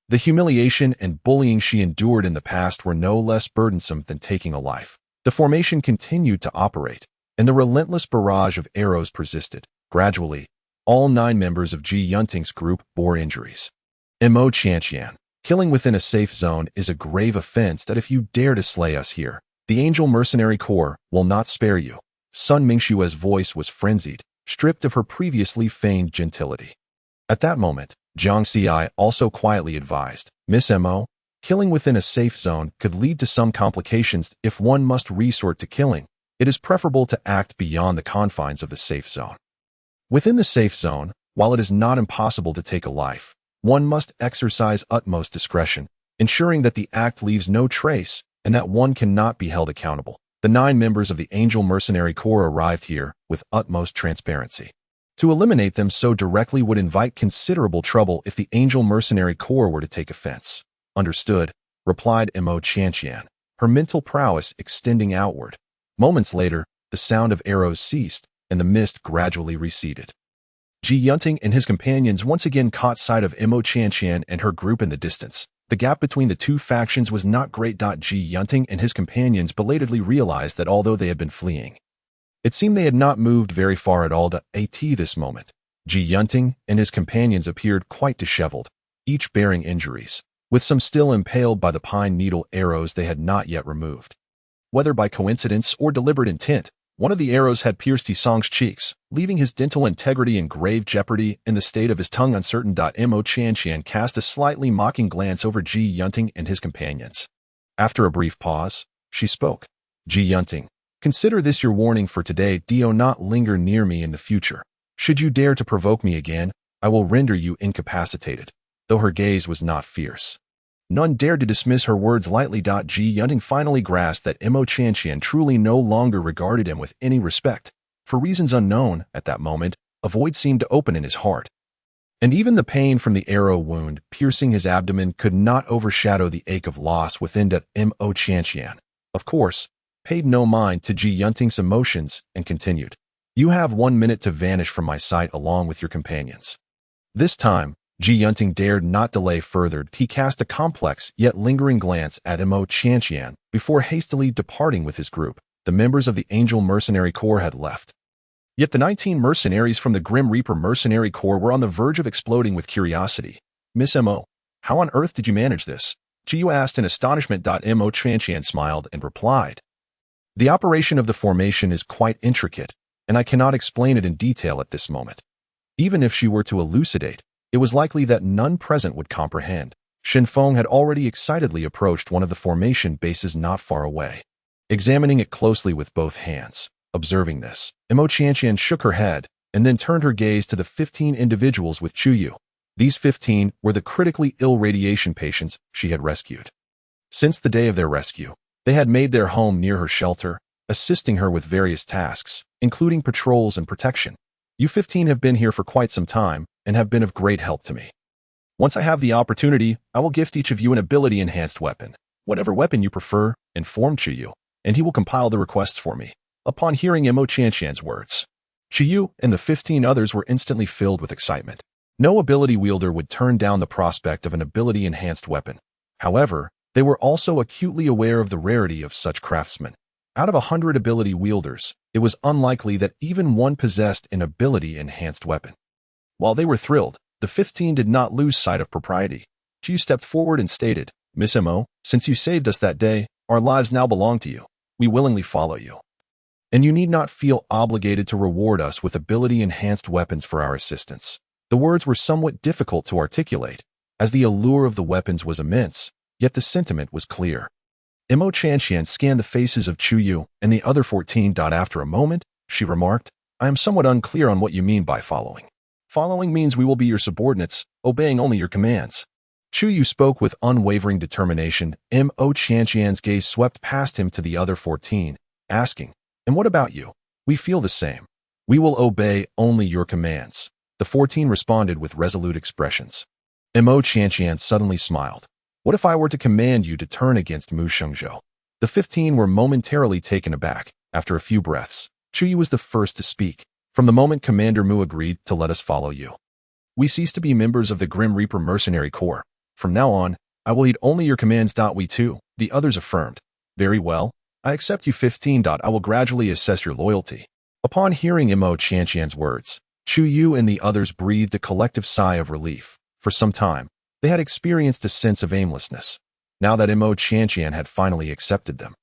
The humiliation and bullying she endured in the past were no less burdensome than taking a life. The formation continued to operate, and the relentless barrage of arrows persisted. Gradually, all 9 members of Ji Yunting's group bore injuries. Mo Qianqian, killing within a safe zone is a grave offense. If you dare to slay us here, the Angel Mercenary Corps will not spare you. Sun Mingshua's voice was frenzied, stripped of her previously feigned gentility. At that moment, Jiang Xi also quietly advised, Miss Mo, killing within a safe zone could lead to some complications. If one must resort to killing, it is preferable to act beyond the confines of the safe zone. Within the safe zone, while it is not impossible to take a life, one must exercise utmost discretion, ensuring that the act leaves no trace and that one cannot be held accountable. The 9 members of the Angel Mercenary Corps arrived here with utmost transparency. To eliminate them so directly would invite considerable trouble if the Angel Mercenary Corps were to take offense. Understood, replied Mo Qianqian, her mental prowess extending outward. Moments later, the sound of arrows ceased, and the mist gradually receded. Ji Yunting and his companions once again caught sight of Mo Qianqian and her group in the distance. The gap between the 2 factions was not great. Ji Yunting and his companions belatedly realized that although they had been fleeing, it seemed they had not moved very far at all. At this moment, Ji Yunting and his companions appeared quite disheveled, each bearing injuries, with some still impaled by the pine needle arrows they had not yet removed. Whether by coincidence or deliberate intent, One of the arrows had pierced Yisong's cheeks, leaving his dental integrity in grave jeopardy in the state of his tongue uncertain. Mo Qianqian cast a slightly mocking glance over Ji Yunting and his companions. After a brief pause, she spoke. Ji Yunting, consider this your warning for today. Do not linger near me in the future. Should you dare to provoke me again, I will render you incapacitated. Though her gaze was not fierce. None dared to dismiss her words lightly. Ji Yunting finally grasped that Mo Qianqian truly no longer regarded him with any respect. For reasons unknown, at that moment, a void seemed to open in his heart. And even the pain from the arrow wound piercing his abdomen could not overshadow the ache of loss within Mo Qianqian. Of course, paid no mind to Ji Yunting's emotions and continued. You have 1 minute to vanish from my sight along with your companions. This time, Ji Yunting dared not delay further. He cast a complex yet lingering glance at Mo Qianqian before hastily departing with his group. The members of the Angel Mercenary Corps had left. Yet the 19 mercenaries from the Grim Reaper Mercenary Corps were on the verge of exploding with curiosity. Miss Mo, how on earth did you manage this? Jiu asked in astonishment. Mo Qianqian smiled and replied. The operation of the formation is quite intricate, and I cannot explain it in detail at this moment. Even if she were to elucidate, it was likely that none present would comprehend. Shen Feng had already excitedly approached one of the formation bases not far away, examining it closely with both hands. Observing this, Mo Qianqian shook her head and then turned her gaze to the 15 individuals with Chu Yu. These 15 were the critically ill radiation patients she had rescued. Since the day of their rescue, they had made their home near her shelter, assisting her with various tasks, including patrols and protection. You 15 have been here for quite some time and have been of great help to me. Once I have the opportunity, I will gift each of you an ability-enhanced weapon. Whatever weapon you prefer, inform Chu Yu, and he will compile the requests for me. Upon hearing Mo Qianqian's words, Chu Yu and the 15 others were instantly filled with excitement. No ability wielder would turn down the prospect of an ability-enhanced weapon. However, they were also acutely aware of the rarity of such craftsmen. Out of 100 ability wielders, it was unlikely that even one possessed an ability-enhanced weapon. While they were thrilled, the 15 did not lose sight of propriety. Chu stepped forward and stated, Miss Mo, since you saved us that day, our lives now belong to you. We willingly follow you. And you need not feel obligated to reward us with ability-enhanced weapons for our assistance. The words were somewhat difficult to articulate, as the allure of the weapons was immense, yet the sentiment was clear. Mo Qianqian scanned the faces of Chu Yu and the other 14. After a moment, she remarked, I am somewhat unclear on what you mean by following. Following means we will be your subordinates, obeying only your commands. Chu Yu spoke with unwavering determination. Mo Qianqian's gaze swept past him to the other 14, asking, And what about you? We feel the same. We will obey only your commands. The 14 responded with resolute expressions. Mo Qianqian suddenly smiled. What if I were to command you to turn against Mu Shengzhou? The 15 were momentarily taken aback. After a few breaths, Chu Yu was the first to speak. From the moment Commander Mu agreed to let us follow you, we ceased to be members of the Grim Reaper Mercenary Corps. From now on, I will heed only your commands. We too, the others affirmed. Very well. I accept you 15. I will gradually assess your loyalty. Upon hearing Mo Qianqian's words, Chu Yu and the others breathed a collective sigh of relief. For some time, they had experienced a sense of aimlessness. Now that Mo Qianqian had finally accepted them,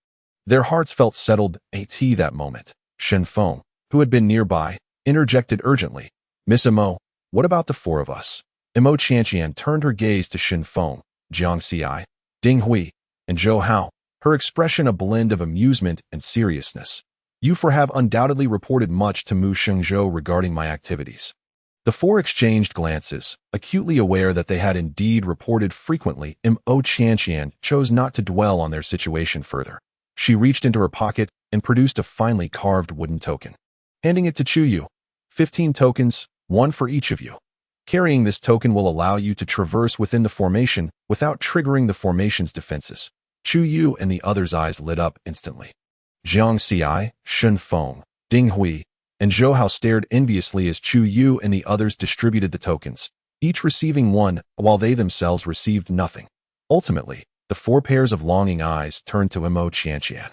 their hearts felt settled. At that moment, Shen Feng, who had been nearby, interjected urgently. Miss Mo, what about the 4 of us? Mo Qianqian turned her gaze to Shen Feng, Jiang Xi, Ding Hui, and Zhou Hao, her expression a blend of amusement and seriousness. You 4 have undoubtedly reported much to Mu Shengzhou regarding my activities. The 4 exchanged glances, acutely aware that they had indeed reported frequently. Mo Qianqian chose not to dwell on their situation further. She reached into her pocket and produced a finely carved wooden token. Handing it to Chu Yu. 15 tokens, 1 for each of you. Carrying this token will allow you to traverse within the formation without triggering the formation's defenses. Chu Yu and the others' eyes lit up instantly. Jiang Xi, Shen Feng, Ding Hui, and Zhou Hao stared enviously as Chu Yu and the others distributed the tokens, each receiving 1, while they themselves received nothing. Ultimately, the 4 pairs of longing eyes turned to Mo Qianqian.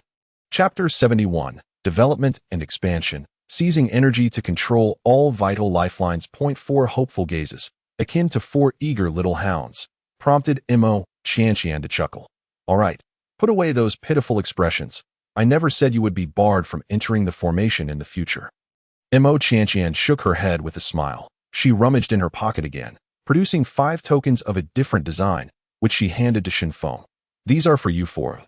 Chapter 71, Development and Expansion, Seizing Energy to Control All Vital Lifelines. 4 hopeful gazes, akin to 4 eager little hounds, prompted Mo Qianqian to chuckle. All right, put away those pitiful expressions. I never said you would be barred from entering the formation in the future. Mo Qianqian shook her head with a smile. She rummaged in her pocket again, producing 5 tokens of a different design, which she handed to Shen Feng. These are for you four.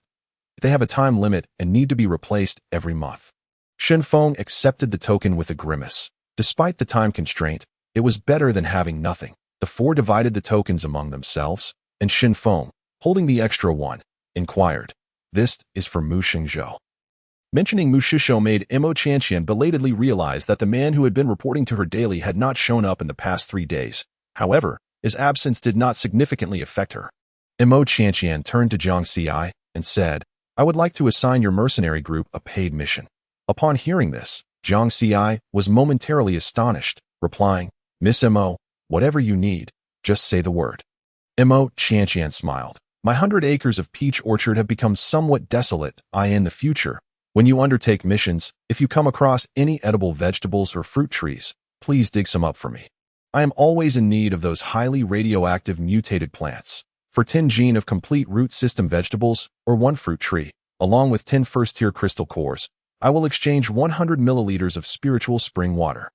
They have a time limit and need to be replaced every month. Shen Feng accepted the token with a grimace. Despite the time constraint, it was better than having nothing. The 4 divided the tokens among themselves, and Shen Feng, holding the extra one, inquired, "This is for Mu Xingzhou." Mentioning Mu Shishou made Mo Qianqian belatedly realize that the man who had been reporting to her daily had not shown up in the past 3 days. However, his absence did not significantly affect her. Mo Qianqian turned to Jiang Xi and said, "I would like to assign your mercenary group a paid mission." Upon hearing this, Jiang Xi was momentarily astonished, replying, "Miss Mo, whatever you need, just say the word." Mo Qianqian smiled. "My 100 acres of peach orchard have become somewhat desolate. In the future, when you undertake missions, if you come across any edible vegetables or fruit trees, please dig some up for me. I am always in need of those highly radioactive mutated plants. For 10 gene of complete root system vegetables or 1 fruit tree, along with 10 first-tier crystal cores, I will exchange 100 milliliters of spiritual spring water."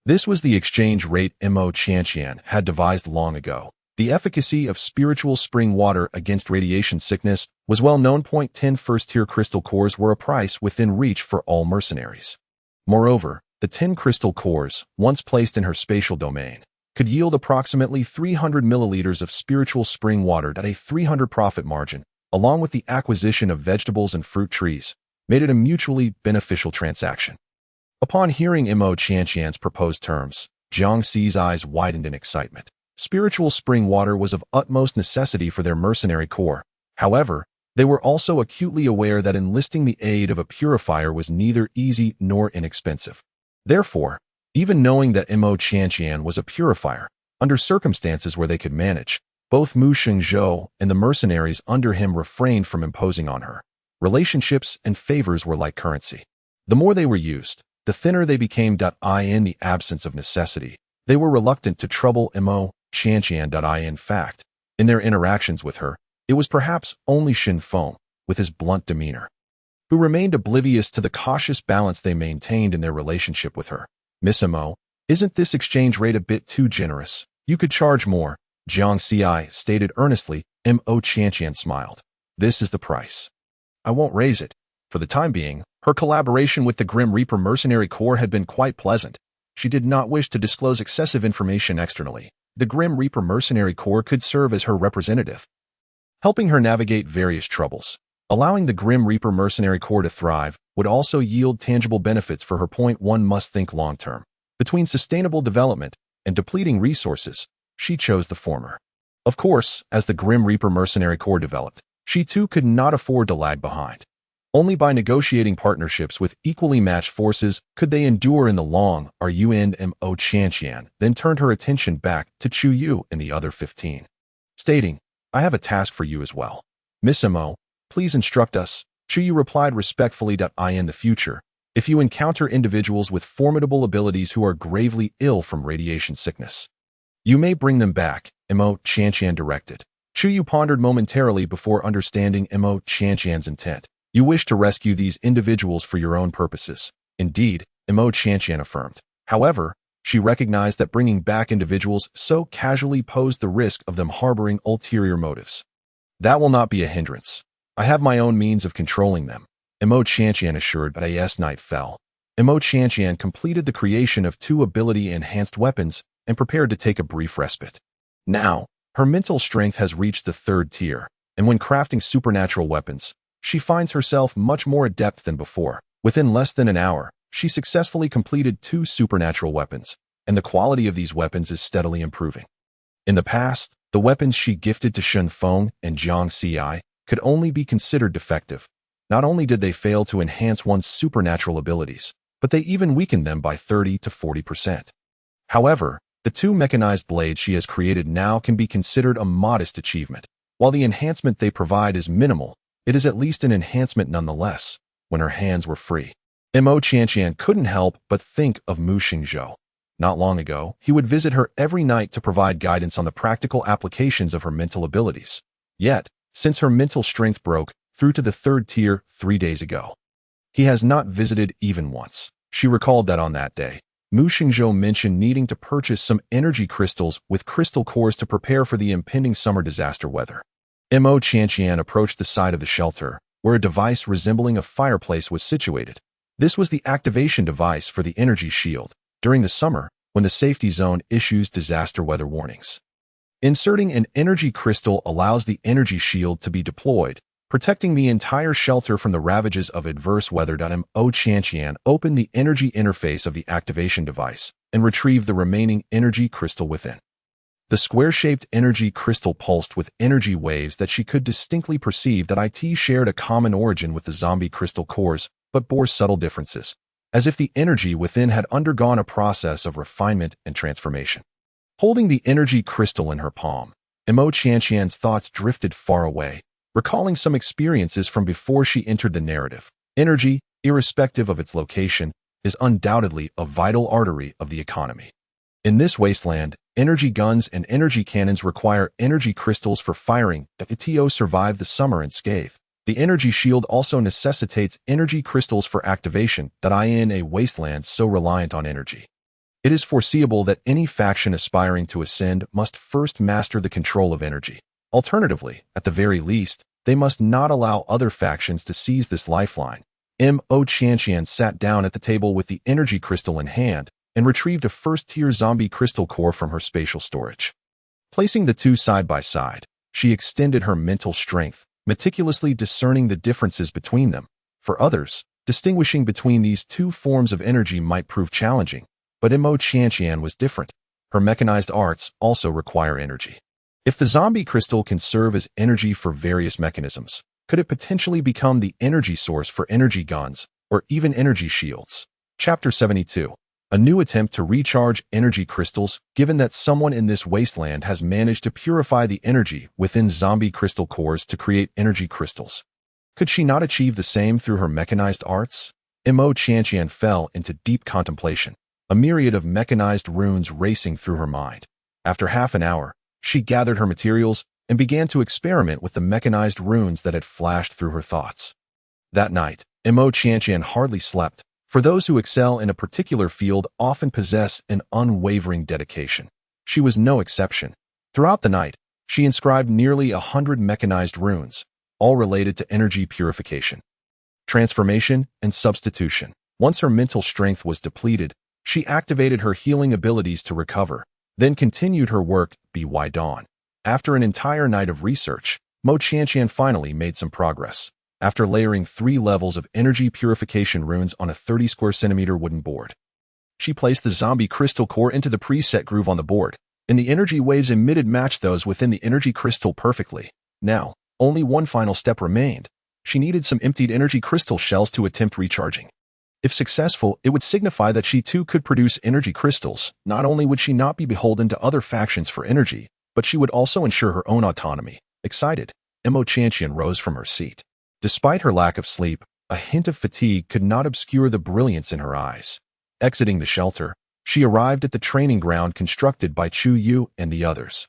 This was the exchange rate Mo Qianqian had devised long ago. The efficacy of spiritual spring water against radiation sickness was well known. 10 first-tier crystal cores were a price within reach for all mercenaries. Moreover, the 10 crystal cores, once placed in her spatial domain, could yield approximately 300 milliliters of spiritual spring water at a 300 profit margin, along with the acquisition of vegetables and fruit trees, made it a mutually beneficial transaction. Upon hearing Mo Qianqian's proposed terms, Jiang Xi's eyes widened in excitement. Spiritual spring water was of utmost necessity for their mercenary corps. However, they were also acutely aware that enlisting the aid of a purifier was neither easy nor inexpensive. Therefore, even knowing that Mo Qianqian was a purifier, under circumstances where they could manage, both Mu Xingzhou and the mercenaries under him refrained from imposing on her. Relationships and favors were like currency. The more they were used, the thinner they became. In the absence of necessity, they were reluctant to trouble Mo Qianqian. In fact, in their interactions with her, it was perhaps only Shen Feng, with his blunt demeanor, who remained oblivious to the cautious balance they maintained in their relationship with her. "Miss Mo, isn't this exchange rate a bit too generous? You could charge more," Jiang Xi stated earnestly. Mo Qianqian smiled. "This is the price. I won't raise it." For the time being, her collaboration with the Grim Reaper Mercenary Corps had been quite pleasant. She did not wish to disclose excessive information externally. The Grim Reaper Mercenary Corps could serve as her representative, helping her navigate various troubles. Allowing the Grim Reaper Mercenary Corps to thrive would also yield tangible benefits for her. One must think long-term. Between sustainable development and depleting resources, she chose the former. Of course, as the Grim Reaper Mercenary Corps developed, she too could not afford to lag behind. Only by negotiating partnerships with equally matched forces could they endure in the long run. Mo Qianqian then turned her attention back to Chu Yu and the other 15, stating, "I have a task for you as well. Miss Mo, please instruct us." Chu Yu replied respectfully. In the future, if you encounter individuals with formidable abilities who are gravely ill from radiation sickness, you may bring them back, Mo Qianqian directed. Chu Yu pondered momentarily before understanding Mo Qianqian's intent. "You wish to rescue these individuals for your own purposes." Indeed, Mo Qianqian affirmed. However, she recognized that bringing back individuals so casually posed the risk of them harboring ulterior motives. "That will not be a hindrance. I have my own means of controlling them," Mo Qianqian assured. As night fell, Mo Qianqian completed the creation of 2 ability-enhanced weapons and prepared to take a brief respite. Now, her mental strength has reached the 3rd tier, and when crafting supernatural weapons, she finds herself much more adept than before. Within less than an hour, she successfully completed 2 supernatural weapons, and the quality of these weapons is steadily improving. In the past, the weapons she gifted to Shen Feng and Jiang Xi could only be considered defective. Not only did they fail to enhance one's supernatural abilities, but they even weakened them by 30 to 40%. However, the 2 mechanized blades she has created now can be considered a modest achievement. While the enhancement they provide is minimal, it is at least an enhancement nonetheless. When her hands were free, Mo Qianqian couldn't help but think of Mu Xingzhou. Not long ago, he would visit her every night to provide guidance on the practical applications of her mental abilities. Yet, since her mental strength broke through to the 3rd tier 3 days ago, He has not visited even once. She recalled that on that day, Mu Xingzhou mentioned needing to purchase some energy crystals with crystal cores to prepare for the impending summer disaster weather. Mo Qianqian approached the side of the shelter, where a device resembling a fireplace was situated. This was the activation device for the energy shield during the summer when the safety zone issues disaster weather warnings. Inserting an energy crystal allows the energy shield to be deployed, protecting the entire shelter from the ravages of adverse weather. Mo Qianqian opened the energy interface of the activation device and retrieved the remaining energy crystal within. The square-shaped energy crystal pulsed with energy waves that she could distinctly perceive that it shared a common origin with the zombie crystal cores, but bore subtle differences, as if the energy within had undergone a process of refinement and transformation. Holding the energy crystal in her palm, Mo Qianqian's thoughts drifted far away, recalling some experiences from before she entered the narrative. Energy, irrespective of its location, is undoubtedly a vital artery of the economy. In this wasteland, energy guns and energy cannons require energy crystals for firing. To survive the summer unscathed. The energy shield also necessitates energy crystals for activation. In a wasteland so reliant on energy, it is foreseeable that any faction aspiring to ascend must first master the control of energy. Alternatively, at the very least, they must not allow other factions to seize this lifeline. Mo Qianqian sat down at the table with the energy crystal in hand and retrieved a first-tier zombie crystal core from her spatial storage. Placing the two side by side, she extended her mental strength, meticulously discerning the differences between them. For others, distinguishing between these two forms of energy might prove challenging, but Mo Qianqian was different. Her mechanized arts also require energy. If the zombie crystal can serve as energy for various mechanisms, could it potentially become the energy source for energy guns or even energy shields? Chapter 72. A new attempt to recharge energy crystals, given that someone in this wasteland has managed to purify the energy within zombie crystal cores to create energy crystals. Could she not achieve the same through her mechanized arts? Mo Qianqian fell into deep contemplation, a myriad of mechanized runes racing through her mind. After half an hour, she gathered her materials and began to experiment with the mechanized runes that had flashed through her thoughts. That night, Mo Qianqian hardly slept, for those who excel in a particular field often possess an unwavering dedication. She was no exception. Throughout the night, she inscribed nearly 100 mechanized runes, all related to energy purification, transformation, and substitution. Once her mental strength was depleted, she activated her healing abilities to recover, then continued her work by dawn. After an entire night of research, Mo Qianqian finally made some progress. After layering 3 levels of energy purification runes on a 30 square centimeter wooden board, she placed the zombie crystal core into the preset groove on the board, and the energy waves emitted matched those within the energy crystal perfectly. Now, only one final step remained. She needed some emptied energy crystal shells to attempt recharging. If successful, it would signify that she too could produce energy crystals. Not only would she not be beholden to other factions for energy, but she would also ensure her own autonomy. Excited, Mo Qianqian rose from her seat. Despite her lack of sleep, a hint of fatigue could not obscure the brilliance in her eyes. Exiting the shelter, she arrived at the training ground constructed by Chu Yu and the others.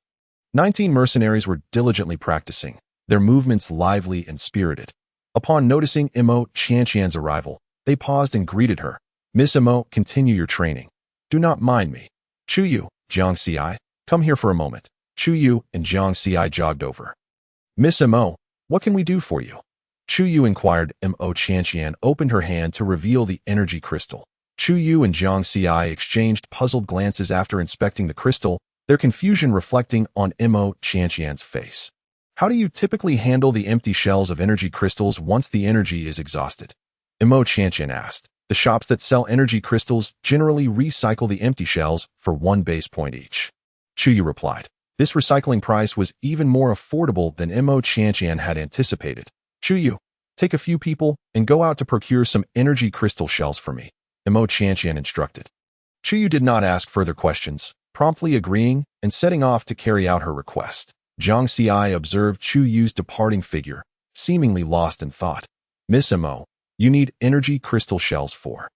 19 mercenaries were diligently practicing, their movements lively and spirited. Upon noticing Mo Qianqian's arrival, they paused and greeted her. "Miss Mo, continue your training. Do not mind me." "Chu Yu, Jiang Xi, come here for a moment." Chu Yu and Jiang Xi jogged over. "Miss Mo, what can we do for you?" Chu Yu inquired. Mo Qianqian opened her hand to reveal the energy crystal. Chu Yu and Jiang Xi exchanged puzzled glances after inspecting the crystal, their confusion reflecting on Mo Qianqian's face. "How do you typically handle the empty shells of energy crystals once the energy is exhausted?" Mo Qianqian asked. "The shops that sell energy crystals generally recycle the empty shells for 1 base point each." Chu Yu replied. This recycling price was even more affordable than Mo Qianqian had anticipated. "Chu Yu, take a few people and go out to procure some energy crystal shells for me," Mo Qianqian instructed. Chu Yu did not ask further questions, promptly agreeing and setting off to carry out her request. Jiang Xi observed Chu Yu's departing figure, seemingly lost in thought. "Miss Mo, you need energy crystal shells for."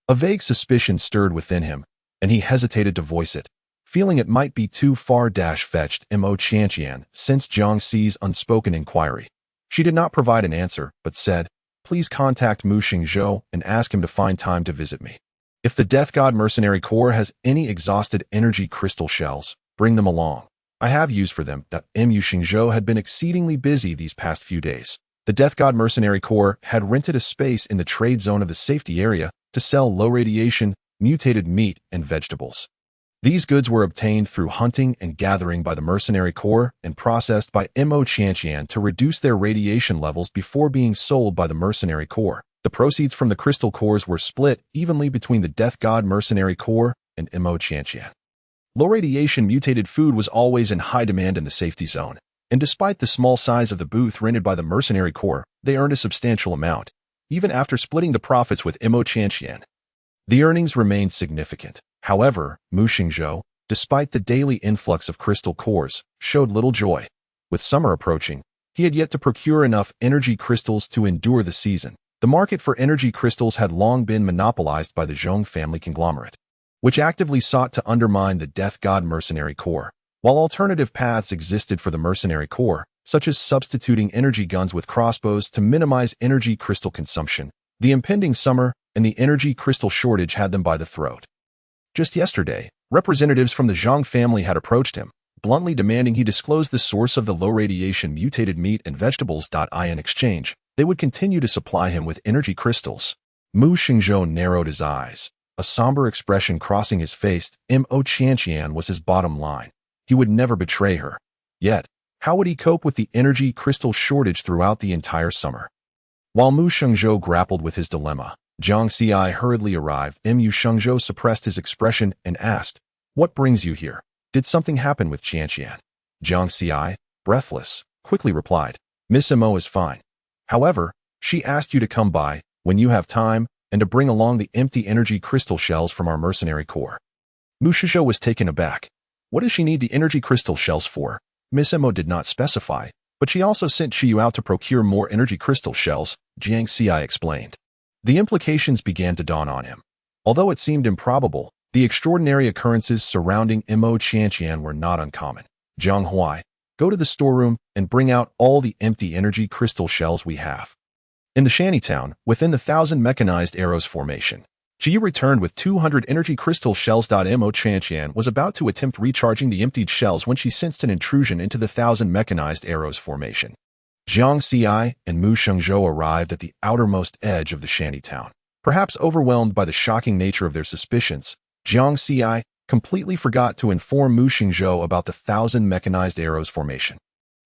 A vague suspicion stirred within him, and he hesitated to voice it, feeling it might be too far-fetched. Mo Qianqian sensed Jiang Xi's unspoken inquiry. She did not provide an answer, but said, please contact Mu Xingzhou and ask him to find time to visit me. If the Death God Mercenary Corps has any exhausted energy crystal shells, bring them along. I have use for them. Mu Xingzhou had been exceedingly busy these past few days. The Death God Mercenary Corps had rented a space in the trade zone of the safety area to sell low-radiation, mutated meat and vegetables. These goods were obtained through hunting and gathering by the Mercenary Corps and processed by Mo Qianqian to reduce their radiation levels before being sold by the Mercenary Corps. The proceeds from the crystal cores were split evenly between the Death God Mercenary Corps and Mo Qianqian. Low-radiation mutated food was always in high demand in the safety zone, and despite the small size of the booth rented by the Mercenary Corps, they earned a substantial amount, even after splitting the profits with Mo Qianqian. The earnings remained significant. However, Mu Xingzhou, despite the daily influx of crystal cores, showed little joy. With summer approaching, he had yet to procure enough energy crystals to endure the season. The market for energy crystals had long been monopolized by the Zhong family conglomerate, which actively sought to undermine the Death God Mercenary Corps. While alternative paths existed for the Mercenary Corps, such as substituting energy guns with crossbows to minimize energy crystal consumption, the impending summer and the energy crystal shortage had them by the throat. Just yesterday, representatives from the Zhang family had approached him, bluntly demanding he disclose the source of the low-radiation mutated meat and vegetables. In exchange, they would continue to supply him with energy crystals. Mu Xingzhou narrowed his eyes, a somber expression crossing his face. Mo Qianqian was his bottom line. He would never betray her. Yet, how would he cope with the energy crystal shortage throughout the entire summer? While Mu Xingzhou grappled with his dilemma, Jiang Xi hurriedly arrived. Mu Xingzhou suppressed his expression and asked, "What brings you here? Did something happen with Qianqian?" Jiang Xi, breathless, quickly replied, "Miss Mo is fine. However, she asked you to come by, when you have time, and to bring along the empty energy crystal shells from our Mercenary Corps." Mu Xingzhou was taken aback. What does she need the energy crystal shells for? Miss Mo did not specify, but she also sent Qiyu out to procure more energy crystal shells, Jiang Xi explained. The implications began to dawn on him. Although it seemed improbable, the extraordinary occurrences surrounding Mo Qianqian were not uncommon. Jiang Huai, go to the storeroom and bring out all the empty energy crystal shells we have. In the shantytown, within the 1,000 mechanized arrows formation, Qiyu returned with 200 energy crystal shells. Mo Qianqian was about to attempt recharging the emptied shells when she sensed an intrusion into the 1,000 mechanized arrows formation. Jiang Xi and Mu Xingzhou arrived at the outermost edge of the shantytown. Perhaps overwhelmed by the shocking nature of their suspicions, Jiang Xi completely forgot to inform Mu Xingzhou about the 1,000 mechanized arrows formation.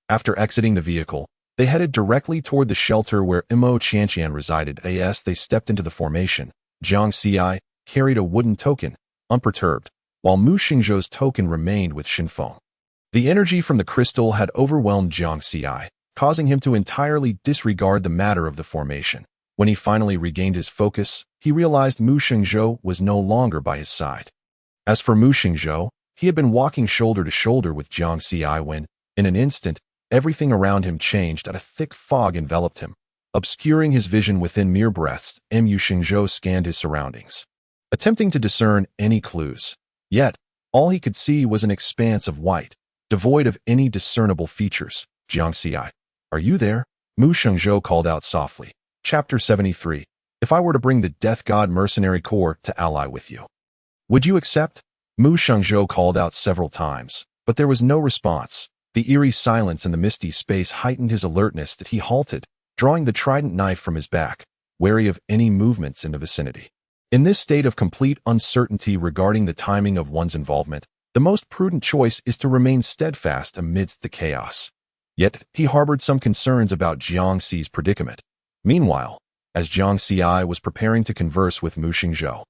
After exiting the vehicle, they headed directly toward the shelter where Mo Qianqian resided. As they stepped into the formation, Jiang Xi carried a wooden token, unperturbed, while Mu Xingzhou's token remained with Shinfeng. The energy from the crystal had overwhelmed Jiang Xi, causing him to entirely disregard the matter of the formation. When he finally regained his focus, he realized Mu Xingzhou was no longer by his side. As for Mu Xingzhou, he had been walking shoulder to shoulder with Jiang Xi when, in an instant, everything around him changed and a thick fog enveloped him, obscuring his vision within mere breaths. Mu Xingzhou scanned his surroundings, attempting to discern any clues. Yet, all he could see was an expanse of white, devoid of any discernible features. Jiang Xi, are you there? Mu Xingzhou called out softly. Chapter 73. If I were to bring the Death God Mercenary Corps to ally with you, would you accept? Mu Xingzhou called out several times, but there was no response. The eerie silence in the misty space heightened his alertness that he halted, drawing the trident knife from his back, wary of any movements in the vicinity. In this state of complete uncertainty regarding the timing of one's involvement, the most prudent choice is to remain steadfast amidst the chaos. Yet, he harbored some concerns about Jiang Xi's predicament. Meanwhile, as Jiang Xi was preparing to converse with Mu Xingzhou,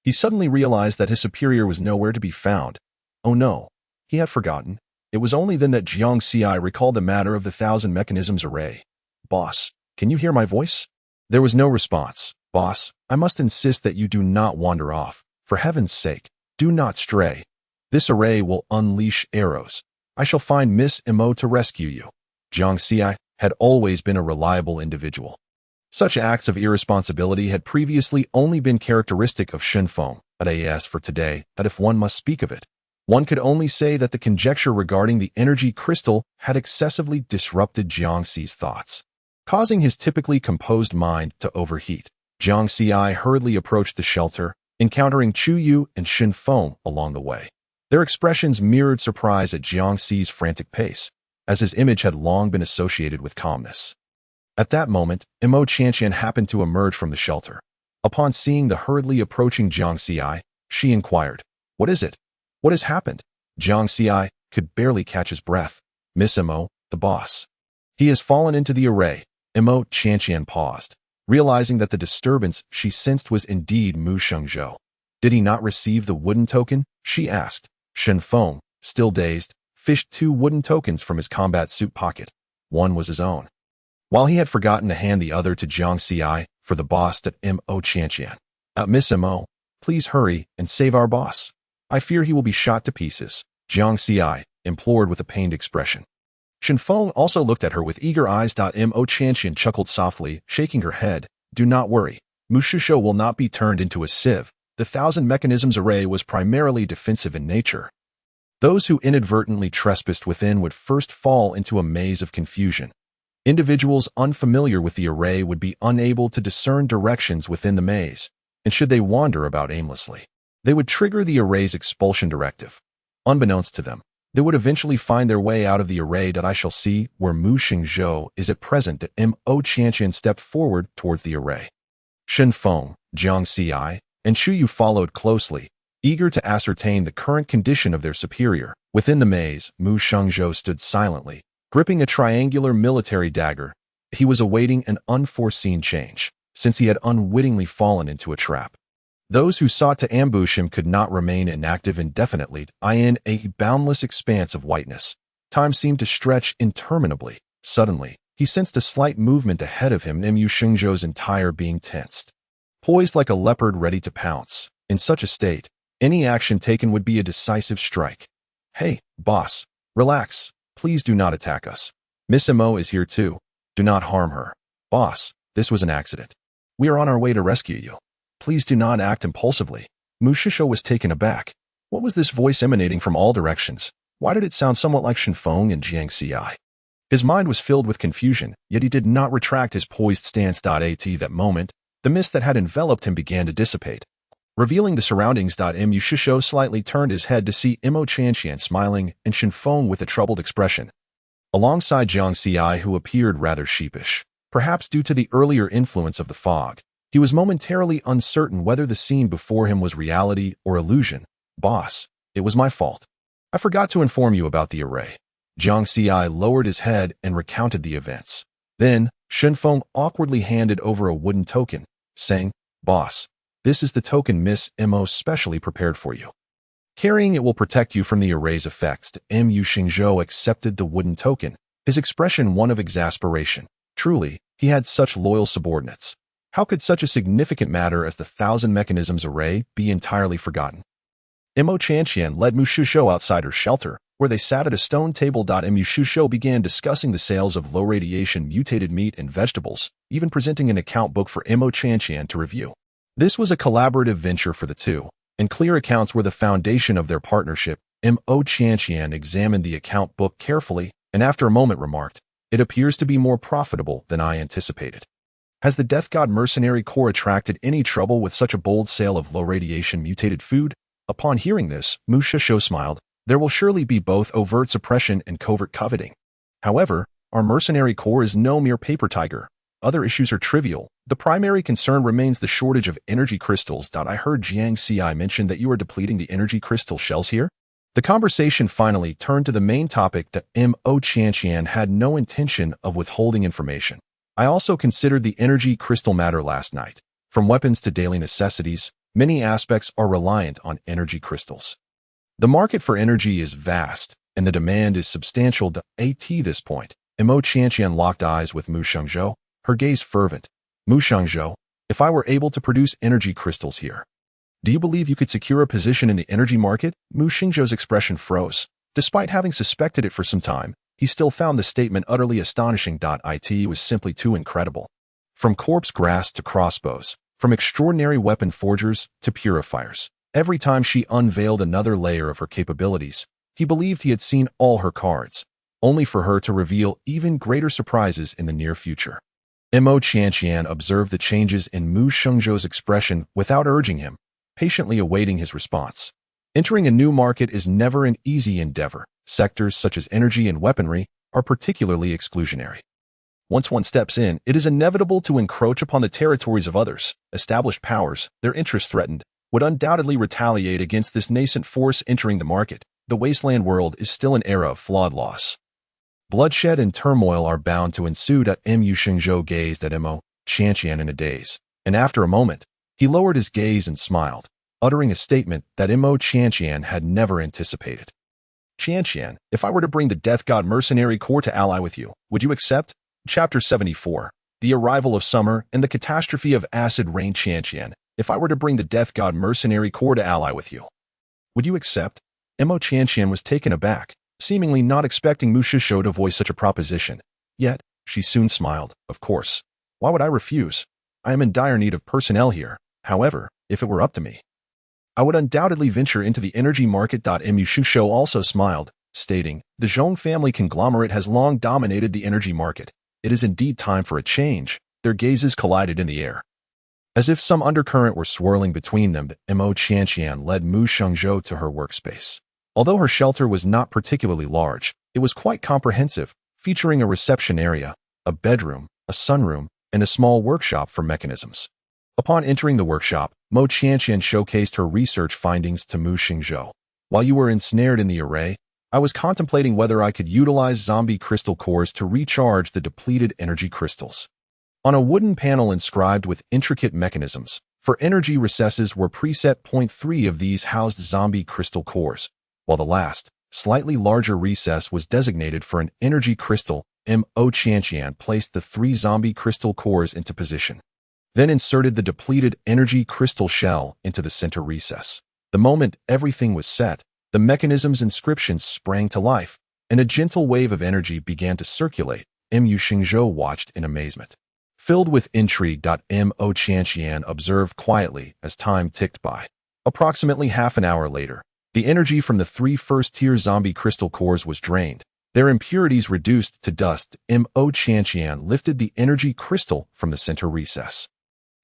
he suddenly realized that his superior was nowhere to be found. Oh no, he had forgotten. It was only then that Jiang Xi recalled the matter of the 1,000 mechanisms array. Boss, can you hear my voice? There was no response. Boss, I must insist that you do not wander off. For heaven's sake, do not stray. This array will unleash arrows. I shall find Miss Mo to rescue you. Jiang Xi had always been a reliable individual. Such acts of irresponsibility had previously only been characteristic of Shinfeng, but as for today, that if one must speak of it, one could only say that the conjecture regarding the energy crystal had excessively disrupted Jiang Xi's thoughts. causing his typically composed mind to overheat. Jiang Xi hurriedly approached the shelter, encountering Chu Yu and Shen Feng along the way. Their expressions mirrored surprise at Jiang Xi's frantic pace, as his image had long been associated with calmness. At that moment, Mo Qianqian happened to emerge from the shelter. Upon seeing the hurriedly approaching Jiang Xi, she inquired, "What is it? What has happened?" Jiang Xi could barely catch his breath. "Miss Mo, the boss. He has fallen into the array." Mo Qianqian paused, realizing that the disturbance she sensed was indeed Mu Shengzhou. Did he not receive the wooden token? She asked. Shen Feng, still dazed, fished 2 wooden tokens from his combat suit pocket. One was his own, while he had forgotten to hand the other to Jiang Xi for the boss at Mo Qianqian. "Miss Mo, please hurry and save our boss. I fear he will be shot to pieces," Jiang Xi implored with a pained expression. Shen Feng also looked at her with eager eyes. Mo Qianqian chuckled softly, shaking her head. "Do not worry. Mu Shishou will not be turned into a sieve. The 1,000 mechanisms array was primarily defensive in nature. Those who inadvertently trespassed within would first fall into a maze of confusion. Individuals unfamiliar with the array would be unable to discern directions within the maze, and should they wander about aimlessly, they would trigger the array's expulsion directive. Unbeknownst to them, they would eventually find their way out of the array. I shall see where Mu Shengzhou is at present." Mo Qianqian stepped forward towards the array. Shen Feng, Jiang Xi, and Chu Yu followed closely, eager to ascertain the current condition of their superior. Within the maze, Mu Shengzhou stood silently, gripping a triangular military dagger. He was awaiting an unforeseen change, since he had unwittingly fallen into a trap. Those who sought to ambush him could not remain inactive indefinitely. In a boundless expanse of whiteness, time seemed to stretch interminably. Suddenly, he sensed a slight movement ahead of him. Mu Shengzhou's entire being tensed, poised like a leopard ready to pounce. In such a state, any action taken would be a decisive strike. "Hey, boss, relax. Please do not attack us. Miss Mo is here too. Do not harm her." "Boss, this was an accident. We are on our way to rescue you. Please do not act impulsively." Mu Shishou was taken aback. What was this voice emanating from all directions? Why did it sound somewhat like Shen Feng and Jiang Xi? His mind was filled with confusion, yet he did not retract his poised stance. At that moment, the mist that had enveloped him began to dissipate, revealing the surroundings. Mu Shishou slightly turned his head to see Mo Qianqian smiling and Shen Feng with a troubled expression, alongside Jiang Xi, who appeared rather sheepish, perhaps due to the earlier influence of the fog. He was momentarily uncertain whether the scene before him was reality or illusion. "Boss, it was my fault. I forgot to inform you about the array." Jiang Xi lowered his head and recounted the events. Then, Shen Feng awkwardly handed over a wooden token, saying, "Boss, this is the token Miss Mo specially prepared for you. Carrying it will protect you from the array's effects." Mu Shengzhou accepted the wooden token, his expression one of exasperation. Truly, he had such loyal subordinates. How could such a significant matter as the 1,000 mechanisms array be entirely forgotten? Mo Qianqian led Mu Shishou outside her shelter, where they sat at a stone table. Mu Shishou began discussing the sales of low-radiation mutated meat and vegetables, even presenting an account book for Mo Qianqian to review. This was a collaborative venture for the two, and clear accounts were the foundation of their partnership. Mo Qianqian examined the account book carefully, and after a moment remarked, "It appears to be more profitable than I anticipated." Has the Death God Mercenary Corps attracted any trouble with such a bold sale of low-radiation mutated food? Upon hearing this, Mu Shishou smiled. There will surely be both overt suppression and covert coveting. However, our Mercenary Corps is no mere paper tiger. Other issues are trivial. The primary concern remains the shortage of energy crystals. I heard Jiang Xi mention that you are depleting the energy crystal shells here. The conversation finally turned to the main topic. That Mo Qianqian had no intention of withholding information. "I also considered the energy crystal matter last night. From weapons to daily necessities, many aspects are reliant on energy crystals. The market for energy is vast, and the demand is substantial. At this point, Mo Qianqian locked eyes with Mu Shengzhou, her gaze fervent. "Mu Shengzhou, if I were able to produce energy crystals here, do you believe you could secure a position in the energy market?" Mu Shengzhou's expression froze. Despite having suspected it for some time, he still found the statement utterly astonishing. It was simply too incredible. From corpse grass to crossbows, from extraordinary weapon forgers to purifiers, every time she unveiled another layer of her capabilities, he believed he had seen all her cards, only for her to reveal even greater surprises in the near future. Mo Qianqian observed the changes in Mu Shengzhou's expression without urging him, patiently awaiting his response. Entering a new market is never an easy endeavor. Sectors such as energy and weaponry are particularly exclusionary. Once one steps in, it is inevitable to encroach upon the territories of others. Established powers, their interests threatened, would undoubtedly retaliate against this nascent force entering the market. The wasteland world is still an era of flawed laws. Bloodshed and turmoil are bound to ensue. Mu Shengzhou gazed at Mo Qianqian in a daze, and after a moment, he lowered his gaze and smiled, uttering a statement that Mo Qianqian had never anticipated. Qianqian, if I were to bring the Death God Mercenary Corps to ally with you, would you accept? Chapter 74. The Arrival of Summer and the Catastrophe of Acid Rain. Qianqian, if I were to bring the Death God Mercenary Corps to ally with you, would you accept? Mo Qianqian was taken aback, seemingly not expecting Mu Shengzhou to voice such a proposition. Yet, she soon smiled. Of course. Why would I refuse? I am in dire need of personnel here. However, if it were up to me, I would undoubtedly venture into the energy market. Mu Shengzhou also smiled, stating, the Zhong family conglomerate has long dominated the energy market. It is indeed time for a change. Their gazes collided in the air. As if some undercurrent were swirling between them, Mo Qianqian led Mu Shengzhou to her workspace. Although her shelter was not particularly large, it was quite comprehensive, featuring a reception area, a bedroom, a sunroom, and a small workshop for mechanisms. Upon entering the workshop, Mo Qianqian showcased her research findings to Mu Shengzhou. While you were ensnared in the array, I was contemplating whether I could utilize zombie crystal cores to recharge the depleted energy crystals. On a wooden panel inscribed with intricate mechanisms, for energy recesses were preset. 3 of these housed zombie crystal cores, while the last, slightly larger recess was designated for an energy crystal. Mo Qianqian placed the 3 zombie crystal cores into position, then inserted the depleted energy crystal shell into the center recess. The moment everything was set, the mechanism's inscriptions sprang to life, and a gentle wave of energy began to circulate. Mu Shengzhou watched in amazement. Filled with intrigue, Mo Qianqian observed quietly as time ticked by. Approximately half an hour later, the energy from the 3 first-tier zombie crystal cores was drained, their impurities reduced to dust. Mo Qianqian lifted the energy crystal from the center recess.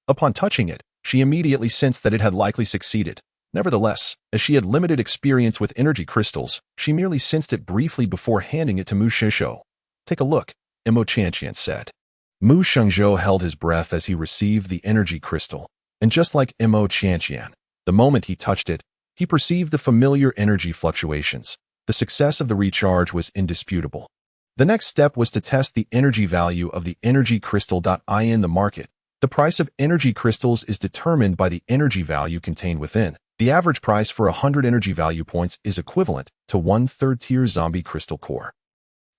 Upon touching it, she immediately sensed that it had likely succeeded. Nevertheless, as she had limited experience with energy crystals, she merely sensed it briefly before handing it to Mu Shengzhou. Take a look, Mo Qianqian said. Mu Shengzhou held his breath as he received the energy crystal, and just like Mo Qianqian, the moment he touched it, he perceived the familiar energy fluctuations. The success of the recharge was indisputable. The next step was to test the energy value of the energy crystal. In the market, the price of energy crystals is determined by the energy value contained within. The average price for 100 energy value points is equivalent to 1 third-tier zombie crystal core.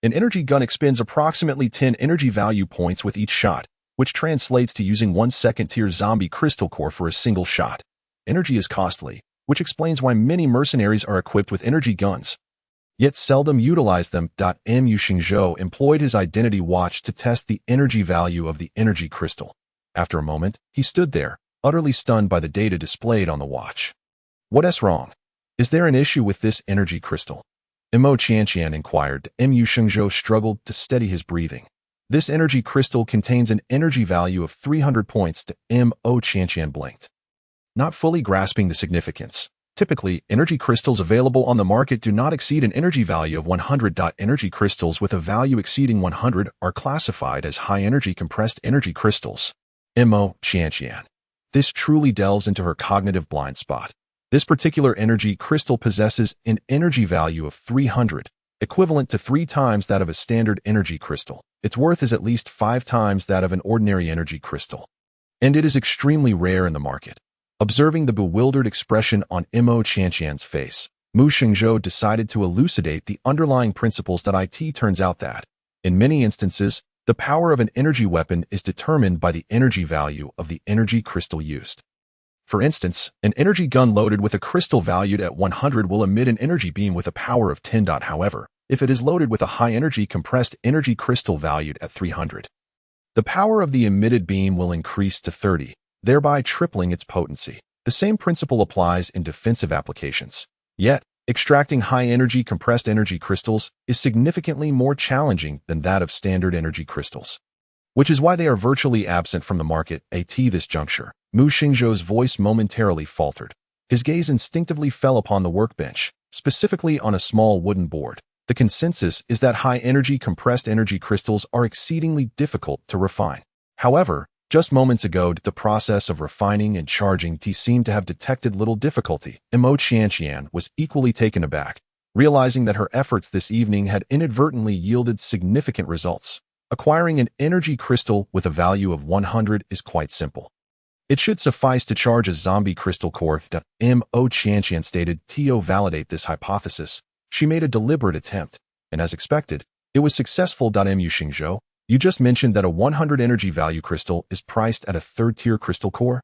An energy gun expends approximately 10 energy value points with each shot, which translates to using 1 second-tier zombie crystal core for a single shot. Energy is costly, which explains why many mercenaries are equipped with energy guns, yet seldom utilize them. Mu Shengzhou employed his identity watch to test the energy value of the energy crystal. After a moment, he stood there, utterly stunned by the data displayed on the watch. What's wrong? Is there an issue with this energy crystal? Mo Qianqian inquired. Mu Shengzhou struggled to steady his breathing. This energy crystal contains an energy value of 300 points. Mo Qianqian blinked, not fully grasping the significance. Typically, energy crystals available on the market do not exceed an energy value of 100. Energy crystals with a value exceeding 100 are classified as high-energy compressed energy crystals. Mo Qianqian. This truly delves into her cognitive blind spot. This particular energy crystal possesses an energy value of 300, equivalent to 3 times that of a standard energy crystal. Its worth is at least 5 times that of an ordinary energy crystal, and it is extremely rare in the market. Observing the bewildered expression on Mo Qianqian's face, Mu Shengzhou decided to elucidate the underlying principles. It turns out that, in many instances, the power of an energy weapon is determined by the energy value of the energy crystal used. For instance, an energy gun loaded with a crystal valued at 100 will emit an energy beam with a power of 10. However, if it is loaded with a high-energy compressed energy crystal valued at 300, the power of the emitted beam will increase to 30, thereby tripling its potency. The same principle applies in defensive applications. Yet, extracting high-energy compressed energy crystals is significantly more challenging than that of standard energy crystals. which is why they are virtually absent from the market at this juncture. Mu Xingzhou's voice momentarily faltered. His gaze instinctively fell upon the workbench, specifically on a small wooden board. The consensus is that high-energy compressed energy crystals are exceedingly difficult to refine. However, just moments ago, the process of refining and charging tea seemed to have detected little difficulty. Mo Qianqian was equally taken aback, realizing that her efforts this evening had inadvertently yielded significant results. Acquiring an energy crystal with a value of 100 is quite simple. It should suffice to charge a zombie crystal core. Mo Qianqian stated. To validate this hypothesis, she made a deliberate attempt, and as expected, it was successful. Mu Xingzhou, you just mentioned that a 100 energy value crystal is priced at a third-tier crystal core?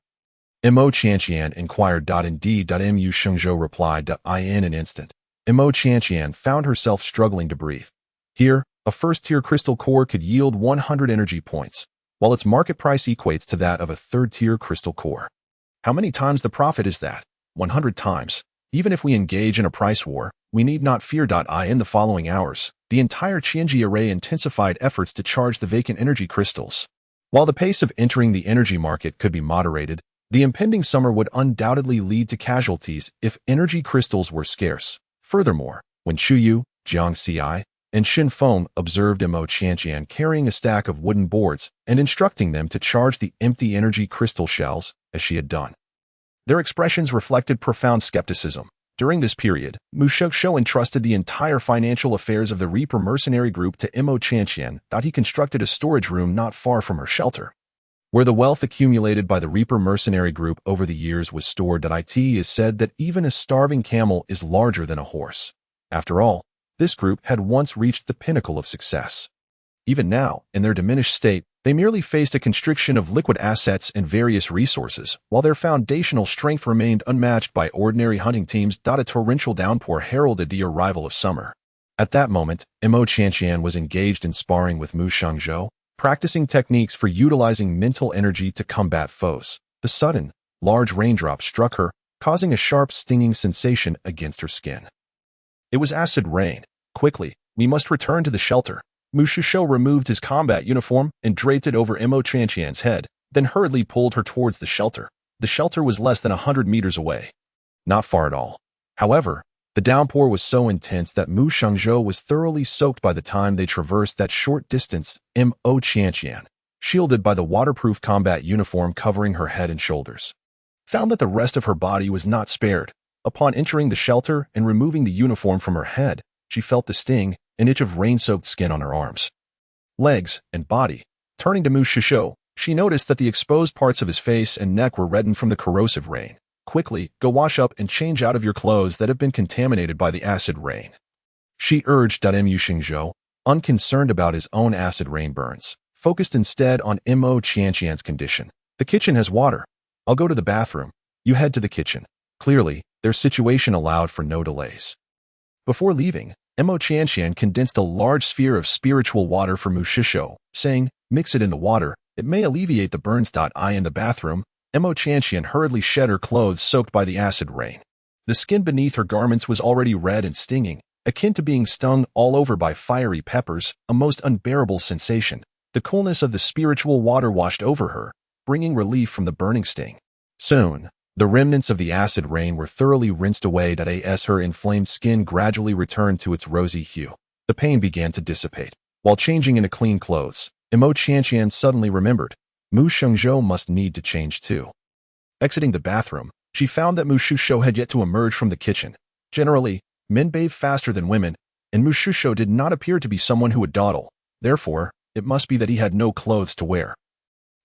Mo Qianqian inquired. Indeed. Mu Xingzhou replied. In an instant, Mo Qianqian found herself struggling to breathe. Here, a first-tier crystal core could yield 100 energy points, while its market price equates to that of a third-tier crystal core. How many times the profit is that? 100 times. Even if we engage in a price war, we need not fear. In the following hours, the entire Qianji array intensified efforts to charge the vacant energy crystals. While the pace of entering the energy market could be moderated, the impending summer would undoubtedly lead to casualties if energy crystals were scarce. Furthermore, when Chu Yu, Jiang Xi, and Xin Feng observed Mo Qianqian carrying a stack of wooden boards and instructing them to charge the empty energy crystal shells, as she had done, their expressions reflected profound skepticism. During this period, Mu Shengzhou entrusted the entire financial affairs of the Reaper mercenary group to Mo Qianqian. He constructed a storage room not far from her shelter, where the wealth accumulated by the Reaper mercenary group over the years was stored. It is said that even a starving camel is larger than a horse. After all, this group had once reached the pinnacle of success. Even now, in their diminished state, they merely faced a constriction of liquid assets and various resources, while their foundational strength remained unmatched by ordinary hunting teams. A torrential downpour heralded the arrival of summer. At that moment, Mo Qianqian was engaged in sparring with Mu Shengzhou, practicing techniques for utilizing mental energy to combat foes. The sudden, large raindrop struck her, causing a sharp stinging sensation against her skin. It was acid rain. Quickly, we must return to the shelter. Mu Shengzhou removed his combat uniform and draped it over Mo Qianqian's head, then hurriedly pulled her towards the shelter. The shelter was less than 100 meters away. Not far at all. However, the downpour was so intense that Mu Shengzhou was thoroughly soaked by the time they traversed that short distance. Mo Qianqian, shielded by the waterproof combat uniform covering her head and shoulders, found that the rest of her body was not spared. Upon entering the shelter and removing the uniform from her head, she felt the sting, an itch of rain-soaked skin on her arms, legs, and body. Turning to Mu Shengzhou, she noticed that the exposed parts of his face and neck were reddened from the corrosive rain. Quickly, go wash up and change out of your clothes that have been contaminated by the acid rain, she urged. Mu Shengzhou, unconcerned about his own acid rain burns, focused instead on Mo Qianqian's condition. The kitchen has water. I'll go to the bathroom. You head to the kitchen. Clearly, their situation allowed for no delays. Before leaving, Mo Qianqian condensed a large sphere of spiritual water for Mu Shengzhou, saying, mix it in the water, it may alleviate the burns. In the bathroom, Mo Qianqian hurriedly shed her clothes soaked by the acid rain. The skin beneath her garments was already red and stinging, akin to being stung all over by fiery peppers, a most unbearable sensation. The coolness of the spiritual water washed over her, bringing relief from the burning sting. Soon, the remnants of the acid rain were thoroughly rinsed away. As her inflamed skin gradually returned to its rosy hue, the pain began to dissipate. While changing into clean clothes, Mo Qianqian suddenly remembered, Mu Shengzhou must need to change too. Exiting the bathroom, she found that Mu Shengzhou had yet to emerge from the kitchen. Generally, men bathe faster than women, and Mu Shengzhou did not appear to be someone who would dawdle. Therefore, it must be that he had no clothes to wear.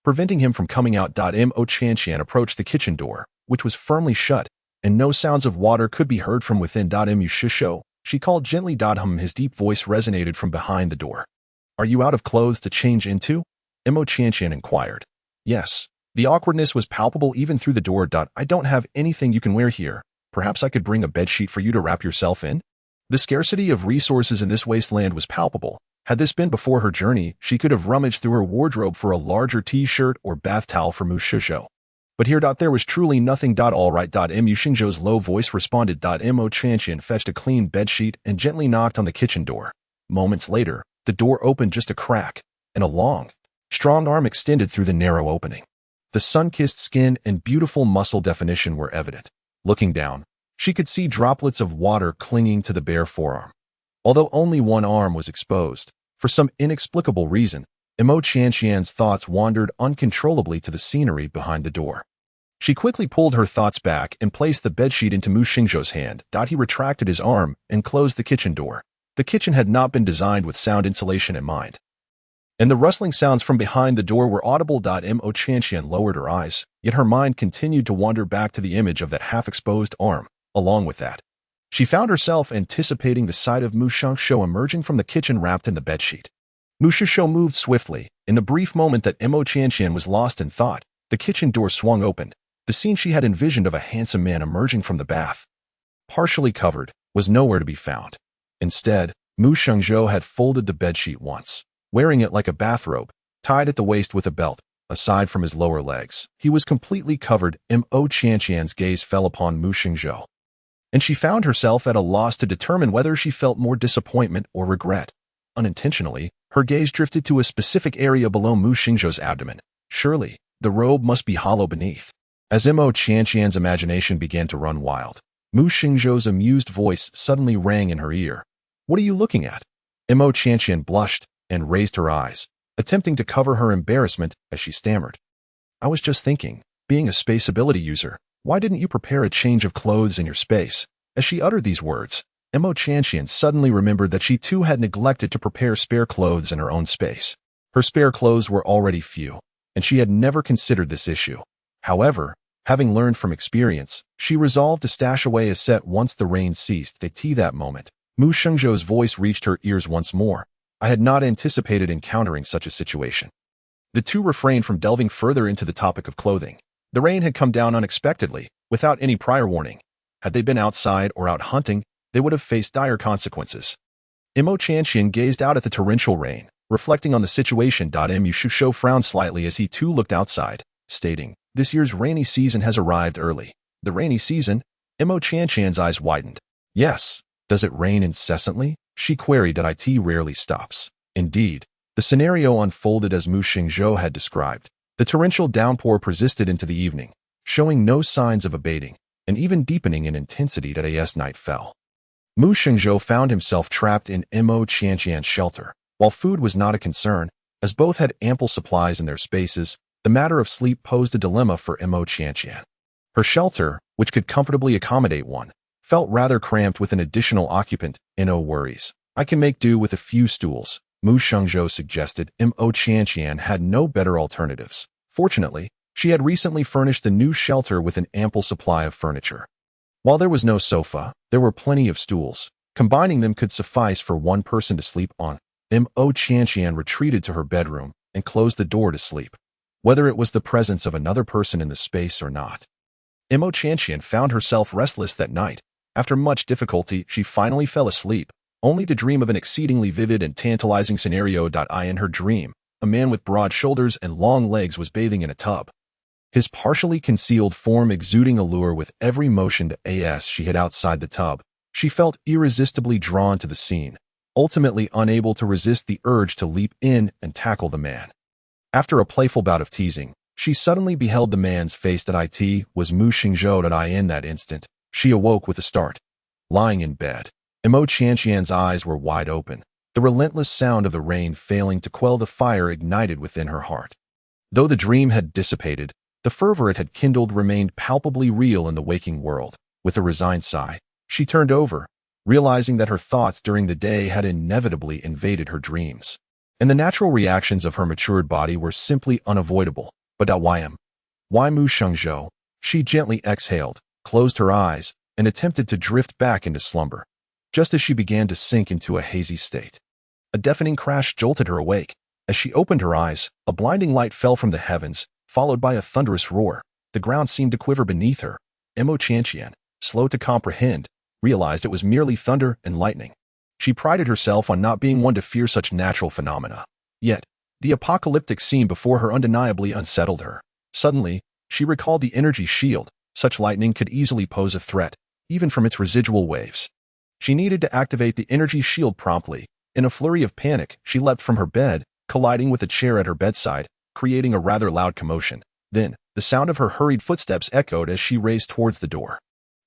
Preventing him from coming out. Mo Qianqian approached the kitchen door, which was firmly shut, and no sounds of water could be heard from within. Mu Shengzhou, she called gently. His deep voice resonated from behind the door. Are you out of clothes to change into? Mo Qianqian inquired. Yes. The awkwardness was palpable even through the door. I don't have anything you can wear here. Perhaps I could bring a bedsheet for you to wrap yourself in? The scarcity of resources in this wasteland was palpable. Had this been before her journey, she could have rummaged through her wardrobe for a larger t-shirt or bath towel for Mu Shengzhou. But here, there was truly nothing. All right. Mu Shengzhou's low voice responded. Mo Qianqian fetched a clean bedsheet and gently knocked on the kitchen door. Moments later, the door opened just a crack, and a long, Strong arm extended through the narrow opening. The sun-kissed skin and beautiful muscle definition were evident. Looking down, she could see droplets of water clinging to the bare forearm. Although only one arm was exposed, for some inexplicable reason, Imo Qianqian's thoughts wandered uncontrollably to the scenery behind the door. She quickly pulled her thoughts back and placed the bedsheet into Mu Xingzhou's hand. He retracted his arm and closed the kitchen door. The kitchen had not been designed with sound insulation in mind, and the rustling sounds from behind the door were audible. Imo Qianqian lowered her eyes, yet her mind continued to wander back to the image of that half-exposed arm. Along with that, she found herself anticipating the sight of Mu Xingzhou emerging from the kitchen wrapped in the bedsheet. Mu Xingzhou moved swiftly. In the brief moment that Imo Qianqian was lost in thought, the kitchen door swung open. The scene she had envisioned of a handsome man emerging from the bath, partially covered, was nowhere to be found. Instead, Mu Xingzhou had folded the bedsheet once, wearing it like a bathrobe, tied at the waist with a belt. Aside from his lower legs, he was completely covered. Imo Qianqian's gaze fell upon Mu Xingzhou, and she found herself at a loss to determine whether she felt more disappointment or regret. Unintentionally, her gaze drifted to a specific area below Mu Xingzhou's abdomen. Surely, the robe must be hollow beneath. As Imo Qianqian's imagination began to run wild, Mu Xingzhou's amused voice suddenly rang in her ear. "What are you looking at?" Imo Qianqian blushed and raised her eyes, attempting to cover her embarrassment as she stammered. "I was just thinking, being a space ability user, why didn't you prepare a change of clothes in your space?" As she uttered these words, Imo Qianqian suddenly remembered that she too had neglected to prepare spare clothes in her own space. Her spare clothes were already few, and she had never considered this issue. However, having learned from experience, she resolved to stash away a set once the rain ceased. That moment, Mu Xingzhou's voice reached her ears once more. "I had not anticipated encountering such a situation." The two refrained from delving further into the topic of clothing. The rain had come down unexpectedly, without any prior warning. Had they been outside or out hunting, they would have faced dire consequences. Imo Qianqian gazed out at the torrential rain, reflecting on the situation. Mu Xingzhou frowned slightly as he too looked outside, stating, "This year's rainy season has arrived early." "The rainy season?" Imo Qianqian's eyes widened. "Yes. Does it rain incessantly?" she queried. "It rarely stops." Indeed, the scenario unfolded as Mu Xingzhou had described. The torrential downpour persisted into the evening, showing no signs of abating, and even deepening in intensity as night fell. Mu Xingzhou found himself trapped in Imo Qianqian's shelter. While food was not a concern, as both had ample supplies in their spaces, the matter of sleep posed a dilemma for Imo Qianqian. Her shelter, which could comfortably accommodate one, felt rather cramped with an additional occupant. "No worries. I can make do with a few stools," Mu Xingzhou suggested. Imo Qianqian had no better alternatives. Fortunately, she had recently furnished the new shelter with an ample supply of furniture. While there was no sofa, there were plenty of stools. Combining them could suffice for one person to sleep on. Imo Qianqian retreated to her bedroom and closed the door to sleep. Whether it was the presence of another person in the space or not, Imo Qianqian found herself restless that night. After much difficulty, she finally fell asleep, only to dream of an exceedingly vivid and tantalizing scenario. In her dream, a man with broad shoulders and long legs was bathing in a tub, his partially concealed form exuding allure with every motion. As she hid outside the tub, she felt irresistibly drawn to the scene, ultimately unable to resist the urge to leap in and tackle the man. After a playful bout of teasing, she suddenly beheld the man's face. It was Mu Xingzhou. In that instant, she awoke with a start. Lying in bed, Imo Qianqian's eyes were wide open, the relentless sound of the rain failing to quell the fire ignited within her heart. Though the dream had dissipated, the fervor it had kindled remained palpably real in the waking world. With a resigned sigh, she turned over, realizing that her thoughts during the day had inevitably invaded her dreams, and the natural reactions of her matured body were simply unavoidable. But why Mu Xingzhou? She gently exhaled, closed her eyes, and attempted to drift back into slumber. Just as she began to sink into a hazy state, a deafening crash jolted her awake. As she opened her eyes, a blinding light fell from the heavens, followed by a thunderous roar. The ground seemed to quiver beneath her. Imo Qianqian, slow to comprehend, realized it was merely thunder and lightning. She prided herself on not being one to fear such natural phenomena. Yet, the apocalyptic scene before her undeniably unsettled her. Suddenly, she recalled the energy shield. Such lightning could easily pose a threat, even from its residual waves. She needed to activate the energy shield promptly. In a flurry of panic, she leapt from her bed, colliding with a chair at her bedside, creating a rather loud commotion. Then, the sound of her hurried footsteps echoed as she raced towards the door.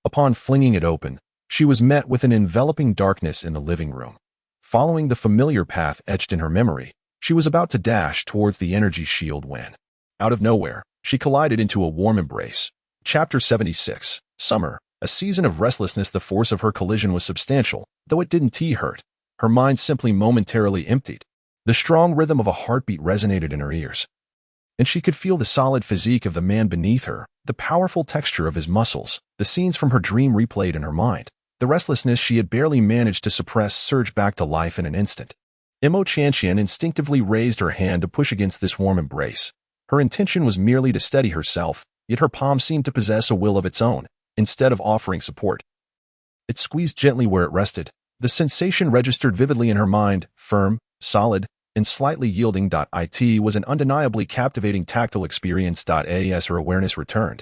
Upon flinging it open, she was met with an enveloping darkness in the living room. Following the familiar path etched in her memory, she was about to dash towards the energy shield when, out of nowhere, she collided into a warm embrace. Chapter 76. Summer. A season of restlessness. The force of her collision was substantial, though it didn't hurt. Her mind simply momentarily emptied. The strong rhythm of a heartbeat resonated in her ears, and she could feel the solid physique of the man beneath her, the powerful texture of his muscles. The scenes from her dream replayed in her mind. The restlessness she had barely managed to suppress surged back to life in an instant. Mo Qianqian instinctively raised her hand to push against this warm embrace. Her intention was merely to steady herself, yet her palm seemed to possess a will of its own. Instead of offering support, it squeezed gently where it rested. The sensation registered vividly in her mind, firm, solid, and slightly yielding. It was an undeniably captivating tactile experience. As her awareness returned,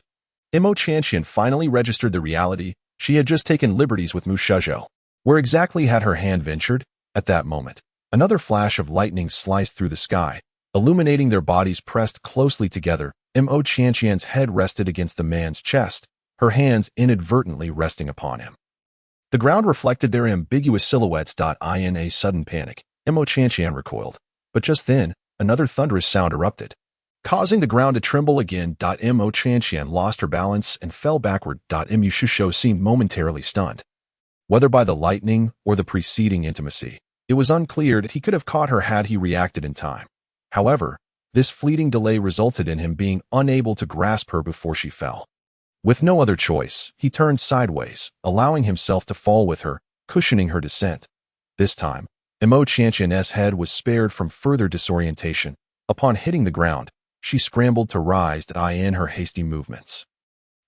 Mo Qianqian finally registered the reality. She had just taken liberties with Mu Shizhou. Where exactly had her hand ventured? At that moment, another flash of lightning sliced through the sky, illuminating their bodies pressed closely together. Mo Qianqian's head rested against the man's chest, her hands inadvertently resting upon him. The ground reflected their ambiguous silhouettes. In a sudden panic, Mo Qianqian recoiled. But just then, another thunderous sound erupted, causing the ground to tremble again. Mo Qianqian lost her balance and fell backward. Mu Shizhou seemed momentarily stunned. Whether by the lightning or the preceding intimacy, it was unclear that he could have caught her had he reacted in time. However, this fleeting delay resulted in him being unable to grasp her before she fell. With no other choice, he turned sideways, allowing himself to fall with her, cushioning her descent. This time, Mo Qianqian's head was spared from further disorientation. Upon hitting the ground, she scrambled to rise. In her hasty movements,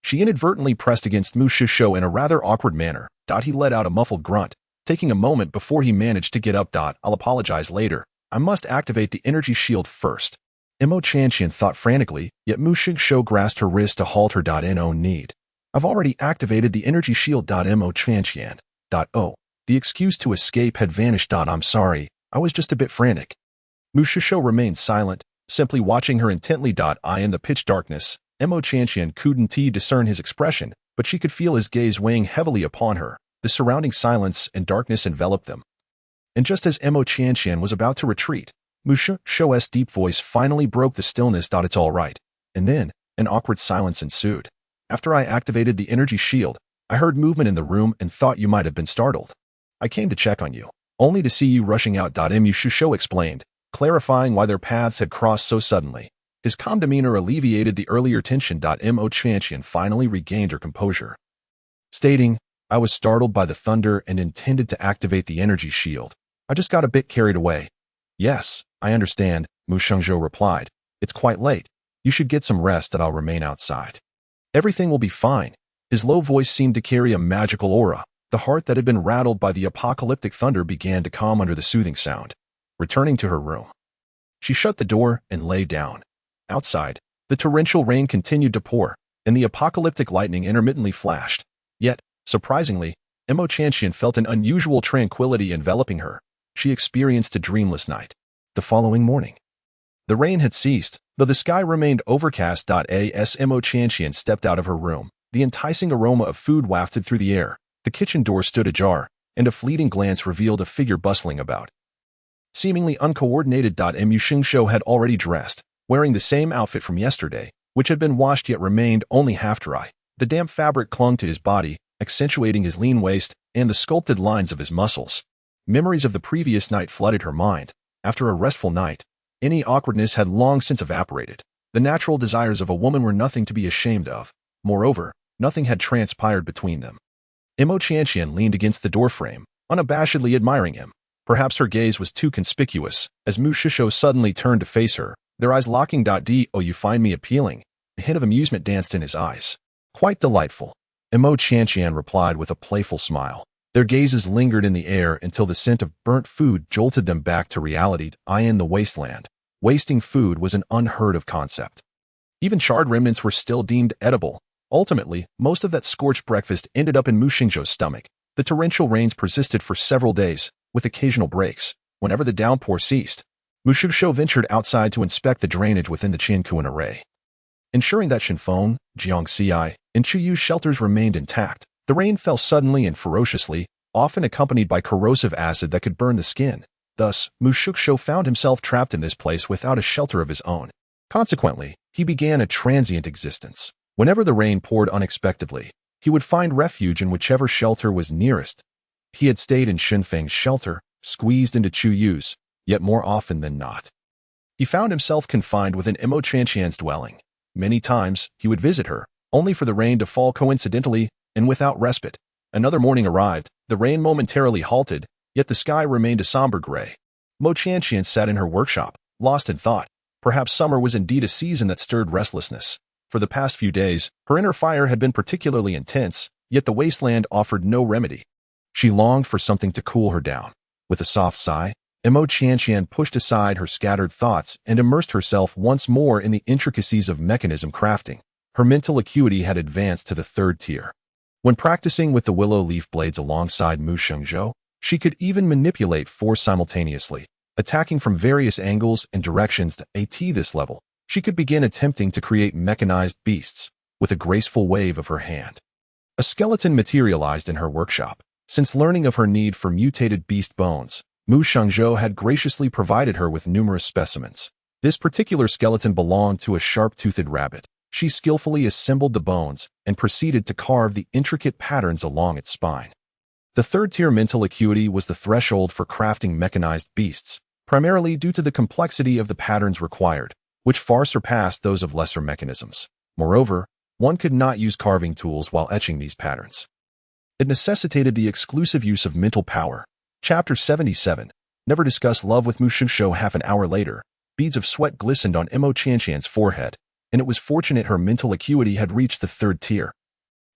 she inadvertently pressed against Mu Shizhou in a rather awkward manner. He let out a muffled grunt, taking a moment before he managed to get up. I'll apologize later. I must activate the energy shield first. Mo Qianqian thought frantically, yet Mu Shizhou grasped her wrist to halt her. No need. I've already activated the energy shield. Mo Qianqian. Oh, the excuse to escape had vanished. I'm sorry, I was just a bit frantic. Mu Shizhou remained silent, simply watching her intently. In the pitch darkness, Mo Qianqian couldn't discern his expression, but she could feel his gaze weighing heavily upon her. The surrounding silence and darkness enveloped them. And just as Mo Qianqian was about to retreat, Mu Shizhou's deep voice finally broke the stillness. It's all right. And then, an awkward silence ensued. After I activated the energy shield, I heard movement in the room and thought you might have been startled. I came to check on you, only to see you rushing out. Mu Shizhou explained, clarifying why their paths had crossed so suddenly. His calm demeanor alleviated the earlier tension. Mo Qianqian finally regained her composure, stating, I was startled by the thunder and intended to activate the energy shield. I just got a bit carried away. Yes, I understand, Mu Shizhou replied. It's quite late. You should get some rest. I'll remain outside. Everything will be fine. His low voice seemed to carry a magical aura. The heart that had been rattled by the apocalyptic thunder began to calm under the soothing sound. Returning to her room, she shut the door and lay down. Outside, the torrential rain continued to pour, and the apocalyptic lightning intermittently flashed. Yet, surprisingly, Mo Qianqian felt an unusual tranquility enveloping her. She experienced a dreamless night. The following morning, the rain had ceased, though the sky remained overcast. As Mo Qianqian stepped out of her room, the enticing aroma of food wafted through the air. The kitchen door stood ajar, and a fleeting glance revealed a figure bustling about. Seemingly uncoordinated. Mu Shizhou had already dressed, wearing the same outfit from yesterday, which had been washed yet remained only half dry. The damp fabric clung to his body, accentuating his lean waist and the sculpted lines of his muscles. Memories of the previous night flooded her mind. After a restful night, any awkwardness had long since evaporated. The natural desires of a woman were nothing to be ashamed of. Moreover, nothing had transpired between them. Mo Qianqian leaned against the doorframe, unabashedly admiring him. Perhaps her gaze was too conspicuous, as Mu Shizhou suddenly turned to face her, their eyes locking. Oh, you find me appealing? A hint of amusement danced in his eyes. Quite delightful, Mo Qianqian replied with a playful smile. Their gazes lingered in the air until the scent of burnt food jolted them back to reality. In the wasteland, wasting food was an unheard of concept. Even charred remnants were still deemed edible. Ultimately, most of that scorched breakfast ended up in Mu Shizhou's stomach. The torrential rains persisted for several days, with occasional breaks. Whenever the downpour ceased, Mu Shengzhou ventured outside to inspect the drainage within the Qiankuan array. Ensuring that Shenfeng, Jiangxi, and Chuyu's shelters remained intact, the rain fell suddenly and ferociously, often accompanied by corrosive acid that could burn the skin. Thus, Mu Shengzhou found himself trapped in this place without a shelter of his own. Consequently, he began a transient existence. Whenever the rain poured unexpectedly, he would find refuge in whichever shelter was nearest. He had stayed in Shenfeng's shelter, squeezed into Chuyu's, yet more often than not, he found himself confined within Mo Qianqian's dwelling. Many times, he would visit her, only for the rain to fall coincidentally and without respite. Another morning arrived, the rain momentarily halted, yet the sky remained a somber gray. Mo Qianqian sat in her workshop, lost in thought. Perhaps summer was indeed a season that stirred restlessness. For the past few days, her inner fire had been particularly intense, yet the wasteland offered no remedy. She longed for something to cool her down. With a soft sigh, Mo Qianqian pushed aside her scattered thoughts and immersed herself once more in the intricacies of mechanism crafting. Her mental acuity had advanced to the 3rd tier. When practicing with the willow leaf blades alongside Mu Shengzhou, she could even manipulate force simultaneously, attacking from various angles and directions. At this level, she could begin attempting to create mechanized beasts with a graceful wave of her hand. A skeleton materialized in her workshop. Since learning of her need for mutated beast bones, Mu Shengzhou had graciously provided her with numerous specimens. This particular skeleton belonged to a sharp-toothed rabbit. She skillfully assembled the bones and proceeded to carve the intricate patterns along its spine. The 3rd-tier mental acuity was the threshold for crafting mechanized beasts, primarily due to the complexity of the patterns required, which far surpassed those of lesser mechanisms. Moreover, one could not use carving tools while etching these patterns. It necessitated the exclusive use of mental power. Chapter 77. Never discuss love with Mu Shengzhou. Half an hour later, beads of sweat glistened on Mo Qianqian's forehead, and it was fortunate her mental acuity had reached the 3rd tier.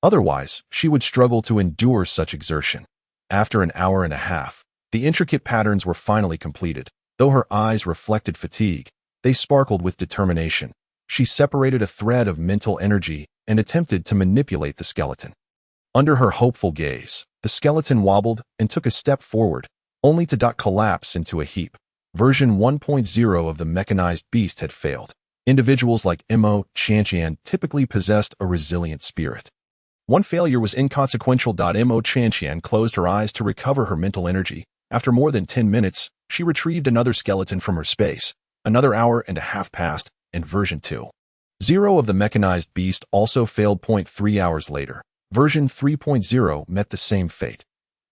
Otherwise, she would struggle to endure such exertion. After an hour and a half, the intricate patterns were finally completed. Though her eyes reflected fatigue, they sparkled with determination. She separated a thread of mental energy and attempted to manipulate the skeleton. Under her hopeful gaze, the skeleton wobbled and took a step forward, only to collapse into a heap. Version 1.0 of the mechanized beast had failed. Individuals like Mo Qianqian typically possessed a resilient spirit. One failure was inconsequential. Mo Qianqian closed her eyes to recover her mental energy. After more than 10 minutes, she retrieved another skeleton from her space. Another hour and a half passed, and version 2.0 of the mechanized beast also failed. 3 hours later, version 3.0 met the same fate.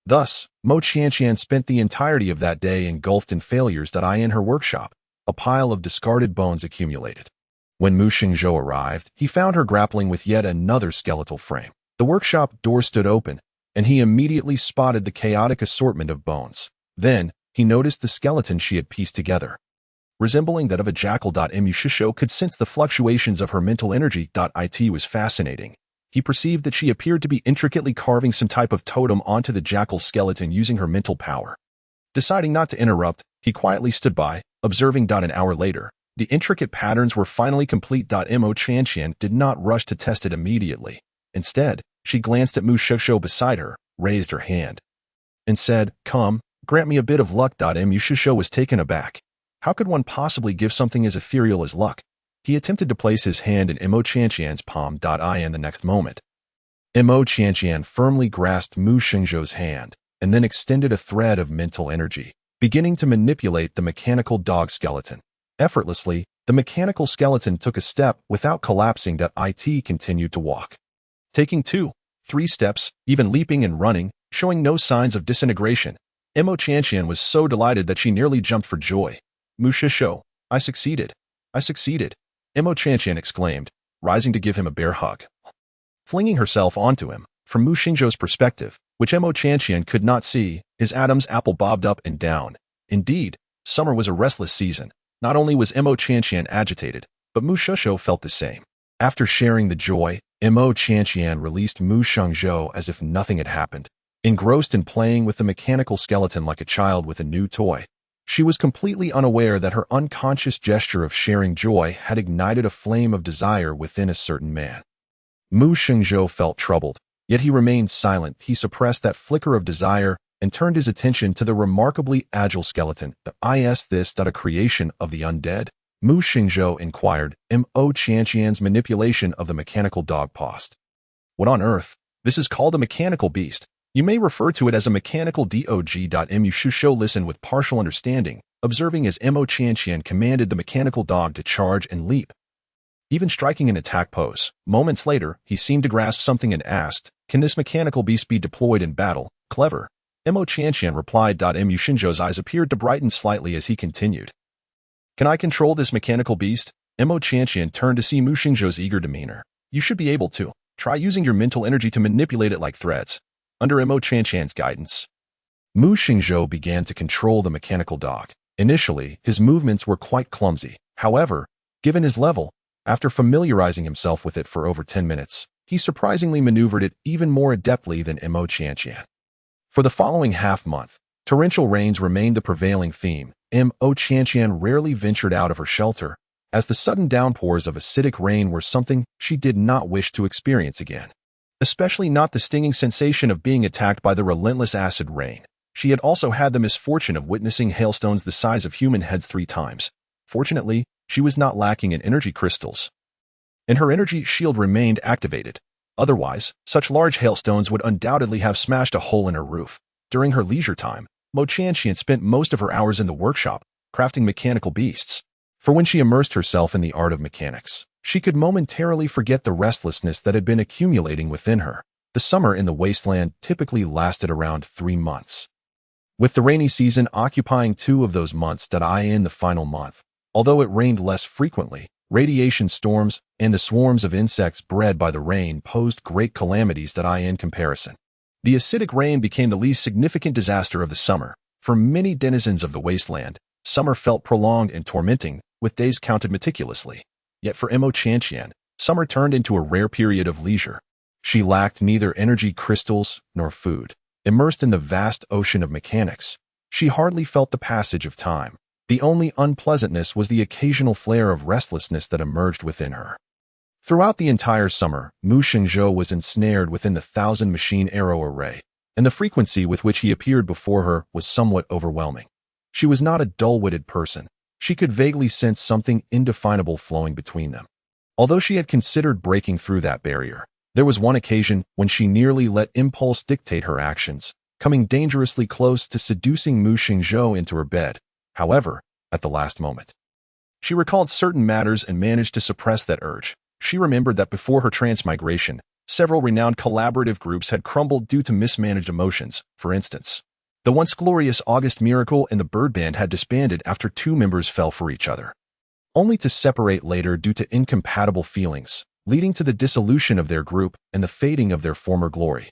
Thus, Mo Qianqian spent the entirety of that day engulfed in failures. In her workshop, a pile of discarded bones accumulated. When Mu Shengzhou arrived, he found her grappling with yet another skeletal frame. The workshop door stood open, and he immediately spotted the chaotic assortment of bones. Then, he noticed the skeleton she had pieced together. Resembling that of a jackal. Mu Shengzhou could sense the fluctuations of her mental energy. It was fascinating. He perceived that she appeared to be intricately carving some type of totem onto the jackal skeleton using her mental power. Deciding not to interrupt, he quietly stood by, observing. An hour later, the intricate patterns were finally complete. Mo Qianqian did not rush to test it immediately. Instead, she glanced at Mu Shengzhou beside her, raised her hand, and said, "Come, grant me a bit of luck." Mu Shengzhou was taken aback. How could one possibly give something as ethereal as luck? He attempted to place his hand in Mo Qianqian's palm. In the next moment, Mo Qianqian firmly grasped Mu Shengzhou's hand, and then extended a thread of mental energy, beginning to manipulate the mechanical dog skeleton. Effortlessly, the mechanical skeleton took a step without collapsing. It continued to walk, taking 2, 3 steps, even leaping and running, showing no signs of disintegration. Mo Qianqian was so delighted that she nearly jumped for joy. "Mu Shengzhou, I succeeded. I succeeded," Mo Qianqian exclaimed, rising to give him a bear hug. Flinging herself onto him, from Mu Shengzhou's perspective, which Mo Qianqian could not see, his Adam's apple bobbed up and down. Indeed, summer was a restless season. Not only was Mo Qianqian agitated, but Mu Shengzhou felt the same. After sharing the joy, Mo Qianqian released Mu Shengzhou as if nothing had happened, engrossed in playing with the mechanical skeleton like a child with a new toy. She was completely unaware that her unconscious gesture of sharing joy had ignited a flame of desire within a certain man. Mu Shengzhou felt troubled, yet he remained silent. He suppressed that flicker of desire and turned his attention to the remarkably agile skeleton. Is this a creation of the undead? Mu Xingzhou inquired. Mo Qianqian's manipulation of the mechanical dog paused. What on earth? This is called a mechanical beast. You may refer to it as a mechanical dog. Mu Shishou listened with partial understanding, observing as Mo Qianqian commanded the mechanical dog to charge and leap, even striking an attack pose. Moments later, he seemed to grasp something and asked, "Can this mechanical beast be deployed in battle?" "Clever." Mo Qianqian replied. Mu Xingzhou's eyes appeared to brighten slightly as he continued. "Can I control this mechanical beast?" Mo Qianqian turned to see Mu Xingzhou's eager demeanor. "You should be able to. Try using your mental energy to manipulate it like threads." Under Mo Qianqian's guidance, Mu Xingzhou began to control the mechanical dog. Initially, his movements were quite clumsy. However, given his level, after familiarizing himself with it for over 10 minutes, he surprisingly maneuvered it even more adeptly than Mo Qianqian. For the following half-month, torrential rains remained the prevailing theme. Mo Qianqian rarely ventured out of her shelter, as the sudden downpours of acidic rain were something she did not wish to experience again. Especially not the stinging sensation of being attacked by the relentless acid rain. She had also had the misfortune of witnessing hailstones the size of human heads 3 times. Fortunately, she was not lacking in energy crystals, and her energy shield remained activated. Otherwise, such large hailstones would undoubtedly have smashed a hole in her roof. During her leisure time, Mo Qianqian spent most of her hours in the workshop, crafting mechanical beasts. For when she immersed herself in the art of mechanics, she could momentarily forget the restlessness that had been accumulating within her. The summer in the wasteland typically lasted around 3 months, with the rainy season occupying 2 of those months. In the final month, although it rained less frequently, radiation storms and the swarms of insects bred by the rain posed great calamities. In comparison, the acidic rain became the least significant disaster of the summer. For many denizens of the wasteland, summer felt prolonged and tormenting, with days counted meticulously. Yet for Mo Qianqian, summer turned into a rare period of leisure. She lacked neither energy crystals nor food. Immersed in the vast ocean of mechanics, she hardly felt the passage of time. The only unpleasantness was the occasional flare of restlessness that emerged within her. Throughout the entire summer, Mu Xingzhou was ensnared within the 1,000-machine arrow array, and the frequency with which he appeared before her was somewhat overwhelming. She was not a dull-witted person. She could vaguely sense something indefinable flowing between them. Although she had considered breaking through that barrier, there was one occasion when she nearly let impulse dictate her actions, coming dangerously close to seducing Mu Xingzhou into her bed. However, at the last moment, she recalled certain matters and managed to suppress that urge. She remembered that before her transmigration, several renowned collaborative groups had crumbled due to mismanaged emotions. For instance, the once glorious August Miracle and the Bird Band had disbanded after 2 members fell for each other, only to separate later due to incompatible feelings, leading to the dissolution of their group and the fading of their former glory.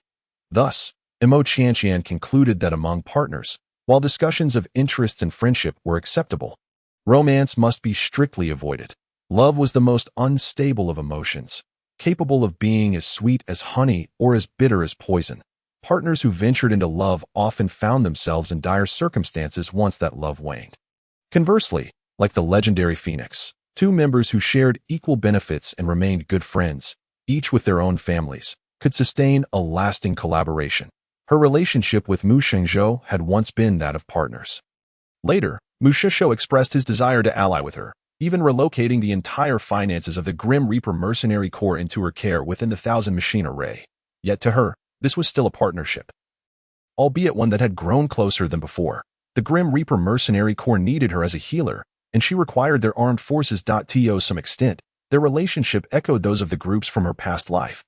Thus, Mo Qianqian concluded that among partners, while discussions of interests and friendship were acceptable, romance must be strictly avoided. Love was the most unstable of emotions, capable of being as sweet as honey or as bitter as poison. Partners who ventured into love often found themselves in dire circumstances once that love waned. Conversely, like the legendary Phoenix, 2 members who shared equal benefits and remained good friends, each with their own families, could sustain a lasting collaboration. Her relationship with Mu Xingzhou had once been that of partners. Later, Mu Shishou expressed his desire to ally with her, even relocating the entire finances of the Grim Reaper Mercenary Corps into her care within the 1,000-machine array. Yet to her, this was still a partnership, albeit one that had grown closer than before. The Grim Reaper Mercenary Corps needed her as a healer, and she required their armed forces. To some extent, their relationship echoed those of the groups from her past life.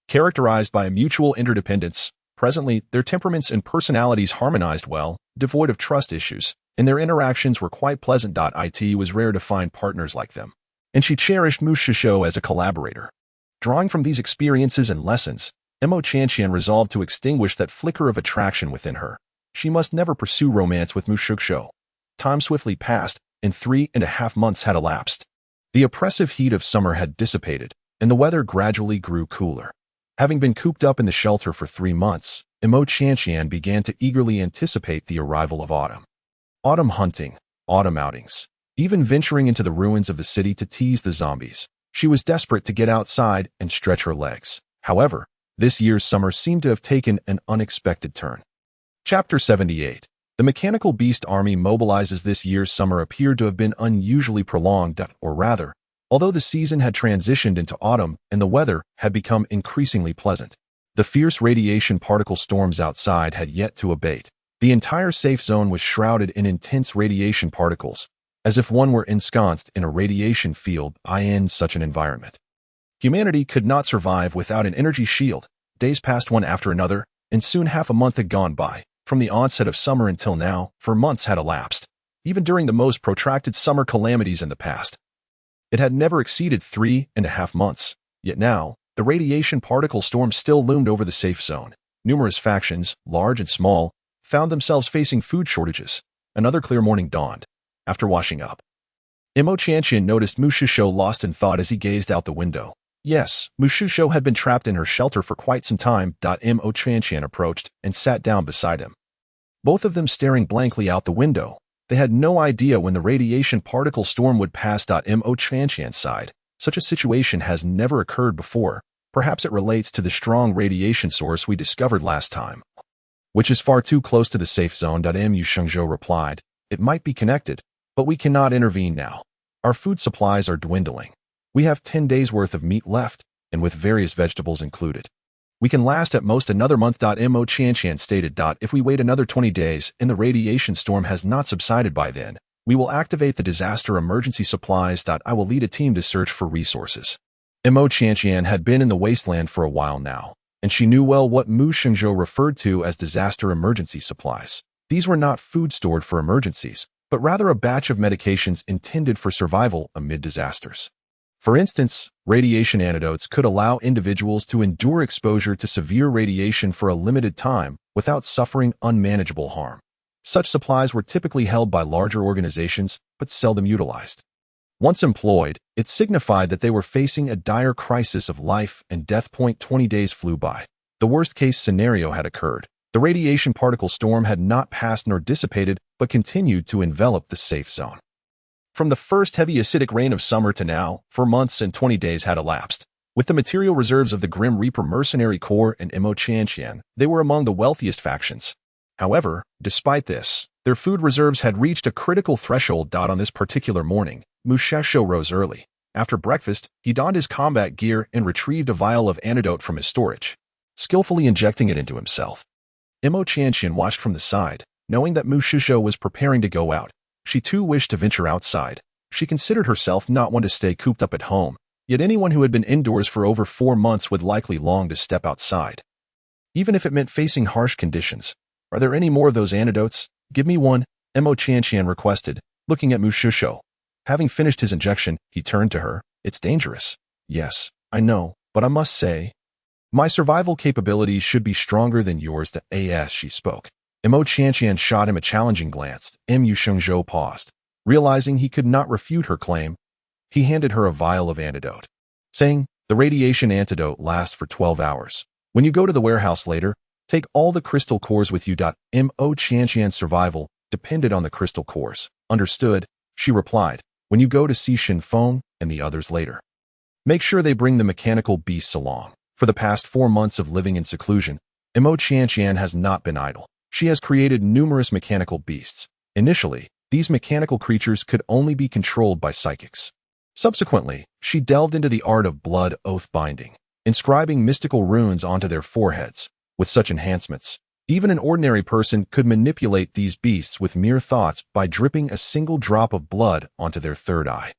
Characterized by a mutual interdependence, presently their temperaments and personalities harmonized well, devoid of trust issues, and their interactions were quite pleasant. It was rare to find partners like them, and she cherished Mu Shishou as a collaborator. Drawing from these experiences and lessons, Mo Qianqian resolved to extinguish that flicker of attraction within her. She must never pursue romance with Mu Shishou. Time swiftly passed, and 3.5 months had elapsed. The oppressive heat of summer had dissipated, and the weather gradually grew cooler. Having been cooped up in the shelter for 3 months, Mo Qianqian began to eagerly anticipate the arrival of autumn. Autumn hunting, autumn outings, even venturing into the ruins of the city to tease the zombies. She was desperate to get outside and stretch her legs. However, this year's summer seemed to have taken an unexpected turn. Chapter 78. The Mechanical Beast Army mobilizes. This year's summer appeared to have been unusually prolonged, or rather, although the season had transitioned into autumn and the weather had become increasingly pleasant, the fierce radiation particle storms outside had yet to abate. The entire safe zone was shrouded in intense radiation particles, as if one were ensconced in a radiation field. In such an environment, humanity could not survive without an energy shield. Days passed one after another, and soon half a month had gone by. From the onset of summer until now, 4 months had elapsed. Even during the most protracted summer calamities in the past, it had never exceeded 3.5 months. Yet now, the radiation particle storm still loomed over the safe zone. Numerous factions, large and small, found themselves facing food shortages. Another clear morning dawned. After washing up, Mo Qianqian noticed Mu Shishou lost in thought as he gazed out the window. Yes, Mu Shishou had been trapped in her shelter for quite some time. Mo Qianqian approached and sat down beside him. Both of them staring blankly out the window. They had no idea when the radiation particle storm would pass. Mo Qianqian sighed. Such a situation has never occurred before. Perhaps it relates to the strong radiation source we discovered last time, which is far too close to the safe zone. Mu Shengzhou replied. It might be connected, but we cannot intervene now. Our food supplies are dwindling. We have 10 days' worth of meat left, and with various vegetables included, we can last at most another month. Mo Qianqian stated. If we wait another 20 days and the radiation storm has not subsided by then, we will activate the disaster emergency supplies. I will lead a team to search for resources. Mo Qianqian had been in the wasteland for a while now, and she knew well what Mu Shengzhou referred to as disaster emergency supplies. These were not food stored for emergencies, but rather a batch of medications intended for survival amid disasters. For instance, radiation antidotes could allow individuals to endure exposure to severe radiation for a limited time without suffering unmanageable harm. Such supplies were typically held by larger organizations, but seldom utilized. Once employed, it signified that they were facing a dire crisis of life and death. 20 days flew by. The worst-case scenario had occurred. The radiation particle storm had not passed nor dissipated, but continued to envelop the safe zone. From the first heavy acidic rain of summer to now, 4 months and 20 days had elapsed. With the material reserves of the Grim Reaper Mercenary Corps and Mo Qianqian, they were among the wealthiest factions. However, despite this, their food reserves had reached a critical threshold. On this particular morning, Mu Shishou rose early. After breakfast, he donned his combat gear and retrieved a vial of antidote from his storage, skillfully injecting it into himself. Mo Qianqian watched from the side, knowing that Mu Shishou was preparing to go out. She too wished to venture outside. She considered herself not one to stay cooped up at home, yet anyone who had been indoors for over 4 months would likely long to step outside, even if it meant facing harsh conditions. Are there any more of those antidotes? Give me one, Mo Qianqian requested, looking at Mu Shishou. Having finished his injection, he turned to her. It's dangerous. Yes, I know, but I must say, my survival capabilities should be stronger than yours. She spoke. Mo Qianqian shot him a challenging glance. Mu Shengzhou paused. Realizing he could not refute her claim, he handed her a vial of antidote, saying, the radiation antidote lasts for 12 hours. When you go to the warehouse later, take all the crystal cores with you. Mo Qianqian's survival depended on the crystal cores. Understood, she replied. When you go to see Shen Feng and the others later, make sure they bring the mechanical beasts along. For the past 4 months of living in seclusion, Mo Qianqian has not been idle. She has created numerous mechanical beasts. Initially, these mechanical creatures could only be controlled by psychics. Subsequently, she delved into the art of blood oath binding, inscribing mystical runes onto their foreheads. With such enhancements, even an ordinary person could manipulate these beasts with mere thoughts by dripping a single drop of blood onto their third eye.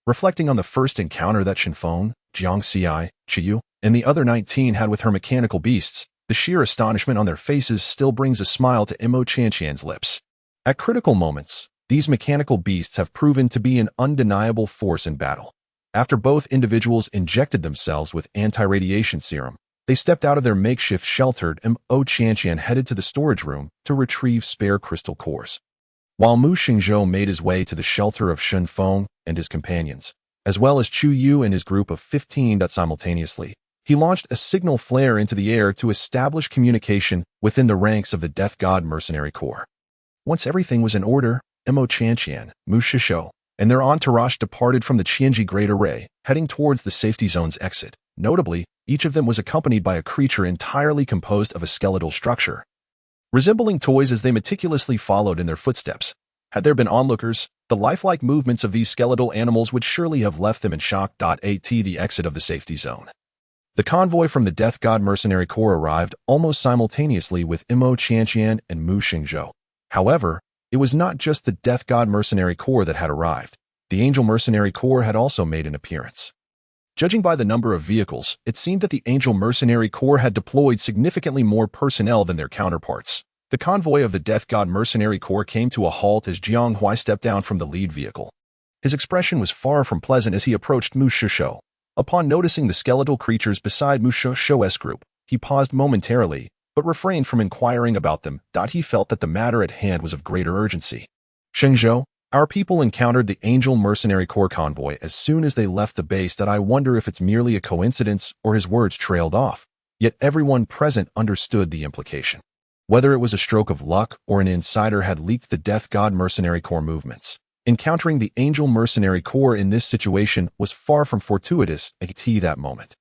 Reflecting on the first encounter that Shen Feng, Jiang Xi, Qiyu, and the other 19 had with her mechanical beasts, the sheer astonishment on their faces still brings a smile to Mo Qianqian's lips. At critical moments, these mechanical beasts have proven to be an undeniable force in battle. After both individuals injected themselves with anti-radiation serum, they stepped out of their makeshift shelter and Mo Qianqian headed to the storage room to retrieve spare crystal cores, while Mu Shengzhou made his way to the shelter of Shen Feng and his companions, as well as Chu Yu and his group of 15. Simultaneously, he launched a signal flare into the air to establish communication within the ranks of the Death God Mercenary Corps. Once everything was in order, Mo Qianqian, Mu Shishou, and their entourage departed from the Qianji Great Array, heading towards the safety zone's exit. Notably, each of them was accompanied by a creature entirely composed of a skeletal structure. resembling toys as they meticulously followed in their footsteps. Had there been onlookers, the lifelike movements of these skeletal animals would surely have left them in shock. At the exit of the safety zone. The convoy from the Death God Mercenary Corps arrived almost simultaneously with Imo Qianqian and Mu Xingzhou. However, it was not just the Death God Mercenary Corps that had arrived. The Angel Mercenary Corps had also made an appearance. Judging by the number of vehicles, it seemed that the Angel Mercenary Corps had deployed significantly more personnel than their counterparts. The convoy of the Death God Mercenary Corps came to a halt as Jiang Huai stepped down from the lead vehicle. His expression was far from pleasant as he approached Mu Shishou. Upon noticing the skeletal creatures beside Mu Shishou's group, he paused momentarily, but refrained from inquiring about them. He felt that the matter at hand was of greater urgency. Shengzhou, our people encountered the Angel Mercenary Corps convoy as soon as they left the base. I wonder if it's merely a coincidence or his words trailed off. Yet everyone present understood the implication. Whether it was a stroke of luck or an insider had leaked the Death God Mercenary Corps movements, encountering the Angel Mercenary Corps in this situation was far from fortuitous at that moment.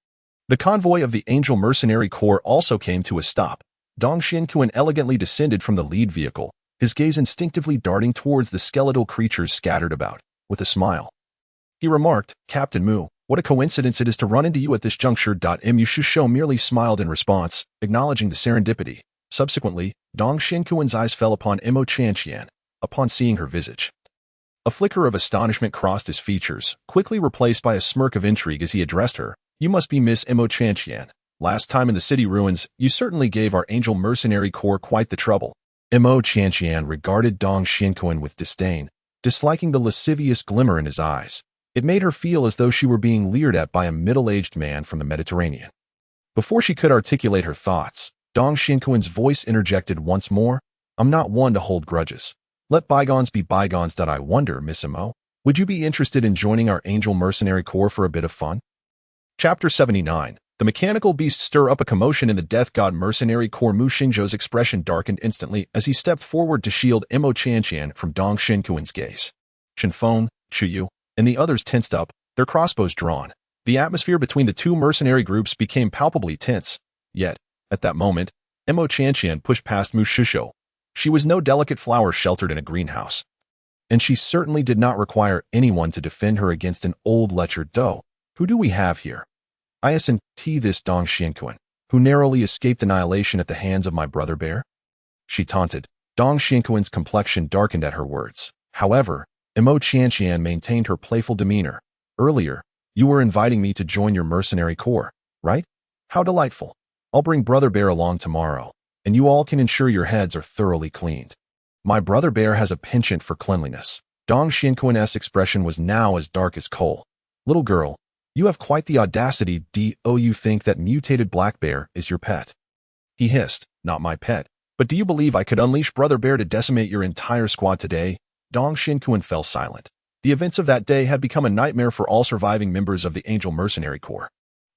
The convoy of the Angel Mercenary Corps also came to a stop. Dong Xinquan elegantly descended from the lead vehicle, his gaze instinctively darting towards the skeletal creatures scattered about. With a smile, he remarked, "Captain Mu, what a coincidence it is to run into you at this juncture." Mu Shishou merely smiled in response, acknowledging the serendipity. Subsequently, Dong Xinquan's eyes fell upon Imo Qianqian. Upon seeing her visage, a flicker of astonishment crossed his features, quickly replaced by a smirk of intrigue as he addressed her. "You must be Miss Imo Qianqian. Last time in the city ruins, you certainly gave our Angel Mercenary Corps quite the trouble." Imo Qianqian regarded Dong Xinquan with disdain, disliking the lascivious glimmer in his eyes. It made her feel as though she were being leered at by a middle-aged man from the Mediterranean. Before she could articulate her thoughts, Dong Xinquan's voice interjected once more, "I'm not one to hold grudges. Let bygones be bygones." I wonder, Miss Imo, would you be interested in joining our Angel Mercenary Corps for a bit of fun? Chapter 79. The mechanical beasts stir up a commotion in the Death God Mercenary Corps. Mu Xingzhou's expression darkened instantly as he stepped forward to shield Imo Qianqian from Dong Xinquan's gaze. Shenfeng, Chuyu, and the others tensed up, their crossbows drawn. The atmosphere between the two mercenary groups became palpably tense. Yet, at that moment, Imo Qianqian pushed past Mu Shishou. She was no delicate flower sheltered in a greenhouse. And she certainly did not require anyone to defend her against an old lecher doe. Who do we have here? Isn't this Dong Xinquan, who narrowly escaped annihilation at the hands of my brother bear? She taunted. Dong Xinquan's complexion darkened at her words. However, Imo Qianqian maintained her playful demeanor. "Earlier, you were inviting me to join your mercenary corps, right? How delightful. I'll bring Brother Bear along tomorrow, and you all can ensure your heads are thoroughly cleaned. My brother bear has a penchant for cleanliness." Dong Xinquan's expression was now as dark as coal. "Little girl, you have quite the audacity. Do you think that mutated black bear is your pet?" He hissed. "Not my pet. But do you believe I could unleash Brother Bear to decimate your entire squad today?" Dong Xinquan fell silent. The events of that day had become a nightmare for all surviving members of the Angel Mercenary Corps.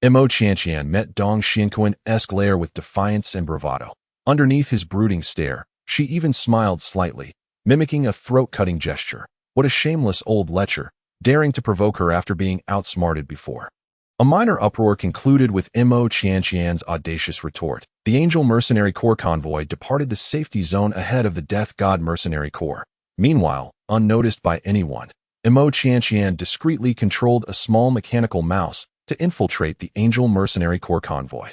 Imo Qianqian met Dong Xinquan's glare with defiance and bravado. Underneath his brooding stare, she even smiled slightly, mimicking a throat-cutting gesture. What a shameless old lecher, daring to provoke her after being outsmarted before. A minor uproar concluded with Imo Qianqian's audacious retort. The Angel Mercenary Corps convoy departed the safety zone ahead of the Death God Mercenary Corps. Meanwhile, unnoticed by anyone, Imo Qianqian discreetly controlled a small mechanical mouse to infiltrate the Angel Mercenary Corps convoy,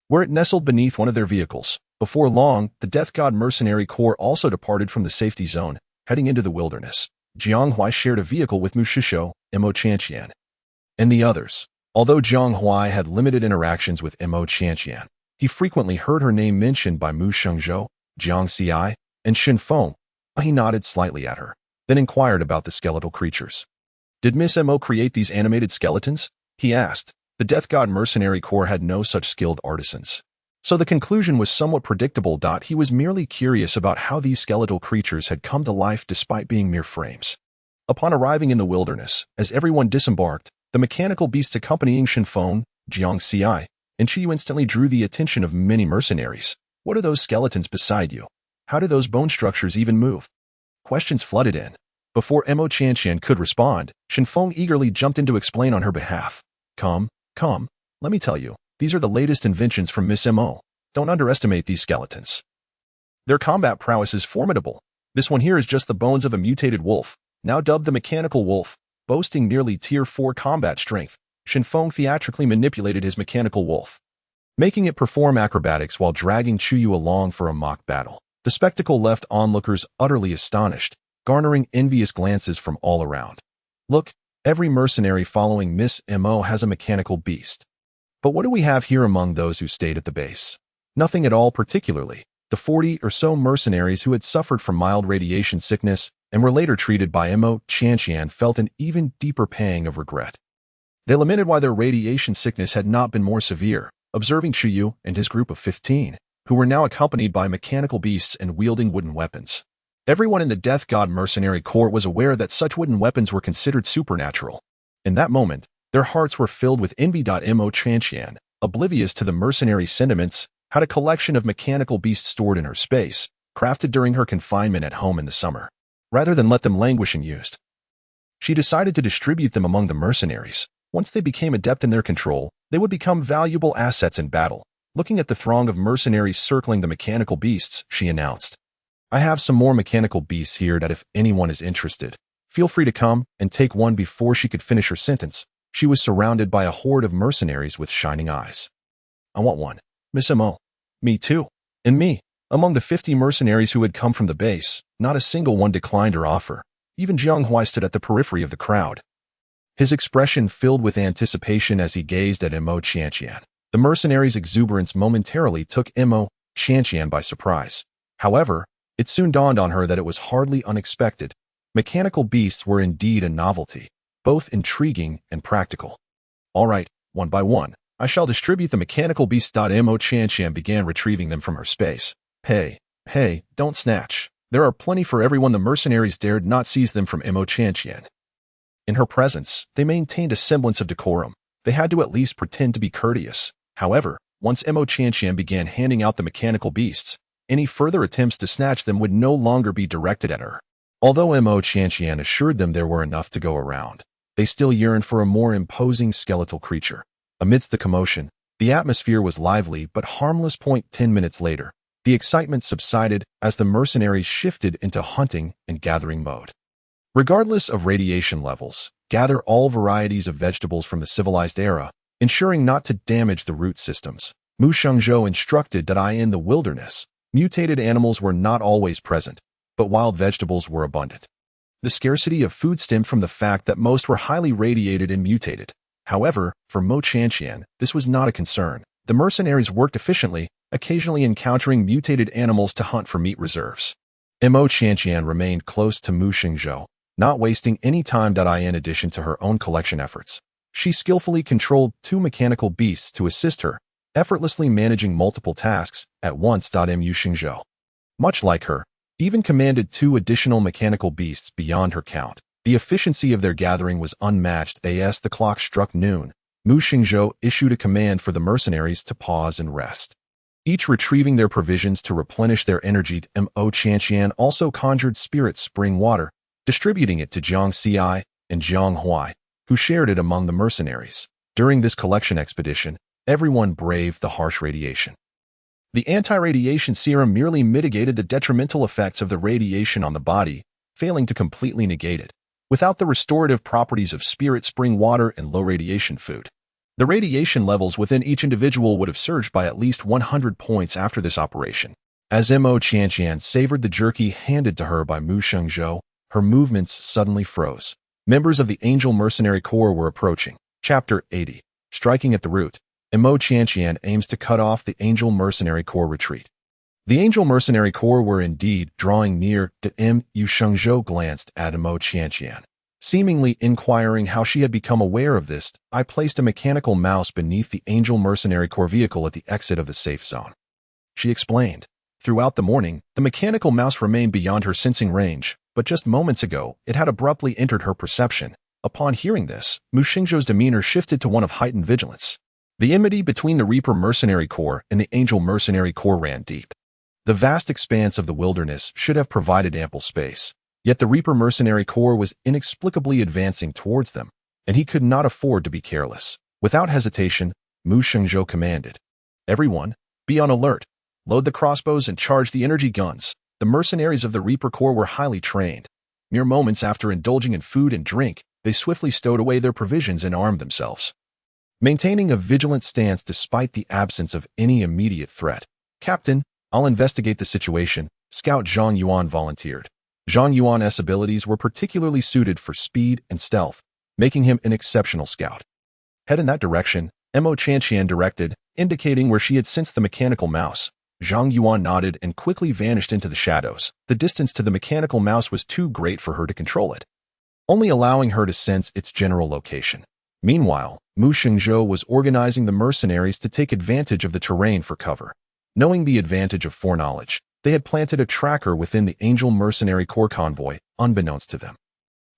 where it nestled beneath one of their vehicles. Before long, the Death God Mercenary Corps also departed from the safety zone, heading into the wilderness. Jiang Huai shared a vehicle with Mu Shishou, Imo Qianqian, and the others. Although Jiang Huai had limited interactions with Imo Qianqian, he frequently heard her name mentioned by Mu Shengzhou, Jiang Xi, and Shen Feng. He nodded slightly at her, then inquired about the skeletal creatures. "Did Miss Imo create these animated skeletons?" he asked. The Death God Mercenary Corps had no such skilled artisans, so the conclusion was somewhat predictable. He was merely curious about how these skeletal creatures had come to life despite being mere frames. Upon arriving in the wilderness, as everyone disembarked, the mechanical beasts accompanying Shenfeng, Jiang Xi, and Chiyu instantly drew the attention of many mercenaries. "What are those skeletons beside you? How do those bone structures even move?" Questions flooded in. Before Imo Qianqian could respond, Shenfeng eagerly jumped in to explain on her behalf. Come, let me tell you, these are the latest inventions from Miss Imo. Don't underestimate these skeletons." Their combat prowess is formidable. This one here is just the bones of a mutated wolf, now dubbed the Mechanical Wolf, boasting nearly Tier 4 combat strength. Shenfeng theatrically manipulated his Mechanical Wolf, making it perform acrobatics while dragging Chuyu along for a mock battle. The spectacle left onlookers utterly astonished, garnering envious glances from all around. Look, every mercenary following Miss Mo has a mechanical beast. But what do we have here among those who stayed at the base? Nothing at all particularly. The 40 or so mercenaries who had suffered from mild radiation sickness and were later treated by Mo Qianqian felt an even deeper pang of regret. They lamented why their radiation sickness had not been more severe, observing Chuyu and his group of 15, who were now accompanied by mechanical beasts and wielding wooden weapons. Everyone in the Death God Mercenary Corps was aware that such wooden weapons were considered supernatural. In that moment, their hearts were filled with envy. Mo Qianqian, oblivious to the mercenary sentiments, had a collection of mechanical beasts stored in her space, crafted during her confinement at home in the summer. Rather than let them languish unused, she decided to distribute them among the mercenaries. Once they became adept in their control, they would become valuable assets in battle. Looking at the throng of mercenaries circling the mechanical beasts, she announced, "I have some more mechanical beasts here that if anyone is interested, feel free to come and take one." Before she could finish her sentence, she was surrounded by a horde of mercenaries with shining eyes. "I want one. Miss Mo." "Me too." "And me." Among the 50 mercenaries who had come from the base, not a single one declined her offer. Even Jiang Huai stood at the periphery of the crowd, his expression filled with anticipation as he gazed at Mo Qianqian. The mercenaries' exuberance momentarily took Mo Qianqian by surprise. However, it soon dawned on her that it was hardly unexpected. Mechanical beasts were indeed a novelty, both intriguing and practical. "All right, one by one, I shall distribute the mechanical beasts." Mo Qianqian began retrieving them from her space. Hey, don't snatch. There are plenty for everyone." The mercenaries dared not seize them from Mo Qianqian. In her presence, they maintained a semblance of decorum. They had to at least pretend to be courteous. However, once Mo Qianqian began handing out the mechanical beasts, any further attempts to snatch them would no longer be directed at her. Although Mo Qianqian assured them there were enough to go around, they still yearned for a more imposing skeletal creature. Amidst the commotion, the atmosphere was lively but harmless. 10 minutes later, the excitement subsided as the mercenaries shifted into hunting and gathering mode. Regardless of radiation levels, gather all varieties of vegetables from the civilized era, ensuring not to damage the root systems. Mu Shengzhou instructed that in the wilderness, mutated animals were not always present, but wild vegetables were abundant. The scarcity of food stemmed from the fact that most were highly radiated and mutated. However, for Mo Qianqian, this was not a concern. The mercenaries worked efficiently, occasionally encountering mutated animals to hunt for meat reserves. Mo Qianqian remained close to Mu Shengzhou, not wasting any time. In addition to her own collection efforts, she skillfully controlled 2 mechanical beasts to assist her, effortlessly managing multiple tasks at once. Mu Shengzhou, much like her, even commanded 2 additional mechanical beasts beyond her count. The efficiency of their gathering was unmatched. As the clock struck noon, Mu Shengzhou issued a command for the mercenaries to pause and rest, each retrieving their provisions to replenish their energy. Mo Qianqian also conjured spirit spring water, distributing it to Jiang Xi and Jiang Huai, who shared it among the mercenaries. During this collection expedition, everyone braved the harsh radiation. The anti-radiation serum merely mitigated the detrimental effects of the radiation on the body, failing to completely negate it. Without the restorative properties of spirit spring water and low-radiation food, the radiation levels within each individual would have surged by at least 100 points after this operation. As Mo Qianqian savored the jerky handed to her by Mu Shengzhou, her movements suddenly froze. Members of the Angel Mercenary Corps were approaching. Chapter 80. Striking at the root. Mo Qianqian aims to cut off the Angel Mercenary Corps retreat. The Angel Mercenary Corps were indeed drawing near. Mu Shengzhou glanced at Mo Qianqian, seemingly inquiring how she had become aware of this. "I placed a mechanical mouse beneath the Angel Mercenary Corps vehicle at the exit of the safe zone," she explained. Throughout the morning, the mechanical mouse remained beyond her sensing range, but just moments ago, it had abruptly entered her perception. Upon hearing this, Mu Shengzhou's demeanor shifted to one of heightened vigilance. The enmity between the Reaper Mercenary Corps and the Angel Mercenary Corps ran deep. The vast expanse of the wilderness should have provided ample space, yet the Reaper Mercenary Corps was inexplicably advancing towards them, and he could not afford to be careless. Without hesitation, Mu Shengzhou commanded, "Everyone, be on alert." load the crossbows and charge the energy guns. The mercenaries of the Reaper Corps were highly trained. Mere moments after indulging in food and drink, they swiftly stowed away their provisions and armed themselves. Maintaining a vigilant stance despite the absence of any immediate threat. "Captain, I'll investigate the situation," Scout Zhang Yuan volunteered. Zhang Yuan's abilities were particularly suited for speed and stealth, making him an exceptional scout. "Head in that direction," Mo Qianqian directed, indicating where she had sensed the mechanical mouse. Zhang Yuan nodded and quickly vanished into the shadows. The distance to the mechanical mouse was too great for her to control it, only allowing her to sense its general location. Meanwhile, Mu Shengzhou was organizing the mercenaries to take advantage of the terrain for cover. Knowing the advantage of foreknowledge, they had planted a tracker within the Angel Mercenary Corps convoy, unbeknownst to them.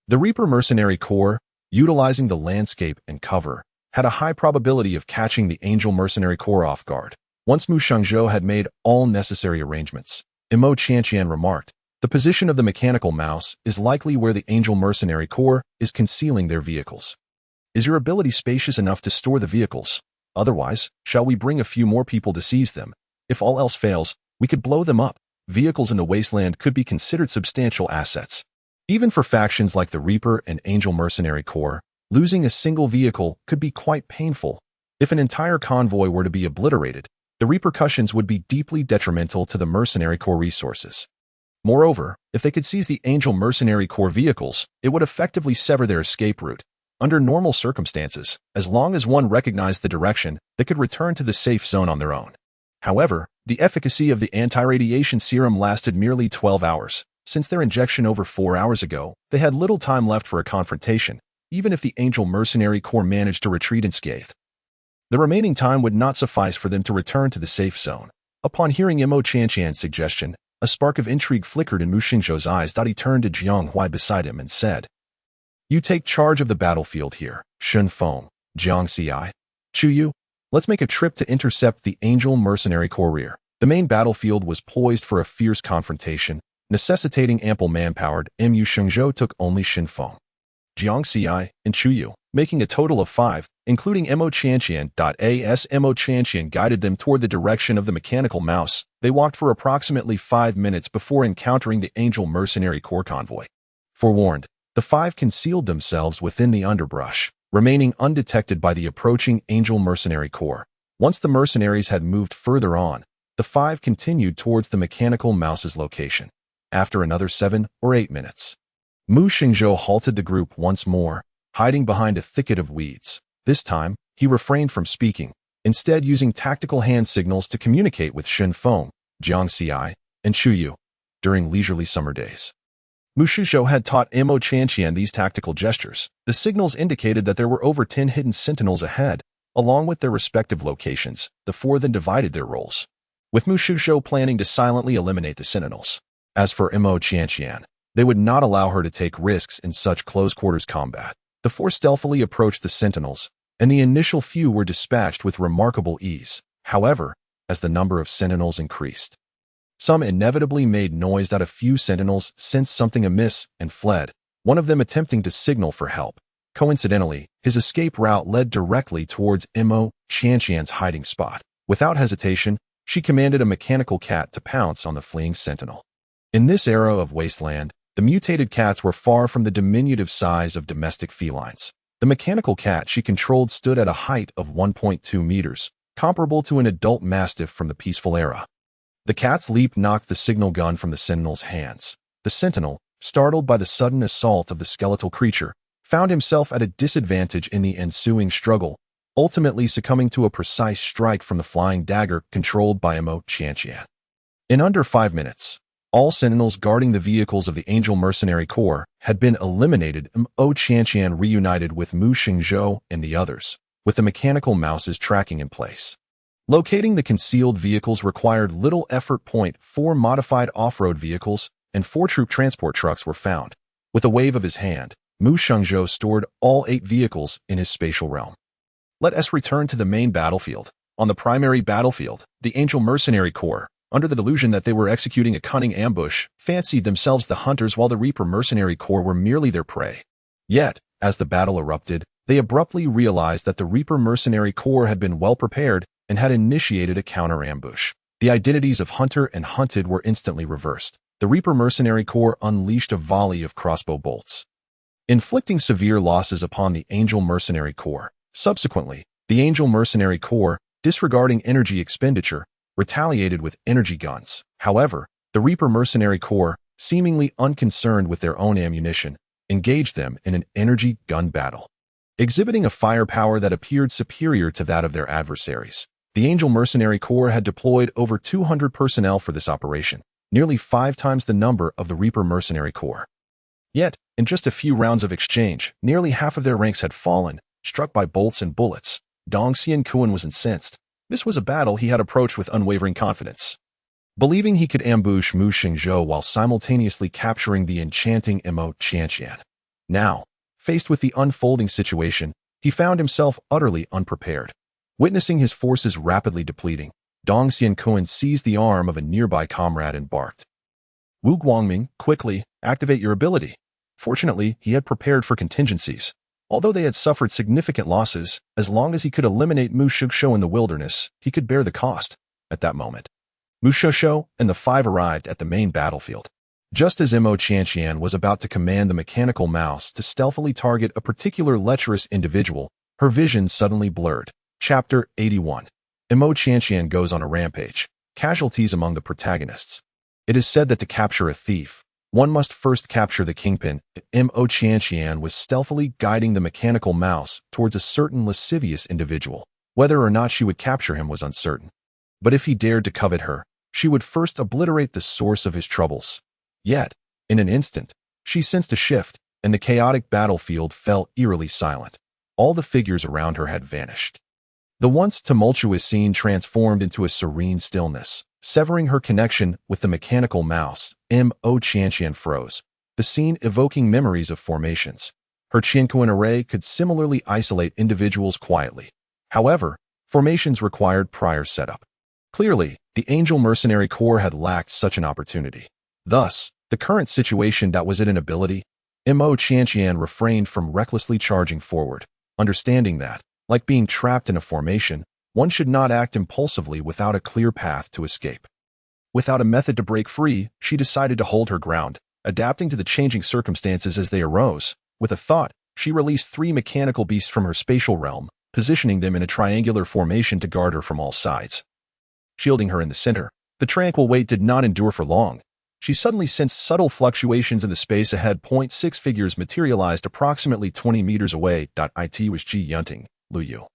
The Reaper Mercenary Corps, utilizing the landscape and cover, had a high probability of catching the Angel Mercenary Corps off guard. Once Mu Shengzhou had made all necessary arrangements, Mo Qianqian remarked, "The position of the mechanical mouse is likely where the Angel Mercenary Corps is concealing their vehicles. Is your ability spacious enough to store the vehicles? Otherwise, shall we bring a few more people to seize them? If all else fails, we could blow them up." Vehicles in the wasteland could be considered substantial assets. Even for factions like the Reaper and Angel Mercenary Corps, losing a single vehicle could be quite painful. If an entire convoy were to be obliterated, the repercussions would be deeply detrimental to the Mercenary Corps resources. Moreover, if they could seize the Angel Mercenary Corps vehicles, it would effectively sever their escape route. Under normal circumstances, as long as one recognized the direction, they could return to the safe zone on their own. However, the efficacy of the anti-radiation serum lasted merely 12 hours. Since their injection over 4 hours ago, they had little time left for a confrontation, even if the Angel Mercenary Corps managed to retreat unscathed. The remaining time would not suffice for them to return to the safe zone. Upon hearing Mo Qianqian's suggestion, a spark of intrigue flickered in Mu Shengzhou's eyes. He turned to Jiang Huai beside him and said, "You take charge of the battlefield here, Shen Feng, Jiang Ci. Chu Yu, let's make a trip to intercept the Angel Mercenary Corps rear." The main battlefield was poised for a fierce confrontation, necessitating ample manpower. Mu Shengzhou took only Shen Feng, Jiang Ci, and Chu Yu, making a total of 5, including Mo Qianqian. As Mo Qianqian guided them toward the direction of the mechanical mouse, they walked for approximately 5 minutes before encountering the Angel Mercenary Corps convoy. Forewarned, the 5 concealed themselves within the underbrush, remaining undetected by the approaching Angel Mercenary Corps. Once the mercenaries had moved further on, the 5 continued towards the mechanical mouse's location. After another 7 or 8 minutes, Mu Shengzhou halted the group once more, hiding behind a thicket of weeds. This time, he refrained from speaking, instead using tactical hand signals to communicate with Shen Feng, Jiang Ci, and Chu Yu. During leisurely summer days, Mu Shengzhou had taught Mo Qianqian these tactical gestures. The signals indicated that there were over 10 hidden sentinels ahead, along with their respective locations. The 4 then divided their roles, with Mu Shengzhou planning to silently eliminate the sentinels. As for Mo Qianqian, they would not allow her to take risks in such close-quarters combat. The 4 stealthily approached the sentinels, and the initial few were dispatched with remarkable ease. However, as the number of sentinels increased, some inevitably made noise. A few sentinels sensed something amiss and fled, one of them attempting to signal for help. Coincidentally, his escape route led directly towards Mo Qianqian's hiding spot. Without hesitation, she commanded a mechanical cat to pounce on the fleeing sentinel. In this era of wasteland, the mutated cats were far from the diminutive size of domestic felines. The mechanical cat she controlled stood at a height of 1.2 meters, comparable to an adult mastiff from the peaceful era. The cat's leap knocked the signal gun from the sentinel's hands. The sentinel, startled by the sudden assault of the skeletal creature, found himself at a disadvantage in the ensuing struggle, ultimately succumbing to a precise strike from the flying dagger controlled by Mo Qianqian. In under 5 minutes, all sentinels guarding the vehicles of the Angel Mercenary Corps had been eliminated. Mo Qianqian reunited with Mu Shengzhou and the others, with the mechanical mouses tracking in place. Locating the concealed vehicles required little effort. 4 modified off-road vehicles and 4 troop transport trucks were found. With a wave of his hand, Mu Shengzhou stored all 8 vehicles in his spatial realm. Let us return to the main battlefield. On the primary battlefield, the Angel Mercenary Corps, under the delusion that they were executing a cunning ambush, fancied themselves the hunters while the Reaper Mercenary Corps were merely their prey. Yet, as the battle erupted, they abruptly realized that the Reaper Mercenary Corps had been well prepared and had initiated a counter-ambush. The identities of hunter and hunted were instantly reversed. The Reaper Mercenary Corps unleashed a volley of crossbow bolts, inflicting severe losses upon the Angel Mercenary Corps. Subsequently, the Angel Mercenary Corps, disregarding energy expenditure, retaliated with energy guns. However, the Reaper Mercenary Corps, seemingly unconcerned with their own ammunition, engaged them in an energy gun battle, exhibiting a firepower that appeared superior to that of their adversaries. The Angel Mercenary Corps had deployed over 200 personnel for this operation, nearly 5 times the number of the Reaper Mercenary Corps. Yet, in just a few rounds of exchange, nearly half of their ranks had fallen, struck by bolts and bullets. Dong Xianquan was incensed. This was a battle he had approached with unwavering confidence, believing he could ambush Mu Xingzhou while simultaneously capturing the enchanting Mo Qianqian. Now, faced with the unfolding situation, he found himself utterly unprepared. Witnessing his forces rapidly depleting, Dong Xianquan seized the arm of a nearby comrade and barked, "Wu Guangming, quickly, activate your ability." Fortunately, he had prepared for contingencies. Although they had suffered significant losses, as long as he could eliminate Mu Shengzhou in the wilderness, he could bear the cost. At that moment, Mu Shengzhou and the 5 arrived at the main battlefield. Just as Mo Qianqian was about to command the mechanical mouse to stealthily target a particular lecherous individual, her vision suddenly blurred. Chapter 81. Mo Qianqian goes on a rampage. Casualties among the protagonists. It is said that to capture a thief, one must first capture the kingpin. Mo Qianqian was stealthily guiding the mechanical mouse towards a certain lascivious individual. Whether or not she would capture him was uncertain. But if he dared to covet her, she would first obliterate the source of his troubles. Yet, in an instant, she sensed a shift, and the chaotic battlefield fell eerily silent. All the figures around her had vanished. The once tumultuous scene transformed into a serene stillness. Severing her connection with the mechanical mouse, Mo Qianqian froze, the scene evoking memories of formations. Her Qianquan array could similarly isolate individuals quietly. However, formations required prior setup. Clearly, the Angel Mercenary Corps had lacked such an opportunity. Thus, the current situation that was it an ability, Mo Qianqian refrained from recklessly charging forward, understanding that, like being trapped in a formation, one should not act impulsively without a clear path to escape. Without a method to break free, she decided to hold her ground, adapting to the changing circumstances as they arose. With a thought, she released 3 mechanical beasts from her spatial realm, positioning them in a triangular formation to guard her from all sides. Shielding her in the center, the tranquil wait did not endure for long. She suddenly sensed subtle fluctuations in the space ahead. 6 figures materialized approximately 20 meters away. It was Ji Yunting, Lu Yu,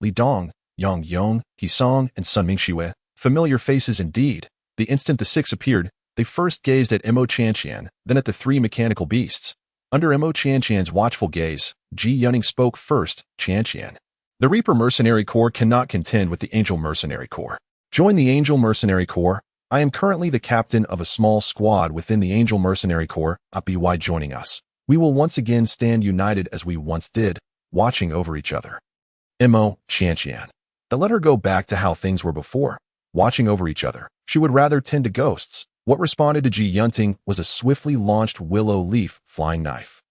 Li Dong, Yang Yong, He Song, and Sun Mingxue. Familiar faces indeed. The instant the 6 appeared, they first gazed at Mo Qianqian, then at the 3 mechanical beasts. Under Mo Qianqian's watchful gaze, Ji Yunting spoke first. "Qianqian, the Reaper Mercenary Corps cannot contend with the Angel Mercenary Corps. Join the Angel Mercenary Corps. I am currently the captain of a small squad within the Angel Mercenary Corps. By joining us, we will once again stand united as we once did, watching over each other." Mo Qianqian. That let her go back to how things were before, watching over each other. She would rather tend to ghosts. What responded to Ji Yunting was a swiftly launched willow leaf flying knife.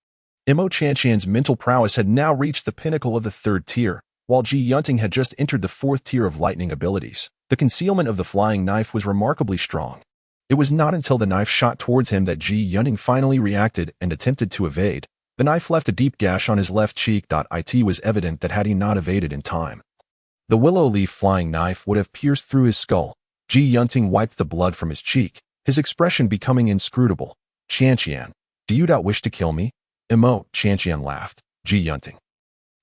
Mo Qianqian's mental prowess had now reached the pinnacle of the 3rd tier, while Ji Yunting had just entered the 4th tier of lightning abilities. The concealment of the flying knife was remarkably strong. It was not until the knife shot towards him that Ji Yunting finally reacted and attempted to evade. The knife left a deep gash on his left cheek. It was evident that had he not evaded in time, the willow leaf flying knife would have pierced through his skull. Ji Yunting wiped the blood from his cheek, his expression becoming inscrutable. "Qianqian, do you not wish to kill me?" Mo Qianqian laughed. "Ji Yunting,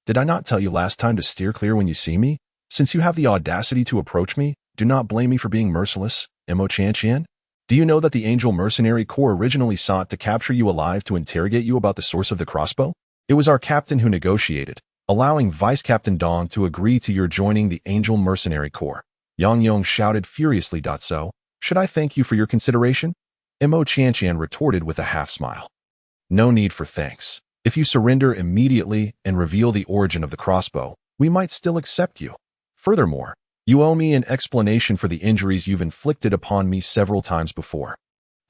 did I not tell you last time to steer clear when you see me? Since you have the audacity to approach me, do not blame me for being merciless." Mo Qianqian, do you know that the Angel Mercenary Corps originally sought to capture you alive to interrogate you about the source of the crossbow? It was our captain who negotiated, allowing Vice Captain Dong to agree to your joining the Angel Mercenary Corps. Yang Yong shouted furiously. "So, should I thank you for your consideration?" Mo Qianqian retorted with a half-smile. "No need for thanks. If you surrender immediately and reveal the origin of the crossbow, we might still accept you. Furthermore, you owe me an explanation for the injuries you've inflicted upon me several times before."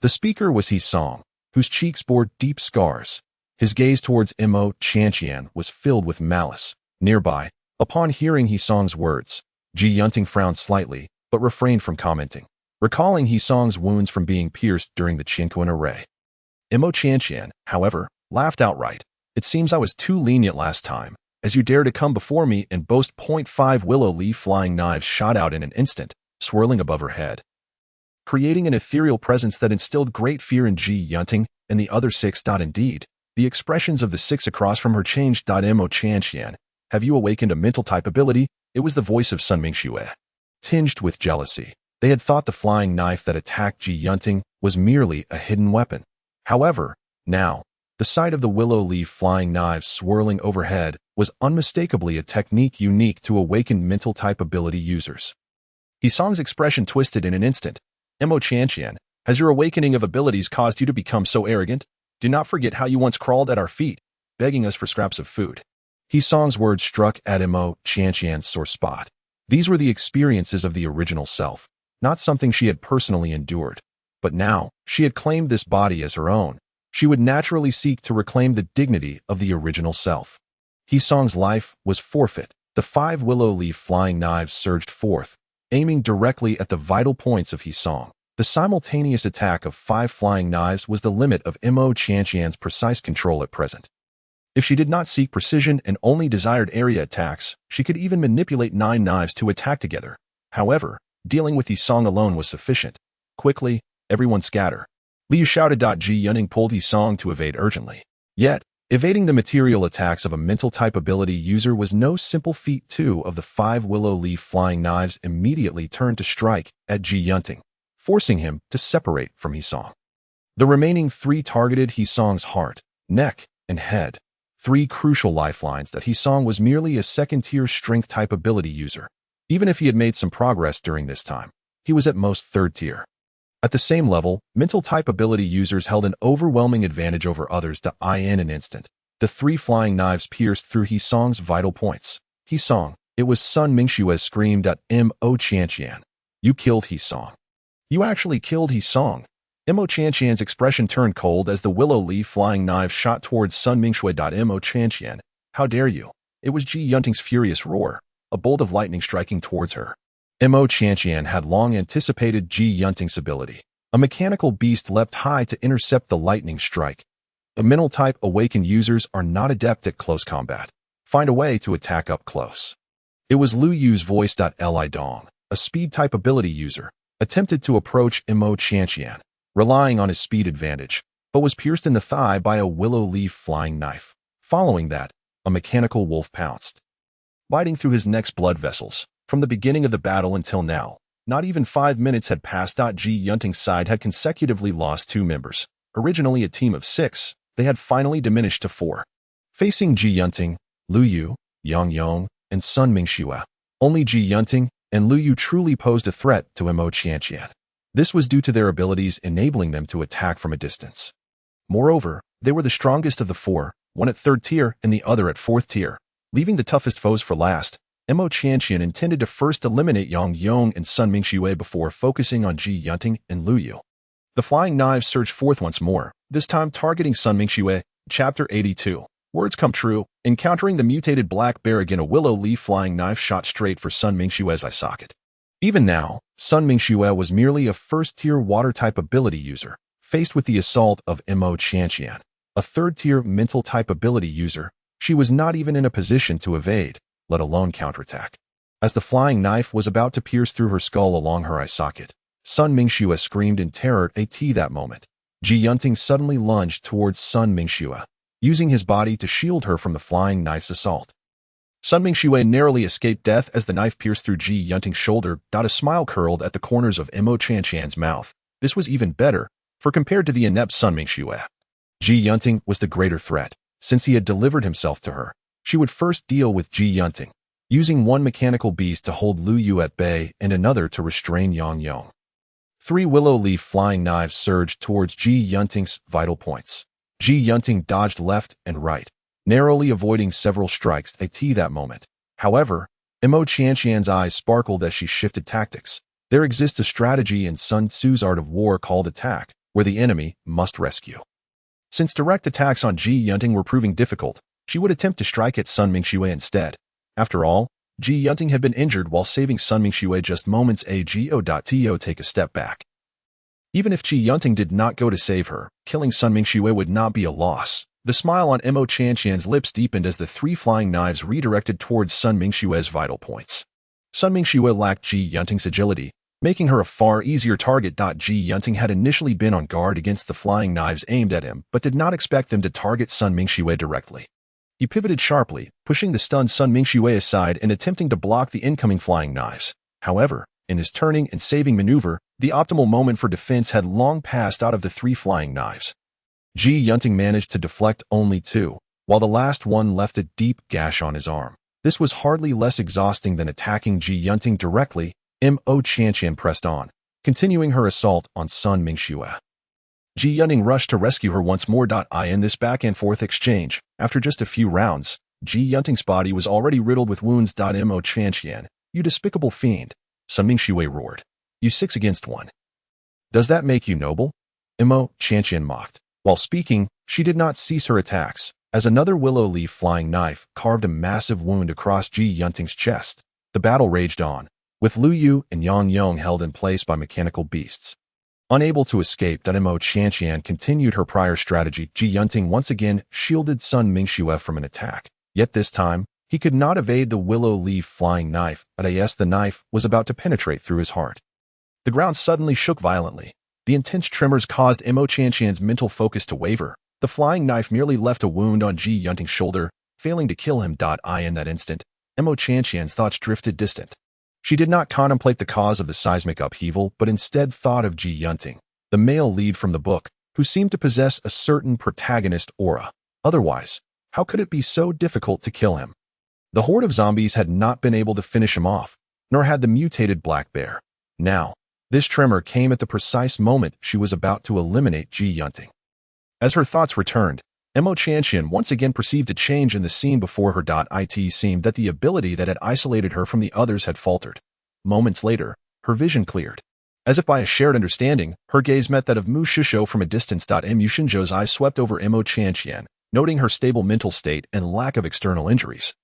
The speaker was He Song, whose cheeks bore deep scars. His gaze towards Mo Qianqian was filled with malice. Nearby, upon hearing He Song's words, Ji Yunting frowned slightly, but refrained from commenting, recalling Hisong's wounds from being pierced during the Qinquan array. Imo Qianqian, however, laughed outright. It seems I was too lenient last time, as you dare to come before me and boast .5 willow leaf flying knives shot out in an instant, swirling above her head, creating an ethereal presence that instilled great fear in Ji Yunting and the other six. Indeed, the expressions of the six across from her changed. Imo Qianqian, have you awakened a mental type ability? It was the voice of Sun Mingxue. Tinged with jealousy, they had thought the flying knife that attacked Ji Yunting was merely a hidden weapon. However, now, the sight of the willow leaf flying knives swirling overhead was unmistakably a technique unique to awakened mental type ability users. Hisong's expression twisted in an instant. Imo Qianqian, has your awakening of abilities caused you to become so arrogant? Do not forget how you once crawled at our feet, begging us for scraps of food. Hisong's words struck at Imo Qianqian's sore spot. These were the experiences of the original self, not something she had personally endured. But now, she had claimed this body as her own. She would naturally seek to reclaim the dignity of the original self. Hisong's life was forfeit. The 5 willow leaf flying knives surged forth, aiming directly at the vital points of Hisong. The simultaneous attack of 5 flying knives was the limit of Imo Qianqian's precise control at present. If she did not seek precision and only desired area attacks, she could even manipulate 9 knives to attack together. However, dealing with Hisong alone was sufficient. Quickly, everyone scatter. Liu shouted. Ji Yunting pulled Hisong to evade urgently. Yet, evading the material attacks of a mental type ability user was no simple feat. 2 of the 5 willow leaf flying knives immediately turned to strike at Ji Yunting, forcing him to separate from Hisong. The remaining 3 targeted Hisong's heart, neck, and head. 3 crucial lifelines that Hisong was merely a second-tier strength type ability user. Even if he had made some progress during this time, he was at most 3rd tier. At the same level, mental type ability users held an overwhelming advantage over others. In an instant, the 3 flying knives pierced through Hisong's vital points. Hisong, it was Sun Mingxue screamed. Imo Qianqian, you killed Hisong. You actually killed Hisong. Imo Qianqian's expression turned cold as the willow leaf flying knife shot towards Sun Mingxue. Imo Qianqian, how dare you? It was Ji Yunting's furious roar, a bolt of lightning striking towards her. Imo Qianqian had long anticipated Ji Yunting's ability. A mechanical beast leapt high to intercept the lightning strike. The mental type awakened users are not adept at close combat. Find a way to attack up close. It was Lu Yu's voice. Li Dong, a speed type ability user, attempted to approach Imo Qianqian, relying on his speed advantage, but was pierced in the thigh by a willow leaf flying knife. Following that, a mechanical wolf pounced, biting through his neck's blood vessels. From the beginning of the battle until now, not even 5 minutes had passed. Ji Yunting's side had consecutively lost 2 members. Originally a team of 6, they had finally diminished to 4. Facing Ji Yunting, Lu Yu, Yang Yong, and Sun Mingxue, only Ji Yunting and Lu Yu truly posed a threat to Imo Qianqian. This was due to their abilities enabling them to attack from a distance. Moreover, they were the strongest of the 4, one at 3rd tier and the other at 4th tier. Leaving the toughest foes for last, Imo Qianqian intended to first eliminate Yang Yong and Sun Mingxue before focusing on Ji Yunting and Lu Yu. The flying knives surged forth once more, this time targeting Sun Mingxue. Chapter 82. Words come true. Encountering the mutated black bear again, a willow leaf flying knife shot straight for Sun Mingxue's eye socket. Even now, Sun Mingxue was merely a 1st-tier water-type ability user, faced with the assault of Imo Qianqian, a 3rd-tier mental-type ability user. She was not even in a position to evade, let alone counterattack. As the flying knife was about to pierce through her skull along her eye socket, Sun Mingxue screamed in terror. That moment, Ji Yunting suddenly lunged towards Sun Mingxue, using his body to shield her from the flying knife's assault. Sun Mingxue narrowly escaped death as the knife pierced through Ji Yunting's shoulder. A smile curled at the corners of Imo Qianqian's mouth. This was even better, for compared to the inept Sun Mingxue, Ji Yunting was the greater threat. Since he had delivered himself to her, she would first deal with Ji Yunting, using one mechanical beast to hold Lu Yu at bay and another to restrain Yang Yong. 3 willow leaf flying knives surged towards Ji Yunting's vital points. Ji Yunting dodged left and right, narrowly avoiding several strikes at that moment. However, Imo Qianqian's eyes sparkled as she shifted tactics. There exists a strategy in Sun Tzu's art of war called attack, where the enemy must rescue. Since direct attacks on Ji Yunting were proving difficult, she would attempt to strike at Sun Mingxue instead. After all, Ji Yunting had been injured while saving Sun Mingxue just moments ago. Take a step back. Even if Ji Yunting did not go to save her, killing Sun Mingxue would not be a loss. The smile on Mo Qianqian's lips deepened as the three flying knives redirected towards Sun Mingxue's vital points. Sun Mingxue lacked Ji Yunting's agility, making her a far easier target. Ji Yunting had initially been on guard against the flying knives aimed at him, but did not expect them to target Sun Mingxue directly. He pivoted sharply, pushing the stunned Sun Mingxue aside and attempting to block the incoming flying knives. However, in his turning and saving maneuver, the optimal moment for defense had long passed out of the three flying knives. Ji Yunting managed to deflect only two, while the last one left a deep gash on his arm. This was hardly less exhausting than attacking Ji Yunting directly. Mo Qianqian pressed on, continuing her assault on Sun Mingxue. Ji Yunting rushed to rescue her once more. In this back-and-forth exchange, after just a few rounds, Ji Yunting's body was already riddled with wounds. Mo Qianqian, you despicable fiend, Sun Mingxue roared. You 6 against 1. Does that make you noble? Mo Qianqian mocked. While speaking, she did not cease her attacks, as another willow leaf flying knife carved a massive wound across Ji Yunting's chest. The battle raged on, with Lu Yu and Yang Yong held in place by mechanical beasts. Unable to escape, Mo Qianqian continued her prior strategy. Ji Yunting once again shielded Sun Mingxue from an attack. Yet this time, he could not evade the willow leaf flying knife, as the knife was about to penetrate through his heart. The ground suddenly shook violently. The intense tremors caused Mo Qianqian's mental focus to waver. The flying knife merely left a wound on Ji Yunting's shoulder, failing to kill him. In that instant, Mo Qianqian's thoughts drifted distant. She did not contemplate the cause of the seismic upheaval, but instead thought of Ji Yunting, the male lead from the book, who seemed to possess a certain protagonist aura. Otherwise, how could it be so difficult to kill him? The horde of zombies had not been able to finish him off, nor had the mutated black bear. Now, this tremor came at the precise moment she was about to eliminate Ji Yunting. As her thoughts returned, Mo Qianqian once again perceived a change in the scene before her. It seemed that the ability that had isolated her from the others had faltered. Moments later, her vision cleared. As if by a shared understanding, her gaze met that of Mu Shishou from a distance. Mu Xinzhou's eyes swept over Mo Qianqian, noting her stable mental state and lack of external injuries.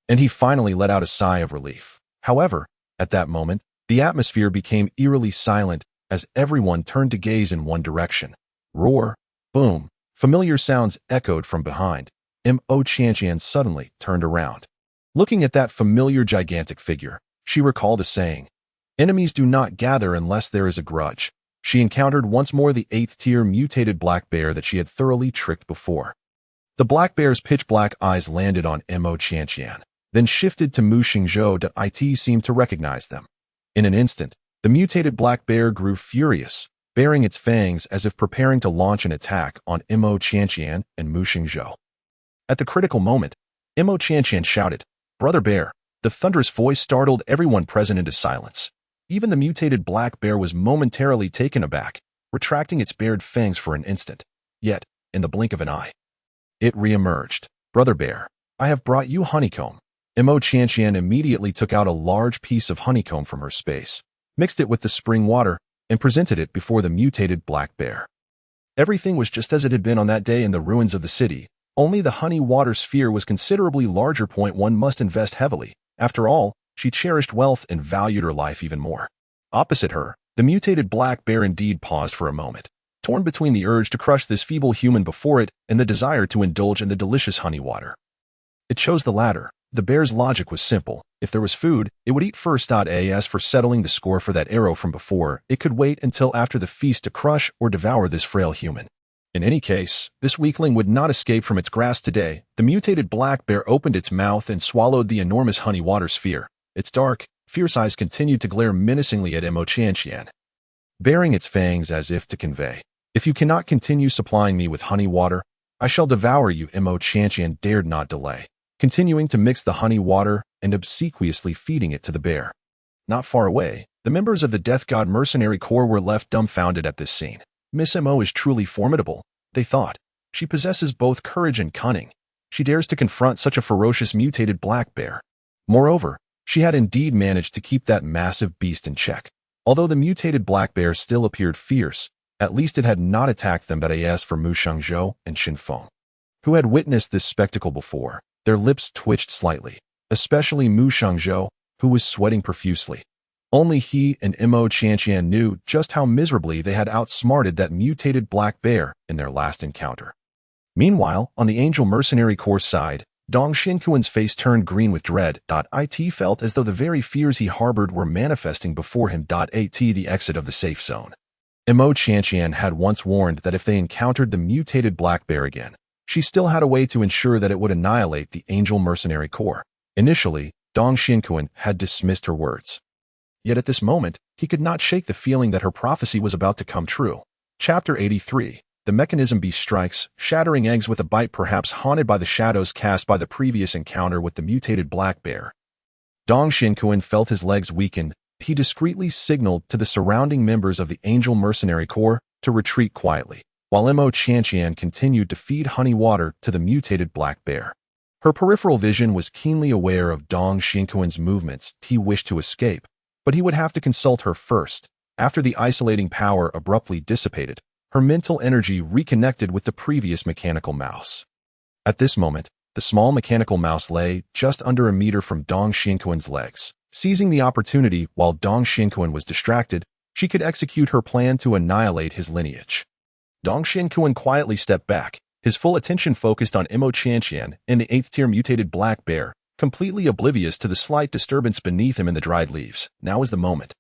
And he finally let out a sigh of relief. However, at that moment, the atmosphere became eerily silent as everyone turned to gaze in one direction. Roar, boom. Familiar sounds echoed from behind. Mo Qianqian suddenly turned around. Looking at that familiar gigantic figure, she recalled a saying, "Enemies do not gather unless there is a grudge." She encountered once more the 8th-tier mutated black bear that she had thoroughly tricked before. The black bear's pitch-black eyes landed on Mo Qianqian, then shifted to Mu Xingzhou. It seemed to recognize them. In an instant, the mutated black bear grew furious, baring its fangs as if preparing to launch an attack on Mo Qianqian and Mu Xingzhou. At the critical moment, Mo Qianqian shouted, "Brother Bear!" The thunderous voice startled everyone present into silence. Even the mutated black bear was momentarily taken aback, retracting its bared fangs for an instant. Yet, in the blink of an eye, it re-emerged. "Brother Bear, I have brought you honeycomb." Mo Qianqian immediately took out a large piece of honeycomb from her space, mixed it with the spring water, and presented it before the mutated black bear. Everything was just as it had been on that day in the ruins of the city, only the honey water sphere was considerably larger. One must invest heavily. After all, she cherished wealth and valued her life even more. Opposite her, the mutated black bear indeed paused for a moment, torn between the urge to crush this feeble human before it and the desire to indulge in the delicious honey water. It chose the latter. The bear's logic was simple. If there was food, it would eat first. As for settling the score for that arrow from before, it could wait until after the feast to crush or devour this frail human. In any case, this weakling would not escape from its grasp today. The mutated black bear opened its mouth and swallowed the enormous honey water sphere. Its dark, fierce eyes continued to glare menacingly at Mo Qianqian, baring its fangs as if to convey, "If you cannot continue supplying me with honey water, I shall devour you." Mo Qianqian dared not delay, continuing to mix the honey water and obsequiously feeding it to the bear. Not far away, the members of the Death God Mercenary Corps were left dumbfounded at this scene. Miss Mo is truly formidable, they thought. She possesses both courage and cunning. She dares to confront such a ferocious mutated black bear. Moreover, she had indeed managed to keep that massive beast in check. Although the mutated black bear still appeared fierce, at least it had not attacked them. But as for Mu Shangzhou and Xin Feng, who had witnessed this spectacle before, their lips twitched slightly. especially Mu Shangzhou, who was sweating profusely. Only he and Mo Qianqian knew just how miserably they had outsmarted that mutated black bear in their last encounter. Meanwhile, on the Angel Mercenary Corps side, Dong Xinquan's face turned green with dread. It felt as though the very fears he harbored were manifesting before him. At the exit of the safe zone. Mo Qianqian had once warned that if they encountered the mutated black bear again, she still had a way to ensure that it would annihilate the Angel Mercenary Corps. Initially, Dong Xinquan had dismissed her words. Yet at this moment, he could not shake the feeling that her prophecy was about to come true. Chapter 83. The Mechanism Beast strikes, shattering eggs with a bite, perhaps haunted by the shadows cast by the previous encounter with the mutated black bear. Dong Xinquan felt his legs weaken. He discreetly signaled to the surrounding members of the Angel Mercenary Corps to retreat quietly, while Mo Qianqian continued to feed honey water to the mutated black bear. Her peripheral vision was keenly aware of Dong Xinquan's movements. He wished to escape, but he would have to consult her first. After the isolating power abruptly dissipated, her mental energy reconnected with the previous mechanical mouse. At this moment, the small mechanical mouse lay just under a meter from Dong Xinquan's legs. Seizing the opportunity while Dong Xinquan was distracted, she could execute her plan to annihilate his lineage. Dong Xinquan quietly stepped back, his full attention focused on Mo Qianqian and the 8th-tier mutated black bear, completely oblivious to the slight disturbance beneath him in the dried leaves. Now is the moment.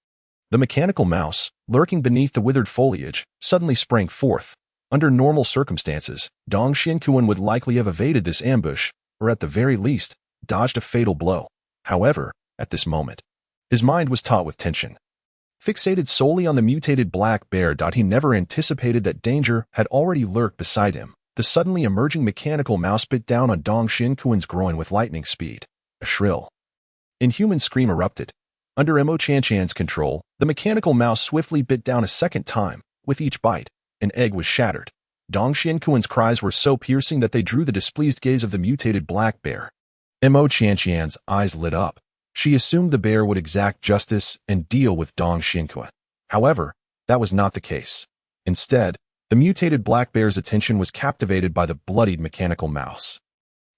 The mechanical mouse, lurking beneath the withered foliage, suddenly sprang forth. Under normal circumstances, Dong Xinquan would likely have evaded this ambush, or at the very least, dodged a fatal blow. However, at this moment, his mind was taut with tension. Fixated solely on the mutated black bear, he never anticipated that danger had already lurked beside him. The suddenly emerging mechanical mouse bit down on Dong Xinquan's groin with lightning speed. A shrill, inhuman scream erupted. Under Mo Qianqian's control, the mechanical mouse swiftly bit down a second time. With each bite, an egg was shattered. Dong Xinquan's cries were so piercing that they drew the displeased gaze of the mutated black bear. Mo Qianqian's eyes lit up. She assumed the bear would exact justice and deal with Dong Xinquan. However, that was not the case. Instead, the mutated black bear's attention was captivated by the bloodied mechanical mouse.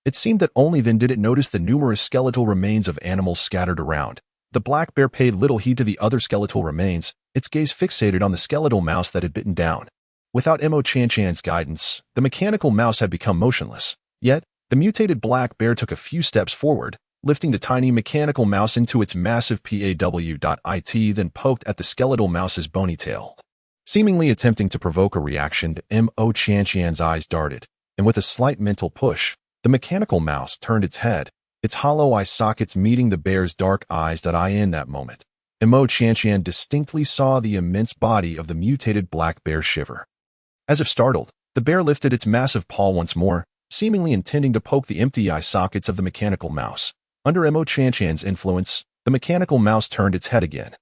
It seemed that only then did it notice the numerous skeletal remains of animals scattered around. The black bear paid little heed to the other skeletal remains, its gaze fixated on the skeletal mouse that had bitten down. Without Mo Qianqian's guidance, the mechanical mouse had become motionless. Yet, the mutated black bear took a few steps forward, lifting the tiny mechanical mouse into its massive paw. Then poked at the skeletal mouse's bony tail. Seemingly attempting to provoke a reaction, Mo Qianqian's eyes darted, and with a slight mental push, the mechanical mouse turned its head, its hollow eye sockets meeting the bear's dark eyes. In that moment, Mo Qianqian distinctly saw the immense body of the mutated black bear shiver. As if startled, the bear lifted its massive paw once more, seemingly intending to poke the empty eye sockets of the mechanical mouse. Under Mo Qianqian's influence, the mechanical mouse turned its head again.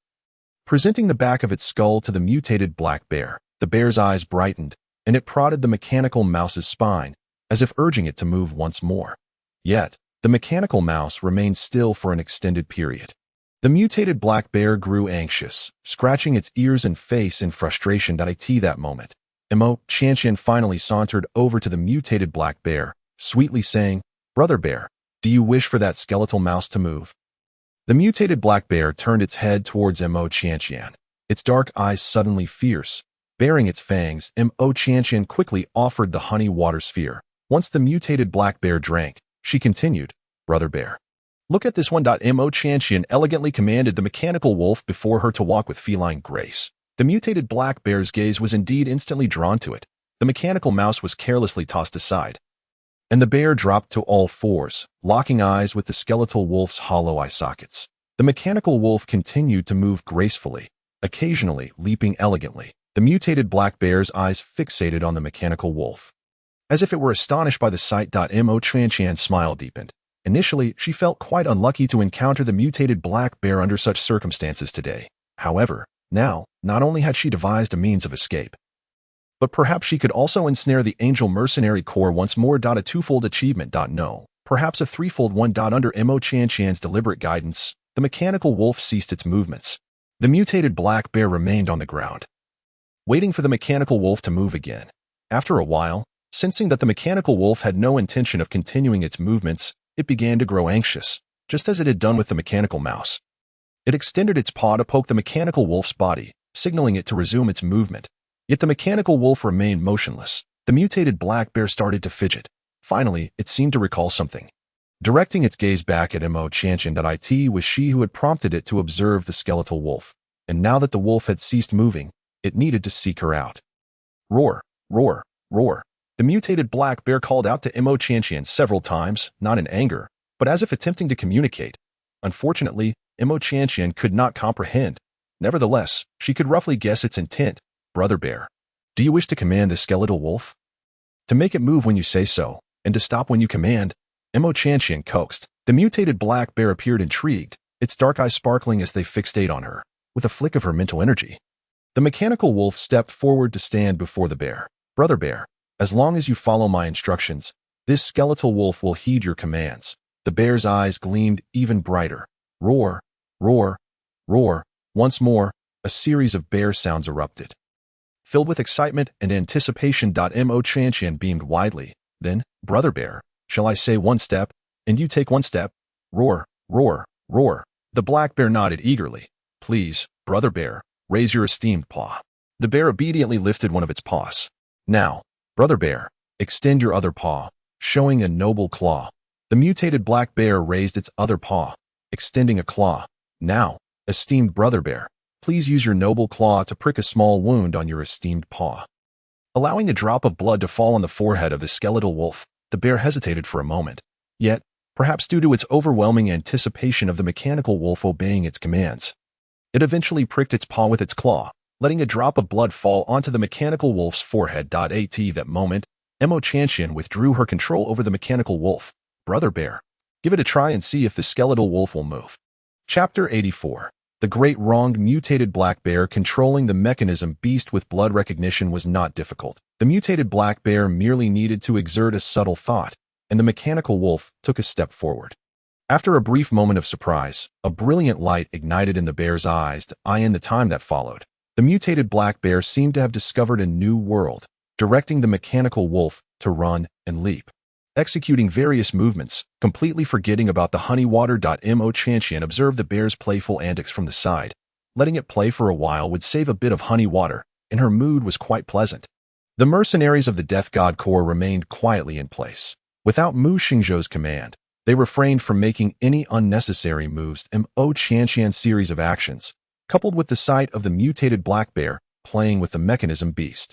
Presenting the back of its skull to the mutated black bear, the bear's eyes brightened, and it prodded the mechanical mouse's spine, as if urging it to move once more. Yet, the mechanical mouse remained still for an extended period. The mutated black bear grew anxious, scratching its ears and face in frustration. That moment, Mo Qianqian finally sauntered over to the mutated black bear, sweetly saying, "Brother bear, do you wish for that skeletal mouse to move?" The mutated black bear turned its head towards Mo Qianqian, its dark eyes suddenly fierce. Baring its fangs, Mo Qianqian quickly offered the honey water sphere. Once the mutated black bear drank, she continued, "Brother bear, look at this one." Mo Qianqian elegantly commanded the mechanical wolf before her to walk with feline grace. The mutated black bear's gaze was indeed instantly drawn to it. The mechanical mouse was carelessly tossed aside, and the bear dropped to all fours, locking eyes with the skeletal wolf's hollow eye sockets. The mechanical wolf continued to move gracefully, occasionally leaping elegantly. The mutated black bear's eyes fixated on the mechanical wolf, as if it were astonished by the sight. Mo Qianqian's smile deepened. Initially, she felt quite unlucky to encounter the mutated black bear under such circumstances today. However, now, not only had she devised a means of escape, but perhaps she could also ensnare the Angel Mercenary Corps once more. A twofold achievement. No, perhaps a threefold one. Under Mo Qianqian's deliberate guidance, the mechanical wolf ceased its movements. The mutated black bear remained on the ground, waiting for the mechanical wolf to move again. After a while, sensing that the mechanical wolf had no intention of continuing its movements, it began to grow anxious. just as it had done with the mechanical mouse. It extended its paw to poke the mechanical wolf's body, signaling it to resume its movement. Yet the mechanical wolf remained motionless. The mutated black bear started to fidget. Finally, it seemed to recall something. Directing its gaze back at Mo Chantian, it was she who had prompted it to observe the skeletal wolf, and now that the wolf had ceased moving, it needed to seek her out. Roar, roar, roar. The mutated black bear called out to Mo Chantian several times, not in anger, but as if attempting to communicate. Unfortunately, Mo Chantian could not comprehend. Nevertheless, she could roughly guess its intent. Brother bear, do you wish to command the skeletal wolf? To make it move when you say so, and to stop when you command, Mo Chantian coaxed. The mutated black bear appeared intrigued, its dark eyes sparkling as they fixate on her, with a flick of her mental energy. The mechanical wolf stepped forward to stand before the bear. Brother bear, as long as you follow my instructions, this skeletal wolf will heed your commands. The bear's eyes gleamed even brighter. Roar, roar, roar. Once more, a series of bear sounds erupted. Filled with excitement and anticipation, Mo Chantian beamed widely. Then, brother bear, shall I say one step, and you take one step? Roar, roar, roar. The black bear nodded eagerly. Please, brother bear, raise your esteemed paw. The bear obediently lifted one of its paws. Now, brother bear, extend your other paw, showing a noble claw. The mutated black bear raised its other paw, extending a claw. Now, esteemed brother bear, please use your noble claw to prick a small wound on your esteemed paw. Allowing a drop of blood to fall on the forehead of the skeletal wolf, the bear hesitated for a moment. Yet, perhaps due to its overwhelming anticipation of the mechanical wolf obeying its commands, it eventually pricked its paw with its claw, letting a drop of blood fall onto the mechanical wolf's forehead. At that moment, Mo Chantian withdrew her control over the mechanical wolf. Brother bear, give it a try and see if the skeletal wolf will move. Chapter 84. The Great Wronged Mutated Black Bear. Controlling the mechanism beast with blood recognition was not difficult. The mutated black bear merely needed to exert a subtle thought, and the mechanical wolf took a step forward. After a brief moment of surprise, a brilliant light ignited in the bear's eyes. In the time that followed, the mutated black bear seemed to have discovered a new world, directing the mechanical wolf to run and leap. Executing various movements, completely forgetting about the honey water. Mo Chantian observed the bear's playful antics from the side. Letting it play for a while would save a bit of honey water, and her mood was quite pleasant. The mercenaries of the Death God Corps remained quietly in place. Without Mu Xingzhou's command, they refrained from making any unnecessary moves. Mo Chantian's series of actions, coupled with the sight of the mutated black bear playing with the mechanism beast,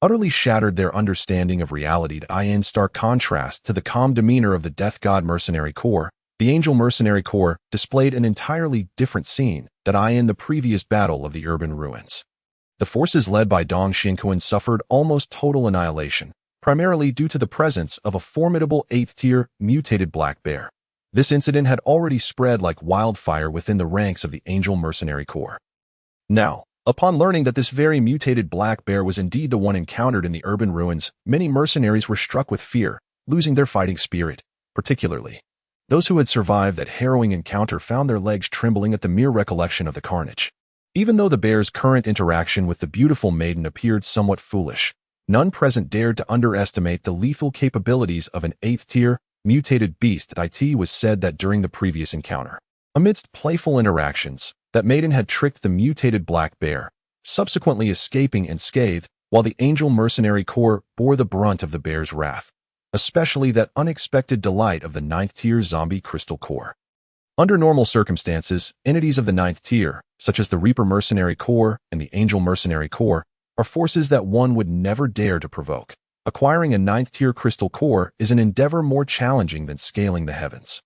utterly shattered their understanding of reality. In stark contrast to the calm demeanor of the Death God Mercenary Corps, the Angel Mercenary Corps displayed an entirely different scene that in the previous battle of the urban ruins. The forces led by Dong Xinquan suffered almost total annihilation, primarily due to the presence of a formidable 8th-tier mutated black bear. This incident had already spread like wildfire within the ranks of the Angel Mercenary Corps. Now, upon learning that this very mutated black bear was indeed the one encountered in the urban ruins, many mercenaries were struck with fear, losing their fighting spirit. Particularly, those who had survived that harrowing encounter found their legs trembling at the mere recollection of the carnage. Even though the bear's current interaction with the beautiful maiden appeared somewhat foolish, none present dared to underestimate the lethal capabilities of an 8th-tier mutated beast. It was said that during the previous encounter, amidst playful interactions, that maiden had tricked the mutated black bear, subsequently escaping unscathed, while the Angel Mercenary Corps bore the brunt of the bear's wrath, especially that unexpected delight of the 9th-tier zombie Crystal Corps. Under normal circumstances, entities of the 9th tier, such as the Reaper Mercenary Corps and the Angel Mercenary Corps, are forces that one would never dare to provoke. Acquiring a 9th-tier Crystal Core is an endeavor more challenging than scaling the heavens.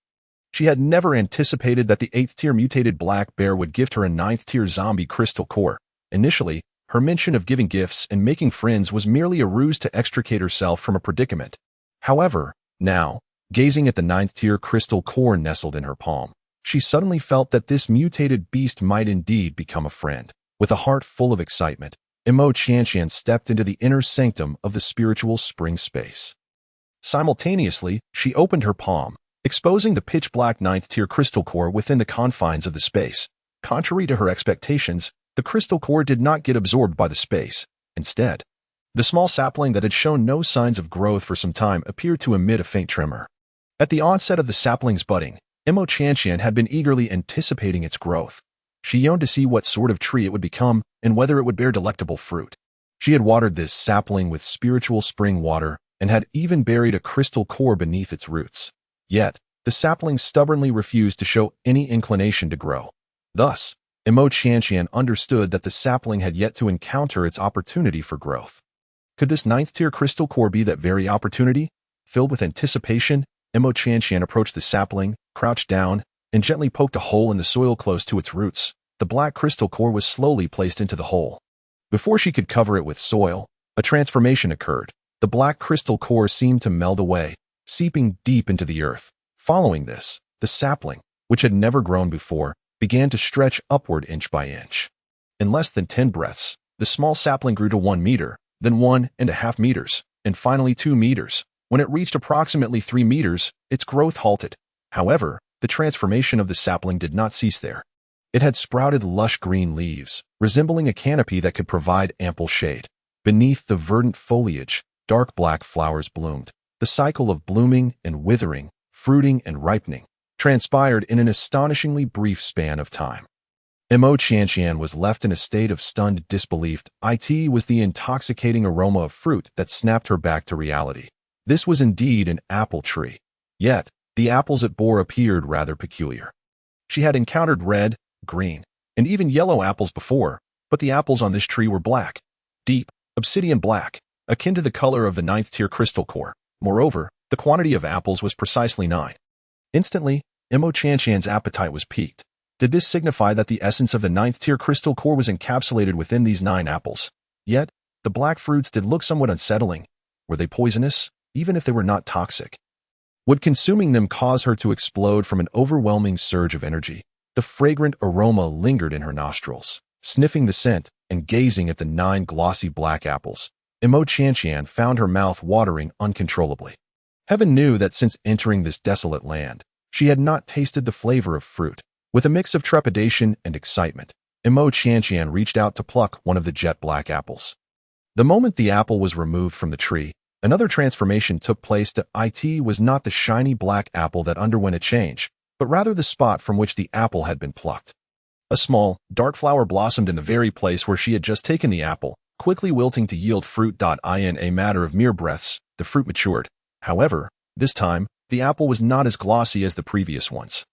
She had never anticipated that the 8th-tier mutated black bear would gift her a 9th-tier zombie Crystal Core. Initially, her mention of giving gifts and making friends was merely a ruse to extricate herself from a predicament. However, now, gazing at the 9th-tier Crystal Core nestled in her palm, she suddenly felt that this mutated beast might indeed become a friend. With a heart full of excitement, Mo Chantian stepped into the inner sanctum of the spiritual spring space. Simultaneously, she opened her palm, exposing the pitch-black 9th-tier Crystal Core within the confines of the space. Contrary to her expectations, the Crystal Core did not get absorbed by the space. Instead, the small sapling that had shown no signs of growth for some time appeared to emit a faint tremor. At the onset of the sapling's budding, Mo Qianqian had been eagerly anticipating its growth. She yearned to see what sort of tree it would become and whether it would bear delectable fruit. She had watered this sapling with spiritual spring water and had even buried a crystal core beneath its roots. Yet, the sapling stubbornly refused to show any inclination to grow. Thus, Mo Qianqian understood that the sapling had yet to encounter its opportunity for growth. Could this ninth-tier crystal core be that very opportunity? Filled with anticipation, Mo Qianqian approached the sapling, crouched down, and gently poked a hole in the soil close to its roots. The black crystal core was slowly placed into the hole. Before she could cover it with soil, a transformation occurred. The black crystal core seemed to melt away, seeping deep into the earth. Following this, the sapling, which had never grown before, began to stretch upward inch by inch. In less than 10 breaths, the small sapling grew to 1 meter, then 1.5 meters, and finally 2 meters. When it reached approximately 3 meters, its growth halted. However, the transformation of the sapling did not cease there. It had sprouted lush green leaves, resembling a canopy that could provide ample shade. Beneath the verdant foliage, dark black flowers bloomed. The cycle of blooming and withering, fruiting and ripening, transpired in an astonishingly brief span of time. Mo Qianqian was left in a state of stunned disbelief. It was the intoxicating aroma of fruit that snapped her back to reality. This was indeed an apple tree. Yet, the apples it bore appeared rather peculiar. She had encountered red, green, and even yellow apples before, but the apples on this tree were black, deep, obsidian black, akin to the color of the ninth-tier crystal core. Moreover, the quantity of apples was precisely 9. Instantly, Mo Qianqian's appetite was piqued. Did this signify that the essence of the ninth-tier crystal core was encapsulated within these 9 apples? Yet, the black fruits did look somewhat unsettling. Were they poisonous, even if they were not toxic? Would consuming them cause her to explode from an overwhelming surge of energy? The fragrant aroma lingered in her nostrils. Sniffing the scent and gazing at the 9 glossy black apples, Mo Qianqian found her mouth watering uncontrollably. Heaven knew that since entering this desolate land, she had not tasted the flavor of fruit. With a mix of trepidation and excitement, Mo Qianqian reached out to pluck one of the jet black apples. The moment the apple was removed from the tree, another transformation took place. It was not the shiny black apple that underwent a change, but rather the spot from which the apple had been plucked. A small, dark flower blossomed in the very place where she had just taken the apple, quickly wilting to yield fruit. In a matter of mere breaths, the fruit matured. However, this time, the apple was not as glossy as the previous ones.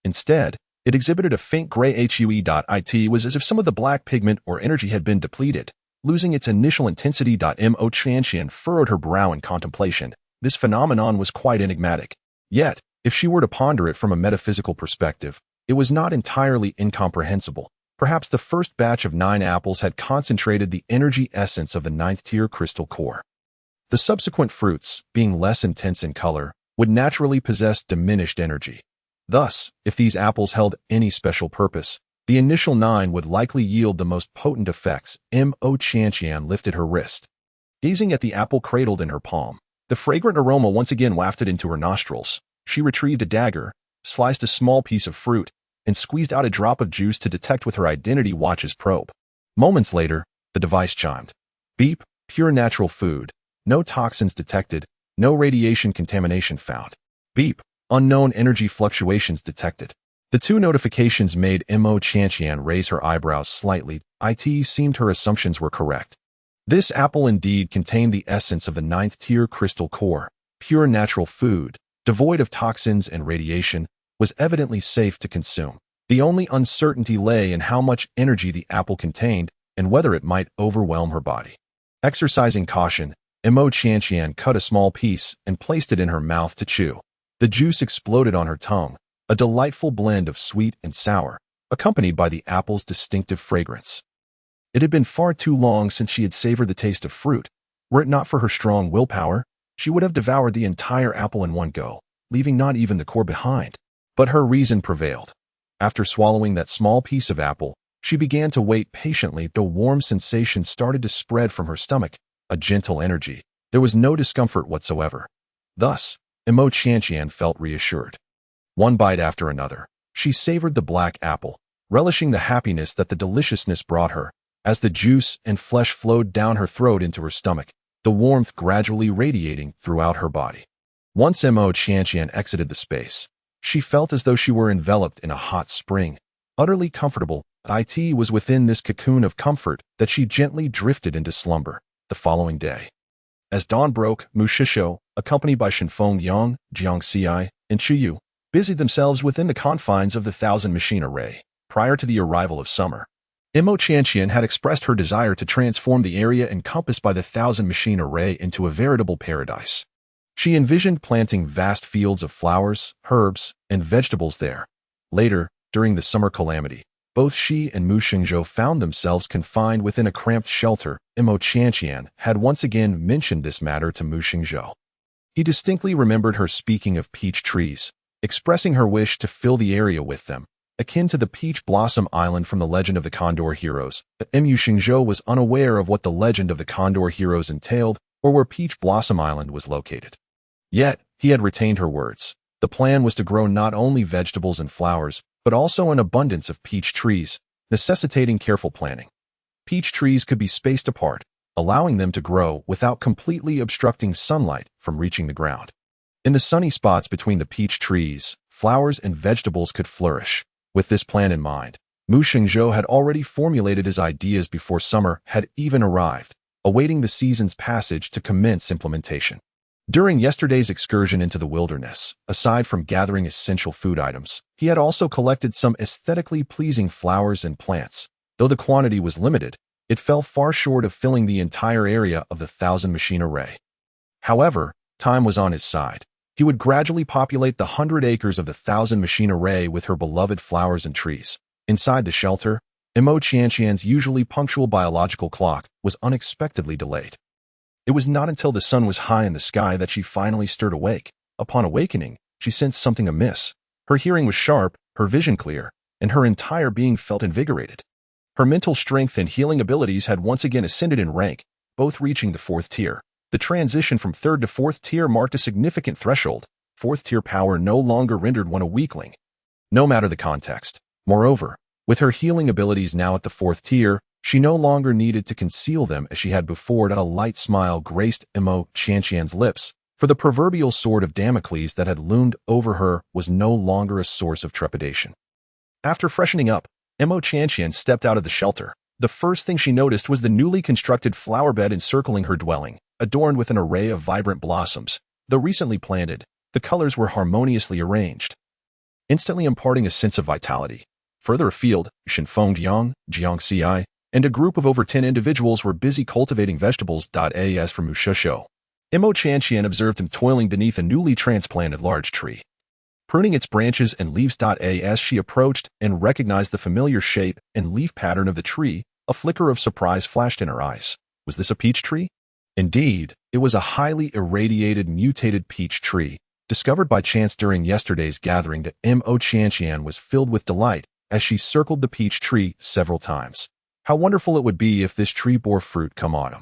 Instead, it exhibited a faint gray hue. It was as if some of the black pigment or energy had been depleted, losing its initial intensity. Mo Qianqian furrowed her brow in contemplation. This phenomenon was quite enigmatic. Yet, if she were to ponder it from a metaphysical perspective, it was not entirely incomprehensible. Perhaps the first batch of 9 apples had concentrated the energy essence of the ninth-tier crystal core. The subsequent fruits, being less intense in color, would naturally possess diminished energy. Thus, if these apples held any special purpose, the initial 9 would likely yield the most potent effects. Mo Qianqian lifted her wrist. Gazing at the apple cradled in her palm, the fragrant aroma once again wafted into her nostrils. She retrieved a dagger, sliced a small piece of fruit, and squeezed out a drop of juice to detect with her identity watch's probe. Moments later, the device chimed. Beep, pure natural food. No toxins detected, no radiation contamination found. Beep, unknown energy fluctuations detected. The 2 notifications made Mo Qianqian raise her eyebrows slightly. It seemed her assumptions were correct. This apple indeed contained the essence of the ninth-tier crystal core. Pure natural food, devoid of toxins and radiation, was evidently safe to consume. The only uncertainty lay in how much energy the apple contained and whether it might overwhelm her body. Exercising caution, Mo Qianqian cut a small piece and placed it in her mouth to chew. The juice exploded on her tongue, a delightful blend of sweet and sour, accompanied by the apple's distinctive fragrance. It had been far too long since she had savored the taste of fruit. Were it not for her strong willpower, she would have devoured the entire apple in one go, leaving not even the core behind. But her reason prevailed. After swallowing that small piece of apple, she began to wait patiently. The warm sensation started to spread from her stomach, a gentle energy. There was no discomfort whatsoever. Thus, Mo Qianqian felt reassured. One bite after another, she savored the black apple, relishing the happiness that the deliciousness brought her. As the juice and flesh flowed down her throat into her stomach, the warmth gradually radiating throughout her body. Once Mo Qianqian exited the space, She felt as though she were enveloped in a hot spring, utterly comfortable. It was within this cocoon of comfort that she gently drifted into slumber the following day. As dawn broke, Mu Shishou, accompanied by Shenfeng Yang, Jiang Xi, and Chu Yu, busied themselves within the confines of the Thousand Machine Array. Prior to the arrival of summer, Mo Qianqian had expressed her desire to transform the area encompassed by the Thousand Machine Array into a veritable paradise. She envisioned planting vast fields of flowers, herbs, and vegetables there. Later, during the summer calamity, both she and Mu Shengzhou found themselves confined within a cramped shelter. Mo Qianqian had once again mentioned this matter to Mu Shengzhou. He distinctly remembered her speaking of peach trees, expressing her wish to fill the area with them, akin to the Peach Blossom Island from the Legend of the Condor Heroes. But Mu Shengzhou was unaware of what the Legend of the Condor Heroes entailed or where Peach Blossom Island was located. Yet, he had retained her words. The plan was to grow not only vegetables and flowers, but also an abundance of peach trees, necessitating careful planning. Peach trees could be spaced apart, allowing them to grow without completely obstructing sunlight from reaching the ground. In the sunny spots between the peach trees, flowers and vegetables could flourish. With this plan in mind, Mu Shengzhou had already formulated his ideas before summer had even arrived, awaiting the season's passage to commence implementation. During yesterday's excursion into the wilderness, aside from gathering essential food items, he had also collected some aesthetically pleasing flowers and plants. Though the quantity was limited, it fell far short of filling the entire area of the Thousand Machine Array. However, time was on his side. He would gradually populate the 100 acres of the Thousand Machine Array with her beloved flowers and trees. Inside the shelter, Mo Qianqian's usually punctual biological clock was unexpectedly delayed. It was not until the sun was high in the sky that she finally stirred awake. Upon awakening, she sensed something amiss. Her hearing was sharp, her vision clear, and her entire being felt invigorated. Her mental strength and healing abilities had once again ascended in rank, both reaching the 4th tier. The transition from 3rd to 4th tier marked a significant threshold. 4th tier power no longer rendered one a weakling, no matter the context. Moreover, with her healing abilities now at the 4th tier, she no longer needed to conceal them as she had before. A light smile graced Mo Qianqian's lips, for the proverbial sword of Damocles that had loomed over her was no longer a source of trepidation. After freshening up, Mo Qianqian stepped out of the shelter. The first thing she noticed was the newly constructed flower bed encircling her dwelling, adorned with an array of vibrant blossoms. Though recently planted, the colors were harmoniously arranged, instantly imparting a sense of vitality. Further afield, Shenfeng Yang, Jiang Xi, and a group of over 10 individuals were busy cultivating vegetables. As for Mu Shishou, Mo Qianqian observed him toiling beneath a newly transplanted large tree, pruning its branches and leaves. As she approached and recognized the familiar shape and leaf pattern of the tree, a flicker of surprise flashed in her eyes. Was this a peach tree? Indeed, it was a highly irradiated mutated peach tree, discovered by chance during yesterday's gathering. Mo Qianqian was filled with delight as she circled the peach tree several times. How wonderful it would be if this tree bore fruit come autumn.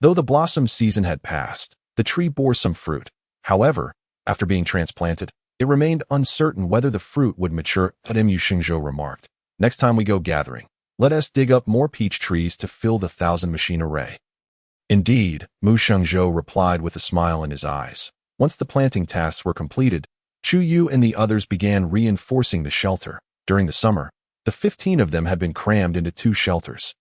Though the blossom season had passed, the tree bore some fruit. However, after being transplanted, it remained uncertain whether the fruit would mature. Mu Shengzhou remarked, "Next time we go gathering, let us dig up more peach trees to fill the Thousand Machine Array." Indeed, Mu Shengzhou replied with a smile in his eyes. Once the planting tasks were completed, Chu Yu and the others began reinforcing the shelter. During the summer, the 15 of them had been crammed into 2 shelters,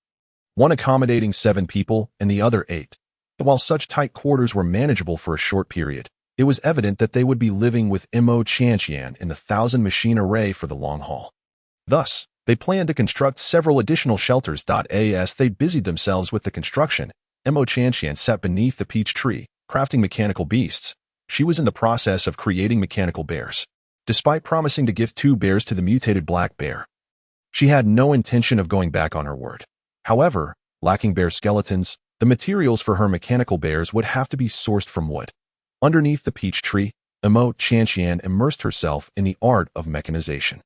one accommodating 7 people and the other 8. While such tight quarters were manageable for a short period, it was evident that they would be living with Mo Qianqian in the Thousand Machine Array for the long haul. Thus, they planned to construct several additional shelters. As they busied themselves with the construction, Mo Qianqian sat beneath the peach tree, crafting mechanical beasts. She was in the process of creating mechanical bears. Despite promising to give 2 bears to the mutated black bear, she had no intention of going back on her word. However, lacking bear skeletons, the materials for her mechanical bears would have to be sourced from wood. Underneath the peach tree, Mo Qianqian immersed herself in the art of mechanization,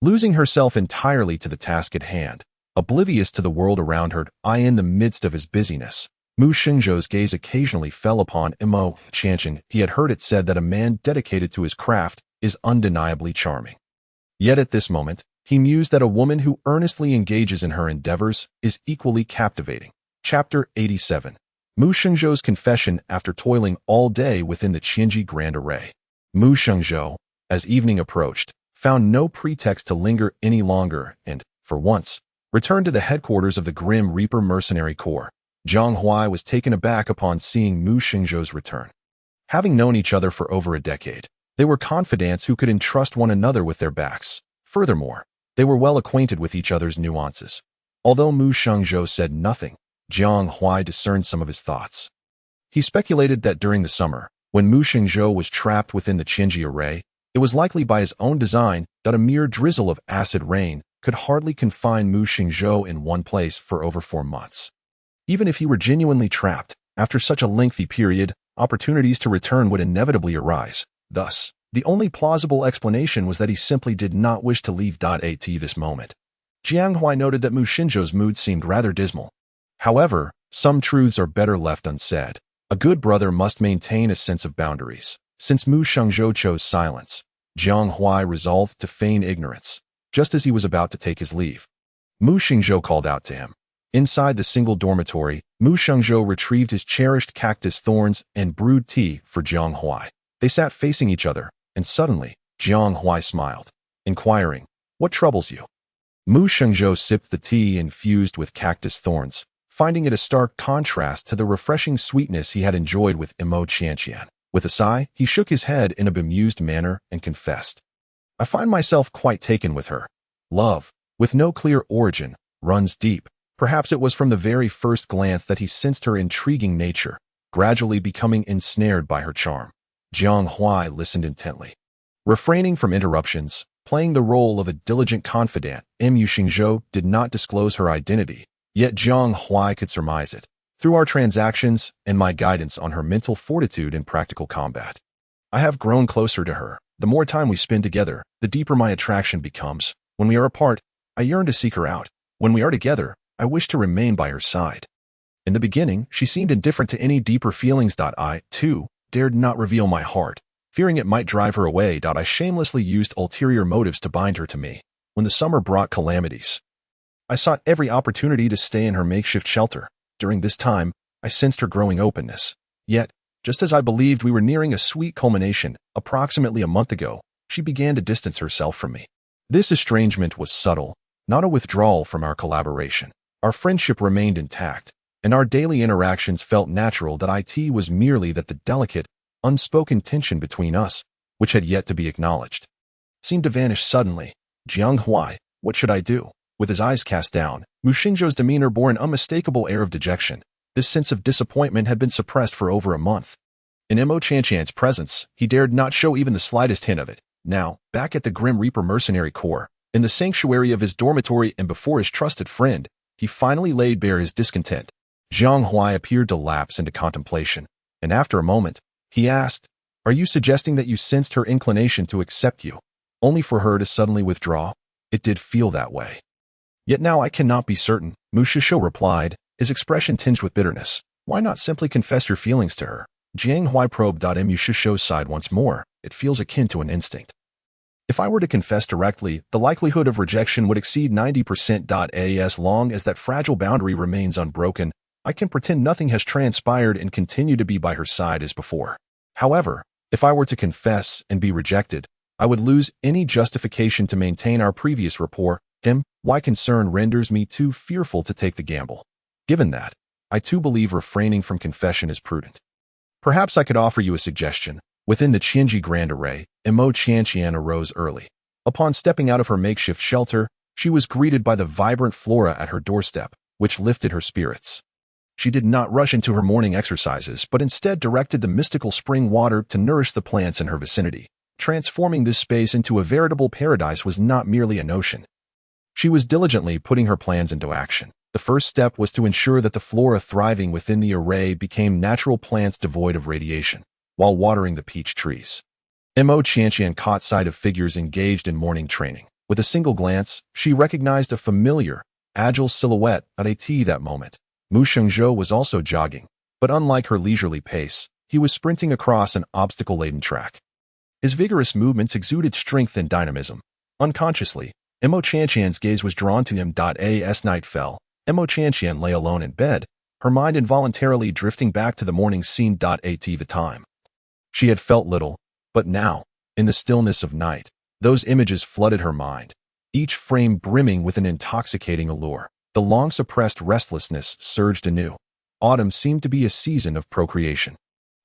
losing herself entirely to the task at hand, oblivious to the world around her. In the midst of his busyness, Mu Shengzhou's gaze occasionally fell upon Mo Qianqian. He had heard it said that a man dedicated to his craft is undeniably charming. Yet at this moment, he mused that a woman who earnestly engages in her endeavors is equally captivating. Chapter 87. Mu Shengzhou's confession after toiling all day within the Qianji Grand Array. Mu Shengzhou, as evening approached, found no pretext to linger any longer and, for once, returned to the headquarters of the Grim Reaper Mercenary Corps. Jiang Huai was taken aback upon seeing Mu Xingzhou's return. Having known each other for over a decade, they were confidants who could entrust one another with their backs. Furthermore, they were well acquainted with each other's nuances. Although Mu Xingzhou said nothing, Jiang Huai discerned some of his thoughts. He speculated that during the summer, when Mu Xingzhou was trapped within the Qianji array, it was likely by his own design that a mere drizzle of acid rain could hardly confine Mu Xingzhou in one place for over 4 months. Even if he were genuinely trapped, after such a lengthy period, opportunities to return would inevitably arise. Thus, the only plausible explanation was that he simply did not wish to leave. At this moment, Jiang Huai noted that Mu Xingzhou's mood seemed rather dismal. However, some truths are better left unsaid. A good brother must maintain a sense of boundaries. Since Mu Xingzhou chose silence, Jiang Huai resolved to feign ignorance. Just as he was about to take his leave, Mu Xingzhou called out to him. Inside the single dormitory, Mu Xingzhou retrieved his cherished cactus thorns and brewed tea for Jiang Huai. They sat facing each other, and suddenly, Jiang Huai smiled, inquiring, "What troubles you?" Mu Xingzhou sipped the tea infused with cactus thorns, finding it a stark contrast to the refreshing sweetness he had enjoyed with Imo Qianqian. With a sigh, he shook his head in a bemused manner and confessed, "I find myself quite taken with her. Love, with no clear origin, runs deep." Perhaps it was from the very first glance that he sensed her intriguing nature, gradually becoming ensnared by her charm. Jiang Huai listened intently, refraining from interruptions, playing the role of a diligent confidant. Mu Xingzhou did not disclose her identity, yet Jiang Huai could surmise it, through our transactions and my guidance on her mental fortitude in practical combat. I have grown closer to her. The more time we spend together, the deeper my attraction becomes. When we are apart, I yearn to seek her out. When we are together, I wish to remain by her side. In the beginning, she seemed indifferent to any deeper feelings. I, too, dared not reveal my heart, fearing it might drive her away. I shamelessly used ulterior motives to bind her to me. When the summer brought calamities, I sought every opportunity to stay in her makeshift shelter. During this time, I sensed her growing openness. Yet, just as I believed we were nearing a sweet culmination, approximately a month ago, she began to distance herself from me. This estrangement was subtle, not a withdrawal from our collaboration. Our friendship remained intact, and our daily interactions felt natural. It was merely that the delicate, unspoken tension between us, which had yet to be acknowledged, seemed to vanish suddenly. Jiang Huai, what should I do? With his eyes cast down, Mu Xingzhou's demeanor bore an unmistakable air of dejection. This sense of disappointment had been suppressed for over a month. In Imo Qianqian's presence, he dared not show even the slightest hint of it. Now, back at the Grim Reaper Mercenary Corps, in the sanctuary of his dormitory and before his trusted friend, he finally laid bare his discontent. Jiang Huai appeared to lapse into contemplation, and after a moment, he asked, "Are you suggesting that you sensed her inclination to accept you, only for her to suddenly withdraw?" "It did feel that way. Yet now I cannot be certain," Mu Xingzhou replied, his expression tinged with bitterness. "Why not simply confess your feelings to her?" Jiang Huai probed. Mu Xingzhou sighed once more. "It feels akin to an instinct. If I were to confess directly, the likelihood of rejection would exceed 90%. As long as that fragile boundary remains unbroken, I can pretend nothing has transpired and continue to be by her side as before. However, if I were to confess and be rejected, I would lose any justification to maintain our previous rapport. Why concern renders me too fearful to take the gamble. Given that, I too believe refraining from confession is prudent. Perhaps I could offer you a suggestion. Within the Qianji Grand Array, Imo Qianqian arose early. Upon stepping out of her makeshift shelter, she was greeted by the vibrant flora at her doorstep, which lifted her spirits. She did not rush into her morning exercises, but instead directed the mystical spring water to nourish the plants in her vicinity. Transforming this space into a veritable paradise was not merely a notion. She was diligently putting her plans into action. The first step was to ensure that the flora thriving within the array became natural plants devoid of radiation, while watering the peach trees. Imo Qianqian caught sight of figures engaged in morning training. With a single glance, she recognized a familiar, agile silhouette at that moment. Mu Xingzhou was also jogging, but unlike her leisurely pace, he was sprinting across an obstacle-laden track. His vigorous movements exuded strength and dynamism. Unconsciously, Imo Qianqian's gaze was drawn to him. As night fell, Imo Qianqian lay alone in bed, her mind involuntarily drifting back to the morning scene. At the time, she had felt little, but now, In the stillness of night, those images flooded her mind, each frame brimming with an intoxicating allure. The long-suppressed restlessness surged anew. Autumn seemed to be a season of procreation.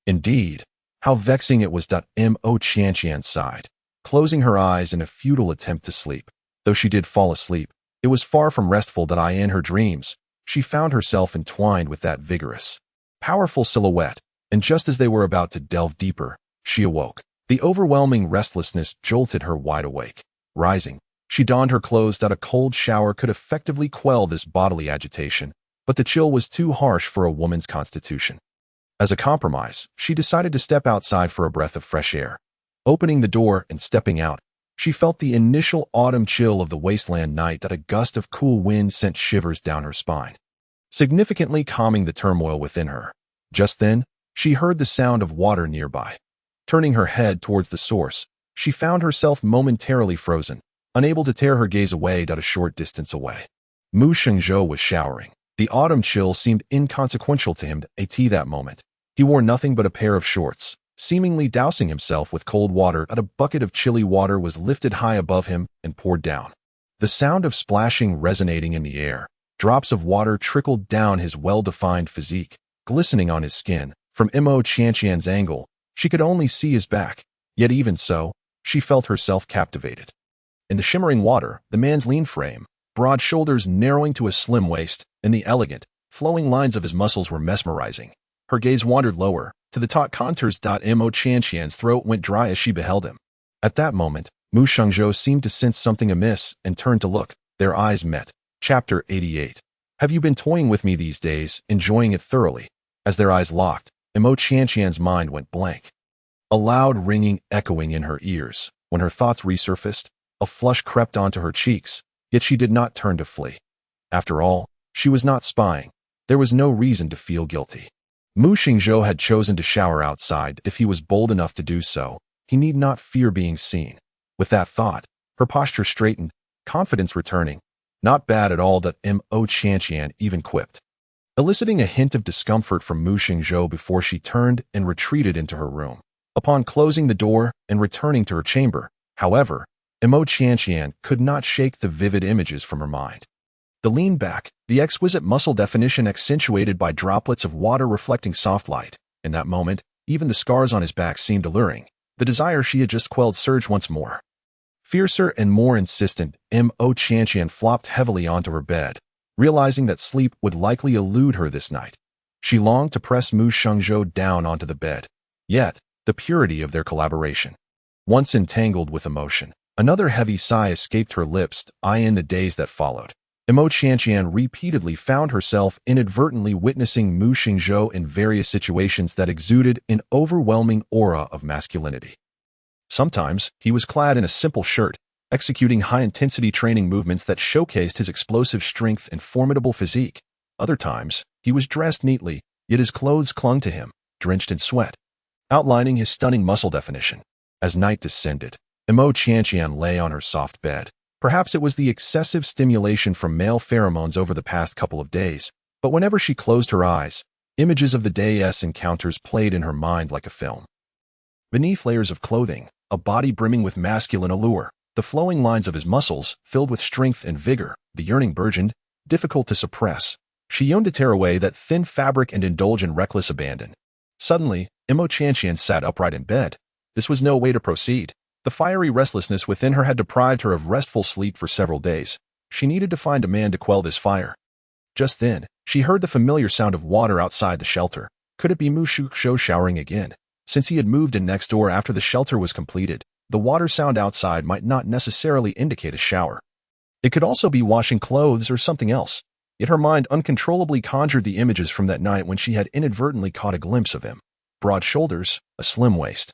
Indeed, how vexing it was. Mo Qianqian sighed, closing her eyes in a futile attempt to sleep. Though she did fall asleep, it was far from restful. In her dreams, she found herself entwined with that vigorous, powerful silhouette, and just as they were about to delve deeper, she awoke. The overwhelming restlessness jolted her wide awake. Rising, she donned her clothes. A cold shower could effectively quell this bodily agitation, but the chill was too harsh for a woman's constitution. As a compromise, she decided to step outside for a breath of fresh air. Opening the door and stepping out, she felt the initial autumn chill of the wasteland night. A gust of cool wind sent shivers down her spine, significantly calming the turmoil within her. Just then, she heard the sound of water nearby. Turning her head towards the source, she found herself momentarily frozen, unable to tear her gaze away. A short distance away, Mu Shengzhou was showering. The autumn chill seemed inconsequential to him at that moment. He wore nothing but a pair of shorts, seemingly dousing himself with cold water. A bucket of chilly water was lifted high above him and poured down. The sound of splashing resonating in the air. Drops of water trickled down his well-defined physique, glistening on his skin. From Mo Qianqian's angle, she could only see his back, yet even so, she felt herself captivated. In the shimmering water, the man's lean frame, broad shoulders narrowing to a slim waist, and the elegant, flowing lines of his muscles were mesmerizing. Her gaze wandered lower, to the taut contours. Mo Qianqian's throat went dry as she beheld him. At that moment, Mu Shengzhou seemed to sense something amiss and turned to look. Their eyes met. Chapter 88. Have you been toying with me these days, enjoying it thoroughly? As their eyes locked, Mo Qianqian's mind went blank. A loud ringing echoing in her ears. When her thoughts resurfaced, a flush crept onto her cheeks, yet she did not turn to flee. After all, she was not spying. There was no reason to feel guilty. Mu Shengzhou had chosen to shower outside. If he was bold enough to do so, he need not fear being seen. With that thought, her posture straightened, confidence returning. Not bad at all. Mo Qianqian even quipped, eliciting a hint of discomfort from Mu Shengzhou before she turned and retreated into her room. Upon closing the door and returning to her chamber, however, Mo Qianqian could not shake the vivid images from her mind. The lean back, the exquisite muscle definition accentuated by droplets of water reflecting soft light. In that moment, even the scars on his back seemed alluring. The desire she had just quelled surged once more. Fiercer and more insistent, Mo Qianqian flopped heavily onto her bed, realizing that sleep would likely elude her this night. She longed to press Mu Shengzhou down onto the bed. Yet, the purity of their collaboration. Once entangled with emotion, another heavy sigh escaped her lips. In the days that followed, Mo Qianqian repeatedly found herself inadvertently witnessing Mu Shengzhou in various situations that exuded an overwhelming aura of masculinity. Sometimes, he was clad in a simple shirt, executing high-intensity training movements that showcased his explosive strength and formidable physique. Other times, he was dressed neatly, yet his clothes clung to him, drenched in sweat, outlining his stunning muscle definition. As night descended, Mo Qianqian lay on her soft bed. Perhaps it was the excessive stimulation from male pheromones over the past couple of days, but whenever she closed her eyes, images of the day's encounters played in her mind like a film. Beneath layers of clothing, a body brimming with masculine allure, the flowing lines of his muscles filled with strength and vigor, the yearning burgeoned, difficult to suppress. She yearned to tear away that thin fabric and indulge in reckless abandon. Suddenly, Mo Qianqian sat upright in bed. This was no way to proceed. The fiery restlessness within her had deprived her of restful sleep for several days. She needed to find a man to quell this fire. Just then, she heard the familiar sound of water outside the shelter. Could it be Mu Shengzhou showering again? Since he had moved in next door after the shelter was completed, the water sound outside might not necessarily indicate a shower. It could also be washing clothes or something else. Yet her mind uncontrollably conjured the images from that night when she had inadvertently caught a glimpse of him. Broad shoulders, a slim waist,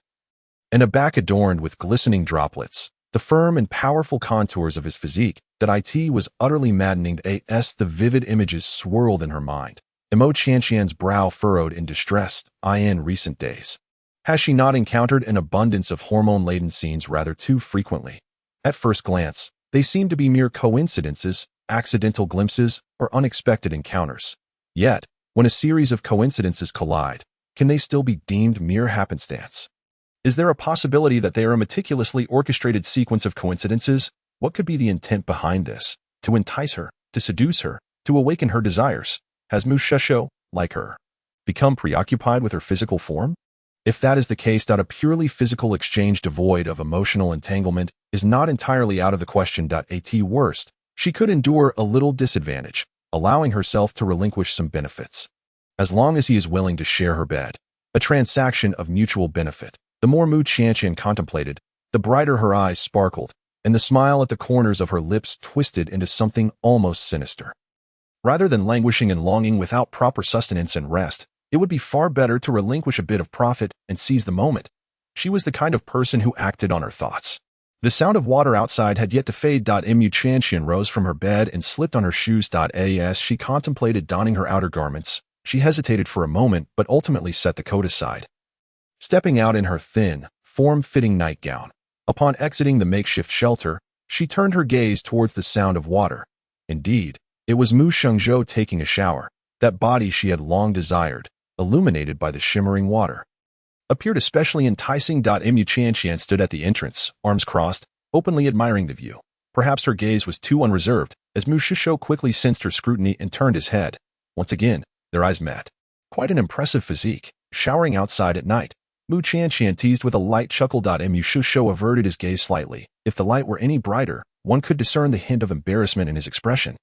and a back adorned with glistening droplets. The firm and powerful contours of his physique, was utterly maddening. The vivid images swirled in her mind. Mo Qianqian's brow furrowed in distress. In recent days, has she not encountered an abundance of hormone-laden scenes rather too frequently? At first glance, they seemed to be mere coincidences, accidental glimpses, or unexpected encounters. Yet, when a series of coincidences collide, can they still be deemed mere happenstance? Is there a possibility that they are a meticulously orchestrated sequence of coincidences? What could be the intent behind this? To entice her, to seduce her, to awaken her desires? Has Mu Shishou, like her, become preoccupied with her physical form? If that is the case, a purely physical exchange devoid of emotional entanglement is not entirely out of the question. At worst, she could endure a little disadvantage, allowing herself to relinquish some benefits. As long as he is willing to share her bed, a transaction of mutual benefit. The more Mu Qianqian contemplated, the brighter her eyes sparkled, and the smile at the corners of her lips twisted into something almost sinister. Rather than languishing and longing without proper sustenance and rest, it would be far better to relinquish a bit of profit and seize the moment. She was the kind of person who acted on her thoughts. The sound of water outside had yet to fade. Mu Qianqian rose from her bed and slipped on her shoes. As she contemplated donning her outer garments, she hesitated for a moment but ultimately set the coat aside. Stepping out in her thin, form-fitting nightgown, upon exiting the makeshift shelter, she turned her gaze towards the sound of water. Indeed, it was Mu Shengzhou taking a shower. That body she had long desired, illuminated by the shimmering water, appeared especially enticing. Mu Qianqian stood at the entrance, arms crossed, openly admiring the view. Perhaps her gaze was too unreserved, as Mu Shishou quickly sensed her scrutiny and turned his head. Once again, their eyes met. Quite an impressive physique, showering outside at night. Mu Qianqian teased with a light chuckle. Mu Shishou averted his gaze slightly. If the light were any brighter, one could discern the hint of embarrassment in his expression.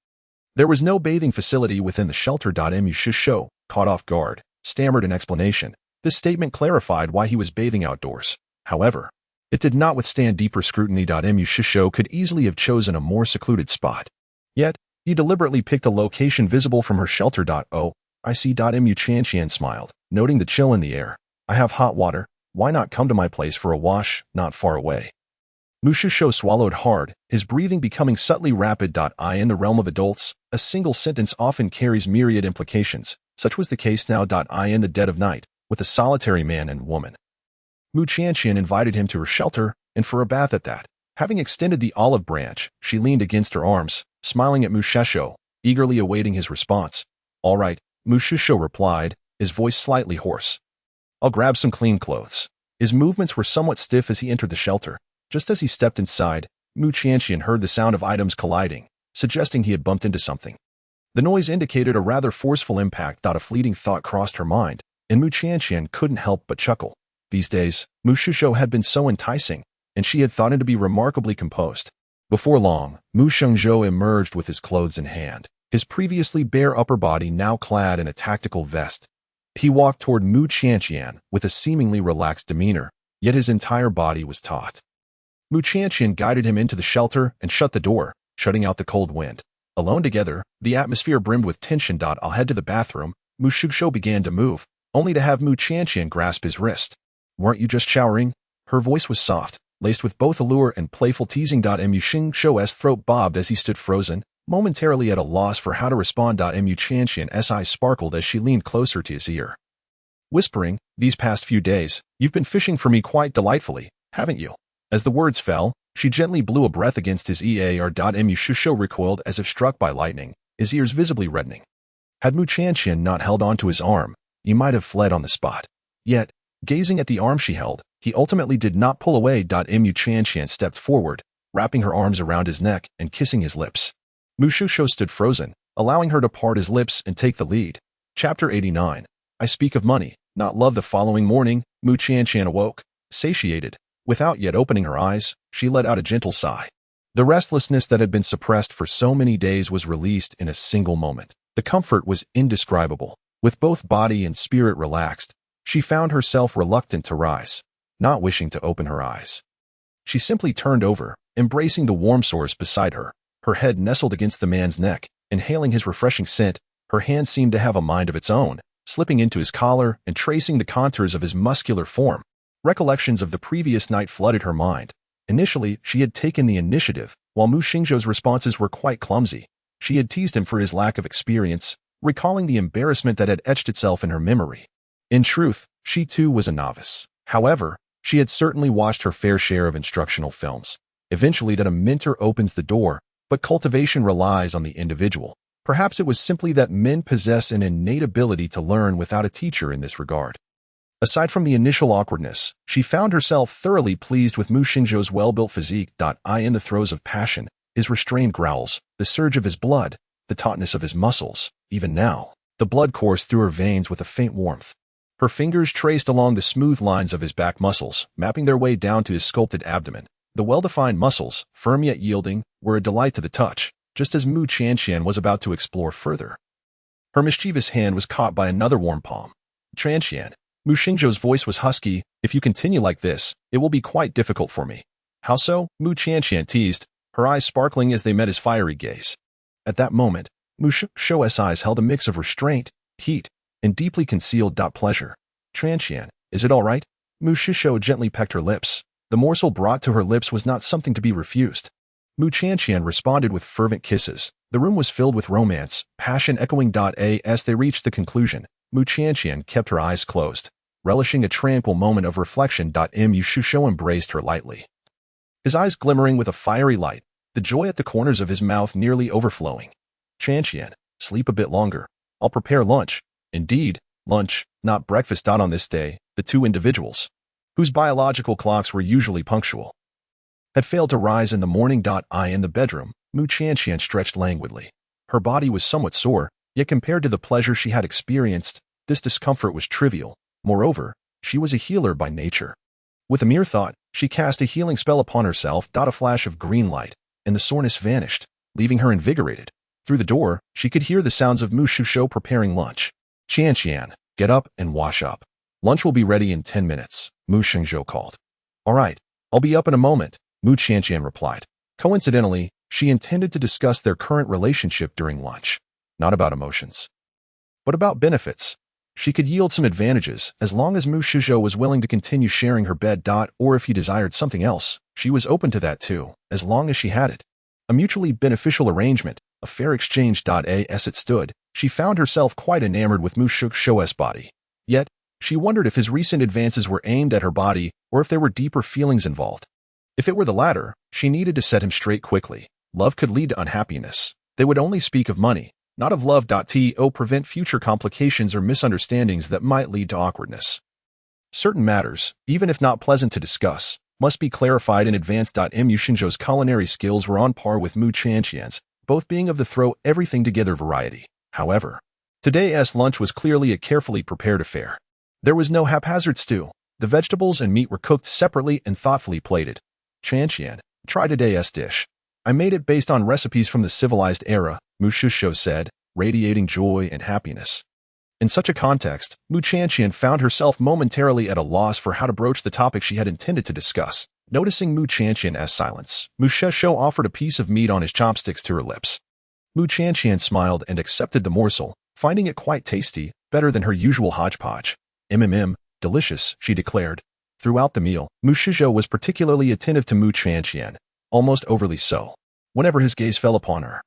There was no bathing facility within the shelter. Mu Shishou, caught off guard, stammered an explanation. This statement clarified why he was bathing outdoors. However, it did not withstand deeper scrutiny. Mu Shishou could easily have chosen a more secluded spot. Yet, he deliberately picked a location visible from her shelter. Oh, I see. Mu Qianqian smiled, noting the chill in the air. I have hot water. Why not come to my place for a wash, not far away? Mu Shishou swallowed hard, his breathing becoming subtly rapid. In the realm of adults, a single sentence often carries myriad implications. Such was the case now. In the dead of night, with a solitary man and woman. Mu Qianqian invited him to her shelter, and for a bath at that. Having extended the olive branch, she leaned against her arms, smiling at Mu Shishou, eagerly awaiting his response. All right, Mu Shishou replied, his voice slightly hoarse. I'll grab some clean clothes. His movements were somewhat stiff as he entered the shelter. Just as he stepped inside, Mu Qianqian heard the sound of items colliding, suggesting he had bumped into something. The noise indicated a rather forceful impact. A fleeting thought crossed her mind, and Mu Qianqian couldn't help but chuckle. These days, Mu Shishou had been so enticing, and she had thought him to be remarkably composed. Before long, Mu Shengzhou emerged with his clothes in hand, his previously bare upper body now clad in a tactical vest. He walked toward Mu Qianqian with a seemingly relaxed demeanor, yet his entire body was taut. Mu Qianqian guided him into the shelter and shut the door, shutting out the cold wind. Alone together, the atmosphere brimmed with tension. I'll head to the bathroom. Mu Shishou began to move, only to have Mu Qianqian grasp his wrist. Weren't you just showering? Her voice was soft, laced with both allure and playful teasing. Mu Shishou's throat bobbed as he stood frozen, momentarily at a loss for how to respond. Mu Qianqian's eyes sparkled as she leaned closer to his ear, whispering, these past few days, you've been fishing for me quite delightfully, haven't you? As the words fell, she gently blew a breath against his ear. Mu Shishou recoiled as if struck by lightning, his ears visibly reddening. Had Mu Qianqian not held onto his arm, he might have fled on the spot. Yet, gazing at the arm she held, he ultimately did not pull away. Mu Qianqian stepped forward, wrapping her arms around his neck and kissing his lips. Mu Shishou stood frozen, allowing her to part his lips and take the lead. Chapter 89. I speak of money, not love. The following morning, Mu Qianqian awoke, satiated. Without yet opening her eyes, she let out a gentle sigh. The restlessness that had been suppressed for so many days was released in a single moment. The comfort was indescribable. With both body and spirit relaxed, she found herself reluctant to rise, not wishing to open her eyes. She simply turned over, embracing the warm source beside her, her head nestled against the man's neck, inhaling his refreshing scent. Her hand seemed to have a mind of its own, slipping into his collar and tracing the contours of his muscular form. Recollections of the previous night flooded her mind. Initially, she had taken the initiative, while Mu Shengzhou's responses were quite clumsy. She had teased him for his lack of experience, recalling the embarrassment that had etched itself in her memory. In truth, she too was a novice. However, she had certainly watched her fair share of instructional films. Eventually, that a mentor opens the door, but cultivation relies on the individual. Perhaps it was simply that men possess an innate ability to learn without a teacher in this regard. Aside from the initial awkwardness, she found herself thoroughly pleased with Mu Xingzhou's well-built physique. In the throes of passion, his restrained growls, the surge of his blood, the tautness of his muscles. Even now, the blood coursed through her veins with a faint warmth. Her fingers traced along the smooth lines of his back muscles, mapping their way down to his sculpted abdomen. The well-defined muscles, firm yet yielding, were a delight to the touch, just as Mu Qianqian was about to explore further. Her mischievous hand was caught by another warm palm. Qianqian. Mu Xingzhou's voice was husky. If you continue like this, it will be quite difficult for me. How so? Mu Qianqian teased, her eyes sparkling as they met his fiery gaze. At that moment, Mu Xingzhou's eyes held a mix of restraint, heat, and deeply concealed pleasure. Qianqian, is it all right? Mu Xingzhou gently pecked her lips. The morsel brought to her lips was not something to be refused. Mu Qianqian responded with fervent kisses. The room was filled with romance, passion echoing. As they reached the conclusion, Mu Qianqian kept her eyes closed, relishing a tranquil moment of reflection. Mu Xingzhou embraced her lightly, his eyes glimmering with a fiery light, the joy at the corners of his mouth nearly overflowing. Qianqian, sleep a bit longer. I'll prepare lunch. Indeed, lunch, not breakfast. On this day, the two individuals, whose biological clocks were usually punctual, had failed to rise in the morning. In the bedroom, Mu Qianqian stretched languidly. Her body was somewhat sore, yet compared to the pleasure she had experienced, this discomfort was trivial. Moreover, she was a healer by nature. With a mere thought, she cast a healing spell upon herself. A flash of green light, and the soreness vanished, leaving her invigorated. Through the door, she could hear the sounds of Mu Xingzhou preparing lunch. Qianqian, get up and wash up. Lunch will be ready in 10 minutes, Mu Xingzhou called. All right, I'll be up in a moment, Mu Qianqian replied. Coincidentally, she intended to discuss their current relationship during lunch. Not about emotions, but about benefits. She could yield some advantages as long as Mu Xingzhou was willing to continue sharing her bed. Or if he desired something else, she was open to that too, as long as she had it. A mutually beneficial arrangement, a fair exchange. As it stood, she found herself quite enamored with Mu Xingzhou's body. Yet, she wondered if his recent advances were aimed at her body or if there were deeper feelings involved. If it were the latter, she needed to set him straight quickly. Love could lead to unhappiness. They would only speak of money, not of love. To prevent future complications or misunderstandings that might lead to awkwardness. Certain matters, even if not pleasant to discuss, must be clarified in advance. Mu Xingzhou's culinary skills were on par with Mu Qianqian's, both being of the throw everything together variety. However, today's lunch was clearly a carefully prepared affair. There was no haphazard stew. The vegetables and meat were cooked separately and thoughtfully plated. Qianqian, try today's dish. I made it based on recipes from the civilized era, Mu Xingzhou said, radiating joy and happiness. In such a context, Mu Qianqian found herself momentarily at a loss for how to broach the topic she had intended to discuss. Noticing Mu Qianqian's silence, Mu Xingzhou offered a piece of meat on his chopsticks to her lips. Mu Qianqian smiled and accepted the morsel, finding it quite tasty, better than her usual hodgepodge. Delicious, she declared. Throughout the meal, Mu Xingzhou was particularly attentive to Mu Qianqian, almost overly so. Whenever his gaze fell upon her,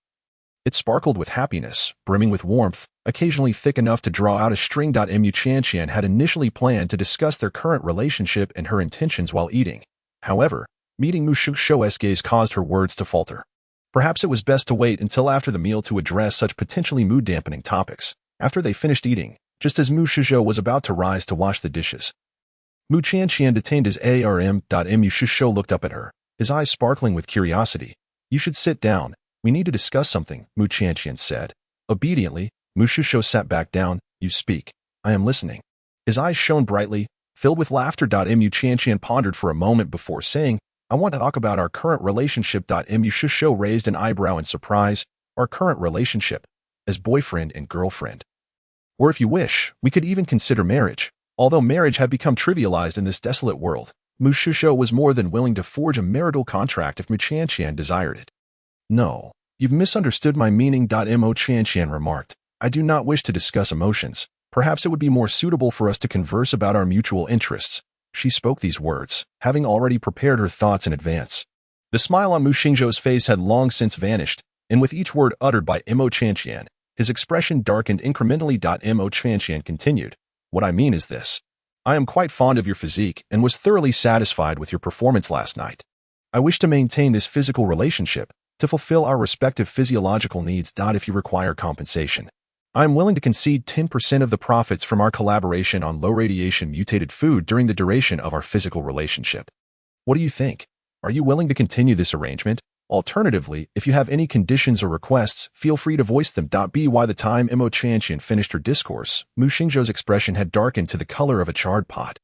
it sparkled with happiness, brimming with warmth, occasionally thick enough to draw out a string. Mu Qianqian had initially planned to discuss their current relationship and her intentions while eating. However, meeting Mu Xingzhou's gaze caused her words to falter. Perhaps it was best to wait until after the meal to address such potentially mood-dampening topics. After they finished eating, just as Mu Xingzhou was about to rise to wash the dishes, Mu Qianqian detained his arm. Mu Xingzhou looked up at her, his eyes sparkling with curiosity. You should sit down. We need to discuss something, Mu Qianqian said. Obediently, Mu Xingzhou sat back down. You speak. I am listening. His eyes shone brightly, filled with laughter. Mu Qianqian pondered for a moment before saying, I want to talk about our current relationship. Mu Xingzhou raised an eyebrow in surprise. Our current relationship, as boyfriend and girlfriend. Or if you wish, we could even consider marriage. Although marriage had become trivialized in this desolate world, Mu Xingzhou was more than willing to forge a marital contract if Mu Qianqian desired it. No, you've misunderstood my meaning. Mu Qianqian remarked. I do not wish to discuss emotions. Perhaps it would be more suitable for us to converse about our mutual interests. She spoke these words, having already prepared her thoughts in advance. The smile on Mu Xingzhou's face had long since vanished, and with each word uttered by Mu Qianqian, his expression darkened incrementally. Mu Qianqian continued. What I mean is this. I am quite fond of your physique and was thoroughly satisfied with your performance last night. I wish to maintain this physical relationship, to fulfill our respective physiological needs. If you require compensation, I am willing to concede 10% of the profits from our collaboration on low-radiation mutated food during the duration of our physical relationship. What do you think? Are you willing to continue this arrangement? Alternatively, if you have any conditions or requests, feel free to voice them. By the time Mo Chanqian finished her discourse, Mu Xingzhou's expression had darkened to the color of a charred pot.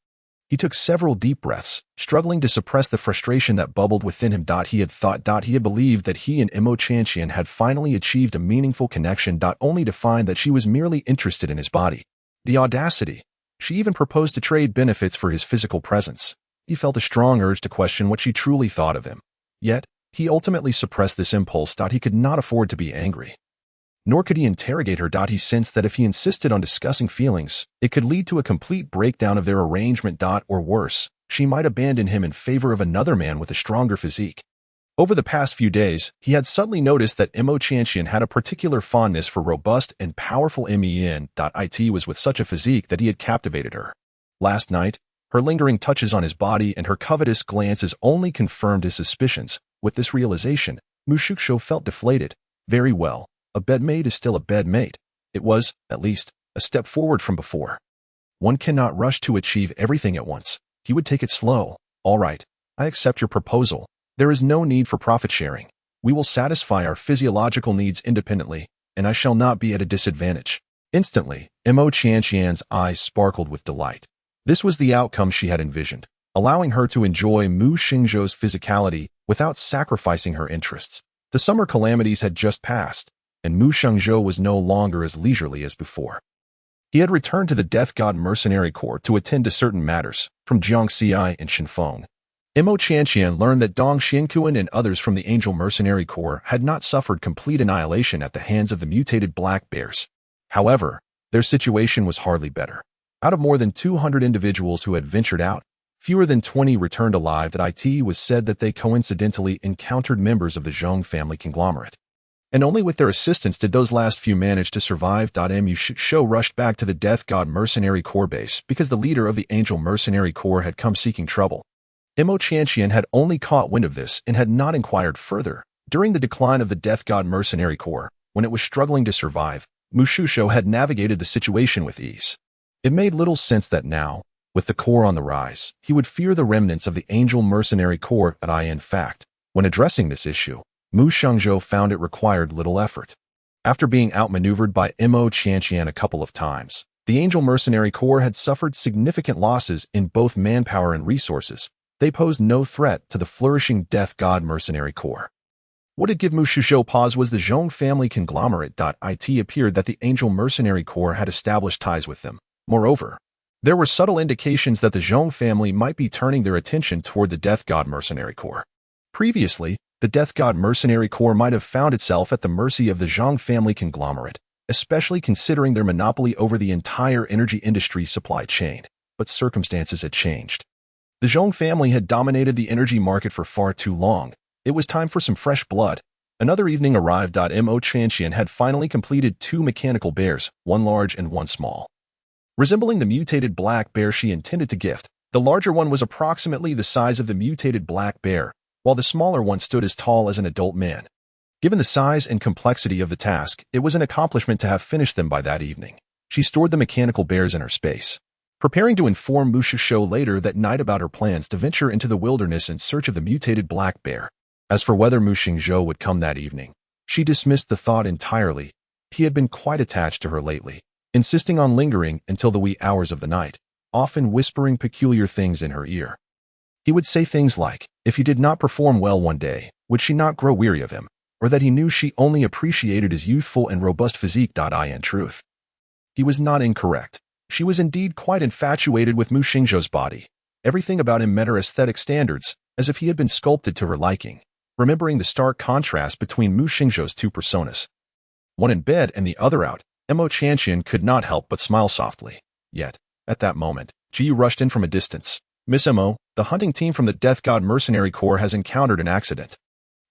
He took several deep breaths, struggling to suppress the frustration that bubbled within him. He had believed that he and Mo Chanqian had finally achieved a meaningful connection, only to find that she was merely interested in his body. The audacity! She even proposed to trade benefits for his physical presence. He felt a strong urge to question what she truly thought of him. Yet, he ultimately suppressed this impulse. He could not afford to be angry. Nor could he interrogate her. He sensed that if he insisted on discussing feelings, it could lead to a complete breakdown of their arrangement. Or worse, she might abandon him in favor of another man with a stronger physique. Over the past few days, he had suddenly noticed that Mo Chanqian had a particular fondness for robust and powerful men. It was with such a physique that he had captivated her. Last night, her lingering touches on his body and her covetous glances only confirmed his suspicions. With this realization, Mu Xingzhou felt deflated. Very well. A bedmate is still a bedmate. It was, at least, a step forward from before. One cannot rush to achieve everything at once. He would take it slow. All right, I accept your proposal. There is no need for profit sharing. We will satisfy our physiological needs independently, and I shall not be at a disadvantage. Instantly, Mo Chanqian's eyes sparkled with delight. This was the outcome she had envisioned, allowing her to enjoy Mu Xingzhou's physicality without sacrificing her interests. The summer calamities had just passed, and Mu Xingzhou was no longer as leisurely as before. He had returned to the Death God Mercenary Corps to attend to certain matters, from Jiang Xi and Shenfeng. Mo Chanqian learned that Dong Xianquan and others from the Angel Mercenary Corps had not suffered complete annihilation at the hands of the mutated black bears. However, their situation was hardly better. Out of more than 200 individuals who had ventured out, fewer than 20 returned alive. It was said that they coincidentally encountered members of the Zhong family conglomerate. And only with their assistance did those last few manage to survive. Mu Xingzhou rushed back to the Death God Mercenary Corps base because the leader of the Angel Mercenary Corps had come seeking trouble. Mo Chanqian had only caught wind of this and had not inquired further. During the decline of the Death God Mercenary Corps, when it was struggling to survive, Mu Xingzhou had navigated the situation with ease. It made little sense that now, with the Corps on the rise, he would fear the remnants of the Angel Mercenary Corps. In fact, when addressing this issue, Mu Xingzhou found it required little effort. After being outmaneuvered by Mo Chanqian a couple of times, the Angel Mercenary Corps had suffered significant losses in both manpower and resources. They posed no threat to the flourishing Death God Mercenary Corps. What did give Mu Xingzhou pause was the Zhong family conglomerate. It appeared that the Angel Mercenary Corps had established ties with them. Moreover, there were subtle indications that the Zhong family might be turning their attention toward the Death God Mercenary Corps. Previously, the Death God Mercenary Corps might have found itself at the mercy of the Zhong family conglomerate, especially considering their monopoly over the entire energy industry supply chain. But circumstances had changed. The Zhong family had dominated the energy market for far too long. It was time for some fresh blood. Another evening arrived. Mo Chanqian had finally completed 2 mechanical bears, one large and one small. Resembling the mutated black bear she intended to gift, the larger one was approximately the size of the mutated black bear, while the smaller one stood as tall as an adult man. Given the size and complexity of the task, it was an accomplishment to have finished them by that evening. She stored the mechanical bears in her space, preparing to inform Mu Xingzhou later that night about her plans to venture into the wilderness in search of the mutated black bear. As for whether Mu Xingzhou would come that evening, she dismissed the thought entirely. He had been quite attached to her lately, insisting on lingering until the wee hours of the night, often whispering peculiar things in her ear. He would say things like, if he did not perform well one day, would she not grow weary of him, or that he knew she only appreciated his youthful and robust physique. In truth, he was not incorrect. She was indeed quite infatuated with Mu Xingzhou's body. Everything about him met her aesthetic standards, as if he had been sculpted to her liking. Remembering the stark contrast between Mu Xingzhou's 2 personas, one in bed and the other out, Mo Chanqian could not help but smile softly. Yet, at that moment, Ji rushed in from a distance. Miss Mo, the hunting team from the Death God Mercenary Corps has encountered an accident.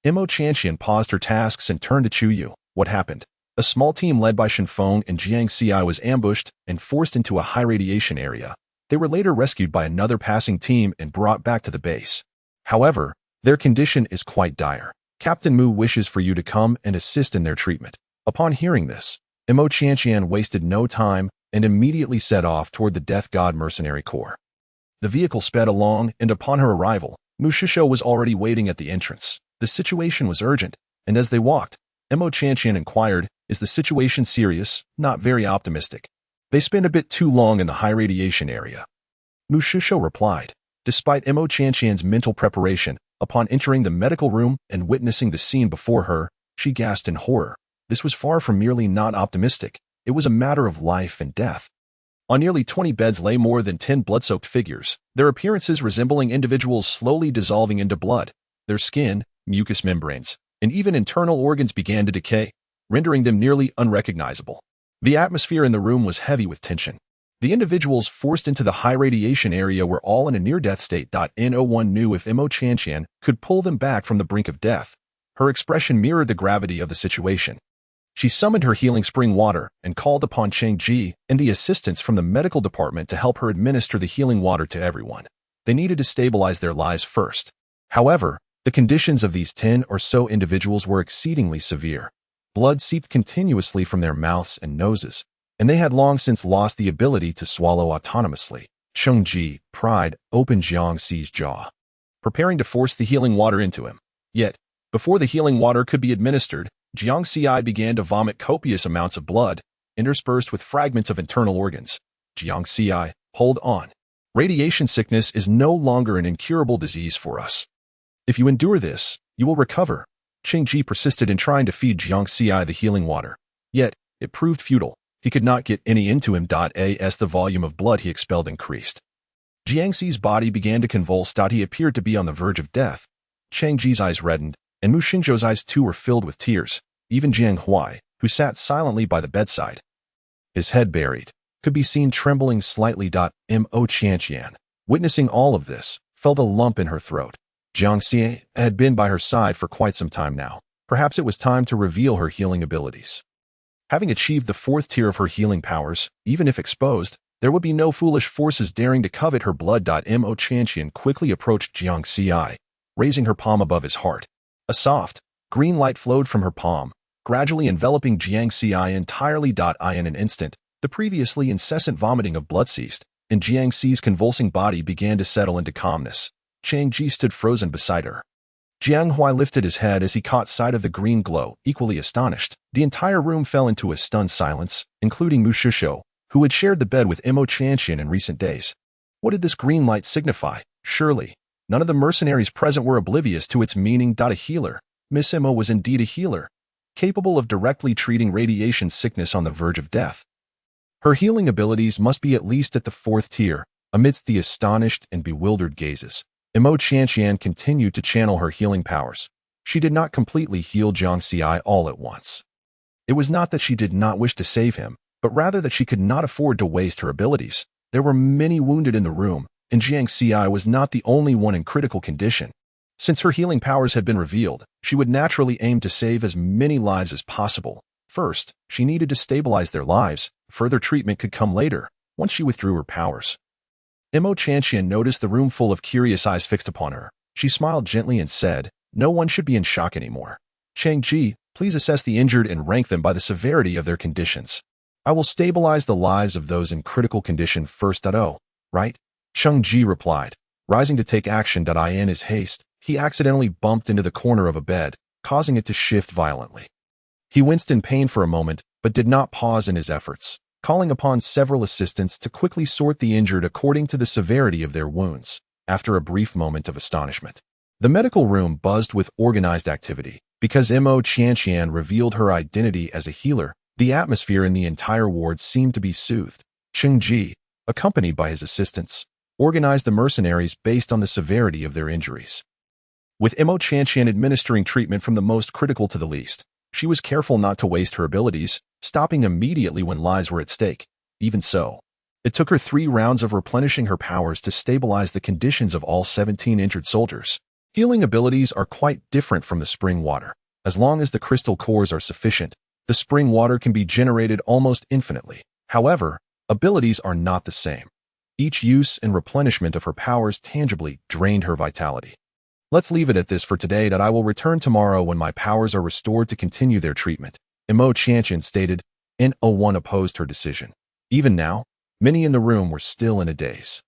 Mo Chanqian paused her tasks and turned to Chu Yu. What happened? A small team led by Shenfeng and Jiang Xi was ambushed and forced into a high-radiation area. They were later rescued by another passing team and brought back to the base. However, their condition is quite dire. Captain Mu wishes for you to come and assist in their treatment. Upon hearing this, Mo Qianqian wasted no time and immediately set off toward the Death God Mercenary Corps. The vehicle sped along, and upon her arrival, Mu Shishou was already waiting at the entrance. The situation was urgent, and as they walked, Mo Qianqian inquired, "Is the situation serious?" "Not very optimistic. They spent a bit too long in the high radiation area." Mu Shishou replied. Despite Mo Qianqian's mental preparation, upon entering the medical room and witnessing the scene before her, she gasped in horror. This was far from merely not optimistic. It was a matter of life and death. On nearly 20 beds lay more than 10 blood-soaked figures, their appearances resembling individuals slowly dissolving into blood. Their skin, mucous membranes, and even internal organs began to decay, rendering them nearly unrecognizable. The atmosphere in the room was heavy with tension. The individuals forced into the high radiation area were all in a near-death state. No one knew if Mo Qianqian could pull them back from the brink of death. Her expression mirrored the gravity of the situation. She summoned her healing spring water and called upon Cheng Ji and the assistants from the medical department to help her administer the healing water to everyone. They needed to stabilize their lives first. However, the conditions of these 10 or so individuals were exceedingly severe. Blood seeped continuously from their mouths and noses, and they had long since lost the ability to swallow autonomously. Cheng Ji, pride, opened Jiang Xi's jaw, preparing to force the healing water into him. Yet, before the healing water could be administered, Jiang Xi began to vomit copious amounts of blood, interspersed with fragments of internal organs. Jiang Xi, hold on. Radiation sickness is no longer an incurable disease for us. If you endure this, you will recover. Cheng Ji persisted in trying to feed Jiang Xi the healing water. Yet, it proved futile. He could not get any into him. As the volume of blood he expelled increased, Jiang Xi's body began to convulse. He appeared to be on the verge of death. Cheng Ji's eyes reddened, and Mu Xingzhou's eyes too were filled with tears. Even Jiang Huai, who sat silently by the bedside, his head buried, could be seen trembling slightly. Mo Qianqian, witnessing all of this, felt a lump in her throat. Jiang Xi had been by her side for quite some time now. Perhaps it was time to reveal her healing abilities. Having achieved the 4th tier of her healing powers, even if exposed, there would be no foolish forces daring to covet her blood. Mo Qianqian quickly approached Jiang Xi, raising her palm above his heart. A soft, green light flowed from her palm, gradually enveloping Jiang Xi entirely. In an instant, the previously incessant vomiting of blood ceased, and Jiang Xi's convulsing body began to settle into calmness. Cheng Ji stood frozen beside her. Jiang Huai lifted his head as he caught sight of the green glow, equally astonished. The entire room fell into a stunned silence, including Mu Shishou, who had shared the bed with Mo Qianqian in recent days. What did this green light signify? Surely, none of the mercenaries present were oblivious to its meaning. A healer. Miss Mo was indeed a healer, capable of directly treating radiation sickness on the verge of death. Her healing abilities must be at least at the 4th tier. Amidst the astonished and bewildered gazes, Mo Qianqian continued to channel her healing powers. She did not completely heal Jiang Xi all at once. It was not that she did not wish to save him, but rather that she could not afford to waste her abilities. There were many wounded in the room, and Jiang Xi was not the only one in critical condition. Since her healing powers had been revealed, she would naturally aim to save as many lives as possible. First, she needed to stabilize their lives. Further treatment could come later, once she withdrew her powers. Mo Qianqian noticed the room full of curious eyes fixed upon her. She smiled gently and said, "No one should be in shock anymore. Cheng Ji, please assess the injured and rank them by the severity of their conditions. I will stabilize the lives of those in critical condition first. Oh, right?" Cheng Ji replied, rising to take action. In his haste, he accidentally bumped into the corner of a bed, causing it to shift violently. He winced in pain for a moment, but did not pause in his efforts, calling upon several assistants to quickly sort the injured according to the severity of their wounds. After a brief moment of astonishment, the medical room buzzed with organized activity. Because Mo Qianqian revealed her identity as a healer, the atmosphere in the entire ward seemed to be soothed. Cheng Ji, accompanied by his assistants, organized the mercenaries based on the severity of their injuries. With Mo Qianqian administering treatment from the most critical to the least, she was careful not to waste her abilities, stopping immediately when lives were at stake. Even so, it took her 3 rounds of replenishing her powers to stabilize the conditions of all 17 injured soldiers. Healing abilities are quite different from the spring water. As long as the crystal cores are sufficient, the spring water can be generated almost infinitely. However, abilities are not the same. Each use and replenishment of her powers tangibly drained her vitality. Let's leave it at this for today. I will return tomorrow when my powers are restored to continue their treatment. Mo Qianqian stated, N01 opposed her decision. Even now, many in the room were still in a daze.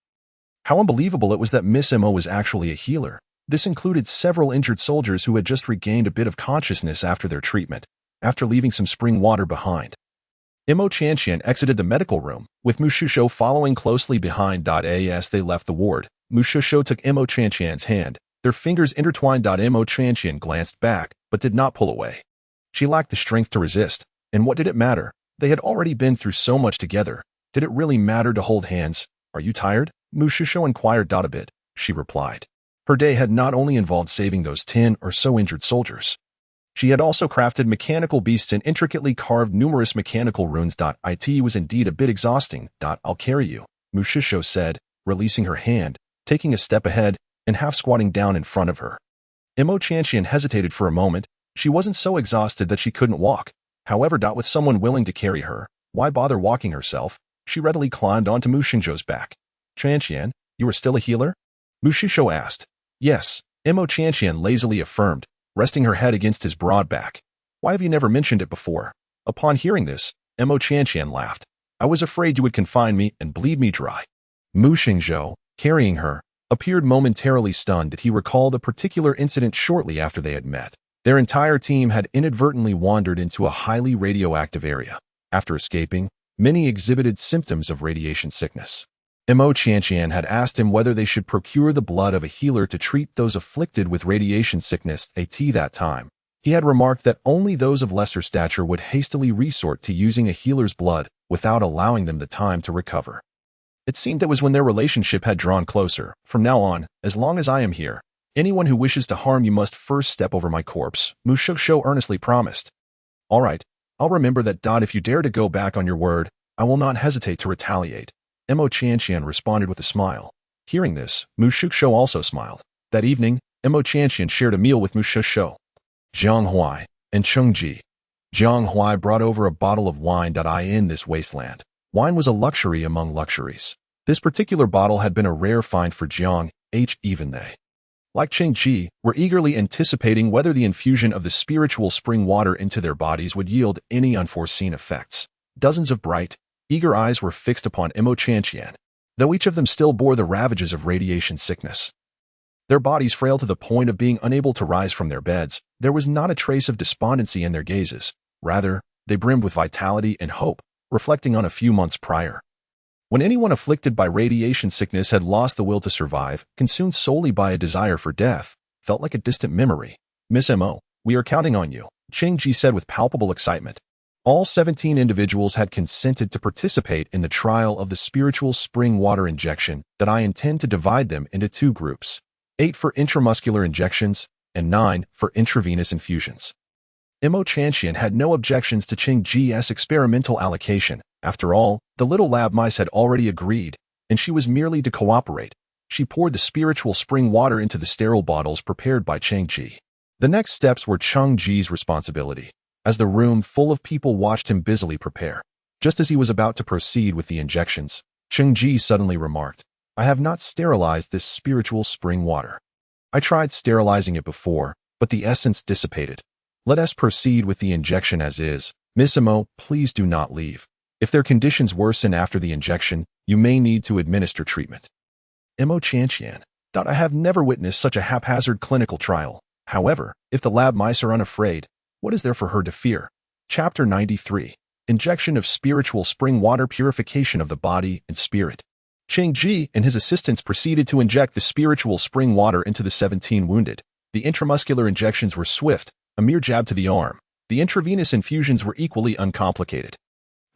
How unbelievable it was that Miss Mo was actually a healer. This included several injured soldiers who had just regained a bit of consciousness after their treatment, after leaving some spring water behind. Mo Qianqian exited the medical room, with Mu Shusho following closely behind. As they left the ward, Mu Shusho took Mo Qianqian's hand. Their fingers intertwined. Mo Qianqian glanced back, but did not pull away. She lacked the strength to resist, and what did it matter? They had already been through so much together. Did it really matter to hold hands? Are you tired? Mu Shusho inquired. A bit, she replied. Her day had not only involved saving those 10 or so injured soldiers. She had also crafted mechanical beasts and intricately carved numerous mechanical runes. It was indeed a bit exhausting. I'll carry you, Mu Shusho said, releasing her hand, taking a step ahead, and half squatting down in front of her. Mo Qianqian hesitated for a moment. She wasn't so exhausted that she couldn't walk. However, with someone willing to carry her, why bother walking herself? She readily climbed onto Mu Xingzhou's back. Qianqian, you are still a healer? Mu Shusho asked. Yes, Mo Qianqian lazily affirmed, resting her head against his broad back. Why have you never mentioned it before? Upon hearing this, Mo Qianqian laughed. I was afraid you would confine me and bleed me dry. Mu Xingzhou, carrying her, appeared momentarily stunned that he recalled a particular incident shortly after they had met. Their entire team had inadvertently wandered into a highly radioactive area. After escaping, many exhibited symptoms of radiation sickness. Mo Qianqian had asked him whether they should procure the blood of a healer to treat those afflicted with radiation sickness. At that time, he had remarked that only those of lesser stature would hastily resort to using a healer's blood without allowing them the time to recover. It seemed that was when their relationship had drawn closer. From now on, as long as I am here, anyone who wishes to harm you must first step over my corpse, Mu Shusho earnestly promised. All right, I'll remember that. If you dare to go back on your word, I will not hesitate to retaliate. Mo Qianqian responded with a smile. Hearing this, Mu Shusho also smiled. That evening, Mo Qianqian shared a meal with Mu Shusho, Jiang Huai, and Cheng Ji. Jiang Huai brought over a bottle of wine. In this wasteland, wine was a luxury among luxuries. This particular bottle had been a rare find for Jiang, even they, like Cheng Ji, were eagerly anticipating whether the infusion of the spiritual spring water into their bodies would yield any unforeseen effects. Dozens of bright, eager eyes were fixed upon Mo Qianqian, though each of them still bore the ravages of radiation sickness. Their bodies frail to the point of being unable to rise from their beds, there was not a trace of despondency in their gazes. Rather, they brimmed with vitality and hope, reflecting on a few months prior, when anyone afflicted by radiation sickness had lost the will to survive, consumed solely by a desire for death, felt like a distant memory. Miss Mo, we are counting on you, Cheng Ji said with palpable excitement. All 17 individuals had consented to participate in the trial of the spiritual spring water injection. I intend to divide them into 2 groups, 8 for intramuscular injections and 9 for intravenous infusions. Mo Qianqian had no objections to Cheng Ji's experimental allocation. After all, the little lab mice had already agreed, and she was merely to cooperate. She poured the spiritual spring water into the sterile bottles prepared by Cheng Ji. The next steps were Cheng Ji's responsibility, as the room full of people watched him busily prepare. Just as he was about to proceed with the injections, Cheng Ji suddenly remarked, I have not sterilized this spiritual spring water. I tried sterilizing it before, but the essence dissipated. Let us proceed with the injection as is. Miss Mo, please do not leave. If their conditions worsen after the injection, you may need to administer treatment. Mo Qianqian, I have never witnessed such a haphazard clinical trial. However, if the lab mice are unafraid, what is there for her to fear? Chapter 93. Injection of spiritual spring water, purification of the body and spirit. Cheng Ji and his assistants proceeded to inject the spiritual spring water into the 17 wounded. The intramuscular injections were swift, a mere jab to the arm. The intravenous infusions were equally uncomplicated.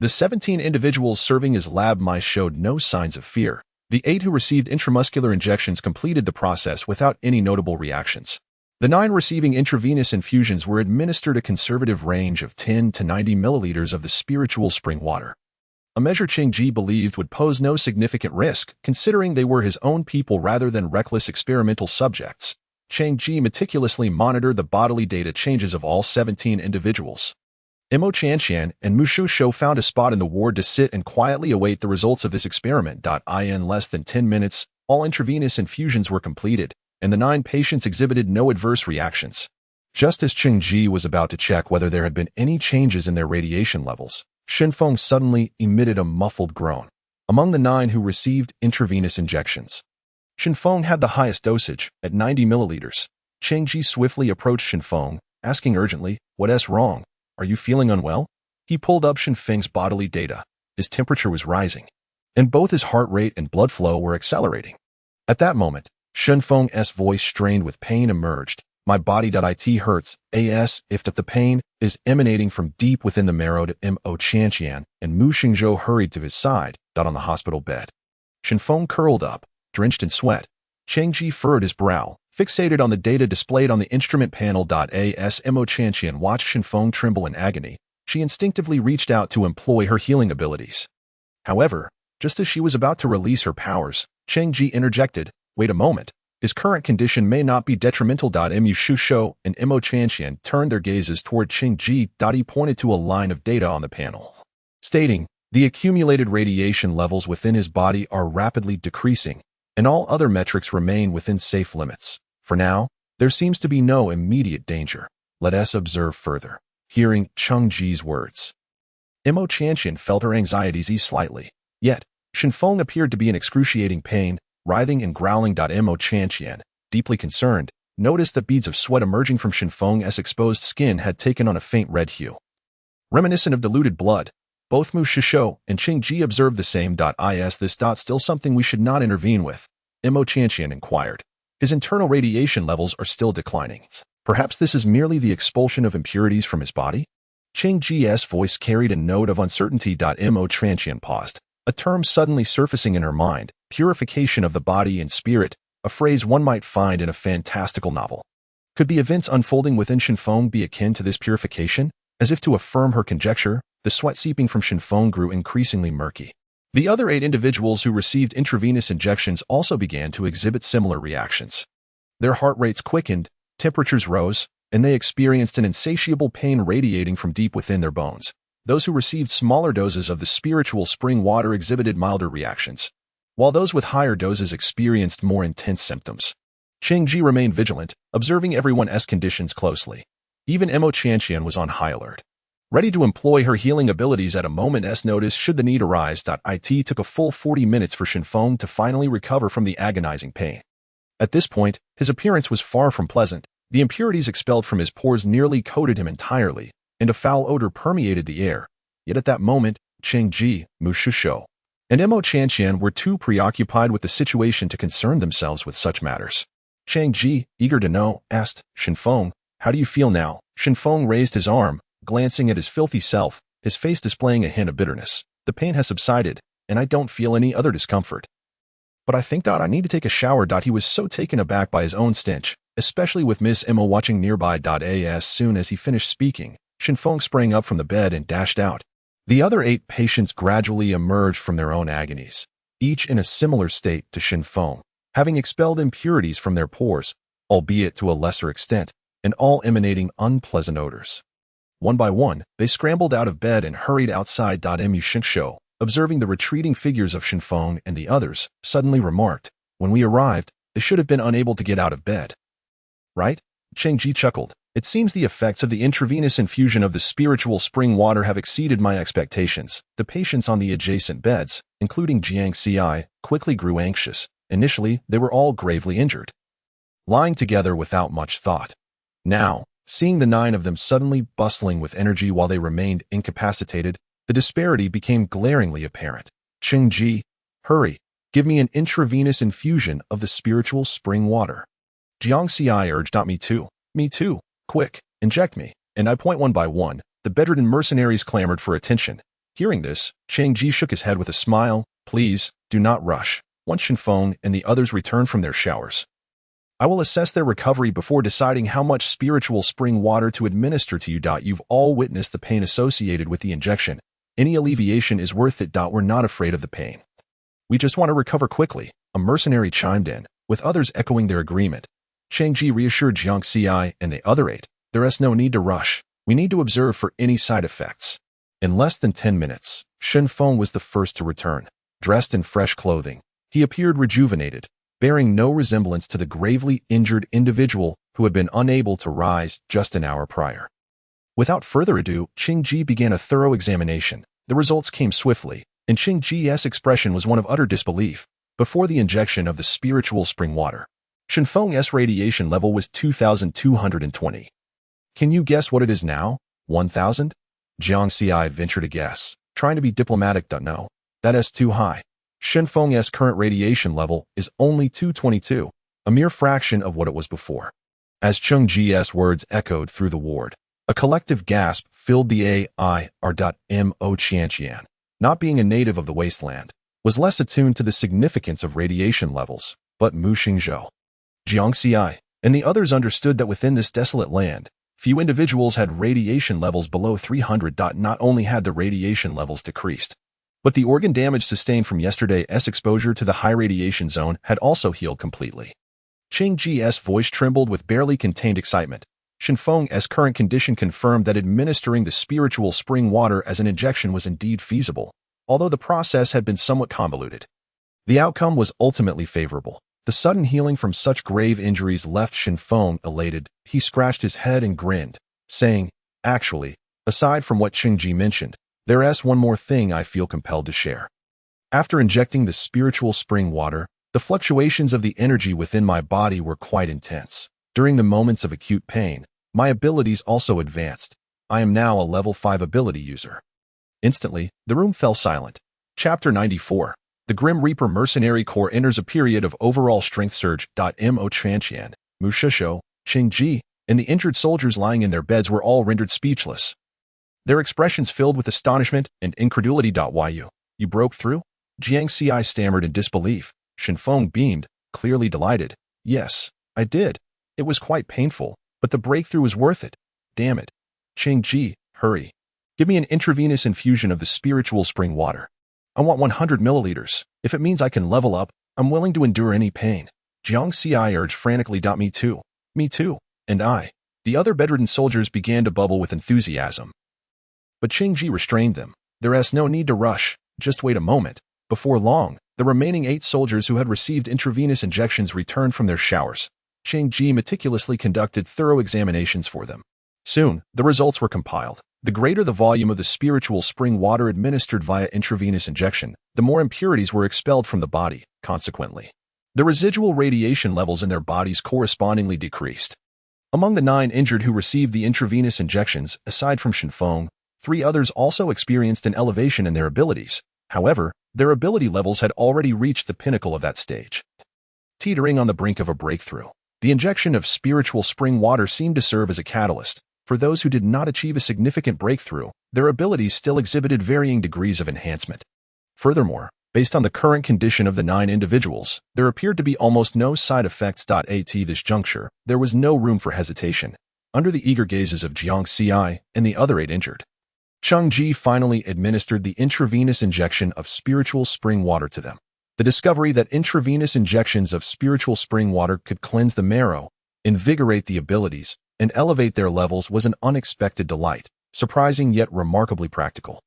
The 17 individuals serving as lab mice showed no signs of fear. The 8 who received intramuscular injections completed the process without any notable reactions. The 9 receiving intravenous infusions were administered a conservative range of 10 to 90 milliliters of the spiritual spring water, a measure Cheng Ji believed would pose no significant risk, considering they were his own people rather than reckless experimental subjects. Cheng Ji meticulously monitored the bodily data changes of all 17 individuals. Mo Qianqian and Mu Shusho found a spot in the ward to sit and quietly await the results of this experiment. In less than 10 minutes, all intravenous infusions were completed, and the 9 patients exhibited no adverse reactions. Just as Cheng Ji was about to check whether there had been any changes in their radiation levels, Shenfeng suddenly emitted a muffled groan. Among the 9 who received intravenous injections, Shenfeng had the highest dosage, at 90 milliliters. Changji swiftly approached Shenfeng, asking urgently, "What's wrong? Are you feeling unwell?" He pulled up Shenfeng's bodily data. His temperature was rising, and both his heart rate and blood flow were accelerating. At that moment, Shenfeng's voice strained with pain emerged. "My body.it hurts, if that the pain is emanating from deep within the marrow to Mo Qianqian," and Mu Xingzhou hurried to his side, on the hospital bed. Shenfeng curled up, drenched in sweat. Changji furrowed his brow, fixated on the data displayed on the instrument panel. As Mo Qianqian watched Shenfeng tremble in agony, she instinctively reached out to employ her healing abilities. However, just as she was about to release her powers, Changji interjected, "Wait a moment. His current condition may not be detrimental." Mu Shusho and Mo Qianqian turned their gazes toward Changji. He pointed to a line of data on the panel, stating, "The accumulated radiation levels within his body are rapidly decreasing, and all other metrics remain within safe limits. For now, there seems to be no immediate danger. Let us observe further." Hearing Changji's words, Mo Qianqian felt her anxieties ease slightly. Yet, Shenfeng appeared to be in excruciating pain, writhing and growling. Mo Qianqian, deeply concerned, noticed that beads of sweat emerging from Shenfeng's exposed skin had taken on a faint red hue, reminiscent of diluted blood. Both Mu Shishou and Changji observed the same. Is this still something we should not intervene with? Mo Qianqian inquired. His internal radiation levels are still declining. Perhaps this is merely the expulsion of impurities from his body? Changji's voice carried a note of uncertainty. Mo Qianqian paused, a term suddenly surfacing in her mind, purification of the body and spirit, a phrase one might find in a fantastical novel. Could the events unfolding within Shenfeng be akin to this purification? As if to affirm her conjecture, the sweat seeping from Shenfeng grew increasingly murky. The other 8 individuals who received intravenous injections also began to exhibit similar reactions. Their heart rates quickened, temperatures rose, and they experienced an insatiable pain radiating from deep within their bones. Those who received smaller doses of the spiritual spring water exhibited milder reactions, while those with higher doses experienced more intense symptoms. Changji remained vigilant, observing everyone's conditions closely. Even Mo Qianqian was on high alert, ready to employ her healing abilities at a moment's notice should the need arise. It took a full 40 minutes for Shenfeng to finally recover from the agonizing pain. At this point, his appearance was far from pleasant. The impurities expelled from his pores nearly coated him entirely, and a foul odor permeated the air. Yet at that moment, Changji, Mu Shishou, and Mo Qianqian were too preoccupied with the situation to concern themselves with such matters. Changji, eager to know, asked, "Shenfeng, how do you feel now?" Shenfeng raised his arm, glancing at his filthy self, his face displaying a hint of bitterness. "The pain has subsided, and I don't feel any other discomfort. But I think I need to take a shower." He was so taken aback by his own stench, especially with Miss Emma watching nearby. As soon as he finished speaking, Shenfeng sprang up from the bed and dashed out. The other 8 patients gradually emerged from their own agonies, each in a similar state to Shenfeng, having expelled impurities from their pores, albeit to a lesser extent, and all emanating unpleasant odors. One by one, they scrambled out of bed and hurried outside. Mu Xingzhou, observing the retreating figures of Shenfeng and the others, suddenly remarked, "When we arrived, they should have been unable to get out of bed." "Right?" Changji chuckled. "It seems the effects of the intravenous infusion of the spiritual spring water have exceeded my expectations." The patients on the adjacent beds, including Jiang Xi, quickly grew anxious. Initially, they were all gravely injured, lying together without much thought. Now, seeing the 9 of them suddenly bustling with energy while they remained incapacitated, the disparity became glaringly apparent. "Changji, hurry, give me an intravenous infusion of the spiritual spring water." Jiang Xi urged. "Me too. Me too. Quick, inject me." And I point one by one, the bedridden mercenaries clamored for attention. Hearing this, Changji shook his head with a smile. "Please, do not rush. Once Shenfeng and the others return from their showers, I will assess their recovery before deciding how much spiritual spring water to administer to you. You've all witnessed the pain associated with the injection. Any alleviation is worth it. We're not afraid of the pain. We just want to recover quickly," a mercenary chimed in, with others echoing their agreement. Changji reassured Jiang Xi and the other 8, "There is no need to rush. We need to observe for any side effects." In less than 10 minutes, Shenfeng was the first to return. Dressed in fresh clothing, he appeared rejuvenated, bearing no resemblance to the gravely injured individual who had been unable to rise just an hour prior. Without further ado, Changji began a thorough examination. The results came swiftly, and Qing Ji's expression was one of utter disbelief. Before the injection of the spiritual spring water, Shenfeng's radiation level was 2,220. Can you guess what it is now? 1,000? Jiang Xi ventured a guess, trying to be diplomatic. No, that's too high. Shenfeng's current radiation level is only 222, a mere fraction of what it was before. As Cheng Ji's words echoed through the ward, a collective gasp filled the air. Mo Qianqian, not being a native of the wasteland, was less attuned to the significance of radiation levels, but Mu Xingzhou, Jiang Xi, and the others understood that within this desolate land, few individuals had radiation levels below 300. Not only had the radiation levels decreased, but the organ damage sustained from yesterday's exposure to the high radiation zone had also healed completely. Qing Ji's voice trembled with barely contained excitement. Shenfeng's current condition confirmed that administering the spiritual spring water as an injection was indeed feasible, although the process had been somewhat convoluted. The outcome was ultimately favorable. The sudden healing from such grave injuries left Shenfeng elated. He scratched his head and grinned, saying, "Actually, aside from what Qing Ji mentioned, there's one more thing I feel compelled to share. After injecting the spiritual spring water, the fluctuations of the energy within my body were quite intense. During the moments of acute pain, my abilities also advanced. I am now a level 5 ability user." Instantly, the room fell silent. Chapter 94. The Grim Reaper Mercenary Corps enters a period of overall strength surge. Mo Qianqian, Mu Shishou, Qing Ji, and the injured soldiers lying in their beds were all rendered speechless. Their expressions filled with astonishment and incredulity. You broke through? Jiang Xi stammered in disbelief. Shenfeng beamed, clearly delighted. "Yes, I did. It was quite painful, but the breakthrough was worth it. Damn it. Qing Ji, hurry. Give me an intravenous infusion of the spiritual spring water. I want 100 milliliters. If it means I can level up, I'm willing to endure any pain." Jiang Xi urged frantically. "Me too. Me too. And I." The other bedridden soldiers began to bubble with enthusiasm. But Qing Ji restrained them. "There's no need to rush. Just wait a moment." Before long, the remaining 8 soldiers who had received intravenous injections returned from their showers. Qing Ji meticulously conducted thorough examinations for them. Soon, the results were compiled. The greater the volume of the spiritual spring water administered via intravenous injection, the more impurities were expelled from the body. Consequently, the residual radiation levels in their bodies correspondingly decreased. Among the 9 injured who received the intravenous injections, aside from Shenfeng, 3 others also experienced an elevation in their abilities. However, their ability levels had already reached the pinnacle of that stage. Teetering on the brink of a breakthrough, the injection of spiritual spring water seemed to serve as a catalyst. For those who did not achieve a significant breakthrough, their abilities still exhibited varying degrees of enhancement. Furthermore, based on the current condition of the 9 individuals, there appeared to be almost no side effects. At this juncture, there was no room for hesitation. Under the eager gazes of Jiang Xi and the other 8 injured, Cheng Ji finally administered the intravenous injection of spiritual spring water to them. The discovery that intravenous injections of spiritual spring water could cleanse the marrow, invigorate the abilities, and elevate their levels was an unexpected delight, surprising yet remarkably practical.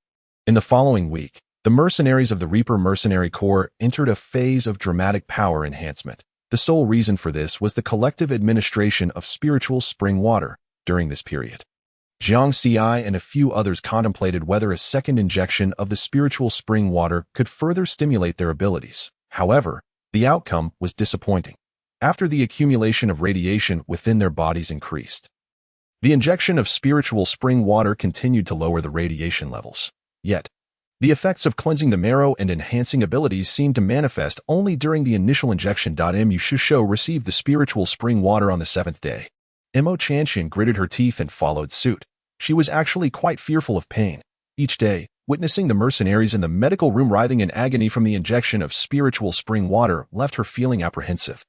In the following week, the mercenaries of the Reaper Mercenary Corps entered a phase of dramatic power enhancement. The sole reason for this was the collective administration of spiritual spring water. During this period, Jiang Xi and a few others contemplated whether a second injection of the spiritual spring water could further stimulate their abilities. However, the outcome was disappointing. After the accumulation of radiation within their bodies increased, the injection of spiritual spring water continued to lower the radiation levels. Yet, the effects of cleansing the marrow and enhancing abilities seemed to manifest only during the initial injection. Mu Shishou received the spiritual spring water on the 7th day. Mo Qianqian gritted her teeth and followed suit. She was actually quite fearful of pain. Each day, witnessing the mercenaries in the medical room writhing in agony from the injection of spiritual spring water left her feeling apprehensive.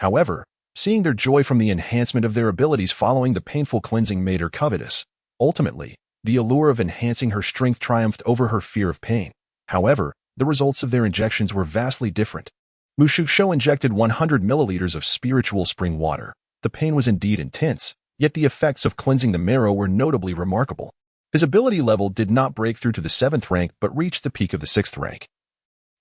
However, seeing their joy from the enhancement of their abilities following the painful cleansing made her covetous. Ultimately, the allure of enhancing her strength triumphed over her fear of pain. However, the results of their injections were vastly different. Mu Shishou injected 100 milliliters of spiritual spring water. The pain was indeed intense, yet the effects of cleansing the marrow were notably remarkable. His ability level did not break through to the 7th rank but reached the peak of the 6th rank.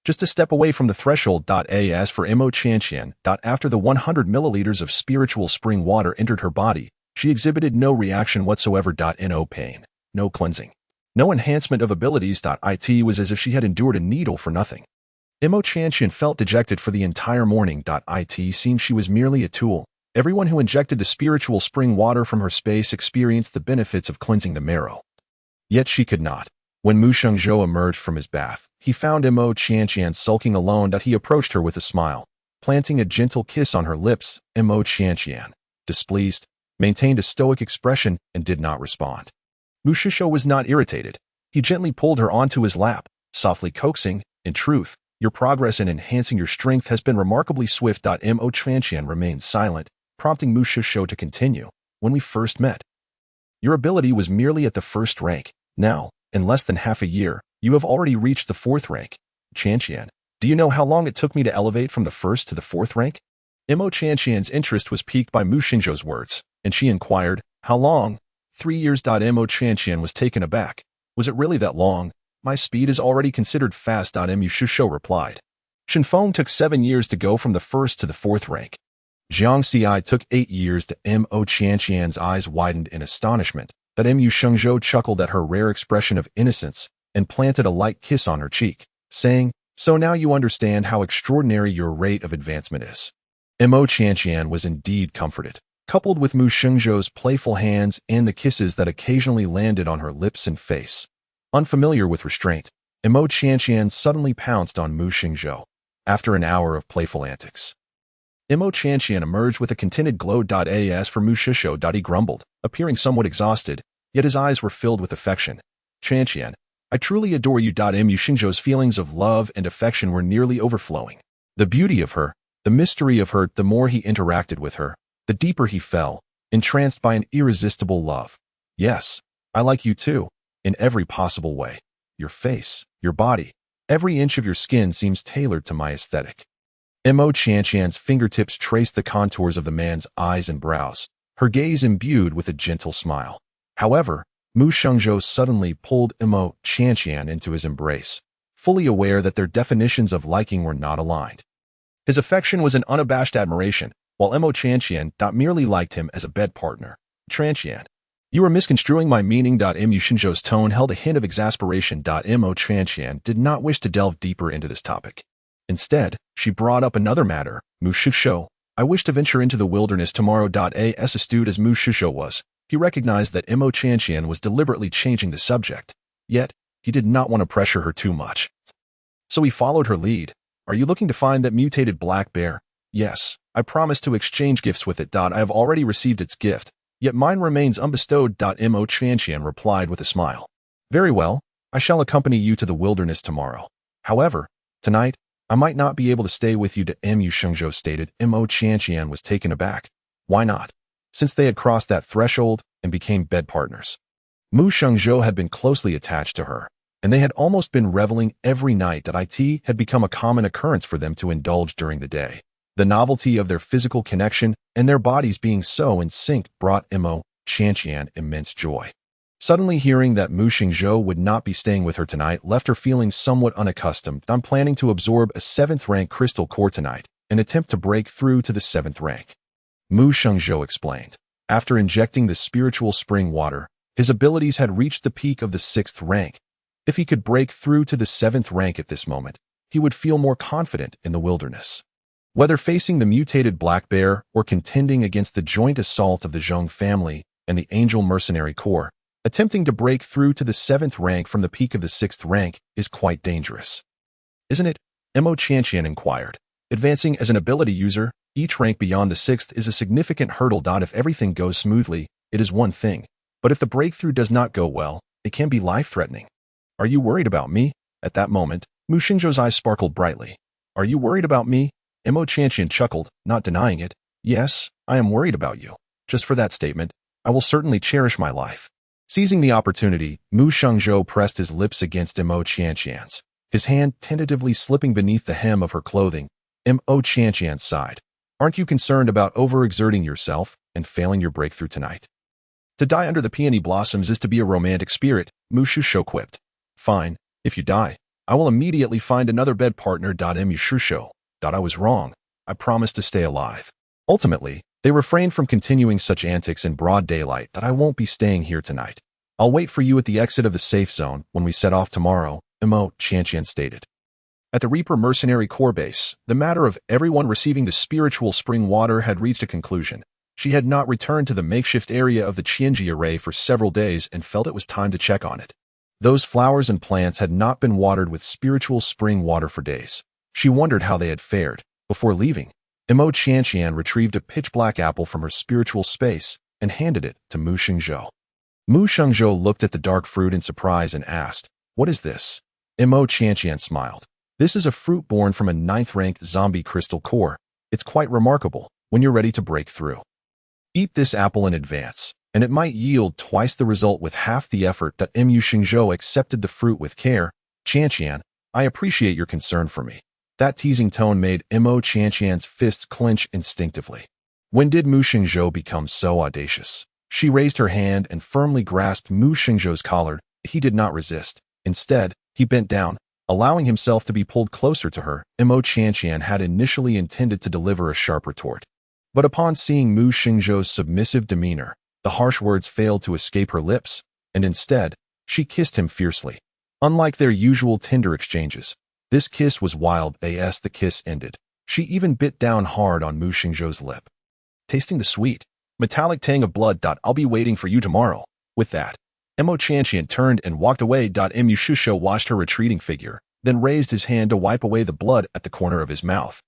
Just a step away from the threshold. As for Mo Qianqian, after the 100 milliliters of spiritual spring water entered her body, she exhibited no reaction whatsoever. No pain, no cleansing. No enhancement of abilities. It was as if she had endured a needle for nothing. Mo Chantian felt dejected for the entire morning. It seemed she was merely a tool. Everyone who injected the spiritual spring water from her space experienced the benefits of cleansing the marrow. Yet she could not. When Mu Shengzhou emerged from his bath, he found Mo Chantian sulking alone. He approached her with a smile, planting a gentle kiss on her lips. Mo Chantian, displeased, maintained a stoic expression and did not respond. Mu Shengzhou was not irritated. He gently pulled her onto his lap, softly coaxing, "In truth, your progress in enhancing your strength has been remarkably swift." Mo Chantian remained silent, prompting Mu Shengzhou to continue. "When we first met, your ability was merely at the first rank. Now, in less than half a year, you have already reached the fourth rank. Chantian, do you know how long it took me to elevate from the first to the fourth rank?" Mo Chantian's interest was piqued by Mu Shengzhou's words, and she inquired, "How long?" 3 years. Mo Chantian was taken aback. "Was it really that long? My speed is already considered fast." Mu Shengzhou replied. "Shenfeng took 7 years to go from the first to the fourth rank. Jiang Xi took 8 years." Mo Chantian's eyes widened in astonishment. Mu Shengzhou chuckled at her rare expression of innocence and planted a light kiss on her cheek, saying, "So now you understand how extraordinary your rate of advancement is." Mo Chantian was indeed comforted. Coupled with Mu Shengzhou's playful hands and the kisses that occasionally landed on her lips and face. Unfamiliar with restraint, Mo Chantian suddenly pounced on Mu Shengzhou. After an hour of playful antics, Mo Chantian emerged with a contented glow. As for Mu Shengzhou, he grumbled, appearing somewhat exhausted, yet his eyes were filled with affection. "Chantian, I truly adore you." Mu Shengzhou's feelings of love and affection were nearly overflowing. The beauty of her, the mystery of her, the more he interacted with her, the deeper he fell, entranced by an irresistible love. "Yes, I like you too, in every possible way. Your face, your body, every inch of your skin seems tailored to my aesthetic." Mo Chantian's fingertips traced the contours of the man's eyes and brows, her gaze imbued with a gentle smile. However, Mu Shengzhou suddenly pulled Mo Chantian into his embrace, fully aware that their definitions of liking were not aligned. His affection was an unabashed admiration, while Mo Chantian merely liked him as a bed partner. "Chantian, you are misconstruing my meaning." Mu Shengzhou's tone held a hint of exasperation. Mo Chantian did not wish to delve deeper into this topic. Instead, she brought up another matter. "Mu Shengzhou, I wish to venture into the wilderness tomorrow." As astute as Mu Shengzhou was, he recognized that Mo Chantian was deliberately changing the subject. Yet, he did not want to pressure her too much. So he followed her lead. "Are you looking to find that mutated black bear?" "Yes, I promised to exchange gifts with it. I have already received its gift, yet mine remains unbestowed." Mo Chantian replied with a smile. "Very well, I shall accompany you to the wilderness tomorrow. However, tonight, I might not be able to stay with you." Mu Shengzhou stated. Mo Chantian was taken aback. Why not? Since they had crossed that threshold and became bed partners. Mu Shengzhou had been closely attached to her, and they had almost been reveling every night. It had become a common occurrence for them to indulge during the day. The novelty of their physical connection and their bodies being so in sync brought Mo Chantian immense joy. Suddenly hearing that Mu Shengzhou would not be staying with her tonight left her feeling somewhat unaccustomed. "I'm planning to absorb a 7th rank crystal core tonight, and attempt to break through to the 7th rank. Mu Shengzhou explained. After injecting the spiritual spring water, his abilities had reached the peak of the 6th rank. If he could break through to the 7th rank at this moment, he would feel more confident in the wilderness. Whether facing the mutated black bear or contending against the joint assault of the Zheng family and the Angel Mercenary Corps, attempting to break through to the 7th rank from the peak of the 6th rank is quite dangerous. "Isn't it?" Mo Chantian inquired. "Advancing as an ability user, each rank beyond the 6th is a significant hurdle. If everything goes smoothly, it is one thing, but if the breakthrough does not go well, it can be life-threatening." "Are you worried about me?" At that moment, Mu Shengzhou's eyes sparkled brightly. "Are you worried about me?" Mo Chantian chuckled, not denying it. "Yes, I am worried about you. Just for that statement, I will certainly cherish my life." Seizing the opportunity, Mu Shengzhou pressed his lips against Mo Chantian's, his hand tentatively slipping beneath the hem of her clothing. Mo Chantian sighed. "Aren't you concerned about overexerting yourself and failing your breakthrough tonight?" "To die under the peony blossoms is to be a romantic spirit," Mu Shengzhou quipped. "Fine, if you die, I will immediately find another bed partner." Mu Shengzhou. "I was wrong. I promised to stay alive." Ultimately, they refrained from continuing such antics in broad daylight. "I won't be staying here tonight. I'll wait for you at the exit of the safe zone when we set off tomorrow, Mo Qianqian stated. At the Reaper Mercenary Corps base, the matter of everyone receiving the spiritual spring water had reached a conclusion. She had not returned to the makeshift area of the Qianji array for several days and felt it was time to check on it. Those flowers and plants had not been watered with spiritual spring water for days. She wondered how they had fared. Before leaving, Mo Qianqian retrieved a pitch-black apple from her spiritual space and handed it to Mu Shengzhou. Mu Shengzhou looked at the dark fruit in surprise and asked, "What is this?" Mo Qianqian smiled. "This is a fruit born from a 9th-rank zombie crystal core. It's quite remarkable when you're ready to break through. Eat this apple in advance, and it might yield twice the result with half the effort." That Mu Shengzhou accepted the fruit with care. "Qianqian, I appreciate your concern for me." That teasing tone made Mo Qianqian's fists clench instinctively. When did Mu Shengzhou become so audacious? She raised her hand and firmly grasped Mu Shengzhou's collar. He did not resist. Instead, he bent down, allowing himself to be pulled closer to her. Mo Qianqian had initially intended to deliver a sharp retort. But upon seeing Mu Shengzhou's submissive demeanor, the harsh words failed to escape her lips, and instead, she kissed him fiercely. Unlike their usual tender exchanges, this kiss was wild. As the kiss ended, she even bit down hard on Mu Shengzhou's lip. Tasting the sweet, metallic tang of blood. "I'll be waiting for you tomorrow." With that, Mo Qianqian turned and walked away. Mu Shengzhou watched her retreating figure, then raised his hand to wipe away the blood at the corner of his mouth.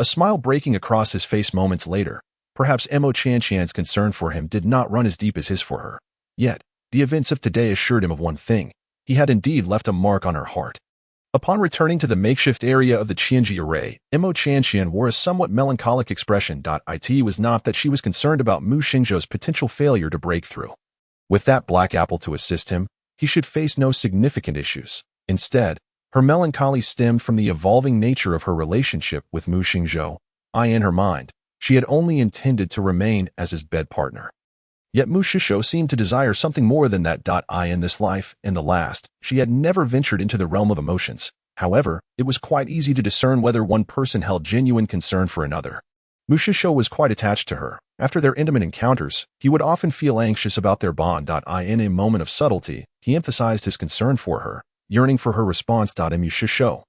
A smile breaking across his face moments later. Perhaps Mo Qianqian's concern for him did not run as deep as his for her. Yet, the events of today assured him of one thing. He had indeed left a mark on her heart. Upon returning to the makeshift area of the Qianji array, Mo Qianqian wore a somewhat melancholic expression. It was not that she was concerned about Mu Shengzhou's potential failure to break through. With that black apple to assist him, he should face no significant issues. Instead, her melancholy stemmed from the evolving nature of her relationship with Mu Shengzhou. In her mind, she had only intended to remain as his bed partner. Yet Mu Shengzhou seemed to desire something more than that. In this life and the last, she had never ventured into the realm of emotions. However, it was quite easy to discern whether one person held genuine concern for another. Mu Shengzhou was quite attached to her. After their intimate encounters, he would often feel anxious about their bond. In a moment of subtlety, he emphasized his concern for her, yearning for her response. Mu Shengzhou,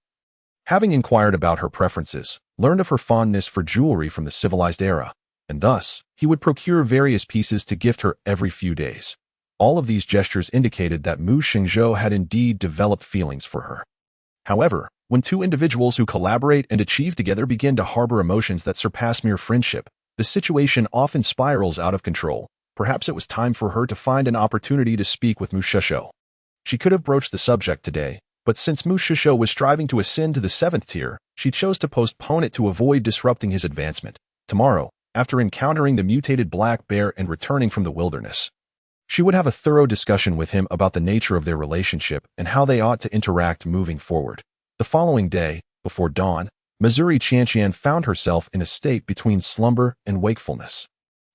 having inquired about her preferences, learned of her fondness for jewelry from the civilized era, and thus, he would procure various pieces to gift her every few days. All of these gestures indicated that Mu Shengzhou had indeed developed feelings for her. However, when two individuals who collaborate and achieve together begin to harbor emotions that surpass mere friendship, the situation often spirals out of control. Perhaps it was time for her to find an opportunity to speak with Mu Shengzhou. She could have broached the subject today, but since Mu Shengzhou was striving to ascend to the 7th tier, she chose to postpone it to avoid disrupting his advancement. Tomorrow, after encountering the mutated black bear and returning from the wilderness, she would have a thorough discussion with him about the nature of their relationship and how they ought to interact moving forward. The following day, before dawn, Missouri Qianqian found herself in a state between slumber and wakefulness.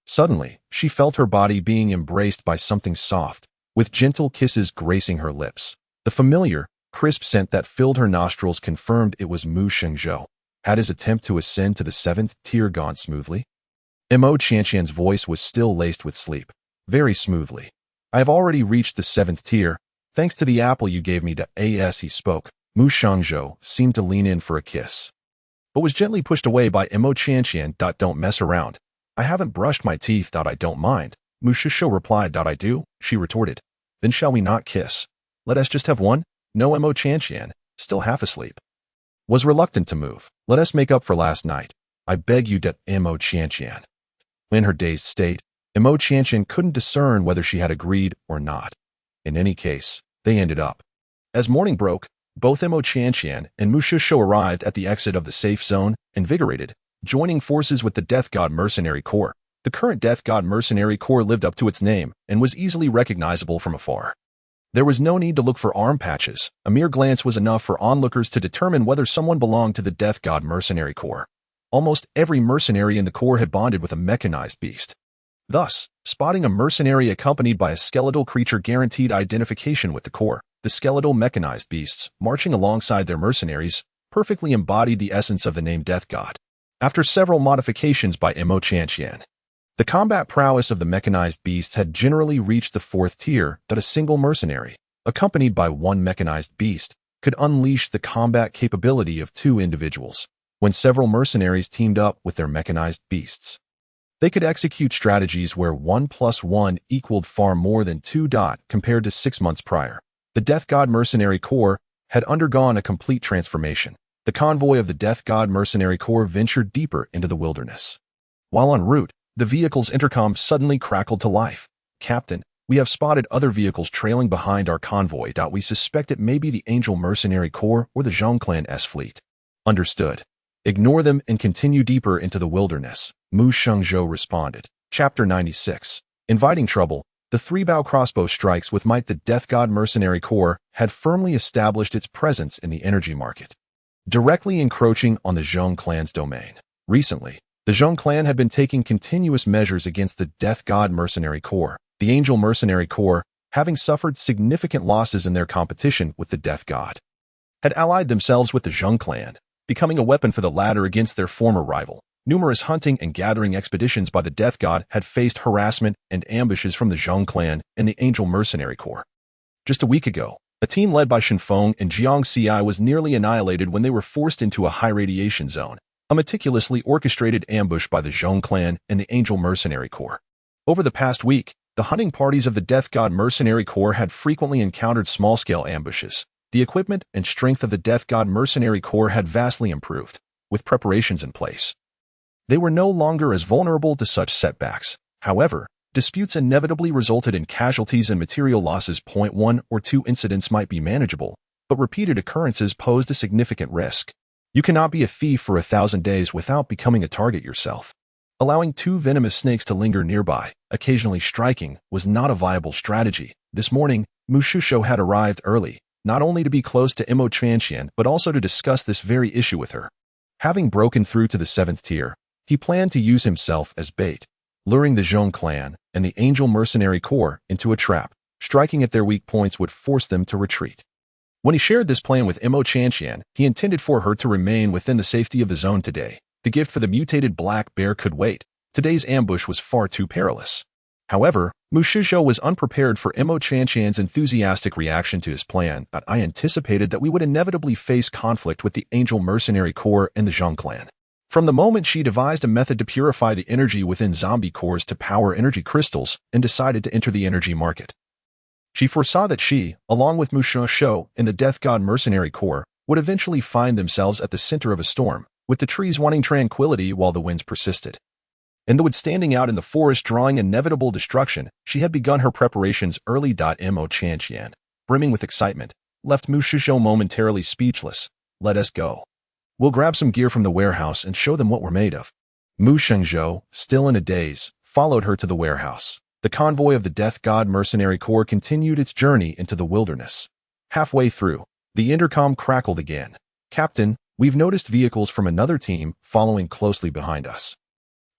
Suddenly, she felt her body being embraced by something soft, with gentle kisses gracing her lips. The familiar, crisp scent that filled her nostrils confirmed it was Mu Shengzhou. Had his attempt to ascend to the 7th tier gone smoothly? Mo Qianqian's voice was still laced with sleep. Very smoothly. "I have already reached the 7th tier, thanks to the apple you gave me. As he spoke, Mu Shengzhou seemed to lean in for a kiss, but was gently pushed away by Mo Qianqian. "Don't mess around. I haven't brushed my teeth. I don't mind." Mu Shengzhou replied. "I do," she retorted. "Then shall we not kiss? Let us just have one?" No. Mo Qianqian, still half asleep, was reluctant to move. "Let us make up for last night. I beg you. Mo Qianqian." In her dazed state, Mo Qianqian couldn't discern whether she had agreed or not. In any case, they ended up. As morning broke, both Mo Qianqian and Mu Shengzhou arrived at the exit of the safe zone, invigorated, joining forces with the Death God Mercenary Corps. The current Death God Mercenary Corps lived up to its name and was easily recognizable from afar. There was no need to look for arm patches. A mere glance was enough for onlookers to determine whether someone belonged to the Death God Mercenary Corps. Almost every mercenary in the Corps had bonded with a mechanized beast. Thus, spotting a mercenary accompanied by a skeletal creature guaranteed identification with the Corps. The skeletal mechanized beasts, marching alongside their mercenaries, perfectly embodied the essence of the name Death God. After several modifications by Mo Qianqian, The combat prowess of the mechanized beasts had generally reached the fourth tier that a single mercenary, accompanied by one mechanized beast, could unleash the combat capability of two individuals. When several mercenaries teamed up with their mechanized beasts, they could execute strategies where 1 + 1 equaled far more than 2. Compared to 6 months prior, the Death God Mercenary Corps had undergone a complete transformation. The convoy of the Death God Mercenary Corps ventured deeper into the wilderness. While en route, the vehicle's intercom suddenly crackled to life. "Captain, we have spotted other vehicles trailing behind our convoy. We suspect it may be the Angel Mercenary Corps or the Zhong Clan's fleet." "Understood. Ignore them and continue deeper into the wilderness," Mu Shengzhou responded. Chapter 96. Inviting trouble. The three-bow crossbow strikes with might. The Death God Mercenary Corps had firmly established its presence in the energy market, directly encroaching on the Zhong Clan's domain. Recently, the Zhong Clan had been taking continuous measures against the Death God Mercenary Corps. The Angel Mercenary Corps, having suffered significant losses in their competition with the Death God, had allied themselves with the Zhong Clan, becoming a weapon for the latter against their former rival. Numerous hunting and gathering expeditions by the Death God had faced harassment and ambushes from the Zhong Clan and the Angel Mercenary Corps. Just a week ago, a team led by Shenfeng and Jiang Ci was nearly annihilated when they were forced into a high-radiation zone, a meticulously orchestrated ambush by the Zhong Clan and the Angel Mercenary Corps. Over the past week, the hunting parties of the Death God Mercenary Corps had frequently encountered small-scale ambushes. The equipment and strength of the Death God Mercenary Corps had vastly improved. With preparations in place, they were no longer as vulnerable to such setbacks. However, disputes inevitably resulted in casualties and material losses. 1 or 2 incidents might be manageable, but repeated occurrences posed a significant risk. You cannot be a thief for 1,000 days without becoming a target yourself. Allowing 2 venomous snakes to linger nearby, occasionally striking, was not a viable strategy. This morning, Mu Shengzhou had arrived early, not only to be close to Imo Chanxian but also to discuss this very issue with her. Having broken through to the 7th tier, he planned to use himself as bait, luring the Zhong Clan and the Angel Mercenary Corps into a trap. Striking at their weak points would force them to retreat. When he shared this plan with Imo Chanxian, he intended for her to remain within the safety of the zone today. The gift for the mutated black bear could wait. Today's ambush was far too perilous. However, Mu Shengzhou was unprepared for Imo Chanxian's enthusiastic reaction to his plan. "I anticipated that we would inevitably face conflict with the Angel Mercenary Corps and the Zhong Clan. From the moment she devised a method to purify the energy within zombie cores to power energy crystals and decided to enter the energy market. She foresaw that she, along with Mu Shengzhou and the Death God Mercenary Corps, would eventually find themselves at the center of a storm, with the trees wanting tranquility while the winds persisted. And though standing out in the forest drawing inevitable destruction, she had begun her preparations early. Imo Chanxian, brimming with excitement, left Mu Shengzhou momentarily speechless. "Let us go. We'll grab some gear from the warehouse and show them what we're made of." Mu Shengzhou, still in a daze, followed her to the warehouse. The convoy of the Death God Mercenary Corps continued its journey into the wilderness. Halfway through, the intercom crackled again. "Captain, we've noticed vehicles from another team following closely behind us.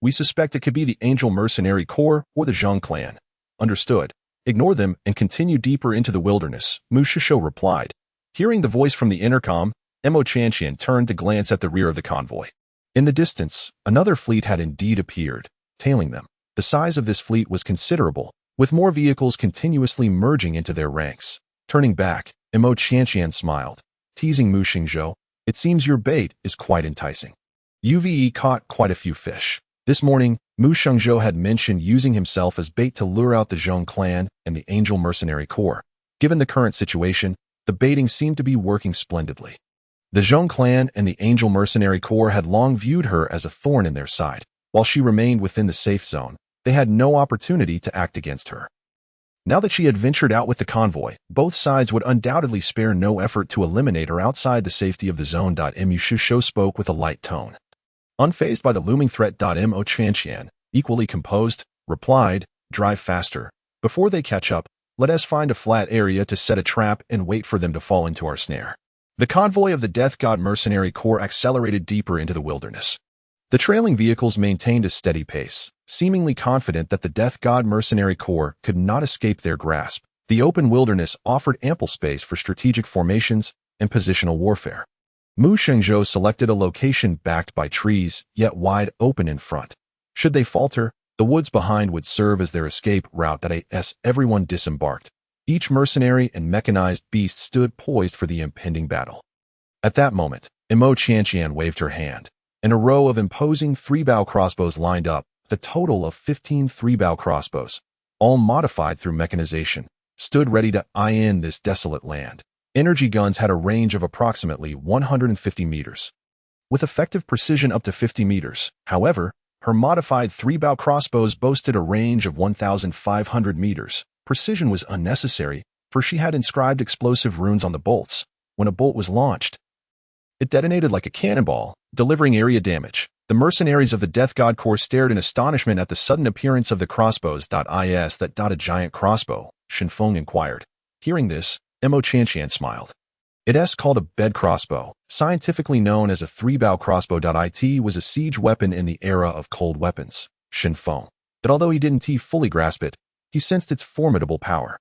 We suspect it could be the Angel Mercenary Corps or the Zhong Clan." "Understood. Ignore them and continue deeper into the wilderness," Mu Shengzhou replied. Hearing the voice from the intercom, Imo Chanxian turned to glance at the rear of the convoy. In the distance, another fleet had indeed appeared, tailing them. The size of this fleet was considerable, with more vehicles continuously merging into their ranks. Turning back, Imo Chanxian smiled, teasing Mu Shengzhou. "It seems your bait is quite enticing. You've caught quite a few fish." This morning, Mu Shengzhou had mentioned using himself as bait to lure out the Zhong Clan and the Angel Mercenary Corps. Given the current situation, the baiting seemed to be working splendidly. The Zhong Clan and the Angel Mercenary Corps had long viewed her as a thorn in their side. While she remained within the safe zone, they had no opportunity to act against her. Now that she had ventured out with the convoy, both sides would undoubtedly spare no effort to eliminate her outside the safety of the zone. Mu Shengzhou spoke with a light tone. Unfazed by the looming threat, Imo Chanxian, equally composed, replied, "Drive faster. Before they catch up, let us find a flat area to set a trap and wait for them to fall into our snare." The convoy of the Death God Mercenary Corps accelerated deeper into the wilderness. The trailing vehicles maintained a steady pace, seemingly confident that the Death God Mercenary Corps could not escape their grasp. The open wilderness offered ample space for strategic formations and positional warfare. Mu Shengzhou selected a location backed by trees, yet wide open in front. Should they falter, The woods behind would serve as their escape route. As everyone disembarked, each mercenary and mechanized beast stood poised for the impending battle. At that moment, Imo Qianqian waved her hand, and a row of imposing three-bow crossbows lined up. A total of 15 three-bow crossbows, all modified through mechanization, stood ready to eye in this desolate land. Energy guns had a range of approximately 150 meters, with effective precision up to 50 meters. However, her modified three-bow crossbows boasted a range of 1,500 meters. Precision was unnecessary, for she had inscribed explosive runes on the bolts. When a bolt was launched, it detonated like a cannonball, delivering area damage. The mercenaries of the Death God Corps stared in astonishment at the sudden appearance of the crossbows. Is that a giant crossbow? Shenfeng inquired. Hearing this, Imo Qianqian smiled. It is called a bed crossbow, scientifically known as a three-bow crossbow. It was a siege weapon in the era of cold weapons. Shenfeng. But although he didn't fully grasp it, he sensed its formidable power.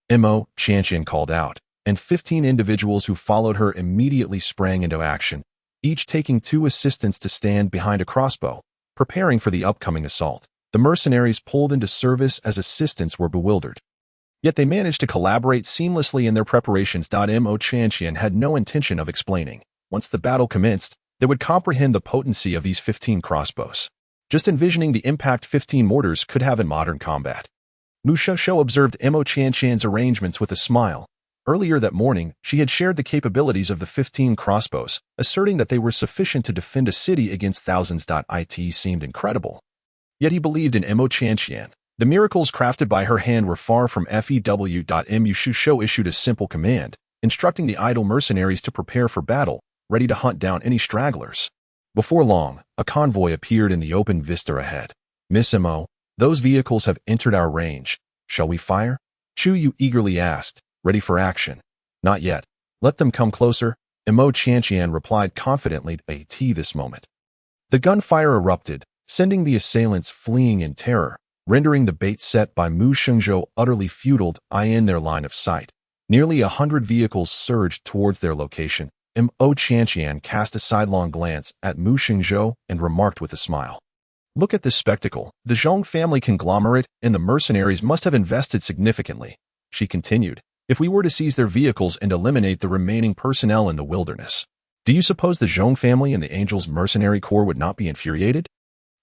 Imo Qianqian called out, and 15 individuals who followed her immediately sprang into action, each taking 2 assistants to stand behind a crossbow, preparing for the upcoming assault. The mercenaries pulled into service as assistants were bewildered. Yet they managed to collaborate seamlessly in their preparations. Imo Qianqian had no intention of explaining. Once the battle commenced, they would comprehend the potency of these 15 crossbows. Just envisioning the impact 15 mortars could have in modern combat. Mu Shengzhou observed Imo Qianqian's arrangements with a smile. Earlier that morning, she had shared the capabilities of the 15 crossbows, asserting that they were sufficient to defend a city against thousands. It seemed incredible. Yet he believed in Imo Qianqian. The miracles crafted by her hand were far from few. Mu Shengzhou issued a simple command, instructing the idle mercenaries to prepare for battle, ready to hunt down any stragglers. Before long, a convoy appeared in the open vista ahead. Miss Imo, those vehicles have entered our range. Shall we fire? Chu Yu eagerly asked, ready for action. Not yet. Let them come closer, Imo Qianqian replied confidently at this moment. The gunfire erupted, sending the assailants fleeing in terror, rendering the bait set by Mu Shengzhou utterly futile in their line of sight. Nearly 100 vehicles surged towards their location. Imo Qianqian cast a sidelong glance at Mu Shengzhou and remarked with a smile. Look at this spectacle. The Zhong family conglomerate and the mercenaries must have invested significantly. She continued. If we were to seize their vehicles and eliminate the remaining personnel in the wilderness, do you suppose the Zhong family and the Angels Mercenary Corps would not be infuriated?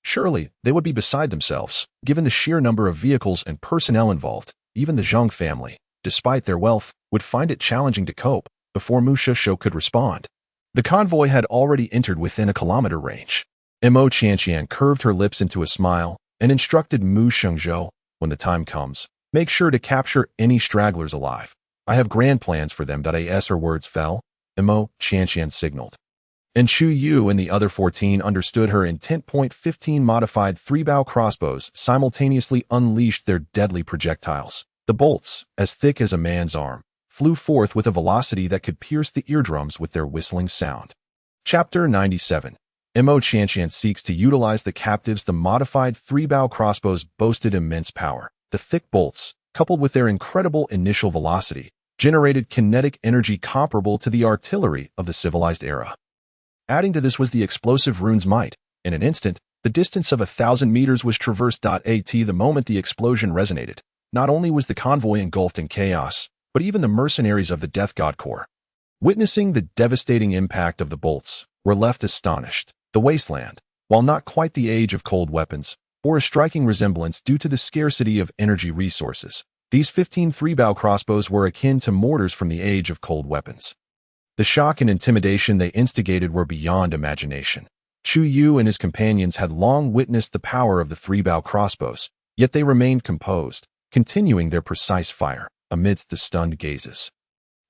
Surely, they would be beside themselves, given the sheer number of vehicles and personnel involved. Even the Zhong family, despite their wealth, would find it challenging to cope. Before Mu Shengzhou could respond, the convoy had already entered within a kilometer range. Imo Qianqian curved her lips into a smile and instructed Mu Shengzhou, when the time comes, make sure to capture any stragglers alive. I have grand plans for them. As her words fell, Imo Qianqian signaled. And Chu Yu and the other 14 understood her intent. 15 modified three-bow crossbows simultaneously unleashed their deadly projectiles. The bolts, as thick as a man's arm, flew forth with a velocity that could pierce the eardrums with their whistling sound. Chapter 97. Imo Qianqian seeks to utilize the captives. The modified three-bow crossbows boasted immense power. The thick bolts, coupled with their incredible initial velocity, generated kinetic energy comparable to the artillery of the civilized era. Adding to this was the explosive rune's might. In an instant, the distance of 1,000 meters was traversed. The moment the explosion resonated, not only was the convoy engulfed in chaos, but even the mercenaries of the Death God Corps, witnessing the devastating impact of the bolts, were left astonished. The wasteland, while not quite the age of cold weapons, bore a striking resemblance due to the scarcity of energy resources. These 15 three-bow crossbows were akin to mortars from the age of cold weapons. The shock and intimidation they instigated were beyond imagination. Chu Yu and his companions had long witnessed the power of the three-bow crossbows, yet they remained composed, continuing their precise fire amidst the stunned gazes.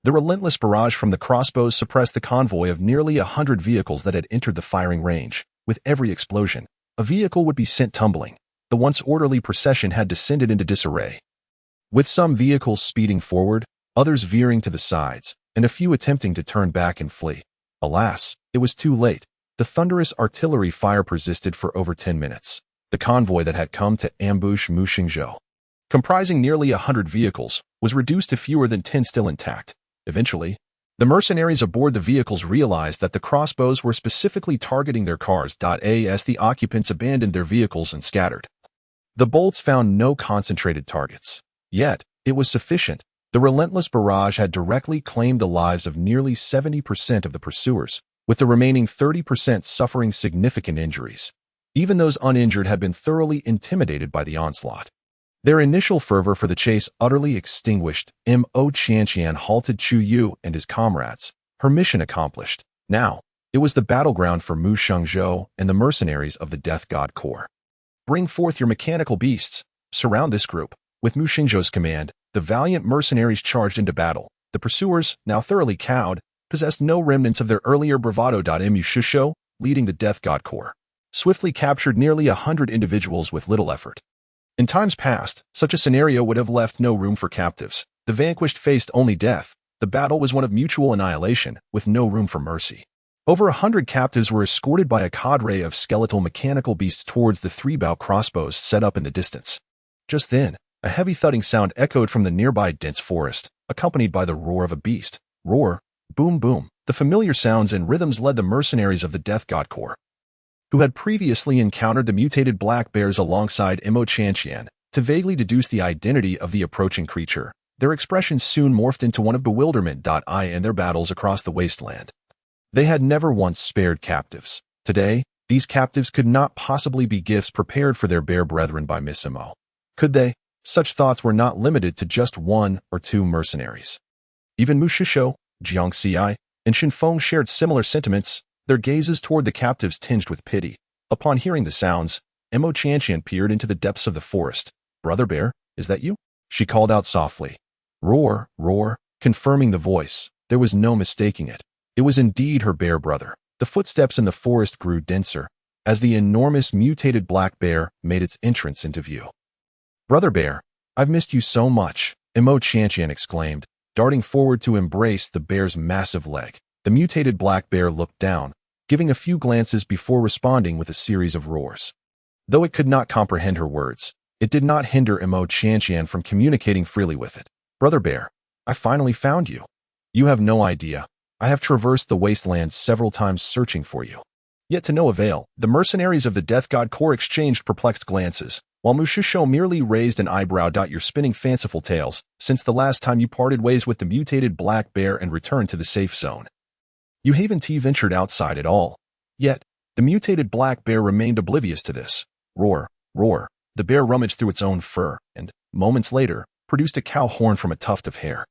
The relentless barrage from the crossbows suppressed the convoy of nearly 100 vehicles that had entered the firing range. With every explosion, a vehicle would be sent tumbling. The once orderly procession had descended into disarray, with some vehicles speeding forward, others veering to the sides, and a few attempting to turn back and flee. Alas, it was too late. The thunderous artillery fire persisted for over 10 minutes. The convoy that had come to ambush Mu Shengzhou, comprising nearly 100 vehicles, was reduced to fewer than 10 still intact. Eventually, the mercenaries aboard the vehicles realized that the crossbows were specifically targeting their cars. As the occupants abandoned their vehicles and scattered, The bolts found no concentrated targets. Yet, it was sufficient. The relentless barrage had directly claimed the lives of nearly 70% of the pursuers, with the remaining 30% suffering significant injuries. Even those uninjured had been thoroughly intimidated by the onslaught. Their initial fervor for the chase utterly extinguished, Mo Qianqian halted Chu Yu and his comrades, her mission accomplished. Now, it was the battleground for Mu Shengzhou and the mercenaries of the Death God Corps. Bring forth your mechanical beasts. Surround this group. With Mu Shengzhou's command, the valiant mercenaries charged into battle. The pursuers, now thoroughly cowed, possessed no remnants of their earlier bravado. Mu Shengzhou, leading the Death God Corps, swiftly captured nearly 100 individuals with little effort. In times past, such a scenario would have left no room for captives. The vanquished faced only death. The battle was one of mutual annihilation, with no room for mercy. Over 100 captives were escorted by a cadre of skeletal mechanical beasts towards the 3-bow crossbows set up in the distance. Just then, a heavy thudding sound echoed from the nearby dense forest, accompanied by the roar of a beast. Roar, boom boom. The familiar sounds and rhythms led the mercenaries of the Death God Corps, who had previously encountered the mutated black bears alongside Mo Qianqian, to vaguely deduce the identity of the approaching creature. Their expressions soon morphed into one of bewilderment. In their battles across the wasteland, they had never once spared captives. Today, these captives could not possibly be gifts prepared for their bear brethren by Miss Mo. Could they? Such thoughts were not limited to just 1 or 2 mercenaries. Even Mu Shengzhou, Jiang Xi, and Shen Feng shared similar sentiments, their gazes toward the captives tinged with pity. Upon hearing the sounds, Mo Qianqian peered into the depths of the forest. "Brother Bear, is that you?" she called out softly. Roar, roar, confirming the voice. There was no mistaking it. It was indeed her bear brother. The footsteps in the forest grew denser, as the enormous mutated black bear made its entrance into view. "Brother Bear, I've missed you so much," Mo Qianqian exclaimed, darting forward to embrace the bear's massive leg. The mutated black bear looked down, giving a few glances before responding with a series of roars. Though it could not comprehend her words, it did not hinder Mo Qianqian from communicating freely with it. "Brother Bear, I finally found you. You have no idea. I have traversed the wastelands several times searching for you." Yet to no avail, the mercenaries of the Death God Corps exchanged perplexed glances, while Mu Shengzhou merely raised an eyebrow. "You're spinning fanciful tales since the last time you parted ways with the mutated black bear and returned to the safe zone. You haven't ventured outside at all." Yet, the mutated black bear remained oblivious to this. Roar, roar. The bear rummaged through its own fur and, moments later, produced a cow horn from a tuft of hair.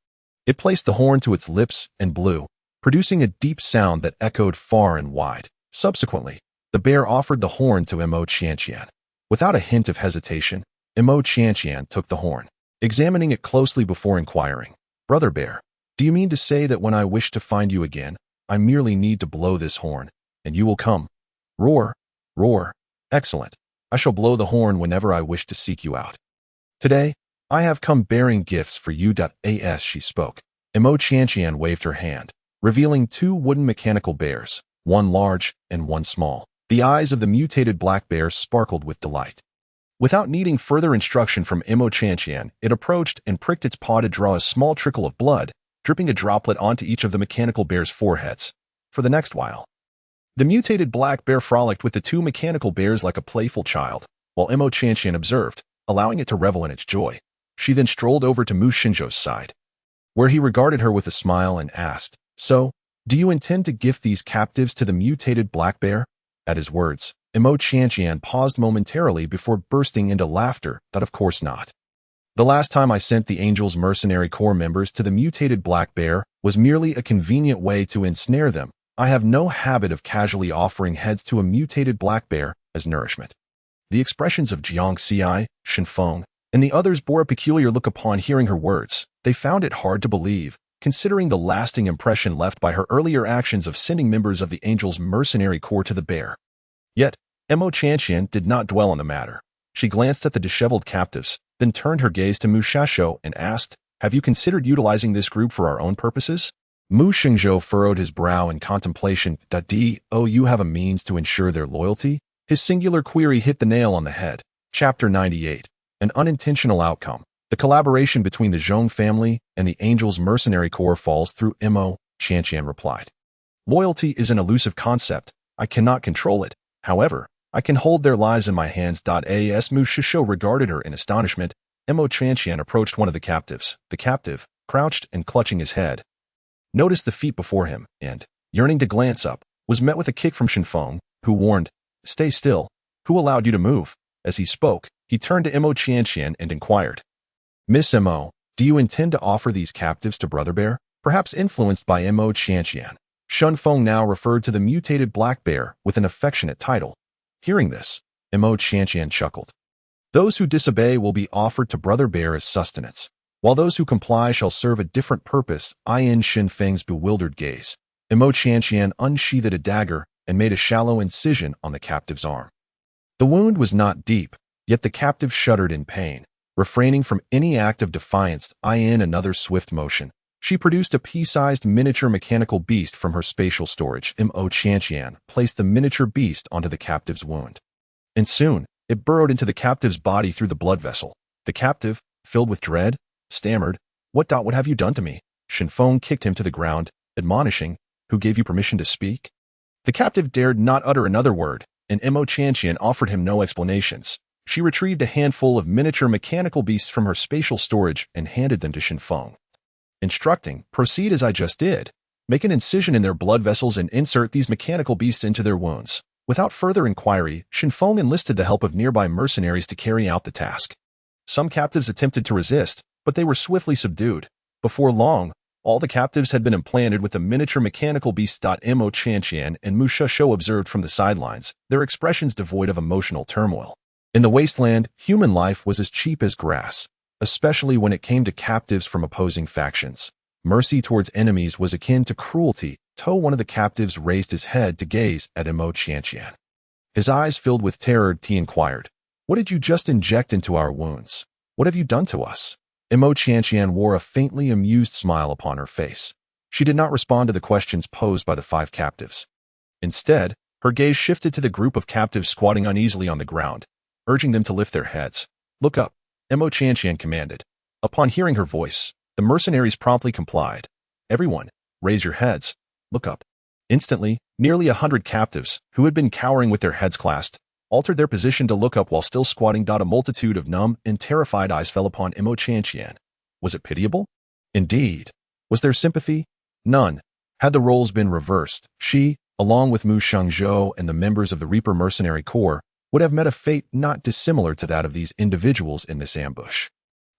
It placed the horn to its lips and blew, producing a deep sound that echoed far and wide. Subsequently, the bear offered the horn to Mo Qianqian. Without a hint of hesitation, Mo Qianqian took the horn, examining it closely before inquiring, "Brother Bear, do you mean to say that when I wish to find you again, I merely need to blow this horn, and you will come?" Roar, roar. "Excellent. I shall blow the horn whenever I wish to seek you out. Today, I have come bearing gifts for you." As she spoke, Mo Qianqian waved her hand, revealing 2 wooden mechanical bears, one large and one small. The eyes of the mutated black bear sparkled with delight. Without needing further instruction from Mo Qianqian, it approached and pricked its paw to draw a small trickle of blood, dripping a droplet onto each of the mechanical bear's foreheads. For the next while, the mutated black bear frolicked with the 2 mechanical bears like a playful child, while Mo Qianqian observed, allowing it to revel in its joy. She then strolled over to Mu Shengzhou's side, where he regarded her with a smile and asked, "So, do you intend to gift these captives to the mutated black bear?" At his words, Mo Qianqian paused momentarily before bursting into laughter. "Of course not. The last time I sent the Angels Mercenary Corps members to the mutated black bear was merely a convenient way to ensnare them. I have no habit of casually offering heads to a mutated black bear as nourishment." The expressions of Jiang Xi, Shen Feng, and the others bore a peculiar look upon hearing her words. They found it hard to believe, considering the lasting impression left by her earlier actions of sending members of the Angels Mercenary Corps to the bear. Yet, Mo Qianqian did not dwell on the matter. She glanced at the disheveled captives, then turned her gaze to Mu Shengzhou and asked, "Have you considered utilizing this group for our own purposes?" Mu Shengzhou furrowed his brow in contemplation. "Do you have a means to ensure their loyalty?" His singular query hit the nail on the head. Chapter 98. An unintentional outcome. The collaboration between the Zhong family and the Angels Mercenary Corps falls through. Mo Qianqian replied, "Loyalty is an elusive concept. I cannot control it. However, I can hold their lives in my hands. As Mu Shisho regarded her in astonishment, Mo Chanqian approached one of the captives. The captive, crouched and clutching his head, noticed the feet before him and, yearning to glance up, was met with a kick from Shenfeng, who warned, "Stay still. Who allowed you to move?" As he spoke, he turned to Mo Chanqian and inquired, "Miss Mo, do you intend to offer these captives to Brother Bear?" Perhaps influenced by Mo Chanqian, Shenfeng now referred to the mutated black bear with an affectionate title. Hearing this, Mo Chanqian chuckled. "Those who disobey will be offered to Brother Bear as sustenance, while those who comply shall serve a different purpose." In Shenfeng's bewildered gaze, Mo Chanqian unsheathed a dagger and made a shallow incision on the captive's arm. The wound was not deep, yet the captive shuddered in pain. Refraining from any act of defiance, in another swift motion, she produced a pea-sized miniature mechanical beast from her spatial storage. Mo Chanqian placed the miniature beast onto the captive's wound, and soon it burrowed into the captive's body through the blood vessel. The captive, filled with dread, stammered, What have you done to me?" Shenfeng kicked him to the ground, admonishing, "Who gave you permission to speak?" The captive dared not utter another word, and Mo Chanqian offered him no explanations. She retrieved a handful of miniature mechanical beasts from her spatial storage and handed them to Shenfeng, instructing, "Proceed as I just did. Make an incision in their blood vessels and insert these mechanical beasts into their wounds." Without further inquiry, Shenfeng enlisted the help of nearby mercenaries to carry out the task. Some captives attempted to resist, but they were swiftly subdued. Before long, all the captives had been implanted with the miniature mechanical beasts. Mo Chanqian and Mu Shisho observed from the sidelines, their expressions devoid of emotional turmoil. In the wasteland, human life was as cheap as grass, especially when it came to captives from opposing factions. Mercy towards enemies was akin to cruelty. One of the captives raised his head to gaze at Mo Chanqian. His eyes filled with terror, he inquired, "What did you just inject into our wounds? What have you done to us?" Mo Chanqian wore a faintly amused smile upon her face. She did not respond to the questions posed by the 5 captives. Instead, her gaze shifted to the group of captives squatting uneasily on the ground, urging them to lift their heads. "Look up," Mo Chanqian commanded. Upon hearing her voice, the mercenaries promptly complied. "Everyone, raise your heads. Look up." Instantly, nearly 100 captives, who had been cowering with their heads clasped, altered their position to look up while still squatting. A multitude of numb and terrified eyes fell upon Mo Chanqian. Was it pitiable? Indeed. Was there sympathy? None. Had the roles been reversed, she, along with Mu Shengzhou and the members of the Reaper Mercenary Corps, would have met a fate not dissimilar to that of these individuals in this ambush.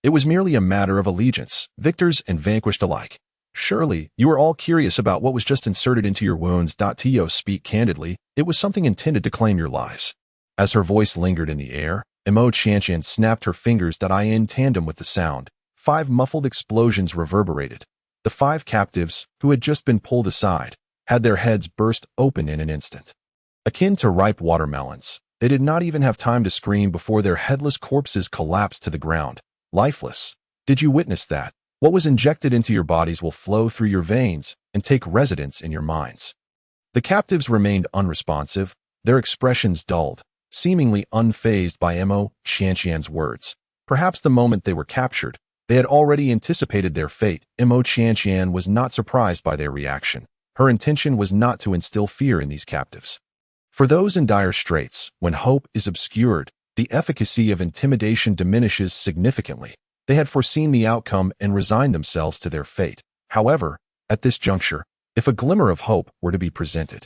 It was merely a matter of allegiance, victors and vanquished alike. "Surely, you are all curious about what was just inserted into your wounds. To speak candidly, it was something intended to claim your lives." As her voice lingered in the air, Mo Chanqian snapped her fingers. In tandem with the sound, 5 muffled explosions reverberated. The 5 captives, who had just been pulled aside, had their heads burst open in an instant. Akin to ripe watermelons, they did not even have time to scream before their headless corpses collapsed to the ground, lifeless. Did you witness that? What was injected into your bodies will flow through your veins and take residence in your minds. The captives remained unresponsive, their expressions dulled, seemingly unfazed by Mo Chanqian's words. Perhaps the moment they were captured, they had already anticipated their fate. Mo Chanqian was not surprised by their reaction. Her intention was not to instill fear in these captives. For those in dire straits, when hope is obscured, the efficacy of intimidation diminishes significantly. They had foreseen the outcome and resigned themselves to their fate. However, at this juncture, if a glimmer of hope were to be presented,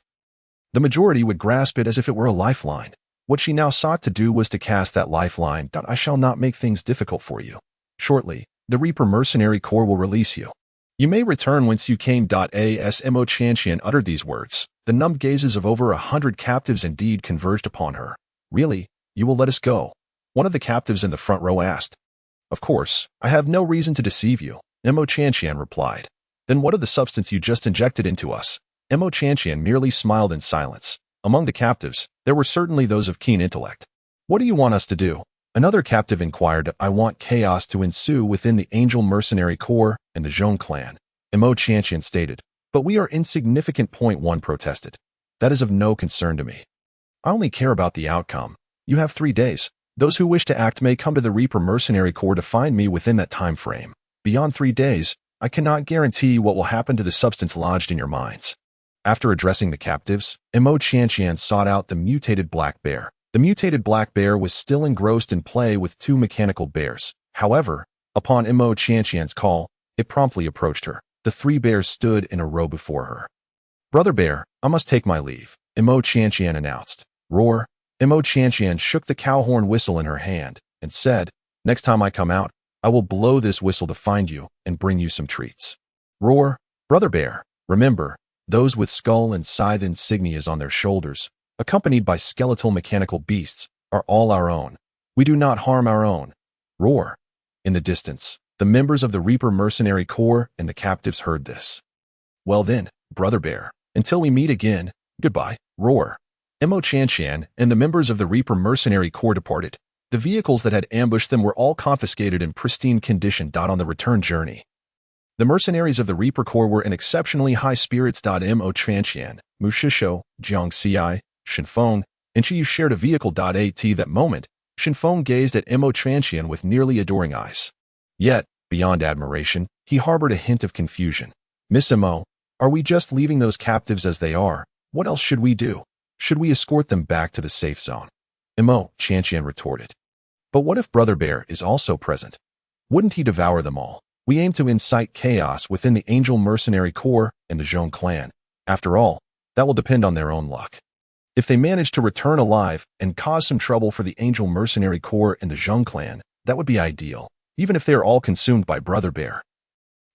the majority would grasp it as if it were a lifeline. What she now sought to do was to cast that lifeline. "I shall not make things difficult for you. Shortly, the Reaper Mercenary Corps will release you. You may return whence you came." As Mo Chanqian uttered these words, the numbed gazes of over 100 captives indeed converged upon her. "Really, you will let us go?" one of the captives in the front row asked. "Of course, I have no reason to deceive you," Mo Chanqian replied. "Then what of the substance you just injected into us?" Mo Chanqian merely smiled in silence. Among the captives, there were certainly those of keen intellect. "What do you want us to do?" Another captive inquired. "I want chaos to ensue within the Angel Mercenary Corps and the Zhong clan," Mo Chanqian stated. "But we are insignificant." One protested. "That is of no concern to me. I only care about the outcome. You have 3 days. Those who wish to act may come to the Reaper Mercenary Corps to find me within that time frame. Beyond 3 days, I cannot guarantee what will happen to the substance lodged in your minds." After addressing the captives, Mo Chanqian sought out the mutated black bear. The mutated black bear was still engrossed in play with two mechanical bears. However, upon Mo Qianqian's call, it promptly approached her. The three bears stood in a row before her. "Brother Bear, I must take my leave," Mo Qianqian announced. Roar! Mo Qianqian shook the cow horn whistle in her hand and said, "Next time I come out, I will blow this whistle to find you and bring you some treats." Roar! Brother Bear, remember, those with skull and scythe insignias on their shoulders, accompanied by skeletal mechanical beasts, are all our own. We do not harm our own. Roar! In the distance, the members of the Reaper Mercenary Corps and the captives heard this. "Well then, Brother Bear, until we meet again, goodbye." Roar! Mo Qianqian and the members of the Reaper Mercenary Corps departed. The vehicles that had ambushed them were all confiscated in pristine condition. On the return journey, the mercenaries of the Reaper Corps were in exceptionally high spirits. Mo Qianqian, Mu Shishou, Jiang Xi, Shenfeng, and Chiyu shared a vehicle. At that moment, Shenfeng gazed at Mo Qianqian with nearly adoring eyes. Yet, beyond admiration, he harbored a hint of confusion. "Miss Mo, are we just leaving those captives as they are? What else should we do? Should we escort them back to the safe zone?" Mo Qianqian retorted. "But what if Brother Bear is also present? Wouldn't he devour them all? We aim to incite chaos within the Angel Mercenary Corps and the Zhong clan. After all, that will depend on their own luck. If they manage to return alive and cause some trouble for the Angel Mercenary Corps and the Zhong clan, that would be ideal, even if they are all consumed by Brother Bear.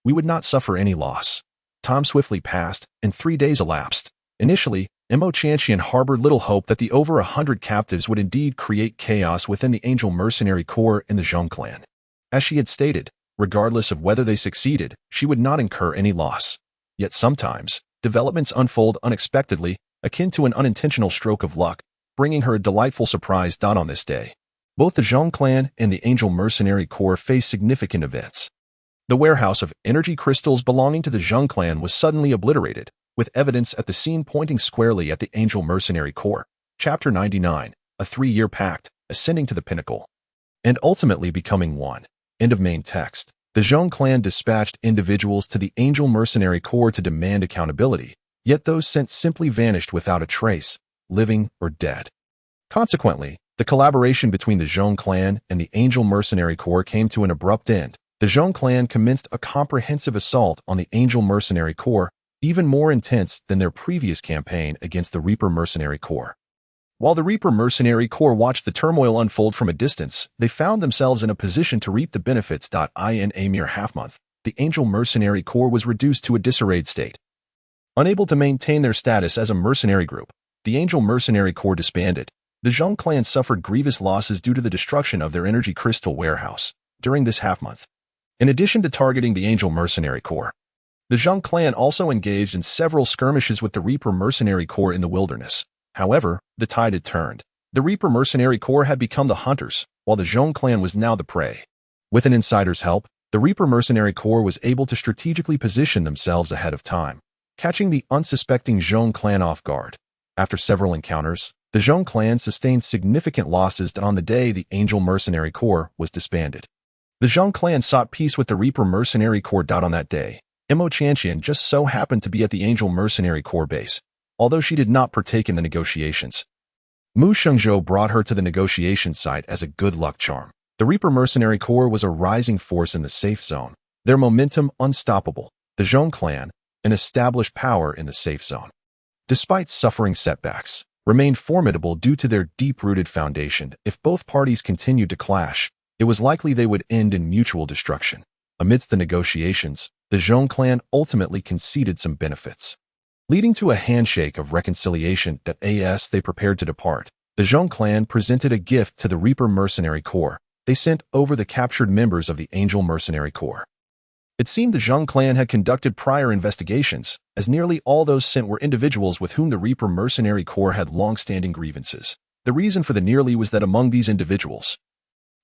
We would not suffer any loss." Time swiftly passed, and 3 days elapsed. Initially, Mo Qianqian harbored little hope that the over 100 captives would indeed create chaos within the Angel Mercenary Corps and the Zhong clan. As she had stated, regardless of whether they succeeded, she would not incur any loss. Yet sometimes, developments unfold unexpectedly, akin to an unintentional stroke of luck, bringing her a delightful surprise. On this day, both the Zhong clan and the Angel Mercenary Corps faced significant events. The warehouse of energy crystals belonging to the Zhong clan was suddenly obliterated, with evidence at the scene pointing squarely at the Angel Mercenary Corps. Chapter 99, a 3-year pact, ascending to the pinnacle, and ultimately becoming one. End of main text. The Zhong clan dispatched individuals to the Angel Mercenary Corps to demand accountability, yet those sent simply vanished without a trace, living or dead. Consequently, the collaboration between the Zhong clan and the Angel Mercenary Corps came to an abrupt end. The Zhong clan commenced a comprehensive assault on the Angel Mercenary Corps, even more intense than their previous campaign against the Reaper Mercenary Corps. While the Reaper Mercenary Corps watched the turmoil unfold from a distance, they found themselves in a position to reap the benefits. In a mere half-month, the Angel Mercenary Corps was reduced to a disarrayed state. Unable to maintain their status as a mercenary group, the Angel Mercenary Corps disbanded. The Zhong clan suffered grievous losses due to the destruction of their energy crystal warehouse during this half-month. In addition to targeting the Angel Mercenary Corps, the Zhong clan also engaged in several skirmishes with the Reaper Mercenary Corps in the wilderness. However, the tide had turned. The Reaper Mercenary Corps had become the hunters, while the Zhong clan was now the prey. With an insider's help, the Reaper Mercenary Corps was able to strategically position themselves ahead of time, catching the unsuspecting Zhong clan off guard. After several encounters, the Zhong clan sustained significant losses. On the day the Angel Mercenary Corps was disbanded, the Zhong clan sought peace with the Reaper Mercenary Corps. On that day, Mo Qianqian just so happened to be at the Angel Mercenary Corps base, although she did not partake in the negotiations. Mu Shengzhou brought her to the negotiation site as a good luck charm. The Reaper Mercenary Corps was a rising force in the safe zone, their momentum unstoppable. The Zhong clan, an established power in the safe zone, despite suffering setbacks, remained formidable due to their deep-rooted foundation. If both parties continued to clash, it was likely they would end in mutual destruction. Amidst the negotiations, the Zhong clan ultimately conceded some benefits, leading to a handshake of reconciliation. As they prepared to depart, the Zhong clan presented a gift to the Reaper Mercenary Corps. They sent over the captured members of the Angel Mercenary Corps. It seemed the Zhong clan had conducted prior investigations, as nearly all those sent were individuals with whom the Reaper Mercenary Corps had long-standing grievances. The reason for the nearly was that among these individuals,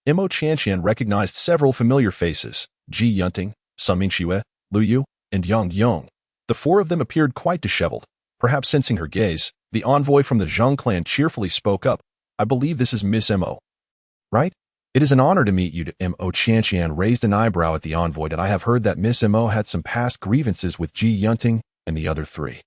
Mo Qianqian recognized several familiar faces: Ji Yunting, Sun Mingxue, Lu Yu, and Yang Yong. The four of them appeared quite disheveled. Perhaps sensing her gaze, the envoy from the Zhong clan cheerfully spoke up. "I believe this is Miss Mo, right? It is an honor to meet you." Mo Qianqian raised an eyebrow at the envoy. "I have heard that Miss Mo had some past grievances with Ji Yunting and the other three.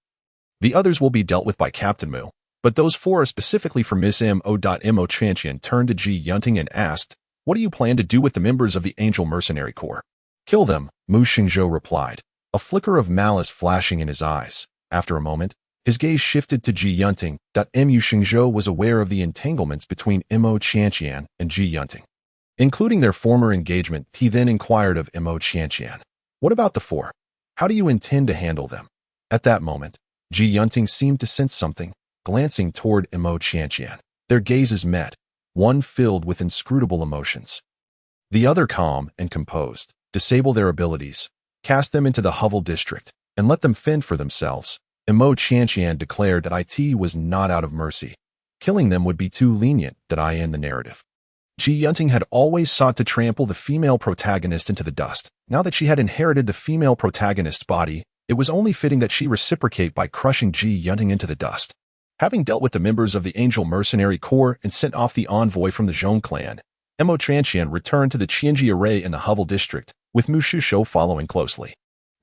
The others will be dealt with by Captain Mu." But those 4 are specifically for Miss M.O. Mo Chantian turned to Ji Yunting and asked, "What do you plan to do with the members of the Angel Mercenary Corps?" "Kill them," Mu Xingzhou replied, a flicker of malice flashing in his eyes. After a moment, his gaze shifted to Ji Yunting. Mu Xingzhou was aware of the entanglements between Mo Chantian and Ji Yunting. Including their former engagement, he then inquired of Mo Chantian, "What about the 4? How do you intend to handle them?" At that moment, Ji Yunting seemed to sense something, glancing toward Mo Chantian. Their gazes met, one filled with inscrutable emotions. The other calm and composed. "Disable their abilities, cast them into the Hovel district, and let them fend for themselves." Mo Chantian declared that it was not out of mercy. Killing them would be too lenient. I end the narrative. Ji Yunting had always sought to trample the female protagonist into the dust. Now that she had inherited the female protagonist's body, it was only fitting that she reciprocate by crushing Ji Yunting into the dust. Having dealt with the members of the Angel Mercenary Corps and sent off the envoy from the Zhong clan, Mo Chantian returned to the Qianji Array in the Hovel district, with Mu Shishou following closely.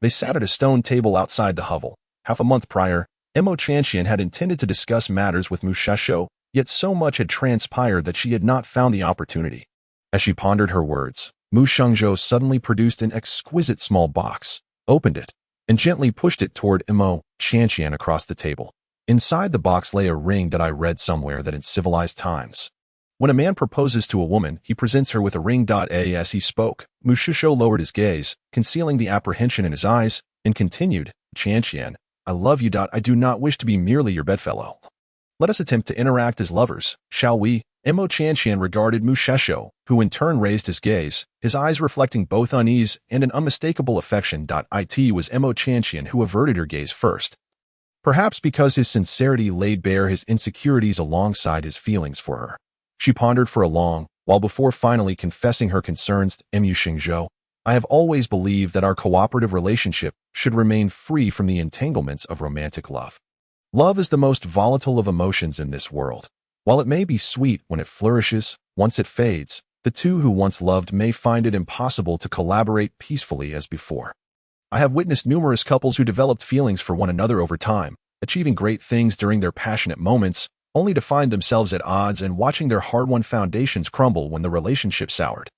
They sat at a stone table outside the hovel. Half a month prior, Mo Chantian had intended to discuss matters with Mu Shishou, yet so much had transpired that she had not found the opportunity. As she pondered her words, Mu Shengzhou suddenly produced an exquisite small box, opened it, and gently pushed it toward Mo Chantian across the table. Inside the box lay a ring that I read somewhere that in civilized times, when a man proposes to a woman, he presents her with a ring. As he spoke, Mu Shishou lowered his gaze, concealing the apprehension in his eyes, and continued, "Chantian, I love you. I do not wish to be merely your bedfellow. Let us attempt to interact as lovers, shall we?" Mo Chantian regarded Mu Shishou, who in turn raised his gaze, his eyes reflecting both unease and an unmistakable affection. It was Mo Chantian who averted her gaze first. Perhaps because his sincerity laid bare his insecurities alongside his feelings for her. She pondered for a long while before finally confessing her concerns. "Mu Xingzhou, I have always believed that our cooperative relationship should remain free from the entanglements of romantic love. Love is the most volatile of emotions in this world. While it may be sweet when it flourishes, once it fades, the two who once loved may find it impossible to collaborate peacefully as before. I have witnessed numerous couples who developed feelings for one another over time, achieving great things during their passionate moments, only to find themselves at odds and watching their hard-won foundations crumble when the relationship soured.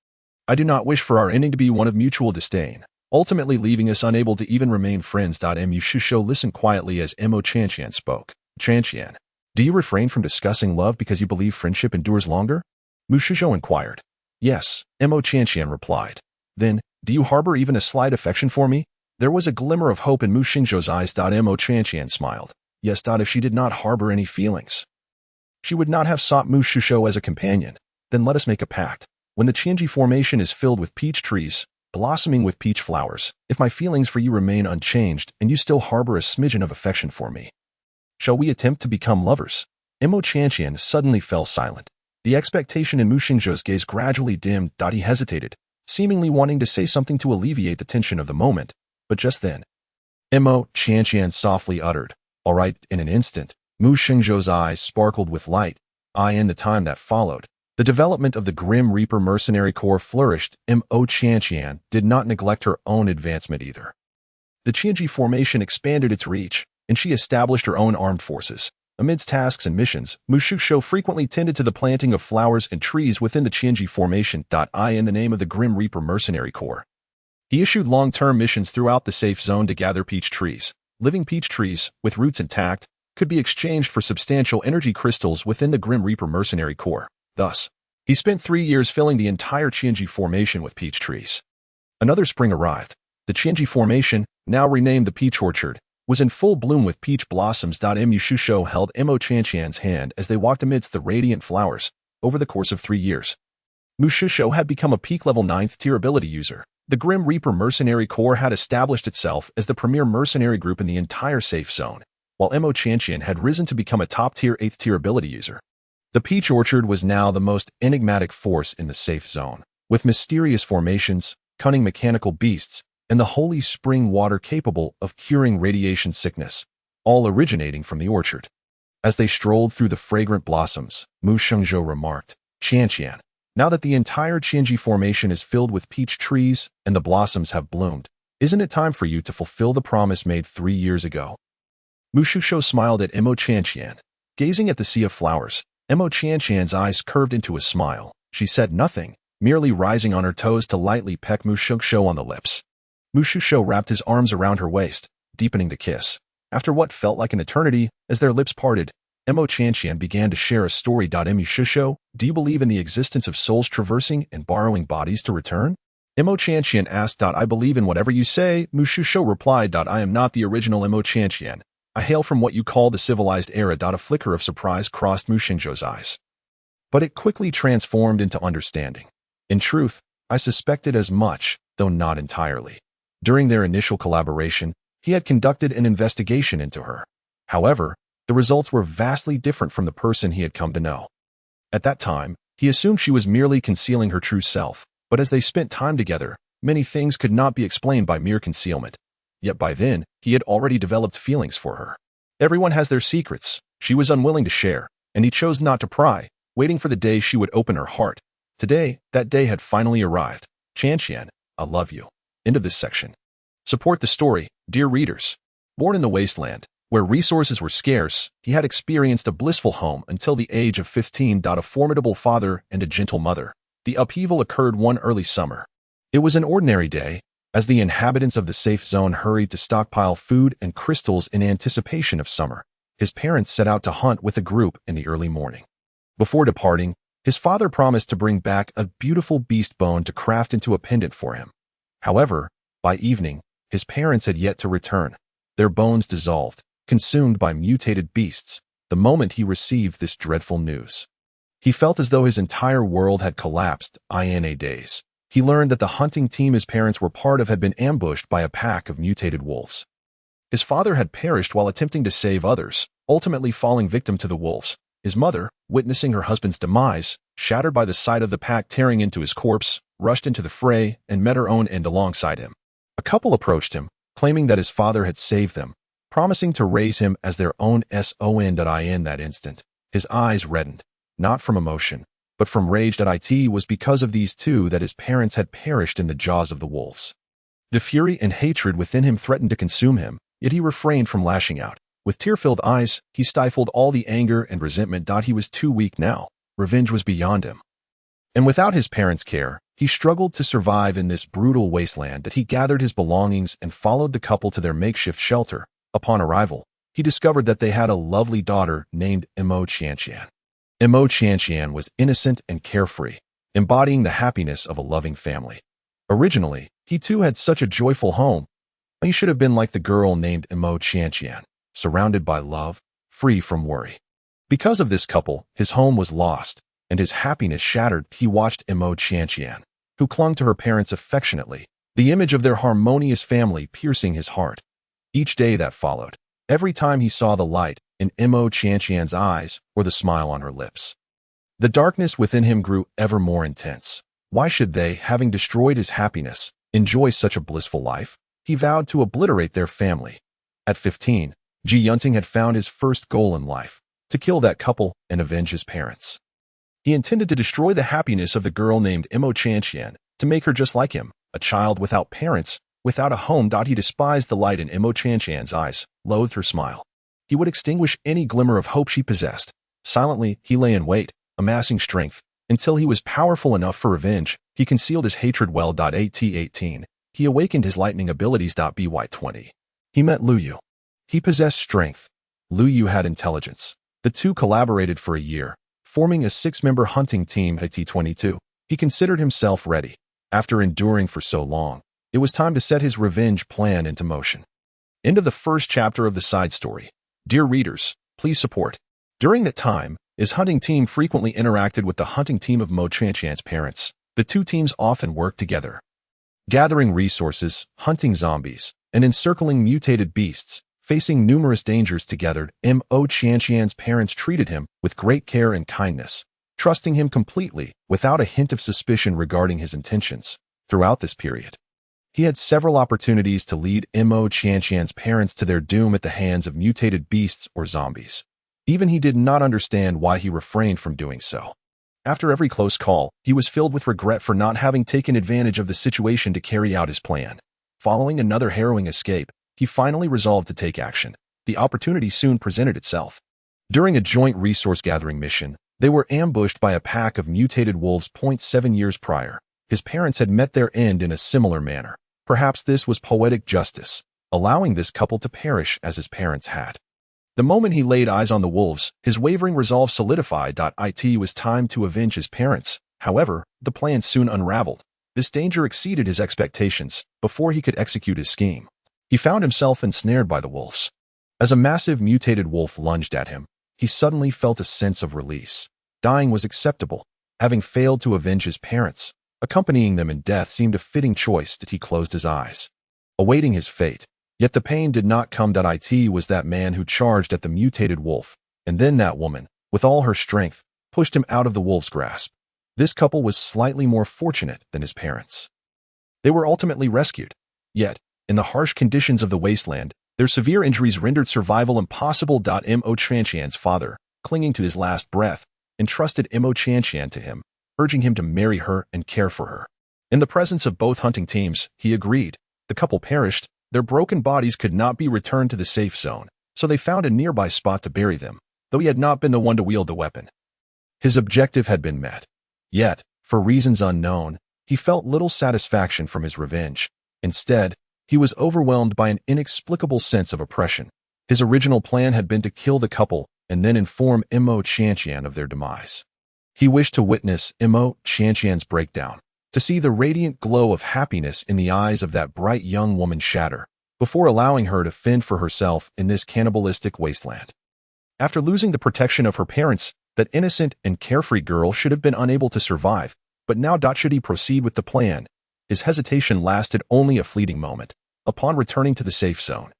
I do not wish for our ending to be one of mutual disdain, ultimately leaving us unable to even remain friends. Mu Shishou listened quietly as Mo Chantian spoke. "Chantian, do you refrain from discussing love because you believe friendship endures longer?" Mu Shishou inquired. "Yes," Mo Chantian replied. "Then, do you harbor even a slight affection for me?" There was a glimmer of hope in Mu Xingzhou's eyes. Mo Chantian smiled. "Yes. If she did not harbor any feelings, she would not have sought Mu Shishou as a companion. Then let us make a pact. When the Qianji formation is filled with peach trees, blossoming with peach flowers, if my feelings for you remain unchanged and you still harbor a smidgen of affection for me, shall we attempt to become lovers?" Mo Chantian suddenly fell silent. The expectation in Mu Xingzhou's gaze gradually dimmed. He hesitated, seemingly wanting to say something to alleviate the tension of the moment, but just then, Mo Chantian softly uttered, "All right." In an instant, Mu Xingzhou's eyes sparkled with light. In the time that followed, the development of the Grim Reaper Mercenary Corps flourished. Mo Chantian did not neglect her own advancement either. The Qianji formation expanded its reach, and she established her own armed forces. Amidst tasks and missions, Mu Shishou frequently tended to the planting of flowers and trees within the Qianji formation. In the name of the Grim Reaper Mercenary Corps, he issued long-term missions throughout the safe zone to gather peach trees. Living peach trees, with roots intact, could be exchanged for substantial energy crystals within the Grim Reaper Mercenary Corps. Thus, he spent 3 years filling the entire Qianji formation with peach trees. Another spring arrived. The Qianji formation, now renamed the Peach Orchard, was in full bloom with peach blossoms. Mu Shishou held Mo Chantian's hand as they walked amidst the radiant flowers. Over the course of 3 years, Mu Shishou had become a peak-level 9th tier ability user. The Grim Reaper Mercenary Corps had established itself as the premier mercenary group in the entire safe zone, while Mo Chantian had risen to become a top-tier 8th tier ability user. The Peach Orchard was now the most enigmatic force in the safe zone, with mysterious formations, cunning mechanical beasts, and the holy spring water capable of curing radiation sickness, all originating from the orchard. As they strolled through the fragrant blossoms, Mu Shengzhou remarked, "Chantian, now that the entire Qianji formation is filled with peach trees and the blossoms have bloomed, isn't it time for you to fulfill the promise made 3 years ago?" Mu Shishou smiled at Mo Chantian. Gazing at the sea of flowers, Mo Qianqian's eyes curved into a smile. She said nothing, merely rising on her toes to lightly peck Mu Shengshou on the lips. Mu Shengshou wrapped his arms around her waist, deepening the kiss. After what felt like an eternity, as their lips parted, Mo Qianqian began to share a story. Mu Shengshou, do you believe in the existence of souls traversing and borrowing bodies to return? Mo Qianqian asked. I believe in whatever you say, Mu Shengshou replied. I am not the original Mo Qianqian. I hail from what you call the civilized era. A flicker of surprise crossed Mu Shengshou's eyes. But it quickly transformed into understanding. In truth, I suspected as much, though not entirely. During their initial collaboration, he had conducted an investigation into her. However, the results were vastly different from the person he had come to know. At that time, he assumed she was merely concealing her true self, but as they spent time together, many things could not be explained by mere concealment. Yet by then, he had already developed feelings for her. Everyone has their secrets. She was unwilling to share, and he chose not to pry, waiting for the day she would open her heart. Today, that day had finally arrived. Qianqian, I love you. End of this section. Support the story, dear readers. Born in the wasteland, where resources were scarce, he had experienced a blissful home until the age of 15. A formidable father and a gentle mother. The upheaval occurred one early summer. It was an ordinary day, as the inhabitants of the safe zone hurried to stockpile food and crystals in anticipation of summer. His parents set out to hunt with a group in the early morning. Before departing, his father promised to bring back a beautiful beast bone to craft into a pendant for him. However, by evening, his parents had yet to return, their bones dissolved, consumed by mutated beasts, the moment he received this dreadful news. He felt as though his entire world had collapsed. In a daze, he learned that the hunting team his parents were part of had been ambushed by a pack of mutated wolves. His father had perished while attempting to save others, ultimately falling victim to the wolves. His mother, witnessing her husband's demise, shattered by the sight of the pack tearing into his corpse, rushed into the fray and met her own end alongside him. A couple approached him, claiming that his father had saved them, promising to raise him as their own son. In that instant, his eyes reddened, not from emotion, but from rage. It was because of these two that his parents had perished in the jaws of the wolves. The fury and hatred within him threatened to consume him, yet he refrained from lashing out. With tear-filled eyes, he stifled all the anger and resentment. He was too weak now. Revenge was beyond him. And without his parents' care, he struggled to survive in this brutal wasteland. He gathered his belongings and followed the couple to their makeshift shelter. Upon arrival, he discovered that they had a lovely daughter named Mo Qianqian. Mo Qianqian was innocent and carefree, embodying the happiness of a loving family. Originally, he too had such a joyful home. He should have been like the girl named Mo Qianqian, surrounded by love, free from worry. Because of this couple, his home was lost, and his happiness shattered. He watched Mo Qianqian, who clung to her parents affectionately, the image of their harmonious family piercing his heart. Each day that followed, every time he saw the light in Mo Qianqian's eyes or the smile on her lips, the darkness within him grew ever more intense. Why should they, having destroyed his happiness, enjoy such a blissful life? He vowed to obliterate their family. At 15, Ji Yunting had found his first goal in life, to kill that couple and avenge his parents. He intended to destroy the happiness of the girl named Mo Qianqian, to make her just like him, a child without parents, without a home. He despised the light in Mo Qianqian's eyes, loathed her smile. He would extinguish any glimmer of hope she possessed. Silently, he lay in wait, amassing strength, until he was powerful enough for revenge. He concealed his hatred well. At 18, he awakened his lightning abilities. By 20, he met Lu Yu. He possessed strength. Lu Yu had intelligence. The two collaborated for a year, forming a 6-member hunting team. At 22, he considered himself ready. After enduring for so long, it was time to set his revenge plan into motion. End of the first chapter of the side story. Dear readers, please support. During that time, his hunting team frequently interacted with the hunting team of Mo Qianqian's parents. The two teams often worked together, gathering resources, hunting zombies, and encircling mutated beasts. Facing numerous dangers together, Mo Qianqian's parents treated him with great care and kindness, trusting him completely without a hint of suspicion regarding his intentions. Throughout this period, he had several opportunities to lead Mo Qianqian's parents to their doom at the hands of mutated beasts or zombies. Even he did not understand why he refrained from doing so. After every close call, he was filled with regret for not having taken advantage of the situation to carry out his plan. Following another harrowing escape, he finally resolved to take action. The opportunity soon presented itself. During a joint resource-gathering mission, they were ambushed by a pack of mutated wolves. 7 years prior, his parents had met their end in a similar manner. Perhaps this was poetic justice, allowing this couple to perish as his parents had. The moment he laid eyes on the wolves, his wavering resolve solidified. It was time to avenge his parents. However, the plan soon unraveled. This danger exceeded his expectations. Before he could execute his scheme, he found himself ensnared by the wolves. As a massive mutated wolf lunged at him, he suddenly felt a sense of release. Dying was acceptable. Having failed to avenge his parents, accompanying them in death seemed a fitting choice. He closed his eyes, awaiting his fate. Yet the pain did not come. It was that man who charged at the mutated wolf, and then that woman, with all her strength, pushed him out of the wolf's grasp. This couple was slightly more fortunate than his parents. They were ultimately rescued. Yet, in the harsh conditions of the wasteland, their severe injuries rendered survival impossible. Mo Chantian's father, clinging to his last breath, entrusted Mo Chantian to him, urging him to marry her and care for her. In the presence of both hunting teams, he agreed. The couple perished. Their broken bodies could not be returned to the safe zone, so they found a nearby spot to bury them, though he had not been the one to wield the weapon. His objective had been met. Yet, for reasons unknown, he felt little satisfaction from his revenge. Instead, he was overwhelmed by an inexplicable sense of oppression. His original plan had been to kill the couple and then inform Mo Chantian of their demise. He wished to witness Mo Chantian's breakdown, to see the radiant glow of happiness in the eyes of that bright young woman shatter, before allowing her to fend for herself in this cannibalistic wasteland. After losing the protection of her parents, that innocent and carefree girl should have been unable to survive, but now should he proceed with the plan? His hesitation lasted only a fleeting moment. Upon returning to the safe zone,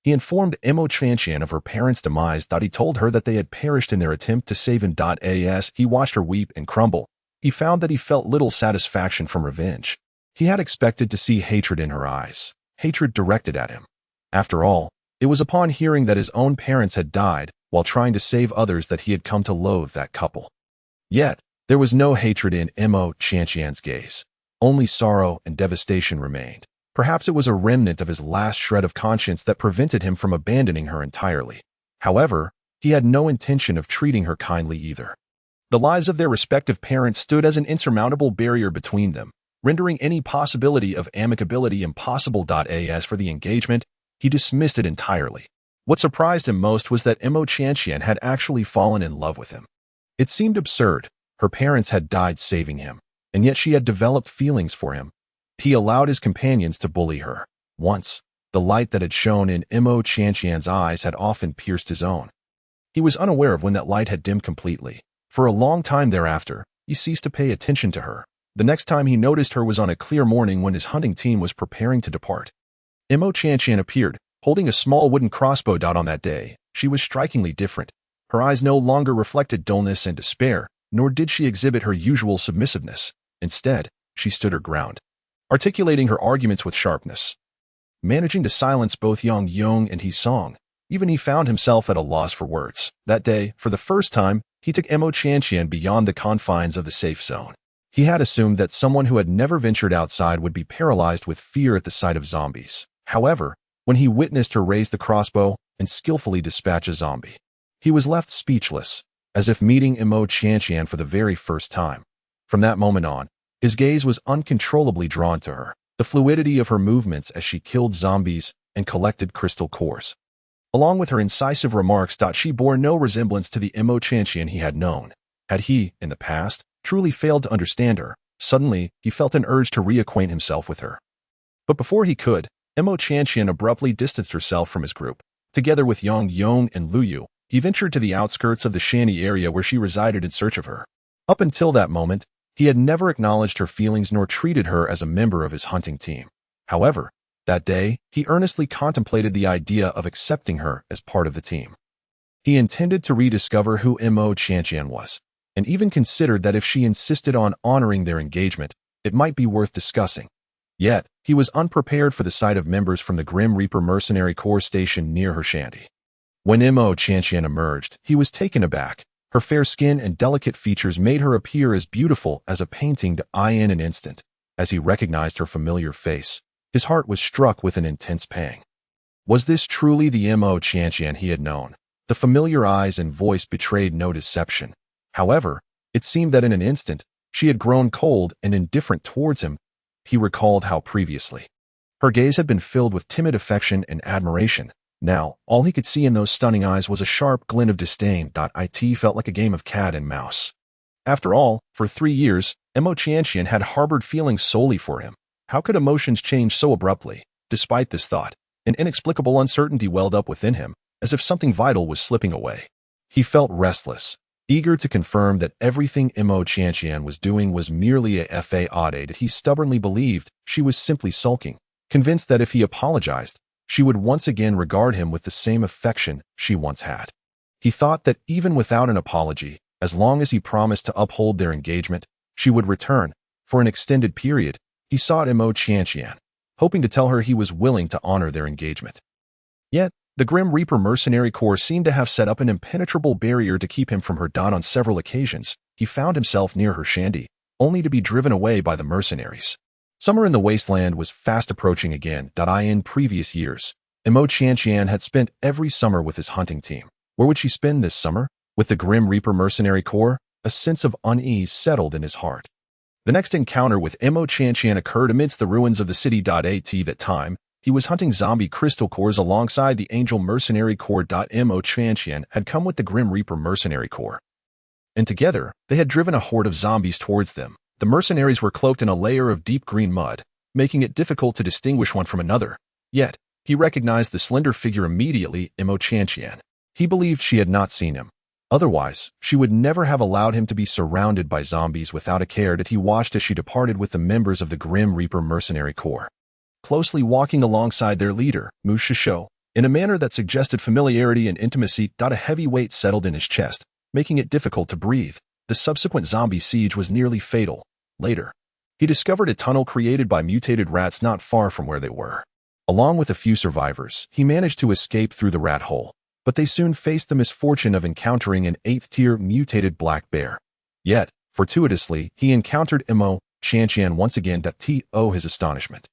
he informed Mo Chantian of her parents' demise. He told her that they had perished in their attempt to save him. As he watched her weep and crumble, he found that he felt little satisfaction from revenge. He had expected to see hatred in her eyes, hatred directed at him. After all, it was upon hearing that his own parents had died while trying to save others that he had come to loathe that couple. Yet, there was no hatred in Mo Chantian's gaze. Only sorrow and devastation remained. Perhaps it was a remnant of his last shred of conscience that prevented him from abandoning her entirely. However, he had no intention of treating her kindly either. The lives of their respective parents stood as an insurmountable barrier between them, rendering any possibility of amicability impossible. As for the engagement, he dismissed it entirely. What surprised him most was that Mo Chantian had actually fallen in love with him. It seemed absurd. Her parents had died saving him, and yet she had developed feelings for him. He allowed his companions to bully her. Once, the light that had shone in Mo Chantian's eyes had often pierced his own. He was unaware of when that light had dimmed completely. For a long time thereafter, he ceased to pay attention to her. The next time he noticed her was on a clear morning when his hunting team was preparing to depart. Mo Chantian appeared, holding a small wooden crossbow. On that day, she was strikingly different. Her eyes no longer reflected dullness and despair, nor did she exhibit her usual submissiveness. Instead, she stood her ground, articulating her arguments with sharpness, managing to silence both Yang Yong and He Song. Even he found himself at a loss for words. That day, for the first time, he took Mo Chantian beyond the confines of the safe zone. He had assumed that someone who had never ventured outside would be paralyzed with fear at the sight of zombies. However, when he witnessed her raise the crossbow and skillfully dispatch a zombie, he was left speechless, as if meeting Mo Chantian for the very first time. From that moment on, his gaze was uncontrollably drawn to her, the fluidity of her movements as she killed zombies and collected crystal cores. Along with her incisive remarks, she bore no resemblance to the Mo Chantian he had known. Had he, in the past, truly failed to understand her, suddenly he felt an urge to reacquaint himself with her. But before he could, Mo Chantian abruptly distanced herself from his group. Together with Yang Yong and Lu Yu, he ventured to the outskirts of the shanty area where she resided in search of her. Up until that moment, he had never acknowledged her feelings nor treated her as a member of his hunting team. However, that day, he earnestly contemplated the idea of accepting her as part of the team. He intended to rediscover who Mo Chantian was, and even considered that if she insisted on honoring their engagement, it might be worth discussing. Yet, he was unprepared for the sight of members from the Grim Reaper Mercenary Corps stationed near her shanty. When Mo Chantian emerged, he was taken aback. Her fair skin and delicate features made her appear as beautiful as a painting in an instant. As he recognized her familiar face, his heart was struck with an intense pang. Was this truly the Mo Chantian he had known? The familiar eyes and voice betrayed no deception. However, it seemed that in an instant, she had grown cold and indifferent towards him. He recalled how previously her gaze had been filled with timid affection and admiration. Now, all he could see in those stunning eyes was a sharp glint of disdain. It felt like a game of cat and mouse. After all, for 3 years, Imo Qianqian had harbored feelings solely for him. How could emotions change so abruptly? Despite this thought, an inexplicable uncertainty welled up within him, as if something vital was slipping away. He felt restless, eager to confirm that everything Imo Qianqian was doing was merely a fade. He stubbornly believed she was simply sulking, convinced that if he apologized, she would once again regard him with the same affection she once had. He thought that even without an apology, as long as he promised to uphold their engagement, she would return. For an extended period, he sought Imo Qianqian, hoping to tell her he was willing to honor their engagement. Yet, the Grim Reaper Mercenary Corps seemed to have set up an impenetrable barrier to keep him from her. On several occasions, he found himself near her shanty, only to be driven away by the mercenaries. Summer in the wasteland was fast approaching again. In previous years, Imo Qianqian had spent every summer with his hunting team. Where would she spend this summer? With the Grim Reaper Mercenary Corps? A sense of unease settled in his heart. The next encounter with Imo Qianqian occurred amidst the ruins of the city. At that time, he was hunting zombie crystal cores alongside the Angel Mercenary Corps. Imo Qianqian had come with the Grim Reaper Mercenary Corps, and together, they had driven a horde of zombies towards them. The mercenaries were cloaked in a layer of deep green mud, making it difficult to distinguish one from another. Yet, he recognized the slender figure immediately. Imo Qianqian. He believed she had not seen him. Otherwise, she would never have allowed him to be surrounded by zombies without a care that he watched as she departed with the members of the Grim Reaper Mercenary Corps, closely walking alongside their leader, Mu Shishou, in a manner that suggested familiarity and intimacy. A heavy weight settled in his chest, making it difficult to breathe. The subsequent zombie siege was nearly fatal. Later, he discovered a tunnel created by mutated rats not far from where they were. Along with a few survivors, he managed to escape through the rat hole, but they soon faced the misfortune of encountering an 8th-tier mutated black bear. Yet, fortuitously, he encountered Imo Qianqian once again. To his astonishment,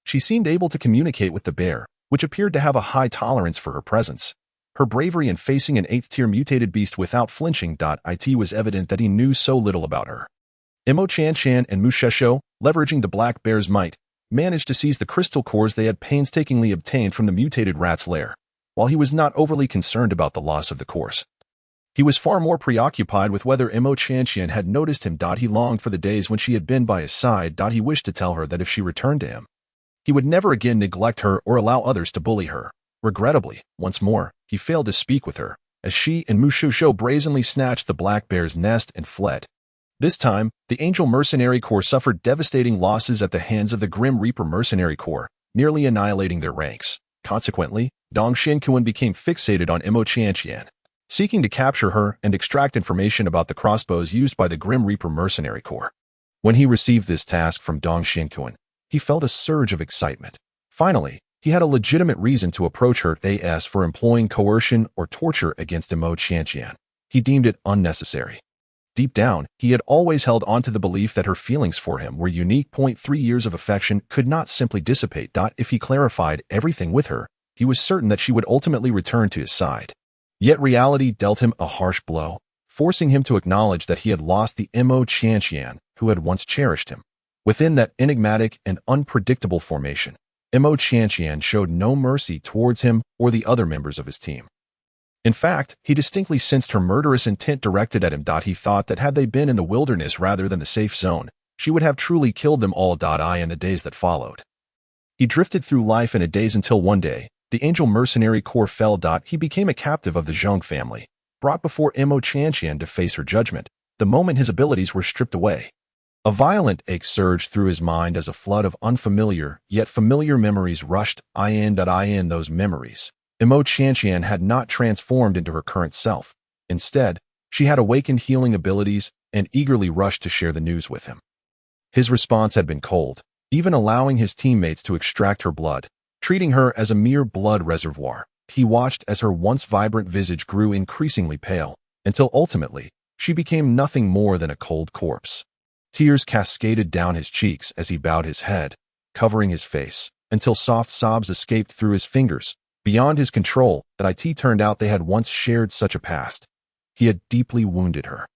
she seemed able to communicate with the bear, which appeared to have a high tolerance for her presence. Her bravery in facing an 8th-tier mutated beast without flinching. It was evident that he knew so little about her. Imo Qianqian and Mu Shishou, leveraging the black bear's might, managed to seize the crystal cores they had painstakingly obtained from the mutated rat's lair. While he was not overly concerned about the loss of the cores, he was far more preoccupied with whether Imo Qianqian had noticed him. He longed for the days when she had been by his side. He wished to tell her that if she returned to him, he would never again neglect her or allow others to bully her. Regrettably, once more, he failed to speak with her, as she and Mu Shishou brazenly snatched the black bear's nest and fled. This time, the Angel Mercenary Corps suffered devastating losses at the hands of the Grim Reaper Mercenary Corps, nearly annihilating their ranks. Consequently, Dong Xinquan became fixated on Imo Qianqian, seeking to capture her and extract information about the crossbows used by the Grim Reaper Mercenary Corps. When he received this task from Dong Xinquan, he felt a surge of excitement. Finally, he had a legitimate reason to approach her as for employing coercion or torture against Imo Qianqian. He deemed it unnecessary. Deep down, he had always held on to the belief that her feelings for him were unique. 3 years of affection could not simply dissipate. If he clarified everything with her, he was certain that she would ultimately return to his side. Yet reality dealt him a harsh blow, forcing him to acknowledge that he had lost the Imo Qianqian who had once cherished him. Within that enigmatic and unpredictable formation, Imo Qianqian showed no mercy towards him or the other members of his team. In fact, he distinctly sensed her murderous intent directed at him. He thought that had they been in the wilderness rather than the safe zone, she would have truly killed them all. In the days that followed, he drifted through life in a daze until one day, the Angel Mercenary Corps fell. He became a captive of the Zheng family, brought before Imo Qianqian to face her judgment, the moment his abilities were stripped away. A violent ache surged through his mind as a flood of unfamiliar, yet familiar memories rushed in. Those memories, Imo Qianqian had not transformed into her current self. Instead, she had awakened healing abilities and eagerly rushed to share the news with him. His response had been cold, even allowing his teammates to extract her blood, treating her as a mere blood reservoir. He watched as her once vibrant visage grew increasingly pale, until ultimately, she became nothing more than a cold corpse. Tears cascaded down his cheeks as he bowed his head, covering his face, until soft sobs escaped through his fingers. Beyond his control, that it turned out they had once shared such a past. He had deeply wounded her.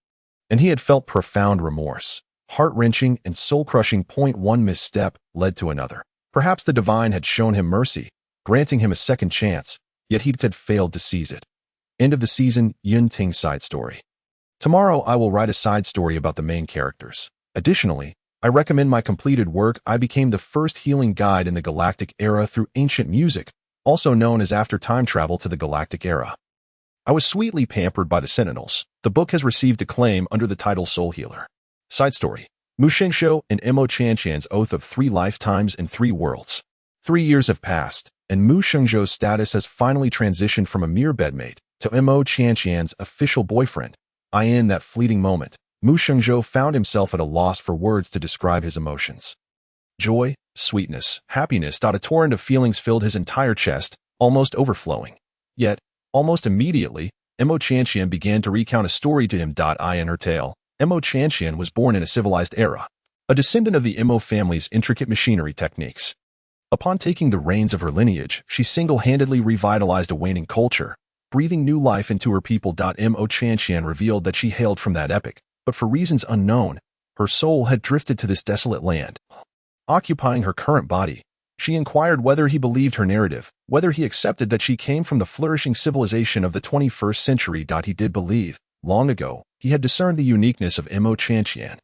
And he had felt profound remorse. Heart-wrenching and soul-crushing. One misstep led to another. Perhaps the divine had shown him mercy, granting him a second chance, yet he had failed to seize it. End of the season. Yun Ting side story. Tomorrow I will write a side story about the main characters. Additionally, I recommend my completed work. I became the first healing guide in the galactic era through ancient music, also known as after time travel to the galactic era. I was sweetly pampered by the Sentinels. The book has received acclaim under the title Soul Healer. Side story. Mu Xingzhou and Mo Qianqian's oath of 3 lifetimes and 3 worlds. 3 years have passed, and Mu Xingzhou's status has finally transitioned from a mere bedmate to Mo Qianqian's official boyfriend. In that fleeting moment, Mu Xingzhou found himself at a loss for words to describe his emotions. Joy, sweetness, happiness. A torrent of feelings filled his entire chest, almost overflowing. Yet, almost immediately, Mo Qianqian began to recount a story to him. In her tale, Mo Qianqian was born in a civilized era, a descendant of the Mo family's intricate machinery techniques. Upon taking the reins of her lineage, she single-handedly revitalized a waning culture, breathing new life into her people. Mo Qianqian revealed that she hailed from that epoch, but for reasons unknown, her soul had drifted to this desolate land, occupying her current body. She inquired whether he believed her narrative, whether he accepted that she came from the flourishing civilization of the 21st century. He did believe. Long ago, he had discerned the uniqueness of Mo Qianqian.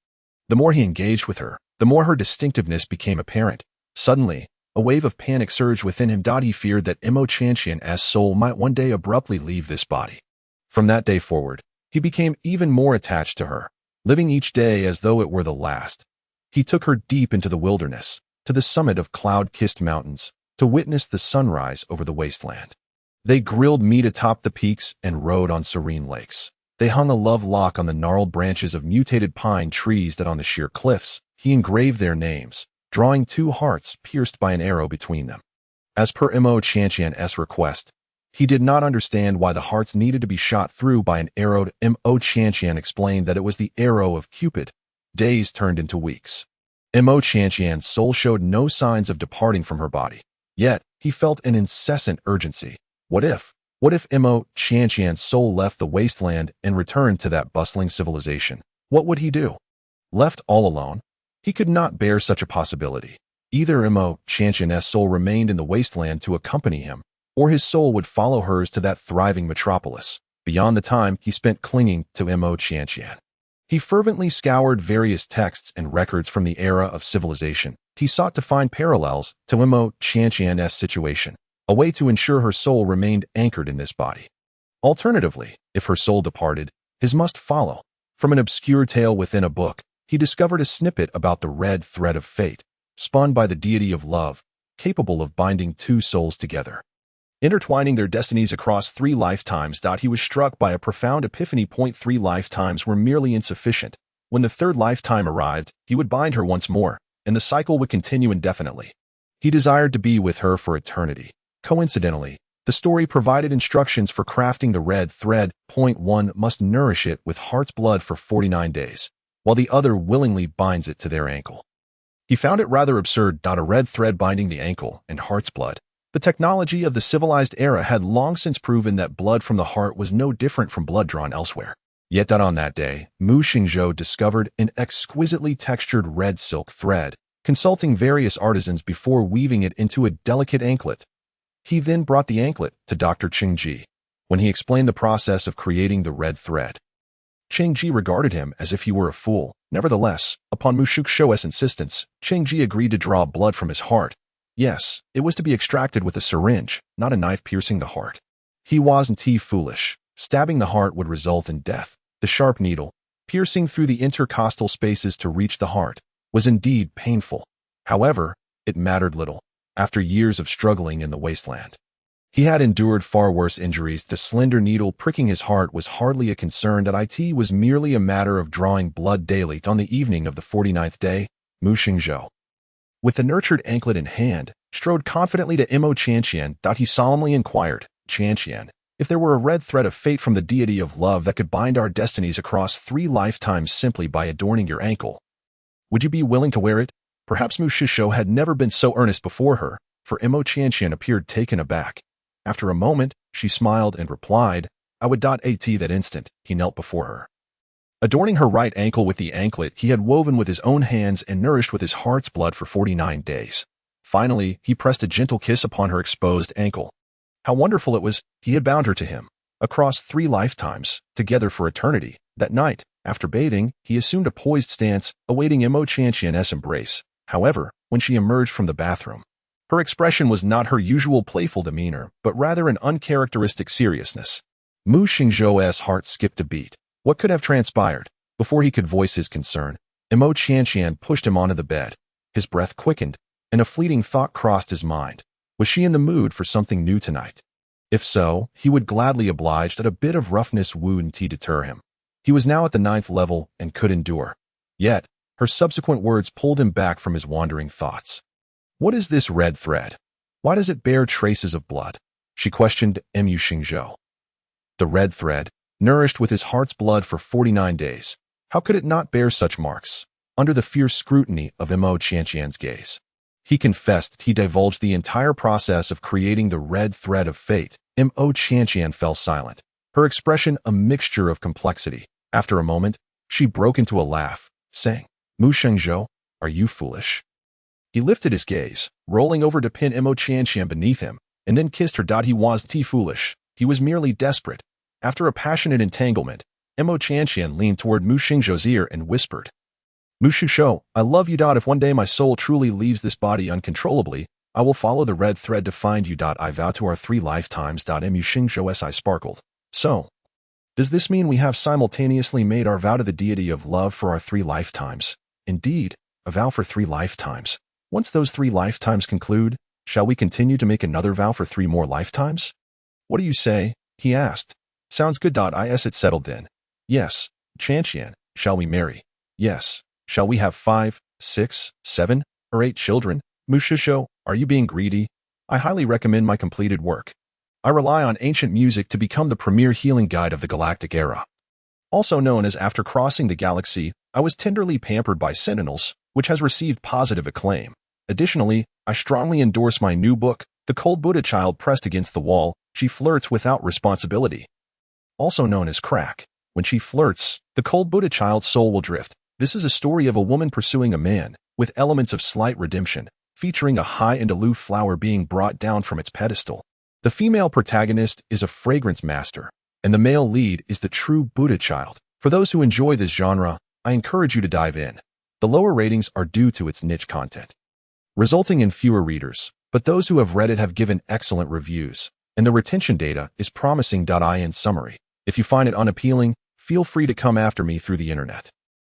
The more he engaged with her, the more her distinctiveness became apparent. Suddenly, a wave of panic surged within him. He feared that Mo Qianqian's soul might one day abruptly leave this body. From that day forward, he became even more attached to her, living each day as though it were the last. He took her deep into the wilderness, to the summit of cloud-kissed mountains, to witness the sunrise over the wasteland. They grilled meat atop the peaks and rode on serene lakes. They hung a love lock on the gnarled branches of mutated pine trees. That on the sheer cliffs, he engraved their names, drawing 2 hearts pierced by an arrow between them. As per Mo Qianqian's request, he did not understand why the hearts needed to be shot through by an arrow. Mo Qianqian explained that it was the arrow of Cupid. Days turned into weeks. Mo Qianqian's soul showed no signs of departing from her body. Yet, he felt an incessant urgency. What if Mo Qianqian's soul left the wasteland and returned to that bustling civilization? What would he do? Left all alone? He could not bear such a possibility. Either Mo Qianqian's soul remained in the wasteland to accompany him, or his soul would follow hers to that thriving metropolis, beyond the time he spent clinging to Mo Qianqian. He fervently scoured various texts and records from the era of civilization. He sought to find parallels to Mo Qianqian's situation, a way to ensure her soul remained anchored in this body. Alternatively, if her soul departed, his must follow. From an obscure tale within a book, he discovered a snippet about the red thread of fate, spun by the deity of love, capable of binding 2 souls together, intertwining their destinies across 3 lifetimes. He was struck by a profound epiphany. 3 lifetimes were merely insufficient. When the 3rd lifetime arrived, he would bind her once more, and the cycle would continue indefinitely. He desired to be with her for eternity. Coincidentally, the story provided instructions for crafting the red thread. 1 must nourish it with heart's blood for 49 days, while the other willingly binds it to their ankle. He found it rather absurd. A red thread binding the ankle and heart's blood. The technology of the civilized era had long since proven that blood from the heart was no different from blood drawn elsewhere. Yet on that day, Mu Xingzhou discovered an exquisitely textured red silk thread, consulting various artisans before weaving it into a delicate anklet. He then brought the anklet to Dr. Cheng Ji. When he explained the process of creating the red thread, Cheng Ji regarded him as if he were a fool. Nevertheless, upon Mu Xingzhou's insistence, Cheng Ji agreed to draw blood from his heart. Yes, it was to be extracted with a syringe, not a knife piercing the heart. He wasn't foolish. Stabbing the heart would result in death. The sharp needle, piercing through the intercostal spaces to reach the heart, was indeed painful. However, it mattered little. After years of struggling in the wasteland, he had endured far worse injuries. The slender needle pricking his heart was hardly a concern. It was merely a matter of drawing blood daily. On the evening of the 49th day, Mu Xingzhou, with the nurtured anklet in hand, strode confidently to Mo Qianqian. He solemnly inquired, Qianqian, if there were a red thread of fate from the deity of love that could bind our destinies across 3 lifetimes simply by adorning your ankle, would you be willing to wear it? Perhaps Mu Xingzhou had never been so earnest before her, for Mo Qianqian appeared taken aback. After a moment, she smiled and replied, I would at that instant, he knelt before her. Adorning her right ankle with the anklet he had woven with his own hands and nourished with his heart's blood for 49 days. Finally, he pressed a gentle kiss upon her exposed ankle. How wonderful it was, he had bound her to him, across 3 lifetimes, together for eternity. That night, after bathing, he assumed a poised stance, awaiting Mo Qianqian's embrace. However, when she emerged from the bathroom, her expression was not her usual playful demeanor, but rather an uncharacteristic seriousness. Mu Xingzhou's heart skipped a beat. What could have transpired? Before he could voice his concern, Mo Qianqian pushed him onto the bed. His breath quickened, and a fleeting thought crossed his mind. Was she in the mood for something new tonight? If so, he would gladly oblige that a bit of roughness wouldn't deter him. He was now at the 9th level and could endure. Yet, her subsequent words pulled him back from his wandering thoughts. What is this red thread? Why does it bear traces of blood? She questioned Mu Xingzhou. The red thread, nourished with his heart's blood for 49 days. How could it not bear such marks? Under the fierce scrutiny of Mo Qianqian's gaze, he confessed he divulged the entire process of creating the red thread of fate. Mo Qianqian fell silent, her expression a mixture of complexity. After a moment, she broke into a laugh, saying, Mu Xingzhou, are you foolish? He lifted his gaze, rolling over to pin Mo Qianqian beneath him, and then kissed her. He wasn't foolish, he was merely desperate. After a passionate entanglement, Mo Qianqian leaned toward Mu Xingzhou's ear and whispered, Mu Xingzhou, I love you. If one day my soul truly leaves this body uncontrollably, I will follow the red thread to find you. I vow to our 3 lifetimes. Mu Xingzhou's eye sparkled. So, does this mean we have simultaneously made our vow to the deity of love for our 3 lifetimes? Indeed, a vow for 3 lifetimes. Once those 3 lifetimes conclude, shall we continue to make another vow for 3 more lifetimes? What do you say? He asked. Sounds good. Is it settled then? Yes. Qianqian, shall we marry? Yes. Shall we have 5, 6, 7, or 8 children? Mu Xingzhou, are you being greedy? I highly recommend my completed work. I rely on ancient music to become the premier healing guide of the galactic era. Also known as After Crossing the Galaxy, I was tenderly pampered by Sentinels, which has received positive acclaim. Additionally, I strongly endorse my new book, The Cold Buddha Child Pressed Against the Wall, She Flirts Without Responsibility. Also known as Crack. When she flirts, the cold Buddha child's soul will drift. This is a story of a woman pursuing a man, with elements of slight redemption, featuring a high and aloof flower being brought down from its pedestal. The female protagonist is a fragrance master, and the male lead is the true Buddha child. For those who enjoy this genre, I encourage you to dive in. The lower ratings are due to its niche content, resulting in fewer readers, but those who have read it have given excellent reviews, and the retention data is promising. In summary, if you find it unappealing, feel free to come after me through the internet.